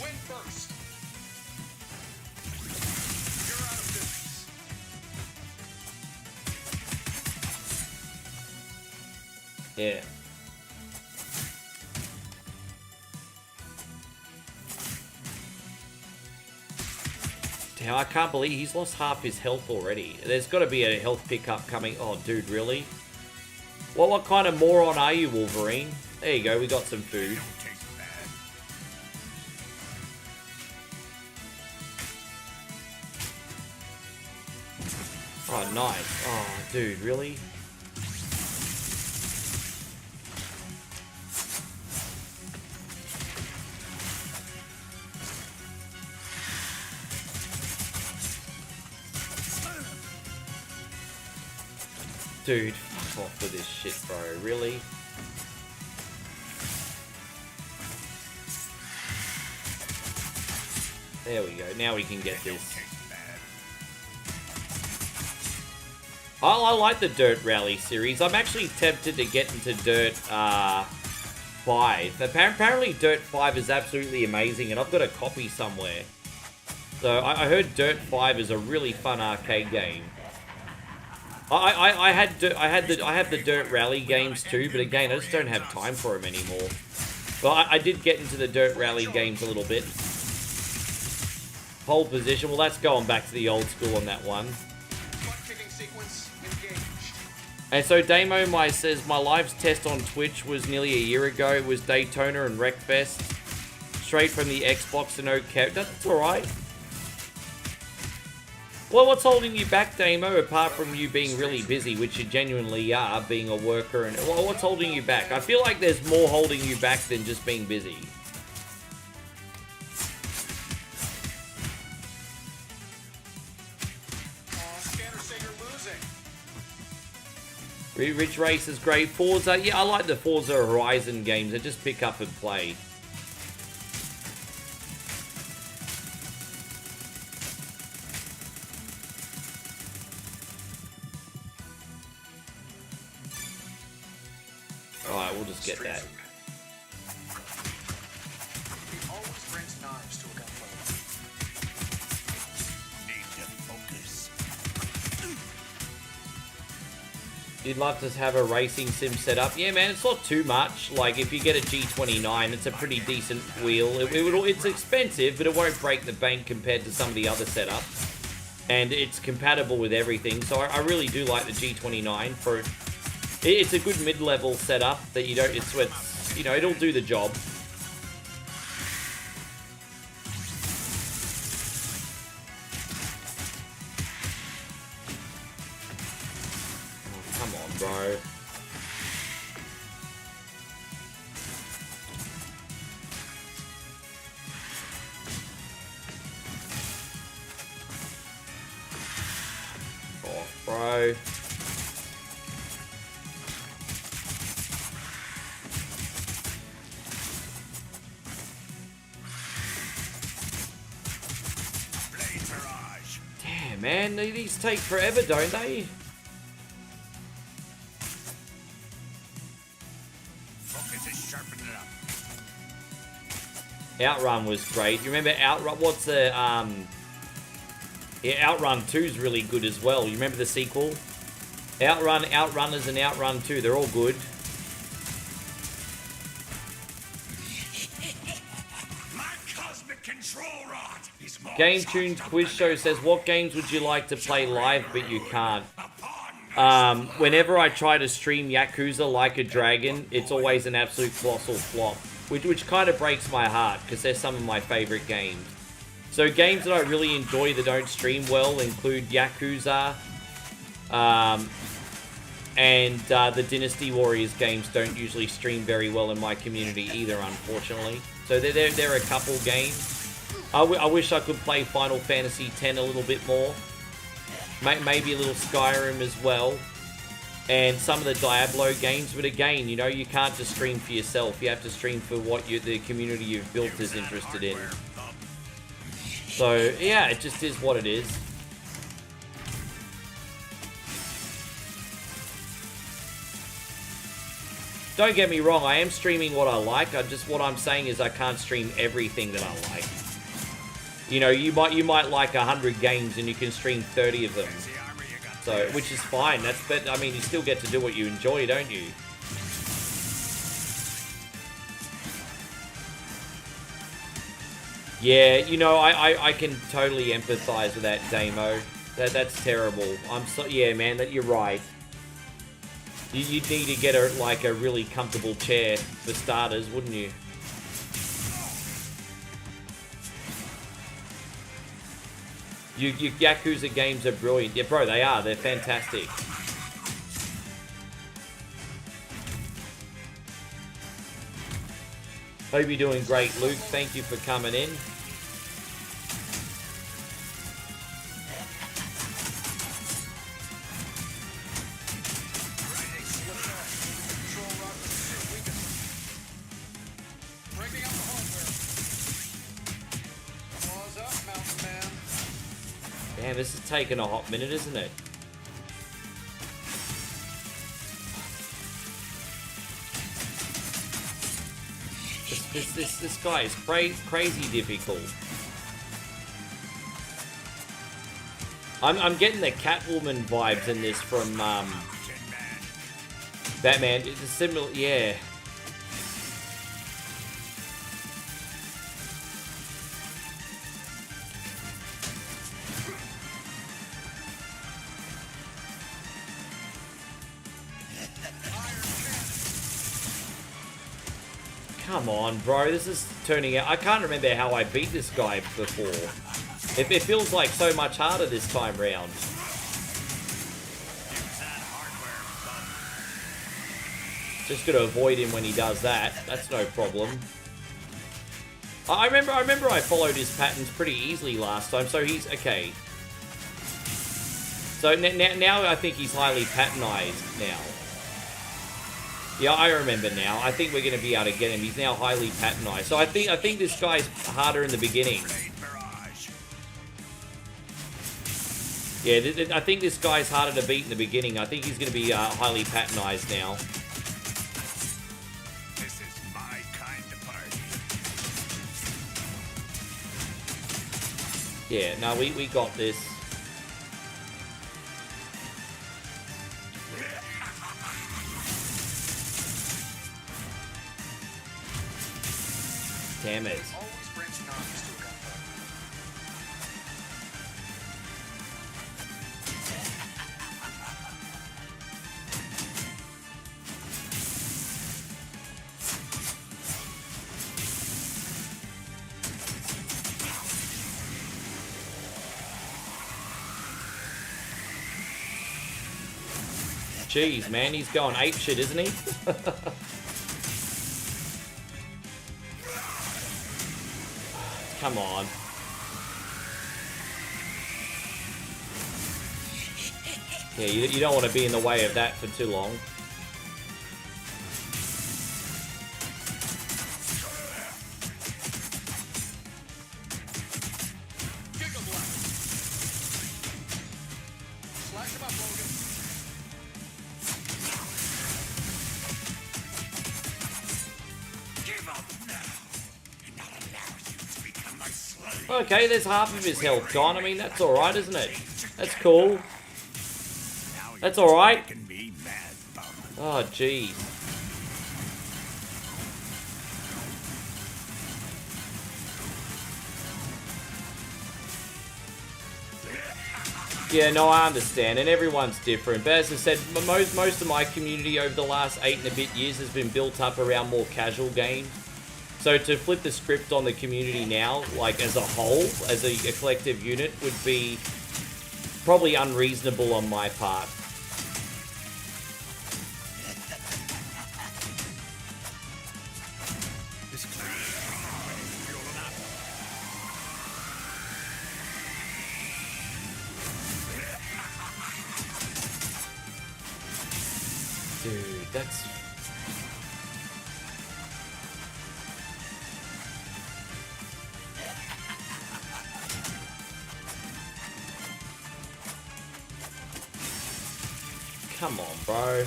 Win first. You're out of business. Yeah. Damn, I can't believe he's lost half his health already. There's got to be a health pickup coming. Oh, dude, really? Well, what kind of moron are you, Wolverine? There you go, we got some food. Oh, nice. Oh, dude, really? Dude, fuck off with this shit, bro. Really? There we go. Now we can get this. I like the Dirt Rally series. I'm actually tempted to get into Dirt 5. Apparently Dirt 5 is absolutely amazing, and I've got a copy somewhere. So I heard Dirt 5 is a really fun arcade game. I have the Dirt Rally games too, but again, I just don't have time for them anymore. But I did get into the Dirt Rally games a little bit. Pole position, well, that's going back to the old school on that one. And so Damo says, my live test on Twitch was nearly a year ago. It was Daytona and Wreckfest. Straight from the Xbox and no cap. That's alright. Well, what's holding you back, Damo, apart from you being really busy, which you genuinely are, being a worker? And well, what's holding you back? I feel like there's more holding you back than just being busy. Ridge Race is great. Forza, yeah, I like the Forza Horizon games. They just pick up and play. Alright, we'll just get that. He always brings knives to a gunfight. Need to focus. You'd love to have a racing sim set up. Yeah, man, it's not too much. Like, if you get a G29, it's a pretty decent wheel. It's expensive, but it won't break the bank compared to some of the other setups. And it's compatible with everything, so I really do like the G29 for... It's a good mid-level setup that you don't... It's you know, it'll do the job. Oh, come on, bro. Oh, bro. Damn, man, these take forever, don't they? Focus is sharpening up. Outrun was great. You remember Outrun? What's the Yeah, Outrun 2 is really good as well. You remember the sequel? Outrun, Outrunners, and Outrun 2. They're all good. My cosmic control rod is more Game Tunes Quiz Show says, what games would you like to play live but you can't? Whenever I try to stream Yakuza Like a Dragon, it's always an absolute colossal flop. Which kind of breaks my heart, because they're some of my favorite games. So games that I really enjoy that don't stream well include Yakuza, and the Dynasty Warriors games don't usually stream very well in my community either, unfortunately. So there are a couple games. I wish I could play Final Fantasy X a little bit more. Maybe a little Skyrim as well. And some of the Diablo games, but again, you know, you can't just stream for yourself. You have to stream for what the community you've built is interested in. So, yeah, it just is what it is. Don't get me wrong, I am streaming what I like. What I'm saying is I can't stream everything that I like. You know, you might like 100 games and you can stream 30 of them. So, which is fine. But I mean, you still get to do what you enjoy, don't you? Yeah, you know, I can totally empathize with that, Damo. That's terrible. Yeah, man, you're right. You'd need to get a really comfortable chair for starters, wouldn't you? Your Yakuza games are brilliant. Yeah, bro, they are. They're fantastic. Hope you're doing great, Luke. Thank you for coming in. Damn, this is taking a hot minute, isn't it? This guy is crazy difficult. I'm getting the Catwoman vibes in this from Batman. It's a similar, yeah. Come on, bro. This is turning out... I can't remember how I beat this guy before. It feels like so much harder this time round. Just gotta avoid him when he does that. That's no problem. I remember I followed his patterns pretty easily last time, so he's... Okay. So now I think he's highly patternized now. Yeah, I remember now. I think we're going to be able to get him. He's now highly patternized. So I think this guy's harder in the beginning. Yeah, I think this guy's harder to beat in the beginning. I think he's going to be highly patternized now. This is my kind of party. Yeah, no, we got this. Damn it. Always branching off to a gunfight. Jeez, man, he's going apeshit, isn't he? Come on. Yeah, you don't want to be in the way of that for too long. Slash him up, Logan. Give up now, and I'll allow you to become my slave. Okay, there's half of his health gone. I mean, that's alright, isn't it? That's cool. That's alright. Oh, jeez. Yeah, no, I understand, and everyone's different. But as I said, most of my community over the last 8 and a bit years has been built up around more casual games. So to flip the script on the community now, like as a whole, as a collective unit, would be probably unreasonable on my part. Dude, that's... Come on, bro.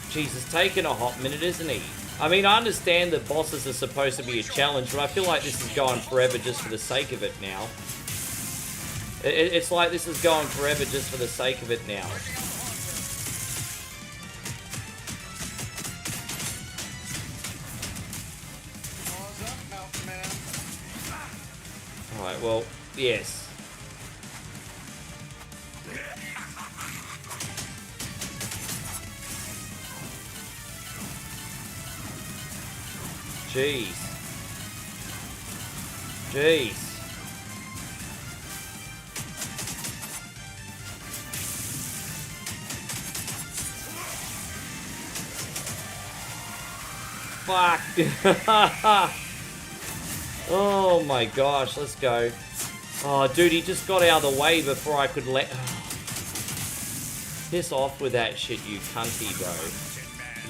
Jeez, it's taken a hot minute, isn't he? I mean, I understand that bosses are supposed to be a challenge, but I feel like this is going forever just for the sake of it now. It's like this is going forever just for the sake of it now. Alright, well, yes. Jeez. Jeez. Fuck. Oh my gosh, let's go. Oh, dude, he just got out of the way before I could let... Piss off with that shit, you cunty, bro.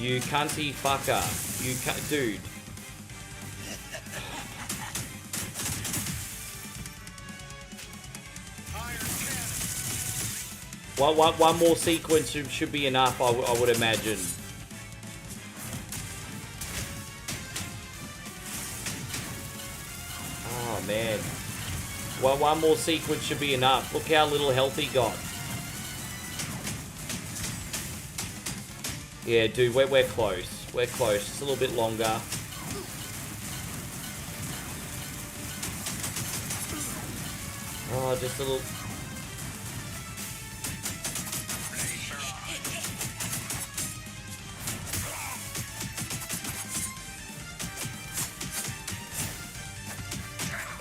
You cunty fucker. You dude. One more sequence should be enough, I would imagine. man. Well, one more sequence should be enough. Look how little health he got. Yeah, dude, we're close. We're close. Just a little bit longer. Oh, just a little...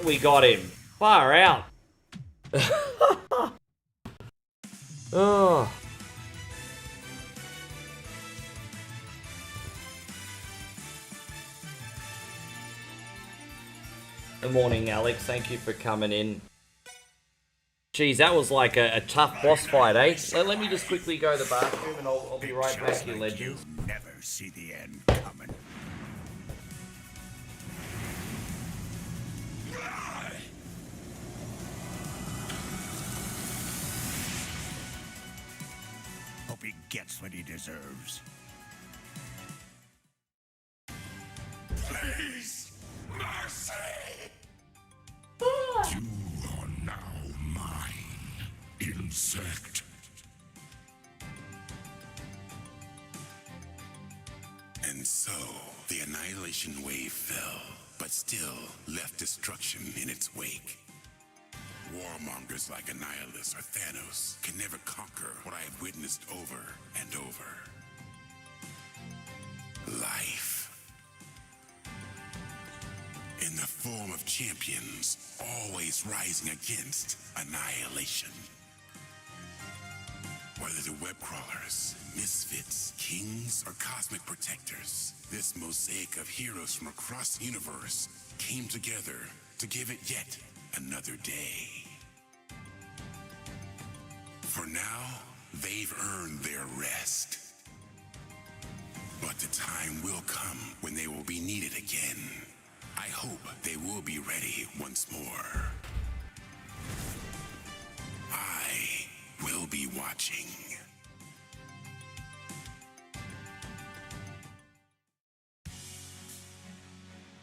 We got him. Far out. Oh. Good morning, Alex. Thank you for coming in. Jeez, that was like a tough boss fight, eh? Let me just quickly go to the bathroom and I'll be right back, you legends. Never see the end coming. Hope he gets what he deserves. Please, mercy! You are now mine, insect. And so, the annihilation wave fell, but still left destruction in its wake. Warmongers like Annihilus or Thanos can never conquer what I have witnessed over and over. Life. In the form of champions, always rising against annihilation. Whether the web crawlers, misfits, kings, or cosmic protectors, this mosaic of heroes from across the universe came together to give it yet another day. For now, they've earned their rest. But the time will come when they will be needed again. I hope they will be ready once more. I will be watching.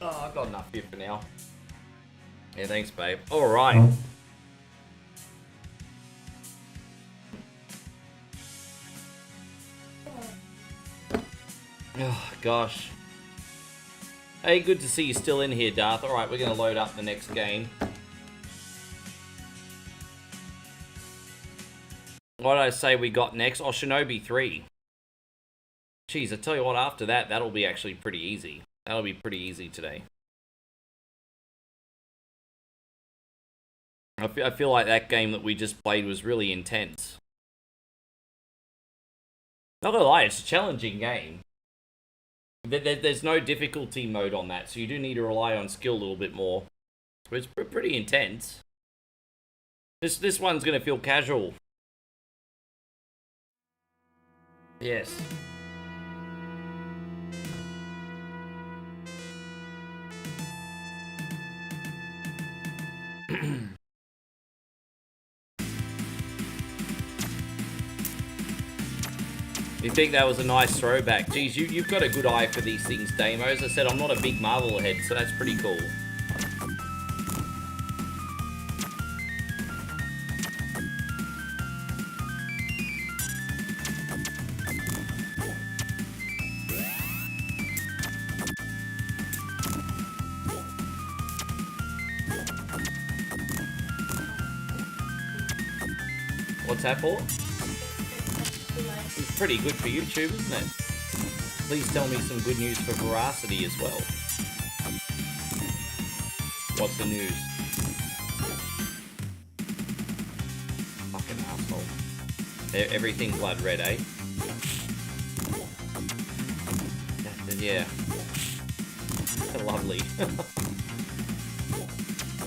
Oh, I've got enough here for now. Yeah, thanks, babe. Alright. Oh, gosh. Hey, good to see you still in here, Darth. Alright, we're going to load up the next game. What did I say we got next? Oh, Shinobi 3. Jeez, I tell you what, after that, that'll be actually pretty easy. That'll be pretty easy today. I feel like that game that we just played was really intense. Not gonna lie, it's a challenging game. There's no difficulty mode on that, so you do need to rely on skill a little bit more. But it's pretty intense. This one's gonna feel casual. Yes. You think that was a nice throwback? Geez, you've got a good eye for these things, Damo. As I said, I'm not a big Marvel head, so that's pretty cool. What's that for? It's pretty good for YouTube, isn't it? Please tell me some good news for Veracity as well. What's the news? Fucking asshole. Everything blood red, eh? Yeah. Lovely.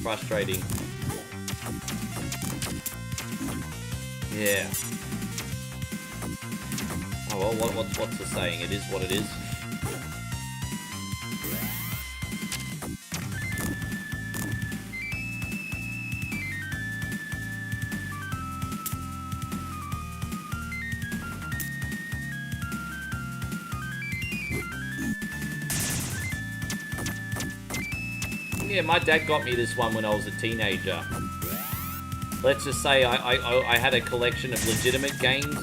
Frustrating. Yeah. Oh well, what's the saying? It is what it is. Yeah, my dad got me this one when I was a teenager. Let's just say I had a collection of legitimate games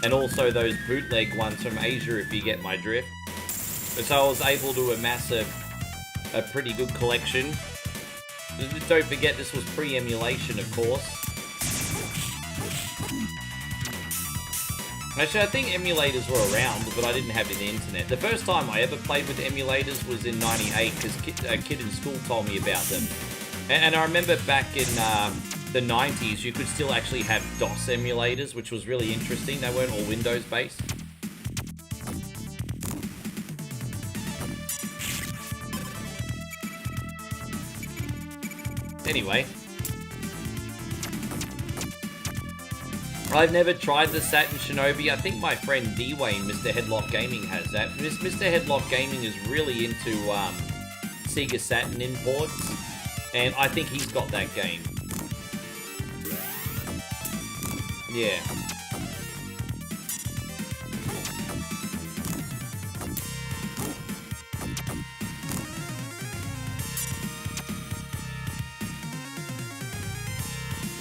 and also those bootleg ones from Asia, if you get my drift. And so I was able to amass a pretty good collection. Don't forget, this was pre-emulation, of course. Actually, I think emulators were around, but I didn't have the internet. The first time I ever played with emulators was in '98, because a kid in school told me about them. And I remember back in the 90s, you could still actually have DOS emulators, which was really interesting. They weren't all Windows-based. Anyway. I've never tried the Saturn Shinobi. I think my friend D-Wayne, Mr. Headlock Gaming, has that. Mr. Headlock Gaming is really into Sega Saturn imports, and I think he's got that game. Yeah.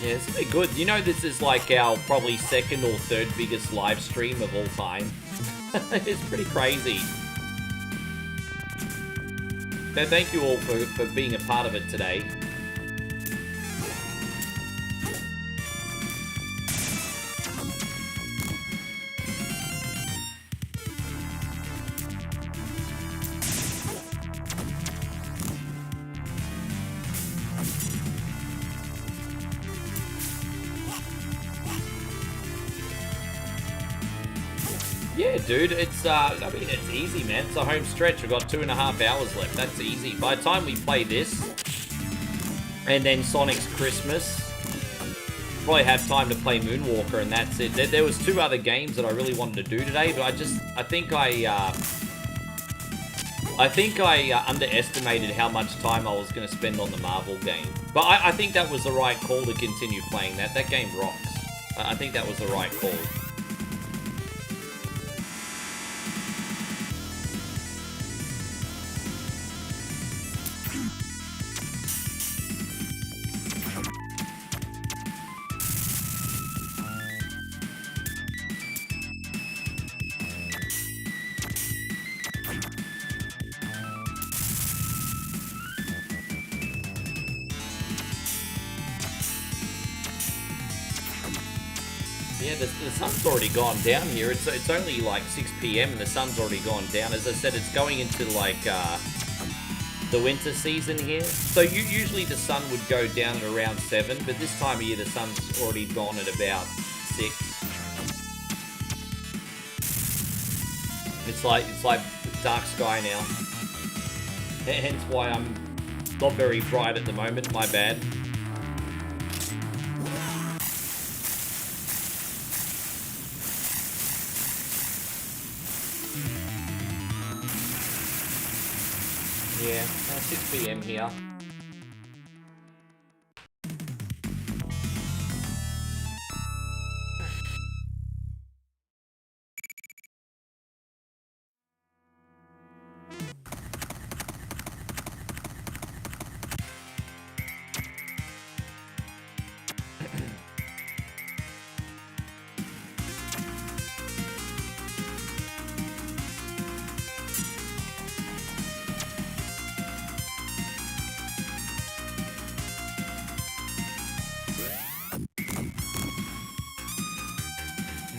Yeah, it's really good. You know, this is like our probably second or third biggest live stream of all time. It's pretty crazy. So thank you all for being a part of it today. Yeah, dude, it's, I mean, it's easy, man. It's a home stretch. We've got 2.5 hours left. That's easy. By the time we play this, and then Sonic's Christmas, probably have time to play Moonwalker, and that's it. There was 2 other games that I really wanted to do today, but I think I underestimated how much time I was going to spend on the Marvel game. But I think that was the right call to continue playing that. That game rocks. I think that was the right call. Yeah, the sun's already gone down here. It's only like 6 p.m. and the sun's already gone down. As I said, it's going into like the winter season here. So usually the sun would go down at around 7, but this time of year the sun's already gone at about 6. It's like dark sky now. Hence why I'm not very bright at the moment. My bad. Yeah, 6 p.m. here.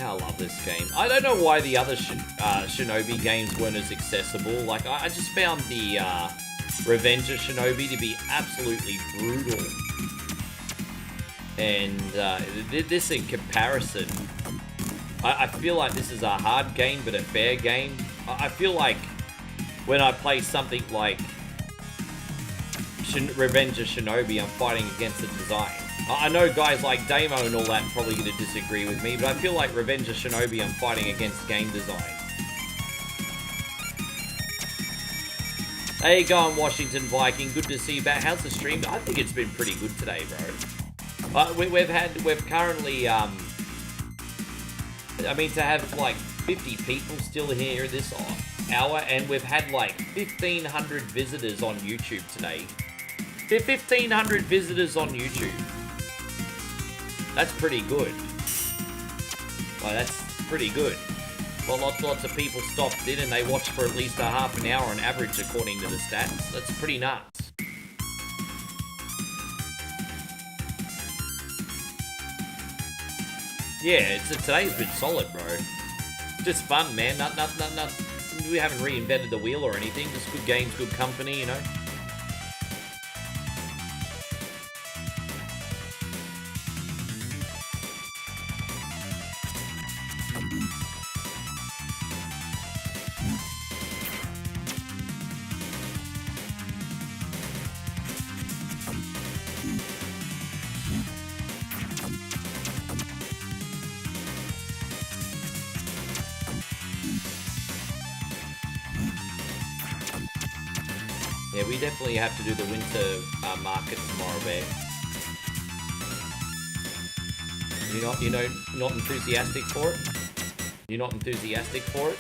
I love this game. I don't know why the other Shinobi games weren't as accessible. Like, I just found the Revenge of Shinobi to be absolutely brutal. And this in comparison, I feel like this is a hard game, but a fair game. I feel like when I play something like Revenge of Shinobi, I'm fighting against the design. I know guys like Damo and all that are probably going to disagree with me, but I feel like Revenge of Shinobi, I'm fighting against game design. Hey, going Washington Viking, good to see you back. How's the stream? I think it's been pretty good today, bro. We've currently, I mean, to have like 50 people still here this hour, and we've had like 1,500 visitors on YouTube today. 1,500 visitors on YouTube. That's pretty good. Well, that's pretty good. Well, lots of people stopped in and they watched for at least a half an hour on average, according to the stats. That's pretty nuts. Yeah, today's been solid, bro. Just fun, man. We haven't reinvented the wheel or anything. Just good games, good company, you know. Yeah, we definitely have to do the winter market tomorrow, Bear. Not enthusiastic for it? You're not enthusiastic for it?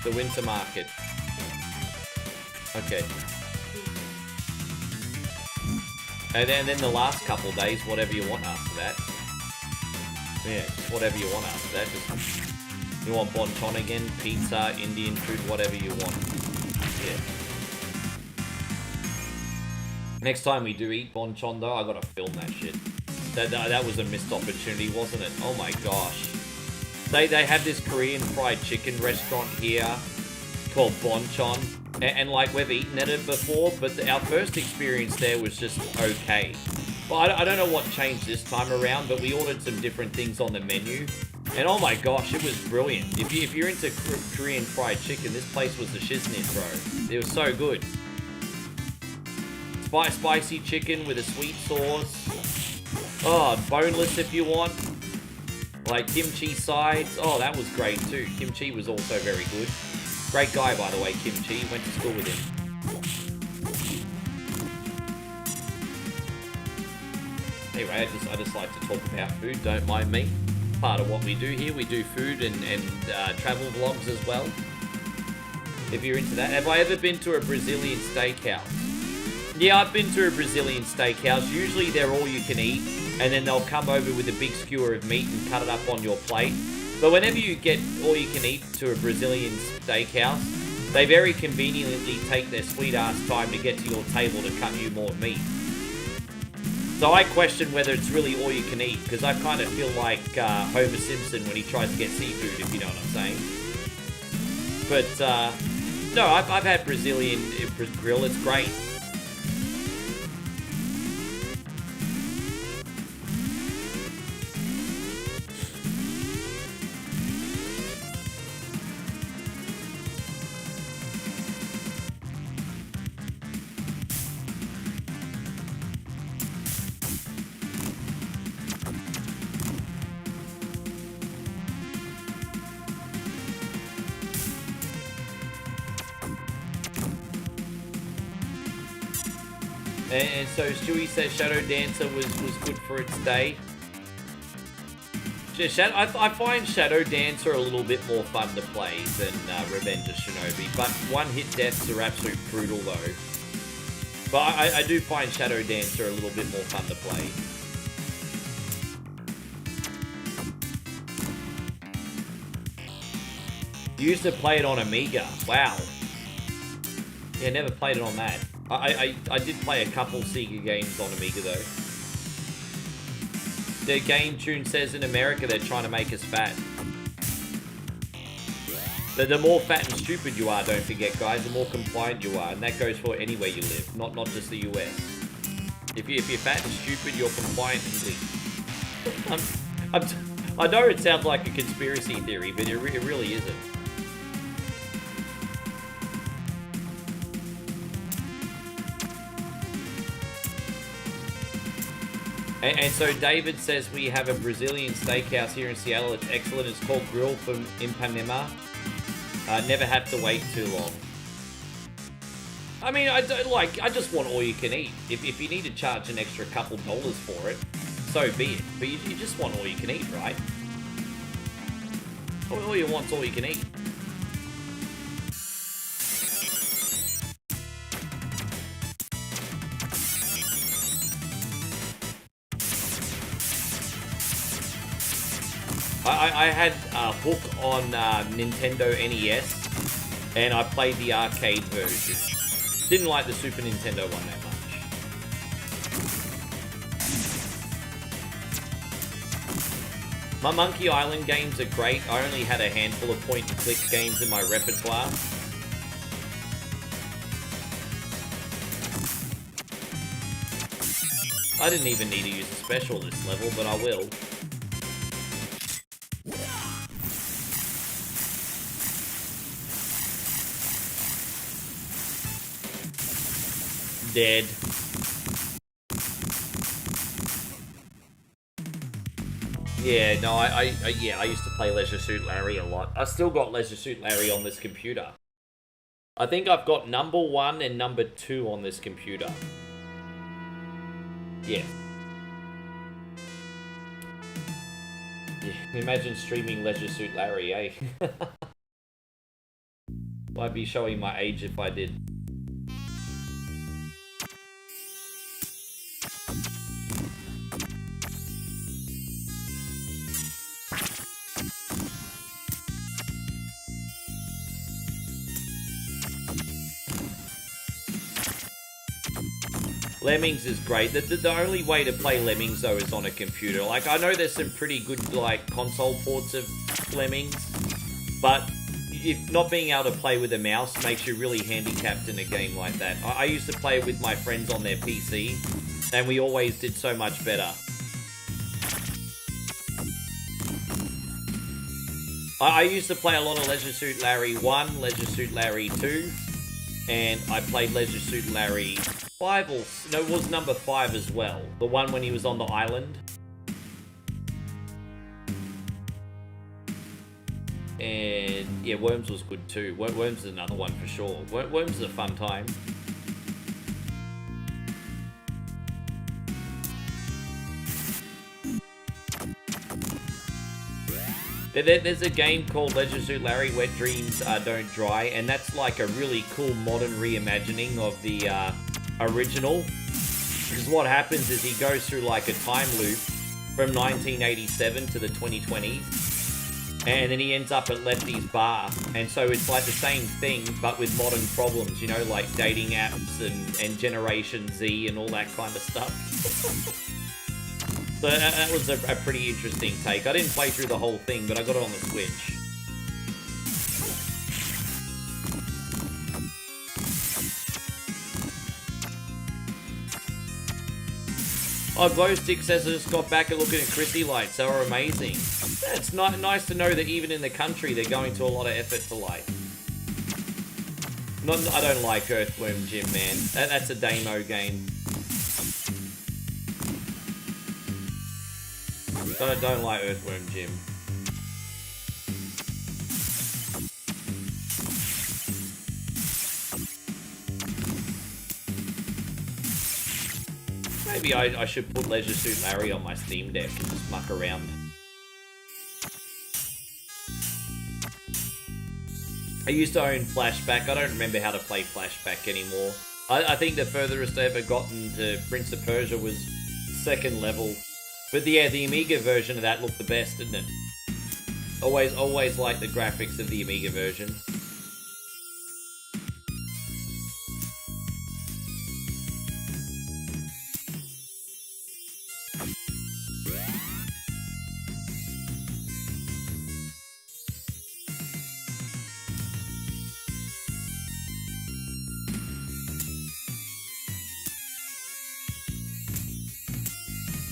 The winter market. Okay. And then the last couple days, whatever you want after that. Yeah, just whatever you want after that. Just, you want bonchon again, pizza, Indian food, whatever you want. Yeah. Next time we do eat bonchon though, I gotta film that shit. That was a missed opportunity, wasn't it? Oh my gosh. They have this Korean fried chicken restaurant here called Bonchon. And like, we've eaten at it before, but our first experience there was just okay. Well, I don't know what changed this time around, but we ordered some different things on the menu. And oh my gosh, it was brilliant. If you're into Korean fried chicken, this place was the shiznit, bro. It was so good. Spicy chicken with a sweet sauce. Oh, boneless if you want. Like kimchi sides. Oh, that was great too. Kimchi was also very good. Great guy, by the way, Kimchi. Went to school with him. Anyway, I just like to talk about food. Don't mind me. Part of what we do here. We do food and travel vlogs as well. If you're into that. Have I ever been to a Brazilian steakhouse? Yeah, I've been to a Brazilian steakhouse. Usually they're all you can eat, and then they'll come over with a big skewer of meat and cut it up on your plate. But whenever you get all you can eat to a Brazilian steakhouse, they very conveniently take their sweet ass time to get to your table to cut you more meat. So I question whether it's really all you can eat, because I kind of feel like Homer Simpson when he tries to get seafood, if you know what I'm saying. But, no, I've had Brazilian grill, it's great. And so Stewie says Shadow Dancer was good for its day. I find Shadow Dancer a little bit more fun to play than Revenge of Shinobi, but one-hit deaths are absolute brutal though. But I do find Shadow Dancer a little bit more fun to play. You used to play it on Amiga. Wow. Yeah, never played it on that. I did play a couple Sega games on Amiga though. The Game Tune says in America they're trying to make us fat. The more fat and stupid you are, don't forget guys, the more compliant you are, and that goes for anywhere you live, not just the US. If you're fat and stupid, you're compliant and weak. I know it sounds like a conspiracy theory, but it really isn't. And so David says we have a Brazilian steakhouse here in Seattle. It's excellent. It's called Grill from Ipanema. Never have to wait too long. I mean, I just want all you can eat. If you need to charge an extra couple dollars for it, so be it. But you just want all you can eat, right? All you want's all you can eat. I had a hook on Nintendo NES, and I played the arcade version. Didn't like the Super Nintendo one that much. My Monkey Island games are great. I only had a handful of point-and-click games in my repertoire. I didn't even need to use a special this level, but I will. Dead. Yeah, no, I used to play Leisure Suit Larry a lot. I still got Leisure Suit Larry on this computer. I think I've got number 1 and number 2 on this computer. Yeah. Imagine streaming Leisure Suit Larry, eh? I'd be showing my age if I did. Lemmings is great. The only way to play Lemmings, though, is on a computer. Like, I know there's some pretty good, like, console ports of Lemmings, but if not being able to play with a mouse makes you really handicapped in a game like that. I used to play with my friends on their PC, and we always did so much better. I used to play a lot of Leisure Suit Larry 1, Leisure Suit Larry 2, and I played Leisure Suit Larry 5 or... No, it was number 5 as well. The one when he was on the island. And yeah, Worms was good too. Worms is another one for sure. Worms is a fun time. There's a game called Leisure Suit Larry Wet Dreams Don't Dry, and that's like a really cool modern reimagining of the original. Because what happens is he goes through like a time loop from 1987 to the 2020s, and then he ends up at Lefty's bar, and so it's like the same thing but with modern problems, you know, like dating apps and Generation Z and all that kind of stuff. So that was a pretty interesting take. I didn't play through the whole thing, but I got it on the Switch. Oh, Glowstick says I just got back and looking at Chrissy lights. They were amazing. It's nice to know that even in the country they're going to a lot of effort for light. I don't like Earthworm Jim, man. That's a demo game. Don't like Earthworm Jim. Maybe I should put Leisure Suit Larry on my Steam Deck and just muck around. I used to own Flashback. I don't remember how to play Flashback anymore. I think the furthest I ever gotten to Prince of Persia was 2nd level. But yeah, the Amiga version of that looked the best, didn't it? Always liked the graphics of the Amiga version.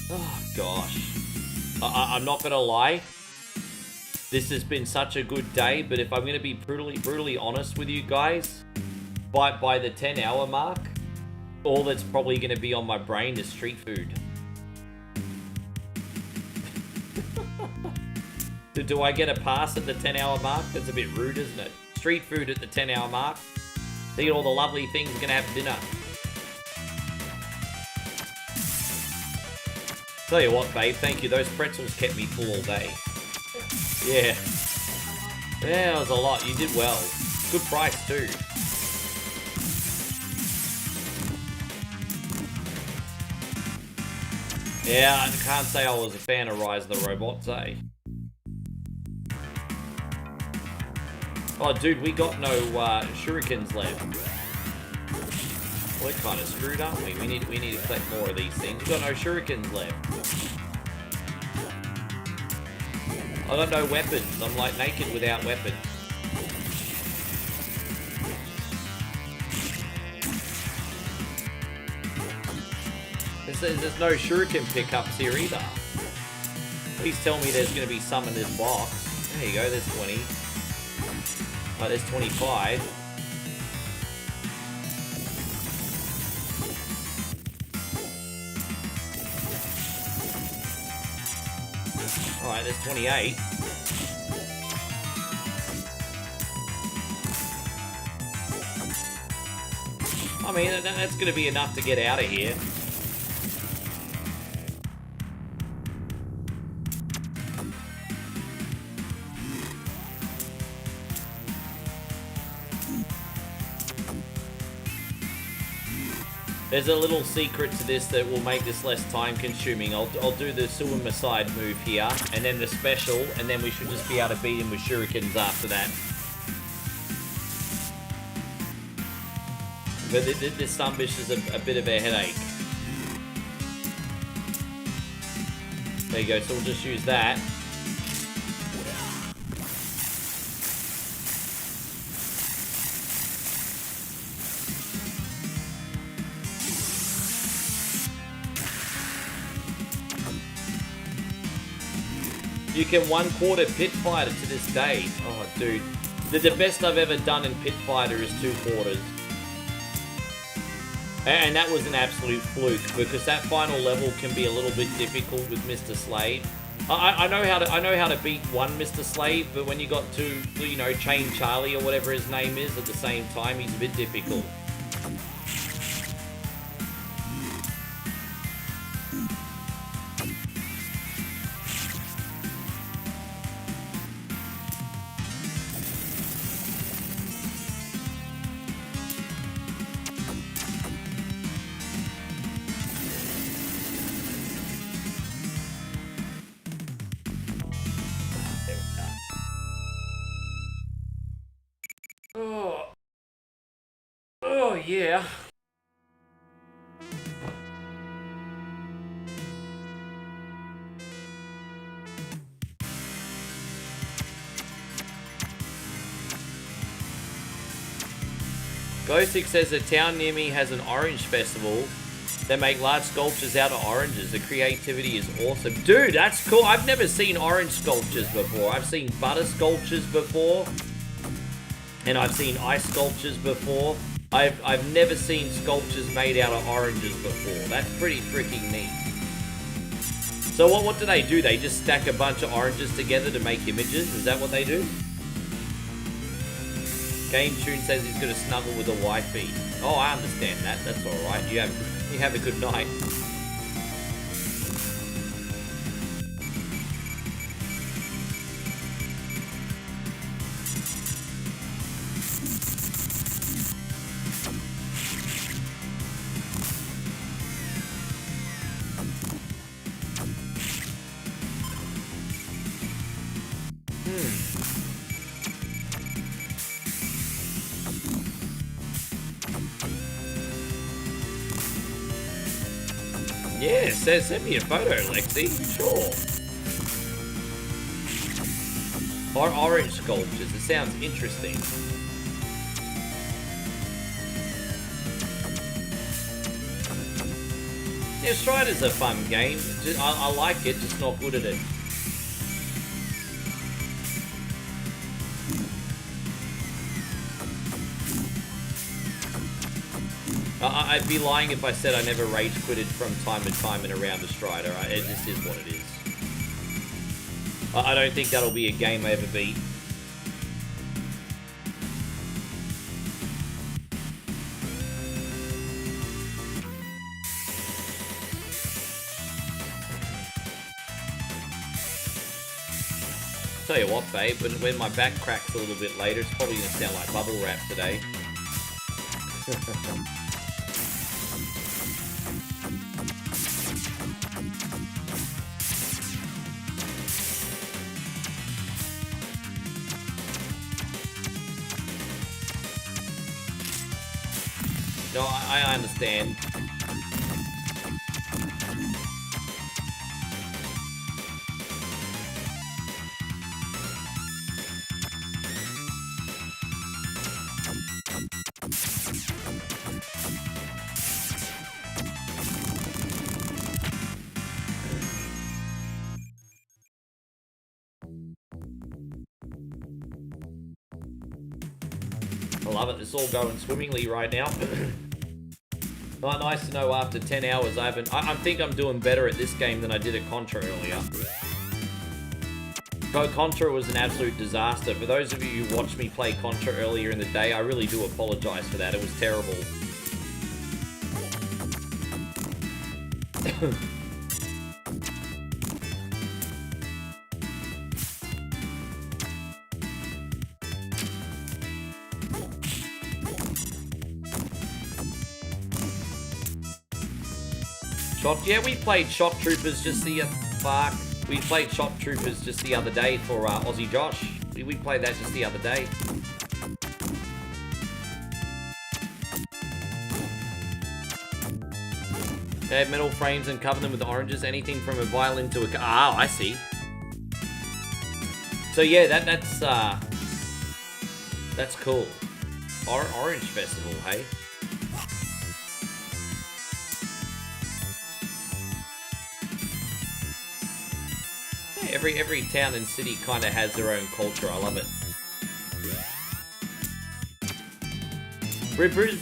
Oh, gosh. I'm not going to lie. This has been such a good day, but if I'm going to be brutally honest with you guys, by the 10-hour mark, all that's probably going to be on my brain is street food. Do I get a pass at the 10-hour mark? That's a bit rude, isn't it? Street food at the 10-hour mark. Think of all the lovely things we're going to have for dinner. Tell you what, babe, thank you. Those pretzels kept me full all day. Yeah. Yeah, that was a lot. You did well. Good price, too. Yeah, I can't say I was a fan of Rise of the Robots, eh? Oh, dude, we got no shurikens left. We're kind of screwed, aren't we? We need to collect more of these things. We've got no shurikens left. I got no weapons. I'm like naked without weapons. There's no shuriken pickups here either. Please tell me there's going to be some in this box. There you go, there's 20. Oh, there's 25. Alright, there's 28. I mean, that's going to be enough to get out of here. There's a little secret to this that will make this less time consuming. I'll do the suicide move here, and then the special, and then we should just be able to beat him with shurikens after that. But this Sunbish is a bit of a headache. There you go, so we'll just use that. You can 1/4 Pit Fighter to this day. Oh, dude. The best I've ever done in Pit Fighter is 2/4. And that was an absolute fluke, because that final level can be a little bit difficult with Mr. Slave. I know how to beat one Mr. Slave, but when you got two, you know, Chain Charlie or whatever his name is at the same time, he's a bit difficult. Oh yeah. Ghostic says a town near me has an orange festival. They make large sculptures out of oranges. The creativity is awesome. Dude, that's cool. I've never seen orange sculptures before. I've seen butter sculptures before. And I've seen ice sculptures before. I've never seen sculptures made out of oranges before. That's pretty freaking neat. So what do? They just stack a bunch of oranges together to make images? Is that what they do? Game Tune says he's gonna snuggle with a wifey. Oh, I understand that. That's alright. You have a good night. Yeah, send me a photo, Lexi. Sure. Or orange sculptures. It sounds interesting. Yeah, Strider's a fun game. I like it, just not good at it. I'd be lying if I said I never rage quitted from time to time in a round of Strider. It just is what it is. I don't think that'll be a game I ever beat. Tell you what, babe, when my back cracks a little bit later, it's probably going to sound like bubble wrap today. I understand. I love it. It's all going swimmingly right now. Nice to know after 10 hours I think I'm doing better at this game than I did at Contra earlier. Contra was an absolute disaster. For those of you who watched me play Contra earlier in the day, I really do apologize for that. It was terrible. Yeah, we played Shock Troopers just the we played Shock Troopers just the other day for Aussie Josh. We played that just the other day. Add metal frames and cover them with oranges. Anything from a violin to a I see. So yeah, that's cool. Orange Festival, hey. Every town and city kind of has their own culture. I love it.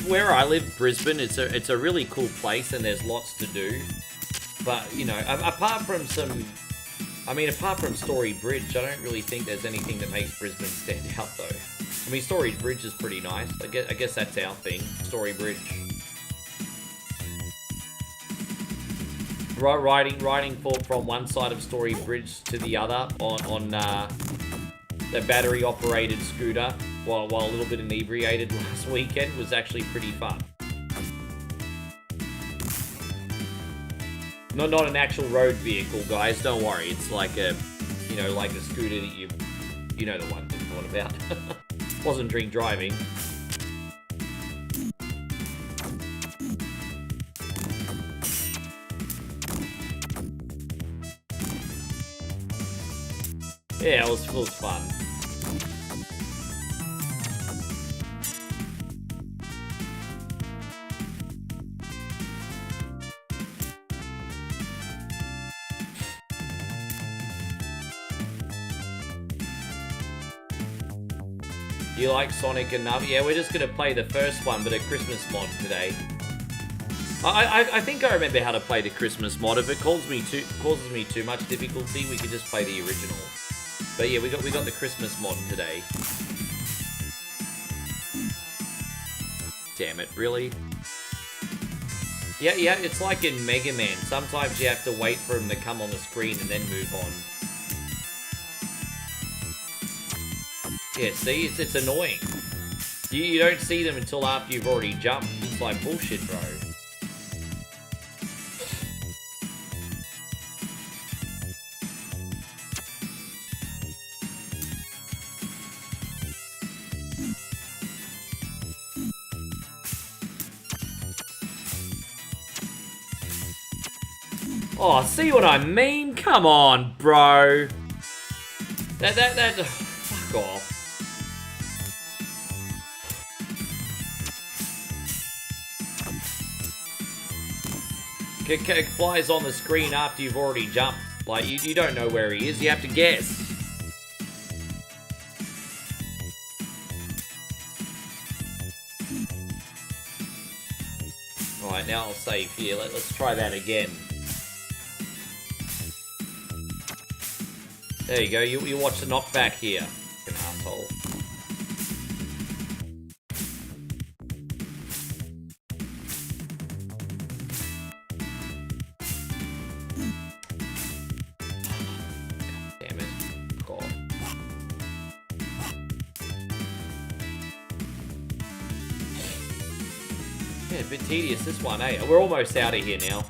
Where I live, Brisbane, it's a really cool place and there's lots to do. But you know, apart from Story Bridge, I don't really think there's anything that makes Brisbane stand out though. I mean, Story Bridge is pretty nice. I guess that's our thing, Story Bridge. Riding from one side of Story Bridge to the other on the battery-operated scooter while a little bit inebriated last weekend was actually pretty fun. Not an actual road vehicle, guys. Don't worry. It's like a scooter that you know the one I'm talking about. Wasn't drink driving. Yeah, it was fun. You like Sonic enough? Yeah, we're just gonna play the first one, but a Christmas mod today. I think I remember how to play the Christmas mod. If it causes me too much difficulty, we could just play the original. But yeah, we got the Christmas mod today. Damn it, really? Yeah, it's like in Mega Man. Sometimes you have to wait for him to come on the screen and then move on. Yeah, see, it's annoying. You don't see them until after you've already jumped. It's like bullshit, bro. Oh, see what I mean? Come on, bro. That fuck off. Flies on the screen after you've already jumped. Like, you don't know where he is, you have to guess. Alright, now I'll save here. Let's try that again. There you go, you watch the knockback here. Fucking asshole. Damn it. God. Yeah, a bit tedious this one, eh? We're almost out of here now.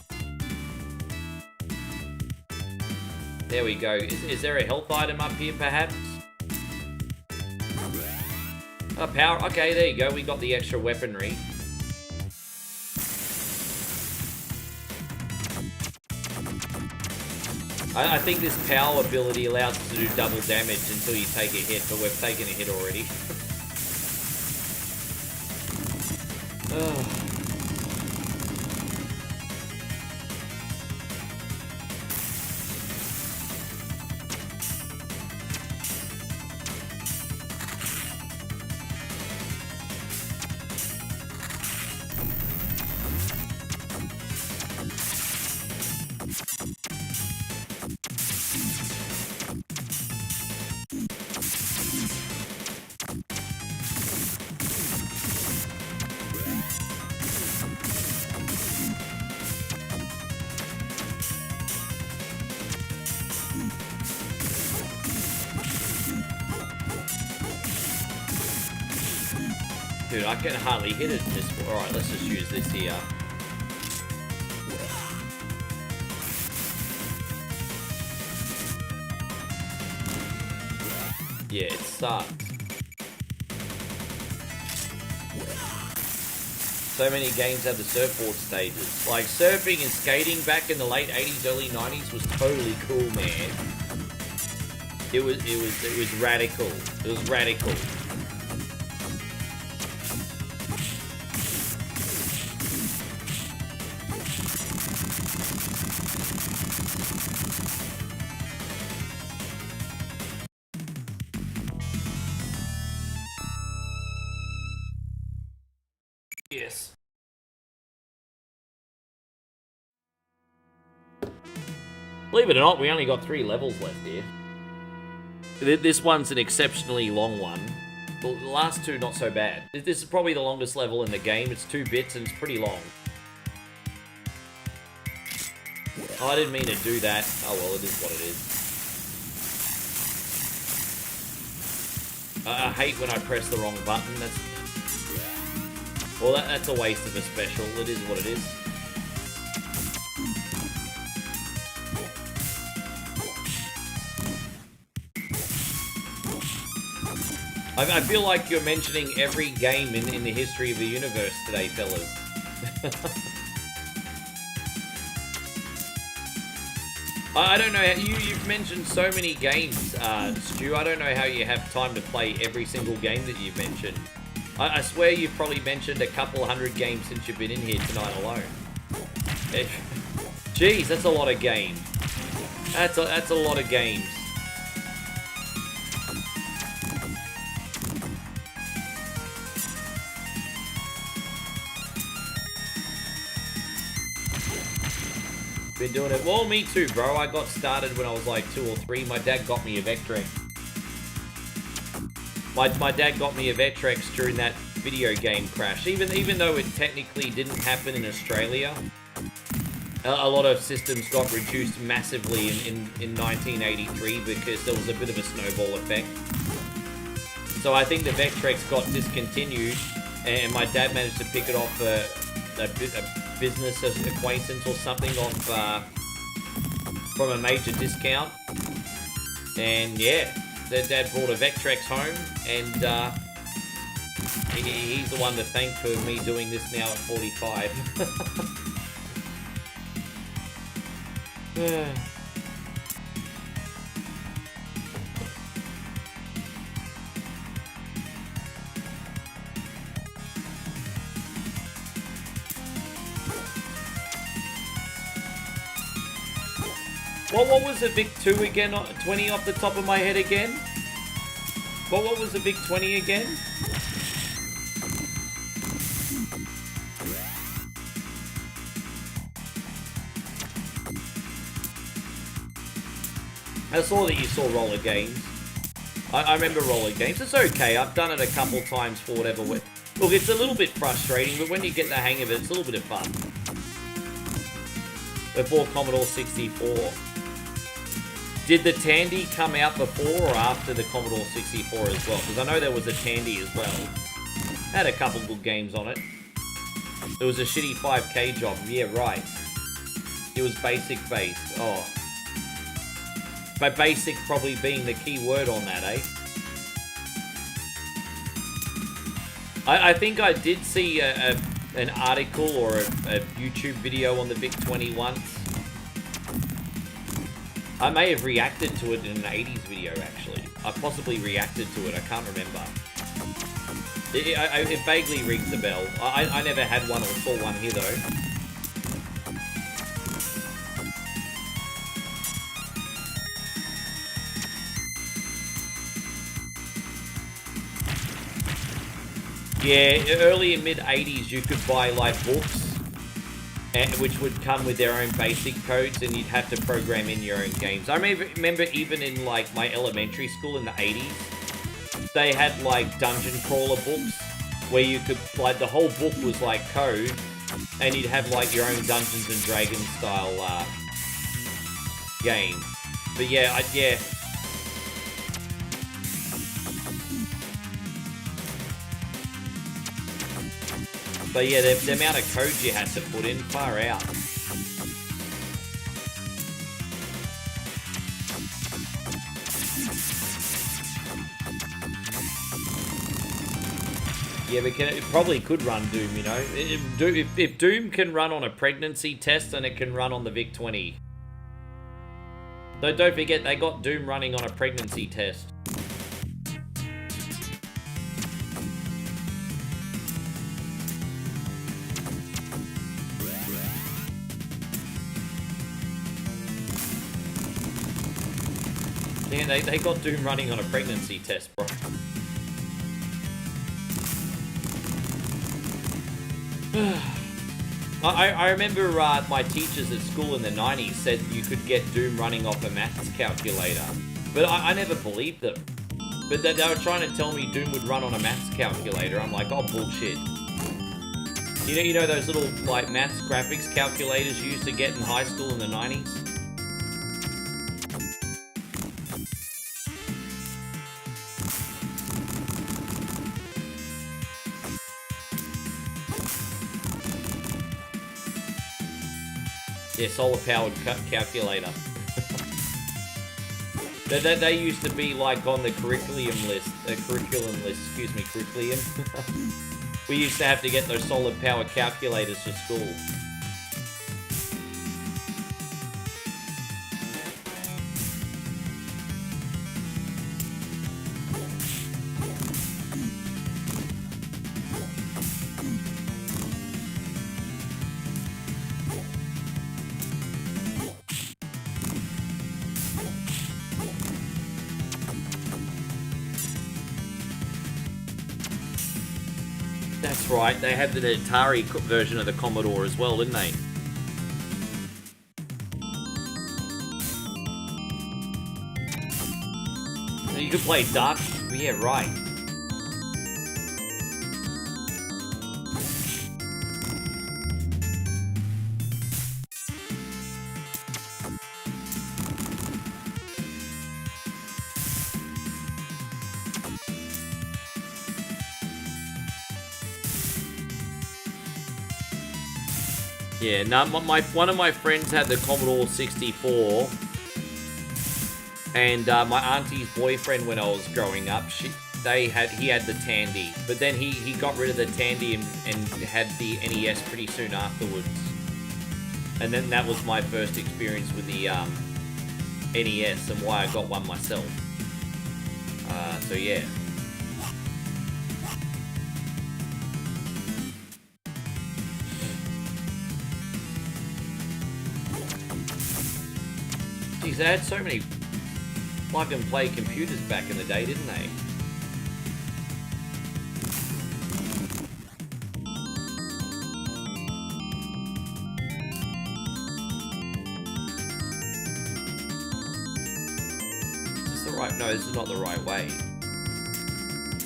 There we go. Is there a health item up here, perhaps? Oh, power. Okay, there you go. We got the extra weaponry. I think this power ability allows us to do double damage until you take a hit, but we've taken a hit already. Oh. Dude, I can hardly hit it in this. Alright, let's just use this here. Yeah, it sucks. So many games have the surfboard stages. Like, surfing and skating back in the late 80s, early 90s was totally cool, man. It was radical. It was radical. Yes. Believe it or not, we only got 3 levels left here. This one's an exceptionally long one. The last two, not so bad. This is probably the longest level in the game. It's 2 bits and it's pretty long. Oh, I didn't mean to do that. Oh well, it is what it is. I hate when I press the wrong button. Well, that's a waste of a special. It is what it is. I feel like you're mentioning every game in the history of the universe today, fellas. I don't know, you've mentioned so many games, Stu. I don't know how you have time to play every single game that you've mentioned. I swear you've probably mentioned a couple hundred games since you've been in here tonight alone. Jeez, that's a lot of games. That's a lot of games. Been doing it. Well, me too, bro. I got started when I was like 2 or 3. My dad got me a Vectrex. My dad got me a Vectrex during that video game crash. Even though it technically didn't happen in Australia, a lot of systems got reduced massively in 1983 because there was a bit of a snowball effect. So I think the Vectrex got discontinued, and my dad managed to pick it off a business acquaintance or something off from a major discount. And yeah, their dad brought a Vectrex home, and he's the one to thank for me doing this now at 45. What was the Vic 2 again? 20 off the top of my head again? What was the Vic 20 again? I saw that you saw roller games. I remember roller games. It's okay. I've done it a couple times for whatever. Look, it's a little bit frustrating, but when you get the hang of it, it's a little bit of fun. Before Commodore 64. Did the Tandy come out before or after the Commodore 64 as well? Because I know there was a Tandy as well. Had a couple good games on it. There was a shitty 5K job. Yeah, right. It was basic based. Oh. But basic probably being the key word on that, eh? I think I did see an article or a YouTube video on the Vic 20 once. I may have reacted to it in an 80s video, actually. I possibly reacted to it, I can't remember. It vaguely rings a bell. I never had one or saw one here, though. Yeah, early and mid-80s, you could buy, like, books, which would come with their own basic codes, and you'd have to program in your own games. I remember even in, like, my elementary school in the 80s, they had, like, dungeon crawler books, where you could, like, the whole book was, like, code, and you'd have, like, your own Dungeons and Dragons style, game. But yeah, yeah. But yeah, the amount of code you had to put in, far out. Yeah, but it probably could run Doom, you know? If Doom can run on a pregnancy test, then it can run on the VIC-20. So don't forget, they got Doom running on a pregnancy test. Yeah, they got Doom running on a pregnancy test, bro. I remember my teachers at school in the 90s said you could get Doom running off a maths calculator. But I never believed them. But they were trying to tell me Doom would run on a maths calculator. I'm like, oh, bullshit. You know those little, like, maths graphics calculators you used to get in high school in the 90s? Yeah, solar-powered calculator. they used to be like on the curriculum list. Excuse me, curriculum. We used to have to get those solar-powered calculators to school. That's right, they had the Atari version of the Commodore as well, didn't they? You could play Dark... Yeah, right. Yeah, no, one of my friends had the Commodore 64, and my auntie's boyfriend when I was growing up, he had the Tandy, but then he got rid of the Tandy and had the NES pretty soon afterwards, and then that was my first experience with the NES and why I got one myself. So yeah. Geez, they had so many plug-and-play computers back in the day, didn't they? Is this the right... No, this is not the right way.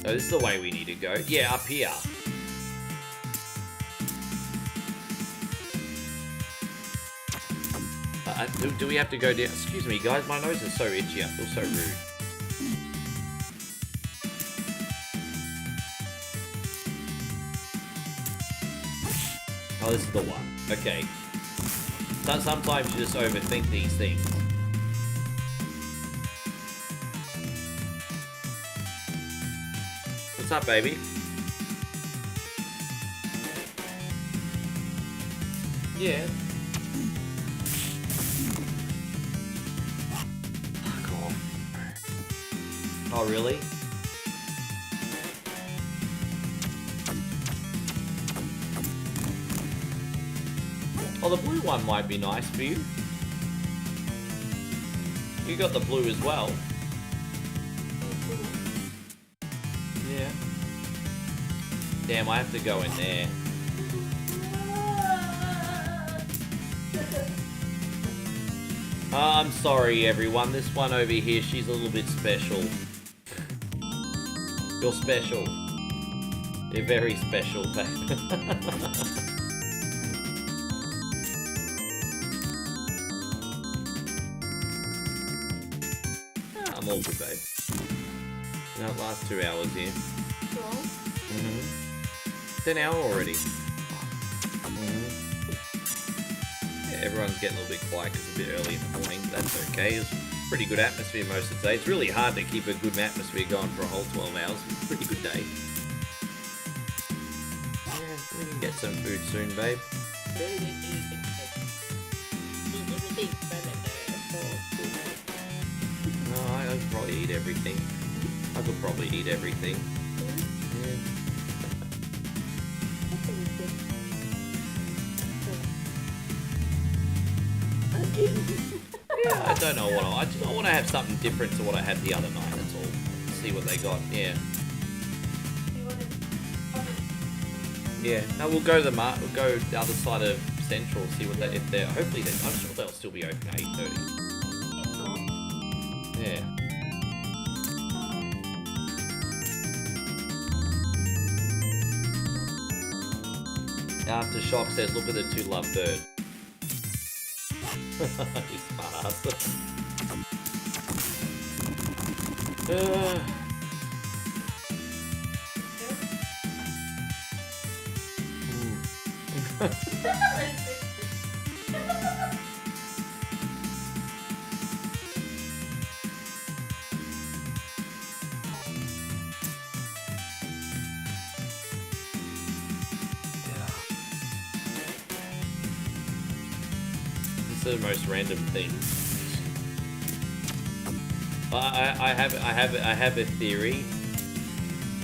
No, this is the way we need to go. Yeah, up here. Do we have to go down? Excuse me, guys. My nose is so itchy. I feel so rude. Oh, this is the one. Okay. Sometimes you just overthink these things. What's up, baby? Yeah. Oh, really? Oh, the blue one might be nice for you. You got the blue as well. Yeah. Damn, I have to go in there. I'm sorry, everyone. This one over here, she's a little bit special. You're special. You're very special, babe. I'm all good, babe. You know, last 2 hours here. It's an hour already. Yeah, everyone's getting a little bit quiet because it's a bit early in the morning. That's okay. It's pretty good atmosphere most of the day. It's really hard to keep a good atmosphere going for a whole 12 hours. It's a pretty good day. Yeah, we can get some food soon, babe. No, I could probably eat everything. I could probably eat everything. Yeah, I don't know what I just want to have something different to what I had the other night. That's all. See what they got. Yeah. Yeah. No, we'll go to the we'll go the other side of Central. See what they if they're. Hopefully, I'm sure they'll still be open at 8:30. Yeah. Aftershock says, "Look at the two lovebird." He's smart. The most random thing. I have a theory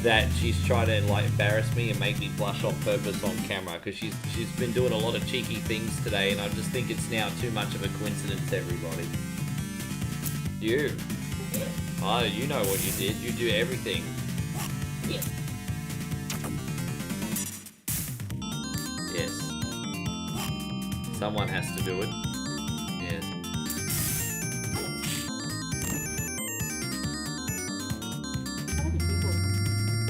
that she's trying to like embarrass me and make me blush on purpose on camera because she's been doing a lot of cheeky things today, and I just think it's now too much of a coincidence. Everybody, you, oh, you know what you did. You do everything. Yes. Yes. Someone has to do it. Yes.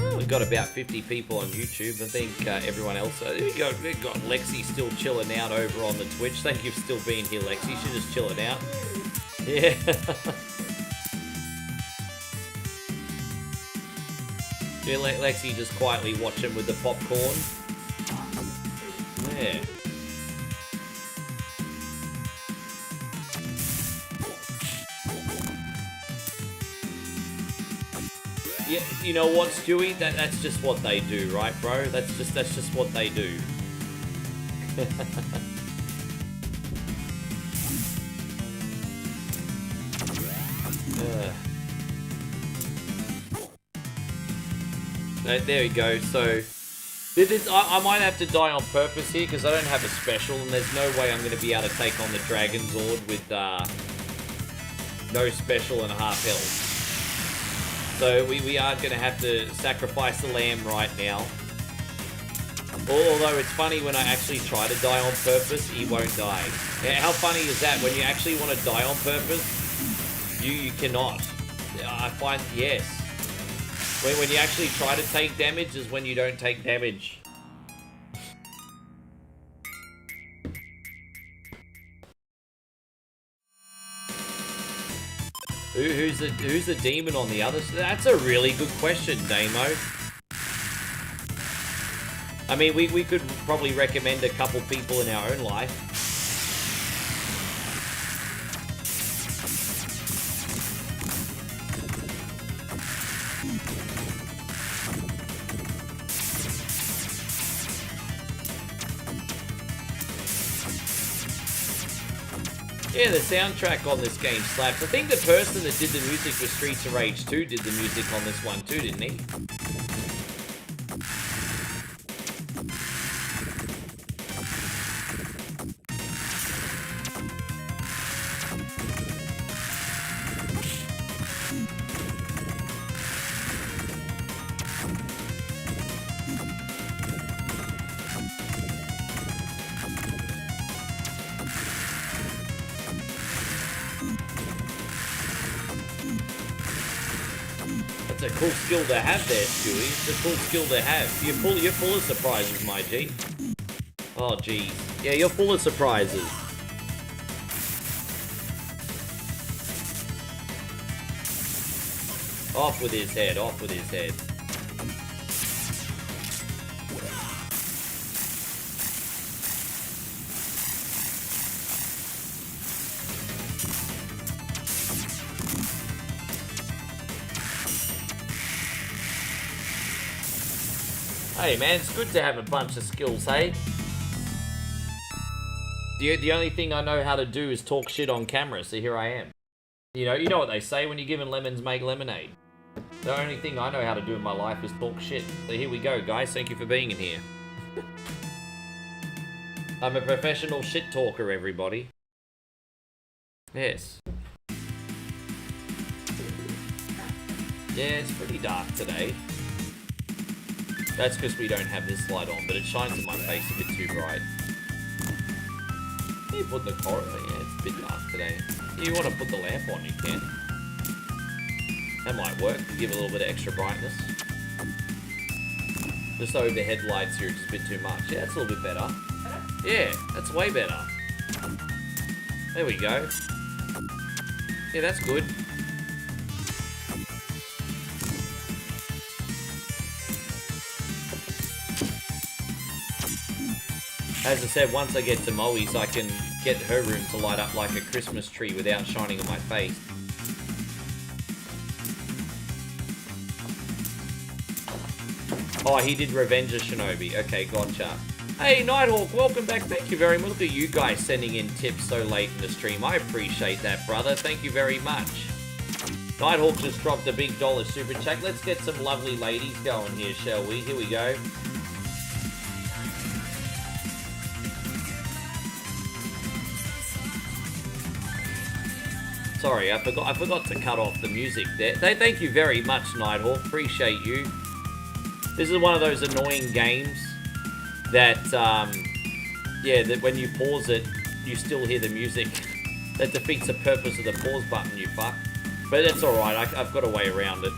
Well, we've got about 50 people on YouTube. I think everyone else. We've got Lexi still chilling out over on the Twitch. Thank you for still being here, Lexi. She's just chilling out. Yeah. Yeah, Lexi just quietly watching with the popcorn. Yeah. Yeah, you know what, Stewie? That's just what they do, right, bro? That's just what they do. There we go. So, I might have to die on purpose here because I don't have a special, and there's no way I'm going to be able to take on the Dragon Zord with no special and half health. So we are going to have to sacrifice the lamb right now. Although it's funny when I actually try to die on purpose, he won't die. How funny is that? When you actually want to die on purpose, you cannot. I find, yes. When you actually try to take damage is when you don't take damage. Who's the demon on the other side? That's a really good question, Damo. I mean, we could probably recommend a couple people in our own life. Yeah, the soundtrack on this game slaps. I think the person that did the music for Streets of Rage 2 did the music on this one too, didn't he? That's a cool skill to have there, Stewie. It's a cool skill to have. You're full of surprises, my G. Oh, geez. Yeah, you're full of surprises. Off with his head, off with his head. Hey man, it's good to have a bunch of skills, hey? The only thing I know how to do is talk shit on camera, so here I am. You know what they say, when you're given lemons, make lemonade. The only thing I know how to do in my life is talk shit. So here we go, guys. Thank you for being in here. I'm a professional shit talker, everybody. Yes. Yeah, it's pretty dark today. That's because we don't have this light on, but it shines in my face a bit too bright. You put the corridor, yeah, it's a bit dark today. You want to put the lamp on, you can. That might work, give it a little bit of extra brightness. Just the overhead lights here are just a bit too much. Yeah, that's a little bit better. Yeah, that's way better. There we go. Yeah, that's good. As I said, once I get to Moe's, I can get her room to light up like a Christmas tree without shining on my face. Oh, he did Revenge of Shinobi. Okay, gotcha. Hey, Nighthawk, welcome back. Thank you very much. Look at you guys sending in tips so late in the stream. I appreciate that, brother. Thank you very much. Nighthawk just dropped a big dollar super chat. Let's get some lovely ladies going here, shall we? Here we go. Sorry, I forgot to cut off the music there. Thank you very much, Nighthawk. Appreciate you. This is one of those annoying games that, yeah, that when you pause it, you still hear the music. That defeats the purpose of the pause button, you fuck. But that's alright, I've got a way around it.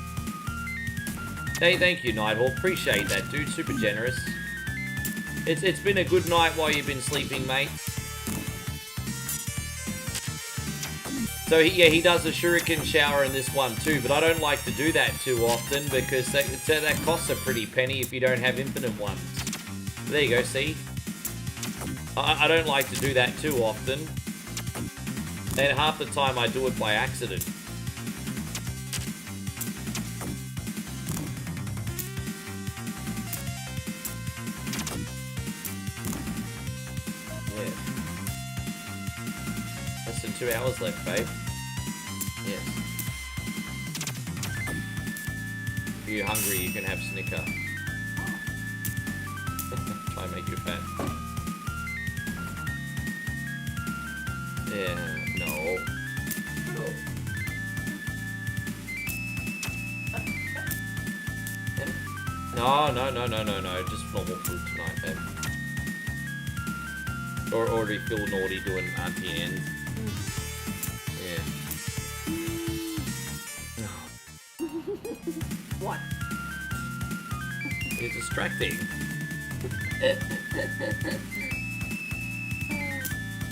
Hey, thank you, Nighthawk. Appreciate that, dude. Super generous. It's been a good night while you've been sleeping, mate. So, yeah, he does a shuriken shower in this one too, but I don't like to do that too often because that costs a pretty penny if you don't have infinite ones. There you go, see? I don't like to do that too often. And half the time I do it by accident. Yeah. Less than 2 hours left, babe. Yes. If you're hungry, you can have Snicker. Try and make you fat. Yeah, no. No. Just normal food tonight, babe. Or already feel naughty doing Auntie Anne's. Yeah. What? It's distracting.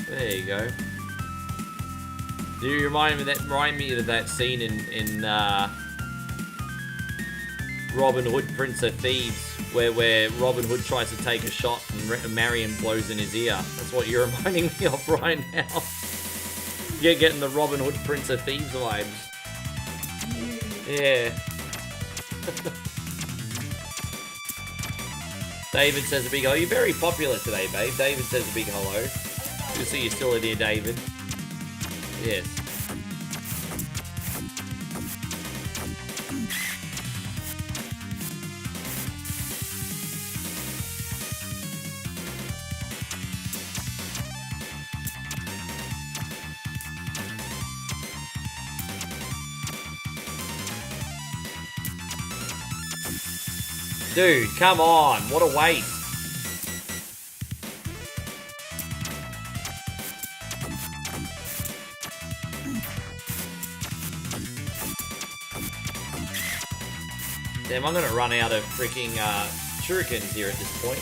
There you go. Do you remind me of that scene in Robin Hood, Prince of Thieves, where Robin Hood tries to take a shot and Marion blows in his ear? That's what you're reminding me of right now. You're getting the Robin Hood, Prince of Thieves vibes. Yeah. David says a big hello. You're very popular today, babe. David says a big hello. Good to see you still in here, David. Yes. Dude, come on. What a waste. Damn, I'm gonna run out of freaking shurikens here at this point.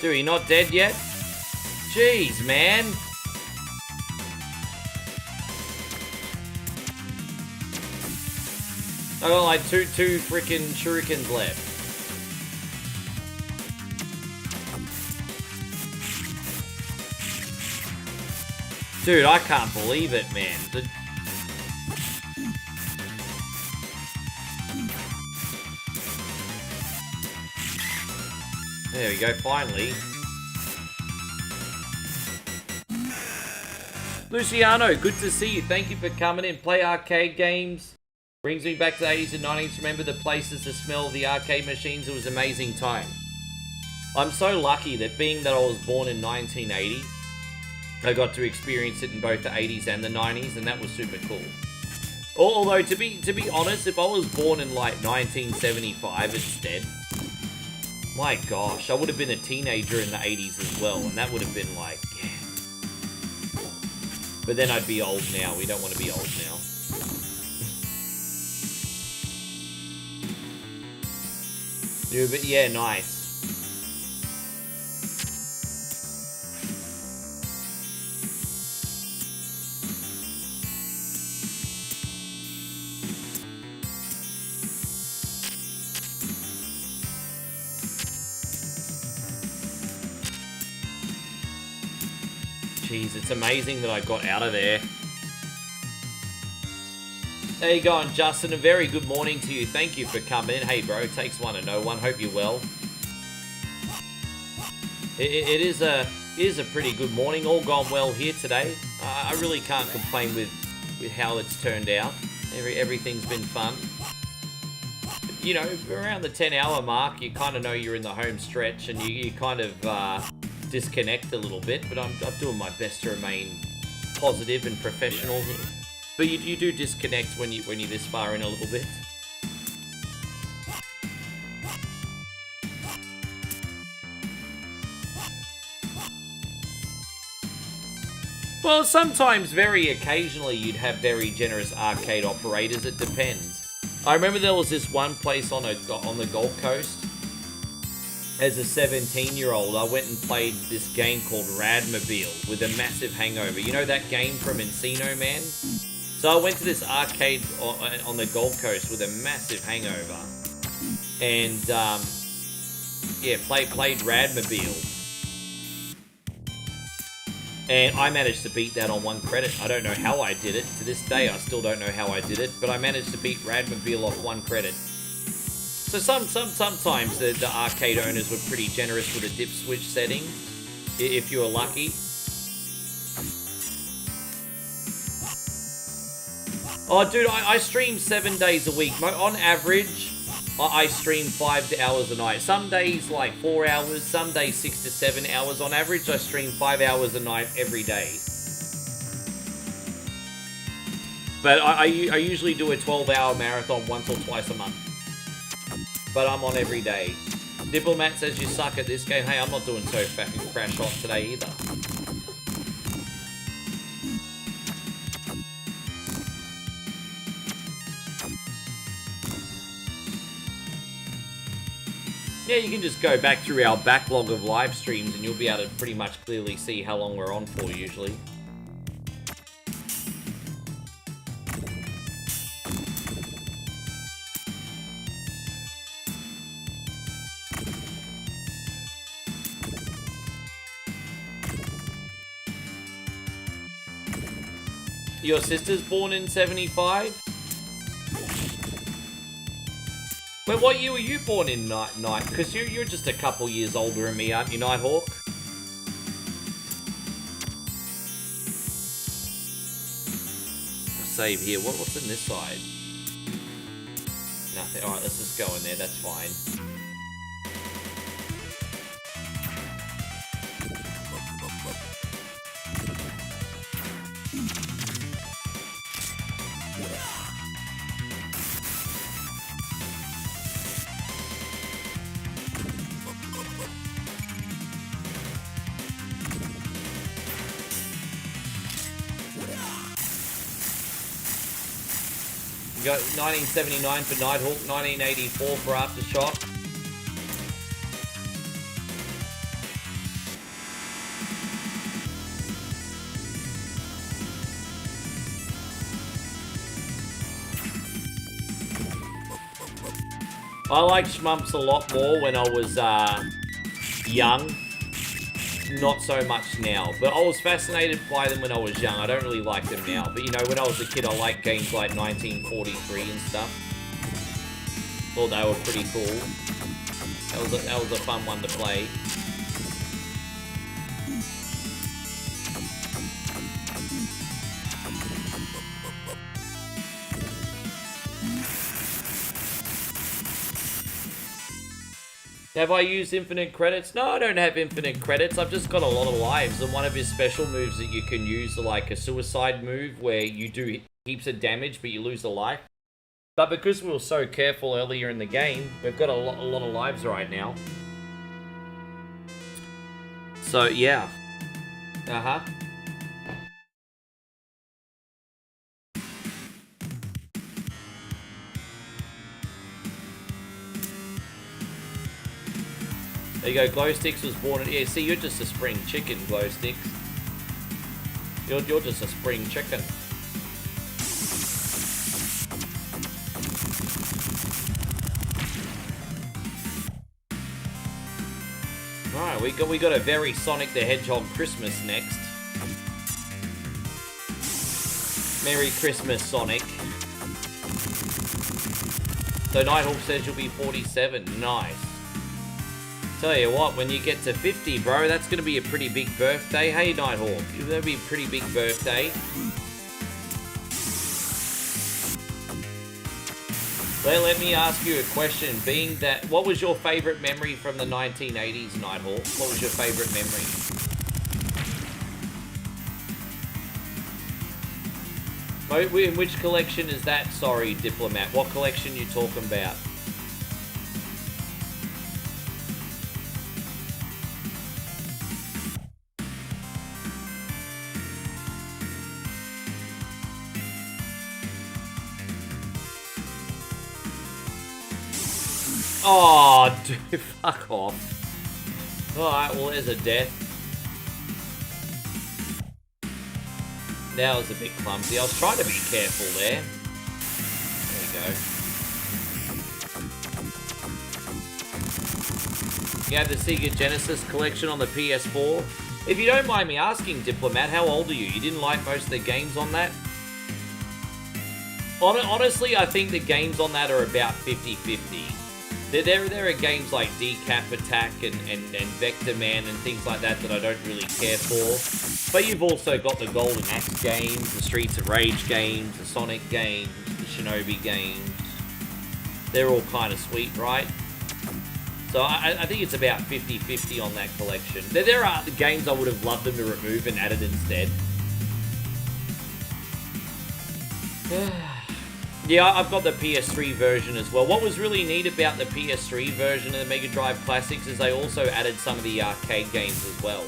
Dude, you not dead yet? Jeez, man. I got like two freaking shurikens left. Dude, I can't believe it, man. There we go, finally. Luciano, good to see you. Thank you for coming in. Play arcade games. Brings me back to the 80s and 90s. Remember the places, the smell of the arcade machines. It was an amazing time. I'm so lucky that being that I was born in 1980, I got to experience it in both the 80s and the 90s, and that was super cool. Although, to be honest, if I was born in like 1975 instead, my gosh, I would have been a teenager in the 80s as well, and that would have been like, yeah. But then I'd be old now. We don't want to be old now. Yeah, but yeah, nice. Jeez, it's amazing that I got out of there. How you going, Justin? A very good morning to you. Thank you for coming in. Hey, bro, takes one to know one. Hope you're well. It is a pretty good morning. All gone well here today. I really can't complain with how it's turned out. Everything's been fun. You know, around the 10-hour mark, you kind of know you're in the home stretch, and you kind of disconnect a little bit. But I'm doing my best to remain positive and professional here. But you do disconnect when you're this far in a little bit. Well, sometimes, very occasionally, you'd have very generous arcade operators. It depends. I remember there was this one place on the Gold Coast. As a 17-year-old, I went and played this game called Radmobile with a massive hangover. You know that game from Encino Man? So I went to this arcade on the Gold Coast with a massive hangover. And, yeah, played Radmobile. And I managed to beat that on 1 credit. I don't know how I did it. To this day, I still don't know how I did it. But I managed to beat Radmobile off 1 credit. So sometimes the arcade owners were pretty generous with a dip switch setting, if you were lucky. Oh, dude, I stream 7 days a week. On average, I stream 5 hours a night. Some days, like 4 hours. Some days, 6 to 7 hours. On average, I stream 5 hours a night every day. But I usually do a 12-hour marathon once or twice a month. But I'm on every day. Diplomat says you suck at this game. Hey, I'm not doing so fucking crash hot today either. Yeah, you can just go back through our backlog of live streams and you'll be able to pretty much clearly see how long we're on for usually. Your sister's born in 75? But what year were you born in, Night? Because you're just a couple years older than me, aren't you, Nighthawk? Save here. What's in this side? Nothing. Alright, let's just go in there. That's fine. You got 1979 for Nighthawk, 1984 for Aftershock. I liked shmumps a lot more when I was young. Not so much now, but I was fascinated by them when I was young. I don't really like them now, but you know, when I was a kid, I liked games like 1943 and stuff. Thought they were pretty cool. That was a fun one to play. Have I used infinite credits? No, I don't have infinite credits. I've just got a lot of lives, and one of his special moves that you can use are like a suicide move where you do heaps of damage but you lose a life. But because we were so careful earlier in the game, we've got a lot of lives right now. So yeah. Uh-huh. There you go, Glow Sticks was born in... Yeah, see, you're just a spring chicken, Glow Sticks. You're just a spring chicken. Alright, we got a very Sonic the Hedgehog Christmas next. Merry Christmas, Sonic. So Nighthawk says you'll be 47. Nice. Tell you what, when you get to 50, bro, that's going to be a pretty big birthday. Hey, Nighthawk, that'll be a pretty big birthday. Let me ask you a question. Being that, what was your favorite memory from the 1980s, Nighthawk? What was your favorite memory? In which collection is that? Sorry, Diplomat. What collection you talking about? Oh, dude, fuck off. Alright, well, there's a death. That was a bit clumsy. I was trying to be careful there. There you go. You have the Sega Genesis collection on the PS4. If you don't mind me asking, Diplomat, how old are you? You didn't like most of the games on that? Honestly, I think the games on that are about 50-50. There are games like Decap Attack and Vector Man and things like that I don't really care for. But you've also got the Golden Axe games, the Streets of Rage games, the Sonic games, the Shinobi games. They're all kind of sweet, right? So I think it's about 50-50 on that collection. There are the games I would have loved them to remove and added instead. Yeah, I've got the PS3 version as well. What was really neat about the PS3 version of the Mega Drive Classics is they also added some of the arcade games as well.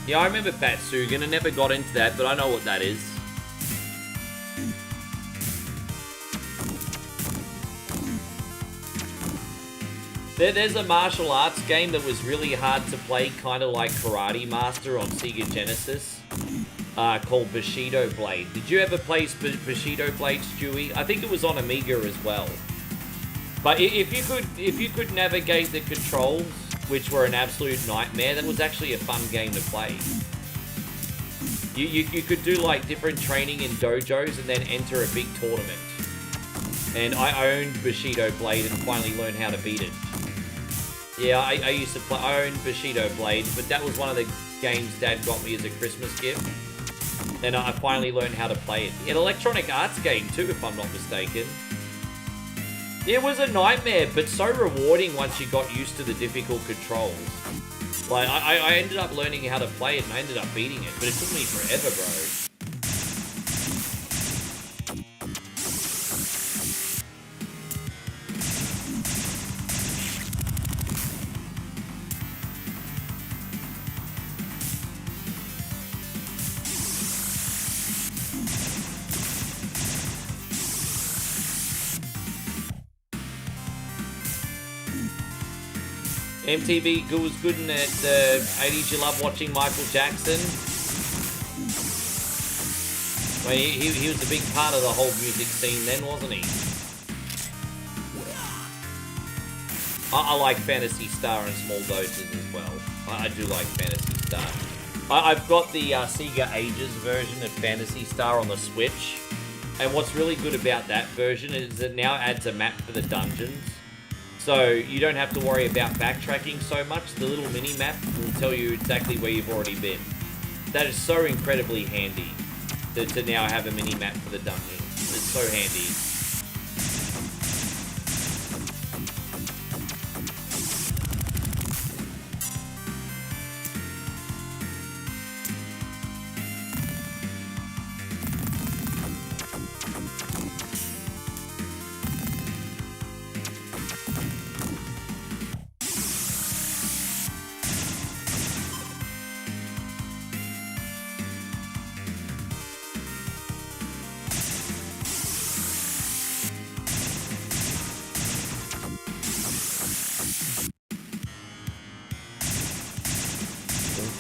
Yeah, I remember Batsugan. I never got into that, but I know what that is. There's a martial arts game that was really hard to play, kind of like Karate Master on Sega Genesis, called Bushido Blade. Did you ever play Bushido Blade, Stewie? I think it was on Amiga as well. But if you could navigate the controls, which were an absolute nightmare, that was actually a fun game to play. You could do like different training in dojos and then enter a big tournament. And I owned Bushido Blade and finally learned how to beat it. Yeah, I used to play. I owned Bushido Blade, but that was one of the games Dad got me as a Christmas gift. And I finally learned how to play it. An Electronic Arts game too, if I'm not mistaken. It was a nightmare, but so rewarding once you got used to the difficult controls. Like, I ended up learning how to play it and I ended up beating it, but it took me forever, bro. MTV was good in the 80s. You love watching Michael Jackson. Well, he was a big part of the whole music scene then, wasn't he? I like Phantasy Star in small doses as well. I do like Phantasy Star. I've got the Sega Ages version of Phantasy Star on the Switch. And what's really good about that version is it now adds a map for the dungeons. So you don't have to worry about backtracking so much. The little mini-map will tell you exactly where you've already been. That is so incredibly handy to now have a mini-map for the dungeon. It's so handy.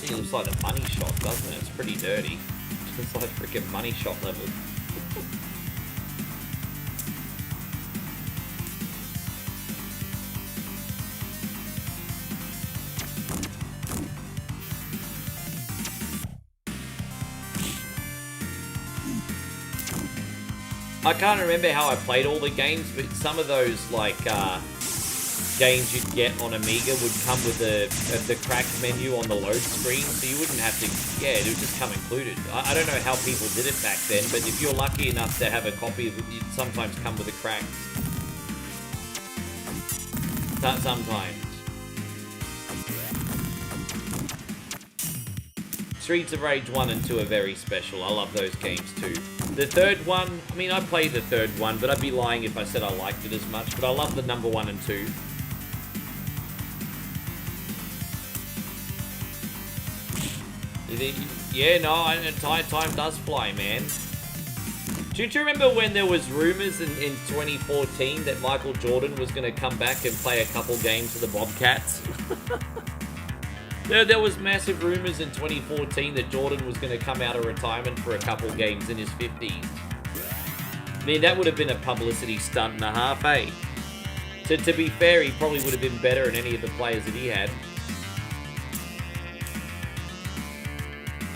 It looks like a money shot, doesn't it? It's pretty dirty. It's like freaking money shot level. I can't remember how I played all the games, but some of those, like, games you'd get on Amiga would come with the cracked menu on the load screen, so you wouldn't have to, yeah, it would just come included. I don't know how people did it back then, but if you're lucky enough to have a copy of it, you'd sometimes come with a crack. Sometimes. Streets of Rage 1 and 2 are very special. I love those games too. The third one, I mean, I played the third one, but I'd be lying if I said I liked it as much, but I love the number 1 and 2. Yeah, no, time does fly, man. Do you remember when there was rumors in 2014 that Michael Jordan was going to come back and play a couple games for the Bobcats? There was massive rumors in 2014 that Jordan was going to come out of retirement for a couple games in his 50s. I mean, that would have been a publicity stunt and a half, eh? To be fair, he probably would have been better than any of the players that he had.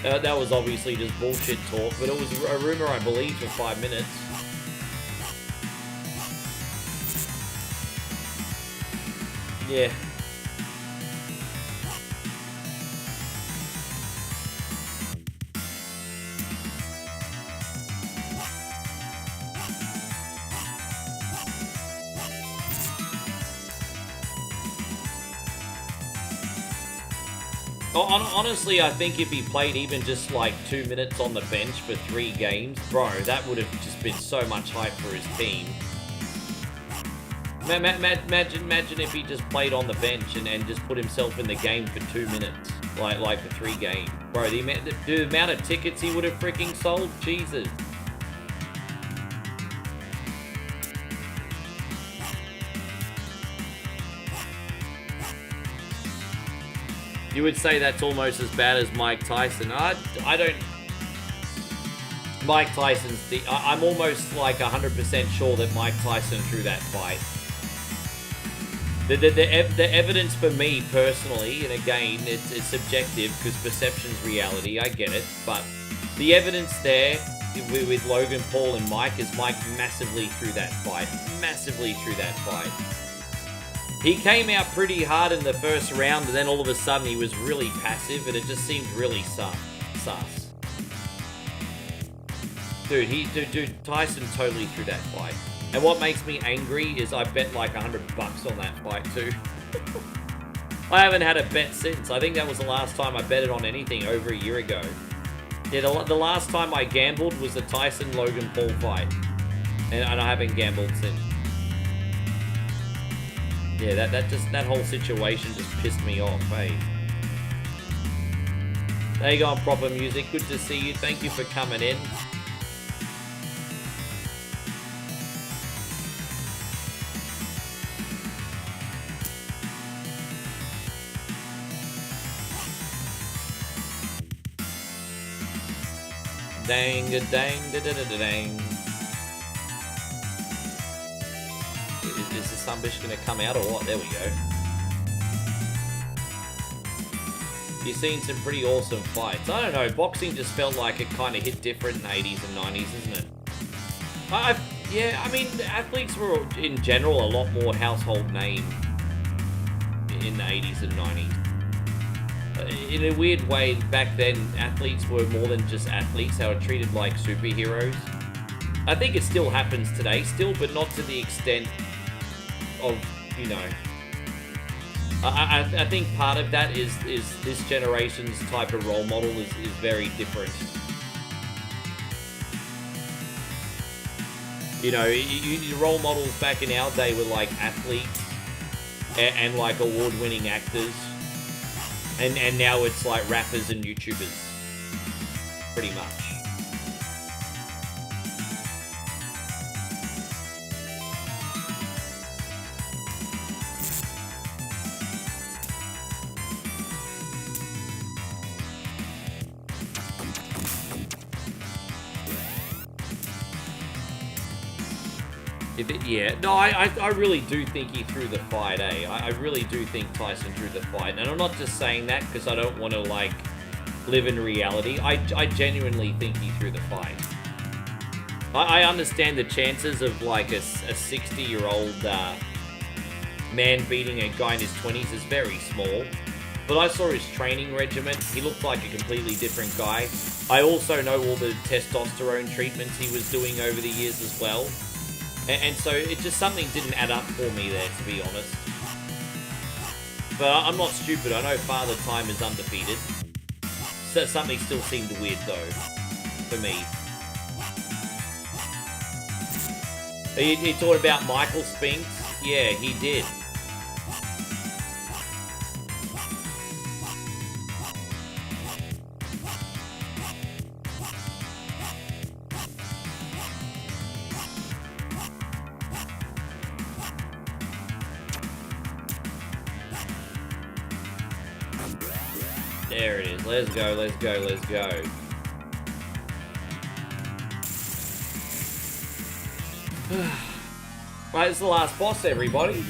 That was obviously just bullshit talk, but it was a rumor, I believe, for 5 minutes. Yeah. Honestly, I think if he played even just like 2 minutes on the bench for 3 games, bro, that would have just been so much hype for his team. Imagine if he just played on the bench and just put himself in the game for 2 minutes, like for 3 games. Bro, the amount of tickets he would have freaking sold, Jesus. You would say that's almost as bad as Mike Tyson. I don't... Mike Tyson's... I'm almost like 100% sure that Mike Tyson threw that fight. The evidence for me personally, and again, it's subjective because perception's reality, I get it, but the evidence there with Logan Paul and Mike is Mike massively threw that fight. Massively threw that fight. He came out pretty hard in the first round, and then all of a sudden he was really passive, and it just seemed really sus. Dude, Tyson totally threw that fight. And what makes me angry is I bet like $100 on that fight too. I haven't had a bet since. I think that was the last time I betted on anything over a year ago. Yeah, the last time I gambled was the Tyson-Logan Paul fight. And I haven't gambled since. Yeah, that whole situation just pissed me off, hey. There you go on Proper Music. Good to see you. Thank you for coming in. Dang, dang. Is the sun bitch gonna come out or what? There we go. You've seen some pretty awesome fights. I don't know, boxing just felt like it kind of hit different in the 80s and 90s, isn't it? Yeah, I mean, athletes were in general a lot more household name in the 80s and 90s. In a weird way, back then, athletes were more than just athletes. They were treated like superheroes. I think it still happens today, but not to the extent of, you know... I think part of that is this generation's type of role model is very different. You know, your role models back in our day were like athletes and like award-winning actors. And now it's like rappers and YouTubers, pretty much. Yeah, no, I really do think he threw the fight, eh? I really do think Tyson threw the fight. And I'm not just saying that because I don't want to, like, live in reality. I genuinely think he threw the fight. I understand the chances of, like, a 60-year-old man beating a guy in his 20s is very small. But I saw his training regimen. He looked like a completely different guy. I also know all the testosterone treatments he was doing over the years as well. And so it just something didn't add up for me there, to be honest. But I'm not stupid. I know Father Time is undefeated. So something still seemed weird, though, for me. He talked about Michael Spinks. Yeah, he did. There it is. Let's go, let's go, let's go. Right, it's the last boss, everybody.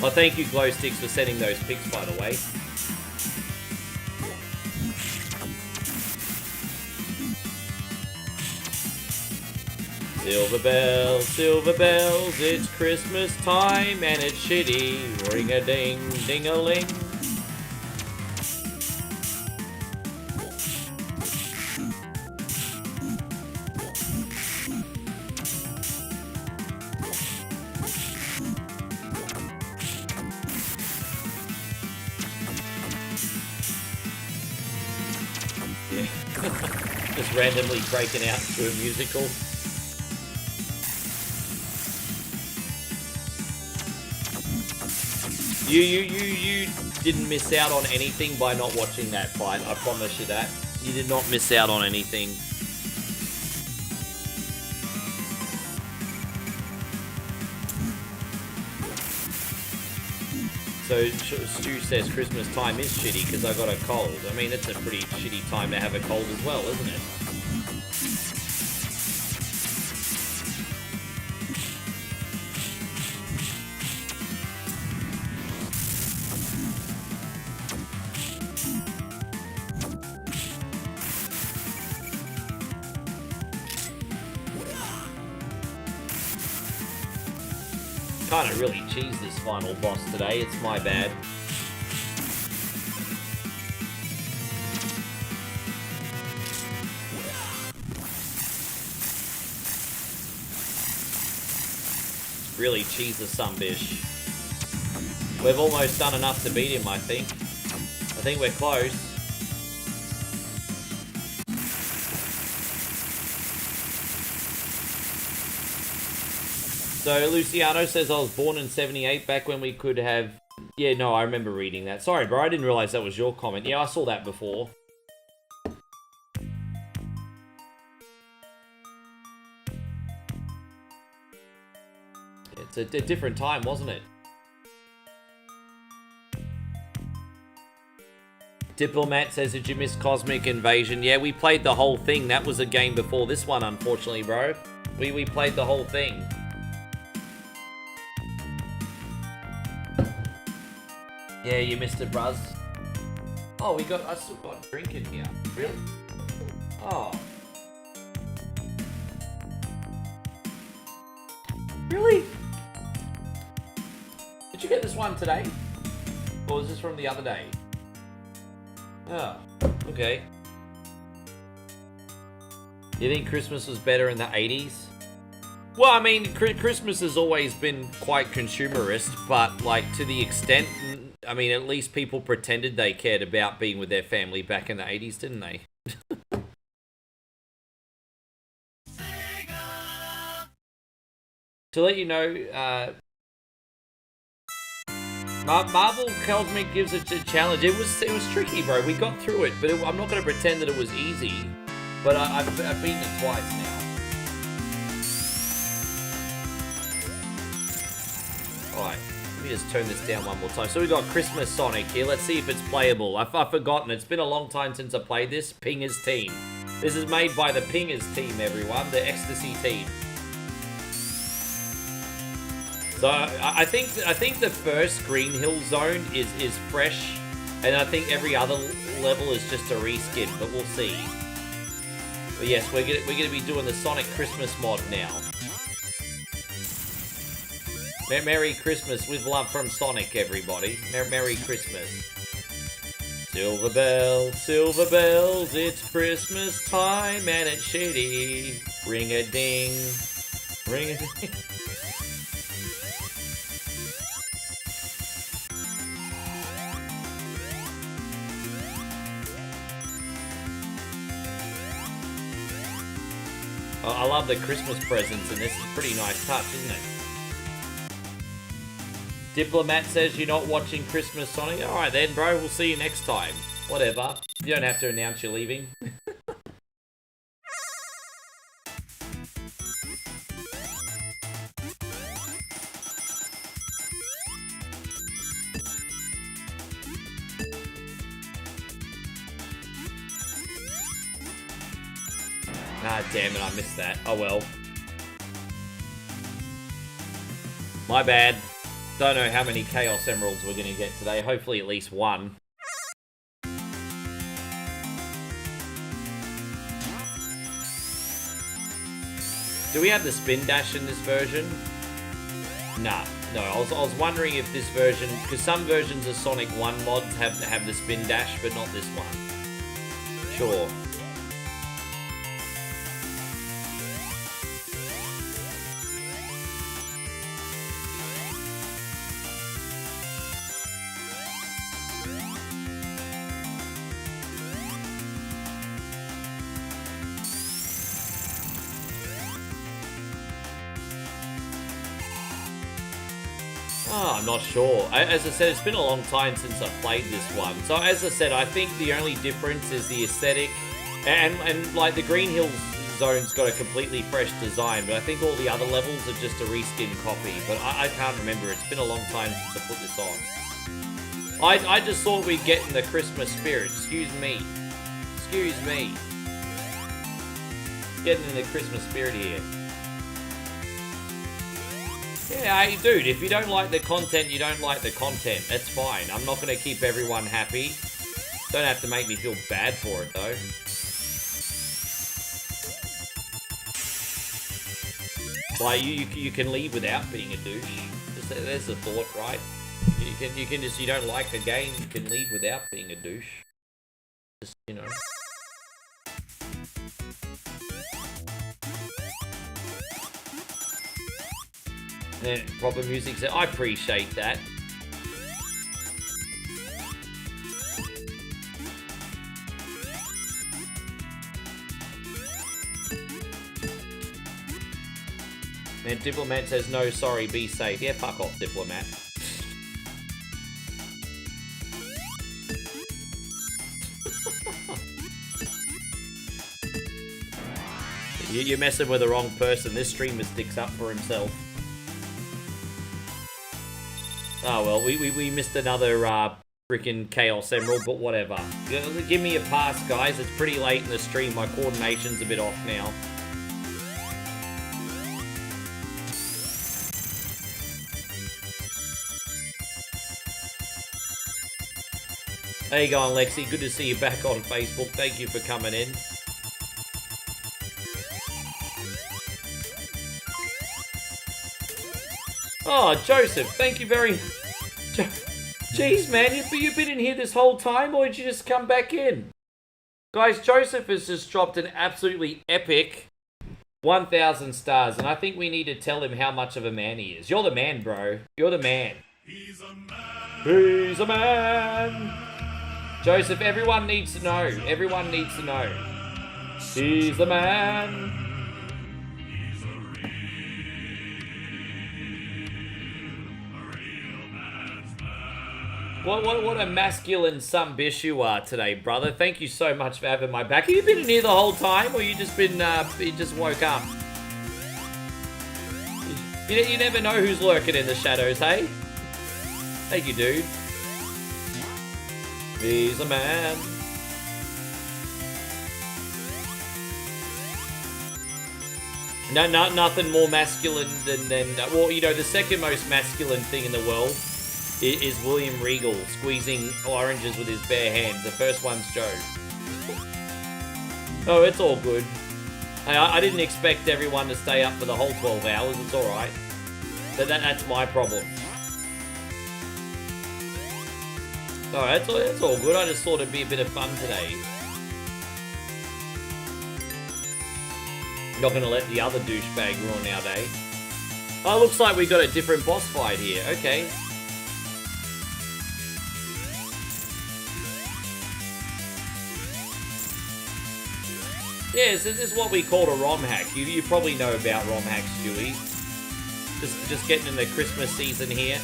Oh, thank you, Glow Sticks, for sending those pics, by the way. Silver bells, it's Christmas time and it's shitty. Ring-a-ding, ding-a-ling. Yeah. Just randomly breaking out into a musical. You didn't miss out on anything by not watching that fight. I promise you that. You did not miss out on anything. So Stu says Christmas time is shitty because I got a cold. I mean, it's a pretty shitty time to have a cold as well, isn't it? Kind of really cheesed this final boss today. It's my bad. Really cheese the sunbish. We've almost done enough to beat him, I think. I think we're close. So Luciano says I was born in 78, back when we could have... Yeah, no, I remember reading that. Sorry, bro, I didn't realize that was your comment. Yeah, I saw that before. It's a different time, wasn't it? Diplomat says, did you miss Cosmic Invasion? Yeah, we played the whole thing. That was a game before this one, unfortunately, bro. We played the whole thing. Yeah, you missed it, bruz. Oh, I still got a drink in here. Really? Oh. Really? Did you get this one today? Or was this from the other day? Oh, okay. You think Christmas was better in the 80s? Well, I mean, Christmas has always been quite consumerist, but, like, to the extent... I mean, at least people pretended they cared about being with their family back in the 80s, didn't they? To let you know, Marvel Cosmic gives it a challenge. It was tricky, bro. We got through it, but I'm not going to pretend that it was easy. But I've beaten it twice now. Alright, let me just turn this down one more time. So we got Christmas Sonic here. Let's see if it's playable. I've forgotten. It's been a long time since I played this. Pingers Team. This is made by the Pingers Team, everyone. The Ecstasy Team. So I think the first Green Hill zone is fresh, and I think every other level is just a reskin, but we'll see. But yes, we're gonna be doing the Sonic Christmas mod now. Merry Christmas with love from Sonic, everybody. Merry Christmas. Silver bells, it's Christmas time and it's shady. Ring a ding, ring a ding. I love the Christmas presents, and this is a pretty nice touch, isn't it? Diplomat says you're not watching Christmas Sonic. Alright then, bro, we'll see you next time. Whatever. You don't have to announce you're leaving. Ah, damn it, I missed that. Oh well. My bad. Don't know how many Chaos Emeralds we're gonna get today. Hopefully at least one. Do we have the spin dash in this version? Nah. No, I was wondering if this version... Because some versions of Sonic 1 mods have the spin dash, but not this one. Sure. Oh, I'm not sure. As I said, it's been a long time since I've played this one. So as I said, I think the only difference is the aesthetic. And like the Green Hills zone's got a completely fresh design, but I think all the other levels are just a reskin copy. But I can't remember. It's been a long time since I put this on. I just thought we'd get in the Christmas spirit. Excuse me. Excuse me. Getting in the Christmas spirit here. Yeah, hey, dude, if you don't like the content, you don't like the content. That's fine. I'm not going to keep everyone happy. Don't have to make me feel bad for it, though. Like, you can leave without being a douche. There's the thought, right? You can just, you don't like the game, you can leave without being a douche. Just, you know. And then proper music said, I appreciate that. And Diplomat says, no, sorry, be safe. Yeah, fuck off, Diplomat. You're messing with the wrong person. This streamer sticks up for himself. Oh, well, we missed another freaking Chaos Emerald, but whatever. Give me a pass, guys. It's pretty late in the stream. My coordination's a bit off now. How you going, Lexi? Good to see you back on Facebook. Thank you for coming in. Oh, Joseph, thank you very... Jeez, man, you've been in here this whole time, or did you just come back in? Guys, Joseph has just dropped an absolutely epic 1,000 stars, and I think we need to tell him how much of a man he is. You're the man, bro. You're the man. He's a man. He's a man. Joseph, everyone needs to know. Everyone needs to know. He's the man. What a masculine son bitch you are today, brother. Thank you so much for having my back. Have you been in here the whole time, or you just been, you just woke up? You never know who's lurking in the shadows, hey? Thank you, dude. He's a man. No, nothing more masculine than well, you know, the second most masculine thing in the world is William Regal squeezing oranges with his bare hands. The first one's Joe. Oh, it's all good. I didn't expect everyone to stay up for the whole 12 hours. It's all right. That's my problem. Alright, that's all good. I just thought it'd be a bit of fun today. Not gonna let the other douchebag ruin our day. Oh, looks like we got a different boss fight here. Okay. Yeah, so this is what we call a ROM hack. You probably know about ROM hacks, Stewie. Just getting in the Christmas season here.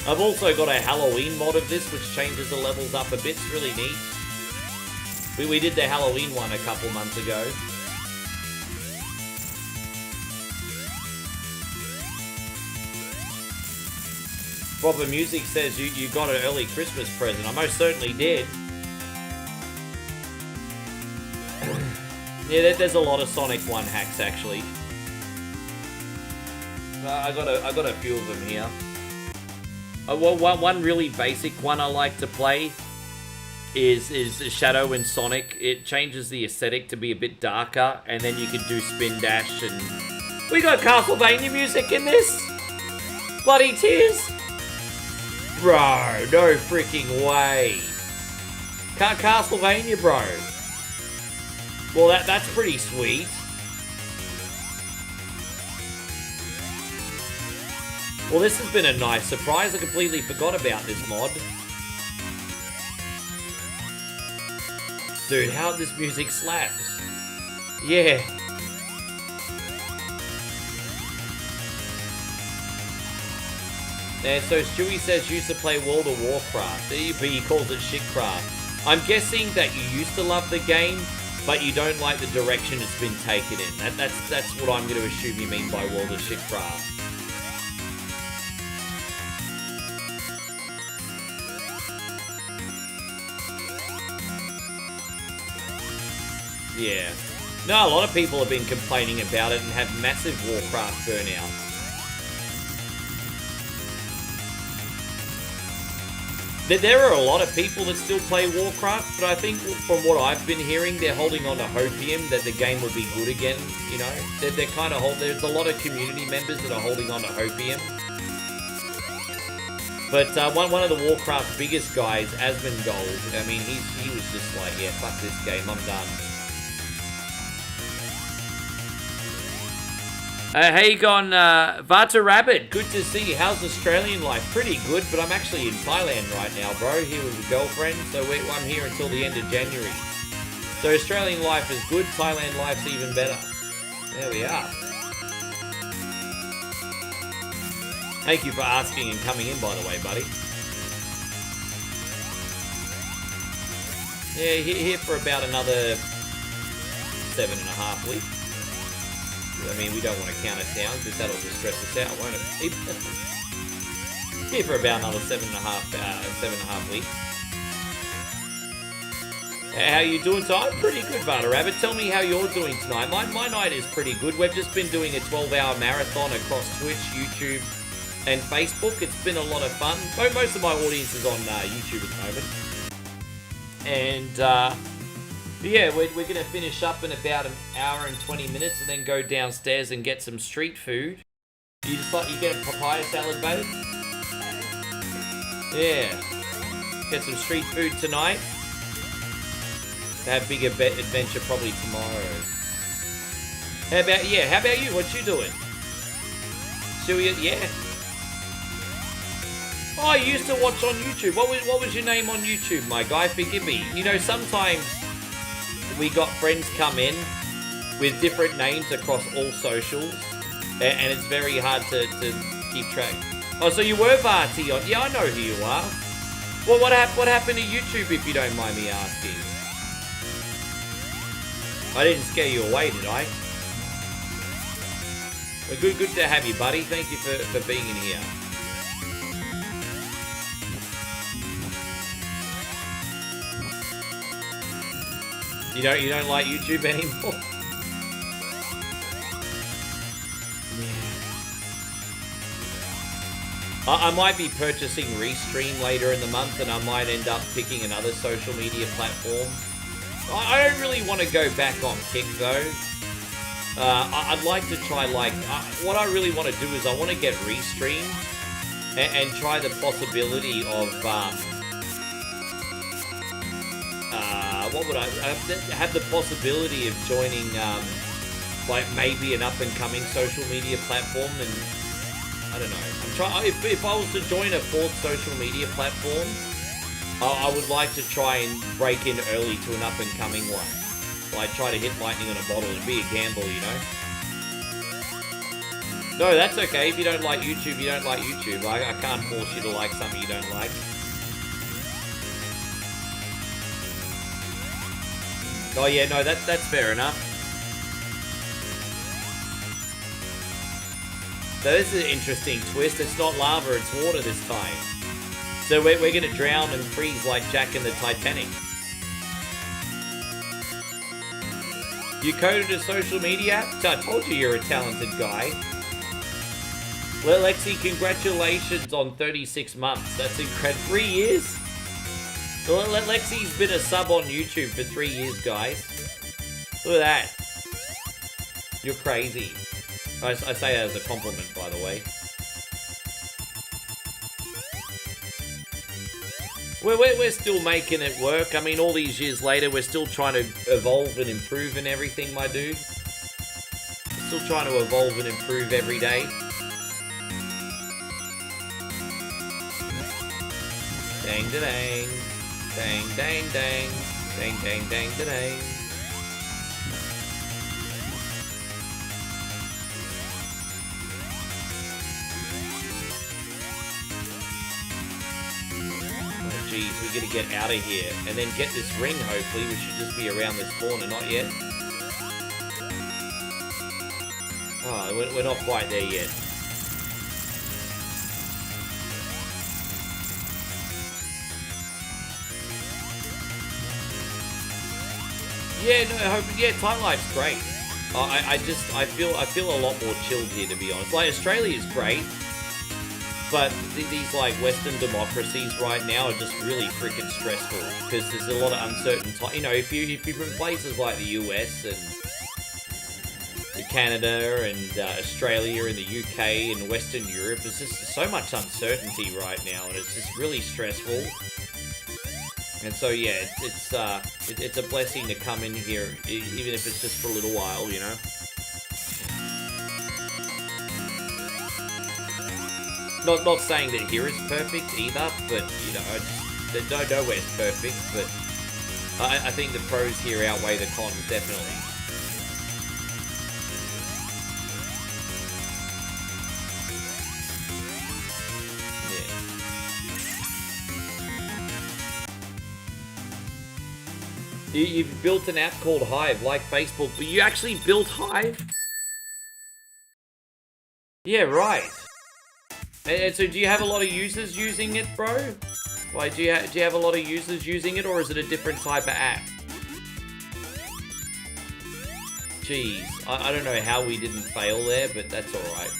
I've also got a Halloween mod of this, which changes the levels up a bit. It's really neat. We did the Halloween one a couple months ago. Proper Music says you got an early Christmas present. I most certainly did. Yeah, there's a lot of Sonic 1 hacks actually. I got a few of them here. One really basic one I like to play is Shadow and Sonic. It changes the aesthetic to be a bit darker, and then you can do spin dash, and we got Castlevania music in this. Bloody tears, bro! No freaking way. Castlevania, bro. Well, that's pretty sweet. Well, this has been a nice surprise. I completely forgot about this mod. Dude, how this music slaps. Yeah. And so Stewie says used to play World of Warcraft, but he calls it shitcraft. I'm guessing that you used to love the game, but you don't like the direction it's been taken in. That's what I'm going to assume you mean by World of Shitcraft. Yeah. No, a lot of people have been complaining about it and have massive Warcraft burnout. There are a lot of people that still play Warcraft, but I think from what I've been hearing, they're holding on to hopium that the game will be good again, you know? They're kind of there's a lot of community members that are holding on to hopium. But one of the Warcraft biggest guys, Asmongold, I mean, he was just like, yeah, fuck this game, I'm done. Hey, gone, Vata Rabbit, good to see you. How's Australian life? Pretty good, but I'm actually in Thailand right now, bro, here with a girlfriend, so I'm here until the end of January. So Australian life is good, Thailand life's even better. There we are. Thank you for asking and coming in, by the way, buddy. Yeah, here for about another 7.5 weeks. I mean, we don't want to count it down because that'll just stress us out, won't it? Here for about another 7.5 weeks. How you doing tonight? Pretty good, Vata Rabbit. Tell me how you're doing tonight. My night is pretty good. We've just been doing a 12-hour marathon across Twitch, YouTube, and Facebook. It's been a lot of fun. Most of my audience is on YouTube at the moment. And yeah, we're going to finish up in about an hour and 20 minutes and then go downstairs and get some street food. You get a papaya salad, babe? Yeah. Get some street food tonight. Have bigger adventure probably tomorrow. How about you? What you doing? Yeah. Oh, I used to watch on YouTube. What was your name on YouTube, my guy? Forgive me. You know, sometimes we got friends come in with different names across all socials, and it's very hard to keep track. Oh, so you were Varty on? Yeah, I know who you are. Well, what happened to YouTube, if you don't mind me asking? I didn't scare you away, did I? Well, good to have you, buddy. Thank you for being in here. You don't like YouTube anymore? Yeah. I might be purchasing Restream later in the month, and I might end up picking another social media platform. I don't really want to go back on Kick though. I'd like to try what I really want to do is I want to get Restream and try the possibility of what would I have the possibility of joining like maybe an up and coming social media platform, and I don't know. I'm trying if I was to join a fourth social media platform, I would like to try and break in early to an up and coming one. Like try to hit lightning on a bottle. It'd be a gamble, you know. No, that's okay. If you don't like YouTube, you don't like YouTube. I can't force you to like something you don't like. Oh yeah, no, that's fair enough. So this is an interesting twist. It's not lava, it's water this time. So we're going to drown and freeze like Jack in the Titanic. You coded a social media app? So I told you you're a talented guy. Well, Lexi, congratulations on 36 months. That's incredible. 3 years? Well, Lexi's been a sub on YouTube for 3 years, guys. Look at that. You're crazy. I say that as a compliment, by the way. We're still making it work. I mean, all these years later, we're still trying to evolve and improve and everything, my dude. We're still trying to evolve and improve every day. Dang da dang. Dang dang dang. Dang dang dang da dang. Jeez, we gotta get out of here and then get this ring. Hopefully, we should just be around this corner. Not yet. Oh, we're not quite there yet. Yeah, no, yeah, Tight Life's great. I feel a lot more chilled here, to be honest. Like, Australia is great, but these like Western democracies right now are just really freaking stressful because there's a lot of uncertain time. You know, if you're in places like the US and Canada and Australia and the UK and Western Europe, there's just so much uncertainty right now, and it's just really stressful. And so yeah, it's a blessing to come in here, even if it's just for a little while, you know. Not saying that here is perfect either, but you know, nowhere's perfect. But I think the pros here outweigh the cons definitely. You've built an app called Hive, like Facebook, but you actually built Hive? Yeah, right. And so do you have a lot of users using it, bro? Like, do you have a lot of users using it, or is it a different type of app? Jeez, I don't know how we didn't fail there, but that's alright.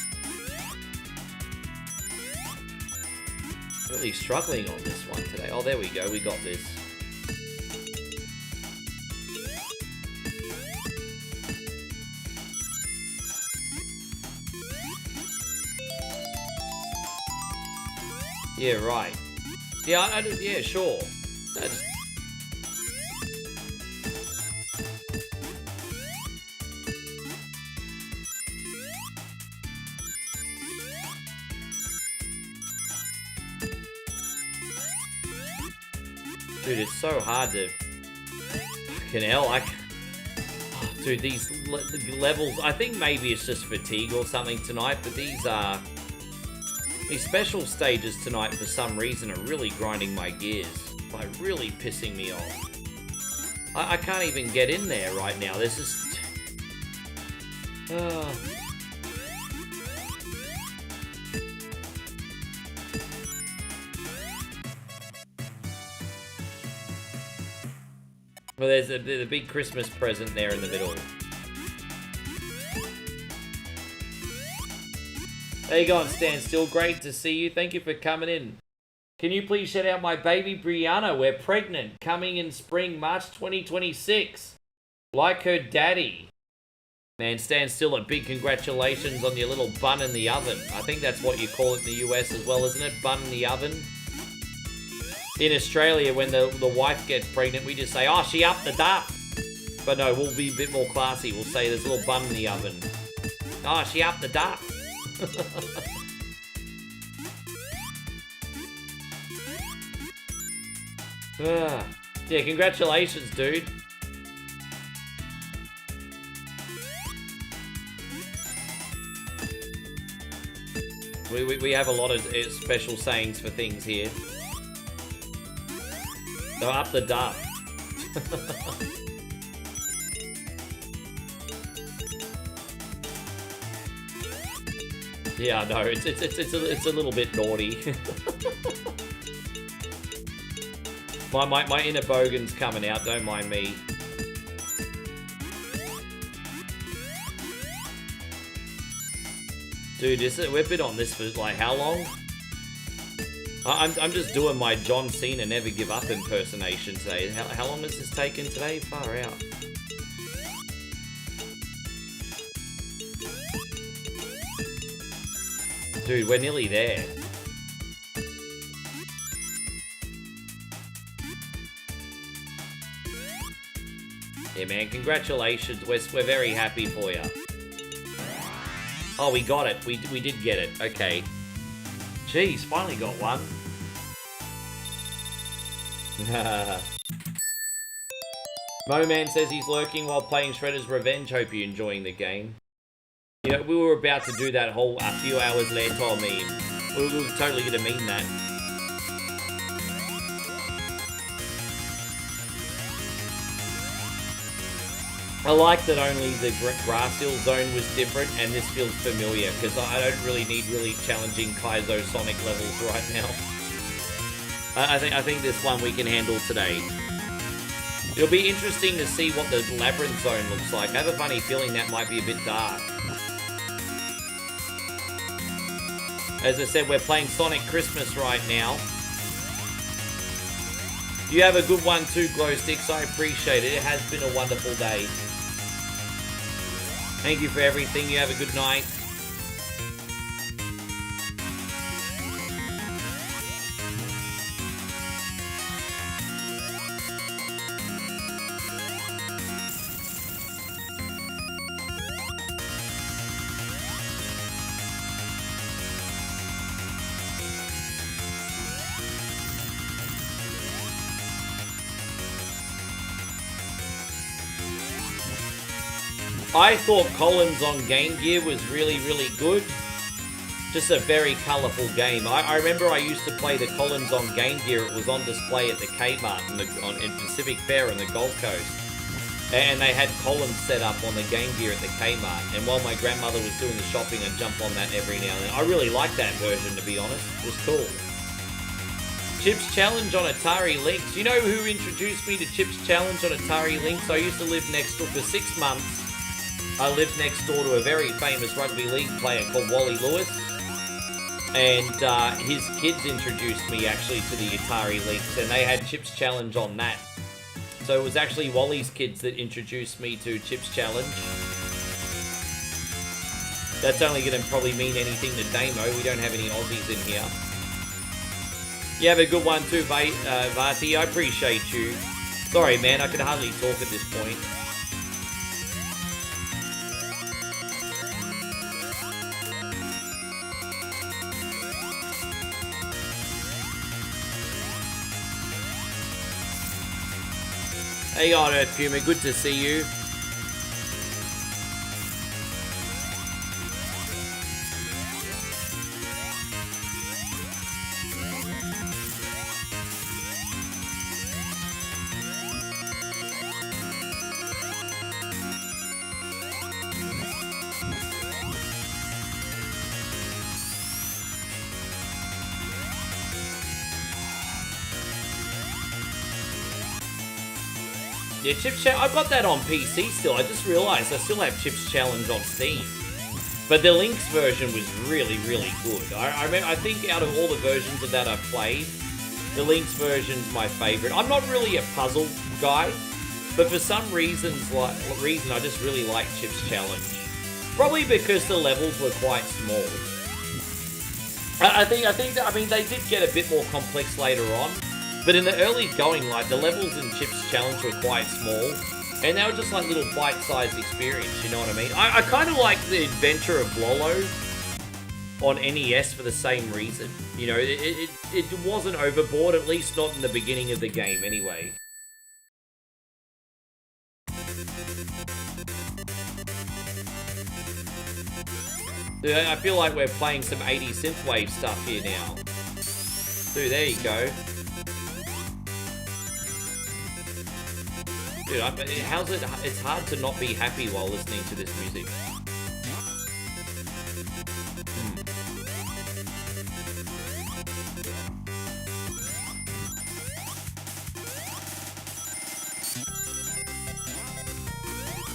Really struggling on this one today. Oh, there we go, we got this. Yeah, right. Yeah, yeah, sure. That's... Dude, it's so hard to... Fucking hell, Dude, these levels... I think maybe it's just fatigue or something tonight, but these special stages tonight, for some reason, are really grinding my gears. Like, really pissing me off. I can't even get in there right now. This is... Well, there's a big Christmas present there in the middle. There you go, Stand Still. Great to see you. Thank you for coming in. Can you please shout out my baby Brianna? We're pregnant. Coming in spring, March 2026. Like her daddy. Man, Stand Still, a big congratulations on your little bun in the oven. I think that's what you call it in the US as well, isn't it? Bun in the oven. In Australia, when the wife gets pregnant, we just say, oh, she upped the duff. But no, we'll be a bit more classy. We'll say there's a little bun in the oven. Oh, she upped the duff. Yeah, congratulations, dude. We have a lot of special sayings for things here. So up the duff. Yeah, no, it's a little bit naughty. my inner bogan's coming out. Don't mind me. Dude, we've been on this for like how long? I'm just doing my John Cena Never Give Up impersonation today. How long has this taken today? Far out. Dude, we're nearly there. Yeah, man, congratulations. We're very happy for you. Oh, we got it. We did get it. Okay. Jeez, finally got one. Moman says he's lurking while playing Shredder's Revenge. Hope you're enjoying the game. You know, we were about to do that whole a few hours later meme. We were totally gonna mean that. I like that only the grass hill zone was different, and this feels familiar, because I don't really need really challenging Kaizo Sonic levels right now. I think this one we can handle today. It'll be interesting to see what the Labyrinth Zone looks like. I have a funny feeling that might be a bit dark. As I said, we're playing Sonic Christmas right now. You have a good one too, Glow Sticks. I appreciate it. It has been a wonderful day. Thank you for everything. You have a good night. I thought Collins on Game Gear was really, really good. Just a very colourful game. I remember I used to play the Collins on Game Gear. It was on display at the Kmart in Pacific Fair on the Gold Coast. And they had Collins set up on the Game Gear at the Kmart. And while my grandmother was doing the shopping, I'd jump on that every now and then. I really liked that version, to be honest. It was cool. Chips Challenge on Atari Lynx. You know who introduced me to Chips Challenge on Atari Lynx? I used to live next door for 6 months. I lived next door to a very famous rugby league player called Wally Lewis. And his kids introduced me actually to the Atari Lynx, and they had Chips Challenge on that. So it was actually Wally's kids that introduced me to Chips Challenge. That's only going to probably mean anything to Damo. We don't have any Aussies in here. You have a good one too, Vati. I appreciate you. Sorry, man, I could hardly talk at this point. Hey on Earth Puma, good to see you. Yeah, Chips Challenge, I've got that on PC still. I just realised I still have Chips Challenge on Steam. But the Lynx version was really, really good. I think out of all the versions of that I've played, the Lynx version's my favourite. I'm not really a puzzle guy, but for some reason I just really like Chips Challenge. Probably because the levels were quite small. I mean, they did get a bit more complex later on. But in the early going, like, the levels in Chips Challenge were quite small, and they were just like little bite-sized experience, you know what I mean? I kind of like the Adventure of Lolo on NES for the same reason. You know, it wasn't overboard, at least not in the beginning of the game anyway. Dude, I feel like we're playing some 80s synthwave stuff here now. Dude, there you go. Dude, it's hard to not be happy while listening to this music.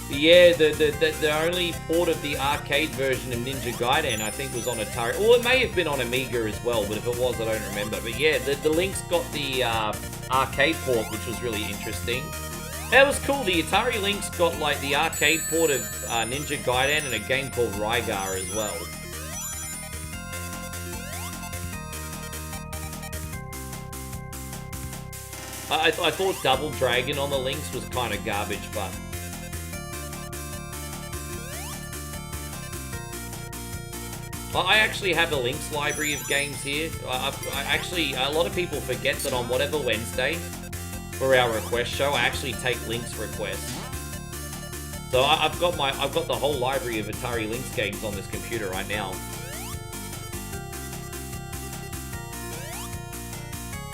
Yeah, the only port of the arcade version of Ninja Gaiden, I think, was on Atari. Well, it may have been on Amiga as well, but if it was, I don't remember. But yeah, the Lynx got the arcade port, which was really interesting. That was cool. The Atari Lynx got like the arcade port of Ninja Gaiden and a game called Rygar as well. I thought Double Dragon on the Lynx was kind of garbage, but... I actually have a Lynx library of games here. A lot of people forget that on whatever Wednesday, for our request show, I actually take Lynx requests. So I've got the whole library of Atari Lynx games on this computer right now.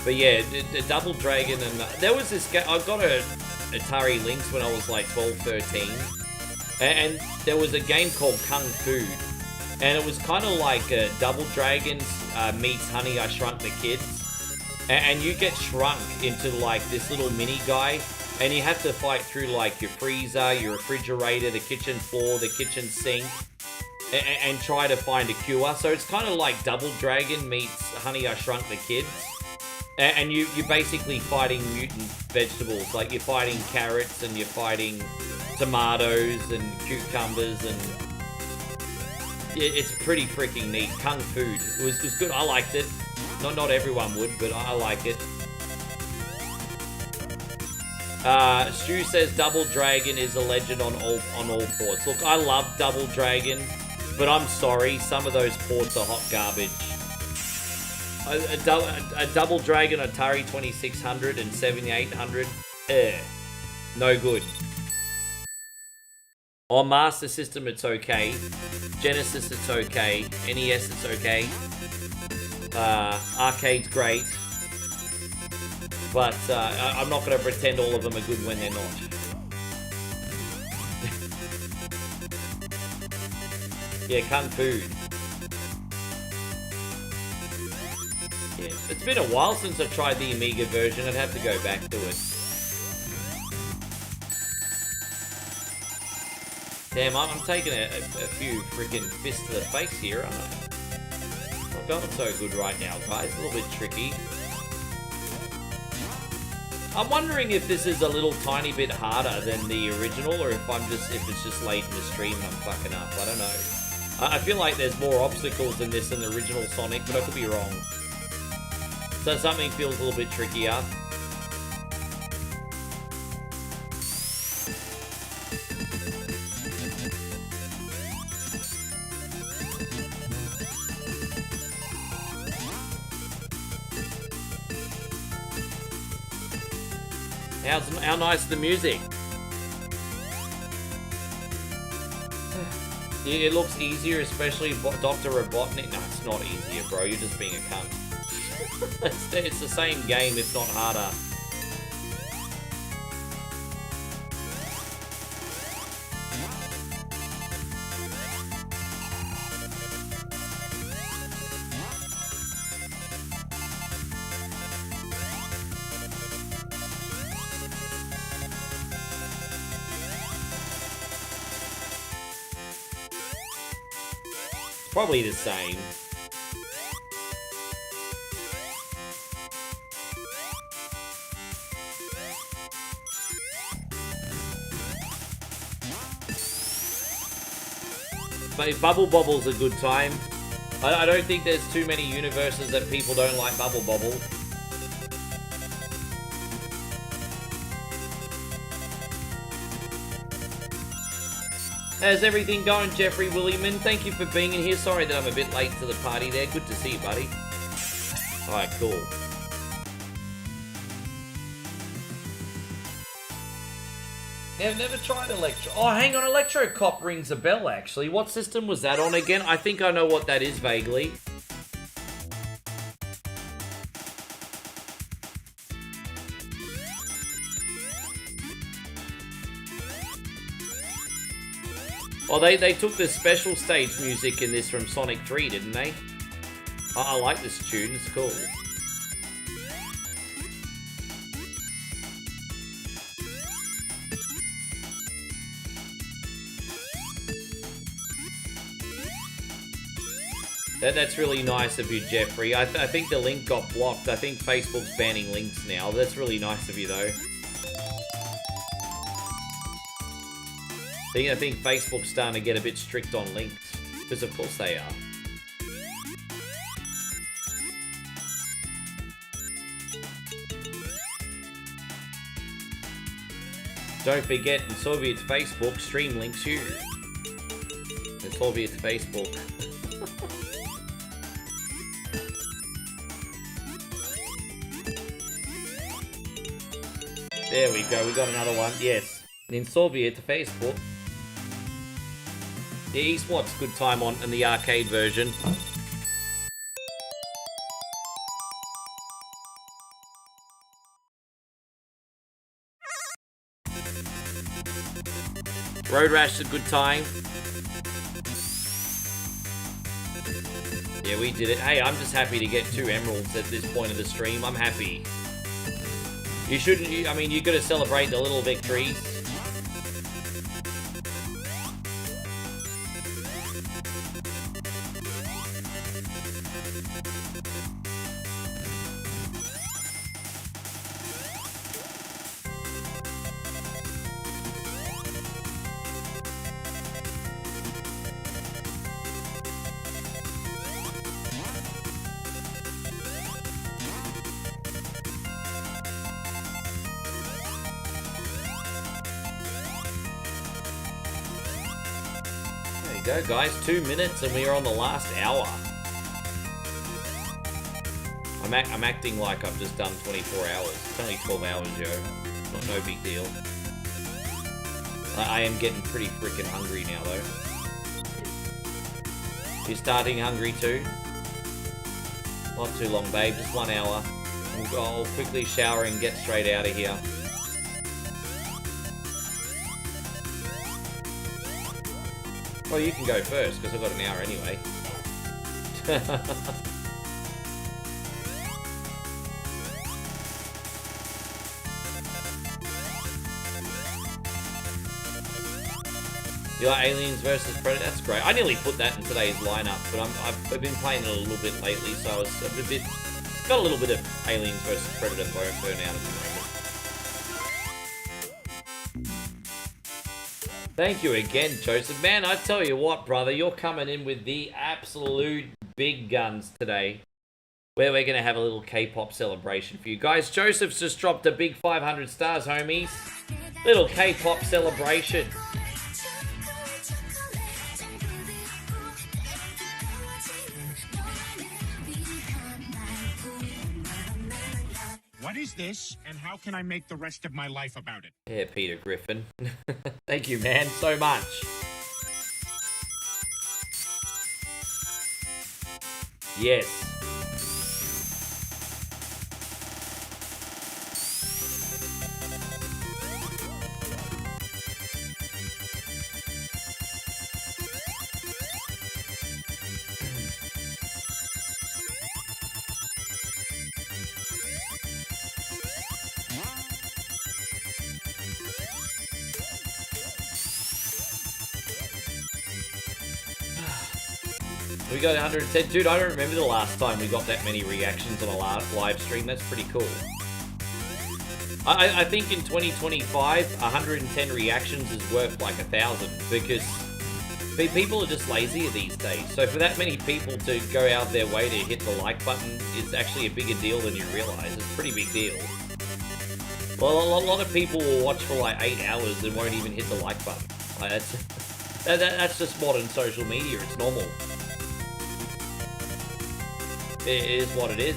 But yeah, the Double Dragon and there was this game. I got a Atari Lynx when I was like 12, 13, and there was a game called Kung Fu, and it was kind of like Double Dragons meets Honey, I Shrunk the Kids. And you get shrunk into like this little mini guy And you have to fight through like your freezer, your refrigerator, the kitchen floor, the kitchen sink, and try to find a cure. So it's kind of like Double Dragon meets Honey, I Shrunk the Kids. And you're basically fighting mutant vegetables. Like you're fighting carrots and you're fighting tomatoes and cucumbers, and it's pretty freaking neat. Kung Fu. It was good. I liked it. Not everyone would, but I like it. Stu says Double Dragon is a legend on all ports. Look, I love Double Dragon, but I'm sorry, some of those ports are hot garbage. A Double Dragon Atari 2600 and 7800, no good. On Master System, it's okay. Genesis, it's okay. NES, it's okay. Arcade's great. But I'm not going to pretend all of them are good when they're not. Yeah, Kung Fu. Yeah, it's been a while since I've tried the Amiga version. I'd have to go back to it. Damn, I'm taking a few freaking fists to the face here, aren't I? Not going so good right now, guys. A little bit tricky. I'm wondering if this is a little tiny bit harder than the original, or if it's just late in the stream and I'm fucking up. I don't know. I feel like there's more obstacles in this than the original Sonic, but I could be wrong. So something feels a little bit trickier. How nice is the music? It looks easier, especially Dr. Robotnik. No, it's not easier, bro. You're just being a cunt. It's the same game, if not harder. Probably the same. But Bubble Bobble's a good time. I don't think there's too many universes that people don't like Bubble Bobble. How's everything going, Jeffrey Williamson? Thank you for being in here. Sorry that I'm a bit late to the party there. Good to see you, buddy. Alright, cool. I've never tried Electro. Oh, hang on. Electro Cop rings a bell, actually. What system was that on again? I think I know what that is vaguely. Oh, they took the special stage music in this from Sonic 3, didn't they? I like this tune, it's cool. That's really nice of you, Jeffrey. I think the link got blocked. I think Facebook's banning links now. That's really nice of you, though. I think Facebook's starting to get a bit strict on links, because of course they are. Don't forget, in Soviet Facebook, stream links you. In Soviet Facebook. There we go, we got another one, yes. In Soviet Facebook. Yeah, eSWAT's good time on in the arcade version. Road Rash is a good time. Yeah, we did it. Hey, I'm just happy to get 2 emeralds at this point of the stream. I'm happy. You shouldn't, I mean, you gotta celebrate the little victories. There you go, guys. 2 minutes and we are on the last hour. I'm acting like I've just done 24 hours. It's only 12 hours, yo. No big deal. I am getting pretty freaking hungry now, though. You're starting hungry too? Not too long, babe. Just 1 hour. I'll quickly shower and get straight out of here. Well, you can go first, because I've got an hour anyway. You like Aliens versus Predator? That's great. I nearly put that in today's lineup, but I've been playing it a little bit lately, so I was got a little bit of Aliens versus Predator burnout at the moment. Thank you again, Joseph. Man, I tell you what, brother, you're coming in with the absolute big guns today. Where we're going to have a little K-pop celebration for you guys. Joseph's just dropped a big 500 stars, homies. Little K-pop celebration. What is this, and how can I make the rest of my life about it? Yeah, Peter Griffin. Thank you, man, so much. Yes. We got 110. Dude, I don't remember the last time we got that many reactions on a live stream. That's pretty cool. I think in 2025, 110 reactions is worth like 1,000 because people are just lazier these days. So for that many people to go out their way to hit the like button is actually a bigger deal than you realize. It's a pretty big deal. Well, a lot of people will watch for like 8 hours and won't even hit the like button. Like that's just modern social media. It's normal. It is what it is.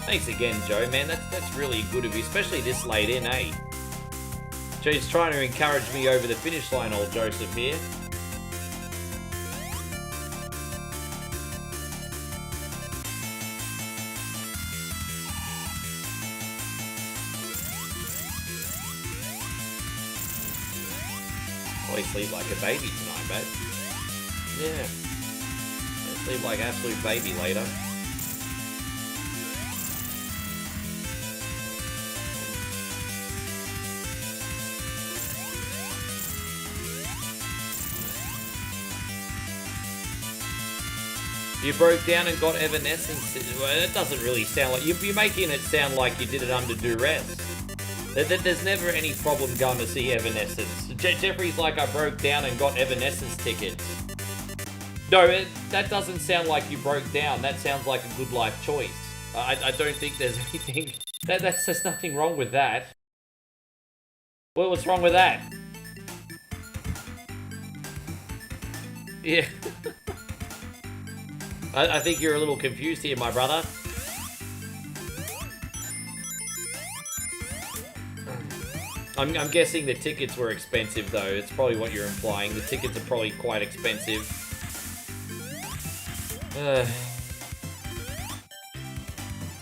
Thanks again, Joe, man. That's really good of you, especially this late in, eh? Joe's trying to encourage me over the finish line, old Joseph here. Probably sleep like a baby tonight, mate. Yeah. I'll sleep like an absolute baby later. You broke down and got Evanescence. Well, that doesn't really sound like... You're making it sound like you did it under duress. There's never any problem going to see Evanescence. Jeffrey's like, I broke down and got Evanescence tickets. No, that doesn't sound like you broke down. That sounds like a good life choice. I don't think there's anything... There's nothing wrong with that. Well, what's wrong with that? Yeah. I think you're a little confused here, my brother. I'm guessing the tickets were expensive, though. It's probably what you're implying. The tickets are probably quite expensive.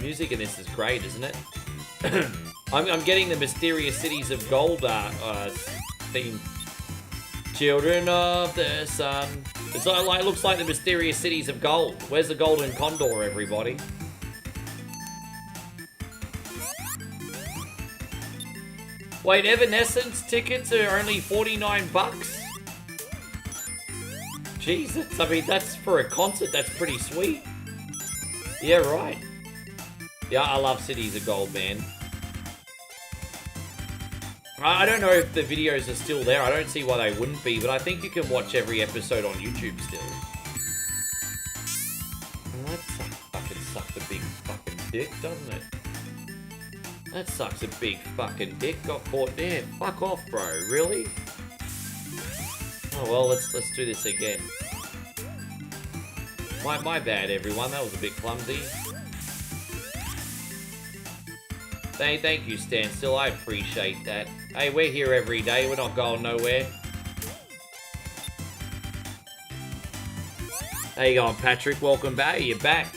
music in this is great, isn't it? I'm getting the Mysterious Cities of Gold theme. Children of the Sun. It's like, it looks like the Mysterious Cities of Gold. Where's the Golden Condor, everybody? Wait, Evanescence tickets are only 49 bucks? Jesus, I mean, that's for a concert, that's pretty sweet. Yeah, right. Yeah, I love Cities of Gold, man. I don't know if the videos are still there. I don't see why they wouldn't be, but I think you can watch every episode on YouTube still. That fucking sucks a big fucking dick, doesn't it? That sucks a big fucking dick. Got caught there. Fuck off, bro. Really? Oh well, let's do this again. My bad, everyone. That was a bit clumsy. Thank you, Standstill. I appreciate that. Hey, we're here every day. We're not going nowhere. How you going, Patrick? Welcome back. You're back.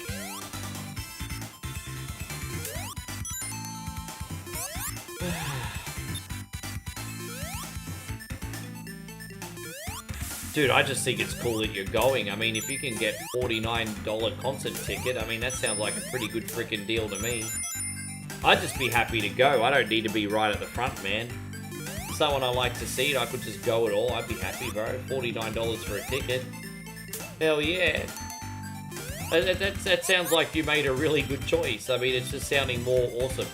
Dude, I just think it's cool that you're going. I mean, if you can get $49 concert ticket, I mean, that sounds like a pretty good freaking deal to me. I'd just be happy to go. I don't need to be right at the front, man. Someone I like to see it, I could just go at all. I'd be happy, bro. $49 for a ticket. Hell yeah. That sounds like you made a really good choice. I mean, it's just sounding more awesome.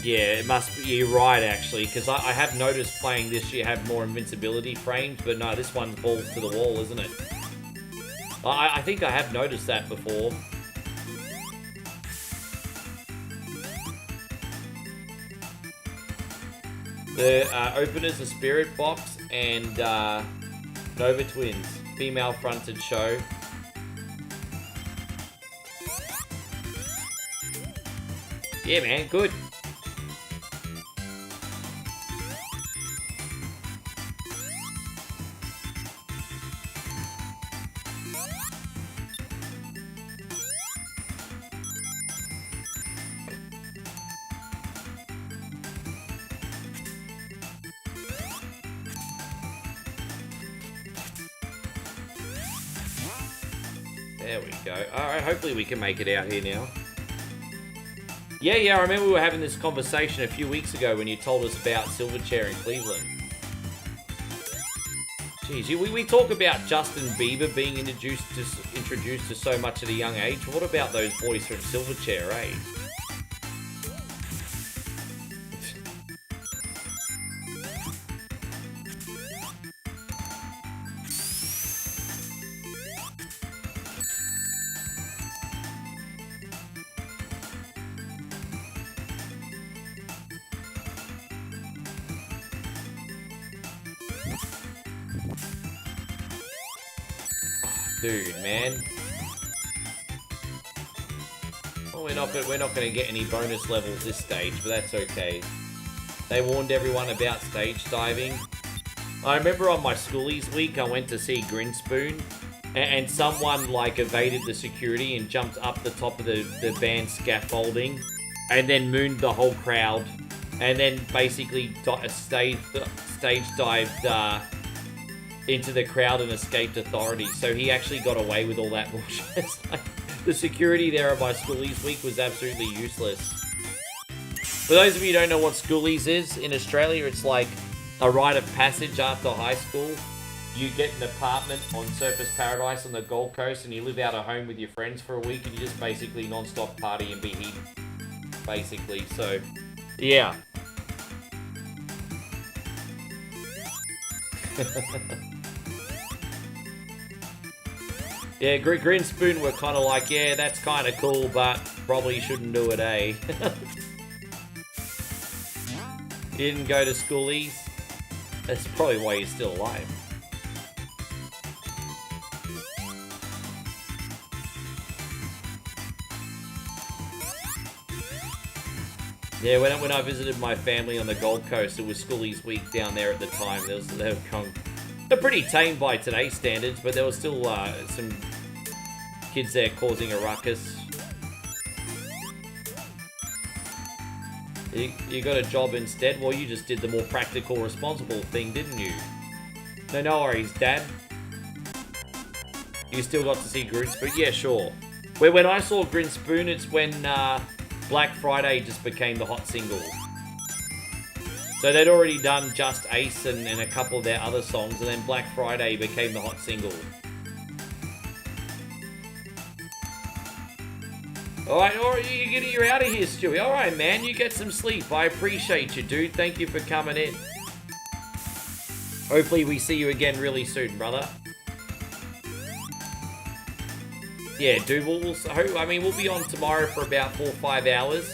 Yeah, it must be. You're right, actually, because I have noticed playing this, you have more invincibility frames, but no, this one's balls to the wall, isn't it? I think I have noticed that before. The openers are Spirit Box and Nova Twins, female-fronted show. Yeah, man, good. There we go. Alright, hopefully we can make it out here now. Yeah, I remember we were having this conversation a few weeks ago when you told us about Silverchair in Cleveland. Jeez, we talk about Justin Bieber being introduced to so much at a young age. What about those boys from Silverchair, eh? Dude, man. Well, we're not gonna get any bonus levels this stage, but that's okay. They warned everyone about stage diving. I remember on my schoolies week, I went to see Grinspoon, and someone like evaded the security and jumped up the top of the band scaffolding, and then mooned the whole crowd, and then basically stage dived into the crowd and escaped authorities. So he actually got away with all that bullshit. The security there at my schoolies week was absolutely useless. For those of you who don't know what schoolies is, in Australia it's like a rite of passage after high school. You get an apartment on Surfers Paradise on the Gold Coast and you live out at home with your friends for a week and you just basically non-stop party and be hidden. Basically, so yeah. Yeah, Grinspoon were kind of like, yeah, that's kind of cool, but probably shouldn't do it, eh? You didn't go to schoolies? That's probably why you're still alive. Yeah, when I visited my family on the Gold Coast, it was Schoolies Week down there at the time. They're pretty tame by today's standards, but there was still some kids there causing a ruckus. You got a job instead? Well, you just did the more practical, responsible thing, didn't you? No worries, Dad. You still got to see Grinspoon? Yeah, sure. When I saw Grinspoon, it's when Black Friday just became the hot single. So they'd already done Just Ace and a couple of their other songs, and then Black Friday became the hot single. Alright, you're out of here, Stewie. Alright, man, you get some sleep. I appreciate you, dude. Thank you for coming in. Hopefully we see you again really soon, brother. Yeah, dude, we'll be on tomorrow for about 4 or 5 hours.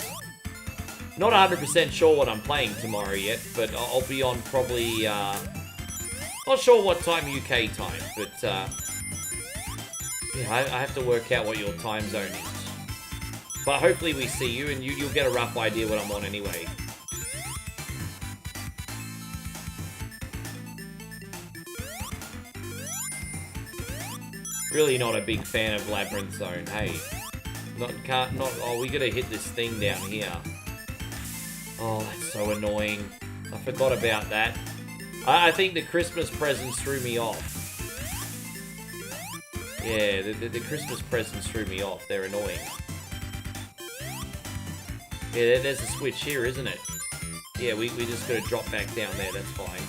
Not 100% sure what I'm playing tomorrow yet, but I'll be on probably, not sure what time UK time, but, yeah, I have to work out what your time zone is. But hopefully we see you, and you'll get a rough idea what I'm on anyway. Really not a big fan of Labyrinth Zone. Hey, oh, we gotta hit this thing down here. Oh, that's so annoying. I forgot about that. I think the Christmas presents threw me off. Yeah, the Christmas presents threw me off. They're annoying. Yeah, there's a switch here, isn't it? Yeah, we just gotta drop back down there. That's fine.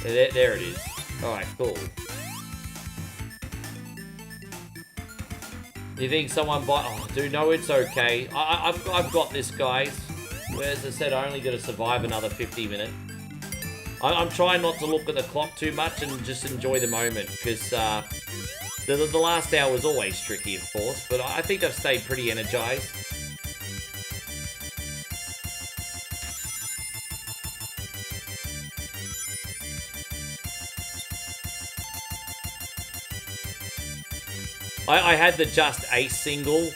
There it is. Alright, cool. You think someone bought... Oh, dude, no, it's okay. I've got this, guys. As I said, I only got to survive another 50 minutes. I'm trying not to look at the clock too much and just enjoy the moment, because the last hour was always tricky, of course, but I think I've stayed pretty energized. I had the Just Ace single,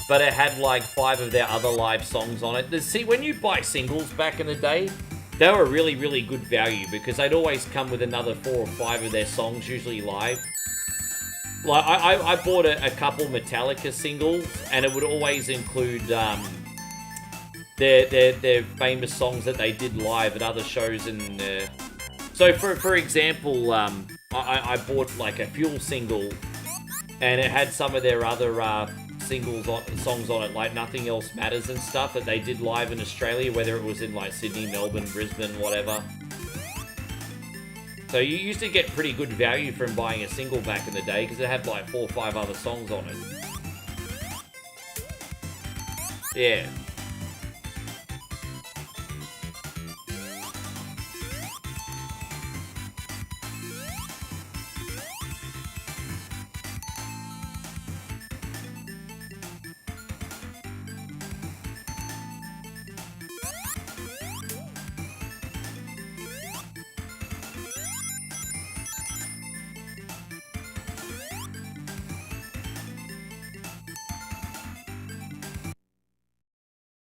but it had like 5 of their other live songs on it. See, when you buy singles back in the day, they were really, really good value because they'd always come with another 4 or 5 of their songs, usually live. Like, I bought a couple Metallica singles, and it would always include their famous songs that they did live at other shows. And so, for example, I bought like a Fuel single, and it had some of their other songs on it, like Nothing Else Matters and stuff that they did live in Australia, whether it was in like Sydney, Melbourne, Brisbane, whatever. So you used to get pretty good value from buying a single back in the day because it had like 4 or 5 other songs on it. Yeah.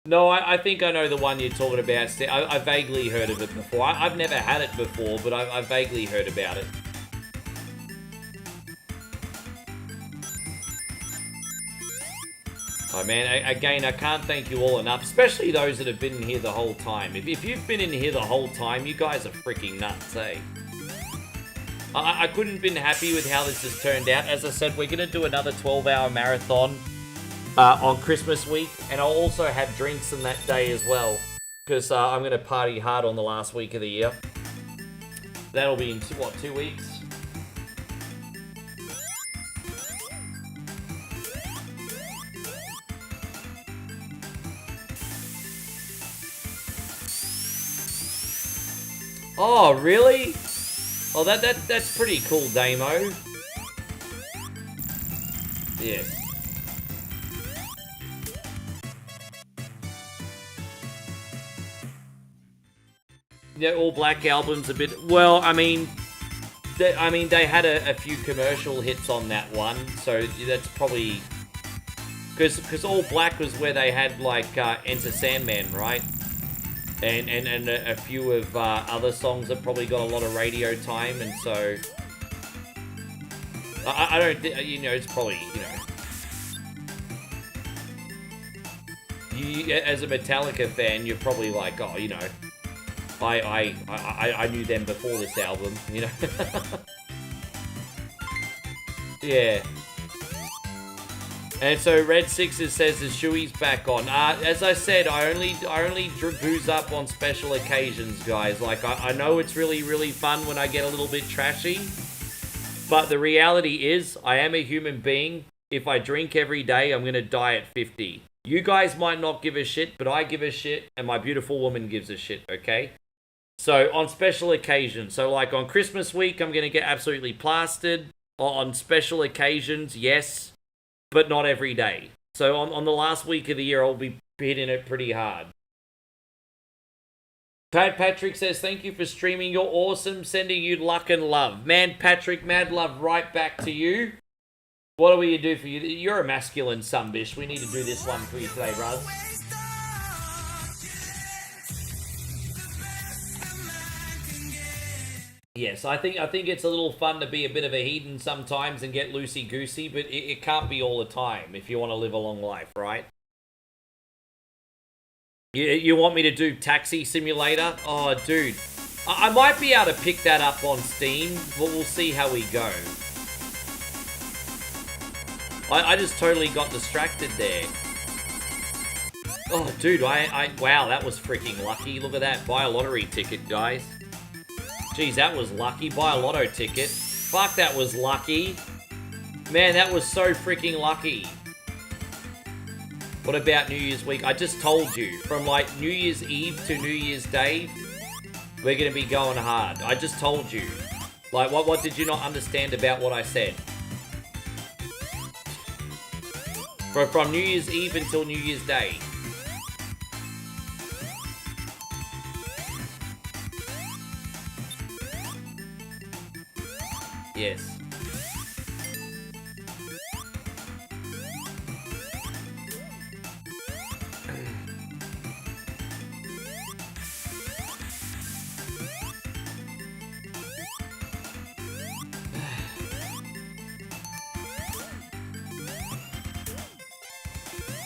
No, I think I know the one you're talking about. I vaguely heard of it before. I've never had it before, but I vaguely heard about it. Oh man, again, I can't thank you all enough, especially those that have been in here the whole time. If you've been in here the whole time, you guys are freaking nuts, eh? I couldn't have been happy with how this has turned out. As I said, we're going to do another 12-hour marathon on Christmas week, and I'll also have drinks on that day as well, because I'm going to party hard on the last week of the year. That'll be in, 2 weeks? Oh, really? Oh, that's pretty cool, Damo. Yes. The All Black album's a bit... Well, I mean, they had a few commercial hits on that one, so that's probably... Because All Black was where they had, like, Enter Sandman, right? And a few of other songs that probably got a lot of radio time, and so... I don't think... You know, it's probably, you know... as a Metallica fan, you're probably like, oh, you know... I knew them before this album, you know? Yeah. And so Red Sixes says the Shoey's back on. As I said, I only booze up on special occasions, guys. Like, I know it's really, really fun when I get a little bit trashy. But the reality is, I am a human being. If I drink every day, I'm going to die at 50. You guys might not give a shit, but I give a shit, and my beautiful woman gives a shit, okay? So, on special occasions, so like on Christmas week, I'm going to get absolutely plastered. On special occasions, yes, but not every day. So, on the last week of the year, I'll be hitting it pretty hard. Patrick says, thank you for streaming. You're awesome. Sending you luck and love. Man, Patrick, mad love right back to you. What do we do for you? You're a masculine son, bish. We need to do this one for you today, brother. Yes, I think it's a little fun to be a bit of a heathen sometimes and get loosey-goosey, but it can't be all the time if you want to live a long life, right? You want me to do Taxi Simulator? Oh, dude. I might be able to pick that up on Steam, but we'll see how we go. I just totally got distracted there. Oh, dude, wow, that was freaking lucky. Look at that. Buy a lottery ticket, guys. Jeez, that was lucky. Buy a lotto ticket. Fuck, that was lucky. Man, that was so freaking lucky. What about New Year's week? I just told you. From, like, New Year's Eve to New Year's Day, we're going to be going hard. I just told you. Like, what did you not understand about what I said? From New Year's Eve until New Year's Day. Yes.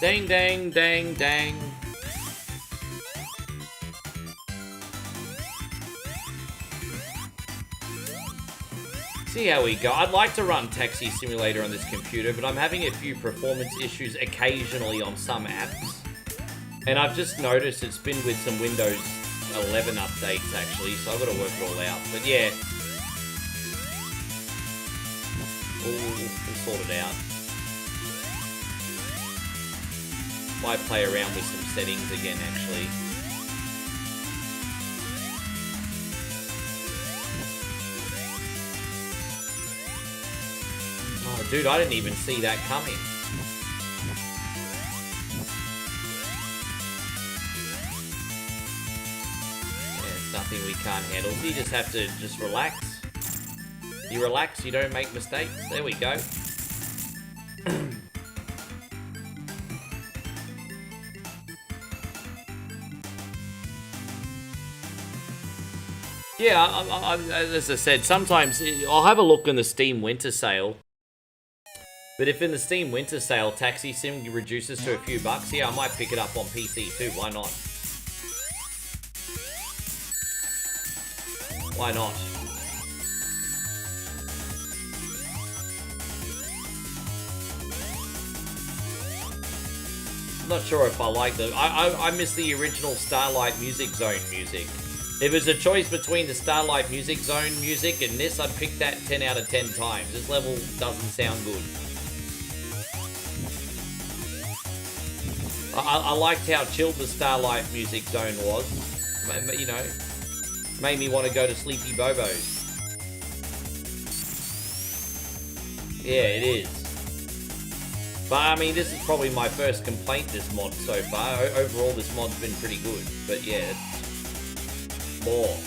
Dang, dang, dang, dang. See how we go. I'd like to run Taxi Simulator on this computer, but I'm having a few performance issues occasionally on some apps. And I've just noticed it's been with some Windows 11 updates, actually, so I've got to work it all out. But yeah. We'll sort it out. Might play around with some settings again, actually. Oh, dude, I didn't even see that coming. Yeah, it's nothing we can't handle. You just have to just relax. You relax, you don't make mistakes. There we go. Yeah, as I said, sometimes I'll have a look in the Steam Winter Sale. But if in the Steam Winter Sale, Taxi Sim reduces to a few bucks, yeah, I might pick it up on PC too. Why not? Why not? I'm not sure if I like the... I miss the original Starlight Music Zone music. If it was a choice between the Starlight Music Zone music and this, I'd pick that 10 out of 10 times. This level doesn't sound good. I liked how chilled the Starlight Music Zone was. You know, made me want to go to Sleepy Bobo's. Yeah, it is. But I mean, this is probably my first complaint this mod so far. Overall, this mod's been pretty good. But yeah, more.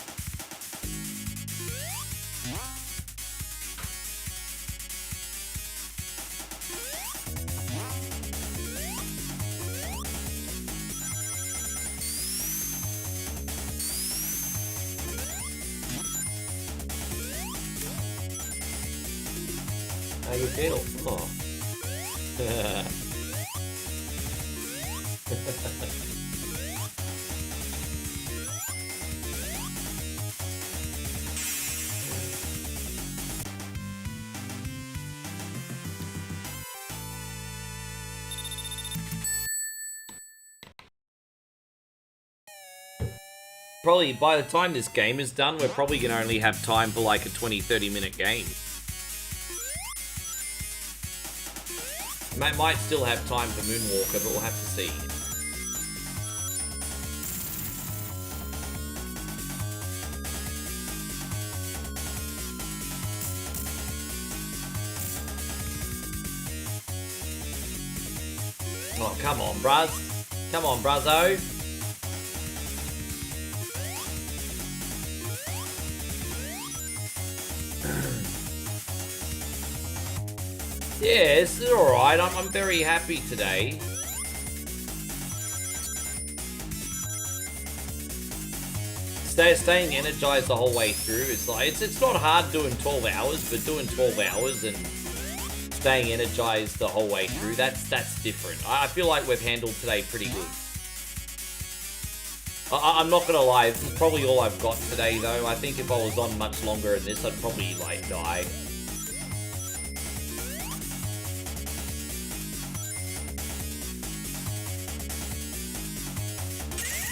How you feel? Oh. Probably by the time this game is done, we're probably going to only have time for like a 20-30 minute game. Might still have time for Moonwalker, but we'll have to see. Oh, come on, bruz. Come on, bruzzo. Yeah, it's alright. I'm very happy today. Staying energized the whole way through. It's not hard doing 12 hours, but doing 12 hours and staying energized the whole way through, that's different. I feel like we've handled today pretty good. I'm not gonna lie, this is probably all I've got today though. I think if I was on much longer in this, I'd probably like die.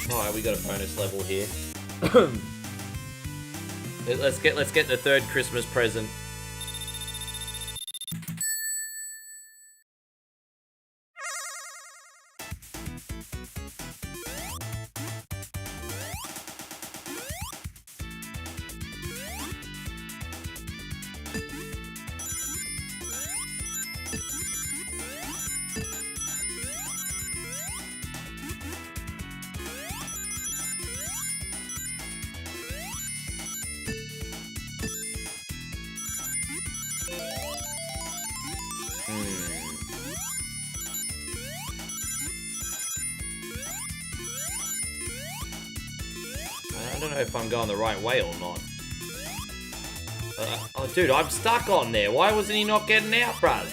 Alright, we got a bonus level here. let's get the third Christmas present. I don't know if I'm going the right way or not. Oh, dude, I'm stuck on there. Why wasn't he not getting out, bruz?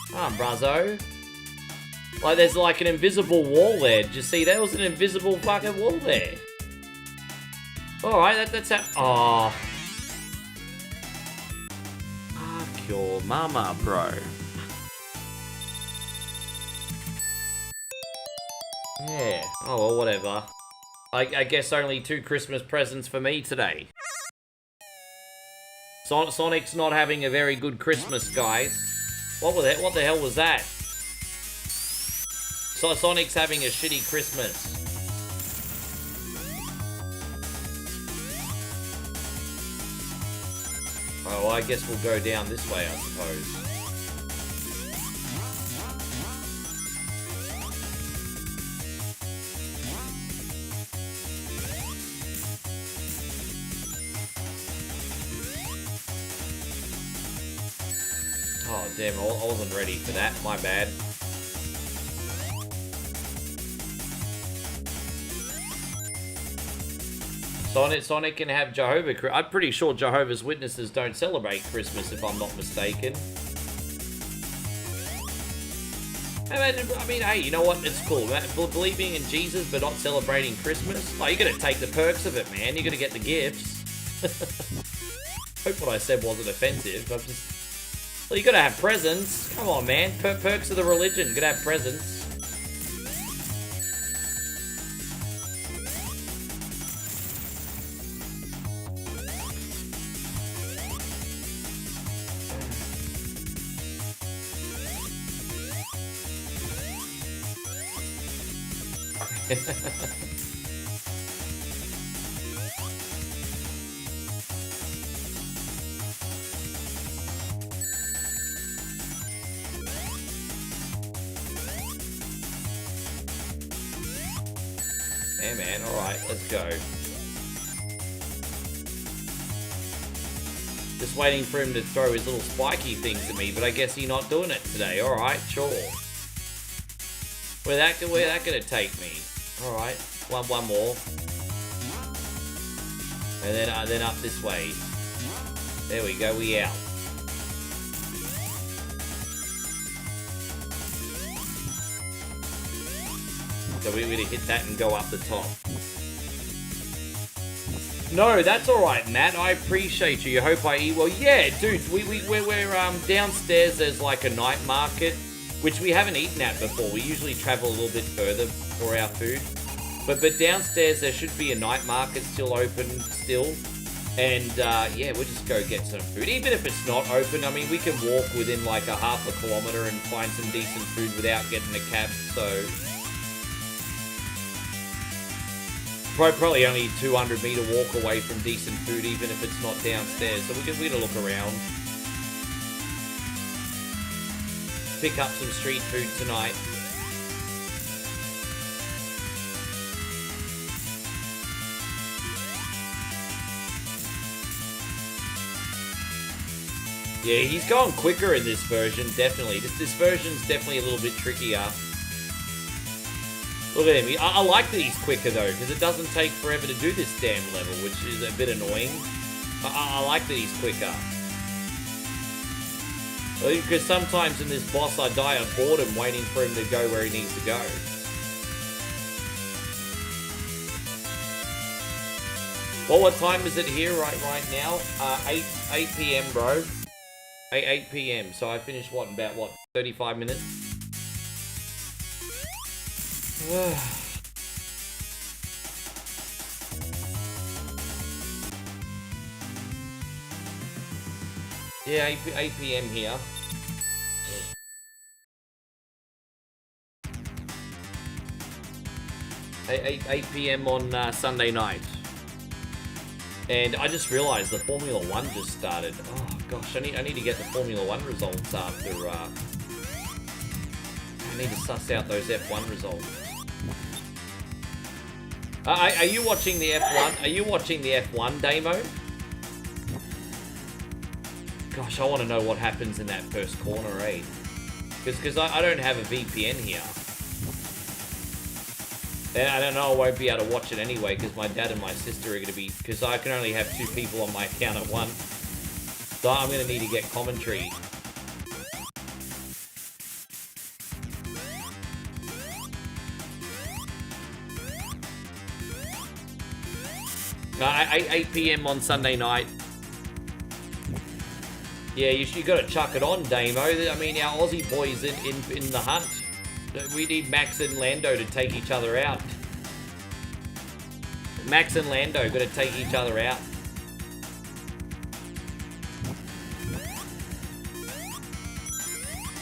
Come on, bruzzo. Like, there's like an invisible wall there. Did you see? There was an invisible fucking wall there. Alright, that's how... Oh. Fuck your mama, bro. Yeah. Oh, well, whatever. I guess only 2 Christmas presents for me today. Sonic's not having a very good Christmas, guys. What the hell was that? Sonic's having a shitty Christmas. Oh, well, I guess we'll go down this way, I suppose. Oh, damn, I wasn't ready for that. My bad. Sonic can have Jehovah. I'm pretty sure Jehovah's Witnesses don't celebrate Christmas, if I'm not mistaken. I mean, hey, you know what? It's cool, man. Believing in Jesus, but not celebrating Christmas. Oh, you're gonna take the perks of it, man. You're gonna get the gifts. Hope what I said wasn't offensive. I'm just... Well, you gotta have presents. Come on, man. Perks of the religion. You gotta have presents. Yeah, man. Alright, let's go. Just waiting for him to throw his little spiky things at me, but I guess he's not doing it today. Alright, sure. Where that gonna take me? Alright, one more. And then up this way. There we go, we out. So we're gonna hit that and go up the top. No, that's alright, Matt. I appreciate you. You hope I eat well. Yeah, dude, we're downstairs. There's like a night market, which we haven't eaten at before. We usually travel a little bit further for our food. But downstairs there should be a night market still open still. And yeah, we'll just go get some food. Even if it's not open, I mean, we can walk within like a half a kilometer and find some decent food without getting a cab. So probably only 200-meter walk away from decent food, even if it's not downstairs. So we're gonna look around. Pick up some street food tonight. Yeah, he's going quicker in this version, definitely. This version's definitely a little bit trickier. Look at him. I like that he's quicker, though, because it doesn't take forever to do this damn level, which is a bit annoying. I like that he's quicker. Because sometimes in this boss, I die of boredom waiting for him to go where he needs to go. Well, what time is it here right now? 8 p.m., bro. 8 p.m. So I finished, what, in about, 35 minutes? Yeah, 8 p.m. here. 8 p.m. on Sunday night. And I just realized the Formula 1 just started. Oh gosh, I need to get the Formula 1 results after I need to suss out those F1 results. Are you watching the F1? Are you watching the F1 demo? Gosh, I want to know what happens in that first corner, eh? Because I don't have a VPN here. And I don't know, I won't be able to watch it anyway, because my dad and my sister are going to be... Because I can only have 2 people on my account at once. So I'm going to need to get commentary. 8 p.m. on Sunday night. Yeah, you got to chuck it on, Damo. I mean, our Aussie boys in the hunt. We need Max and Lando to take each other out. Max and Lando got to take each other out.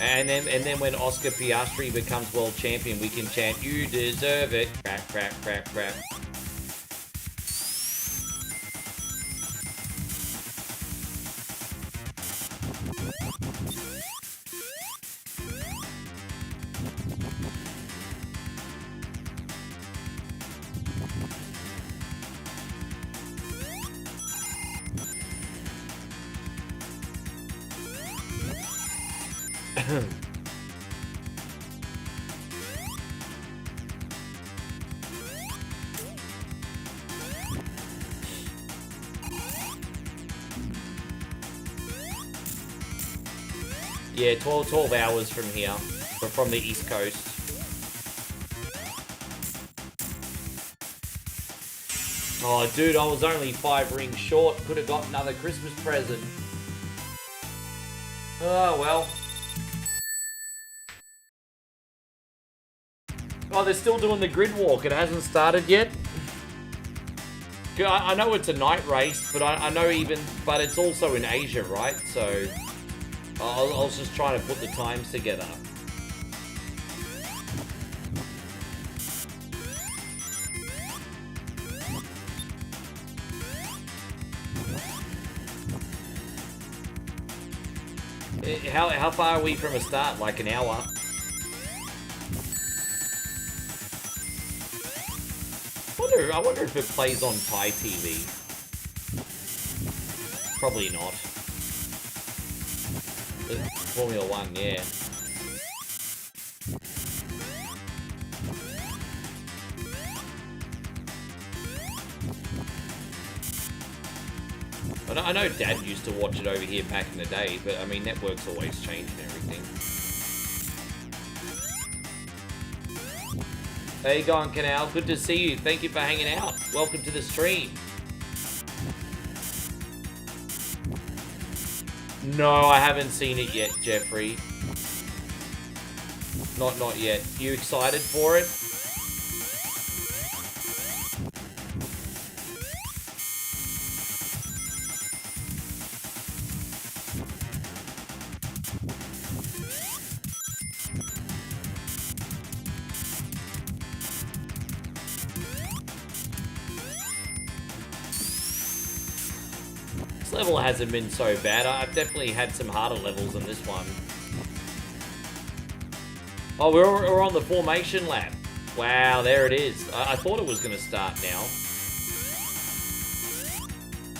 And then when Oscar Piastri becomes world champion, we can chant, "You deserve it." Crap, crap, crap, crap. Yeah, 12 hours from here, from the East Coast. Oh, dude, I was only 5 rings short. Could have got another Christmas present. Oh, well. Oh, they're still doing the grid walk. It hasn't started yet. I know it's a night race, but I know but it's also in Asia, right? So I was just trying to put the times together. How far are we from a start? Like an hour? I wonder if it plays on Thai TV. Probably not. Formula 1, yeah. I know Dad used to watch it over here back in the day, but I mean, networks always change and everything. How you going, Canal? Good to see you. Thank you for hanging out. Welcome to the stream. No, I haven't seen it yet, Jeffrey. Not yet. You excited for it? This level hasn't been so bad. I've definitely had some harder levels than this one. Oh, we're on the formation lap. Wow, there it is. I thought it was going to start now.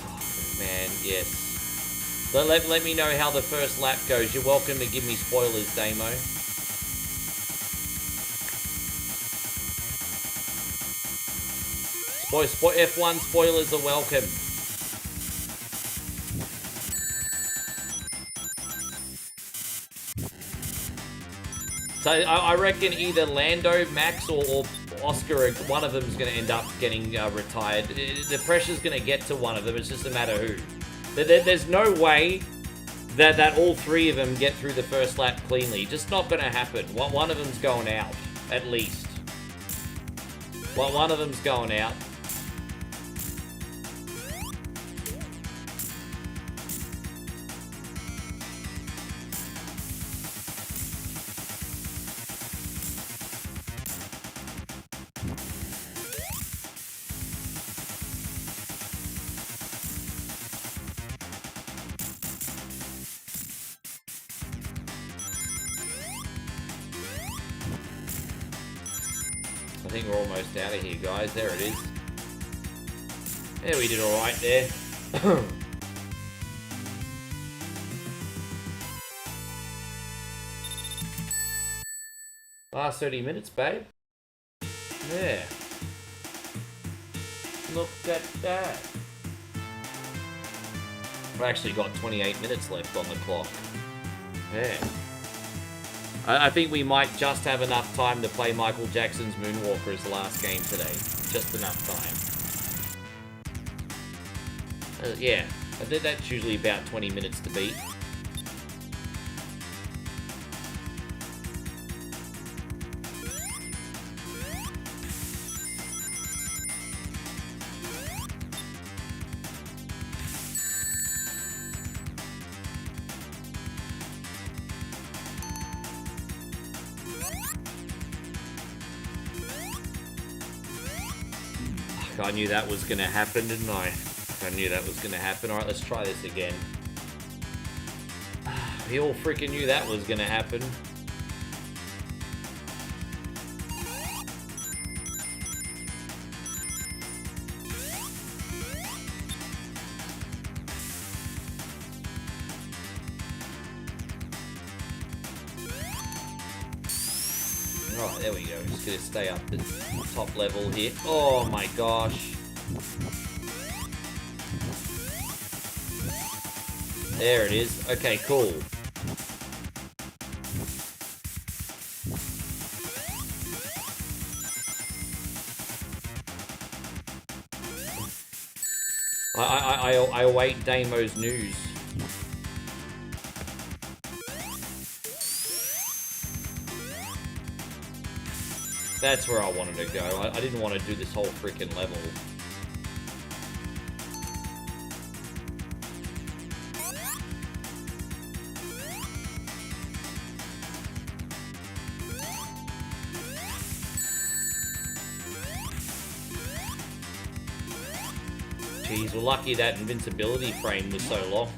Oh, man, yes. Let me know how the first lap goes. You're welcome to give me spoilers, Damo. F1 spoilers are welcome. So I reckon either Lando, Max, or Oscar, one of them is going to end up getting retired. The pressure's going to get to one of them. It's just a matter who. There's no way that all three of them get through the first lap cleanly. Just not going to happen. One of them's going out, at least. One of them's going out. I think we're almost out of here, guys. There it is. Yeah, we did alright there. Last 30 minutes, babe. Yeah. Look at that. I've actually got 28 minutes left on the clock. Yeah. I think we might just have enough time to play Michael Jackson's Moonwalker as the last game today. Just enough time. Yeah, I think that's usually about 20 minutes to beat. I knew that was going to happen, didn't I? I knew that was going to happen. Alright, let's try this again. We all freaking knew that was going to happen. Right, there we go. Just gonna stay up the top level here. Oh my gosh. There it is. Okay, cool. I await Damo's news. That's where I wanted to go. I didn't want to do this whole freaking level. Jeez, we're lucky that invincibility frame was so long.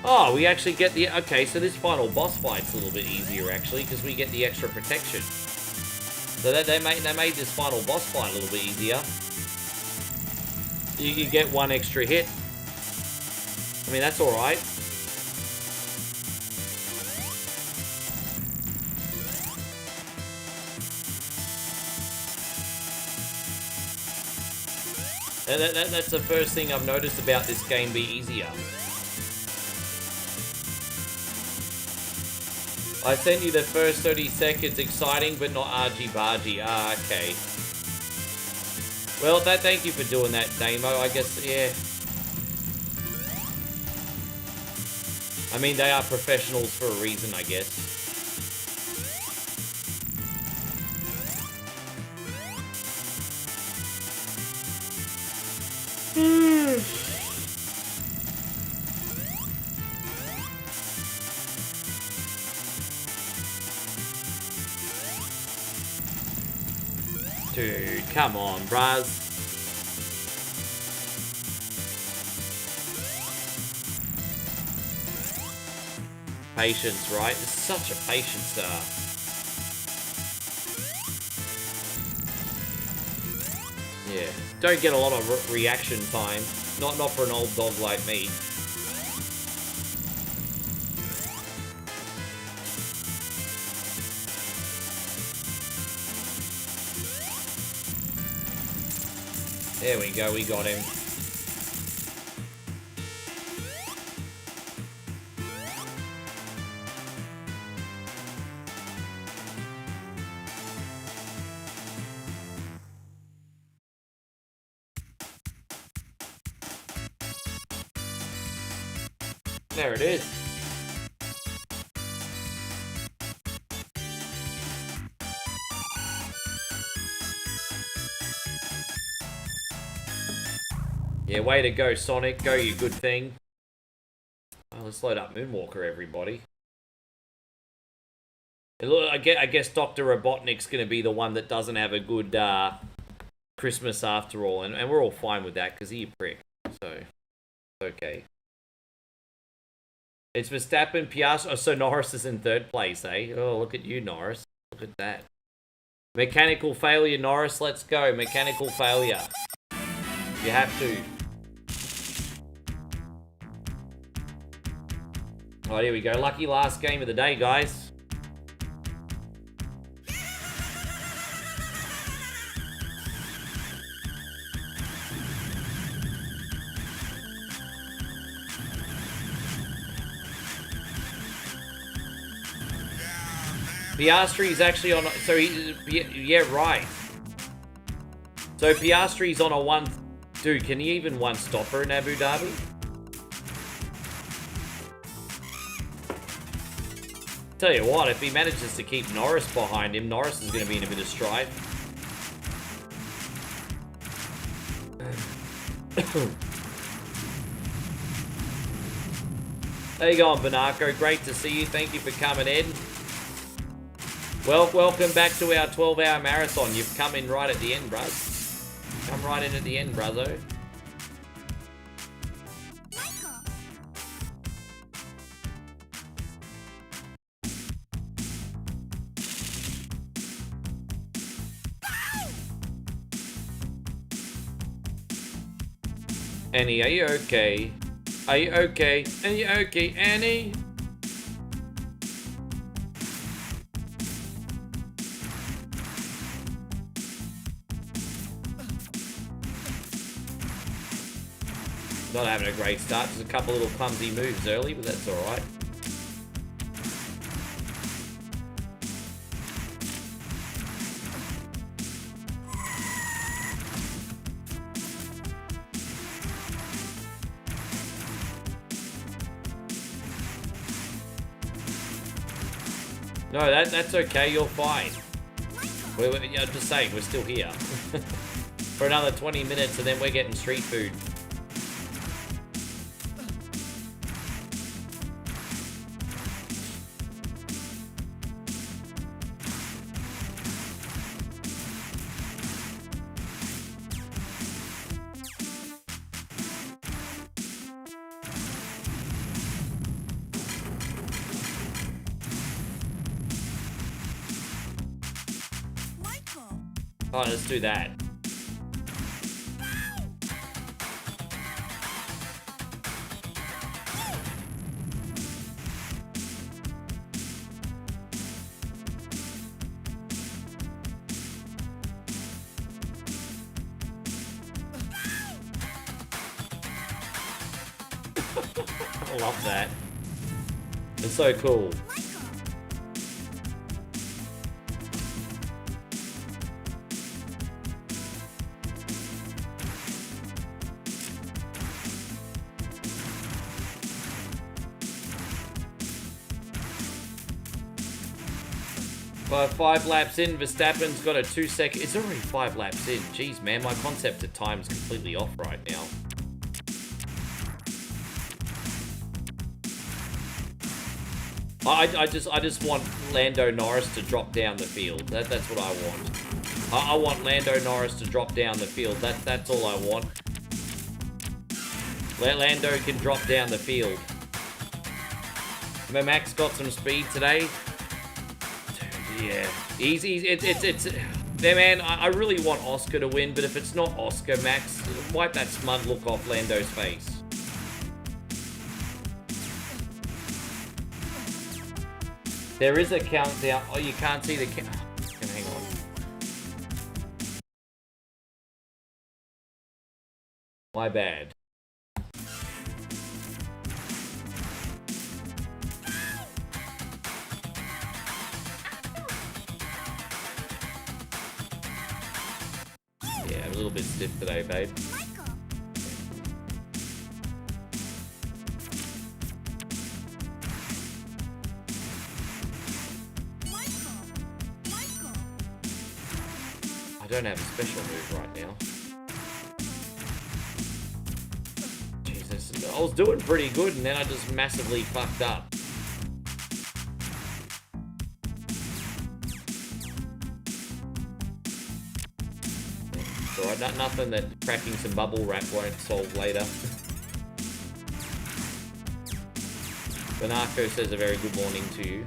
Oh, we actually get the... Okay, so this final boss fight's a little bit easier, actually, because we get the extra protection. So they made this final boss fight a little bit easier. You get one extra hit. I mean, that's alright. And that's the first thing I've noticed about this game be easier. I sent you the first 30 seconds, exciting but not argy-bargy. Ah, okay. Well, thank you for doing that, Damo. I guess, yeah. I mean, they are professionals for a reason, I guess. Dude, come on, bruz. Patience, right? It's such a patience Yeah, don't get a lot of reaction time. Not for an old dog like me. There we go, we got him. There it is. Yeah, way to go, Sonic. Go, you good thing. Oh, let's load up Moonwalker, everybody. And look, I guess Dr. Robotnik's going to be the one that doesn't have a good Christmas after all. And we're all fine with that, because he's a prick. So, okay. It's Verstappen, Piastri. Oh, so Norris is in third place, eh? Oh, look at you, Norris. Look at that. Mechanical failure, Norris. Let's go. Mechanical failure. You have to. Oh, here we go. Lucky last game of the day, guys. Piastri's actually on... So, yeah, right. So, Piastri's on a one... Dude, can he even one-stopper in Abu Dhabi? Tell you what, if he manages to keep Norris behind him, Norris is going to be in a bit of strife. How you going, Banako? Great to see you. Thank you for coming in. Well, welcome back to our 12-hour marathon. You've come in right at the end, bruz. Come right in at the end, bruzzo. Annie, are you okay? Are you okay? Are you okay, Annie? Not having a great start. Just a couple little clumsy moves early, but that's alright. No, that's okay. You're fine. I'm just saying, we're still here. For another 20 minutes and then we're getting street food. Michael! Oh, let's do that. I love that. It's so cool. By 5 laps in, Verstappen's got a 2 second. It's already 5 laps in. Jeez, man, my concept of time is completely off right now. I just want Lando Norris to drop down the field. That's what I want. I want Lando Norris to drop down the field. That's all I want. Lando can drop down the field. Max got some speed today. Dude, yeah, easy. It's. Yeah, man, I really want Oscar to win, but if it's not Oscar, Max, wipe that smug look off Lando's face. There is a countdown. Oh, you can't see the count. Hang on. My bad. Yeah, I'm a little bit stiff today, babe. I don't have a special move right now. Jesus, I was doing pretty good and then I just massively fucked up. It's alright, nothing that cracking some bubble wrap won't solve later. Banako says a very good morning to you.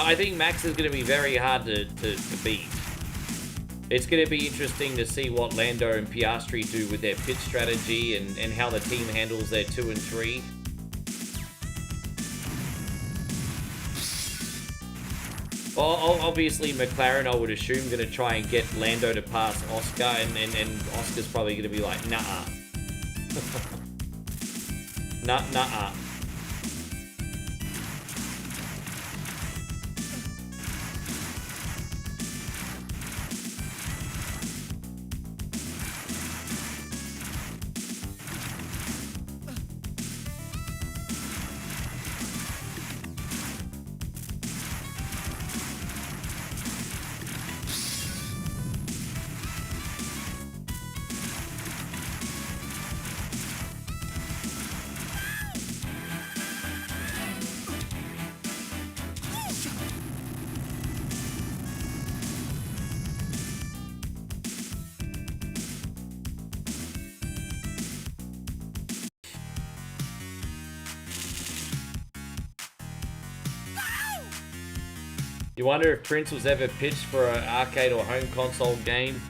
I think Max is going to be very hard to beat. It's going to be interesting to see what Lando and Piastri do with their pit strategy and how the team handles their 2 and 3. Well, obviously McLaren, I would assume, going to try and get Lando to pass Oscar, and Oscar's probably going to be like, nah-uh. Nah-uh. You wonder if Prince was ever pitched for an arcade or home console game?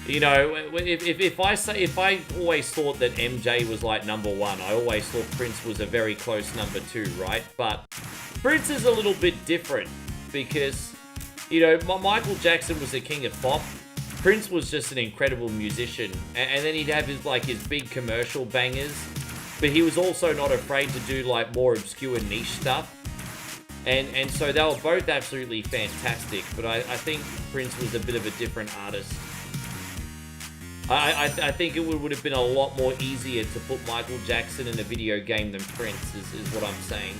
You know, if I always thought that MJ was like number 1, I always thought Prince was a very close number 2, right? But Prince is a little bit different because, you know, Michael Jackson was the king of pop. Prince was just an incredible musician, and then he'd have his big commercial bangers, but he was also not afraid to do like more obscure niche stuff. And so they were both absolutely fantastic, but I think Prince was a bit of a different artist. I think it would have been a lot more easier to put Michael Jackson in a video game than Prince, is what I'm saying.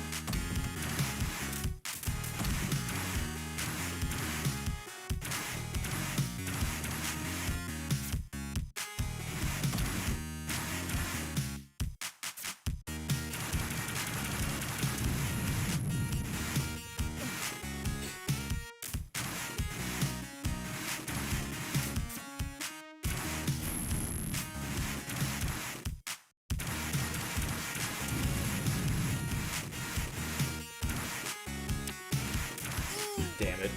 Damn it.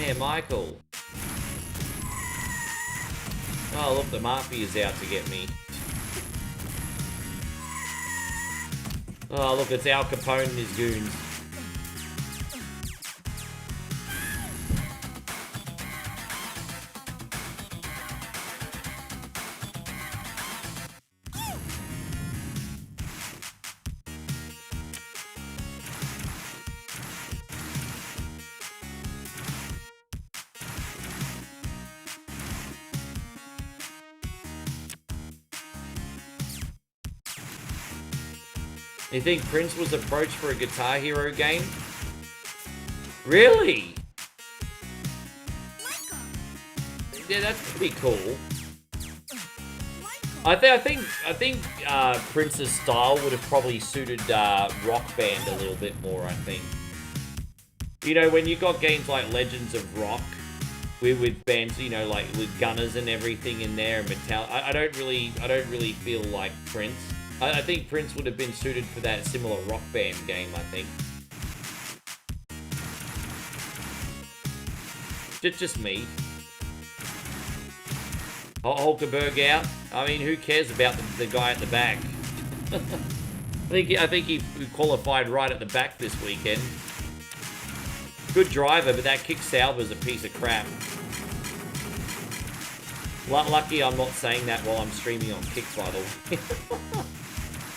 Yeah, Michael. Oh, look, the Mafia's out to get me. Oh, look, it's Al Capone and his goons. You think Prince was approached for a Guitar Hero game? Really? Yeah, that's pretty cool. I think Prince's style would have probably suited Rock Band a little bit more. I think. You know, when you got games like Legends of Rock, with bands, you know, like with Gunners and everything in there, and Metal. I don't really feel like Prince. I think Prince would have been suited for that similar Rock Band game, I think. Just me. Hulkenberg out. I mean, who cares about the guy at the back? I think he qualified right at the back this weekend. Good driver, but that kick Sauber's a piece of crap. Lucky I'm not saying that while I'm streaming on Kick, by the way.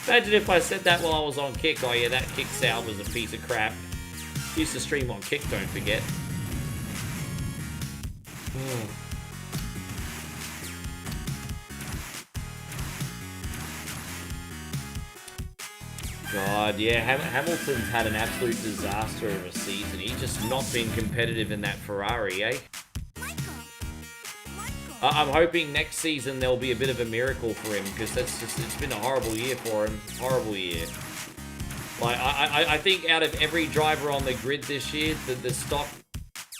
Imagine if I said that while I was on Kick. Oh yeah, that Kick Sauber's a piece of crap. Used to stream on Kick, don't forget. God, yeah, Hamilton's had an absolute disaster of a season. He's just not been competitive in that Ferrari, eh? I'm hoping next season there'll be a bit of a miracle for him, because it's been a horrible year for him. Horrible year. Like, I think out of every driver on the grid this year, the stock,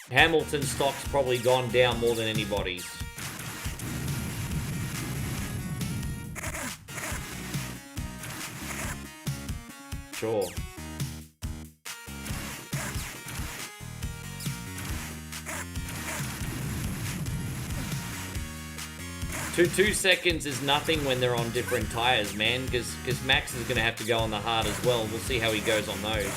Hamilton's stock's probably gone down more than anybody's. Sure. Two seconds is nothing when they're on different tires, man, because Max is going to have to go on the hard as well. We'll see how he goes on those.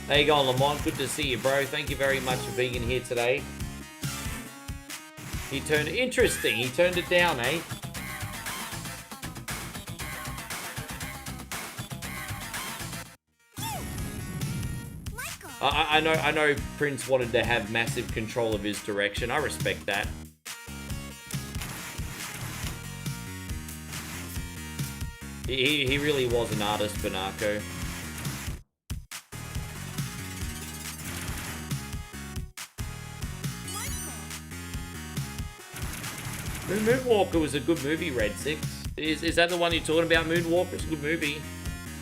There you go, Lamont. Good to see you, bro. Thank you very much for being in here today. He turned... Interesting. He turned it down, eh? I know Prince wanted to have massive control of his direction. I respect that. He really was an artist, Banako. Moonwalker was a good movie, Red Six. Is that the one you're talking about, Moonwalker? It's a good movie.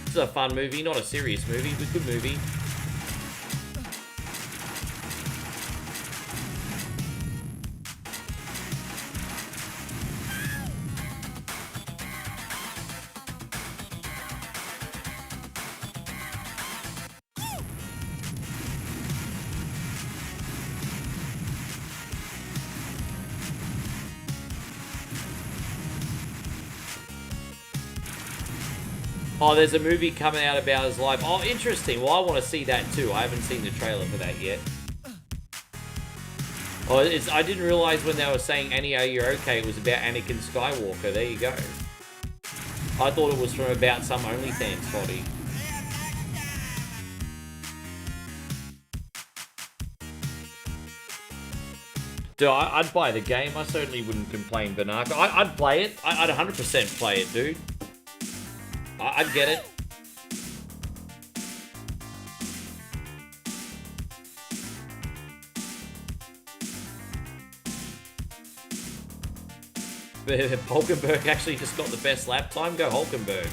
It's a fun movie, not a serious movie, but good movie. Oh, there's a movie coming out about his life. Oh, interesting. Well, I want to see that too. I haven't seen the trailer for that yet. Oh, I didn't realize when they were saying Annie, Are You Okay? It was about Anakin Skywalker. There you go. I thought it was from about some OnlyFans body. Dude, I'd buy the game. I certainly wouldn't complain, Banaka. I'd play it. I'd 100% play it, dude. I'd get it. But Hulkenberg actually just got the best lap time. Go Hulkenberg.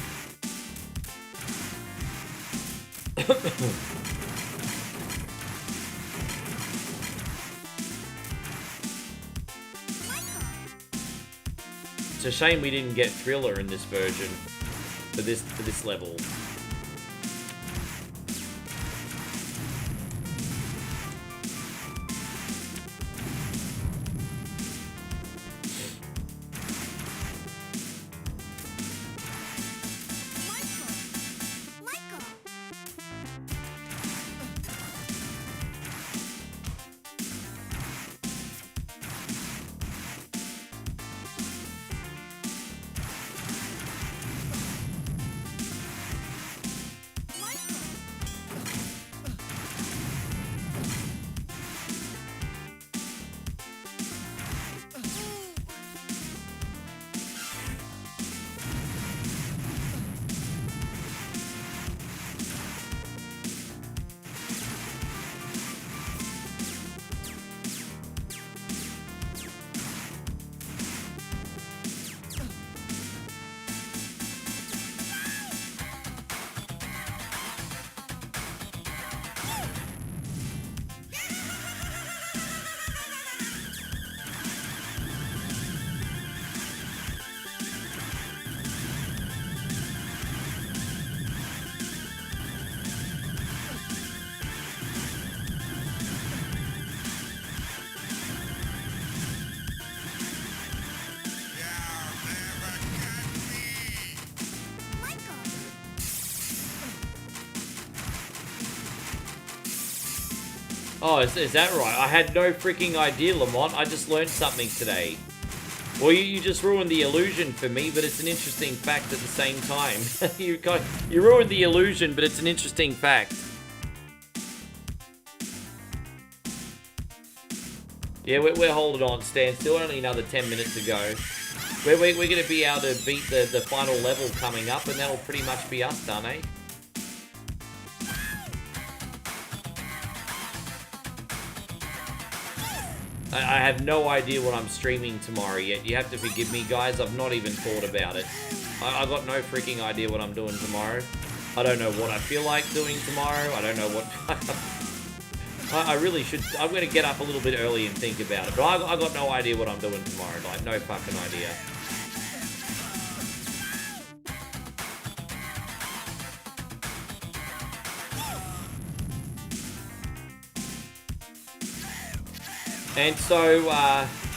It's a shame we didn't get Thriller in this version for this level. Oh, is that right? I had no freaking idea, Lamont. I just learned something today. Well, you just ruined the illusion for me, but it's an interesting fact at the same time. You ruined the illusion, but it's an interesting fact. Yeah, we're holding on, Stan. Still only another 10 minutes to go. We're going to be able to beat the final level coming up, and that'll pretty much be us done, eh? I have no idea what I'm streaming tomorrow yet. You have to forgive me, guys. I've not even thought about it. I got no freaking idea what I'm doing tomorrow. I don't know what I feel like doing tomorrow. I don't know what... I really should... I'm going to get up a little bit early and think about it. But I got no idea what I'm doing tomorrow. Like, no fucking idea. And so,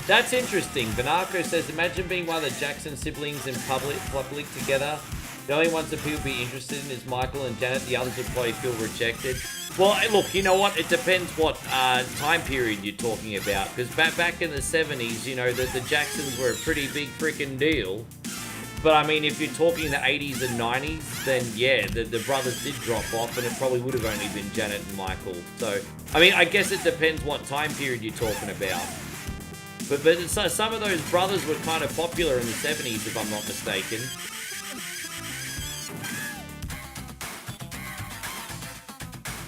that's interesting. Banako says, imagine being one of the Jackson siblings in public together. The only ones that people would be interested in is Michael and Janet. The others would probably feel rejected. Well, look, you know what? It depends what time period you're talking about. Because back in the 70s, you know, the Jacksons were a pretty big freaking deal. But, I mean, if you're talking the 80s and 90s, then, yeah, the brothers did drop off, and it probably would have only been Janet and Michael. So, I mean, I guess it depends what time period you're talking about. But so some of those brothers were kind of popular in the 70s, if I'm not mistaken.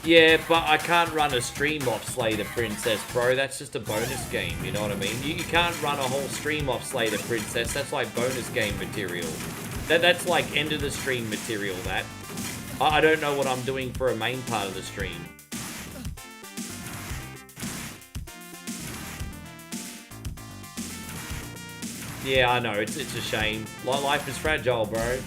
Yeah, but I can't run a stream off Slay the Princess, bro. That's just a bonus game, you know what I mean? You can't run a whole stream off Slay the Princess. That's like bonus game material. That's like end of the stream material, that. I don't know what I'm doing for a main part of the stream. Yeah, I know. It's a shame. Life is fragile, bro.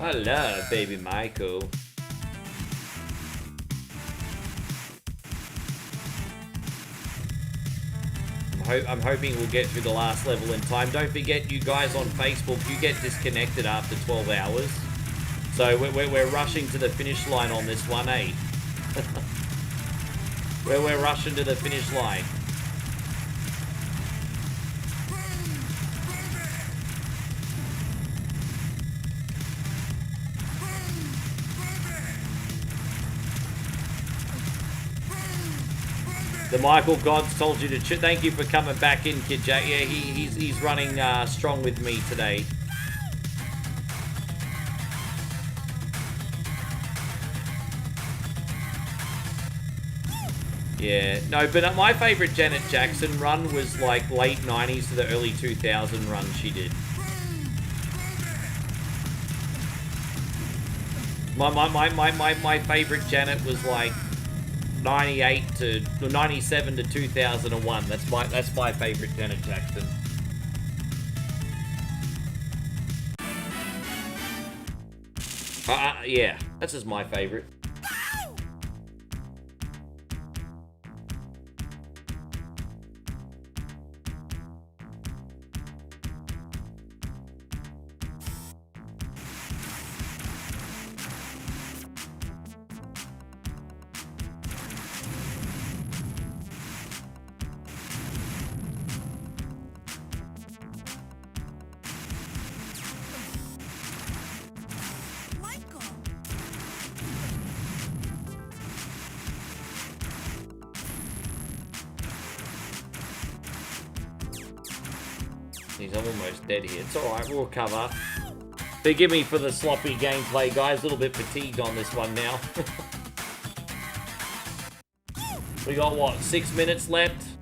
I love baby Michael. I'm hoping we'll get through the last level in time. Don't forget, you guys on Facebook, you get disconnected after 12 hours. So we're rushing to the finish line on this one, eh? We're rushing to the finish line. The Michael Gods told you to... Thank you for coming back in, Kid Jack. Yeah, he's running strong with me today. Yeah, no, but my favorite Janet Jackson run was like late 90s to the early 2000 run she did. My favorite Janet was like 97 to 2001. That's my favorite Janet Jackson. Yeah, that's just my favorite. I'm almost dead here. It's alright, we'll recover. Forgive me for the sloppy gameplay, guys. A little bit fatigued on this one now. We got, what, 6 minutes left?